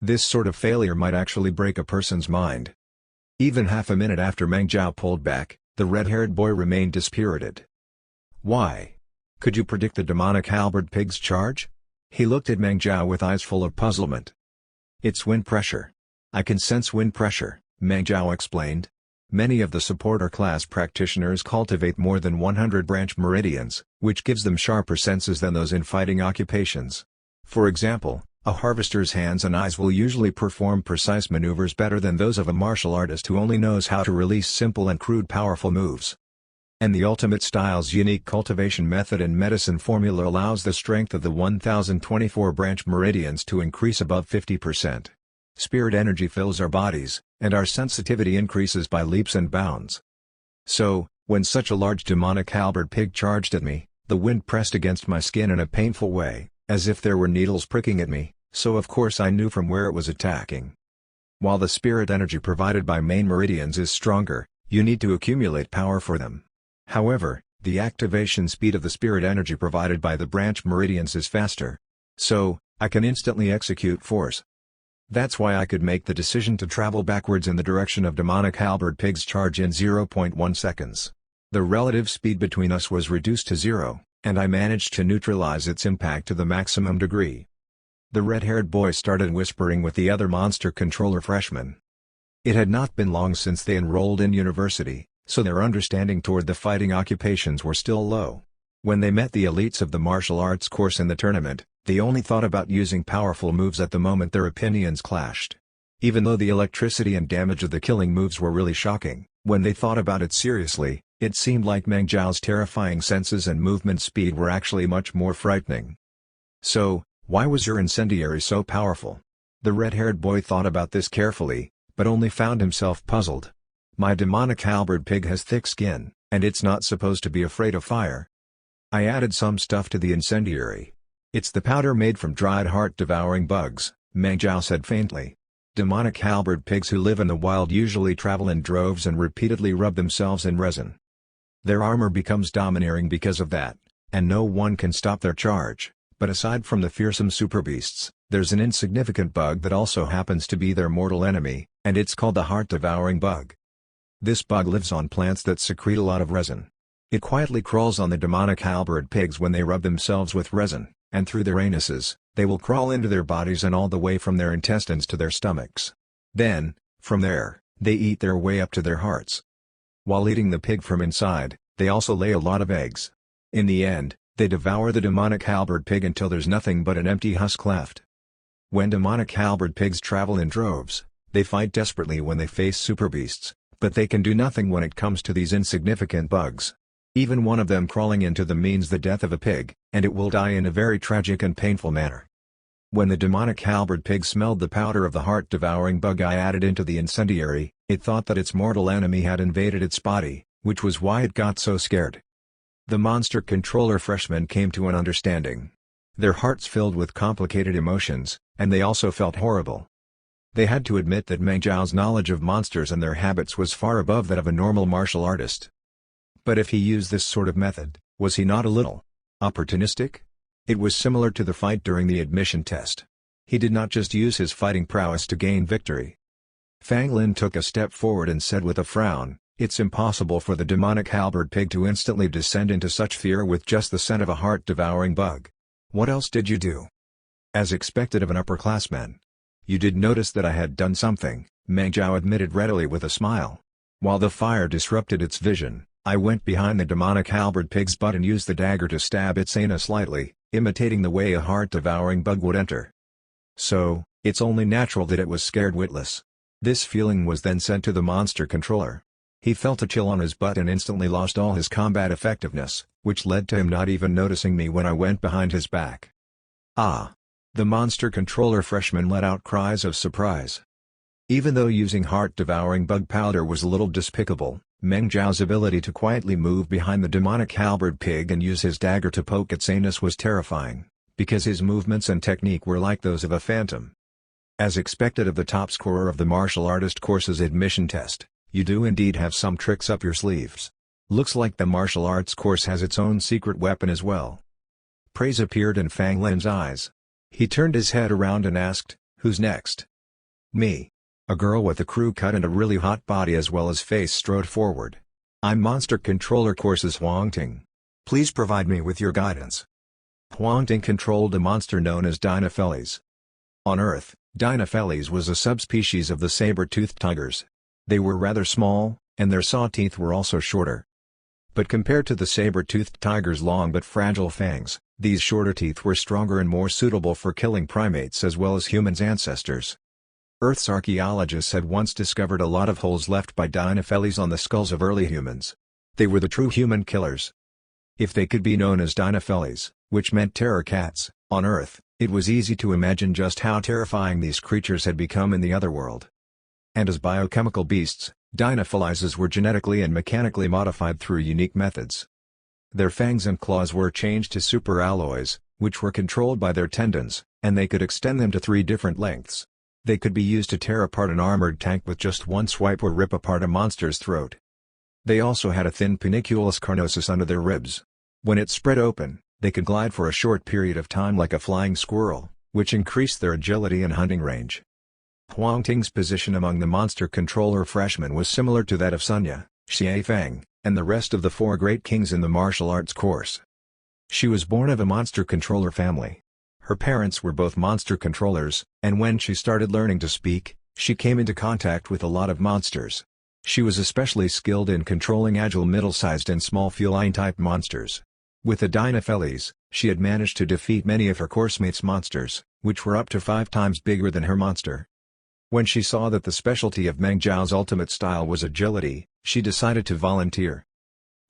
This sort of failure might actually break a person's mind. Even half a minute after Meng Zhao pulled back, the red-haired boy remained dispirited. Why? Could you predict the demonic halberd pig's charge? He looked at Meng Zhao with eyes full of puzzlement. It's wind pressure. I can sense wind pressure, Meng Zhao explained. Many of the supporter class practitioners cultivate more than 100 branch meridians, which gives them sharper senses than those in fighting occupations. For example, a harvester's hands and eyes will usually perform precise maneuvers better than those of a martial artist who only knows how to release simple and crude powerful moves. And the Ultimate Style's unique cultivation method and medicine formula allows the strength of the 1024 branch meridians to increase above 50%. Spirit energy fills our bodies, and our sensitivity increases by leaps and bounds. So, when such a large demonic halberd pig charged at me, the wind pressed against my skin in a painful way, as if there were needles pricking at me, so of course I knew from where it was attacking. While the spirit energy provided by main meridians is stronger, you need to accumulate power for them. However, the activation speed of the spirit energy provided by the branch meridians is faster. So, I can instantly execute force. That's why I could make the decision to travel backwards in the direction of demonic halberd pig's charge in 0.1 seconds. The relative speed between us was reduced to 0, and I managed to neutralize its impact to the maximum degree. The red-haired boy started whispering with the other monster controller freshmen. It had not been long since they enrolled in university, so their understanding toward the fighting occupations were still low. When they met the elites of the martial arts course in the tournament, they only thought about using powerful moves at the moment their opinions clashed. Even though the electricity and damage of the killing moves were really shocking, when they thought about it seriously, it seemed like Meng Zhao's terrifying senses and movement speed were actually much more frightening. So, why was your incendiary so powerful? The red-haired boy thought about this carefully, but only found himself puzzled. My demonic halberd pig has thick skin, and it's not supposed to be afraid of fire. I added some stuff to the incendiary. It's the powder made from dried heart-devouring bugs, Meng Zhao said faintly. Demonic halberd pigs who live in the wild usually travel in droves and repeatedly rub themselves in resin. Their armor becomes domineering because of that, and no one can stop their charge, but aside from the fearsome superbeasts, there's an insignificant bug that also happens to be their mortal enemy, and it's called the heart-devouring bug. This bug lives on plants that secrete a lot of resin. It quietly crawls on the demonic halberd pigs when they rub themselves with resin, and through their anuses, they will crawl into their bodies and all the way from their intestines to their stomachs. Then, from there, they eat their way up to their hearts. While eating the pig from inside, they also lay a lot of eggs. In the end, they devour the demonic halberd pig until there's nothing but an empty husk left. When demonic halberd pigs travel in droves, they fight desperately when they face superbeasts, but they can do nothing when it comes to these insignificant bugs. Even one of them crawling into them means the death of a pig, and it will die in a very tragic and painful manner. When the demonic halberd pig smelled the powder of the heart-devouring bug I added into the incendiary, it thought that its mortal enemy had invaded its body, which was why it got so scared. The monster controller freshmen came to an understanding. Their hearts filled with complicated emotions, and they also felt horrible. They had to admit that Meng Zhao's knowledge of monsters and their habits was far above that of a normal martial artist. But if he used this sort of method, was he not a little opportunistic? It was similar to the fight during the admission test. He did not just use his fighting prowess to gain victory. Fang Lin took a step forward and said with a frown, "It's impossible for the demonic halberd pig to instantly descend into such fear with just the scent of a heart-devouring bug. What else did you do?" As expected of an upperclassman. "You did notice that I had done something," Meng Zhao admitted readily with a smile. "While the fire disrupted its vision, I went behind the demonic halberd pig's butt and used the dagger to stab its anus slightly, imitating the way a heart-devouring bug would enter. So, it's only natural that it was scared witless." This feeling was then sent to the monster controller. He felt a chill on his butt and instantly lost all his combat effectiveness, which led to him not even noticing me when I went behind his back. "Ah!" The monster controller freshman let out cries of surprise. Even though using heart-devouring bug powder was a little despicable, Meng Zhao's ability to quietly move behind the demonic halberd pig and use his dagger to poke its anus was terrifying, because his movements and technique were like those of a phantom. As expected of the top scorer of the martial artist course's admission test, you do indeed have some tricks up your sleeves. Looks like the martial arts course has its own secret weapon as well. Praise appeared in Fang Lin's eyes. He turned his head around and asked, "Who's next?" "Me." A girl with a crew cut and a really hot body as well as face strode forward. "I'm Monster Controller Course's Huang Ting. Please provide me with your guidance." Huang Ting controlled a monster known as Dinopheles. On Earth, Dinopheles was a subspecies of the saber-toothed tigers. They were rather small, and their saw teeth were also shorter. But compared to the saber-toothed tiger's long but fragile fangs, these shorter teeth were stronger and more suitable for killing primates as well as humans' ancestors. Earth's archaeologists had once discovered a lot of holes left by Dinopheles on the skulls of early humans. They were the true human killers. If they could be known as Dinopheles, which meant terror cats, on Earth, it was easy to imagine just how terrifying these creatures had become in the otherworld. And as biochemical beasts, Dinophelises were genetically and mechanically modified through unique methods. Their fangs and claws were changed to superalloys, which were controlled by their tendons, and they could extend them to 3 different lengths. They could be used to tear apart an armored tank with just one swipe or rip apart a monster's throat. They also had a thin paniculus carnosus under their ribs. When it spread open, they could glide for a short period of time like a flying squirrel, which increased their agility and hunting range. Huang Ting's position among the monster controller freshmen was similar to that of Sunya, Xie Fang, and the rest of the 4 great kings in the martial arts course. She was born of a monster controller family. Her parents were both monster controllers, and when she started learning to speak, she came into contact with a lot of monsters. She was especially skilled in controlling agile middle-sized and small feline-type monsters. With the Dinopheles, she had managed to defeat many of her coursemates' monsters, which were up to 5 times bigger than her monster. When she saw that the specialty of Meng Zhao's ultimate style was agility, she decided to volunteer.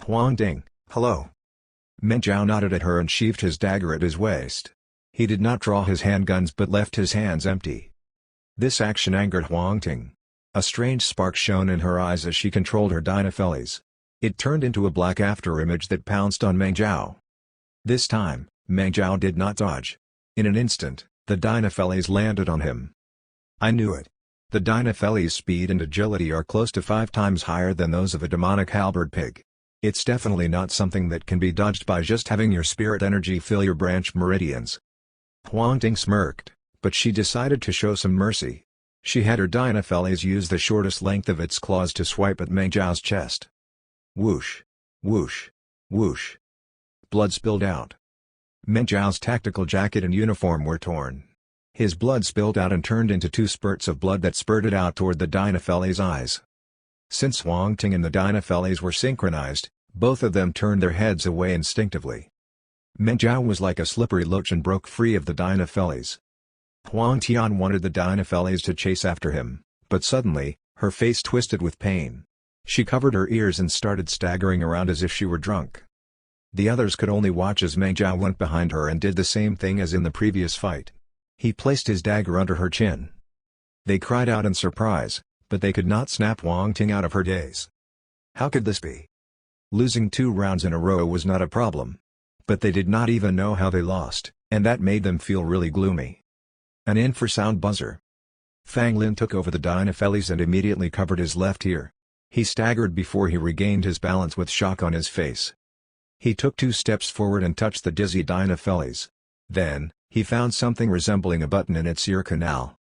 "Huang Ting, hello." Meng Zhao nodded at her and sheathed his dagger at his waist. He did not draw his handguns but left his hands empty. This action angered Huang Ting. A strange spark shone in her eyes as she controlled her Dinopheles. It turned into a black afterimage that pounced on Meng Zhao. This time, Meng Zhao did not dodge. In an instant, the Dinopheles landed on him. "I knew it. The Dinopheles' speed and agility are close to 5 times higher than those of a demonic halberd pig. It's definitely not something that can be dodged by just having your spirit energy fill your branch meridians." Huang Ting smirked, but she decided to show some mercy. She had her Dinopheles use the shortest length of its claws to swipe at Meng Zhao's chest. Whoosh! Whoosh! Whoosh! Blood spilled out. Meng Zhao's tactical jacket and uniform were torn. His blood spilled out and turned into 2 spurts of blood that spurted out toward the Dinopheles' eyes. Since Huang Ting and the Dinopheles were synchronized, both of them turned their heads away instinctively. Meng Zhao was like a slippery loach and broke free of the Dinopheles. Huang Tian wanted the Dinopheles to chase after him, but suddenly, her face twisted with pain. She covered her ears and started staggering around as if she were drunk. The others could only watch as Meng Zhao went behind her and did the same thing as in the previous fight. He placed his dagger under her chin. They cried out in surprise, but they could not snap Huang Ting out of her daze. How could this be? Losing 2 rounds in a row was not a problem. But they did not even know how they lost, and that made them feel really gloomy. An infrasound buzzer. Fang Lin took over the Dinopheles and immediately covered his left ear. He staggered before he regained his balance with shock on his face. He took 2 steps forward and touched the dizzy Dinopheles. Then, he found something resembling a button in its ear canal.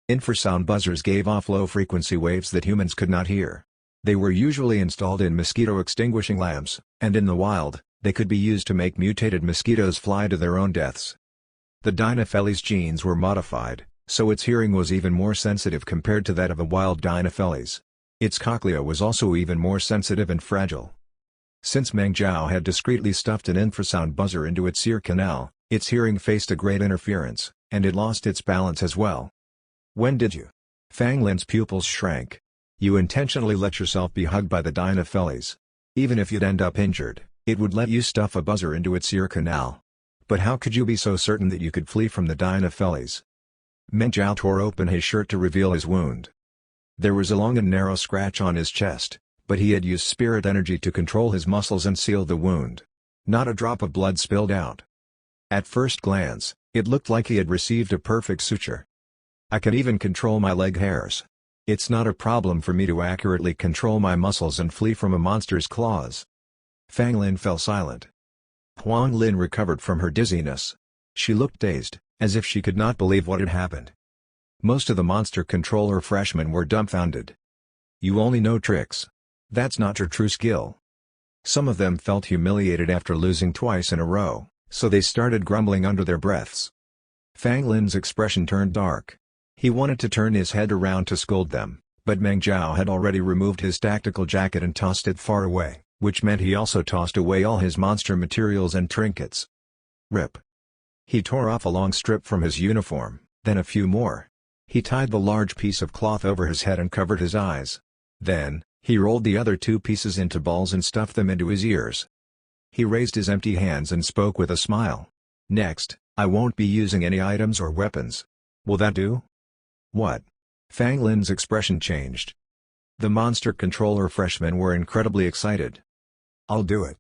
Infrasound buzzers gave off low-frequency waves that humans could not hear. They were usually installed in mosquito-extinguishing lamps, and in the wild, they could be used to make mutated mosquitoes fly to their own deaths. The Dinopheles' genes were modified, so its hearing was even more sensitive compared to that of a wild Dinopheles. Its cochlea was also even more sensitive and fragile. Since Meng Zhao had discreetly stuffed an infrasound buzzer into its ear canal, its hearing faced a great interference, and it lost its balance as well. "When did you?" Fang Lin's pupils shrank. "You intentionally let yourself be hugged by the Dinopheles. Even if you'd end up injured, it would let you stuff a buzzer into its ear canal. But how could you be so certain that you could flee from the Dinopheles?" Meng Zhao tore open his shirt to reveal his wound. There was a long and narrow scratch on his chest, But he had used spirit energy to control his muscles and seal the wound. Not a drop of blood spilled out. At first glance, it looked like he had received a perfect suture. I can even control my leg hairs. It's not a problem for me to accurately control my muscles and flee from a monster's claws. Fang Lin fell silent. Huang Lin recovered from her dizziness. She looked dazed, as if she could not believe what had happened. Most of the monster controller freshmen were dumbfounded. You only know tricks. That's not your true skill. Some of them felt humiliated after losing twice in a row, so they started grumbling under their breaths. Fang Lin's expression turned dark. He wanted to turn his head around to scold them, but Meng Zhao had already removed his tactical jacket and tossed it far away, which meant he also tossed away all his monster materials and trinkets. Rip. He tore off a long strip from his uniform, then a few more. He tied the large piece of cloth over his head and covered his eyes. Then, he rolled the other two pieces into balls and stuffed them into his ears. He raised his empty hands and spoke with a smile. Next, I won't be using any items or weapons. Will that do? What? Fang Lin's expression changed. The monster controller freshmen were incredibly excited. I'll do it.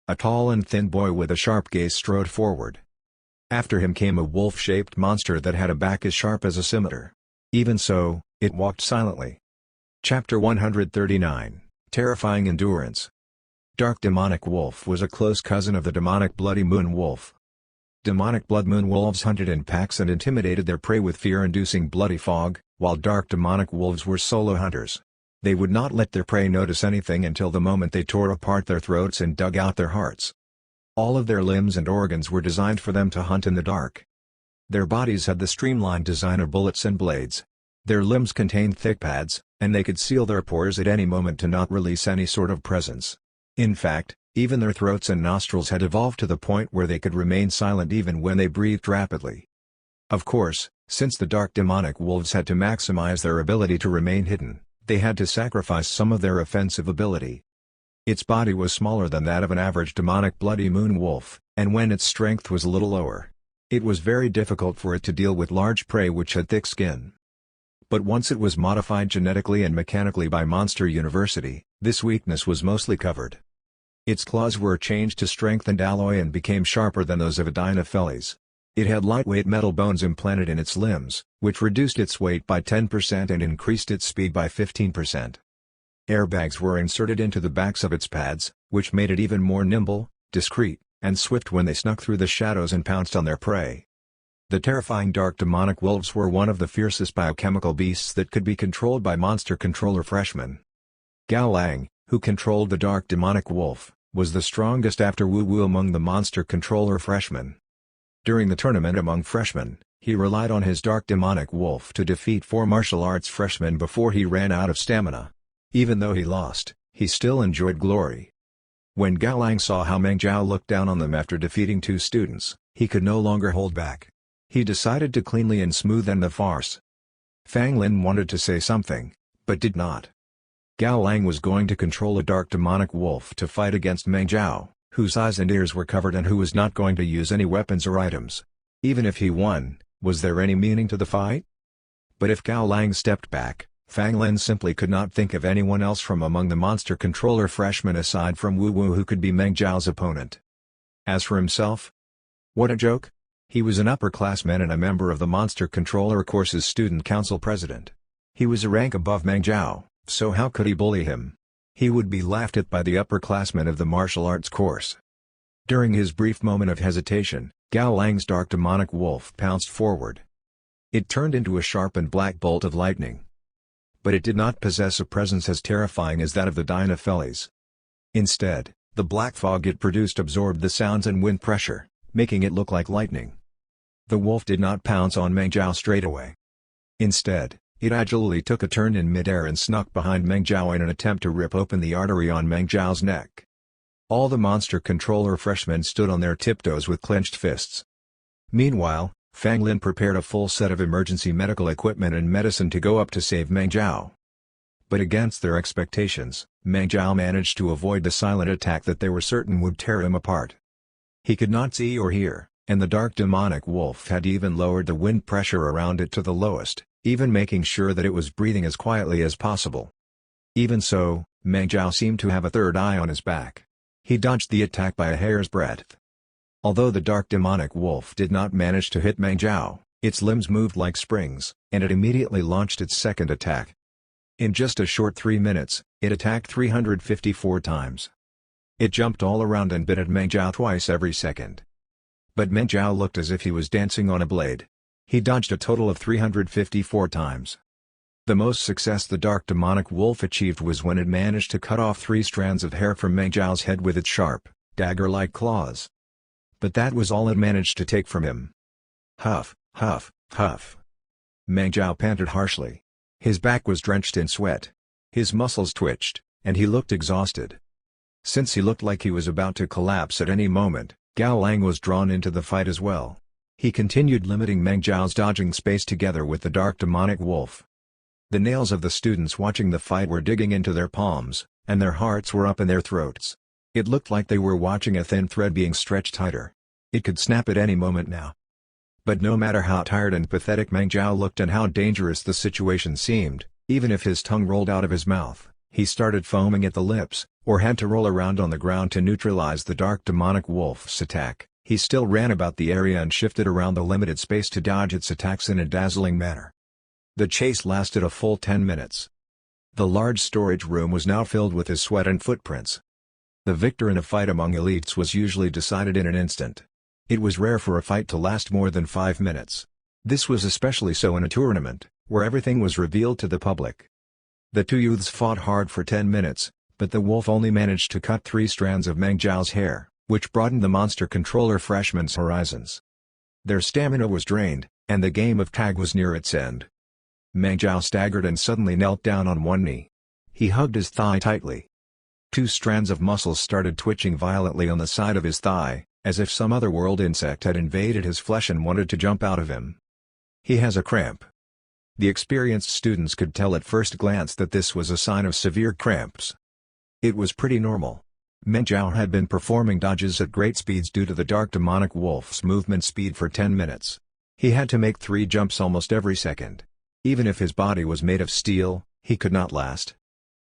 A tall and thin boy with a sharp gaze strode forward. After him came a wolf-shaped monster that had a back as sharp as a scimitar. Even so, it walked silently. Chapter 139, Terrifying Endurance. Dark Demonic Wolf was a close cousin of the demonic Bloody Moon Wolf. Demonic Blood Moon Wolves hunted in packs and intimidated their prey with fear-inducing bloody fog, while dark demonic wolves were solo hunters. They would not let their prey notice anything until the moment they tore apart their throats and dug out their hearts. All of their limbs and organs were designed for them to hunt in the dark. Their bodies had the streamlined design of bullets and blades. Their limbs contained thick pads, and they could seal their pores at any moment to not release any sort of presence. In fact, even their throats and nostrils had evolved to the point where they could remain silent even when they breathed rapidly. Of course, since the dark demonic wolves had to maximize their ability to remain hidden, they had to sacrifice some of their offensive ability. Its body was smaller than that of an average demonic Bloody Moon wolf, and when its strength was a little lower, it was very difficult for it to deal with large prey which had thick skin. But once it was modified genetically and mechanically by Monster University, this weakness was mostly covered. Its claws were changed to strengthened alloy and became sharper than those of a Dinopheles. It had lightweight metal bones implanted in its limbs, which reduced its weight by 10% and increased its speed by 15%. Airbags were inserted into the backs of its pads, which made it even more nimble, discreet, and swift when they snuck through the shadows and pounced on their prey. The terrifying dark demonic wolves were one of the fiercest biochemical beasts that could be controlled by monster controller freshmen. Gao Lang, who controlled the dark demonic wolf, was the strongest after Wu Wu among the monster controller freshmen. During the tournament among freshmen, he relied on his dark demonic wolf to defeat 4 martial arts freshmen before he ran out of stamina. Even though he lost, he still enjoyed glory. When Gao Lang saw how Meng Zhao looked down on them after defeating 2 students, he could no longer hold back. He decided to cleanly and smooth end the farce. Fang Lin wanted to say something, but did not. Gao Lang was going to control a dark demonic wolf to fight against Meng Zhao, whose eyes and ears were covered and who was not going to use any weapons or items. Even if he won, was there any meaning to the fight? But if Gao Lang stepped back, Fang Lin simply could not think of anyone else from among the monster controller freshmen aside from Wu Wu who could be Meng Zhao's opponent. As for himself? What a joke! He was an upperclassman and a member of the monster controller course's student council president. He was a rank above Meng Zhao, so how could he bully him? He would be laughed at by the upperclassmen of the martial arts course. During his brief moment of hesitation, Gao Lang's dark demonic wolf pounced forward. It turned into a sharpened black bolt of lightning. But it did not possess a presence as terrifying as that of the Dinopheles. Instead, the black fog it produced absorbed the sounds and wind pressure, making it look like lightning. The wolf did not pounce on Meng Zhao straight away. Instead, it agilely took a turn in midair and snuck behind Meng Zhao in an attempt to rip open the artery on Meng Zhao's neck. All the monster controller freshmen stood on their tiptoes with clenched fists. Meanwhile, Fang Lin prepared a full set of emergency medical equipment and medicine to go up to save Meng Zhao. But against their expectations, Meng Zhao managed to avoid the silent attack that they were certain would tear him apart. He could not see or hear, and the dark demonic wolf had even lowered the wind pressure around it to the lowest, even making sure that it was breathing as quietly as possible. Even so, Meng Zhao seemed to have a third eye on his back. He dodged the attack by a hair's breadth. Although the dark demonic wolf did not manage to hit Meng Zhao, its limbs moved like springs, and it immediately launched its second attack. In just a short 3 minutes, it attacked 354 times. It jumped all around and bit at Meng Zhao twice every second. But Meng Zhao looked as if he was dancing on a blade. He dodged a total of 354 times. The most success the dark demonic wolf achieved was when it managed to cut off 3 strands of hair from Meng Zhao's head with its sharp, dagger-like claws. But that was all it managed to take from him. Huff, huff, huff. Meng Zhao panted harshly. His back was drenched in sweat. His muscles twitched, and he looked exhausted. Since he looked like he was about to collapse at any moment, Gao Lang was drawn into the fight as well. He continued limiting Meng Zhao's dodging space together with the dark demonic wolf. The nails of the students watching the fight were digging into their palms, and their hearts were up in their throats. It looked like they were watching a thin thread being stretched tighter. It could snap at any moment now. But no matter how tired and pathetic Meng Zhao looked and how dangerous the situation seemed, even if his tongue rolled out of his mouth, he started foaming at the lips, or had to roll around on the ground to neutralize the dark demonic wolf's attack. He still ran about the area and shifted around the limited space to dodge its attacks in a dazzling manner. The chase lasted a full 10 minutes. The large storage room was now filled with his sweat and footprints. The victor in a fight among elites was usually decided in an instant. It was rare for a fight to last more than 5 minutes. This was especially so in a tournament, where everything was revealed to the public. The two youths fought hard for 10 minutes, but the wolf only managed to cut 3 strands of Meng Zhao's hair, which broadened the monster controller freshman's horizons. Their stamina was drained, and the game of tag was near its end. Meng Zhao staggered and suddenly knelt down on one knee. He hugged his thigh tightly. 2 strands of muscles started twitching violently on the side of his thigh, as if some otherworld insect had invaded his flesh and wanted to jump out of him. He has a cramp. The experienced students could tell at first glance that this was a sign of severe cramps. It was pretty normal. Meng Zhao had been performing dodges at great speeds due to the dark demonic wolf's movement speed for 10 minutes. He had to make 3 jumps almost every second. Even if his body was made of steel, he could not last.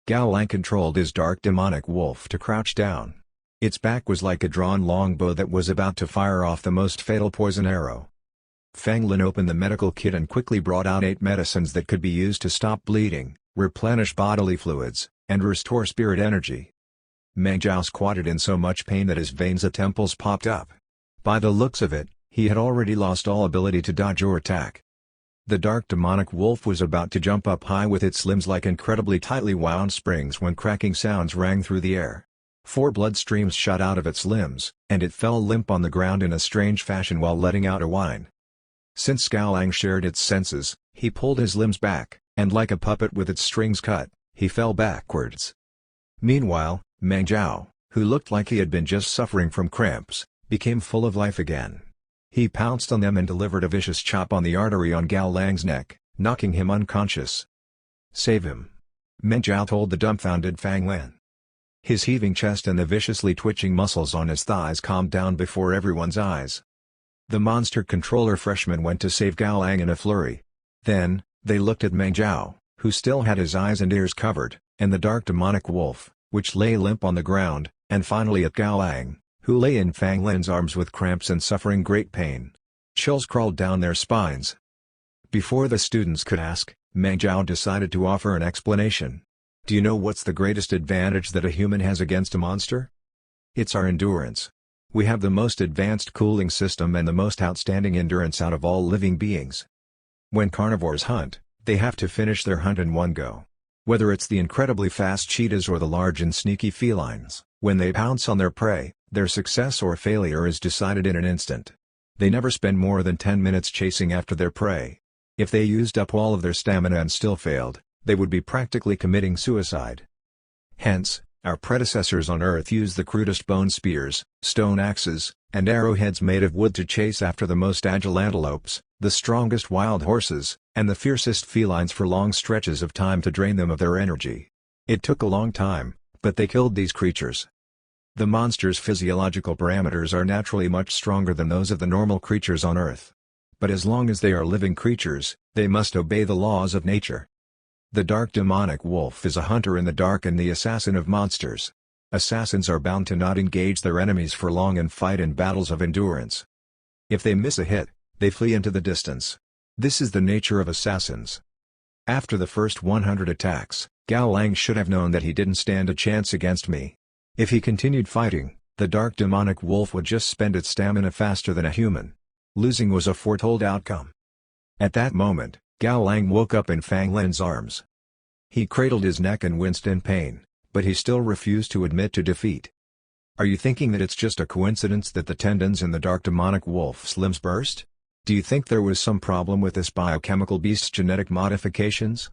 Gao Lang controlled his dark demonic wolf to crouch down. Its back was like a drawn longbow that was about to fire off the most fatal poison arrow. Fang Lin opened the medical kit and quickly brought out 8 medicines that could be used to stop bleeding, replenish bodily fluids, and restore spirit energy. Meng Zhao squatted in so much pain that his veins at temples popped up. By the looks of it, he had already lost all ability to dodge or attack. The dark demonic wolf was about to jump up high with its limbs like incredibly tightly wound springs when cracking sounds rang through the air. 4 blood streams shot out of its limbs, and it fell limp on the ground in a strange fashion while letting out a whine. Since Gao Lang shared its senses, he pulled his limbs back, and like a puppet with its strings cut, he fell backwards. Meanwhile, Meng Zhao, who looked like he had been just suffering from cramps, became full of life again. He pounced on them and delivered a vicious chop on the artery on Gao Lang's neck, knocking him unconscious. "Save him," Meng Zhao told the dumbfounded Fang Lin. His heaving chest and the viciously twitching muscles on his thighs calmed down before everyone's eyes. The monster controller freshman went to save Gao Lang in a flurry. Then, they looked at Meng Zhao, who still had his eyes and ears covered, and the dark demonic wolf, which lay limp on the ground, and finally at Gao Lang, who lay in Fang Lin's arms with cramps and suffering great pain. Chills crawled down their spines. Before the students could ask, Meng Zhao decided to offer an explanation. "Do you know what's the greatest advantage that a human has against a monster? It's our endurance. We have the most advanced cooling system and the most outstanding endurance out of all living beings. When carnivores hunt, they have to finish their hunt in one go. Whether it's the incredibly fast cheetahs or the large and sneaky felines, when they pounce on their prey, their success or failure is decided in an instant. They never spend more than 10 minutes chasing after their prey. If they used up all of their stamina and still failed, they would be practically committing suicide. Hence, our predecessors on Earth used the crudest bone spears, stone axes, and arrowheads made of wood to chase after the most agile antelopes, the strongest wild horses, and the fiercest felines for long stretches of time to drain them of their energy. It took a long time, but they killed these creatures. The monster's physiological parameters are naturally much stronger than those of the normal creatures on Earth. But as long as they are living creatures, they must obey the laws of nature. The dark demonic wolf is a hunter in the dark and the assassin of monsters. Assassins are bound to not engage their enemies for long and fight in battles of endurance. If they miss a hit, they flee into the distance. This is the nature of assassins. After the first 100 attacks, Gao Lang should have known that he didn't stand a chance against me. If he continued fighting, the dark demonic wolf would just spend its stamina faster than a human. Losing was a foretold outcome. At that moment, Gao Lang woke up in Fang Lin's arms. He cradled his neck and winced in pain, but he still refused to admit to defeat. Are you thinking that it's just a coincidence that the tendons in the dark demonic wolf's limbs burst? Do you think there was some problem with this biochemical beast's genetic modifications?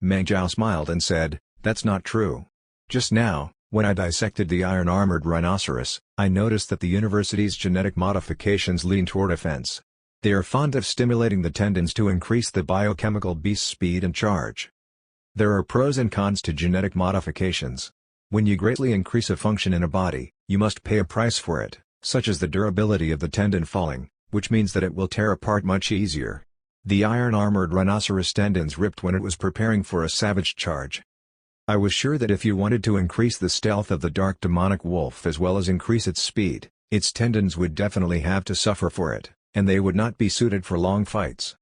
Meng Jiao smiled and said, "That's not true. Just now, when I dissected the iron-armored rhinoceros, I noticed that the university's genetic modifications lean toward offense. They are fond of stimulating the tendons to increase the biochemical beast's speed and charge. There are pros and cons to genetic modifications. When you greatly increase a function in a body, you must pay a price for it, such as the durability of the tendon falling, which means that it will tear apart much easier. The iron-armored rhinoceros tendons ripped when it was preparing for a savage charge. I was sure that if you wanted to increase the stealth of the dark demonic wolf as well as increase its speed, its tendons would definitely have to suffer for it, and they would not be suited for long fights.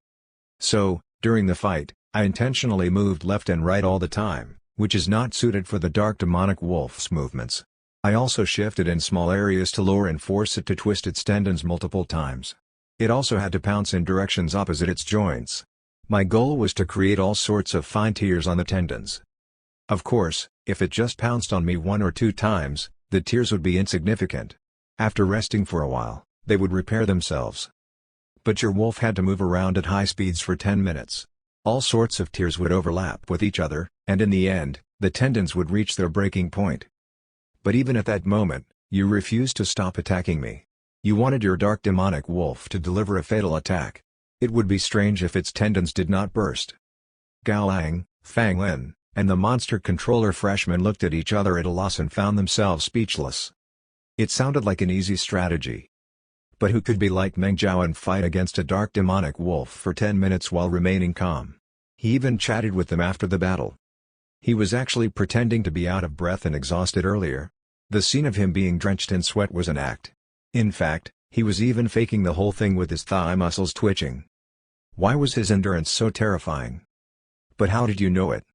So, during the fight, I intentionally moved left and right all the time, which is not suited for the dark demonic wolf's movements. I also shifted in small areas to lure and force it to twist its tendons multiple times. It also had to pounce in directions opposite its joints. My goal was to create all sorts of fine tears on the tendons. Of course, if it just pounced on me 1 or 2 times, the tears would be insignificant. After resting for a while, they would repair themselves. But your wolf had to move around at high speeds for 10 minutes. All sorts of tears would overlap with each other, and in the end, the tendons would reach their breaking point. But even at that moment, you refused to stop attacking me. You wanted your dark demonic wolf to deliver a fatal attack. It would be strange if its tendons did not burst." Gao Lang, Fang Lin, and the monster controller freshman looked at each other at a loss and found themselves speechless. It sounded like an easy strategy. But who could be like Meng Jiao and fight against a dark demonic wolf for 10 minutes while remaining calm? He even chatted with them after the battle. He was actually pretending to be out of breath and exhausted earlier. The scene of him being drenched in sweat was an act. In fact, he was even faking the whole thing with his thigh muscles twitching. Why was his endurance so terrifying? "But how did you know it?"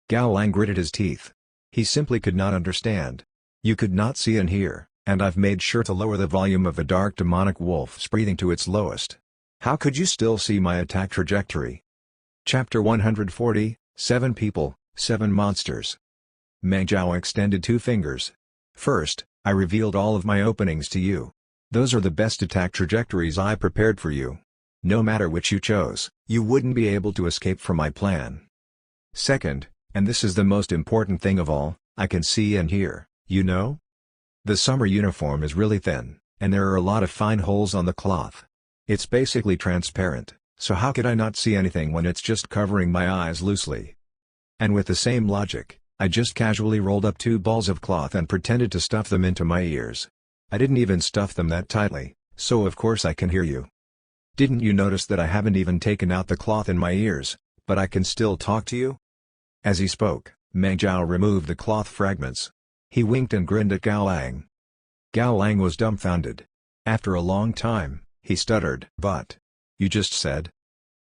Gao Lang gritted his teeth. He simply could not understand. "You could not see and hear, and I've made sure to lower the volume of the dark demonic wolf's breathing to its lowest. How could you still see my attack trajectory?" Chapter 140, 7 People, 7 Monsters. Meng Jiao extended 2 fingers. "First, I revealed all of my openings to you. Those are the best attack trajectories I prepared for you. No matter which you chose, you wouldn't be able to escape from my plan. Second, and this is the most important thing of all, I can see and hear, you know? The summer uniform is really thin, and there are a lot of fine holes on the cloth. It's basically transparent, so how could I not see anything when it's just covering my eyes loosely? And with the same logic, I just casually rolled up 2 balls of cloth and pretended to stuff them into my ears. I didn't even stuff them that tightly, so of course I can hear you. Didn't you notice that I haven't even taken out the cloth in my ears, but I can still talk to you?" As he spoke, Meng Jiao removed the cloth fragments. He winked and grinned at Gao Lang. Gao Lang was dumbfounded. After a long time, he stuttered, "But you just said."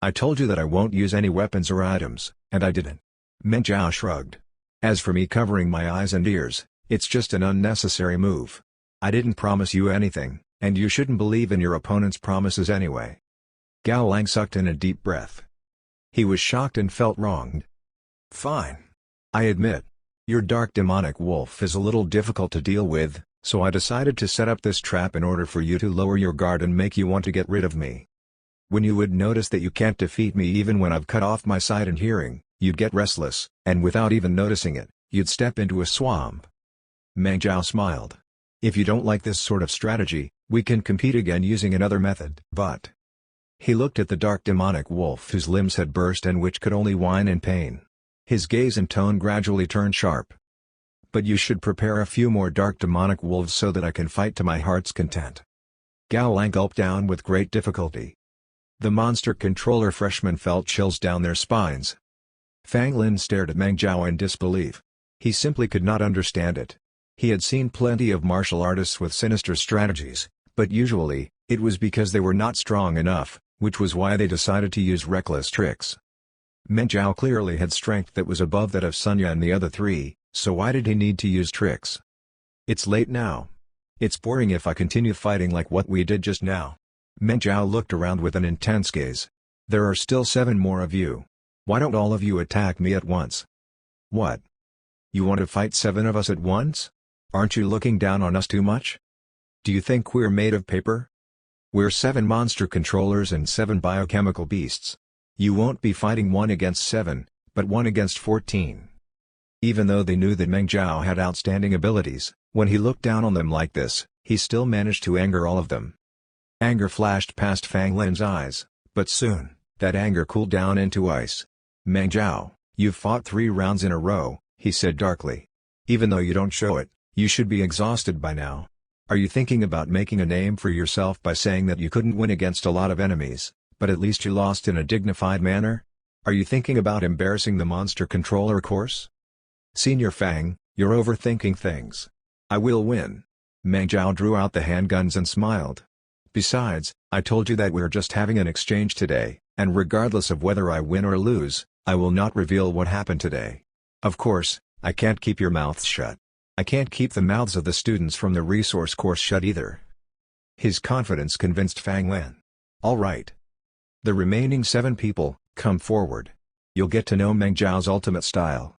"I told you that I won't use any weapons or items, and I didn't." Meng Jiao shrugged. "As for me covering my eyes and ears, it's just an unnecessary move. I didn't promise you anything, and you shouldn't believe in your opponent's promises anyway." Gao Lang sucked in a deep breath. He was shocked and felt wronged. "Fine. I admit. Your dark demonic wolf is a little difficult to deal with, so I decided to set up this trap in order for you to lower your guard and make you want to get rid of me. When you would notice that you can't defeat me even when I've cut off my sight and hearing, you'd get restless, and without even noticing it, you'd step into a swamp." Meng Jiao smiled. "If you don't like this sort of strategy, we can compete again using another method." But he looked at the dark demonic wolf whose limbs had burst and which could only whine in pain. His gaze and tone gradually turned sharp. "But you should prepare a few more dark demonic wolves so that I can fight to my heart's content." Gao Lang gulped down with great difficulty. The monster controller freshmen felt chills down their spines. Fang Lin stared at Meng Jiao in disbelief. He simply could not understand it. He had seen plenty of martial artists with sinister strategies, but usually, it was because they were not strong enough, which was why they decided to use reckless tricks. Meng Jiao clearly had strength that was above that of Sunya and the other three, so why did he need to use tricks? It's late now. It's boring if I continue fighting like what we did just now. Meng Jiao looked around with an intense gaze. There are still 7 more of you. Why don't all of you attack me at once? What? You want to fight 7 of us at once? Aren't you looking down on us too much? Do you think we're made of paper? We're 7 monster controllers and 7 biochemical beasts. You won't be fighting 1 against 7, but 1 against 14. Even though they knew that Meng Jiao had outstanding abilities, when he looked down on them like this, he still managed to anger all of them. Anger flashed past Fang Lin's eyes, but soon, that anger cooled down into ice. Meng Jiao, you've fought 3 rounds in a row, he said darkly. Even though you don't show it, you should be exhausted by now. Are you thinking about making a name for yourself by saying that you couldn't win against a lot of enemies, but at least you lost in a dignified manner? Are you thinking about embarrassing the monster controller course? Senior Fang, you're overthinking things. I will win. Meng Jiao drew out the handguns and smiled. Besides, I told you that we're just having an exchange today, and regardless of whether I win or lose, I will not reveal what happened today. Of course, I can't keep your mouths shut. I can't keep the mouths of the students from the resource course shut either. His confidence convinced Fang Lin. All right. The remaining 7 people, come forward. You'll get to know Meng Jiao's ultimate style.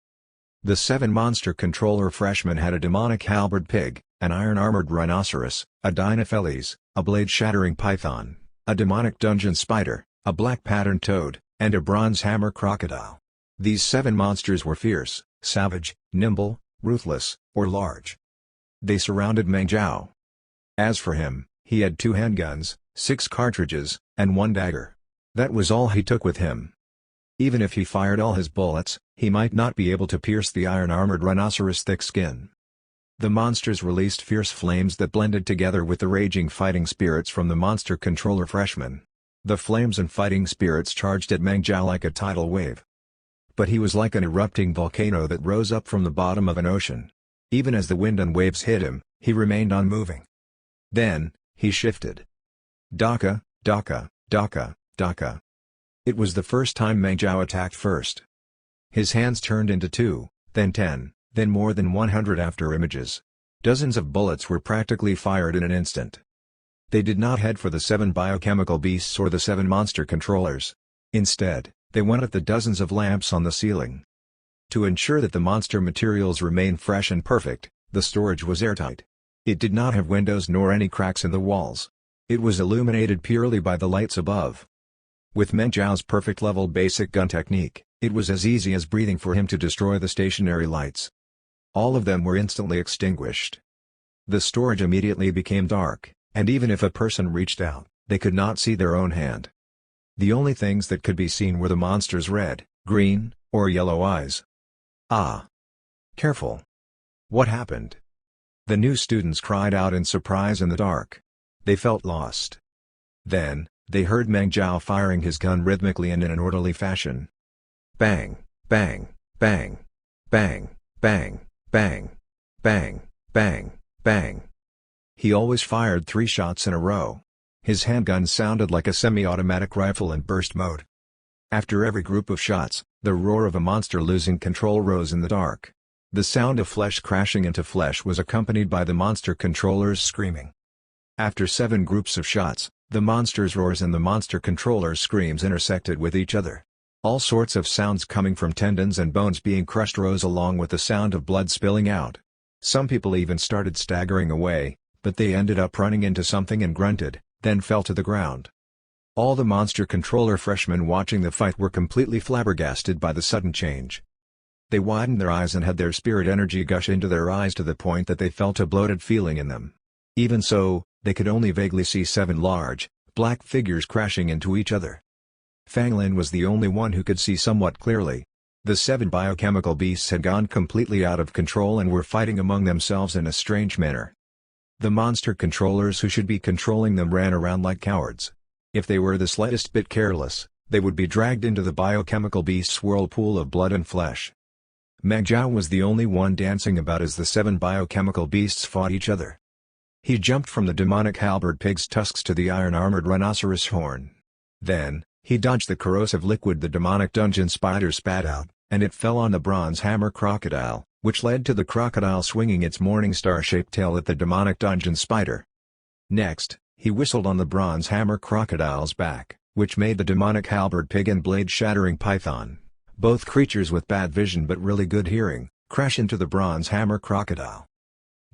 The 7 monster controller freshmen had a demonic halberd pig, an iron-armored rhinoceros, a dinopheles, a blade-shattering python, a demonic dungeon spider, a black-patterned toad, and a bronze hammer crocodile. These 7 monsters were fierce, savage, nimble, ruthless, or large. They surrounded Meng Jiao. As for him, he had 2 handguns, 6 cartridges, and 1 dagger. That was all he took with him. Even if he fired all his bullets, he might not be able to pierce the iron-armored rhinoceros' thick skin. The monsters released fierce flames that blended together with the raging fighting spirits from the monster controller freshmen. The flames and fighting spirits charged at Meng Jiao like a tidal wave. But he was like an erupting volcano that rose up from the bottom of an ocean. Even as the wind and waves hit him, he remained unmoving. Then, he shifted. Daka, Daka, Daka, Daka. It was the first time Meng Jiao attacked first. His hands turned into 2, then 10, then more than 100 after images. Dozens of bullets were practically fired in an instant. They did not head for the 7 biochemical beasts or the 7 monster controllers. Instead, they went at the dozens of lamps on the ceiling. To ensure that the monster materials remained fresh and perfect, the storage was airtight. It did not have windows nor any cracks in the walls. It was illuminated purely by the lights above. With Meng Jiao's perfect level basic gun technique, it was as easy as breathing for him to destroy the stationary lights. All of them were instantly extinguished. The storage immediately became dark, and even if a person reached out, they could not see their own hand. The only things that could be seen were the monster's red, green, or yellow eyes. Ah! Careful! What happened? The new students cried out in surprise in the dark. They felt lost. Then, they heard Meng Jiao firing his gun rhythmically and in an orderly fashion. Bang, bang, bang, bang, bang, bang, bang, bang, bang. He always fired 3 shots in a row. His handgun sounded like a semi-automatic rifle in burst mode. After every group of shots, the roar of a monster losing control rose in the dark. The sound of flesh crashing into flesh was accompanied by the monster controllers screaming. After 7 groups of shots, the monster's roars and the monster controller's screams intersected with each other. All sorts of sounds coming from tendons and bones being crushed rose along with the sound of blood spilling out. Some people even started staggering away, but they ended up running into something and grunted, then fell to the ground. All the monster controller freshmen watching the fight were completely flabbergasted by the sudden change. They widened their eyes and had their spirit energy gush into their eyes to the point that they felt a bloated feeling in them. Even so, they could only vaguely see 7 large, black figures crashing into each other. Fang Lin was the only one who could see somewhat clearly. The 7 biochemical beasts had gone completely out of control and were fighting among themselves in a strange manner. The monster controllers who should be controlling them ran around like cowards. If they were the slightest bit careless, they would be dragged into the biochemical beast's whirlpool of blood and flesh. Meng Zhao was the only one dancing about as the 7 biochemical beasts fought each other. He jumped from the demonic halberd pig's tusks to the iron-armored rhinoceros horn. Then, he dodged the corrosive liquid the demonic dungeon spider spat out, and it fell on the bronze hammer crocodile, which led to the crocodile swinging its morning star-shaped tail at the demonic dungeon spider. Next, he whistled on the bronze hammer crocodile's back, which made the demonic halberd pig and blade-shattering python, both creatures with bad vision but really good hearing, crash into the bronze hammer crocodile.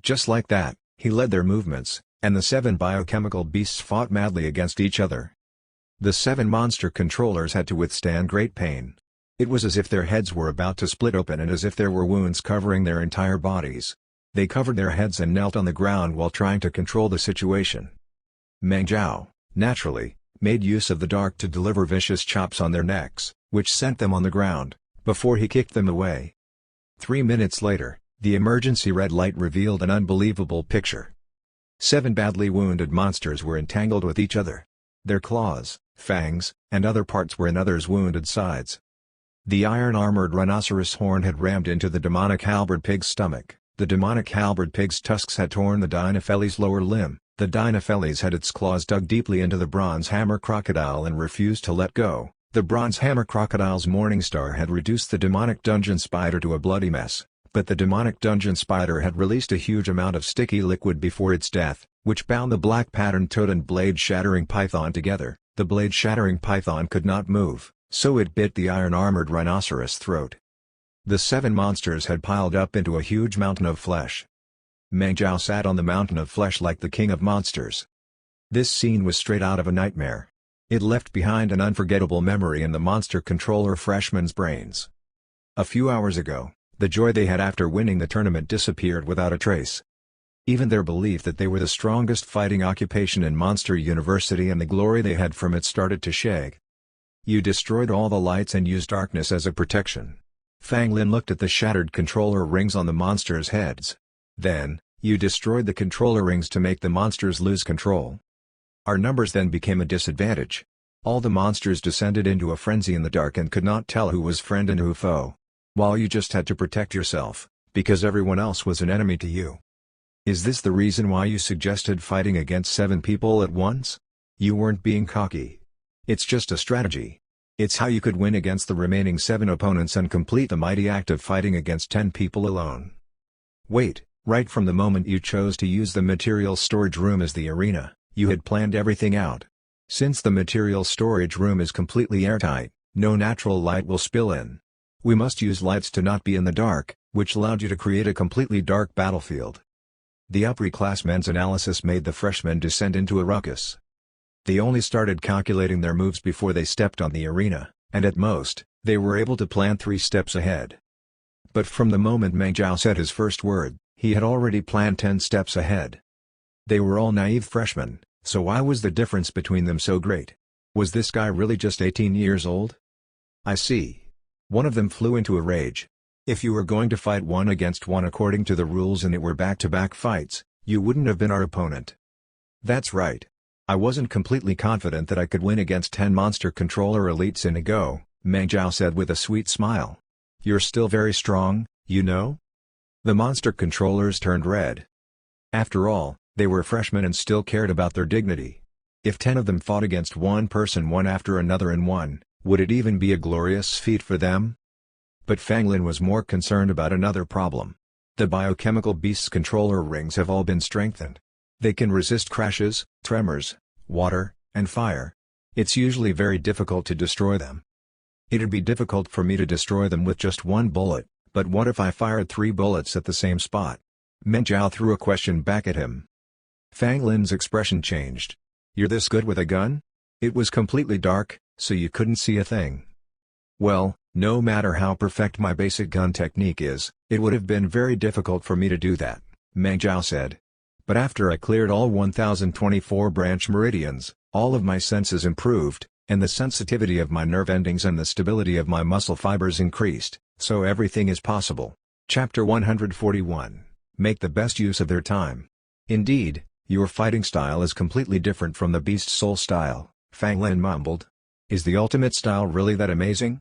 Just like that, he led their movements, and the 7 biochemical beasts fought madly against each other. The 7 monster controllers had to withstand great pain. It was as if their heads were about to split open and as if there were wounds covering their entire bodies. They covered their heads and knelt on the ground while trying to control the situation. Meng Zhao, naturally, made use of the dark to deliver vicious chops on their necks, which sent them on the ground, before he kicked them away. 3 minutes later, the emergency red light revealed an unbelievable picture. 7 badly wounded monsters were entangled with each other. Their claws, fangs, and other parts were in others' wounded sides. The iron-armored rhinoceros horn had rammed into the demonic halberd pig's stomach, the demonic halberd pig's tusks had torn the Dinopheles' lower limb, the Dinopheles had its claws dug deeply into the bronze hammer crocodile and refused to let go, the bronze hammer crocodile's morning star had reduced the demonic dungeon spider to a bloody mess, but the demonic dungeon spider had released a huge amount of sticky liquid before its death, which bound the black patterned toad and blade-shattering python together. The blade-shattering python could not move, so it bit the iron-armored rhinoceros' throat. The 7 monsters had piled up into a huge mountain of flesh. Meng Zhao sat on the mountain of flesh like the king of monsters. This scene was straight out of a nightmare. It left behind an unforgettable memory in the monster controller freshman's brains. A few hours ago, the joy they had after winning the tournament disappeared without a trace. Even their belief that they were the strongest fighting occupation in Monster University and the glory they had from it started to shake. You destroyed all the lights and used darkness as a protection. Fang Lin looked at the shattered controller rings on the monsters' heads. Then, you destroyed the controller rings to make the monsters lose control. Our numbers then became a disadvantage. All the monsters descended into a frenzy in the dark and could not tell who was friend and who foe. While you just had to protect yourself, because everyone else was an enemy to you. Is this the reason why you suggested fighting against 7 people at once? You weren't being cocky. It's just a strategy. It's how you could win against the remaining 7 opponents and complete the mighty act of fighting against 10 people alone. Wait, right from the moment you chose to use the material storage room as the arena, you had planned everything out. Since the material storage room is completely airtight, no natural light will spill in. We must use lights to not be in the dark, which allowed you to create a completely dark battlefield. The upperclassmen's analysis made the freshmen descend into a ruckus. They only started calculating their moves before they stepped on the arena, and at most, they were able to plan 3 steps ahead. But from the moment Meng Zhao said his first word, he had already planned 10 steps ahead. They were all naive freshmen, so why was the difference between them so great? Was this guy really just 18 years old? I see. One of them flew into a rage. If you were going to fight 1 against 1 according to the rules and it were back-to-back fights, you wouldn't have been our opponent. That's right. I wasn't completely confident that I could win against 10 monster controller elites in a go, Meng Zhao said with a sweet smile. You're still very strong, you know? The monster controllers turned red. After all, they were freshmen and still cared about their dignity. If 10 of them fought against one person one after another and won, would it even be a glorious feat for them? But Fang Lin was more concerned about another problem. The biochemical beasts' controller rings have all been strengthened. They can resist crashes, tremors, water, and fire. It's usually very difficult to destroy them. It'd be difficult for me to destroy them with just 1 bullet, but what if I fired 3 bullets at the same spot? Meng Zhao threw a question back at him. Fang Lin's expression changed. You're this good with a gun? It was completely dark, so you couldn't see a thing. Well, no matter how perfect my basic gun technique is, it would have been very difficult for me to do that, Meng Zhao said. But after I cleared all 1024 branch meridians, all of my senses improved, and the sensitivity of my nerve endings and the stability of my muscle fibers increased, so everything is possible. Chapter 141. Make the best use of their time. Indeed, your fighting style is completely different from the Beast Soul style, Fang Lin mumbled. Is the ultimate style really that amazing?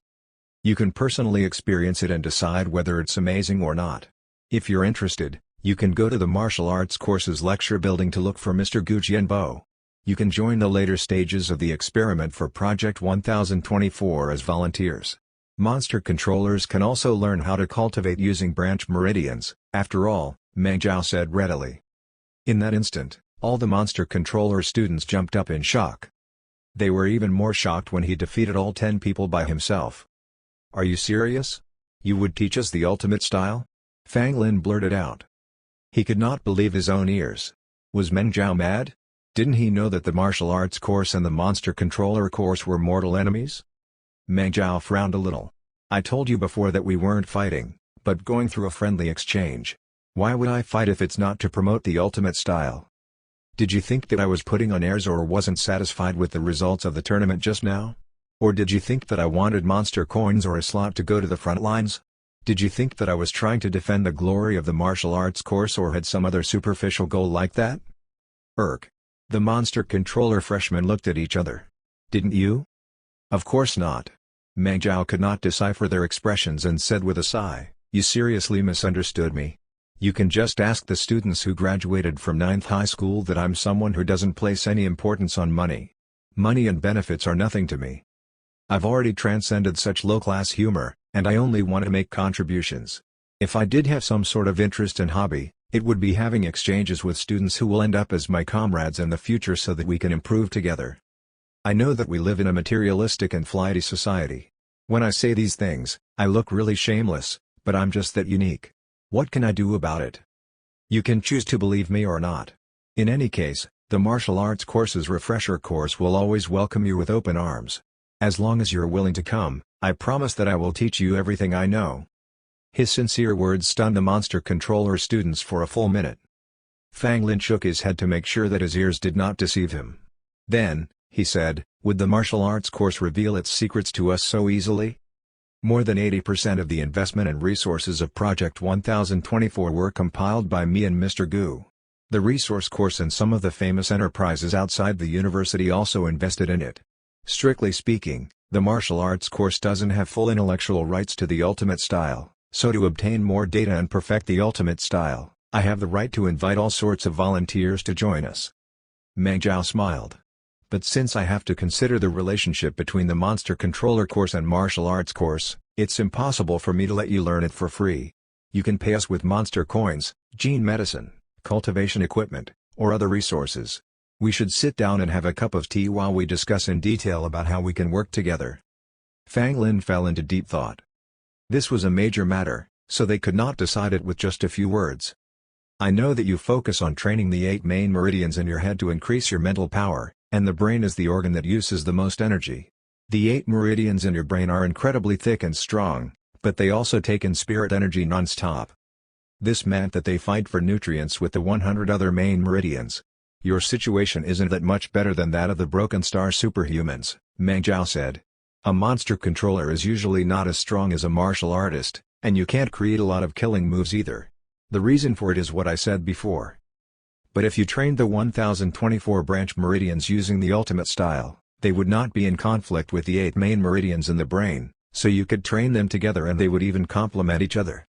You can personally experience it and decide whether it's amazing or not. If you're interested, you can go to the martial arts courses lecture building to look for Mr. Gu Jianbo. You can join the later stages of the experiment for Project 1024 as volunteers. Monster controllers can also learn how to cultivate using branch meridians, after all, Meng Zhao said readily. In that instant, all the monster controller students jumped up in shock. They were even more shocked when he defeated all 10 people by himself. Are you serious? You would teach us the ultimate style? Fang Lin blurted out. He could not believe his own ears. Was Meng Zhao mad? Didn't he know that the martial arts course and the monster controller course were mortal enemies? Meng Zhao frowned a little. I told you before that we weren't fighting, but going through a friendly exchange. Why would I fight if it's not to promote the ultimate style? Did you think that I was putting on airs or wasn't satisfied with the results of the tournament just now? Or did you think that I wanted monster coins or a slot to go to the front lines? Did you think that I was trying to defend the glory of the martial arts course or had some other superficial goal like that? The monster controller freshmen looked at each other. Didn't you? Of course not. Meng Zhao could not decipher their expressions and said with a sigh, you seriously misunderstood me. You can just ask the students who graduated from 9th high school that I'm someone who doesn't place any importance on money. Money and benefits are nothing to me. I've already transcended such low-class humor, and I only want to make contributions. If I did have some sort of interest and hobby, it would be having exchanges with students who will end up as my comrades in the future so that we can improve together. I know that we live in a materialistic and flighty society. When I say these things, I look really shameless, but I'm just that unique. What can I do about it? You can choose to believe me or not. In any case, the martial arts course's refresher course will always welcome you with open arms. As long as you're willing to come, I promise that I will teach you everything I know. His sincere words stunned the monster controller students for a full minute. Fang Lin shook his head to make sure that his ears did not deceive him. Then, he said, would the martial arts course reveal its secrets to us so easily? More than 80% of the investment and resources of Project 1024 were compiled by me and Mr. Gu. The resource course and some of the famous enterprises outside the university also invested in it. Strictly speaking, the martial arts course doesn't have full intellectual rights to the ultimate style, so to obtain more data and perfect the ultimate style, I have the right to invite all sorts of volunteers to join us. Meng Zhao smiled. But since I have to consider the relationship between the monster controller course and martial arts course, it's impossible for me to let you learn it for free. You can pay us with monster coins, gene medicine, cultivation equipment, or other resources. We should sit down and have a cup of tea while we discuss in detail about how we can work together. Fang Lin fell into deep thought. This was a major matter, so they could not decide it with just a few words. I know that you focus on training the 8 main meridians in your head to increase your mental power, and the brain is the organ that uses the most energy. The 8 meridians in your brain are incredibly thick and strong, but they also take in spirit energy non-stop. This meant that they fight for nutrients with the 100 other main meridians. Your situation isn't that much better than that of the Broken Star superhumans, Meng Zhao said. A monster controller is usually not as strong as a martial artist, and you can't create a lot of killing moves either. The reason for it is what I said before. But if you trained the 1024 branch meridians using the ultimate style, they would not be in conflict with the 8 main meridians in the brain, so you could train them together and they would even complement each other.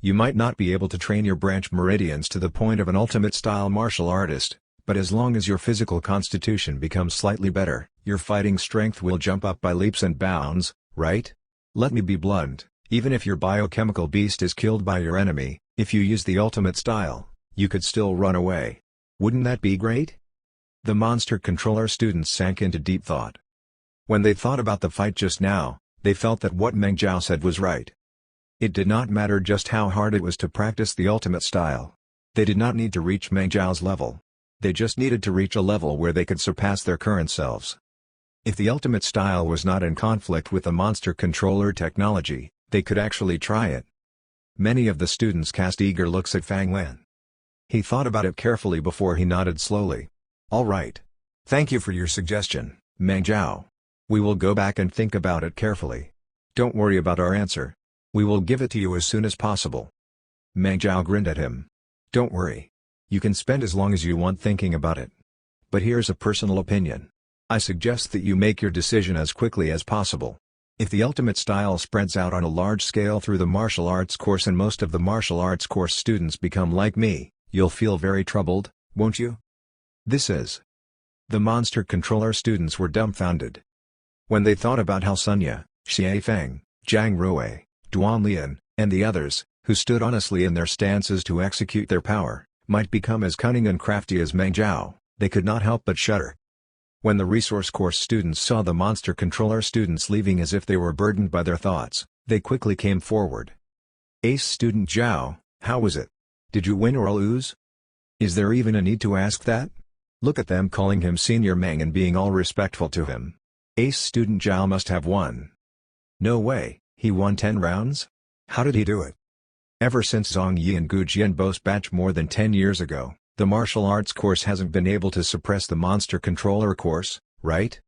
You might not be able to train your branch meridians to the point of an ultimate style martial artist, but as long as your physical constitution becomes slightly better, your fighting strength will jump up by leaps and bounds, right? Let me be blunt, even if your biochemical beast is killed by your enemy, if you use the ultimate style, you could still run away. Wouldn't that be great? The monster controller students sank into deep thought. When they thought about the fight just now, they felt that what Meng Zhao said was right. It did not matter just how hard it was to practice the ultimate style. They did not need to reach Meng Zhao's level. They just needed to reach a level where they could surpass their current selves. If the ultimate style was not in conflict with the monster controller technology, they could actually try it. Many of the students cast eager looks at Fang Lin. He thought about it carefully before he nodded slowly. All right. Thank you for your suggestion, Meng Zhao. We will go back and think about it carefully. Don't worry about our answer. We will give it to you as soon as possible. Meng Zhao grinned at him. Don't worry. You can spend as long as you want thinking about it. But here's a personal opinion. I suggest that you make your decision as quickly as possible. If the ultimate style spreads out on a large scale through the martial arts course and most of the martial arts course students become like me, you'll feel very troubled, won't you? This is. The monster controller students were dumbfounded. When they thought about how Sunya, Xie Feng, Zhang Ruwei, Duan Lian, and the others, who stood honestly in their stances to execute their power, might become as cunning and crafty as Meng Zhao, they could not help but shudder. When the resource course students saw the monster controller students leaving as if they were burdened by their thoughts, they quickly came forward. Ace student Zhao, how was it? Did you win or lose? Is there even a need to ask that? Look at them calling him Senior Meng and being all respectful to him. Ace student Zhao must have won. No way, he won 10 rounds? How did he do it? Ever since Zhang Yi and Gu Jianbo's batch more than 10 years ago, the martial arts course hasn't been able to suppress the monster controller course, right?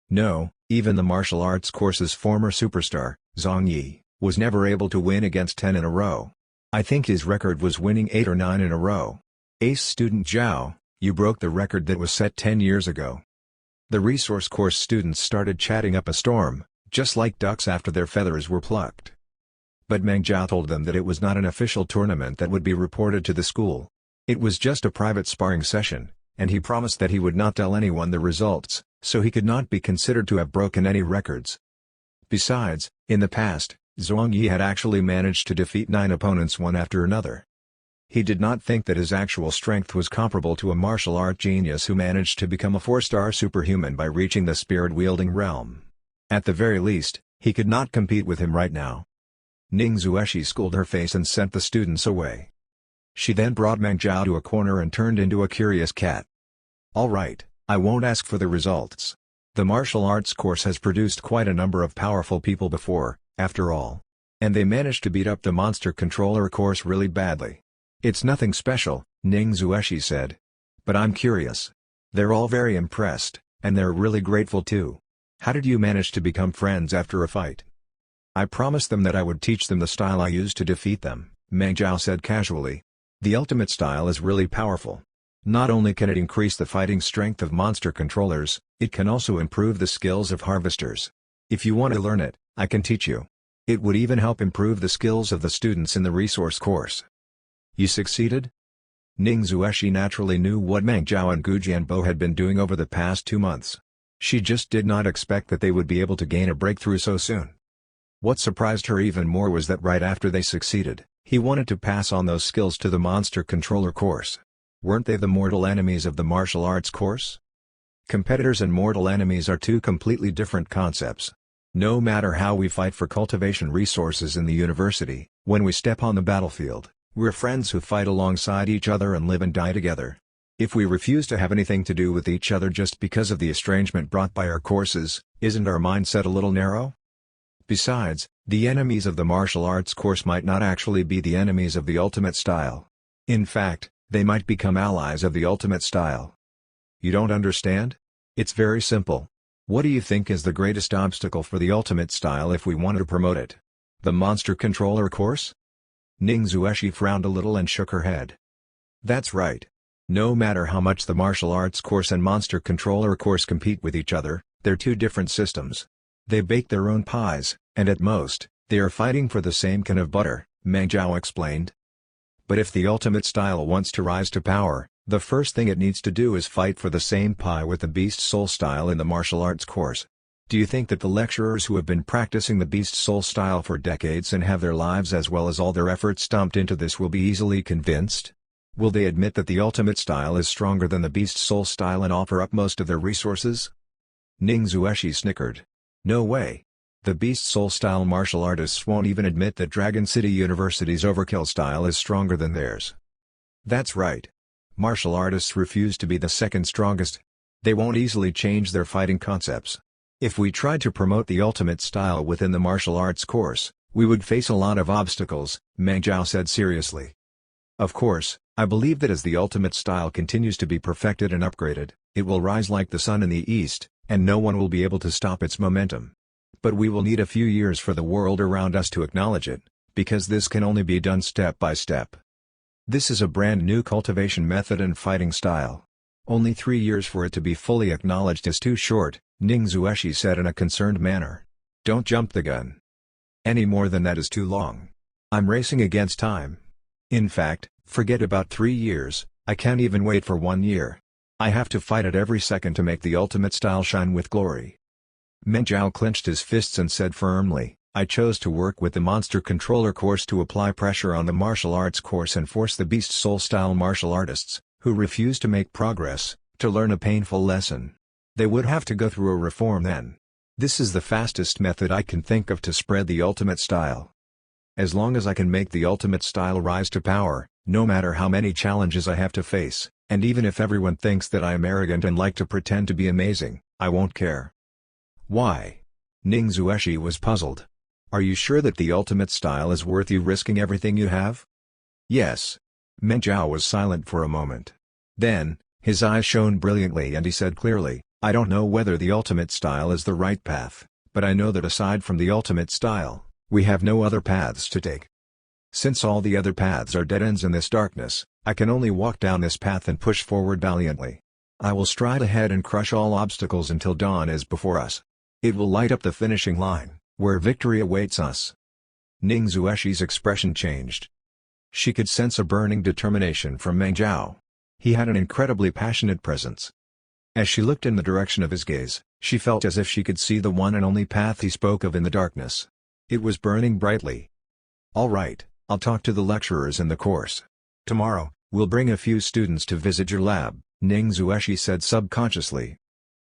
No, even the martial arts course's former superstar, Zhang Yi, was never able to win against 10 in a row. I think his record was winning 8 or 9 in a row. Ace student Zhao, you broke the record that was set 10 years ago. The resource course students started chatting up a storm, just like ducks after their feathers were plucked. But Meng Zhao told them that it was not an official tournament that would be reported to the school. It was just a private sparring session, and he promised that he would not tell anyone the results, so he could not be considered to have broken any records. Besides, in the past, Zhang Yi had actually managed to defeat 9 opponents one after another. He did not think that his actual strength was comparable to a martial art genius who managed to become a 4-star superhuman by reaching the spirit-wielding realm. At the very least, he could not compete with him right now. Ning Zueshi schooled her face and sent the students away. She then brought Meng Zhao to a corner and turned into a curious cat. All right, I won't ask for the results. The martial arts course has produced quite a number of powerful people before, after all. And they managed to beat up the monster controller course really badly. It's nothing special, Ning Zueshi said. But I'm curious. They're all very impressed, and they're really grateful too. How did you manage to become friends after a fight? I promised them that I would teach them the style I used to defeat them, Meng Zhao said casually. The ultimate style is really powerful. Not only can it increase the fighting strength of monster controllers, it can also improve the skills of harvesters. If you want to learn it, I can teach you. It would even help improve the skills of the students in the resource course. You succeeded? Ning Zueshi naturally knew what Meng Zhao and Gu Jianbo had been doing over the past 2 months. She just did not expect that they would be able to gain a breakthrough so soon. What surprised her even more was that right after they succeeded, he wanted to pass on those skills to the monster controller course. Weren't they the mortal enemies of the martial arts course? Competitors and mortal enemies are two completely different concepts. No matter how we fight for cultivation resources in the university, when we step on the battlefield, we're friends who fight alongside each other and live and die together. If we refuse to have anything to do with each other just because of the estrangement brought by our courses, isn't our mindset a little narrow? Besides, the enemies of the martial arts course might not actually be the enemies of the ultimate style. In fact, they might become allies of the ultimate style. You don't understand? It's very simple. What do you think is the greatest obstacle for the ultimate style if we wanted to promote it? The monster controller course? Ning Zueshi frowned a little and shook her head. That's right. No matter how much the martial arts course and monster controller course compete with each other, they're two different systems. They bake their own pies, and at most, they are fighting for the same can of butter, Meng Zhao explained. But if the ultimate style wants to rise to power, the first thing it needs to do is fight for the same pie with the Beast Soul style in the martial arts course. Do you think that the lecturers who have been practicing the Beast Soul style for decades and have their lives as well as all their efforts dumped into this will be easily convinced? Will they admit that the ultimate style is stronger than the Beast Soul style and offer up most of their resources? Ning Zueshi snickered. No way. The Beast Soul style martial artists won't even admit that Dragon City University's Overkill style is stronger than theirs. That's right. Martial artists refuse to be the second strongest. They won't easily change their fighting concepts. If we tried to promote the ultimate style within the martial arts course, we would face a lot of obstacles, Meng Zhao said seriously. Of course, I believe that as the ultimate style continues to be perfected and upgraded, it will rise like the sun in the east, and no one will be able to stop its momentum. But we will need a few years for the world around us to acknowledge it, because this can only be done step by step. This is a brand new cultivation method and fighting style. Only 3 years for it to be fully acknowledged is too short, Ning Zueshi said in a concerned manner. Don't jump the gun. Any more than that is too long. I'm racing against time. In fact, forget about 3 years, I can't even wait for 1 year. I have to fight it every second to make the ultimate style shine with glory. Meng Zhao clenched his fists and said firmly, I chose to work with the Monster Controller course to apply pressure on the martial arts course and force the Beast Soul style martial artists, who refuse to make progress, to learn a painful lesson. They would have to go through a reform then. This is the fastest method I can think of to spread the ultimate style. As long as I can make the ultimate style rise to power, no matter how many challenges I have to face, and even if everyone thinks that I am arrogant and like to pretend to be amazing, I won't care. Why? Ning Zueshi was puzzled. Are you sure that the ultimate style is worth you risking everything you have? Yes. Meng Zhao was silent for a moment. Then, his eyes shone brilliantly and he said clearly, I don't know whether the ultimate style is the right path, but I know that aside from the ultimate style, we have no other paths to take. Since all the other paths are dead ends in this darkness, I can only walk down this path and push forward valiantly. I will stride ahead and crush all obstacles until dawn is before us. It will light up the finishing line, where victory awaits us. Ning Zueshi's expression changed. She could sense a burning determination from Meng Zhao. He had an incredibly passionate presence. As she looked in the direction of his gaze, she felt as if she could see the one and only path he spoke of in the darkness. It was burning brightly. All right, I'll talk to the lecturers in the course. Tomorrow, we'll bring a few students to visit your lab, Ning Zueshi said subconsciously.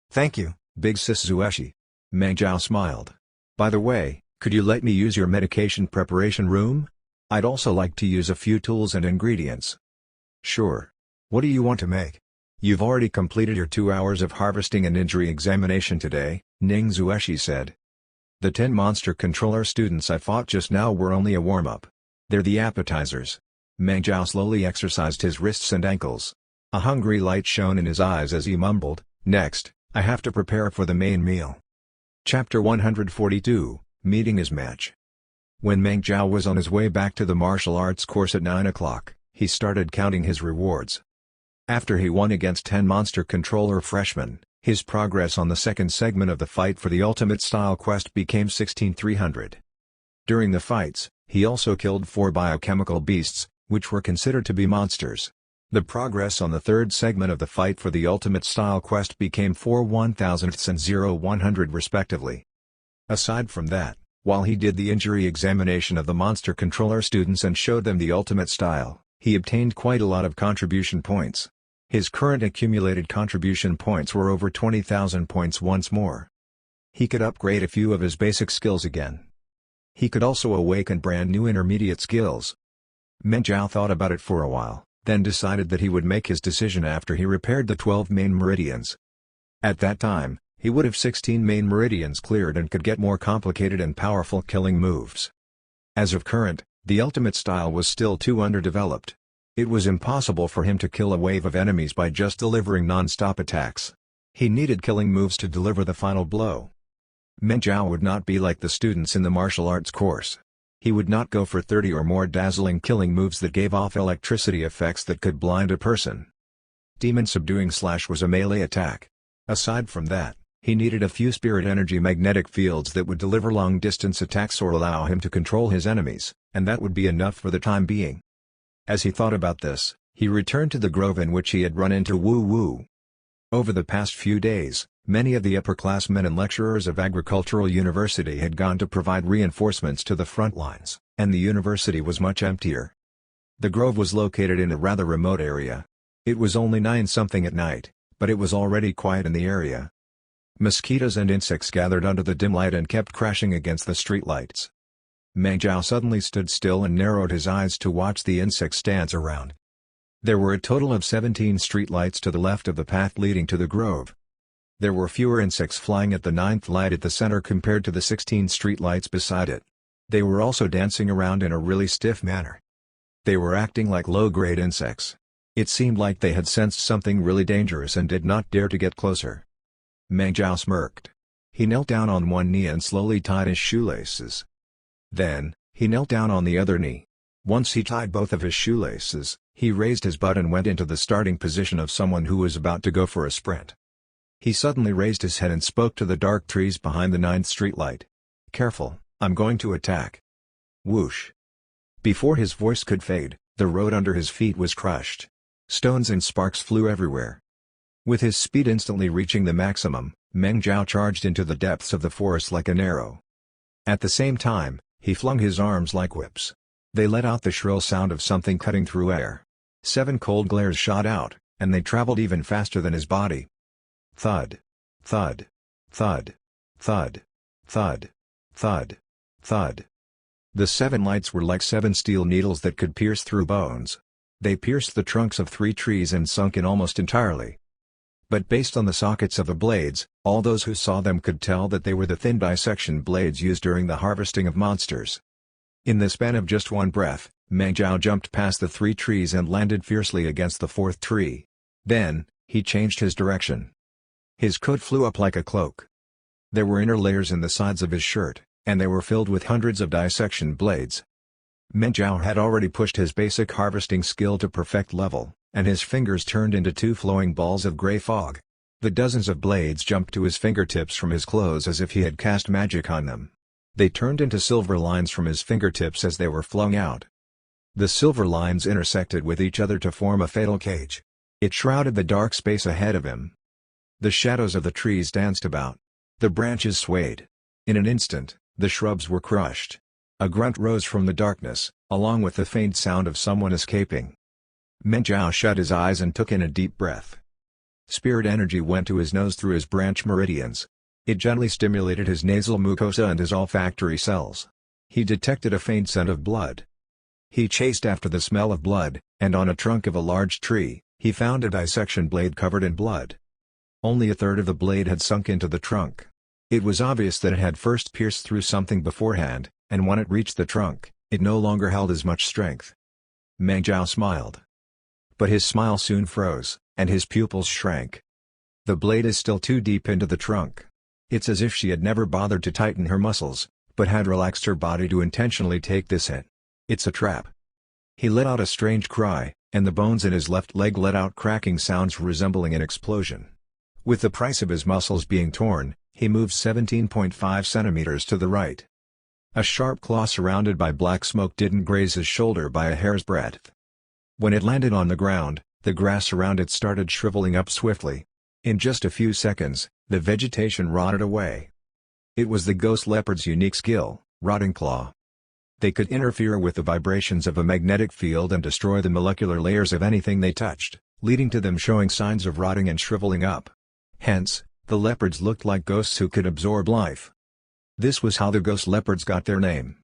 Thank you, Big Sis Zueshi. Meng Zhao smiled. By the way, could you let me use your medication preparation room? I'd also like to use a few tools and ingredients. Sure. What do you want to make? You've already completed your 2 hours of harvesting and injury examination today, Ning Zueshi said. The 10 Monster Controller students I fought just now were only a warm-up. They're the appetizers. Meng Zhao slowly exercised his wrists and ankles. A hungry light shone in his eyes as he mumbled, Next, I have to prepare for the main meal. Chapter 142, Meeting His Match. When Meng Zhao was on his way back to the martial arts course at 9 o'clock, he started counting his rewards. After he won against 10 Monster Controller freshmen, his progress on the second segment of the fight for the Ultimate Style quest became 16,300. During the fights, he also killed 4 biochemical beasts, which were considered to be monsters. The progress on the third segment of the fight for the Ultimate Style quest became 4 1,000ths and 0 100 respectively. Aside from that, while he did the injury examination of the Monster Controller students and showed them the Ultimate Style, he obtained quite a lot of contribution points. His current accumulated contribution points were over 20,000 points once more. He could upgrade a few of his basic skills again. He could also awaken brand new intermediate skills. Meng Zhao thought about it for a while, then decided that he would make his decision after he repaired the 12 main meridians. At that time, he would have 16 main meridians cleared and could get more complicated and powerful killing moves. As of current, the ultimate style was still too underdeveloped. It was impossible for him to kill a wave of enemies by just delivering non-stop attacks. He needed killing moves to deliver the final blow. Meng Zhao would not be like the students in the martial arts course. He would not go for 30 or more dazzling killing moves that gave off electricity effects that could blind a person. Demon Subduing Slash was a melee attack. Aside from that, he needed a few spirit energy magnetic fields that would deliver long-distance attacks or allow him to control his enemies, and that would be enough for the time being. As he thought about this, he returned to the grove in which he had run into Wu Wu. Over the past few days, many of the upperclassmen and lecturers of Agricultural University had gone to provide reinforcements to the front lines, and the university was much emptier. The grove was located in a rather remote area. It was only 9-something at night, but it was already quiet in the area. Mosquitoes and insects gathered under the dim light and kept crashing against the streetlights. Meng Zhao suddenly stood still and narrowed his eyes to watch the insects dance around. There were a total of 17 streetlights to the left of the path leading to the grove. There were fewer insects flying at the 9th light at the center compared to the 16 streetlights beside it. They were also dancing around in a really stiff manner. They were acting like low-grade insects. It seemed like they had sensed something really dangerous and did not dare to get closer. Meng Zhao smirked. He knelt down on one knee and slowly tied his shoelaces. Then, he knelt down on the other knee. Once he tied both of his shoelaces, he raised his butt and went into the starting position of someone who was about to go for a sprint. He suddenly raised his head and spoke to the dark trees behind the 9th Street light. "Careful, I'm going to attack." Whoosh! Before his voice could fade, the road under his feet was crushed. Stones and sparks flew everywhere. With his speed instantly reaching the maximum, Meng Zhao charged into the depths of the forest like an arrow. At the same time, he flung his arms like whips. They let out the shrill sound of something cutting through air. 7 cold glares shot out, and they traveled even faster than his body. Thud. Thud. Thud. Thud. Thud. Thud. Thud. The 7 lights were like 7 steel needles that could pierce through bones. They pierced the trunks of 3 trees and sunk in almost entirely. But based on the sockets of the blades, all those who saw them could tell that they were the thin dissection blades used during the harvesting of monsters. In the span of just one breath, Meng Zhao jumped past the 3 trees and landed fiercely against the 4th tree. Then, he changed his direction. His coat flew up like a cloak. There were inner layers in the sides of his shirt, and they were filled with hundreds of dissection blades. Meng Zhao had already pushed his basic harvesting skill to perfect level, and his fingers turned into 2 flowing balls of gray fog. The dozens of blades jumped to his fingertips from his clothes as if he had cast magic on them. They turned into silver lines from his fingertips as they were flung out. The silver lines intersected with each other to form a fatal cage. It shrouded the dark space ahead of him. The shadows of the trees danced about. The branches swayed. In an instant, the shrubs were crushed. A grunt rose from the darkness, along with the faint sound of someone escaping. Meng Zhao shut his eyes and took in a deep breath. Spirit energy went to his nose through his branch meridians. It gently stimulated his nasal mucosa and his olfactory cells. He detected a faint scent of blood. He chased after the smell of blood, and on a trunk of a large tree, he found a dissection blade covered in blood. Only a third of the blade had sunk into the trunk. It was obvious that it had first pierced through something beforehand, and when it reached the trunk, it no longer held as much strength. Meng Zhao smiled. But his smile soon froze, and his pupils shrank. The blade is still too deep into the trunk. It's as if she had never bothered to tighten her muscles, but had relaxed her body to intentionally take this hit. It's a trap. He let out a strange cry, and the bones in his left leg let out cracking sounds resembling an explosion. With the price of his muscles being torn, he moved 17.5 centimeters to the right. A sharp claw surrounded by black smoke didn't graze his shoulder by a hair's breadth. When it landed on the ground, the grass around it started shriveling up swiftly. In just a few seconds, the vegetation rotted away. It was the ghost leopard's unique skill, Rotting Claw. They could interfere with the vibrations of a magnetic field and destroy the molecular layers of anything they touched, leading to them showing signs of rotting and shriveling up. Hence, the leopards looked like ghosts who could absorb life. This was how the ghost leopards got their name.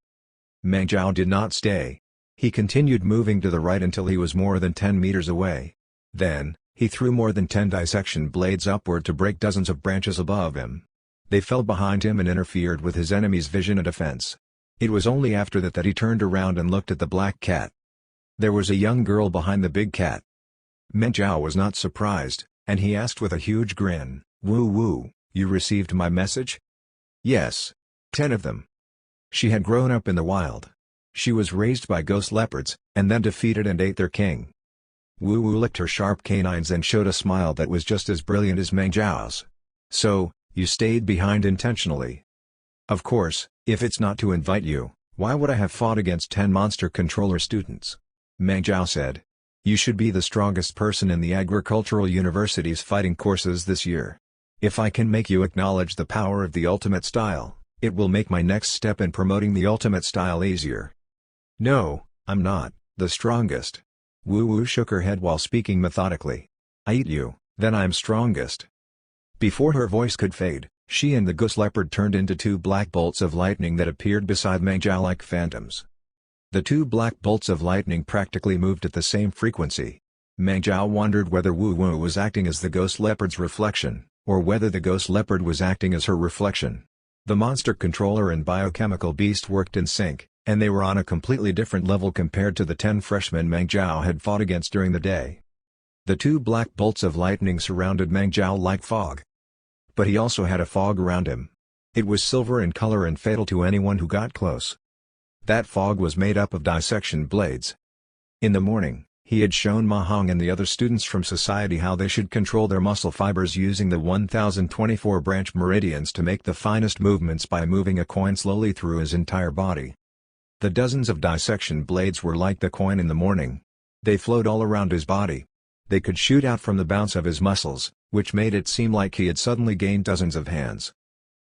Meng Zhao did not stay. He continued moving to the right until he was more than 10 meters away. Then, he threw more than 10 dissection blades upward to break dozens of branches above him. They fell behind him and interfered with his enemy's vision and defense. It was only after that he turned around and looked at the black cat. There was a young girl behind the big cat. Meng Zhao was not surprised, and he asked with a huge grin, "Woo woo, you received my message?" "Yes. 10 of them." She had grown up in the wild. She was raised by ghost leopards, and then defeated and ate their king. Wu Wu licked her sharp canines and showed a smile that was just as brilliant as Meng Zhao's. "So, you stayed behind intentionally?" "Of course, if it's not to invite you, why would I have fought against 10 monster controller students?" Meng Zhao said. "You should be the strongest person in the agricultural university's fighting courses this year. If I can make you acknowledge the power of the ultimate style, it will make my next step in promoting the ultimate style easier." "No, I'm not the strongest." Wu Wu shook her head while speaking methodically. "I eat you, then I'm strongest." Before her voice could fade, she and the ghost leopard turned into 2 black bolts of lightning that appeared beside Meng Zhao like phantoms. The 2 black bolts of lightning practically moved at the same frequency. Meng Zhao wondered whether Wu Wu was acting as the ghost leopard's reflection, or whether the ghost leopard was acting as her reflection. The monster controller and biochemical beast worked in sync, and they were on a completely different level compared to the 10 freshmen Meng Zhao had fought against during the day. The 2 black bolts of lightning surrounded Meng Zhao like fog. But he also had a fog around him. It was silver in color and fatal to anyone who got close. That fog was made up of dissection blades. In the morning, he had shown Mahong and the other students from society how they should control their muscle fibers using the 1024 branch meridians to make the finest movements by moving a coin slowly through his entire body. The dozens of dissection blades were like the coin in the morning. They flowed all around his body. They could shoot out from the bounce of his muscles, which made it seem like he had suddenly gained dozens of hands.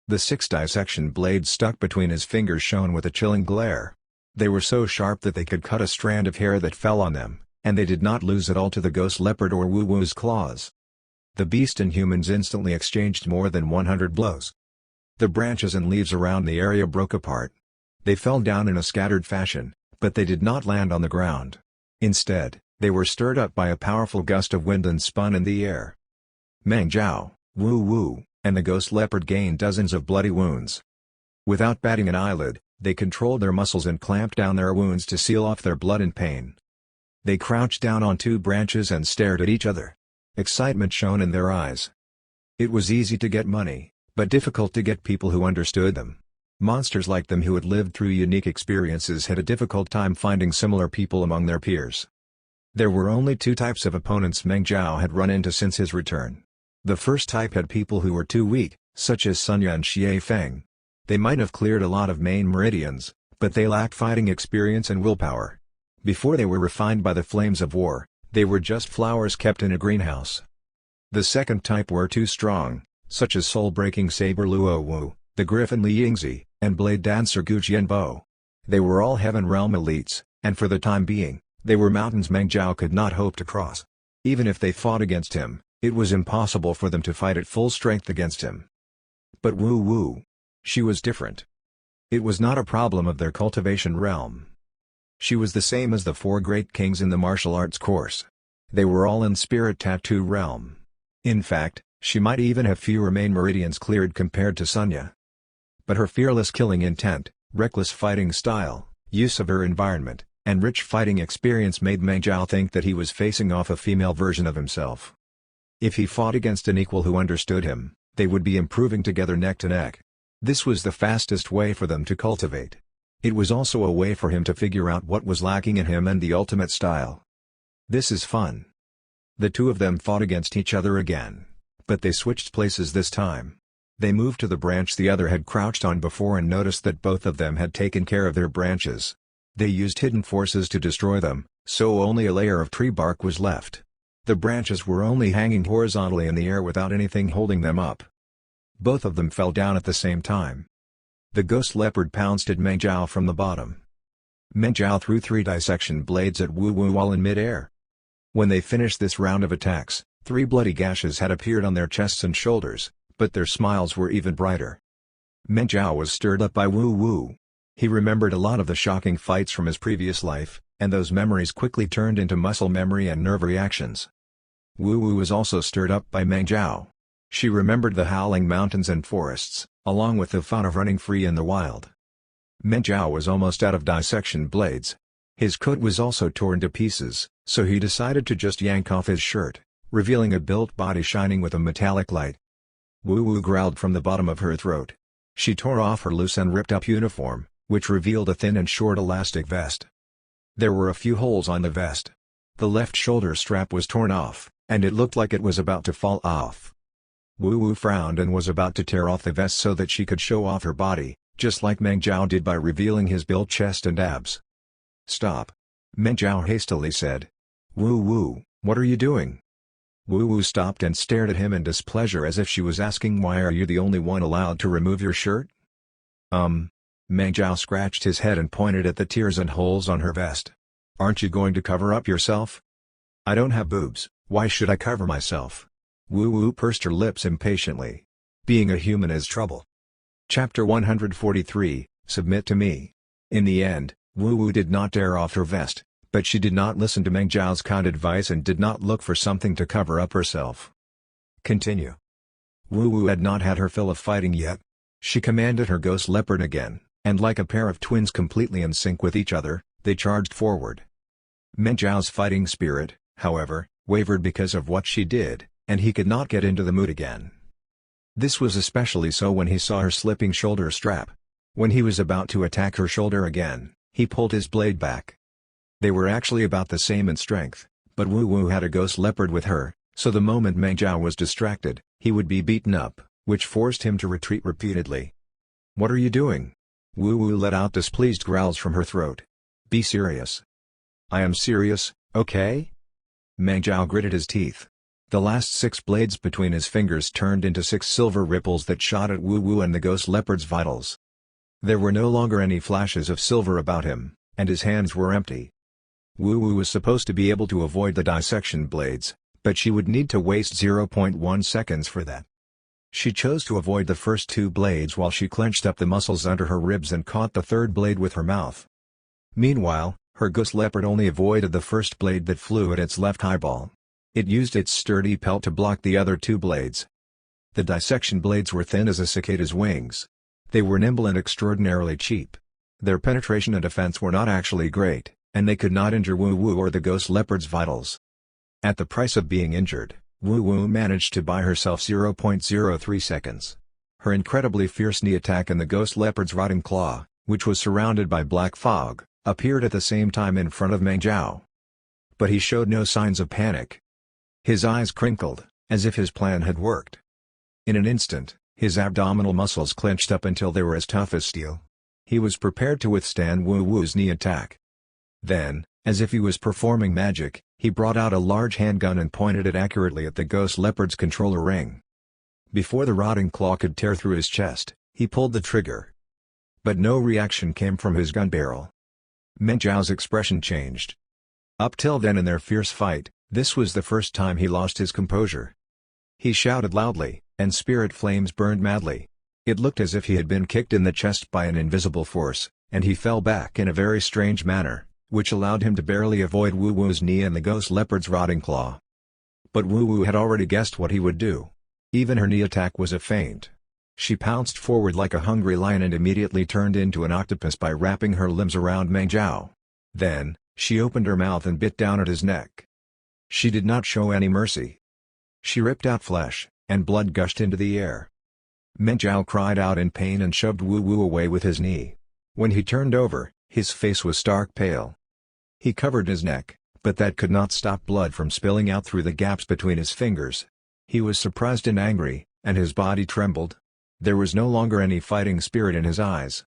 The 6 dissection blades stuck between his fingers shone with a chilling glare. They were so sharp that they could cut a strand of hair that fell on them, and they did not lose at all to the ghost leopard or Wu Wu's claws. The beast and humans instantly exchanged more than 100 blows. The branches and leaves around the area broke apart. They fell down in a scattered fashion, but they did not land on the ground. Instead, they were stirred up by a powerful gust of wind and spun in the air. Meng Zhao, Wu Wu, and the ghost leopard gained dozens of bloody wounds. Without batting an eyelid, they controlled their muscles and clamped down their wounds to seal off their blood and pain. They crouched down on 2 branches and stared at each other. Excitement shone in their eyes. It was easy to get money, but difficult to get people who understood them. Monsters like them who had lived through unique experiences had a difficult time finding similar people among their peers. There were only 2 types of opponents Meng Zhao had run into since his return. The first type had people who were too weak, such as Sunya and Xie Feng. They might have cleared a lot of main meridians, but they lacked fighting experience and willpower. Before they were refined by the flames of war, they were just flowers kept in a greenhouse. The second type were too strong, such as soul-breaking saber Luo Wu, the griffin Li Yingzi, and blade dancer Gu Jianbo. They were all Heaven Realm elites, and for the time being, they were mountains Meng Zhao could not hope to cross. Even if they fought against him, it was impossible for them to fight at full strength against him. But Wu Wu. She was different. It was not a problem of their cultivation realm. She was the same as the 4 great kings in the martial arts course. They were all in spirit tattoo realm. In fact, she might even have fewer main meridians cleared compared to Sunya. But her fearless killing intent, reckless fighting style, use of her environment, and rich fighting experience made Meng Zhao think that he was facing off a female version of himself. If he fought against an equal who understood him, they would be improving together neck to neck. This was the fastest way for them to cultivate. It was also a way for him to figure out what was lacking in him and the ultimate style. This is fun. The 2 of them fought against each other again. But they switched places this time. They moved to the branch the other had crouched on before and noticed that both of them had taken care of their branches. They used hidden forces to destroy them, so only a layer of tree bark was left. The branches were only hanging horizontally in the air without anything holding them up. Both of them fell down at the same time. The ghost leopard pounced at Meng Zhao from the bottom. Meng Zhao threw 3 dissection blades at Wu Wu while in mid-air. When they finished this round of attacks, 3 bloody gashes had appeared on their chests and shoulders, but their smiles were even brighter. Meng Zhao was stirred up by Wu Wu. He remembered a lot of the shocking fights from his previous life, and those memories quickly turned into muscle memory and nerve reactions. Wu Wu was also stirred up by Meng Zhao. She remembered the howling mountains and forests, along with the fun of running free in the wild. Meng Zhao was almost out of dissection blades. His coat was also torn to pieces, so he decided to just yank off his shirt, revealing a built body shining with a metallic light. Wu Wu growled from the bottom of her throat. She tore off her loose and ripped up uniform, which revealed a thin and short elastic vest. There were a few holes on the vest. The left shoulder strap was torn off, and it looked like it was about to fall off. Wu Wu frowned and was about to tear off the vest so that she could show off her body, just like Meng Zhao did by revealing his built chest and abs. "Stop!" Meng Zhao hastily said. "Wu Wu, what are you doing?" Wu Wu stopped and stared at him in displeasure as if she was asking, "Why are you the only one allowed to remove your shirt?" Meng Zhao scratched his head and pointed at the tears and holes on her vest. "Aren't you going to cover up yourself?" "I don't have boobs, why should I cover myself?" Wu Wu pursed her lips impatiently. Being a human is trouble. Chapter 143, Submit to Me. In the end, Wu Wu did not tear off her vest, but she did not listen to Meng Zhao's kind advice and did not look for something to cover up herself. Continue. Wu Wu had not had her fill of fighting yet. She commanded her ghost leopard again, and like a pair of twins completely in sync with each other, they charged forward. Meng Zhao's fighting spirit, however, wavered because of what she did, and he could not get into the mood again. This was especially so when he saw her slipping shoulder strap. When he was about to attack her shoulder again, He pulled his blade back. They were actually about the same in strength, but Wu Wu had a ghost leopard with her, so the moment Meng Zhao was distracted, he would be beaten up, which forced him to retreat repeatedly. "What are you doing?" Wu Wu let out displeased growls from her throat. "Be serious." "I am serious, okay?" Meng Zhao gritted his teeth. The last 6 blades between his fingers turned into 6 silver ripples that shot at Wu Wu and the ghost leopard's vitals. There were no longer any flashes of silver about him, and his hands were empty. Wu Wu was supposed to be able to avoid the dissection blades, but she would need to waste 0.1 seconds for that. She chose to avoid the first 2 blades while she clenched up the muscles under her ribs and caught the 3rd blade with her mouth. Meanwhile, her ghost leopard only avoided the first blade that flew at its left eyeball. It used its sturdy pelt to block the other 2 blades. The dissection blades were thin as a cicada's wings. They were nimble and extraordinarily cheap. Their penetration and defense were not actually great, and they could not injure Wu Wu or the ghost leopard's vitals. At the price of being injured, Wu Wu managed to buy herself 0.03 seconds. Her incredibly fierce knee attack and the ghost leopard's rotting claw, which was surrounded by black fog, appeared at the same time in front of Meng Zhao. But he showed no signs of panic. His eyes crinkled, as if his plan had worked. In an instant, his abdominal muscles clenched up until they were as tough as steel. He was prepared to withstand Wu Wu's knee attack. Then, as if he was performing magic, he brought out a large handgun and pointed it accurately at the ghost leopard's controller ring. Before the rotting claw could tear through his chest, he pulled the trigger. But no reaction came from his gun barrel. Meng Zhao's expression changed. Up till then in their fierce fight, this was the first time he lost his composure. He shouted loudly, and spirit flames burned madly. It looked as if he had been kicked in the chest by an invisible force, and he fell back in a very strange manner, which allowed him to barely avoid Wu Wu's knee and the ghost leopard's rotting claw. But Wu Wu had already guessed what he would do. Even her knee attack was a feint. She pounced forward like a hungry lion and immediately turned into an octopus by wrapping her limbs around Meng Zhao. Then, she opened her mouth and bit down at his neck. She did not show any mercy. She ripped out flesh, and blood gushed into the air. Meng Zhao cried out in pain and shoved Wu Wu away with his knee. When he turned over, his face was stark pale. He covered his neck, but that could not stop blood from spilling out through the gaps between his fingers. He was surprised and angry, and his body trembled. There was no longer any fighting spirit in his eyes.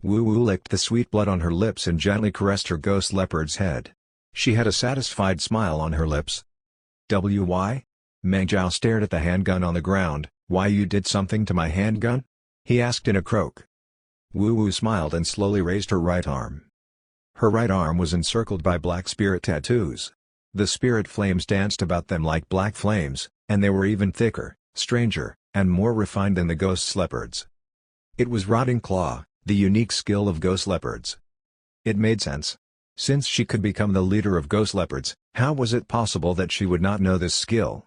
Wu Wu licked the sweet blood on her lips and gently caressed her ghost leopard's head. She had a satisfied smile on her lips. "Why?" Meng Zhao stared at the handgun on the ground. "Why you did something to my handgun?" he asked in a croak. Wu Wu smiled and slowly raised her right arm. Her right arm was encircled by black spirit tattoos. The spirit flames danced about them like black flames, and they were even thicker, stranger, and more refined than the ghost leopards. It was Rotting Claw, the unique skill of ghost leopards. It made sense. Since she could become the leader of ghost leopards, how was it possible that she would not know this skill?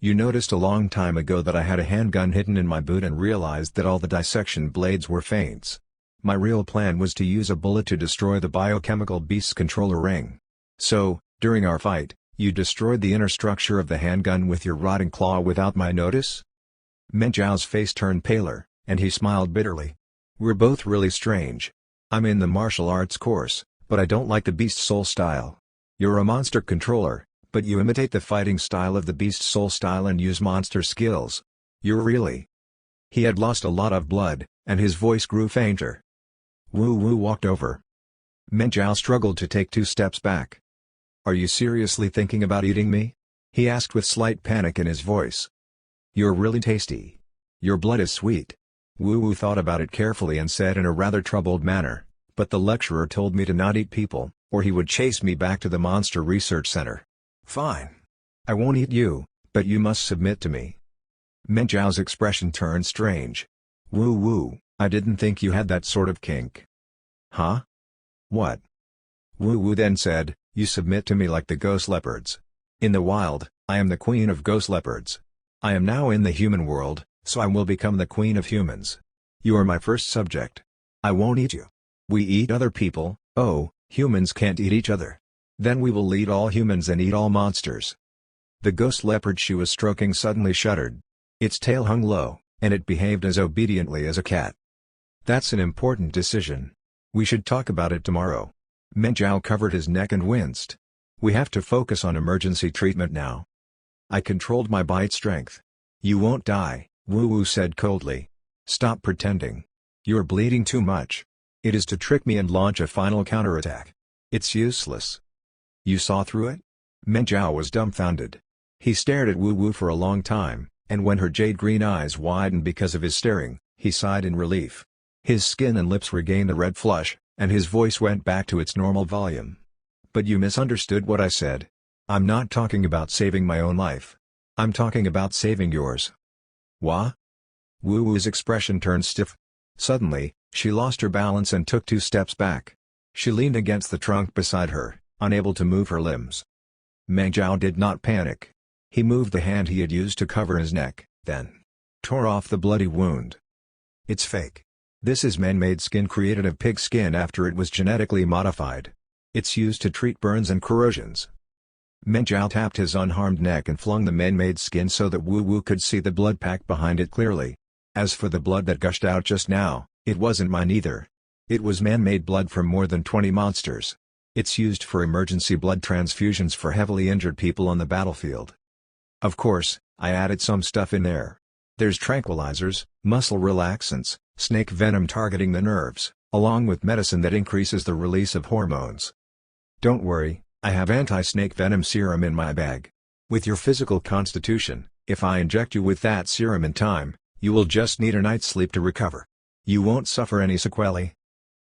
"You noticed a long time ago that I had a handgun hidden in my boot and realized that all the dissection blades were feints. My real plan was to use a bullet to destroy the biochemical beast's controller ring. So, during our fight, you destroyed the inner structure of the handgun with your rotting claw without my notice?" Meng Zhao's face turned paler, and he smiled bitterly. "We're both really strange. I'm in the martial arts course, but I don't like the beast soul style. You're a monster controller, but you imitate the fighting style of the beast soul style and use monster skills. You're really..." He had lost a lot of blood, and his voice grew fainter. Wu Wu walked over. Meng Zhao struggled to take 2 steps back. "Are you seriously thinking about eating me?" he asked with slight panic in his voice. "You're really tasty. Your blood is sweet." Wu Wu thought about it carefully and said in a rather troubled manner, "But the lecturer told me to not eat people, or he would chase me back to the Monster Research Center." "Fine. I won't eat you, but you must submit to me." Meng Zhao's expression turned strange. "Wu Wu, I didn't think you had that sort of kink." "Huh? What?" Wu Wu then said, "You submit to me like the ghost leopards. In the wild, I am the queen of ghost leopards. I am now in the human world, so I will become the queen of humans. You are my first subject. I won't eat you. We eat other people. Oh, humans can't eat each other. Then we will lead all humans and eat all monsters." The ghost leopard she was stroking suddenly shuddered. Its tail hung low, and it behaved as obediently as a cat. "That's an important decision. We should talk about it tomorrow. Meng Zhao covered his neck and winced. We have to focus on emergency treatment now. I controlled my bite strength. You won't die, Wu Wu said coldly. Stop pretending. You're bleeding too much. It is to trick me and launch a final counterattack. It's useless. You saw through it? Meng Zhao was dumbfounded. He stared at Wu Wu for a long time, and when her jade-green eyes widened because of his staring, he sighed in relief. His skin and lips regained a red flush, and his voice went back to its normal volume. But you misunderstood what I said. I'm not talking about saving my own life. I'm talking about saving yours. What? Wu Wu's expression turned stiff. Suddenly, she lost her balance and took 2 steps back. She leaned against the trunk beside her, unable to move her limbs. Meng Zhao did not panic. He moved the hand he had used to cover his neck, then tore off the bloody wound. It's fake. This is man-made skin created of pig skin after it was genetically modified. It's used to treat burns and corrosions. Meng Zhao tapped his unharmed neck and flung the man-made skin so that Wu Wu could see the blood pack behind it clearly. As for the blood that gushed out just now, it wasn't mine either. It was man-made blood from more than 20 monsters. It's used for emergency blood transfusions for heavily injured people on the battlefield. Of course, I added some stuff in there. There's tranquilizers, muscle relaxants, snake venom targeting the nerves, along with medicine that increases the release of hormones. Don't worry, I have anti-snake venom serum in my bag. With your physical constitution, if I inject you with that serum in time, you will just need a night's sleep to recover. You won't suffer any sequelae.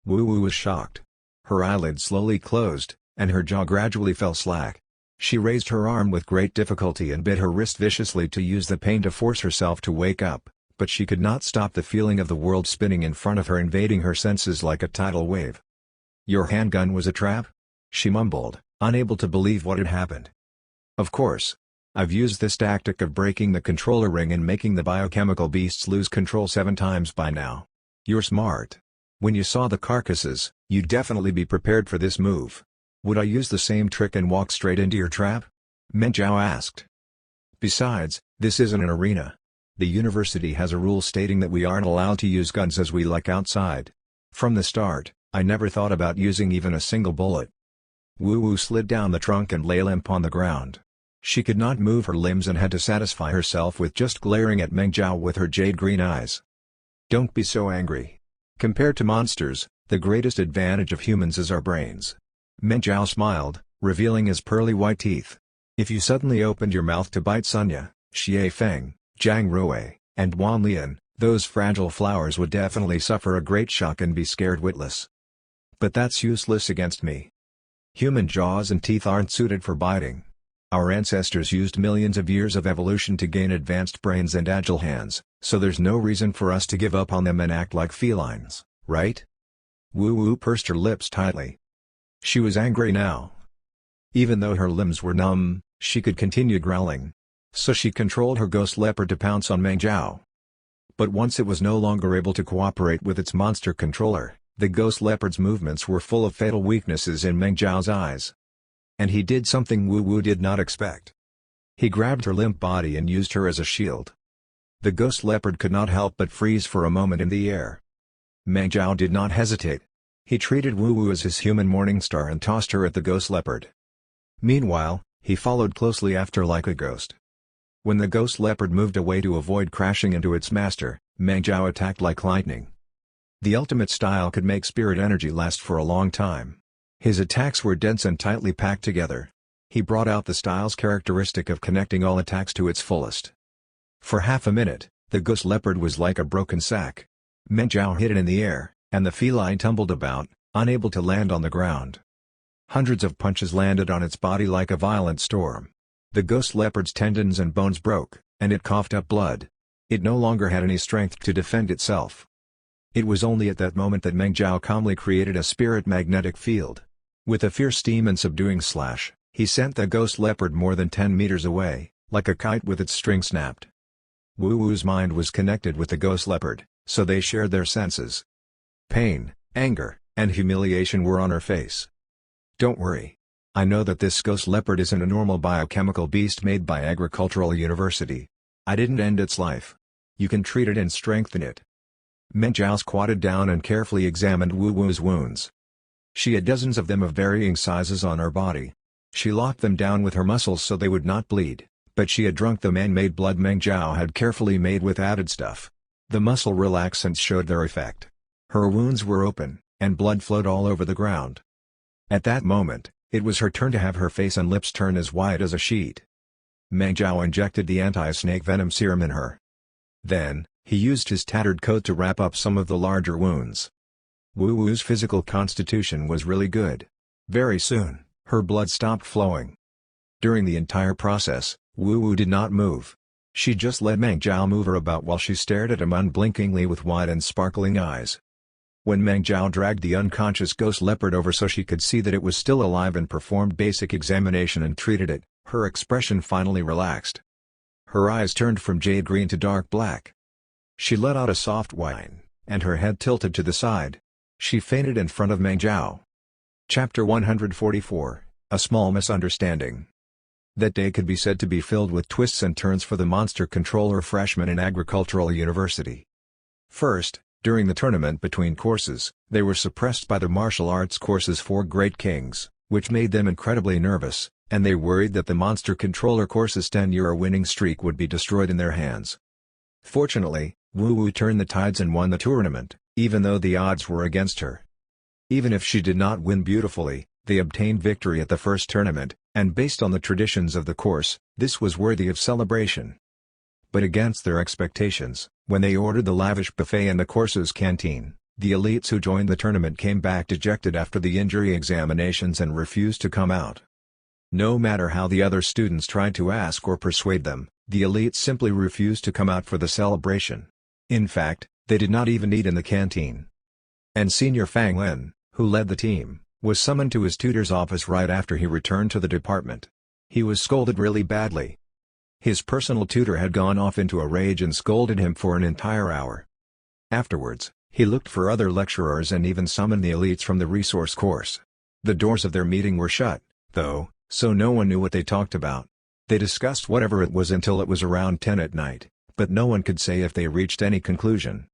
Wu Wu was shocked. Her eyelids slowly closed, and her jaw gradually fell slack. She raised her arm with great difficulty and bit her wrist viciously to use the pain to force herself to wake up, but she could not stop the feeling of the world spinning in front of her, invading her senses like a tidal wave. Your handgun was a trap? She mumbled, unable to believe what had happened. Of course. I've used this tactic of breaking the controller ring and making the biochemical beasts lose control 7 times by now. You're smart. When you saw the carcasses, you'd definitely be prepared for this move. Would I use the same trick and walk straight into your trap? Meng Zhao asked. Besides, this isn't an arena. The university has a rule stating that we aren't allowed to use guns as we like outside. From the start, I never thought about using even a single bullet. Wu Wu slid down the trunk and lay limp on the ground. She could not move her limbs and had to satisfy herself with just glaring at Meng Zhao with her jade-green eyes. Don't be so angry. Compared to monsters, the greatest advantage of humans is our brains. Meng Zhao smiled, revealing his pearly white teeth. If you suddenly opened your mouth to bite Sunya, Xie Feng, Zhang Rui, and Wan Lian, those fragile flowers would definitely suffer a great shock and be scared witless. But that's useless against me. Human jaws and teeth aren't suited for biting. Our ancestors used millions of years of evolution to gain advanced brains and agile hands, so there's no reason for us to give up on them and act like felines, right? Wu Wu pursed her lips tightly. She was angry now. Even though her limbs were numb, she could continue growling. So she controlled her ghost leopard to pounce on Meng Zhao. But once it was no longer able to cooperate with its monster controller, the ghost leopard's movements were full of fatal weaknesses in Meng Zhao's eyes. And he did something Wu Wu did not expect. He grabbed her limp body and used her as a shield. The ghost leopard could not help but freeze for a moment in the air. Meng Zhao did not hesitate. He treated Wu Wu as his human morning star and tossed her at the ghost leopard. Meanwhile, he followed closely after like a ghost. When the ghost leopard moved away to avoid crashing into its master, Meng Zhao attacked like lightning. The ultimate style could make spirit energy last for a long time. His attacks were dense and tightly packed together. He brought out the style's characteristic of connecting all attacks to its fullest. For half a minute, the ghost leopard was like a broken sack. Meng Zhao hit it in the air, and the feline tumbled about, unable to land on the ground. Hundreds of punches landed on its body like a violent storm. The ghost leopard's tendons and bones broke, and it coughed up blood. It no longer had any strength to defend itself. It was only at that moment that Meng Zhao calmly created a spirit magnetic field. With a fierce steam and subduing slash, he sent the ghost leopard more than 10 meters away, like a kite with its string snapped. Wu Wu's mind was connected with the ghost leopard, so they shared their senses. Pain, anger, and humiliation were on her face. Don't worry. I know that this ghost leopard isn't a normal biochemical beast made by Agricultural University. I didn't end its life. You can treat it and strengthen it. Meng Zhao squatted down and carefully examined Wu Wu's wounds. She had dozens of them of varying sizes on her body. She locked them down with her muscles so they would not bleed, but she had drunk the man-made blood Meng Zhao had carefully made with added stuff. The muscle relaxants showed their effect. Her wounds were open, and blood flowed all over the ground. At that moment, it was her turn to have her face and lips turn as white as a sheet. Meng Zhao injected the anti-snake venom serum in her. Then, he used his tattered coat to wrap up some of the larger wounds. Wu Wu's physical constitution was really good. Very soon, her blood stopped flowing. During the entire process, Wu Wu did not move. She just let Meng Zhao move her about while she stared at him unblinkingly with wide and sparkling eyes. When Meng Zhao dragged the unconscious ghost leopard over so she could see that it was still alive and performed basic examination and treated it, her expression finally relaxed. Her eyes turned from jade green to dark black. She let out a soft whine, and her head tilted to the side. She fainted in front of Meng Zhao. Chapter 144, A Small Misunderstanding. That day could be said to be filled with twists and turns for the monster controller freshmen in Agricultural University. First, during the tournament between courses, they were suppressed by the martial arts course's 4 great kings, which made them incredibly nervous, and they worried that the monster controller course's 10-year winning streak would be destroyed in their hands. Fortunately, Wu Wu turned the tides and won the tournament, even though the odds were against her. Even if she did not win beautifully, they obtained victory at the first tournament, and based on the traditions of the course, this was worthy of celebration. But against their expectations, when they ordered the lavish buffet in the course's canteen, the elites who joined the tournament came back dejected after the injury examinations and refused to come out. No matter how the other students tried to ask or persuade them, the elites simply refused to come out for the celebration. In fact, they did not even eat in the canteen. And Senior Fang Lin, who led the team, was summoned to his tutor's office right after he returned to the department. He was scolded really badly. His personal tutor had gone off into a rage and scolded him for an entire hour. Afterwards, he looked for other lecturers and even summoned the elites from the resource course. The doors of their meeting were shut, though, so no one knew what they talked about. They discussed whatever it was until it was around 10 at night, but no one could say if they reached any conclusion.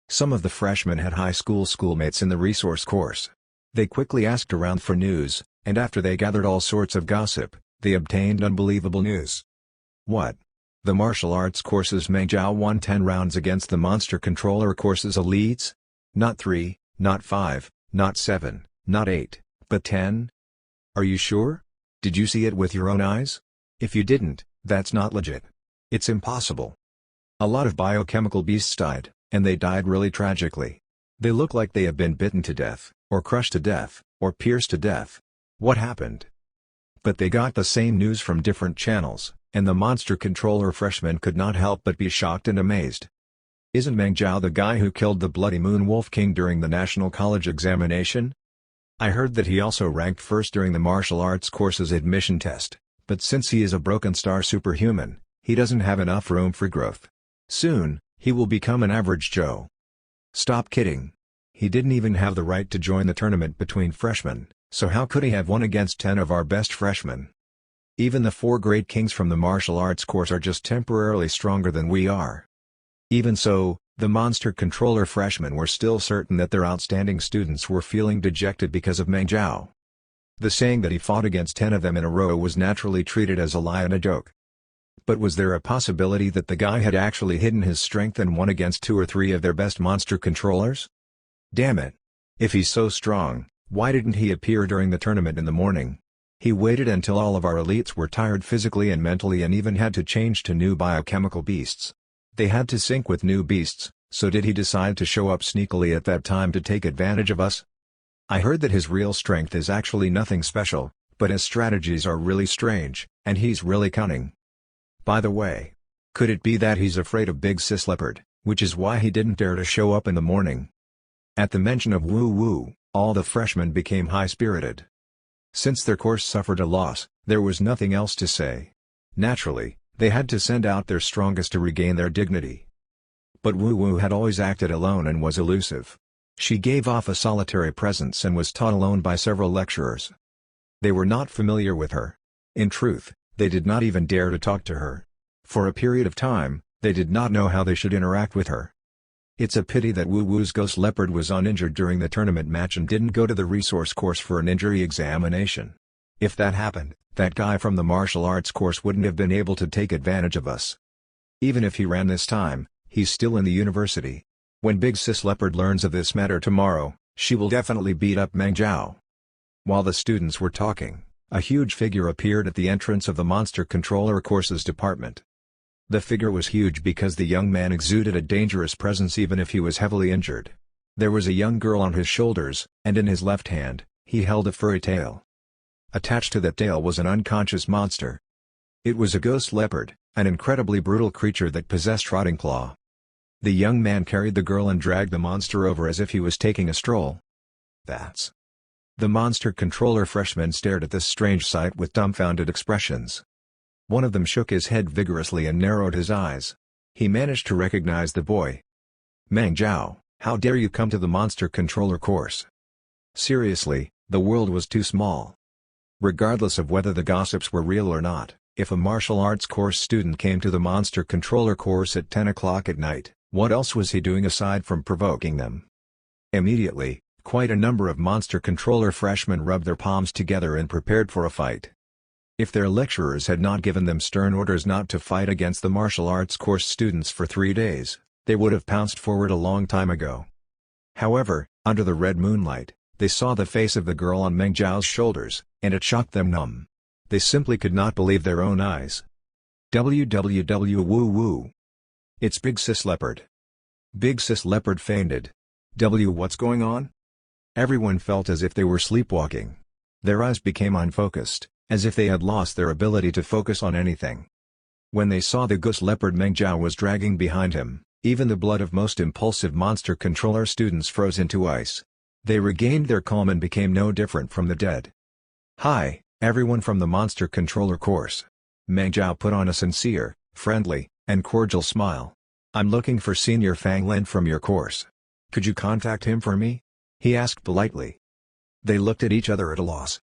Some of the freshmen had high school schoolmates in the resource course. They quickly asked around for news, and after they gathered all sorts of gossip, they obtained unbelievable news. What? The martial arts course's Meng Zhao won 10 rounds against the monster controller course's elites? Not 3, not 5, not 7, not 8, but 10? Are you sure? Did you see it with your own eyes? If you didn't, that's not legit. It's impossible. A lot of biochemical beasts died, and they died really tragically. They look like they have been bitten to death, or crushed to death, or pierced to death. What happened? But they got the same news from different channels, and the monster controller freshmen could not help but be shocked and amazed. Isn't Meng Zhao the guy who killed the Bloody Moon Wolf King during the National College examination? I heard that he also ranked first during the martial arts course's admission test, but since he is a broken star superhuman, he doesn't have enough room for growth. Soon, he will become an average Joe. Stop kidding. He didn't even have the right to join the tournament between freshmen, so how could he have won against 10 of our best freshmen? Even the 4 great kings from the martial arts course are just temporarily stronger than we are. Even so, the monster controller freshmen were still certain that their outstanding students were feeling dejected because of Meng Zhao. The saying that he fought against 10 of them in a row was naturally treated as a lie and a joke. But was there a possibility that the guy had actually hidden his strength and won against 2 or 3 of their best monster controllers? Damn it! If he's so strong, why didn't he appear during the tournament in the morning? He waited until all of our elites were tired physically and mentally and even had to change to new biochemical beasts. They had to sync with new beasts, so did he decide to show up sneakily at that time to take advantage of us? I heard that his real strength is actually nothing special, but his strategies are really strange, and he's really cunning. By the way, could it be that he's afraid of Big Sis Leopard, which is why he didn't dare to show up in the morning? At the mention of Wu Wu, all the freshmen became high-spirited. Since their course suffered a loss, there was nothing else to say. Naturally, they had to send out their strongest to regain their dignity. But Wu Wu had always acted alone and was elusive. She gave off a solitary presence and was taught alone by several lecturers. They were not familiar with her. In truth, they did not even dare to talk to her. For a period of time, they did not know how they should interact with her. It's a pity that Wu Wu's ghost leopard was uninjured during the tournament match and didn't go to the resource course for an injury examination. If that happened, that guy from the martial arts course wouldn't have been able to take advantage of us. Even if he ran this time, he's still in the university. When Big Sis Leopard learns of this matter tomorrow, she will definitely beat up Meng Zhao. While the students were talking, a huge figure appeared at the entrance of the Monster Controller Courses department. The figure was huge because the young man exuded a dangerous presence even if he was heavily injured. There was a young girl on his shoulders, and in his left hand, he held a furry tail. Attached to that tail was an unconscious monster. It was a ghost leopard, an incredibly brutal creature that possessed rotting claw. The young man carried the girl and dragged the monster over as if he was taking a stroll. That's... The Monster Controller freshmen stared at this strange sight with dumbfounded expressions. One of them shook his head vigorously and narrowed his eyes. He managed to recognize the boy. Meng Zhao, how dare you come to the Monster Controller course? Seriously, the world was too small. Regardless of whether the gossips were real or not, if a martial arts course student came to the Monster Controller course at 10 o'clock at night, what else was he doing aside from provoking them? Immediately, quite a number of Monster Controller freshmen rubbed their palms together and prepared for a fight. If their lecturers had not given them stern orders not to fight against the martial arts course students for 3 days, they would have pounced forward a long time ago. However, under the red moonlight, they saw the face of the girl on Meng Zhao's shoulders, and it shocked them numb. They simply could not believe their own eyes. WWW Woo Woo. It's Big Sis Leopard. Big Sis Leopard fainted. What's going on? Everyone felt as if they were sleepwalking. Their eyes became unfocused, as if they had lost their ability to focus on anything. When they saw the ghost leopard Meng Zhao was dragging behind him, even the blood of most impulsive Monster Controller students froze into ice. They regained their calm and became no different from the dead. Hi, everyone from the Monster Controller course. Meng Zhao put on a sincere, friendly, and cordial smile. I'm looking for Senior Fang Lin from your course. Could you contact him for me? He asked politely. They looked at each other at a loss.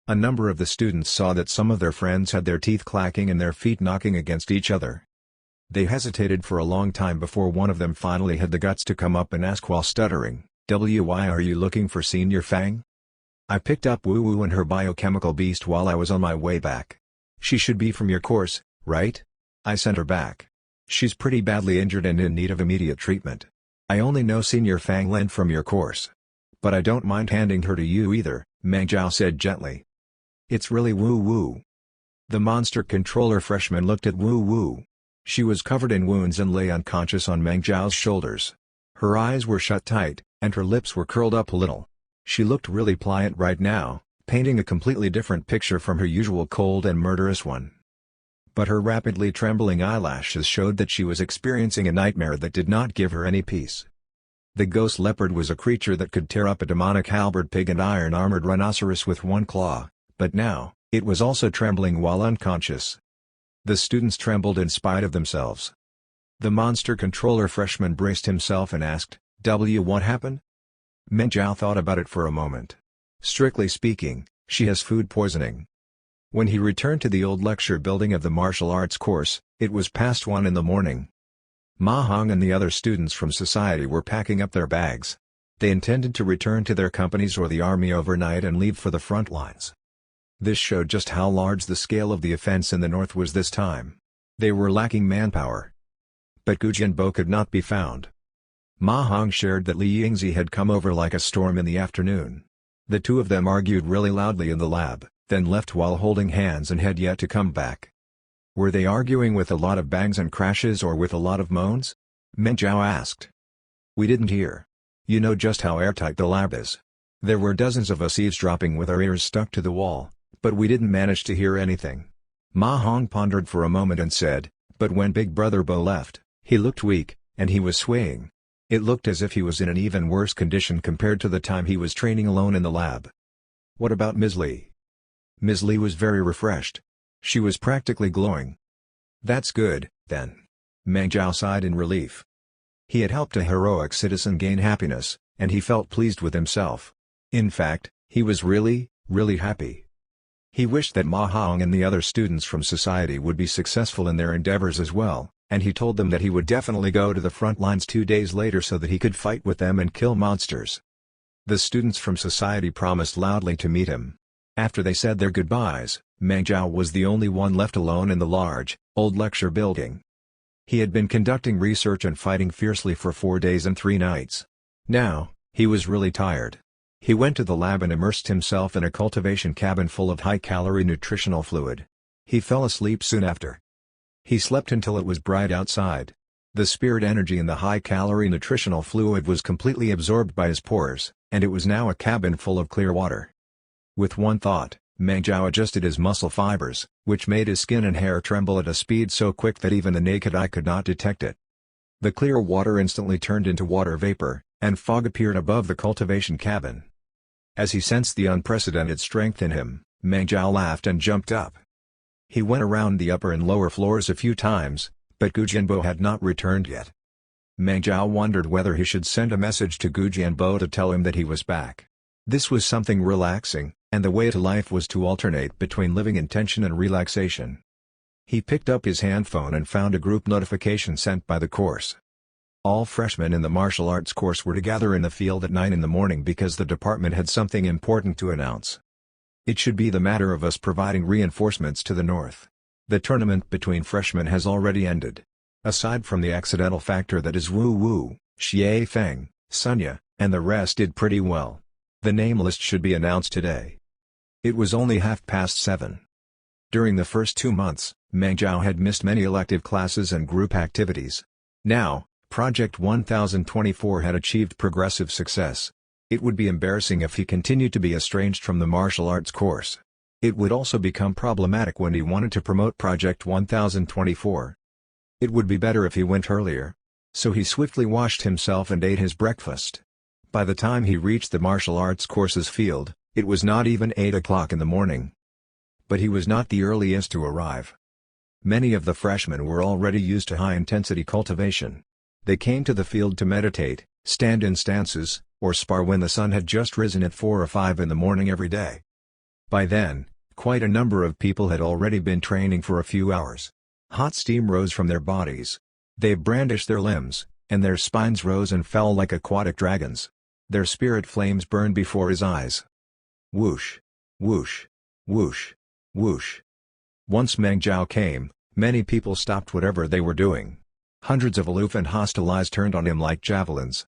A number of the students saw that some of their friends had their teeth clacking and their feet knocking against each other. They hesitated for a long time before one of them finally had the guts to come up and ask while stuttering, "Why are you looking for Senior Fang? I picked up Wu Wu and her biochemical beast while I was on my way back. She should be from your course, right? I sent her back. She's pretty badly injured and in need of immediate treatment. I only know Senior Fang Lin from your course. But I don't mind handing her to you either," Meng Zhao said gently. "It's really Wu Wu." The Monster Controller freshman looked at Wu Wu. She was covered in wounds and lay unconscious on Meng Zhao's shoulders. Her eyes were shut tight, and her lips were curled up a little. She looked really pliant right now, painting a completely different picture from her usual cold and murderous one. But her rapidly trembling eyelashes showed that she was experiencing a nightmare that did not give her any peace. The ghost leopard was a creature that could tear up a demonic halberd pig and iron-armored rhinoceros with one claw, but now, it was also trembling while unconscious. The students trembled in spite of themselves. The Monster Controller freshman braced himself and asked, "What happened?" Meng Zhao thought about it for a moment. Strictly speaking, she has food poisoning. When he returned to the old lecture building of the martial arts course, it was past 1 in the morning. Ma Hong and the other students from society were packing up their bags. They intended to return to their companies or the army overnight and leave for the front lines. This showed just how large the scale of the offense in the north was this time. They were lacking manpower. But Gu Jianbo could not be found. Ma Hong shared that Li Yingzi had come over like a storm in the afternoon. The two of them argued really loudly in the lab, then left while holding hands and had yet to come back. Were they arguing with a lot of bangs and crashes or with a lot of moans? Meng Zhao asked. We didn't hear. You know just how airtight the lab is. There were dozens of us eavesdropping with our ears stuck to the wall, but we didn't manage to hear anything. Ma Hong pondered for a moment and said, but when Big Brother Bo left, he looked weak, and he was swaying. It looked as if he was in an even worse condition compared to the time he was training alone in the lab. What about Ms. Li? Ms. Li was very refreshed. She was practically glowing. That's good, then. Meng Zhao sighed in relief. He had helped a heroic citizen gain happiness, and he felt pleased with himself. In fact, he was really, really happy. He wished that Ma Hong and the other students from society would be successful in their endeavors as well, and he told them that he would definitely go to the front lines 2 days later so that he could fight with them and kill monsters. The students from society promised loudly to meet him. After they said their goodbyes, Meng Zhao was the only one left alone in the large, old lecture building. He had been conducting research and fighting fiercely for 4 days and 3 nights. Now, he was really tired. He went to the lab and immersed himself in a cultivation cabin full of high-calorie nutritional fluid. He fell asleep soon after. He slept until it was bright outside. The spirit energy in the high-calorie nutritional fluid was completely absorbed by his pores, and it was now a cabin full of clear water. With one thought, Meng Zhao adjusted his muscle fibers, which made his skin and hair tremble at a speed so quick that even the naked eye could not detect it. The clear water instantly turned into water vapor, and fog appeared above the cultivation cabin. As he sensed the unprecedented strength in him, Meng Zhao laughed and jumped up. He went around the upper and lower floors a few times, but Gu Jianbo had not returned yet. Meng Zhao wondered whether he should send a message to Gu Jianbo to tell him that he was back. This was something relaxing, and the way to life was to alternate between living in tension and relaxation. He picked up his handphone and found a group notification sent by the course. All freshmen in the martial arts course were to gather in the field at 9 in the morning because the department had something important to announce. It should be the matter of us providing reinforcements to the north. The tournament between freshmen has already ended. Aside from the accidental factor that is Wu Wu, Xie Feng, Sunya, and the rest did pretty well. The name list should be announced today. It was only 7:30. During the first 2 months, Meng Zhao had missed many elective classes and group activities. Now, Project 1024 had achieved progressive success. It would be embarrassing if he continued to be estranged from the martial arts course. It would also become problematic when he wanted to promote Project 1024. It would be better if he went earlier. So he swiftly washed himself and ate his breakfast. By the time he reached the martial arts course's field, it was not even 8 o'clock in the morning. But he was not the earliest to arrive. Many of the freshmen were already used to high-intensity cultivation. They came to the field to meditate, stand in stances, or spar when the sun had just risen at 4 or 5 in the morning every day. By then, quite a number of people had already been training for a few hours. Hot steam rose from their bodies. They brandished their limbs, and their spines rose and fell like aquatic dragons. Their spirit flames burned before his eyes. Whoosh! Whoosh! Whoosh! Whoosh! Once Meng Zhao came, many people stopped whatever they were doing. Hundreds of aloof and hostile eyes turned on him like javelins.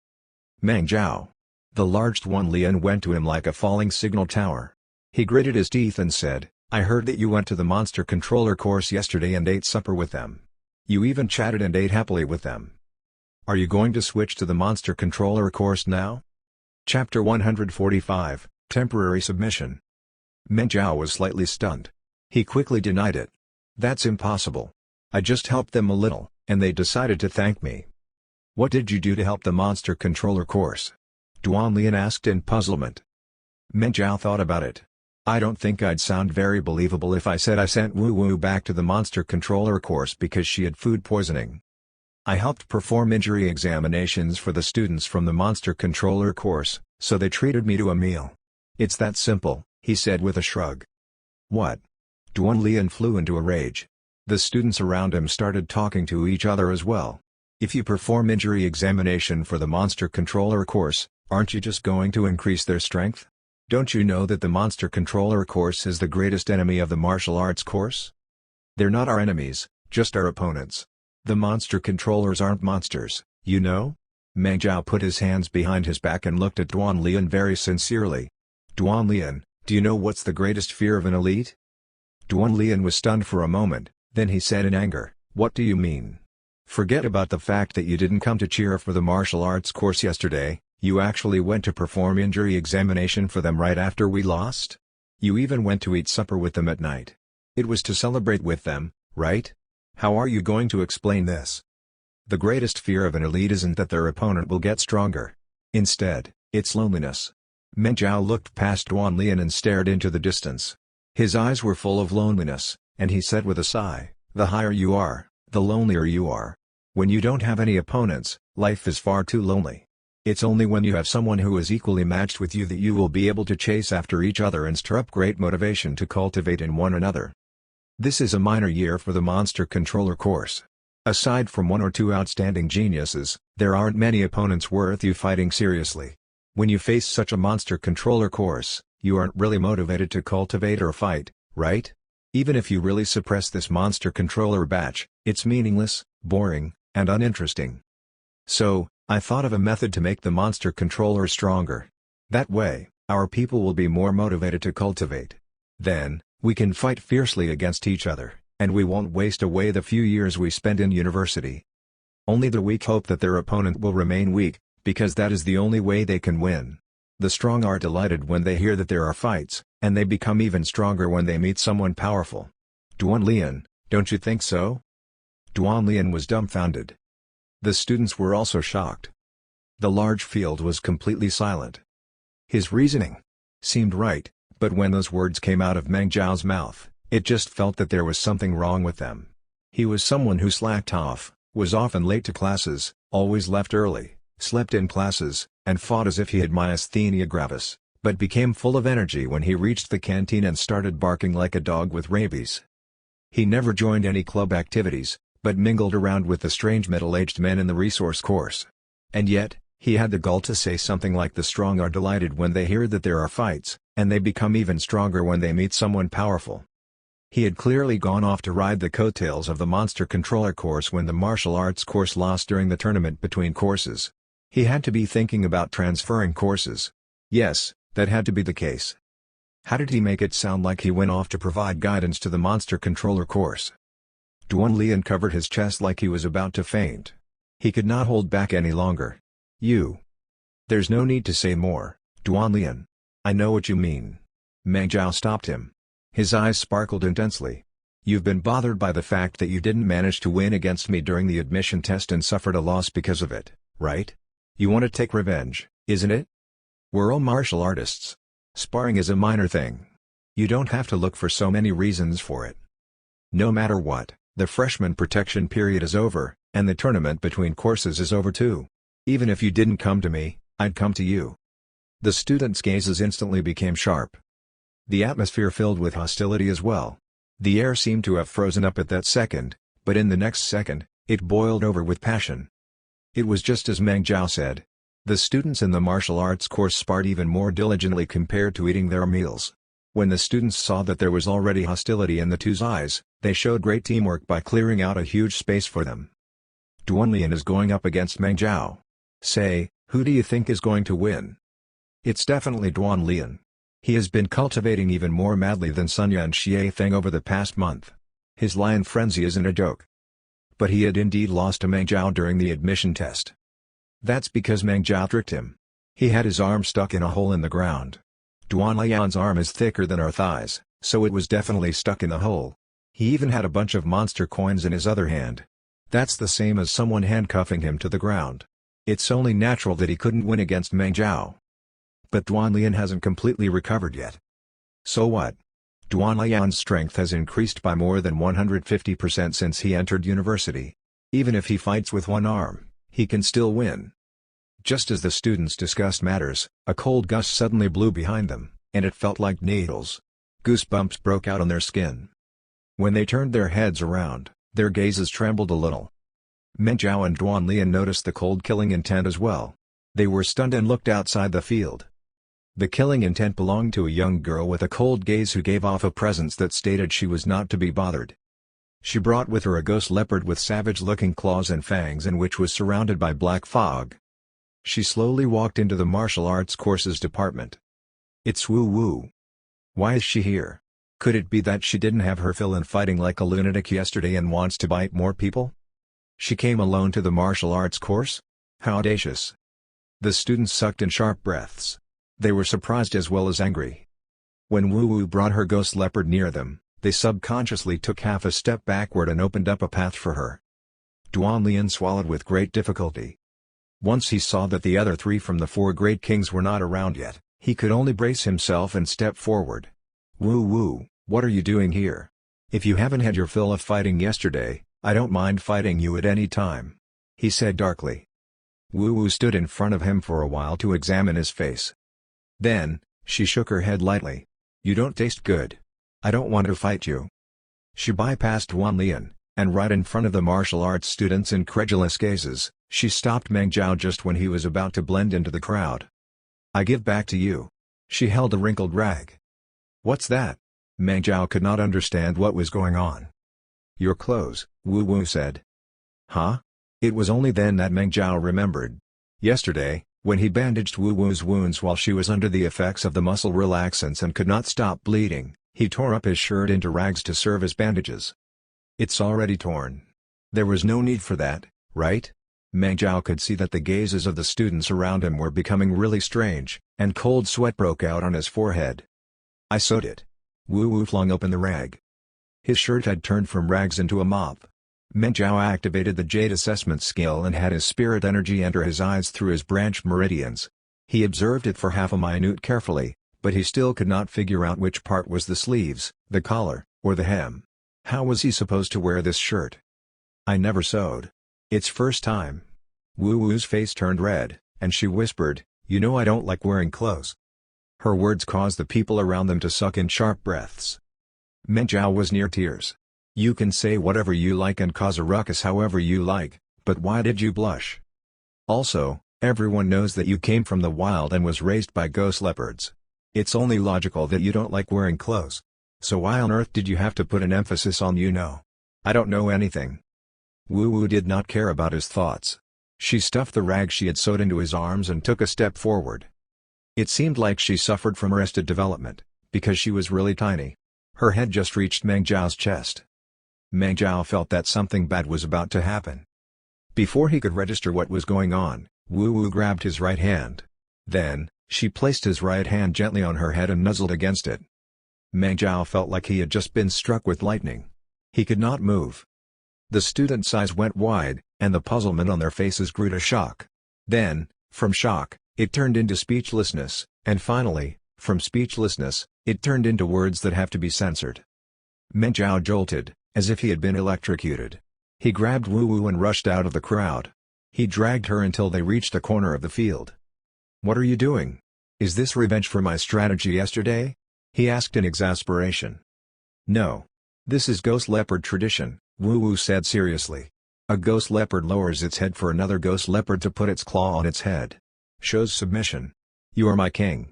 Meng Zhao. The large Duan Lian went to him like a falling signal tower. He gritted his teeth and said, "I heard that you went to the monster controller course yesterday and ate supper with them. You even chatted and ate happily with them. Are you going to switch to the monster controller course now?" Chapter 145, Temporary Submission. Meng Zhao was slightly stunned. He quickly denied it. "That's impossible. I just helped them a little, and they decided to thank me." "What did you do to help the monster controller course?" Duan Lian asked in puzzlement. Meng Zhao thought about it. "I don't think I'd sound very believable if I said I sent Wu Wu back to the monster controller course because she had food poisoning. I helped perform injury examinations for the students from the monster controller course, so they treated me to a meal. It's that simple," he said with a shrug. "What?" Duan Lian flew into a rage. The students around him started talking to each other as well. "If you perform injury examination for the monster controller course, aren't you just going to increase their strength? Don't you know that the monster controller course is the greatest enemy of the martial arts course? They're not our enemies, just our opponents. The monster controllers aren't monsters, you know?" Meng Zhao put his hands behind his back and looked at Duan Lian very sincerely. "Duan Lian, do you know what's the greatest fear of an elite?" Duan Lian was stunned for a moment, then he said in anger, "What do you mean? Forget about the fact that you didn't come to cheer for the martial arts course yesterday, you actually went to perform injury examination for them right after we lost? You even went to eat supper with them at night. It was to celebrate with them, right? How are you going to explain this? The greatest fear of an elite isn't that their opponent will get stronger. Instead, it's loneliness." Meng Zhao looked past Duan Lian and stared into the distance. His eyes were full of loneliness, and he said with a sigh, "The higher you are, the lonelier you are. When you don't have any opponents, life is far too lonely. It's only when you have someone who is equally matched with you that you will be able to chase after each other and stir up great motivation to cultivate in one another." This is a minor year for the monster controller course. Aside from one or two outstanding geniuses, there aren't many opponents worth you fighting seriously. When you face such a monster controller course, you aren't really motivated to cultivate or fight, right? Even if you really suppress this monster controller batch, it's meaningless, boring, and uninteresting. So, I thought of a method to make the monster controller stronger. That way, our people will be more motivated to cultivate. Then, we can fight fiercely against each other, and we won't waste away the few years we spent in university. Only the weak hope that their opponent will remain weak, because that is the only way they can win. The strong are delighted when they hear that there are fights, and they become even stronger when they meet someone powerful. Duan Lian, don't you think so? Duan Lian was dumbfounded. The students were also shocked. The large field was completely silent. His reasoning seemed right, but when those words came out of Meng Zhao's mouth, it just felt that there was something wrong with them. He was someone who slacked off, was often late to classes, always left early, slept in classes, and fought as if he had myasthenia gravis, but became full of energy when he reached the canteen and started barking like a dog with rabies. He never joined any club activities, but mingled around with the strange middle-aged men in the resource course. And yet, he had the gall to say something like the strong are delighted when they hear that there are fights, and they become even stronger when they meet someone powerful. He had clearly gone off to ride the coattails of the monster controller course when the martial arts course lost during the tournament between courses. He had to be thinking about transferring courses. Yes, that had to be the case. How did he make it sound like he went off to provide guidance to the monster controller course? Duan Lian covered his chest like he was about to faint. He could not hold back any longer. There's no need to say more, Duan Lian. I know what you mean. Meng Zhao stopped him. His eyes sparkled intensely. You've been bothered by the fact that you didn't manage to win against me during the admission test and suffered a loss because of it, right? You want to take revenge, isn't it? We're all martial artists. Sparring is a minor thing. You don't have to look for so many reasons for it. No matter what, the freshman protection period is over, and the tournament between courses is over too. Even if you didn't come to me, I'd come to you. The students' gazes instantly became sharp. The atmosphere filled with hostility as well. The air seemed to have frozen up at that second, but in the next second, it boiled over with passion. It was just as Meng Zhao said. The students in the martial arts course sparred even more diligently compared to eating their meals. When the students saw that there was already hostility in the two's eyes, they showed great teamwork by clearing out a huge space for them. Duan Lian is going up against Meng Zhao. Say, who do you think is going to win? It's definitely Duan Lian. He has been cultivating even more madly than Sun Yan Xie Feng over the past month. His lion frenzy isn't a joke. But he had indeed lost to Meng Zhao during the admission test. That's because Meng Zhao tricked him. He had his arm stuck in a hole in the ground. Duan Lian's arm is thicker than our thighs, so it was definitely stuck in the hole. He even had a bunch of monster coins in his other hand. That's the same as someone handcuffing him to the ground. It's only natural that he couldn't win against Meng Zhao. But Duan Lian hasn't completely recovered yet. So what? Duan Lian's strength has increased by more than 150% since he entered university. Even if he fights with one arm, he can still win. Just as the students discussed matters, a cold gust suddenly blew behind them, and it felt like needles. Goosebumps broke out on their skin. When they turned their heads around, their gazes trembled a little. Meng Zhao and Duan Lian noticed the cold killing intent as well. They were stunned and looked outside the field. The killing intent belonged to a young girl with a cold gaze who gave off a presence that stated she was not to be bothered. She brought with her a ghost leopard with savage-looking claws and fangs and which was surrounded by black fog. She slowly walked into the martial arts courses department. It's Wu Wu. Why is she here? Could it be that she didn't have her fill in fighting like a lunatic yesterday and wants to bite more people? She came alone to the martial arts course? How audacious. The students sucked in sharp breaths. They were surprised as well as angry. When Wu Wu brought her ghost leopard near them, they subconsciously took half a step backward and opened up a path for her. Duan Lian swallowed with great difficulty. Once he saw that the other three from the four great kings were not around yet, he could only brace himself and step forward. Wu Wu, what are you doing here? If you haven't had your fill of fighting yesterday, I don't mind fighting you at any time, he said darkly. Wu Wu stood in front of him for a while to examine his face. Then, she shook her head lightly. You don't taste good. I don't want to fight you. She bypassed Duan Lian, and right in front of the martial arts students' incredulous gazes, she stopped Meng Zhao just when he was about to blend into the crowd. "I give back to you." She held a wrinkled rag. "What's that?" Meng Zhao could not understand what was going on. "Your clothes," Wu Wu said. "Huh?" It was only then that Meng Zhao remembered. Yesterday, when he bandaged Wu Wu's wounds while she was under the effects of the muscle relaxants and could not stop bleeding, he tore up his shirt into rags to serve as bandages. "It's already torn. There was no need for that, right?" Meng Zhao could see that the gazes of the students around him were becoming really strange, and cold sweat broke out on his forehead. "I sewed it." Wu Wu flung open the rag. His shirt had turned from rags into a mop. Meng Zhao activated the Jade assessment skill and had his spirit energy enter his eyes through his branch meridians. He observed it for half a minute carefully, but he still could not figure out which part was the sleeves, the collar, or the hem. How was he supposed to wear this shirt? "I never sewed. It's first time." Wu Wu's face turned red, and she whispered, "You know I don't like wearing clothes." Her words caused the people around them to suck in sharp breaths. Meng Zhao was near tears. "You can say whatever you like and cause a ruckus however you like, but why did you blush? Also, everyone knows that you came from the wild and was raised by ghost leopards. It's only logical that you don't like wearing clothes. So why on earth did you have to put an emphasis on you know? I don't know anything." Wu Wu did not care about his thoughts. She stuffed the rag she had sewed into his arms and took a step forward. It seemed like she suffered from arrested development, because she was really tiny. Her head just reached Meng Zhao's chest. Meng Zhao felt that something bad was about to happen. Before he could register what was going on, Wu Wu grabbed his right hand. Then, she placed his right hand gently on her head and nuzzled against it. Meng Zhao felt like he had just been struck with lightning. He could not move. The students' eyes went wide, and the puzzlement on their faces grew to shock. Then, from shock, it turned into speechlessness, and finally, from speechlessness, it turned into words that have to be censored. Meng Zhao jolted, as if he had been electrocuted. He grabbed Wu Wu and rushed out of the crowd. He dragged her until they reached a corner of the field. "What are you doing? Is this revenge for my strategy yesterday?" he asked in exasperation. "No. This is ghost leopard tradition," Wu Wu said seriously. "A ghost leopard lowers its head for another ghost leopard to put its claw on its head. Shows submission. You are my king."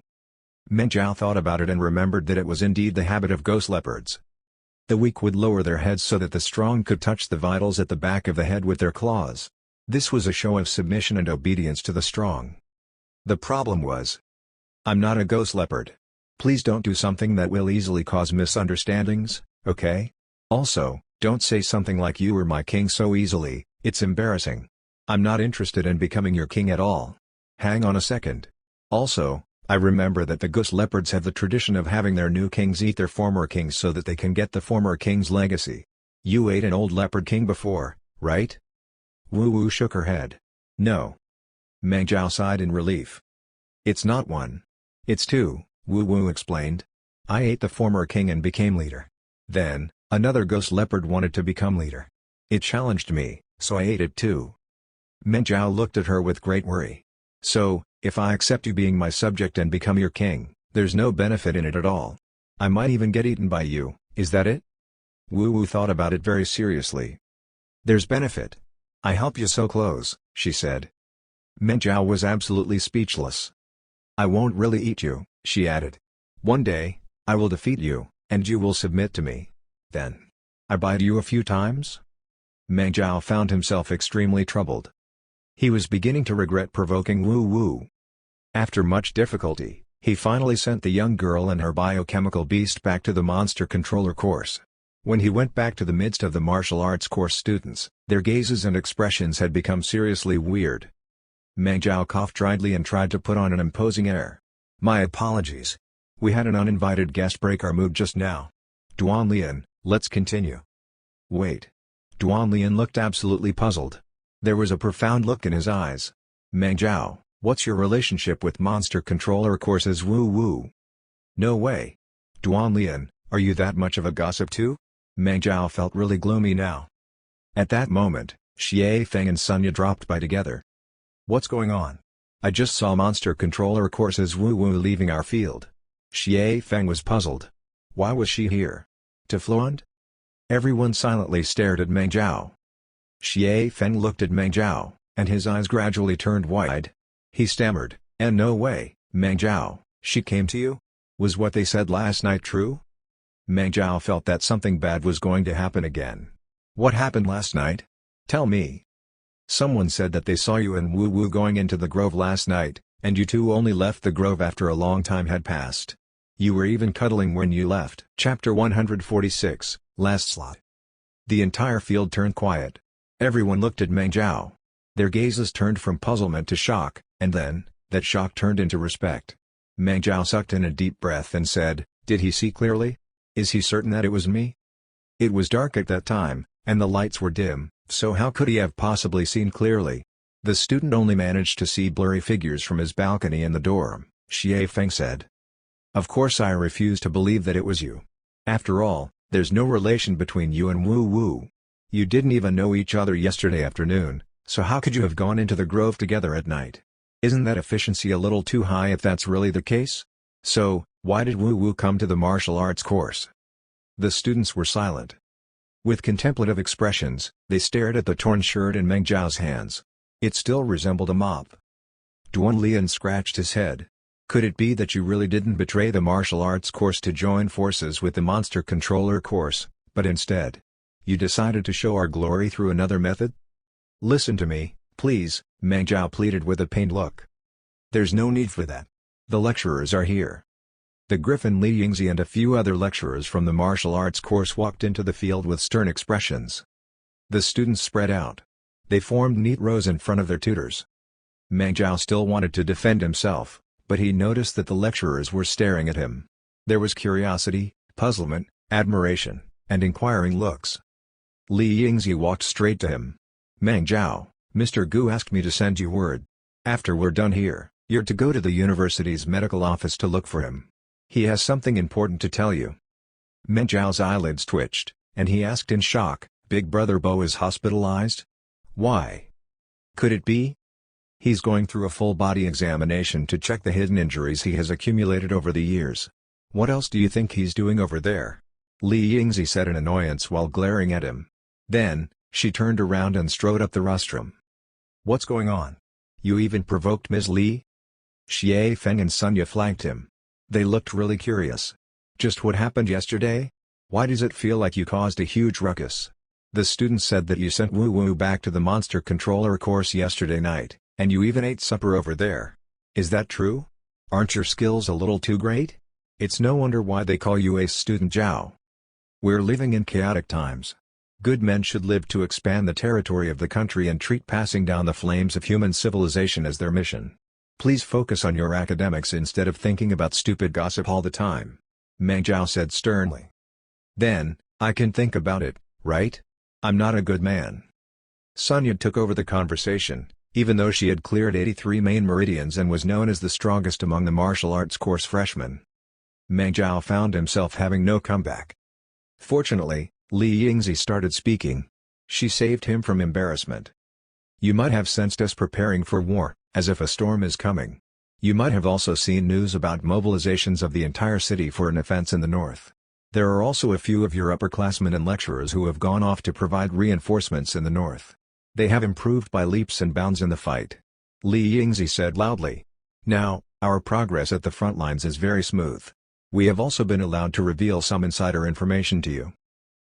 Meng Zhao thought about it and remembered that it was indeed the habit of ghost leopards. The weak would lower their heads so that the strong could touch the vitals at the back of the head with their claws. This was a show of submission and obedience to the strong. The problem was, "I'm not a ghost leopard. Please don't do something that will easily cause misunderstandings, okay? Also, don't say something like you were my king so easily, it's embarrassing. I'm not interested in becoming your king at all. Hang on a second. Also, I remember that the ghost leopards have the tradition of having their new kings eat their former kings so that they can get the former king's legacy. You ate an old leopard king before, right?" Wu Wu shook her head. "No." Meng Zhao sighed in relief. "It's not one. It's two," Wu Wu explained. "I ate the former king and became leader. Then, another ghost leopard wanted to become leader. It challenged me, so I ate it too." Meng Zhao looked at her with great worry. "So, if I accept you being my subject and become your king, there's no benefit in it at all. I might even get eaten by you, is that it?" Wu Wu thought about it very seriously. "There's benefit. I help you sew clothes," she said. Meng Zhao was absolutely speechless. "I won't really eat you," she added. "One day, I will defeat you, and you will submit to me. Then, I bite you a few times?" Meng Zhao found himself extremely troubled. He was beginning to regret provoking Wu Wu. After much difficulty, he finally sent the young girl and her biochemical beast back to the monster controller course. When he went back to the midst of the martial arts course students, their gazes and expressions had become seriously weird. Meng Zhao coughed dryly and tried to put on an imposing air. "My apologies. We had an uninvited guest break our mood just now. Duan Lian, let's continue." "Wait." Duan Lian looked absolutely puzzled. There was a profound look in his eyes. "Meng Zhao, what's your relationship with monster controller courses Wu Wu?" "No way. Duan Lian, are you that much of a gossip too?" Meng Zhao felt really gloomy now. At that moment, Xie Feng and Sunya dropped by together. "What's going on? I just saw monster controller courses Wu Wu leaving our field." Xie Feng was puzzled. Why was she here? To flaunt? Everyone silently stared at Meng Zhao. Xie Feng looked at Meng Zhao, and his eyes gradually turned wide. He stammered, "And no way, Meng Zhao, she came to you? Was what they said last night true?" Meng Zhao felt that something bad was going to happen again. "What happened last night? Tell me." "Someone said that they saw you and Wu Wu going into the grove last night, and you two only left the grove after a long time had passed. You were even cuddling when you left." Chapter 146, Last Slot. The entire field turned quiet. Everyone looked at Meng Zhao. Their gazes turned from puzzlement to shock, and then, that shock turned into respect. Meng Zhao sucked in a deep breath and said, "Did he see clearly? Is he certain that it was me?" It was dark at that time, and the lights were dim, so how could he have possibly seen clearly? The student only managed to see blurry figures from his balcony in the dorm, Xie Feng said. "Of course I refuse to believe that it was you. After all, there's no relation between you and Wu Wu. You didn't even know each other yesterday afternoon, so how could you have gone into the grove together at night? Isn't that efficiency a little too high if that's really the case? So, why did Wu Wu come to the martial arts course?" The students were silent. With contemplative expressions, they stared at the torn shirt in Meng Zhao's hands. It still resembled a mop. Duan Lian scratched his head. "Could it be that you really didn't betray the martial arts course to join forces with the monster controller course, but instead, you decided to show our glory through another method?" "Listen to me, please," Meng Zhao pleaded with a pained look. "There's no need for that. The lecturers are here." The Griffin Li Yingzi and a few other lecturers from the martial arts course walked into the field with stern expressions. The students spread out. They formed neat rows in front of their tutors. Meng Zhao still wanted to defend himself, but he noticed that the lecturers were staring at him. There was curiosity, puzzlement, admiration, and inquiring looks. Li Yingzi walked straight to him. "Meng Zhao, Mr. Gu asked me to send you word. After we're done here, you're to go to the university's medical office to look for him. He has something important to tell you." Meng Zhao's eyelids twitched, and he asked in shock, "Big Brother Bo is hospitalized? Why? Could it be?" "He's going through a full-body examination to check the hidden injuries he has accumulated over the years. What else do you think he's doing over there?" Li Yingzi said in annoyance while glaring at him. Then, she turned around and strode up the rostrum. "What's going on? You even provoked Ms. Li?" Xie Feng and Sunya flanked him. They looked really curious. "Just what happened yesterday? Why does it feel like you caused a huge ruckus? The students said that you sent Wu Wu back to the monster controller course yesterday night, and you even ate supper over there. Is that true? Aren't your skills a little too great? It's no wonder why they call you Ace Student Zhao. We're living in chaotic times. Good men should live to expand the territory of the country and treat passing down the flames of human civilization as their mission. Please focus on your academics instead of thinking about stupid gossip all the time," Meng Zhao said sternly. "Then, I can think about it, right? I'm not a good man." Sunya took over the conversation, even though she had cleared 83 main meridians and was known as the strongest among the martial arts course freshmen. Meng Zhao found himself having no comeback. Fortunately, Li Yingzi started speaking. She saved him from embarrassment. "You might have sensed us preparing for war, as if a storm is coming. You might have also seen news about mobilizations of the entire city for an offense in the north. There are also a few of your upperclassmen and lecturers who have gone off to provide reinforcements in the north. They have improved by leaps and bounds in the fight," Li Yingzi said loudly. "Now, our progress at the front lines is very smooth. We have also been allowed to reveal some insider information to you.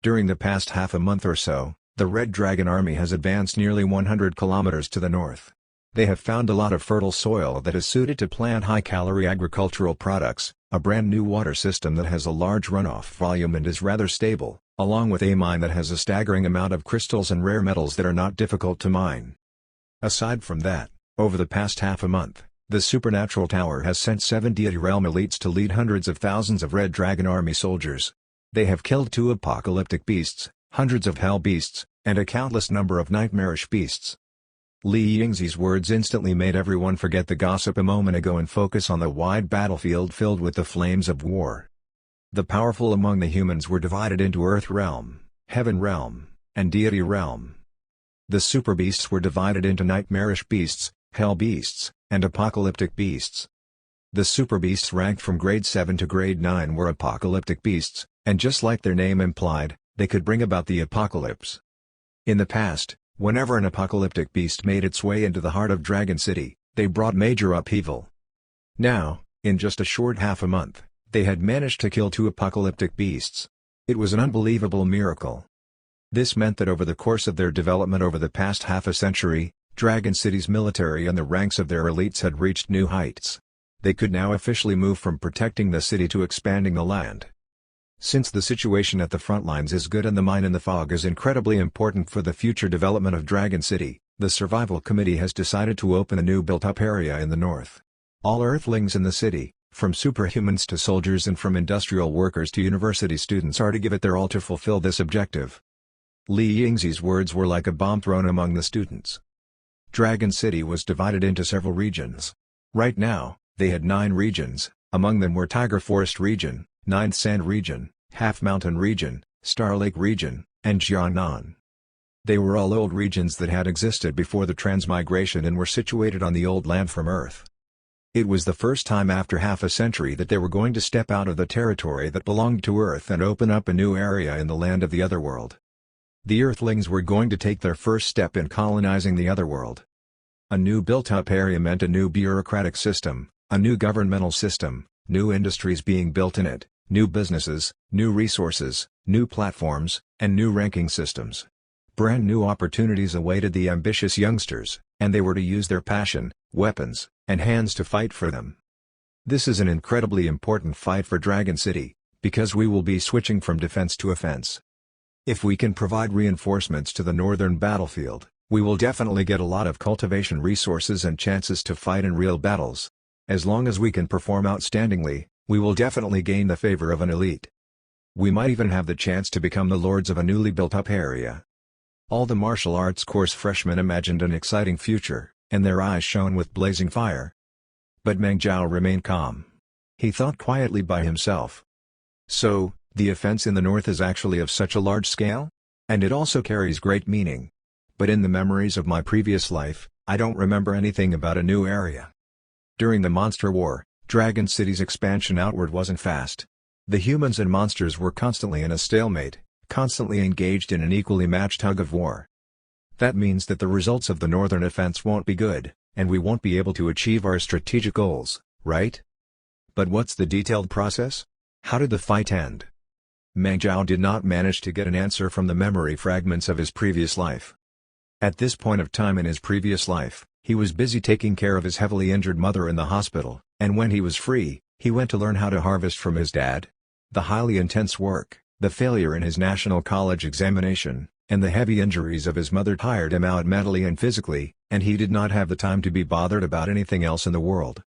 During the past half a month or so, the Red Dragon Army has advanced nearly 100 kilometers to the north. They have found a lot of fertile soil that is suited to plant high-calorie agricultural products, a brand new water system that has a large runoff volume and is rather stable, along with a mine that has a staggering amount of crystals and rare metals that are not difficult to mine. Aside from that, over the past half a month, the Supernatural Tower has sent 7 Deity Realm elites to lead hundreds of thousands of Red Dragon Army soldiers. They have killed 2 apocalyptic beasts, hundreds of hell beasts, and a countless number of nightmarish beasts." Li Yingzi's words instantly made everyone forget the gossip a moment ago and focus on the wide battlefield filled with the flames of war. The powerful among the humans were divided into Earth Realm, Heaven Realm, and Deity Realm. The super beasts were divided into nightmarish beasts, hell beasts, and apocalyptic beasts. The super beasts ranked from grade 7 to grade 9 were apocalyptic beasts, and just like their name implied, they could bring about the apocalypse. In the past, whenever an apocalyptic beast made its way into the heart of Dragon City, they brought major upheaval. Now, in just a short half a month, they had managed to kill 2 apocalyptic beasts. It was an unbelievable miracle. This meant that over the course of their development over the past half a century, Dragon City's military and the ranks of their elites had reached new heights. They could now officially move from protecting the city to expanding the land. Since the situation at the front lines is good and the mine in the fog is incredibly important for the future development of Dragon City, the Survival Committee has decided to open a new built-up area in the north. All Earthlings in the city, from superhumans to soldiers and from industrial workers to university students, are to give it their all to fulfill this objective. Li Yingzi's words were like a bomb thrown among the students. Dragon City was divided into several regions. Right now, they had 9 regions, among them were Tiger Forest Region, Ninth Sand Region, Half Mountain Region, Star Lake Region, and Jiangnan. They were all old regions that had existed before the transmigration and were situated on the old land from Earth. It was the first time after half a century that they were going to step out of the territory that belonged to Earth and open up a new area in the land of the Otherworld. The Earthlings were going to take their first step in colonizing the Otherworld. A new built-up area meant a new bureaucratic system, a new governmental system, new industries being built in it, new businesses, new resources, new platforms, and new ranking systems. Brand new opportunities awaited the ambitious youngsters, and they were to use their passion, weapons, and hands to fight for them. This is an incredibly important fight for Dragon City, because we will be switching from defense to offense. If we can provide reinforcements to the northern battlefield, we will definitely get a lot of cultivation resources and chances to fight in real battles. As long as we can perform outstandingly, we will definitely gain the favor of an elite. We might even have the chance to become the lords of a newly built-up area. All the martial arts course freshmen imagined an exciting future, and their eyes shone with blazing fire. But Meng Zhao remained calm. He thought quietly by himself. So, the offense in the north is actually of such a large scale? And it also carries great meaning. But in the memories of my previous life, I don't remember anything about a new area. During the Monster War, Dragon City's expansion outward wasn't fast. The humans and monsters were constantly in a stalemate, constantly engaged in an equally matched tug of war. That means that the results of the northern offense won't be good, and we won't be able to achieve our strategic goals, right? But what's the detailed process? How did the fight end? Meng Zhao did not manage to get an answer from the memory fragments of his previous life. At this point of time in his previous life, he was busy taking care of his heavily injured mother in the hospital, and when he was free, he went to learn how to harvest from his dad. The highly intense work, the failure in his national college examination, and the heavy injuries of his mother tired him out mentally and physically, and he did not have the time to be bothered about anything else in the world.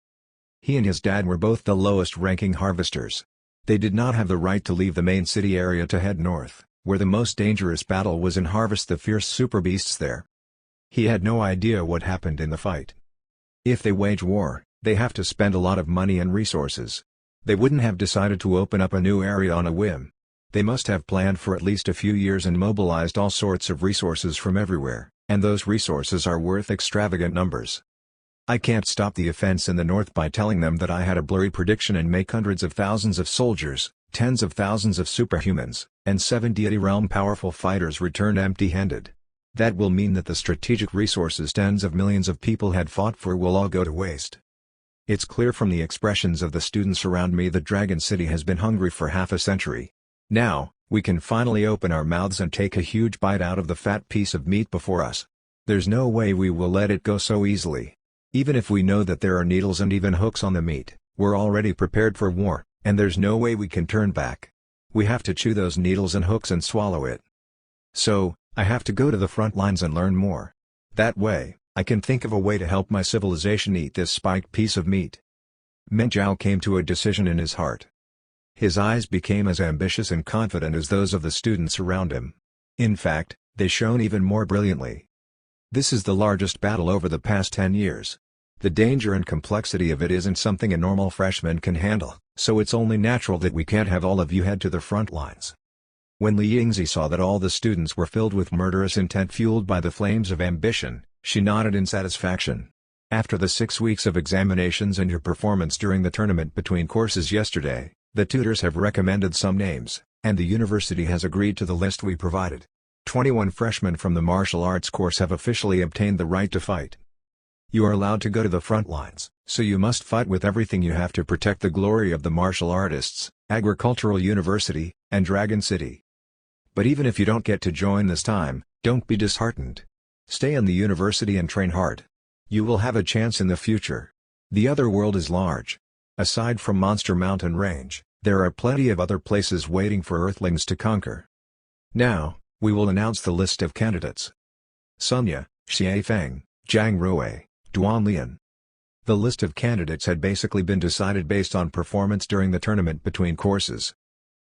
He and his dad were both the lowest-ranking harvesters. They did not have the right to leave the main city area to head north, where the most dangerous battle was, and harvest the fierce super beasts there. He had no idea what happened in the fight. If they wage war, they have to spend a lot of money and resources. They wouldn't have decided to open up a new area on a whim. They must have planned for at least a few years and mobilized all sorts of resources from everywhere, and those resources are worth extravagant numbers. I can't stop the offense in the north by telling them that I had a blurry prediction and make hundreds of thousands of soldiers, tens of thousands of superhumans, and 7 deity realm powerful fighters return empty-handed. That will mean that the strategic resources tens of millions of people had fought for will all go to waste. It's clear from the expressions of the students around me that Dragon City has been hungry for half a century. Now, we can finally open our mouths and take a huge bite out of the fat piece of meat before us. There's no way we will let it go so easily. Even if we know that there are needles and even hooks on the meat, we're already prepared for war, and there's no way we can turn back. We have to chew those needles and hooks and swallow it. So, I have to go to the front lines and learn more. That way, I can think of a way to help my civilization eat this spiked piece of meat. Meng Zhao came to a decision in his heart. His eyes became as ambitious and confident as those of the students around him. In fact, they shone even more brilliantly. This is the largest battle over the past 10 years. The danger and complexity of it isn't something a normal freshman can handle, so it's only natural that we can't have all of you head to the front lines. When Li Yingzi saw that all the students were filled with murderous intent fueled by the flames of ambition, she nodded in satisfaction. After the 6 weeks of examinations and your performance during the tournament between courses yesterday, the tutors have recommended some names. and the university has agreed to the list we provided. 21 freshmen from the martial arts course have officially obtained the right to fight. You are allowed to go to the front lines, so you must fight with everything you have to protect the glory of the martial artists, Agricultural University, and Dragon City. But even if you don't get to join this time, don't be disheartened. Stay in the university and train hard. You will have a chance in the future. The other world is large. Aside from Monster Mountain Range, there are plenty of other places waiting for Earthlings to conquer. Now, we will announce the list of candidates. Sunya, Xie Feng, Zhang Ruwei, Duan Lian. The list of candidates had basically been decided based on performance during the tournament between courses.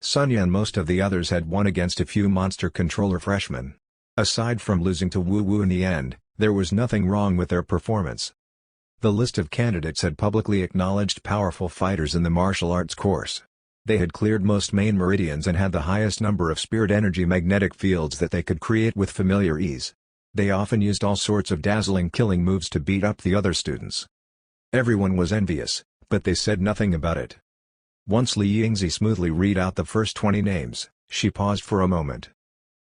Sunya and most of the others had won against a few monster controller freshmen. Aside from losing to Wu Wu in the end, there was nothing wrong with their performance. The list of candidates had publicly acknowledged powerful fighters in the martial arts course. They had cleared most main meridians and had the highest number of spirit energy magnetic fields that they could create with familiar ease. They often used all sorts of dazzling killing moves to beat up the other students. Everyone was envious, but they said nothing about it. Once Li Yingzi smoothly read out the first 20 names, she paused for a moment.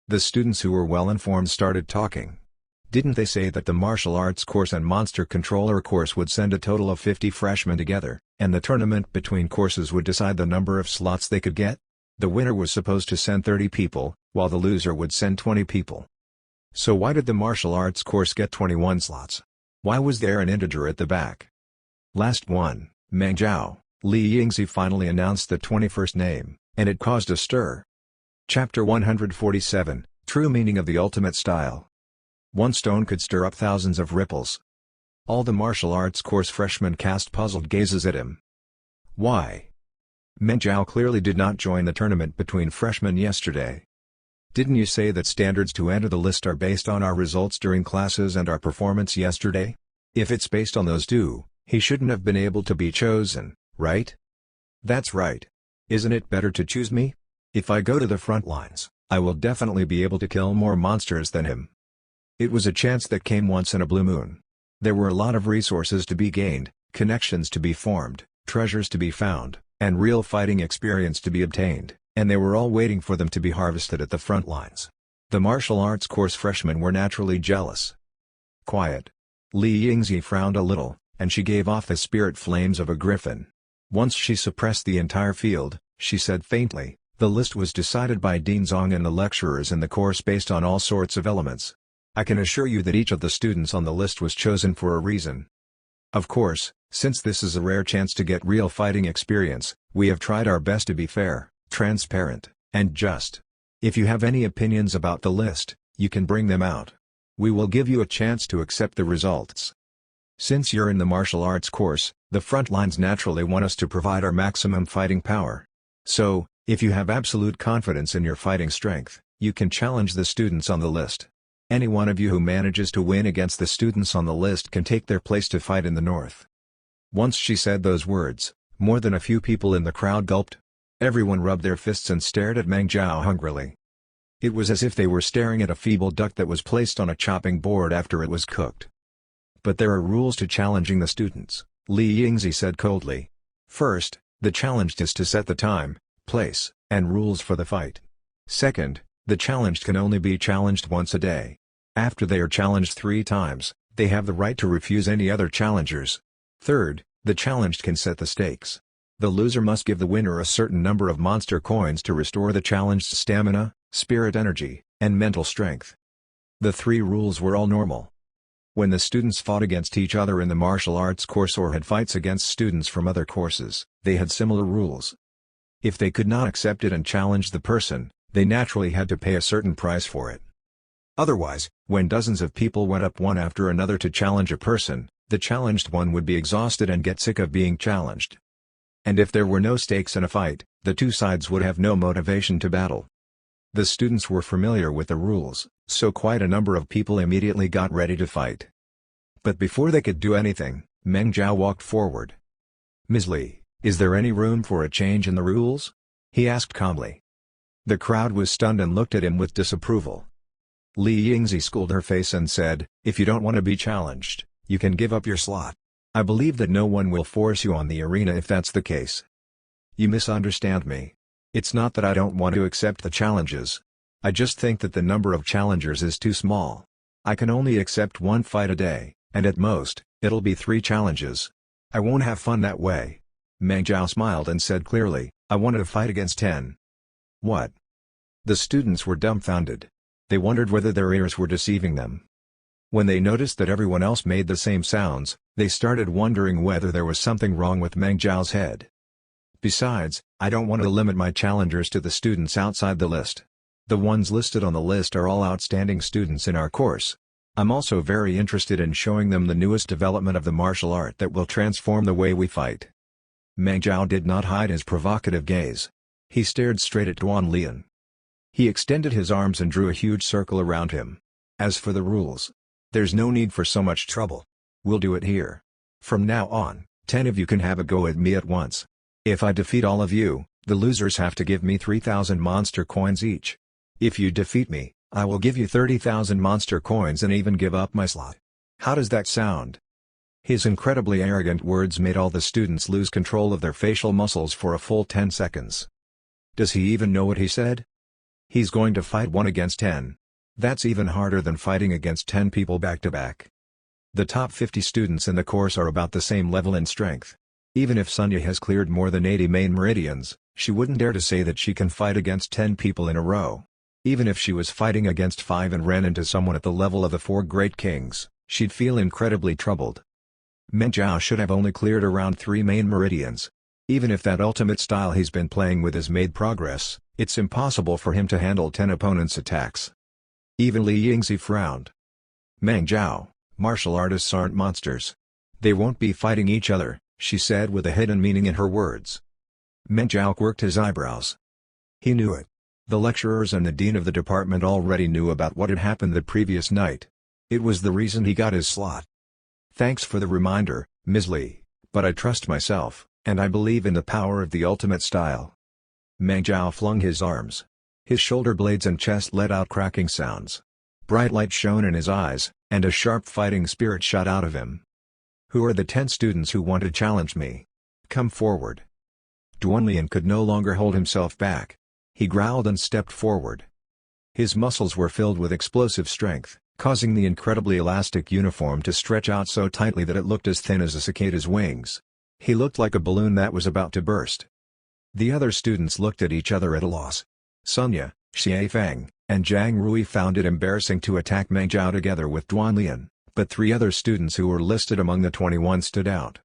The students who were well informed started talking. Didn't they say that the martial arts course and monster controller course would send a total of 50 freshmen together, and the tournament between courses would decide the number of slots they could get? The winner was supposed to send 30 people, while the loser would send 20 people. So why did the martial arts course get 21 slots? Why was there an integer at the back? Last one, Meng Zhao. Li Yingzi finally announced the 21st name, and it caused a stir. Chapter 147, True Meaning of the Ultimate Style. One stone could stir up thousands of ripples. All the martial arts course freshmen cast puzzled gazes at him. Why? Meng Zhao clearly did not join the tournament between freshmen yesterday. Didn't you say that standards to enter the list are based on our results during classes and our performance yesterday? If it's based on those two, he shouldn't have been able to be chosen, right? That's right. Isn't it better to choose me? If I go to the front lines, I will definitely be able to kill more monsters than him. It was a chance that came once in a blue moon. There were a lot of resources to be gained, connections to be formed, treasures to be found, and real fighting experience to be obtained, and they were all waiting for them to be harvested at the front lines. The martial arts course freshmen were naturally jealous. Quiet. Li Yingzi frowned a little, and she gave off the spirit flames of a griffin. Once she suppressed the entire field, she said faintly, the list was decided by Dean Zong and the lecturers in the course based on all sorts of elements. I can assure you that each of the students on the list was chosen for a reason. Of course, since this is a rare chance to get real fighting experience, we have tried our best to be fair, transparent, and just. If you have any opinions about the list, you can bring them out. We will give you a chance to accept the results. Since you're in the martial arts course, the front lines naturally want us to provide our maximum fighting power. So, if you have absolute confidence in your fighting strength, you can challenge the students on the list. Any one of you who manages to win against the students on the list can take their place to fight in the north. Once she said those words, more than a few people in the crowd gulped. Everyone rubbed their fists and stared at Meng Zhao hungrily. It was as if they were staring at a feeble duck that was placed on a chopping board after it was cooked. But there are rules to challenging the students, Li Yingzi said coldly. First, the challenge is to set the time, place, and rules for the fight. Second, the challenged can only be challenged once a day. After they are challenged 3 times, they have the right to refuse any other challengers. Third, the challenged can set the stakes. The loser must give the winner a certain number of monster coins to restore the challenged's stamina, spirit energy, and mental strength. The 3 rules were all normal. When the students fought against each other in the martial arts course or had fights against students from other courses, they had similar rules. If they could not accept it and challenge the person, they naturally had to pay a certain price for it. Otherwise, when dozens of people went up one after another to challenge a person, the challenged one would be exhausted and get sick of being challenged. And if there were no stakes in a fight, the 2 sides would have no motivation to battle. The students were familiar with the rules, so quite a number of people immediately got ready to fight. But before they could do anything, Meng Zhao walked forward. Ms. Li, is there any room for a change in the rules? He asked calmly. The crowd was stunned and looked at him with disapproval. Li Yingzi schooled her face and said, if you don't want to be challenged, you can give up your slot. I believe that no one will force you on the arena if that's the case. You misunderstand me. It's not that I don't want to accept the challenges. I just think that the number of challengers is too small. I can only accept one fight a day, and at most, it'll be 3 challenges. I won't have fun that way. Meng Zhao smiled and said clearly, I wanted to fight against 10. What? The students were dumbfounded. They wondered whether their ears were deceiving them. When they noticed that everyone else made the same sounds, they started wondering whether there was something wrong with Meng Zhao's head. Besides, I don't want to limit my challengers to the students outside the list. The ones listed on the list are all outstanding students in our course. I'm also very interested in showing them the newest development of the martial art that will transform the way we fight. Meng Zhao did not hide his provocative gaze. He stared straight at Duan Lian. He extended his arms and drew a huge circle around him. As for the rules, there's no need for so much trouble. We'll do it here. From now on, 10 of you can have a go at me at once. If I defeat all of you, the losers have to give me 3,000 monster coins each. If you defeat me, I will give you 30,000 monster coins and even give up my slot. How does that sound? His incredibly arrogant words made all the students lose control of their facial muscles for a full 10 seconds. Does he even know what he said? He's going to fight 1 against 10. That's even harder than fighting against 10 people back to back. The top 50 students in the course are about the same level in strength. Even if Sonya has cleared more than 80 main meridians, she wouldn't dare to say that she can fight against 10 people in a row. Even if she was fighting against 5 and ran into someone at the level of the 4 great kings, she'd feel incredibly troubled. Meng Zhao should have only cleared around 3 main meridians. Even if that ultimate style he's been playing with has made progress, it's impossible for him to handle 10 opponents' attacks. Even Li Yingzi frowned. Meng Zhao, martial artists aren't monsters. They won't be fighting each other, she said with a hidden meaning in her words. Meng Zhao quirked his eyebrows. He knew it. The lecturers and the dean of the department already knew about what had happened the previous night. It was the reason he got his slot. Thanks for the reminder, Ms. Li, but I trust myself, and I believe in the power of the ultimate style. Meng Zhao flung his arms. His shoulder blades and chest let out cracking sounds. Bright light shone in his eyes, and a sharp fighting spirit shot out of him. Who are the 10 students who want to challenge me? Come forward. Duan Lian could no longer hold himself back. He growled and stepped forward. His muscles were filled with explosive strength, causing the incredibly elastic uniform to stretch out so tightly that it looked as thin as a cicada's wings. He looked like a balloon that was about to burst. The other students looked at each other at a loss. Sonya, Xie Feng, and Zhang Rui found it embarrassing to attack Meng Zhao together with Duan Lian, but 3 other students who were listed among the 21 stood out.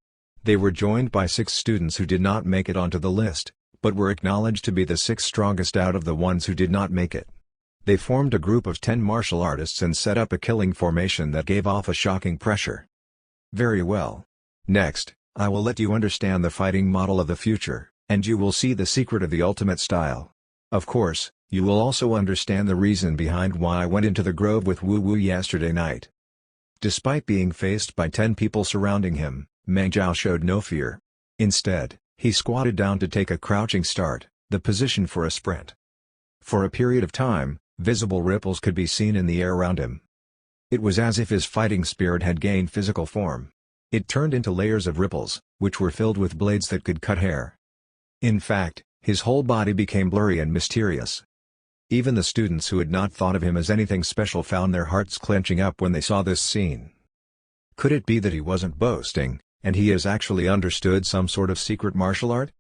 They were joined by 6 students who did not make it onto the list, but were acknowledged to be the 6 strongest out of the ones who did not make it. They formed a group of 10 martial artists and set up a killing formation that gave off a shocking pressure. Very well. Next, I will let you understand the fighting model of the future, and you will see the secret of the ultimate style. Of course, you will also understand the reason behind why I went into the grove with Wu Wu yesterday night. Despite being faced by 10 people surrounding him, Meng Zhao showed no fear. Instead, he squatted down to take a crouching start, the position for a sprint. For a period of time, visible ripples could be seen in the air around him. It was as if his fighting spirit had gained physical form. It turned into layers of ripples, which were filled with blades that could cut hair. In fact, his whole body became blurry and mysterious. Even the students who had not thought of him as anything special found their hearts clenching up when they saw this scene. Could it be that he wasn't boasting, and he has actually understood some sort of secret martial art?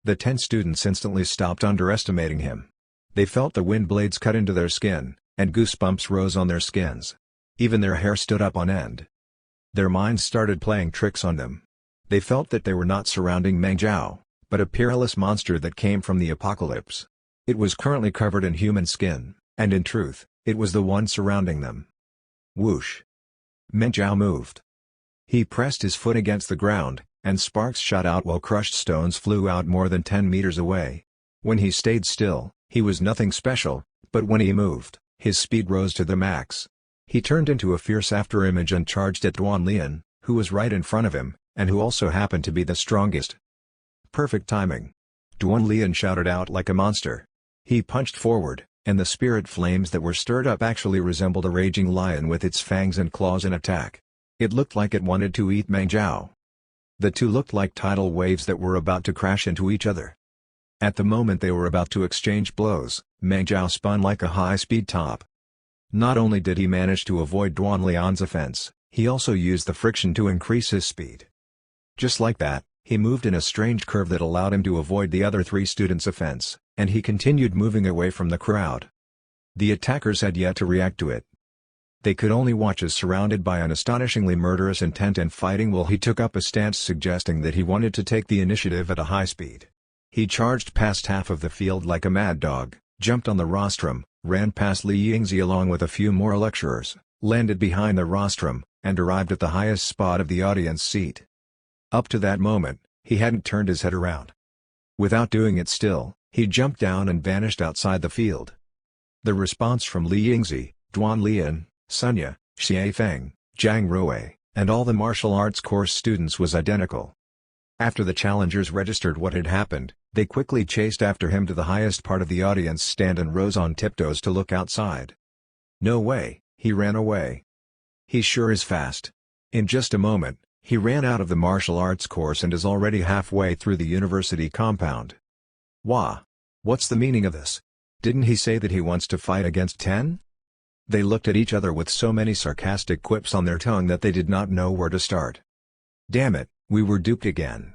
The 10 students instantly stopped underestimating him. They felt the wind blades cut into their skin, and goosebumps rose on their skins. Even their hair stood up on end. Their minds started playing tricks on them. They felt that they were not surrounding Meng Zhao, but a peerless monster that came from the apocalypse. It was currently covered in human skin, and in truth, it was the one surrounding them. Whoosh! Meng Zhao moved. He pressed his foot against the ground, and sparks shot out while crushed stones flew out more than 10 meters away. When he stayed still, he was nothing special, but when he moved, his speed rose to the max. He turned into a fierce afterimage and charged at Duan Lian, who was right in front of him, and who also happened to be the strongest. Perfect timing. Duan Lian shouted out like a monster. He punched forward, and the spirit flames that were stirred up actually resembled a raging lion with its fangs and claws in attack. It looked like it wanted to eat Meng Zhao. The two looked like tidal waves that were about to crash into each other. At the moment they were about to exchange blows, Meng Jiao spun like a high-speed top. Not only did he manage to avoid Duan Lian's offense, he also used the friction to increase his speed. Just like that, he moved in a strange curve that allowed him to avoid the other three students' offense, and he continued moving away from the crowd. The attackers had yet to react to it. They could only watch as surrounded by an astonishingly murderous intent and fighting while he took up a stance suggesting that he wanted to take the initiative at a high speed. He charged past half of the field like a mad dog, jumped on the rostrum, ran past Li Yingzi along with a few more lecturers, landed behind the rostrum, and arrived at the highest spot of the audience seat. Up to that moment, he hadn't turned his head around. Without doing it still, he jumped down and vanished outside the field. The response from Li Yingzi, Duan Lian, Sunya, Xie Feng, Zhang Rui, and all the martial arts course students was identical. After the challengers registered what had happened, they quickly chased after him to the highest part of the audience stand and rose on tiptoes to look outside. No way, he ran away. He sure is fast. In just a moment, he ran out of the martial arts course and is already halfway through the university compound. Wah! What's the meaning of this? Didn't he say that he wants to fight against 10? They looked at each other with so many sarcastic quips on their tongue that they did not know where to start. Damn it, we were duped again.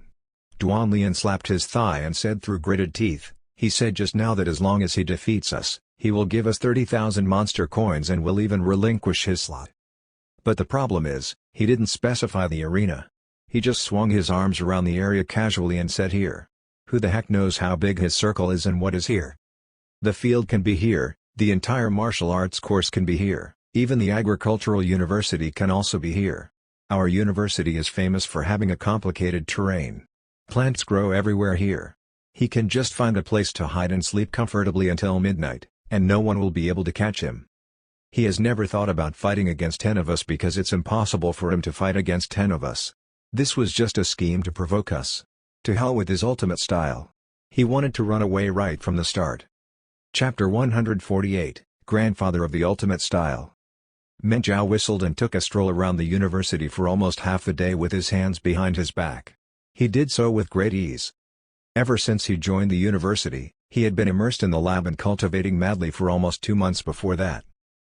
Duan Lian slapped his thigh and said through gritted teeth, he said just now that as long as he defeats us, he will give us 30,000 monster coins and will even relinquish his slot. But the problem is, he didn't specify the arena. He just swung his arms around the area casually and said here. Who the heck knows how big his circle is and what is here? The field can be here, the entire martial arts course can be here, even the agricultural university can also be here. Our university is famous for having a complicated terrain. Plants grow everywhere here. He can just find a place to hide and sleep comfortably until midnight, and no one will be able to catch him. He has never thought about fighting against 10 of us because it's impossible for him to fight against 10 of us. This was just a scheme to provoke us. To hell with his ultimate style. He wanted to run away right from the start. Chapter 148, Grandfather of the Ultimate Style. Meng Jiao whistled and took a stroll around the university for almost half the day with his hands behind his back. He did so with great ease. Ever since he joined the university, he had been immersed in the lab and cultivating madly for almost 2 months before that.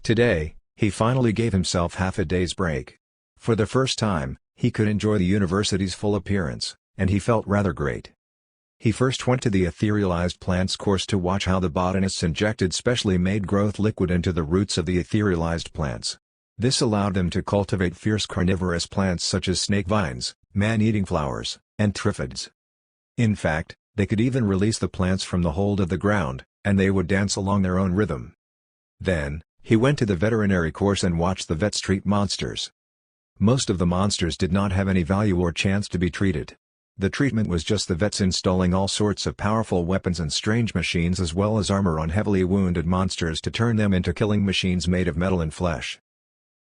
Today, he finally gave himself half a day's break. For the first time, he could enjoy the university's full appearance, and he felt rather great. He first went to the etherealized plants course to watch how the botanists injected specially made growth liquid into the roots of the etherealized plants. This allowed them to cultivate fierce carnivorous plants such as snake vines, man-eating flowers, and triffids. In fact, they could even release the plants from the hold of the ground, and they would dance along their own rhythm. Then, he went to the veterinary course and watched the vets treat monsters. Most of the monsters did not have any value or chance to be treated. The treatment was just the vets installing all sorts of powerful weapons and strange machines as well as armor on heavily wounded monsters to turn them into killing machines made of metal and flesh.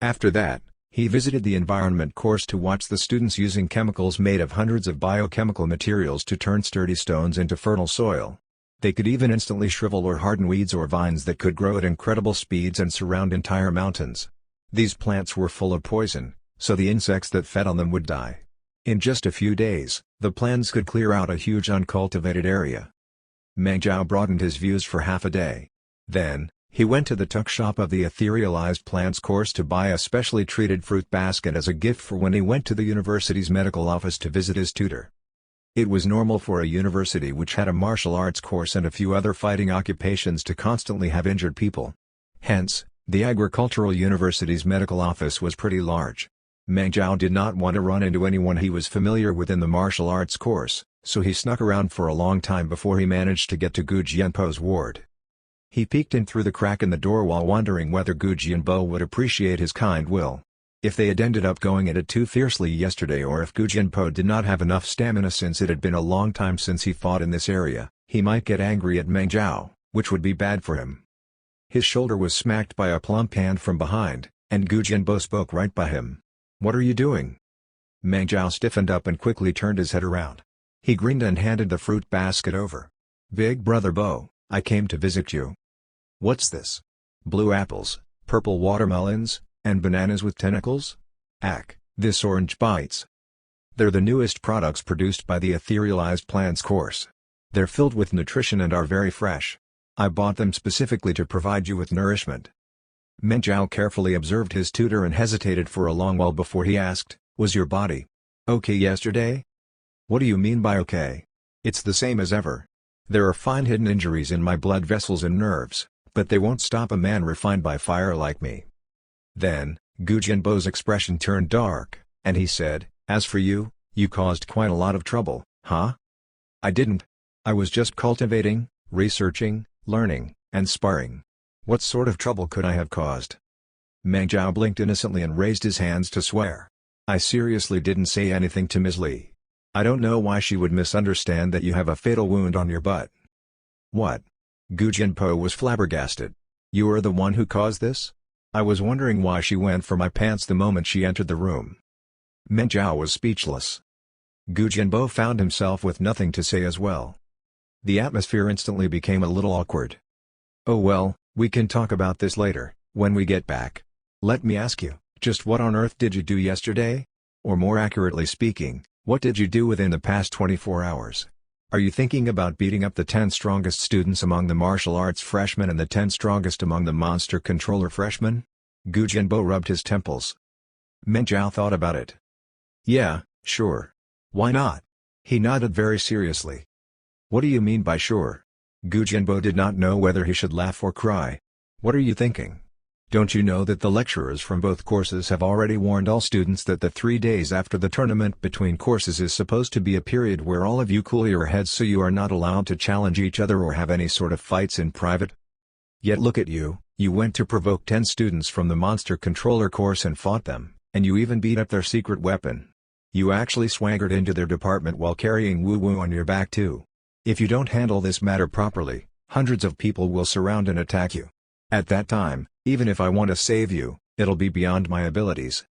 After that, he visited the environment course to watch the students using chemicals made of hundreds of biochemical materials to turn sturdy stones into fertile soil. They could even instantly shrivel or harden weeds or vines that could grow at incredible speeds and surround entire mountains. These plants were full of poison, so the insects that fed on them would die. In just a few days, the plants could clear out a huge uncultivated area. Meng Jiao broadened his views for half a day. Then, he went to the tuck shop of the etherealized plants course to buy a specially treated fruit basket as a gift for when he went to the university's medical office to visit his tutor. It was normal for a university which had a martial arts course and a few other fighting occupations to constantly have injured people. Hence, the agricultural university's medical office was pretty large. Meng Jiao did not want to run into anyone he was familiar with in the martial arts course, so he snuck around for a long time before he managed to get to Gu Jianpo's ward. He peeked in through the crack in the door while wondering whether Gu Jianpo would appreciate his kind will. If they had ended up going at it too fiercely yesterday or if Gu Jianpo did not have enough stamina since it had been a long time since he fought in this area, he might get angry at Meng Jiao, which would be bad for him. His shoulder was smacked by a plump hand from behind, and Gu Jianpo spoke right by him. "What are you doing?" Meng Jiao stiffened up and quickly turned his head around. He grinned and handed the fruit basket over. "Big brother Bo, I came to visit you." "What's this? Blue apples, purple watermelons, and bananas with tentacles? Ack, this orange bites." "They're the newest products produced by the etherealized plants course. They're filled with nutrition and are very fresh. I bought them specifically to provide you with nourishment." Meng Zhao carefully observed his tutor and hesitated for a long while before he asked, "Was your body okay yesterday?" "What do you mean by okay? It's the same as ever. There are fine hidden injuries in my blood vessels and nerves, but they won't stop a man refined by fire like me." Then, Gu Jianbo's expression turned dark, and he said, "As for you, you caused quite a lot of trouble, huh?" "I didn't. I was just cultivating, researching, learning, and sparring. What sort of trouble could I have caused?" Meng Zhao blinked innocently and raised his hands to swear. "I seriously didn't say anything to Ms. Li. I don't know why she would misunderstand that you have a fatal wound on your butt." "What?" Gu Jianpo was flabbergasted. "You are the one who caused this? I was wondering why she went for my pants the moment she entered the room." Meng Zhao was speechless. Gu Jianbo found himself with nothing to say as well. The atmosphere instantly became a little awkward. "Oh well, we can talk about this later, when we get back. Let me ask you, just what on earth did you do yesterday? Or more accurately speaking, what did you do within the past 24 hours? Are you thinking about beating up the 10 strongest students among the martial arts freshmen and the 10 strongest among the monster controller freshmen?" Gu Jianbo rubbed his temples. Meng Zhao thought about it. "Yeah, sure. Why not?" He nodded very seriously. "What do you mean by sure?" Gu Jianbo did not know whether he should laugh or cry. "What are you thinking? Don't you know that the lecturers from both courses have already warned all students that the 3 days after the tournament between courses is supposed to be a period where all of you cool your heads so you are not allowed to challenge each other or have any sort of fights in private? Yet look at you, you went to provoke 10 students from the monster controller course and fought them, and you even beat up their secret weapon. You actually swaggered into their department while carrying woo-woo on your back too. If you don't handle this matter properly, hundreds of people will surround and attack you. At that time, even if I want to save you, it'll be beyond my abilities.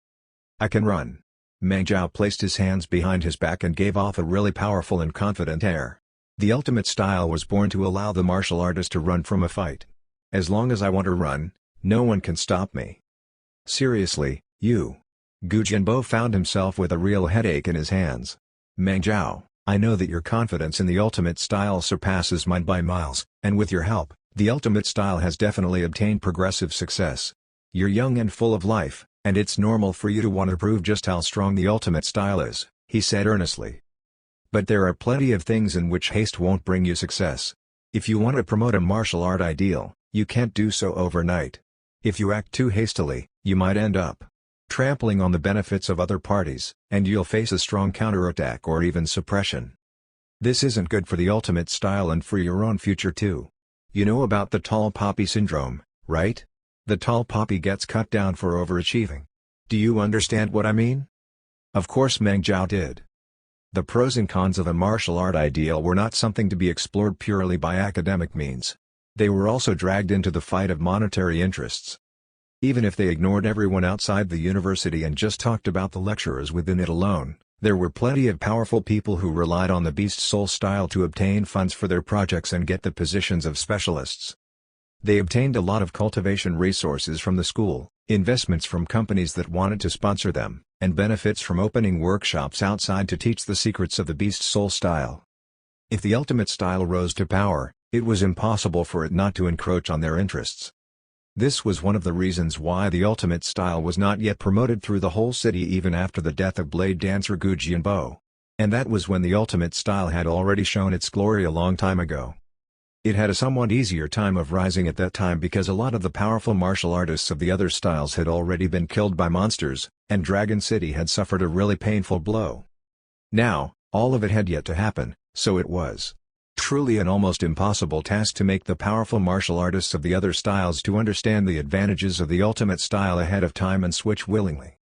I can run." Meng Zhao placed his hands behind his back and gave off a really powerful and confident air. The ultimate style was born to allow the martial artist to run from a fight. As long as I want to run, no one can stop me. "Seriously, you?" Gu Jianbo found himself with a real headache in his hands. "Meng Zhao, I know that your confidence in the ultimate style surpasses mine by miles, and with your help, the ultimate style has definitely obtained progressive success. You're young and full of life, and it's normal for you to want to prove just how strong the ultimate style is," he said earnestly. "But there are plenty of things in which haste won't bring you success. If you want to promote a martial art ideal, you can't do so overnight. If you act too hastily, you might end up trampling on the benefits of other parties, and you'll face a strong counterattack or even suppression. This isn't good for the ultimate style and for your own future too. You know about the tall poppy syndrome, right? The tall poppy gets cut down for overachieving. Do you understand what I mean?" Of course Meng Zhao did. The pros and cons of a martial art ideal were not something to be explored purely by academic means. They were also dragged into the fight of monetary interests. Even if they ignored everyone outside the university and just talked about the lecturers within it alone, there were plenty of powerful people who relied on the Beast Soul style to obtain funds for their projects and get the positions of specialists. They obtained a lot of cultivation resources from the school, investments from companies that wanted to sponsor them, and benefits from opening workshops outside to teach the secrets of the Beast Soul style. If the ultimate style rose to power, it was impossible for it not to encroach on their interests. This was one of the reasons why the ultimate style was not yet promoted through the whole city even after the death of blade dancer Gu Jianbo. And that was when the ultimate style had already shown its glory a long time ago. It had a somewhat easier time of rising at that time because a lot of the powerful martial artists of the other styles had already been killed by monsters, and Dragon City had suffered a really painful blow. Now, all of it had yet to happen, so it was truly an almost impossible task to make the powerful martial artists of the other styles to understand the advantages of the ultimate style ahead of time and switch willingly.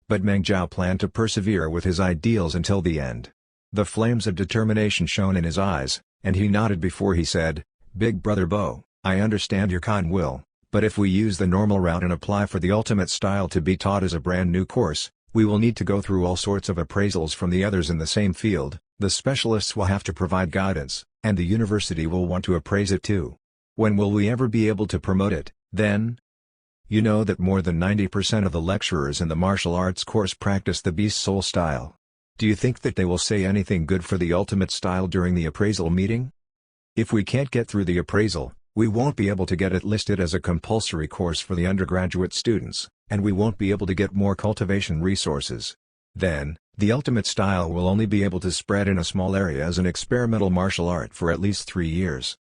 But Meng Zhao planned to persevere with his ideals until the end. The flames of determination shone in his eyes, and he nodded before he said, "Big Brother Bo, I understand your kind will, but if we use the normal route and apply for the ultimate style to be taught as a brand new course, we will need to go through all sorts of appraisals from the others in the same field, the specialists will have to provide guidance, and the university will want to appraise it too. When will we ever be able to promote it, then? You know that more than 90% of the lecturers in the martial arts course practice the Beast Soul style. Do you think that they will say anything good for the ultimate style during the appraisal meeting? If we can't get through the appraisal, we won't be able to get it listed as a compulsory course for the undergraduate students, and we won't be able to get more cultivation resources. Then, the ultimate style will only be able to spread in a small area as an experimental martial art for at least 3 years.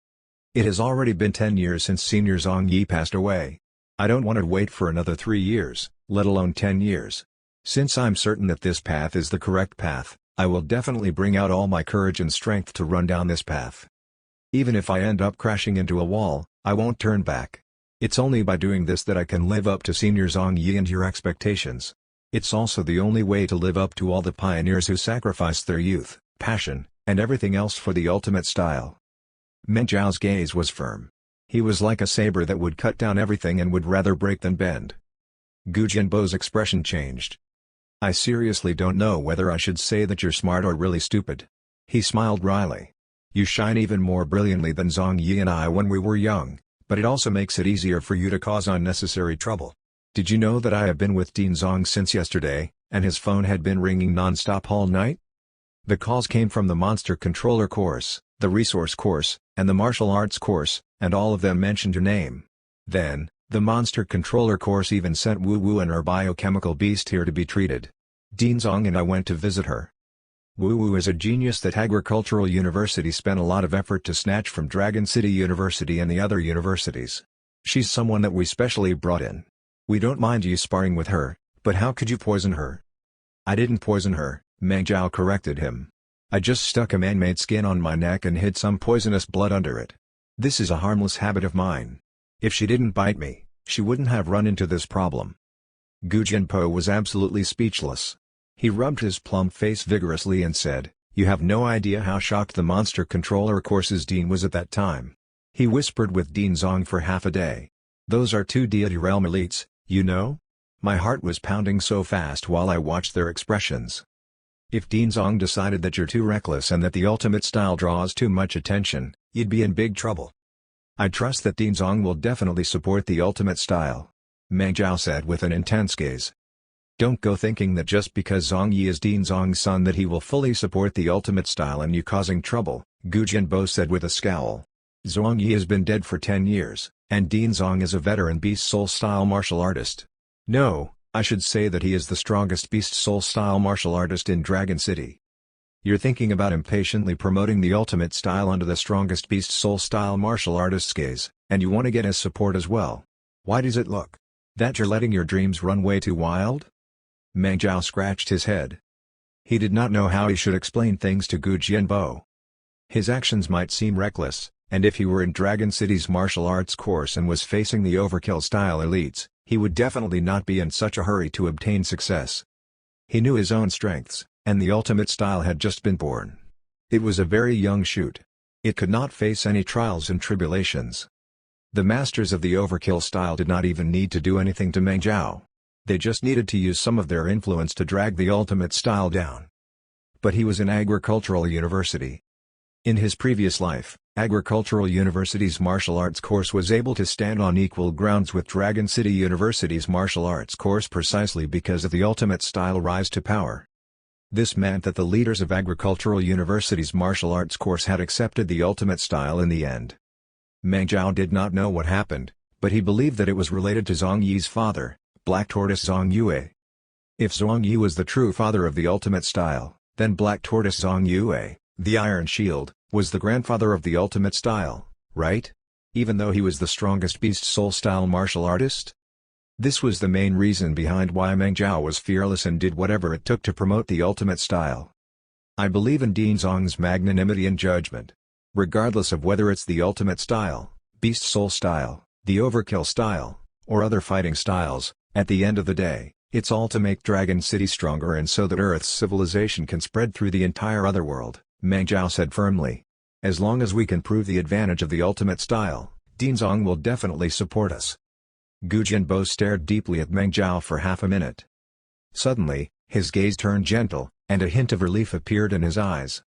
It has already been 10 years since Senior Zhang Yi passed away. I don't want to wait for another 3 years, let alone 10 years. Since I'm certain that this path is the correct path, I will definitely bring out all my courage and strength to run down this path. Even if I end up crashing into a wall, I won't turn back. It's only by doing this that I can live up to Senior Zhang Yi and your expectations. It's also the only way to live up to all the pioneers who sacrificed their youth, passion, and everything else for the ultimate style. Meng Zhao's gaze was firm. He was like a saber that would cut down everything and would rather break than bend. Gu Jianbo's expression changed. I seriously don't know whether I should say that you're smart or really stupid. He smiled wryly. You shine even more brilliantly than Zhang Yi and I when we were young, but it also makes it easier for you to cause unnecessary trouble. Did you know that I have been with Dean Zong since yesterday, and his phone had been ringing non-stop all night? The calls came from the Monster Controller course, the Resource course, and the Martial Arts course, and all of them mentioned your name. Then, the Monster Controller course even sent Wu Wu and her biochemical beast here to be treated. Dean Zong and I went to visit her. Wu Wu is a genius that Agricultural University spent a lot of effort to snatch from Dragon City University and the other universities. She's someone that we specially brought in. We don't mind you sparring with her, but how could you poison her? I didn't poison her, Meng Zhao corrected him. I just stuck a man-made skin on my neck and hid some poisonous blood under it. This is a harmless habit of mine. If she didn't bite me, she wouldn't have run into this problem. Gu Jianpo was absolutely speechless. He rubbed his plump face vigorously and said, "You have no idea how shocked the Monster Controller course's dean was at that time." He whispered with Dean Zong for half a day. "Those are 2 Deity Realm elites, you know?" My heart was pounding so fast while I watched their expressions. If Dean Zong decided that you're too reckless and that the ultimate style draws too much attention, you'd be in big trouble. I trust that Dean Zong will definitely support the ultimate style," Meng Zhao said with an intense gaze. Don't go thinking that just because Zhang Yi is Dean Zong's son that he will fully support the ultimate style and you causing trouble, Gu Jianbo said with a scowl. Zhang Yi has been dead for 10 years, and Dean Zong is a veteran Beast Soul style martial artist. No, I should say that he is the strongest Beast Soul style martial artist in Dragon City. You're thinking about impatiently promoting the ultimate style under the strongest Beast Soul style martial artist's gaze, and you want to get his support as well. Why does it look that you're letting your dreams run way too wild? Meng Zhao scratched his head. He did not know how he should explain things to Gu Jianbo. His actions might seem reckless, and if he were in Dragon City's martial arts course and was facing the overkill style elites, he would definitely not be in such a hurry to obtain success. He knew his own strengths, and the ultimate style had just been born. It was a very young shoot. It could not face any trials and tribulations. The masters of the overkill style did not even need to do anything to Meng Zhao. They just needed to use some of their influence to drag the ultimate style down. But he was in Agricultural University. In his previous life, Agricultural University's martial arts course was able to stand on equal grounds with Dragon City University's martial arts course precisely because of the ultimate style rise to power. This meant that the leaders of Agricultural University's martial arts course had accepted the ultimate style in the end. Meng Zhao did not know what happened, but he believed that it was related to Zhang Yi's father, Black Tortoise Zhang Yue. If Zhang Yi was the true father of the ultimate style, then Black Tortoise Zhang Yue, the Iron Shield, was the grandfather of the ultimate style, right? Even though he was the strongest Beast Soul style martial artist? This was the main reason behind why Meng Zhao was fearless and did whatever it took to promote the ultimate style. I believe in Dean Zong's magnanimity and judgment. Regardless of whether it's the ultimate style, Beast Soul style, the Overkill style, or other fighting styles, at the end of the day, it's all to make Dragon City stronger and so that Earth's civilization can spread through the entire otherworld, Meng Zhao said firmly. As long as we can prove the advantage of the ultimate style, Dean Zong will definitely support us. Gu Jianbo stared deeply at Meng Zhao for half a minute. Suddenly, his gaze turned gentle, and a hint of relief appeared in his eyes.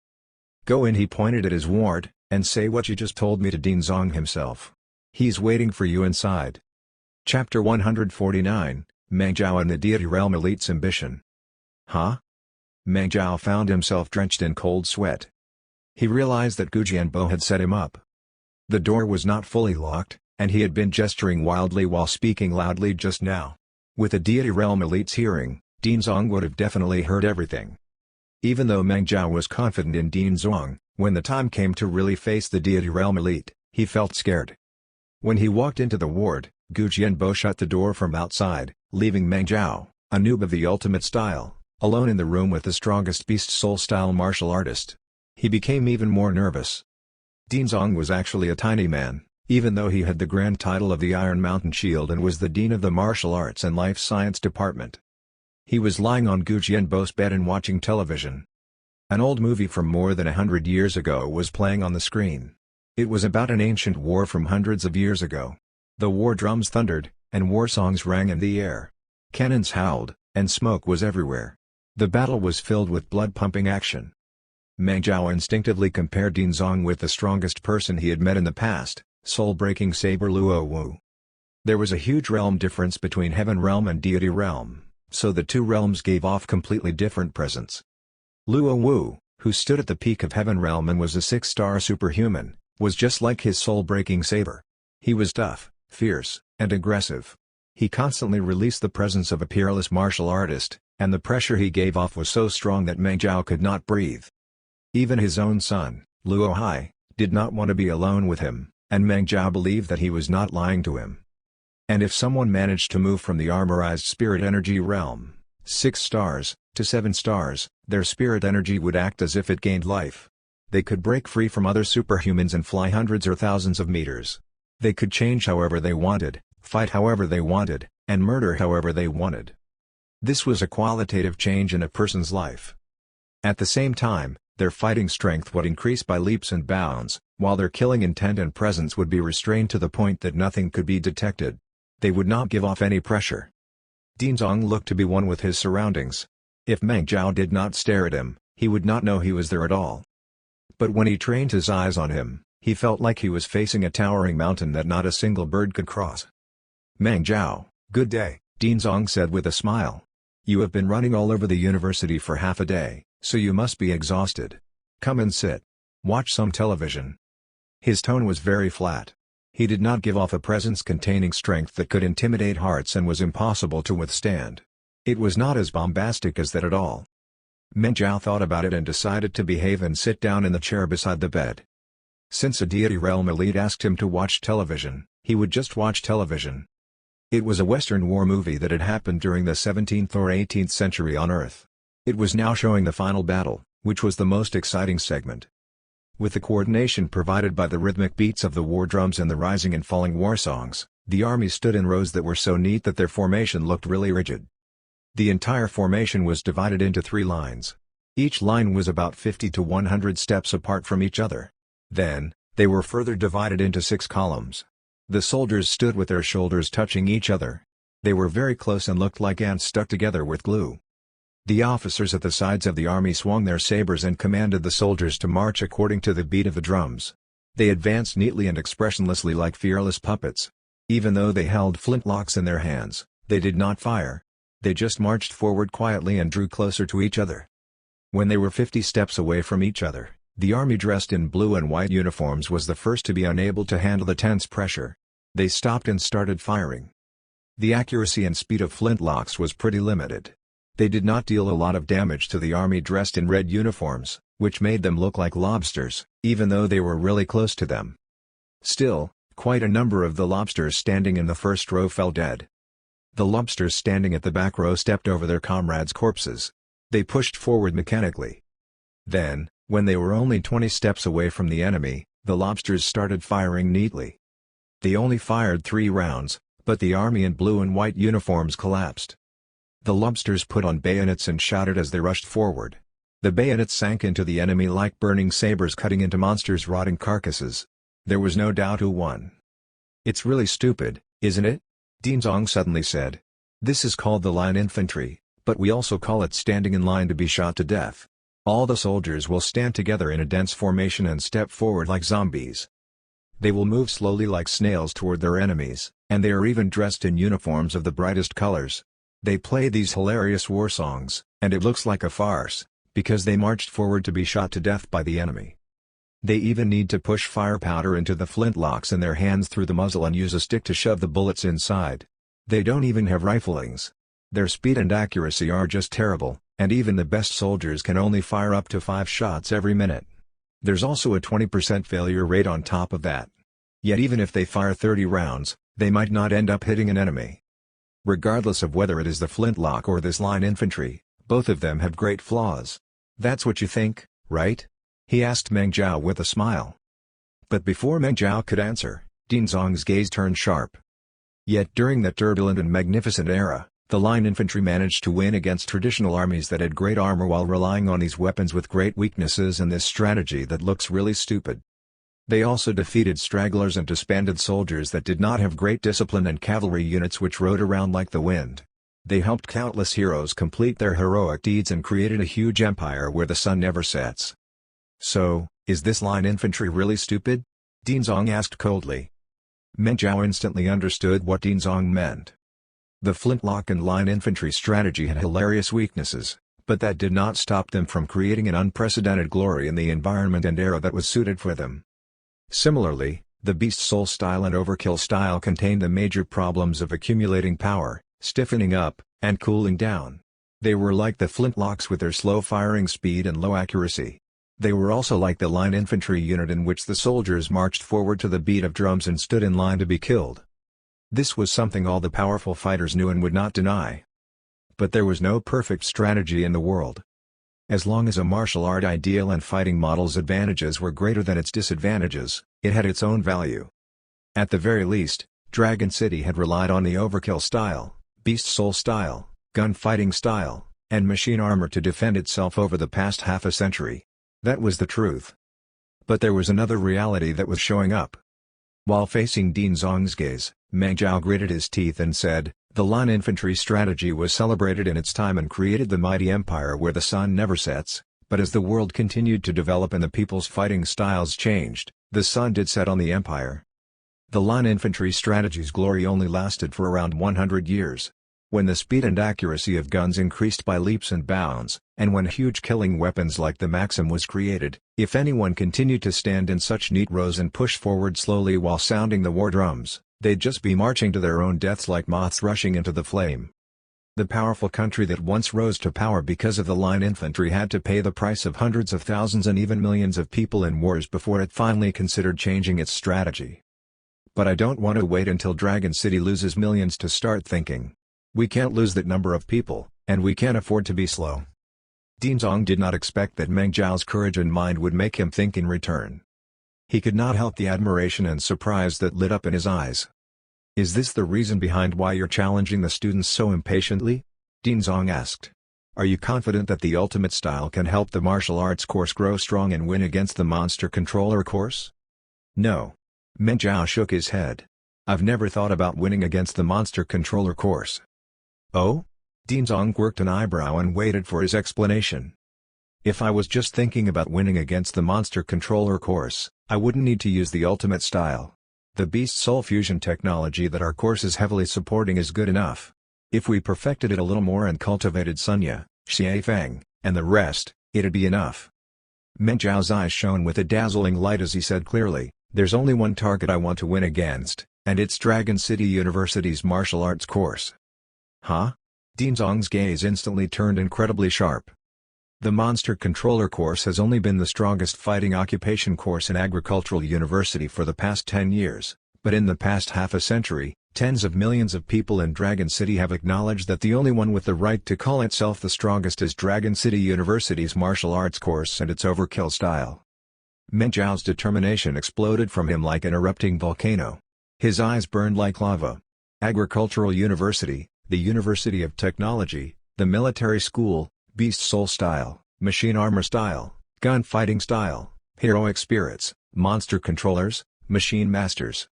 Go in, he pointed at his ward, and say what you just told me to Dean Zong himself. He's waiting for you inside. Chapter 149, Meng Zhao and the Deity Realm Elite's Ambition. Huh? Meng Jiao found himself drenched in cold sweat. He realized that Gu Jianbo had set him up. The door was not fully locked, and he had been gesturing wildly while speaking loudly just now. With the deity realm elite's hearing, Ding Zong would have definitely heard everything. Even though Meng Jiao was confident in Ding Zong, when the time came to really face the deity realm elite, he felt scared. When he walked into the ward, Gu Jianbo shut the door from outside, leaving Meng Jiao, a noob of the ultimate style, alone in the room with the strongest beast soul-style martial artist. He became even more nervous. Ding Zong was actually a tiny man, even though he had the grand title of the Iron Mountain Shield and was the dean of the Martial Arts and Life Science Department. He was lying on Gu Jianbo's bed and watching television. An old movie from more than 100 years ago was playing on the screen. It was about an ancient war from hundreds of years ago. The war drums thundered, and war songs rang in the air. Cannons howled, and smoke was everywhere. The battle was filled with blood-pumping action. Meng Jiao instinctively compared Ding Zong with the strongest person he had met in the past, soul-breaking saber Luo Wu. There was a huge realm difference between Heaven Realm and Deity Realm, so the two realms gave off completely different presence. Luo Wu, who stood at the peak of Heaven Realm and was a 6-star superhuman, was just like his soul-breaking saber. He was tough, fierce, and aggressive. He constantly released the presence of a peerless martial artist, and the pressure he gave off was so strong that Meng Jiao could not breathe. Even his own son, Luo Hai, did not want to be alone with him, and Meng Jiao believed that he was not lying to him. And if someone managed to move from the armorized spirit energy realm, 6 stars, to 7 stars, their spirit energy would act as if it gained life. They could break free from other superhumans and fly hundreds or thousands of meters. They could change however they wanted, fight however they wanted, and murder however they wanted. This was a qualitative change in a person's life. At the same time, their fighting strength would increase by leaps and bounds, while their killing intent and presence would be restrained to the point that nothing could be detected. They would not give off any pressure. Ding Zong looked to be one with his surroundings. If Meng Jiao did not stare at him, he would not know he was there at all. But when he trained his eyes on him, he felt like he was facing a towering mountain that not a single bird could cross. "Meng Jiao, good day," Ding Zong said with a smile. "You have been running all over the university for half a day, so you must be exhausted. Come and sit. Watch some television." His tone was very flat. He did not give off a presence containing strength that could intimidate hearts and was impossible to withstand. It was not as bombastic as that at all. Meng Jiao thought about it and decided to behave and sit down in the chair beside the bed. Since a deity realm elite asked him to watch television, he would just watch television. It was a Western war movie that had happened during the 17th or 18th century on Earth. It was now showing the final battle, which was the most exciting segment. With the coordination provided by the rhythmic beats of the war drums and the rising and falling war songs, the army stood in rows that were so neat that their formation looked really rigid. The entire formation was divided into 3 lines. Each line was about 50 to 100 steps apart from each other. Then, they were further divided into 6 columns. The soldiers stood with their shoulders touching each other. They were very close and looked like ants stuck together with glue. The officers at the sides of the army swung their sabers and commanded the soldiers to march according to the beat of the drums. They advanced neatly and expressionlessly like fearless puppets. Even though they held flintlocks in their hands, they did not fire. They just marched forward quietly and drew closer to each other. When they were 50 steps away from each other, the army dressed in blue and white uniforms was the first to be unable to handle the tense pressure. They stopped and started firing. The accuracy and speed of flintlocks was pretty limited. They did not deal a lot of damage to the army dressed in red uniforms, which made them look like lobsters, even though they were really close to them. Still, quite a number of the lobsters standing in the first row fell dead. The lobsters standing at the back row stepped over their comrades' corpses. They pushed forward mechanically. Then, when they were only 20 steps away from the enemy, the lobsters started firing neatly. They only fired 3 rounds, but the army in blue and white uniforms collapsed. The lobsters put on bayonets and shouted as they rushed forward. The bayonets sank into the enemy like burning sabers cutting into monsters' rotting carcasses. There was no doubt who won. "It's really stupid, isn't it?" Ding Zong suddenly said. "This is called the line infantry, but we also call it standing in line to be shot to death. All the soldiers will stand together in a dense formation and step forward like zombies. They will move slowly like snails toward their enemies, and they are even dressed in uniforms of the brightest colors. They play these hilarious war songs, and it looks like a farce, because they marched forward to be shot to death by the enemy. They even need to push fire powder into the flintlocks in their hands through the muzzle and use a stick to shove the bullets inside. They don't even have riflings. Their speed and accuracy are just terrible, and even the best soldiers can only fire up to 5 shots every minute. There's also a 20% failure rate on top of that. Yet even if they fire 30 rounds, they might not end up hitting an enemy. Regardless of whether it is the flintlock or this line infantry, both of them have great flaws. That's what you think, right? He asked Meng Jiao with a smile. But before Meng Jiao could answer, Din Zong's gaze turned sharp. Yet during that turbulent and magnificent era, the line infantry managed to win against traditional armies that had great armor while relying on these weapons with great weaknesses and this strategy that looks really stupid. They also defeated stragglers and disbanded soldiers that did not have great discipline and cavalry units which rode around like the wind. They helped countless heroes complete their heroic deeds and created a huge empire where the sun never sets. So, is this line infantry really stupid? Din Zong asked coldly. Meng Jiao instantly understood what Din Zong meant. The flintlock and line infantry strategy had hilarious weaknesses, but that did not stop them from creating an unprecedented glory in the environment and era that was suited for them. Similarly, the Beast Soul style and Overkill style contained the major problems of accumulating power, stiffening up, and cooling down. They were like the flintlocks with their slow firing speed and low accuracy. They were also like the line infantry unit in which the soldiers marched forward to the beat of drums and stood in line to be killed. This was something all the powerful fighters knew and would not deny. But there was no perfect strategy in the world. As long as a martial art ideal and fighting model's advantages were greater than its disadvantages, it had its own value. At the very least, Dragon City had relied on the Overkill style, Beast Soul style, gunfighting style, and machine armor to defend itself over the past half a century. That was the truth. But there was another reality that was showing up. While facing Din Zong's gaze, Meng Jiao gritted his teeth and said, "The line infantry strategy was celebrated in its time and created the mighty empire where the sun never sets, but as the world continued to develop and the people's fighting styles changed, the sun did set on the empire. The line infantry strategy's glory only lasted for around 100 years. When the speed and accuracy of guns increased by leaps and bounds, and when huge killing weapons like the Maxim was created, if anyone continued to stand in such neat rows and push forward slowly while sounding the war drums, they'd just be marching to their own deaths like moths rushing into the flame. The powerful country that once rose to power because of the line infantry had to pay the price of hundreds of thousands and even millions of people in wars before it finally considered changing its strategy. But I don't want to wait until Dragon City loses millions to start thinking. We can't lose that number of people, and we can't afford to be slow." Din Zong did not expect that Meng Jiao's courage and mind would make him think in return. He could not help the admiration and surprise that lit up in his eyes. "Is this the reason behind why you're challenging the students so impatiently?" Din Zong asked. "Are you confident that the ultimate style can help the martial arts course grow strong and win against the monster controller course?" "No." Meng Jiao shook his head. "I've never thought about winning against the monster controller course." "Oh?" Din Zong quirked an eyebrow and waited for his explanation. "If I was just thinking about winning against the monster controller course, I wouldn't need to use the ultimate style. The Beast Soul fusion technology that our course is heavily supporting is good enough. If we perfected it a little more and cultivated Sunya, Xie Feng, and the rest, it'd be enough." Meng Jiao's eyes shone with a dazzling light as he said clearly, "There's only one target I want to win against, and it's Dragon City University's martial arts course." "Huh?" Din Zong's gaze instantly turned incredibly sharp. The Monster Controller course has only been the strongest fighting occupation course in Agricultural University for the past 10 years, but in the past half a century, tens of millions of people in Dragon City have acknowledged that the only one with the right to call itself the strongest is Dragon City University's martial arts course and its Overkill style. Meng Jiao's determination exploded from him like an erupting volcano. His eyes burned like lava. Agricultural University, the University of Technology, the military school, Beast Soul style, machine armor style, gunfighting style, heroic spirits, monster controllers, machine masters.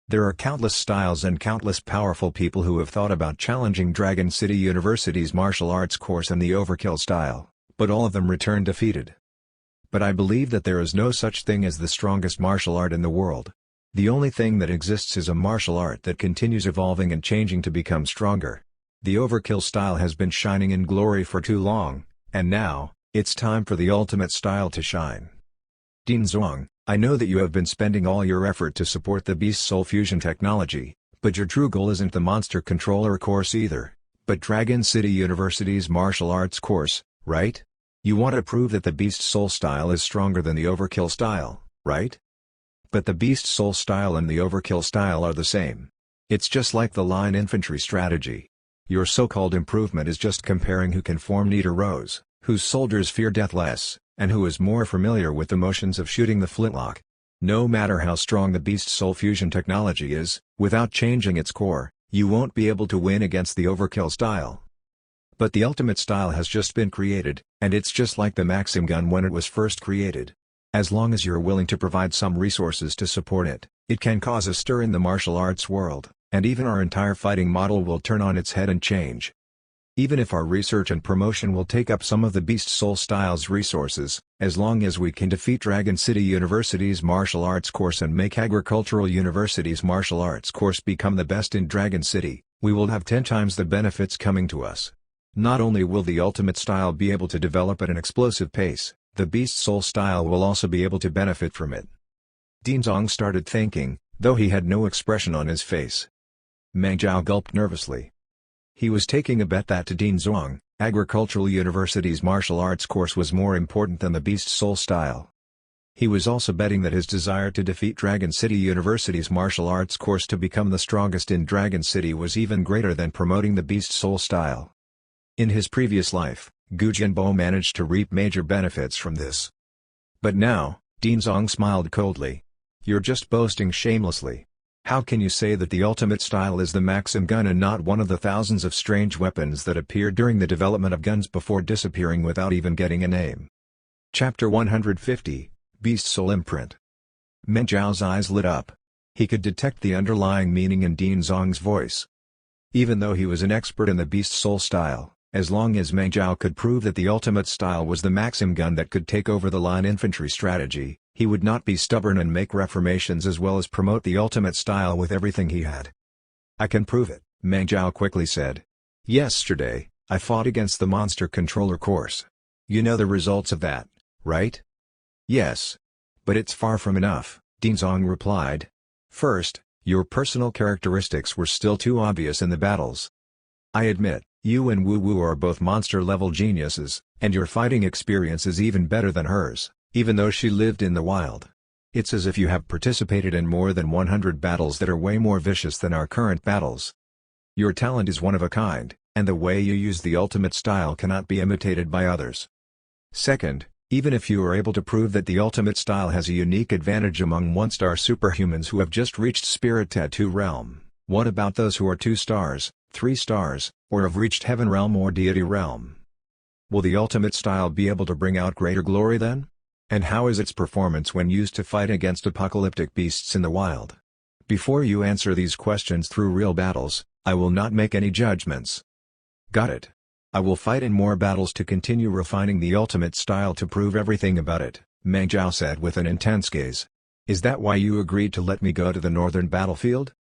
There are countless styles and countless powerful people who have thought about challenging Dragon City University's martial arts course and the Overkill style, but all of them return defeated. But I believe that there is no such thing as the strongest martial art in the world. The only thing that exists is a martial art that continues evolving and changing to become stronger. The Overkill style has been shining in glory for too long, and now, It's time for the ultimate style to shine. Dean Zong, I know that you have been spending all your effort to support the Beast Soul Fusion technology, but your true goal isn't the Monster Controller course either, but Dragon City University's martial arts course, right? You want to prove that the Beast Soul style is stronger than the Overkill style, right? But the Beast Soul style and the Overkill style are the same. It's just like the line infantry strategy. Your so-called improvement is just comparing who can form neater rows, whose soldiers fear death less, and who is more familiar with the motions of shooting the flintlock. No matter how strong the Beast Soul Fusion technology is, without changing its core, you won't be able to win against the Overkill style. But the ultimate style has just been created, and it's just like the Maxim gun when it was first created. As long as you're willing to provide some resources to support it, it can cause a stir in the martial arts world, and even our entire fighting model will turn on its head and change. Even if our research and promotion will take up some of the Beast Soul style's resources, as long as we can defeat Dragon City University's martial arts course and make Agricultural University's martial arts course become the best in Dragon City, we will have 10 times the benefits coming to us. Not only will the ultimate style be able to develop at an explosive pace, the Beast Soul style will also be able to benefit from it. Dean Zong started thinking, though he had no expression on his face. Meng Zhao gulped nervously. He was taking a bet that to Dean Zong, Agricultural University's martial arts course was more important than the Beast Soul style. He was also betting that his desire to defeat Dragon City University's martial arts course to become the strongest in Dragon City was even greater than promoting the Beast Soul style. In his previous life, Gu Jianbo managed to reap major benefits from this. But now, Dean Zong smiled coldly. You're just boasting shamelessly. How can you say that the ultimate style is the Maxim gun and not one of the thousands of strange weapons that appeared during the development of guns before disappearing without even getting a name? Chapter 150, Beast Soul Imprint. Meng Zhao's eyes lit up. He could detect the underlying meaning in Dean Zong's voice. Even though he was an expert in the Beast Soul style, as long as Meng Zhao could prove that the ultimate style was the Maxim gun that could take over the line infantry strategy, he would not be stubborn and make reformations as well as promote the ultimate style with everything he had. I can prove it, Meng Zhao quickly said. Yesterday, I fought against the Monster Controller course. You know the results of that, right? Yes. But it's far from enough, Dean Zong replied. First, your personal characteristics were still too obvious in the battles. I admit, you and Wu Wu are both monster-level geniuses, and your fighting experience is even better than hers, even though she lived in the wild. It's as if you have participated in more than 100 battles that are way more vicious than our current battles. Your talent is one of a kind, and the way you use the ultimate style cannot be imitated by others. Second, even if you are able to prove that the ultimate style has a unique advantage among 1-star superhumans who have just reached Spirit Tattoo Realm, what about those who are 2 stars, 3 stars, or have reached Heaven Realm or Deity Realm? Will the ultimate style be able to bring out greater glory then? And how is its performance when used to fight against apocalyptic beasts in the wild? Before you answer these questions through real battles, I will not make any judgments. Got it. I will fight in more battles to continue refining the ultimate style to prove everything about it, Meng Zhao said with an intense gaze. Is that why you agreed to let me go to the northern battlefield?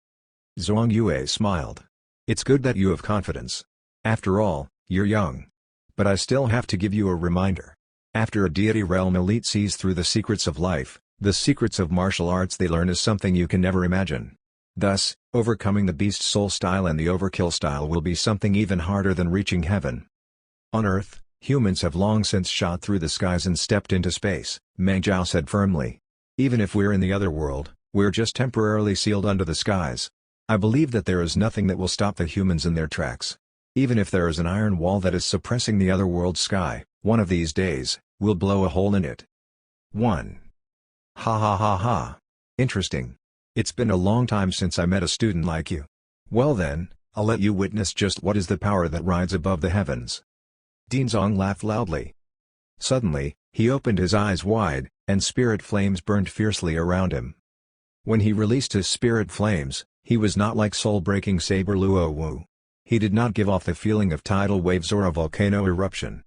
Zhuang Yue smiled. It's good that you have confidence. After all, you're young. But I still have to give you a reminder. After a Deity Realm elite sees through the secrets of life, the secrets of martial arts they learn is something you can never imagine. Thus, overcoming the Beast Soul style and the Overkill style will be something even harder than reaching heaven. On Earth, humans have long since shot through the skies and stepped into space, Meng Zhao said firmly. Even if we're in the other world, we're just temporarily sealed under the skies. I believe that there is nothing that will stop the humans in their tracks. Even if there is an iron wall that is suppressing the other world's sky, one of these days, we'll blow a hole in it. 1. Ha ha ha ha. Interesting. It's been a long time since I met a student like you. Well then, I'll let you witness just what is the power that rides above the heavens. Dean Zong laughed loudly. Suddenly, he opened his eyes wide, and spirit flames burned fiercely around him. When he released his spirit flames, he was not like soul-breaking saber Luo Wu. He did not give off the feeling of tidal waves or a volcano eruption.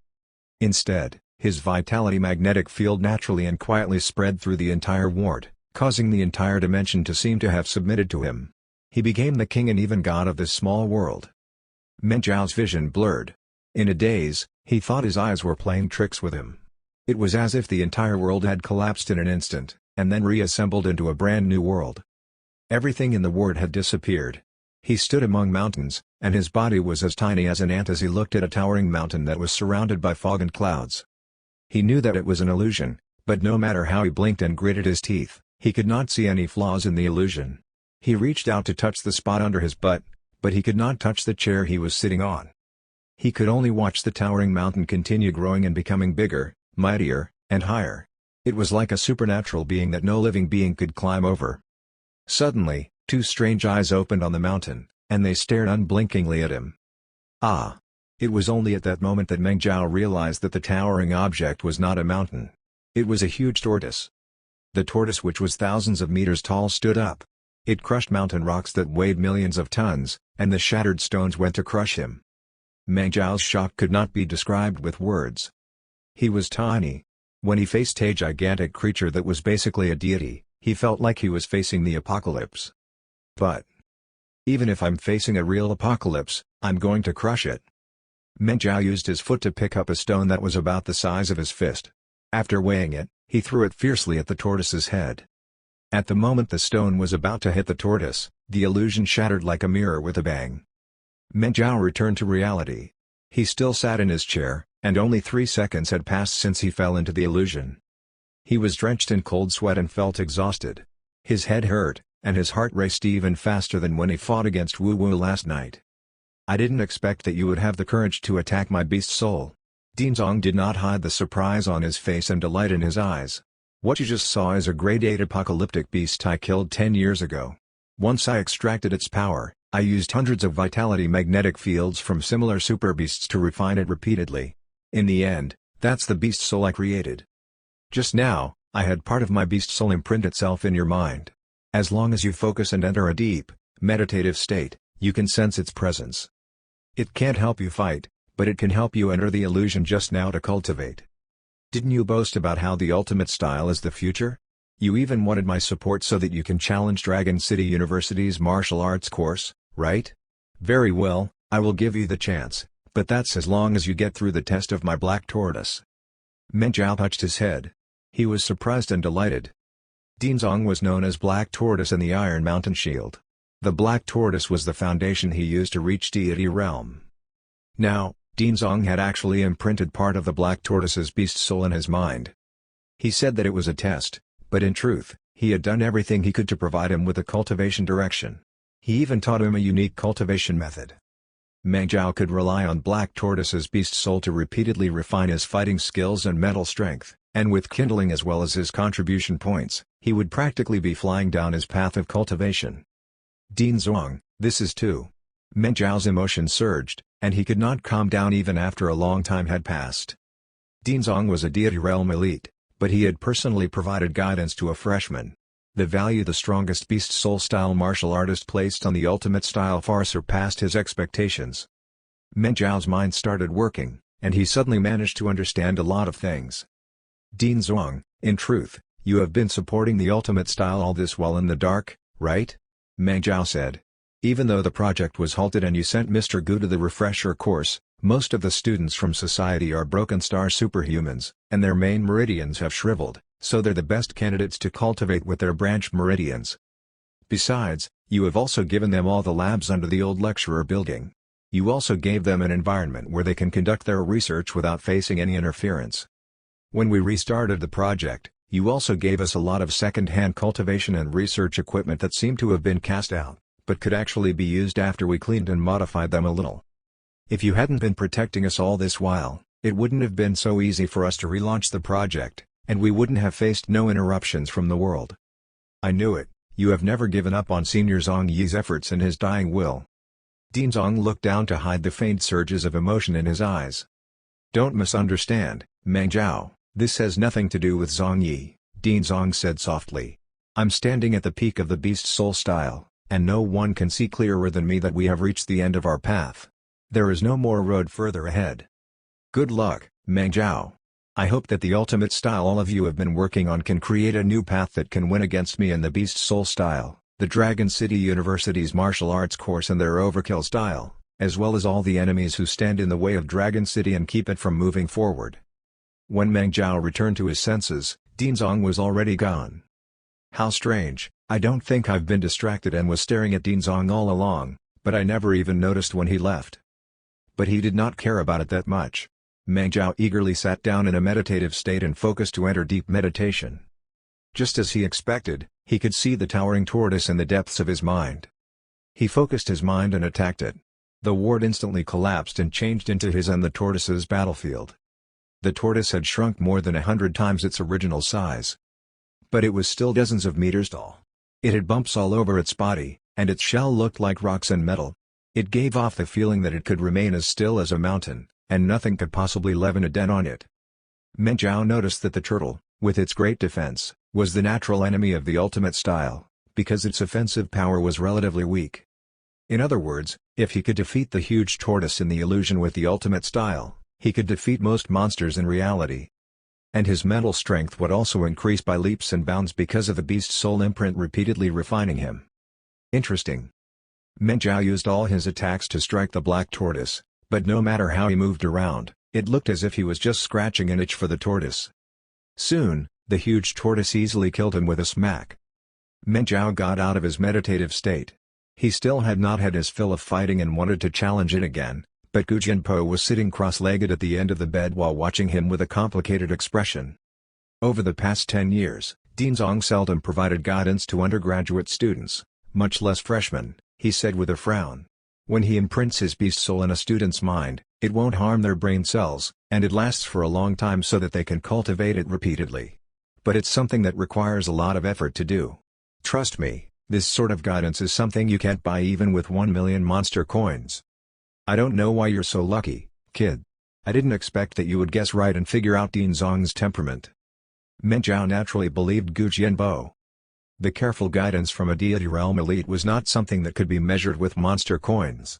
Instead, his vitality magnetic field naturally and quietly spread through the entire ward, causing the entire dimension to seem to have submitted to him. He became the king and even god of this small world. Meng Zhao's vision blurred. In a daze, He thought his eyes were playing tricks with him. It was as if the entire world had collapsed in an instant, and then reassembled into a brand new world. Everything in the world had disappeared. He stood among mountains, and his body was as tiny as an ant as he looked at a towering mountain that was surrounded by fog and clouds. He knew that it was an illusion, but no matter how he blinked and gritted his teeth, he could not see any flaws in the illusion. He reached out to touch the spot under his butt, but he could not touch the chair he was sitting on. He could only watch the towering mountain continue growing and becoming bigger, mightier, and higher. It was like a supernatural being that no living being could climb over. Suddenly, two strange eyes opened on the mountain, and they stared unblinkingly at him. Ah! It was only at that moment that Meng Zhao realized that the towering object was not a mountain. It was a huge tortoise. The tortoise, which was thousands of meters tall, stood up. It crushed mountain rocks that weighed millions of tons, and the shattered stones went to crush him. Meng Zhao's shock could not be described with words. He was tiny. When he faced a gigantic creature that was basically a deity, he felt like he was facing the apocalypse. But even if I'm facing a real apocalypse, I'm going to crush it. Meng Zhao used his foot to pick up a stone that was about the size of his fist. After weighing it, he threw it fiercely at the tortoise's head. At the moment the stone was about to hit the tortoise, the illusion shattered like a mirror with a bang. Meng Zhao returned to reality. He still sat in his chair, and only 3 seconds had passed since he fell into the illusion. He was drenched in cold sweat and felt exhausted. His head hurt, and his heart raced even faster than when he fought against Wu Wu last night. I didn't expect that you would have the courage to attack my beast soul. Dinzong did not hide the surprise on his face and delight in his eyes. What you just saw is a grade 8 apocalyptic beast I killed 10 years ago. Once I extracted its power, I used hundreds of vitality magnetic fields from similar super beasts to refine it repeatedly. In the end, that's the beast soul I created. Just now, I had part of my beast soul imprint itself in your mind. As long as you focus and enter a deep, meditative state, you can sense its presence. It can't help you fight, but it can help you enter the illusion just now to cultivate. Didn't you boast about how the ultimate style is the future? You even wanted my support so that you can challenge Dragon City University's martial arts course, right? Very well, I will give you the chance, but that's as long as you get through the test of my black tortoise. Meng Zhao touched his head. He was surprised and delighted. Dinzong was known as Black Tortoise in the Iron Mountain Shield. The Black Tortoise was the foundation he used to reach deity realm. Now, Dinzong had actually imprinted part of the Black Tortoise's beast soul in his mind. He said that it was a test, but in truth, he had done everything he could to provide him with a cultivation direction. He even taught him a unique cultivation method. Meng Zhao could rely on Black Tortoise's beast soul to repeatedly refine his fighting skills and mental strength, and with kindling as well as his contribution points, he would practically be flying down his path of cultivation. Dinzong, this is too. Meng Zhao's emotion surged, and he could not calm down even after a long time had passed. Dinzong was a deity realm elite, but he had personally provided guidance to a freshman. The value the strongest beast soul style martial artist placed on the ultimate style far surpassed his expectations. Meng Zhao's mind started working, and he suddenly managed to understand a lot of things. Dinzong, in truth, you have been supporting the ultimate style all this while in the dark, right? Meng Zhao said. Even though the project was halted and you sent Mr. Gu to the refresher course, most of the students from society are broken star superhumans, and their main meridians have shriveled, so they're the best candidates to cultivate with their branch meridians. Besides, you have also given them all the labs under the old lecturer building. You also gave them an environment where they can conduct their research without facing any interference. When we restarted the project, you also gave us a lot of second-hand cultivation and research equipment that seemed to have been cast out, but could actually be used after we cleaned and modified them a little. If you hadn't been protecting us all this while, it wouldn't have been so easy for us to relaunch the project, and we wouldn't have faced no interruptions from the world. I knew it, you have never given up on Senior Zhang Yi's efforts and his dying will. Dinzong looked down to hide the faint surges of emotion in his eyes. Don't misunderstand, Meng Zhao, this has nothing to do with Zhang Yi, Dinzong said softly. I'm standing at the peak of the beast soul style, and no one can see clearer than me that we have reached the end of our path. There is no more road further ahead. Good luck, Meng Zhao. I hope that the ultimate style all of you have been working on can create a new path that can win against me in the Beast Soul style, the Dragon City University's martial arts course and their overkill style, as well as all the enemies who stand in the way of Dragon City and keep it from moving forward. When Meng Zhao returned to his senses, Dinzong was already gone. How strange, I don't think I've been distracted and was staring at Dinzong all along, but I never even noticed when he left. But he did not care about it that much. Meng Zhao eagerly sat down in a meditative state and focused to enter deep meditation. Just as he expected, he could see the towering tortoise in the depths of his mind. He focused his mind and attacked it. The ward instantly collapsed and changed into his and the tortoise's battlefield. The tortoise had shrunk more than 100 times its original size. But it was still dozens of meters tall. It had bumps all over its body, and its shell looked like rocks and metal. It gave off the feeling that it could remain as still as a mountain, and nothing could possibly leaven a dent on it. Meng Zhao noticed that the turtle, with its great defense, was the natural enemy of the ultimate style, because its offensive power was relatively weak. In other words, if he could defeat the huge tortoise in the illusion with the ultimate style, he could defeat most monsters in reality. And his mental strength would also increase by leaps and bounds because of the beast's soul imprint repeatedly refining him. Interesting. Meng Zhao used all his attacks to strike the black tortoise, but no matter how he moved around, it looked as if he was just scratching an itch for the tortoise. Soon, the huge tortoise easily killed him with a smack. Meng Zhao got out of his meditative state. He still had not had his fill of fighting and wanted to challenge it again, but Gu Jianpo was sitting cross-legged at the end of the bed while watching him with a complicated expression. Over the past 10 years, Dinzong seldom provided guidance to undergraduate students, much less freshmen, he said with a frown. When he imprints his beast soul in a student's mind, it won't harm their brain cells, and it lasts for a long time so that they can cultivate it repeatedly. But it's something that requires a lot of effort to do. Trust me, this sort of guidance is something you can't buy even with 1 million monster coins. I don't know why you're so lucky, kid. I didn't expect that you would guess right and figure out Dinzong's temperament. Meng Zhao naturally believed Gu Jianbo. The careful guidance from a deity realm elite was not something that could be measured with monster coins.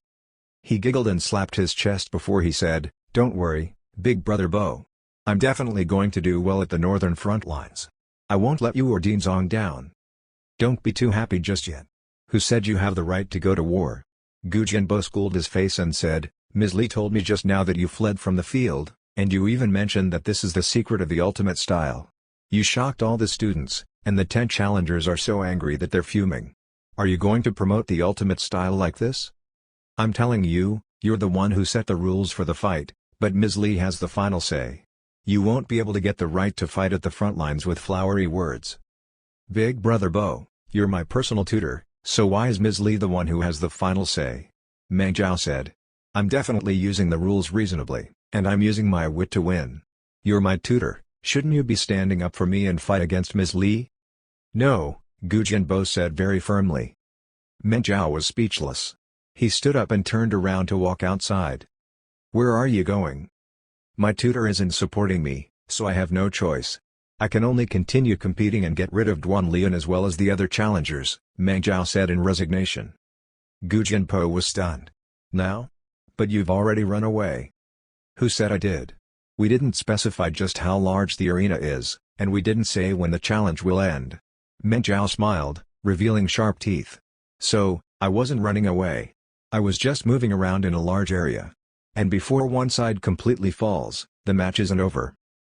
He giggled and slapped his chest before he said, "Don't worry, big brother Bo. I'm definitely going to do well at the northern front lines. I won't let you or Dinzong down. Don't be too happy just yet. Who said you have the right to go to war?" Gu Jianbo schooled his face and said, "Ms. Li told me just now that you fled from the field, and you even mentioned that this is the secret of the ultimate style. You shocked all the students, and the 10 challengers are so angry that they're fuming. Are you going to promote the ultimate style like this? I'm telling you, you're the one who set the rules for the fight, but Ms. Li has the final say. You won't be able to get the right to fight at the front lines with flowery words. Big brother Bo, you're my personal tutor, so why is Ms. Li the one who has the final say?" Meng Zhao said. "I'm definitely using the rules reasonably, and I'm using my wit to win. You're my tutor, shouldn't you be standing up for me and fight against Ms. Li?" "No," Gu Jianbo said very firmly. Meng Zhao was speechless. He stood up and turned around to walk outside. "Where are you going?" "My tutor isn't supporting me, so I have no choice. I can only continue competing and get rid of Duan Lian as well as the other challengers," Meng Zhao said in resignation. Gu Jianpo was stunned. "Now? But you've already run away." "Who said I did? We didn't specify just how large the arena is, and we didn't say when the challenge will end." Meng Zhao smiled, revealing sharp teeth. "So, I wasn't running away. I was just moving around in a large area. And before one side completely falls, the match isn't over."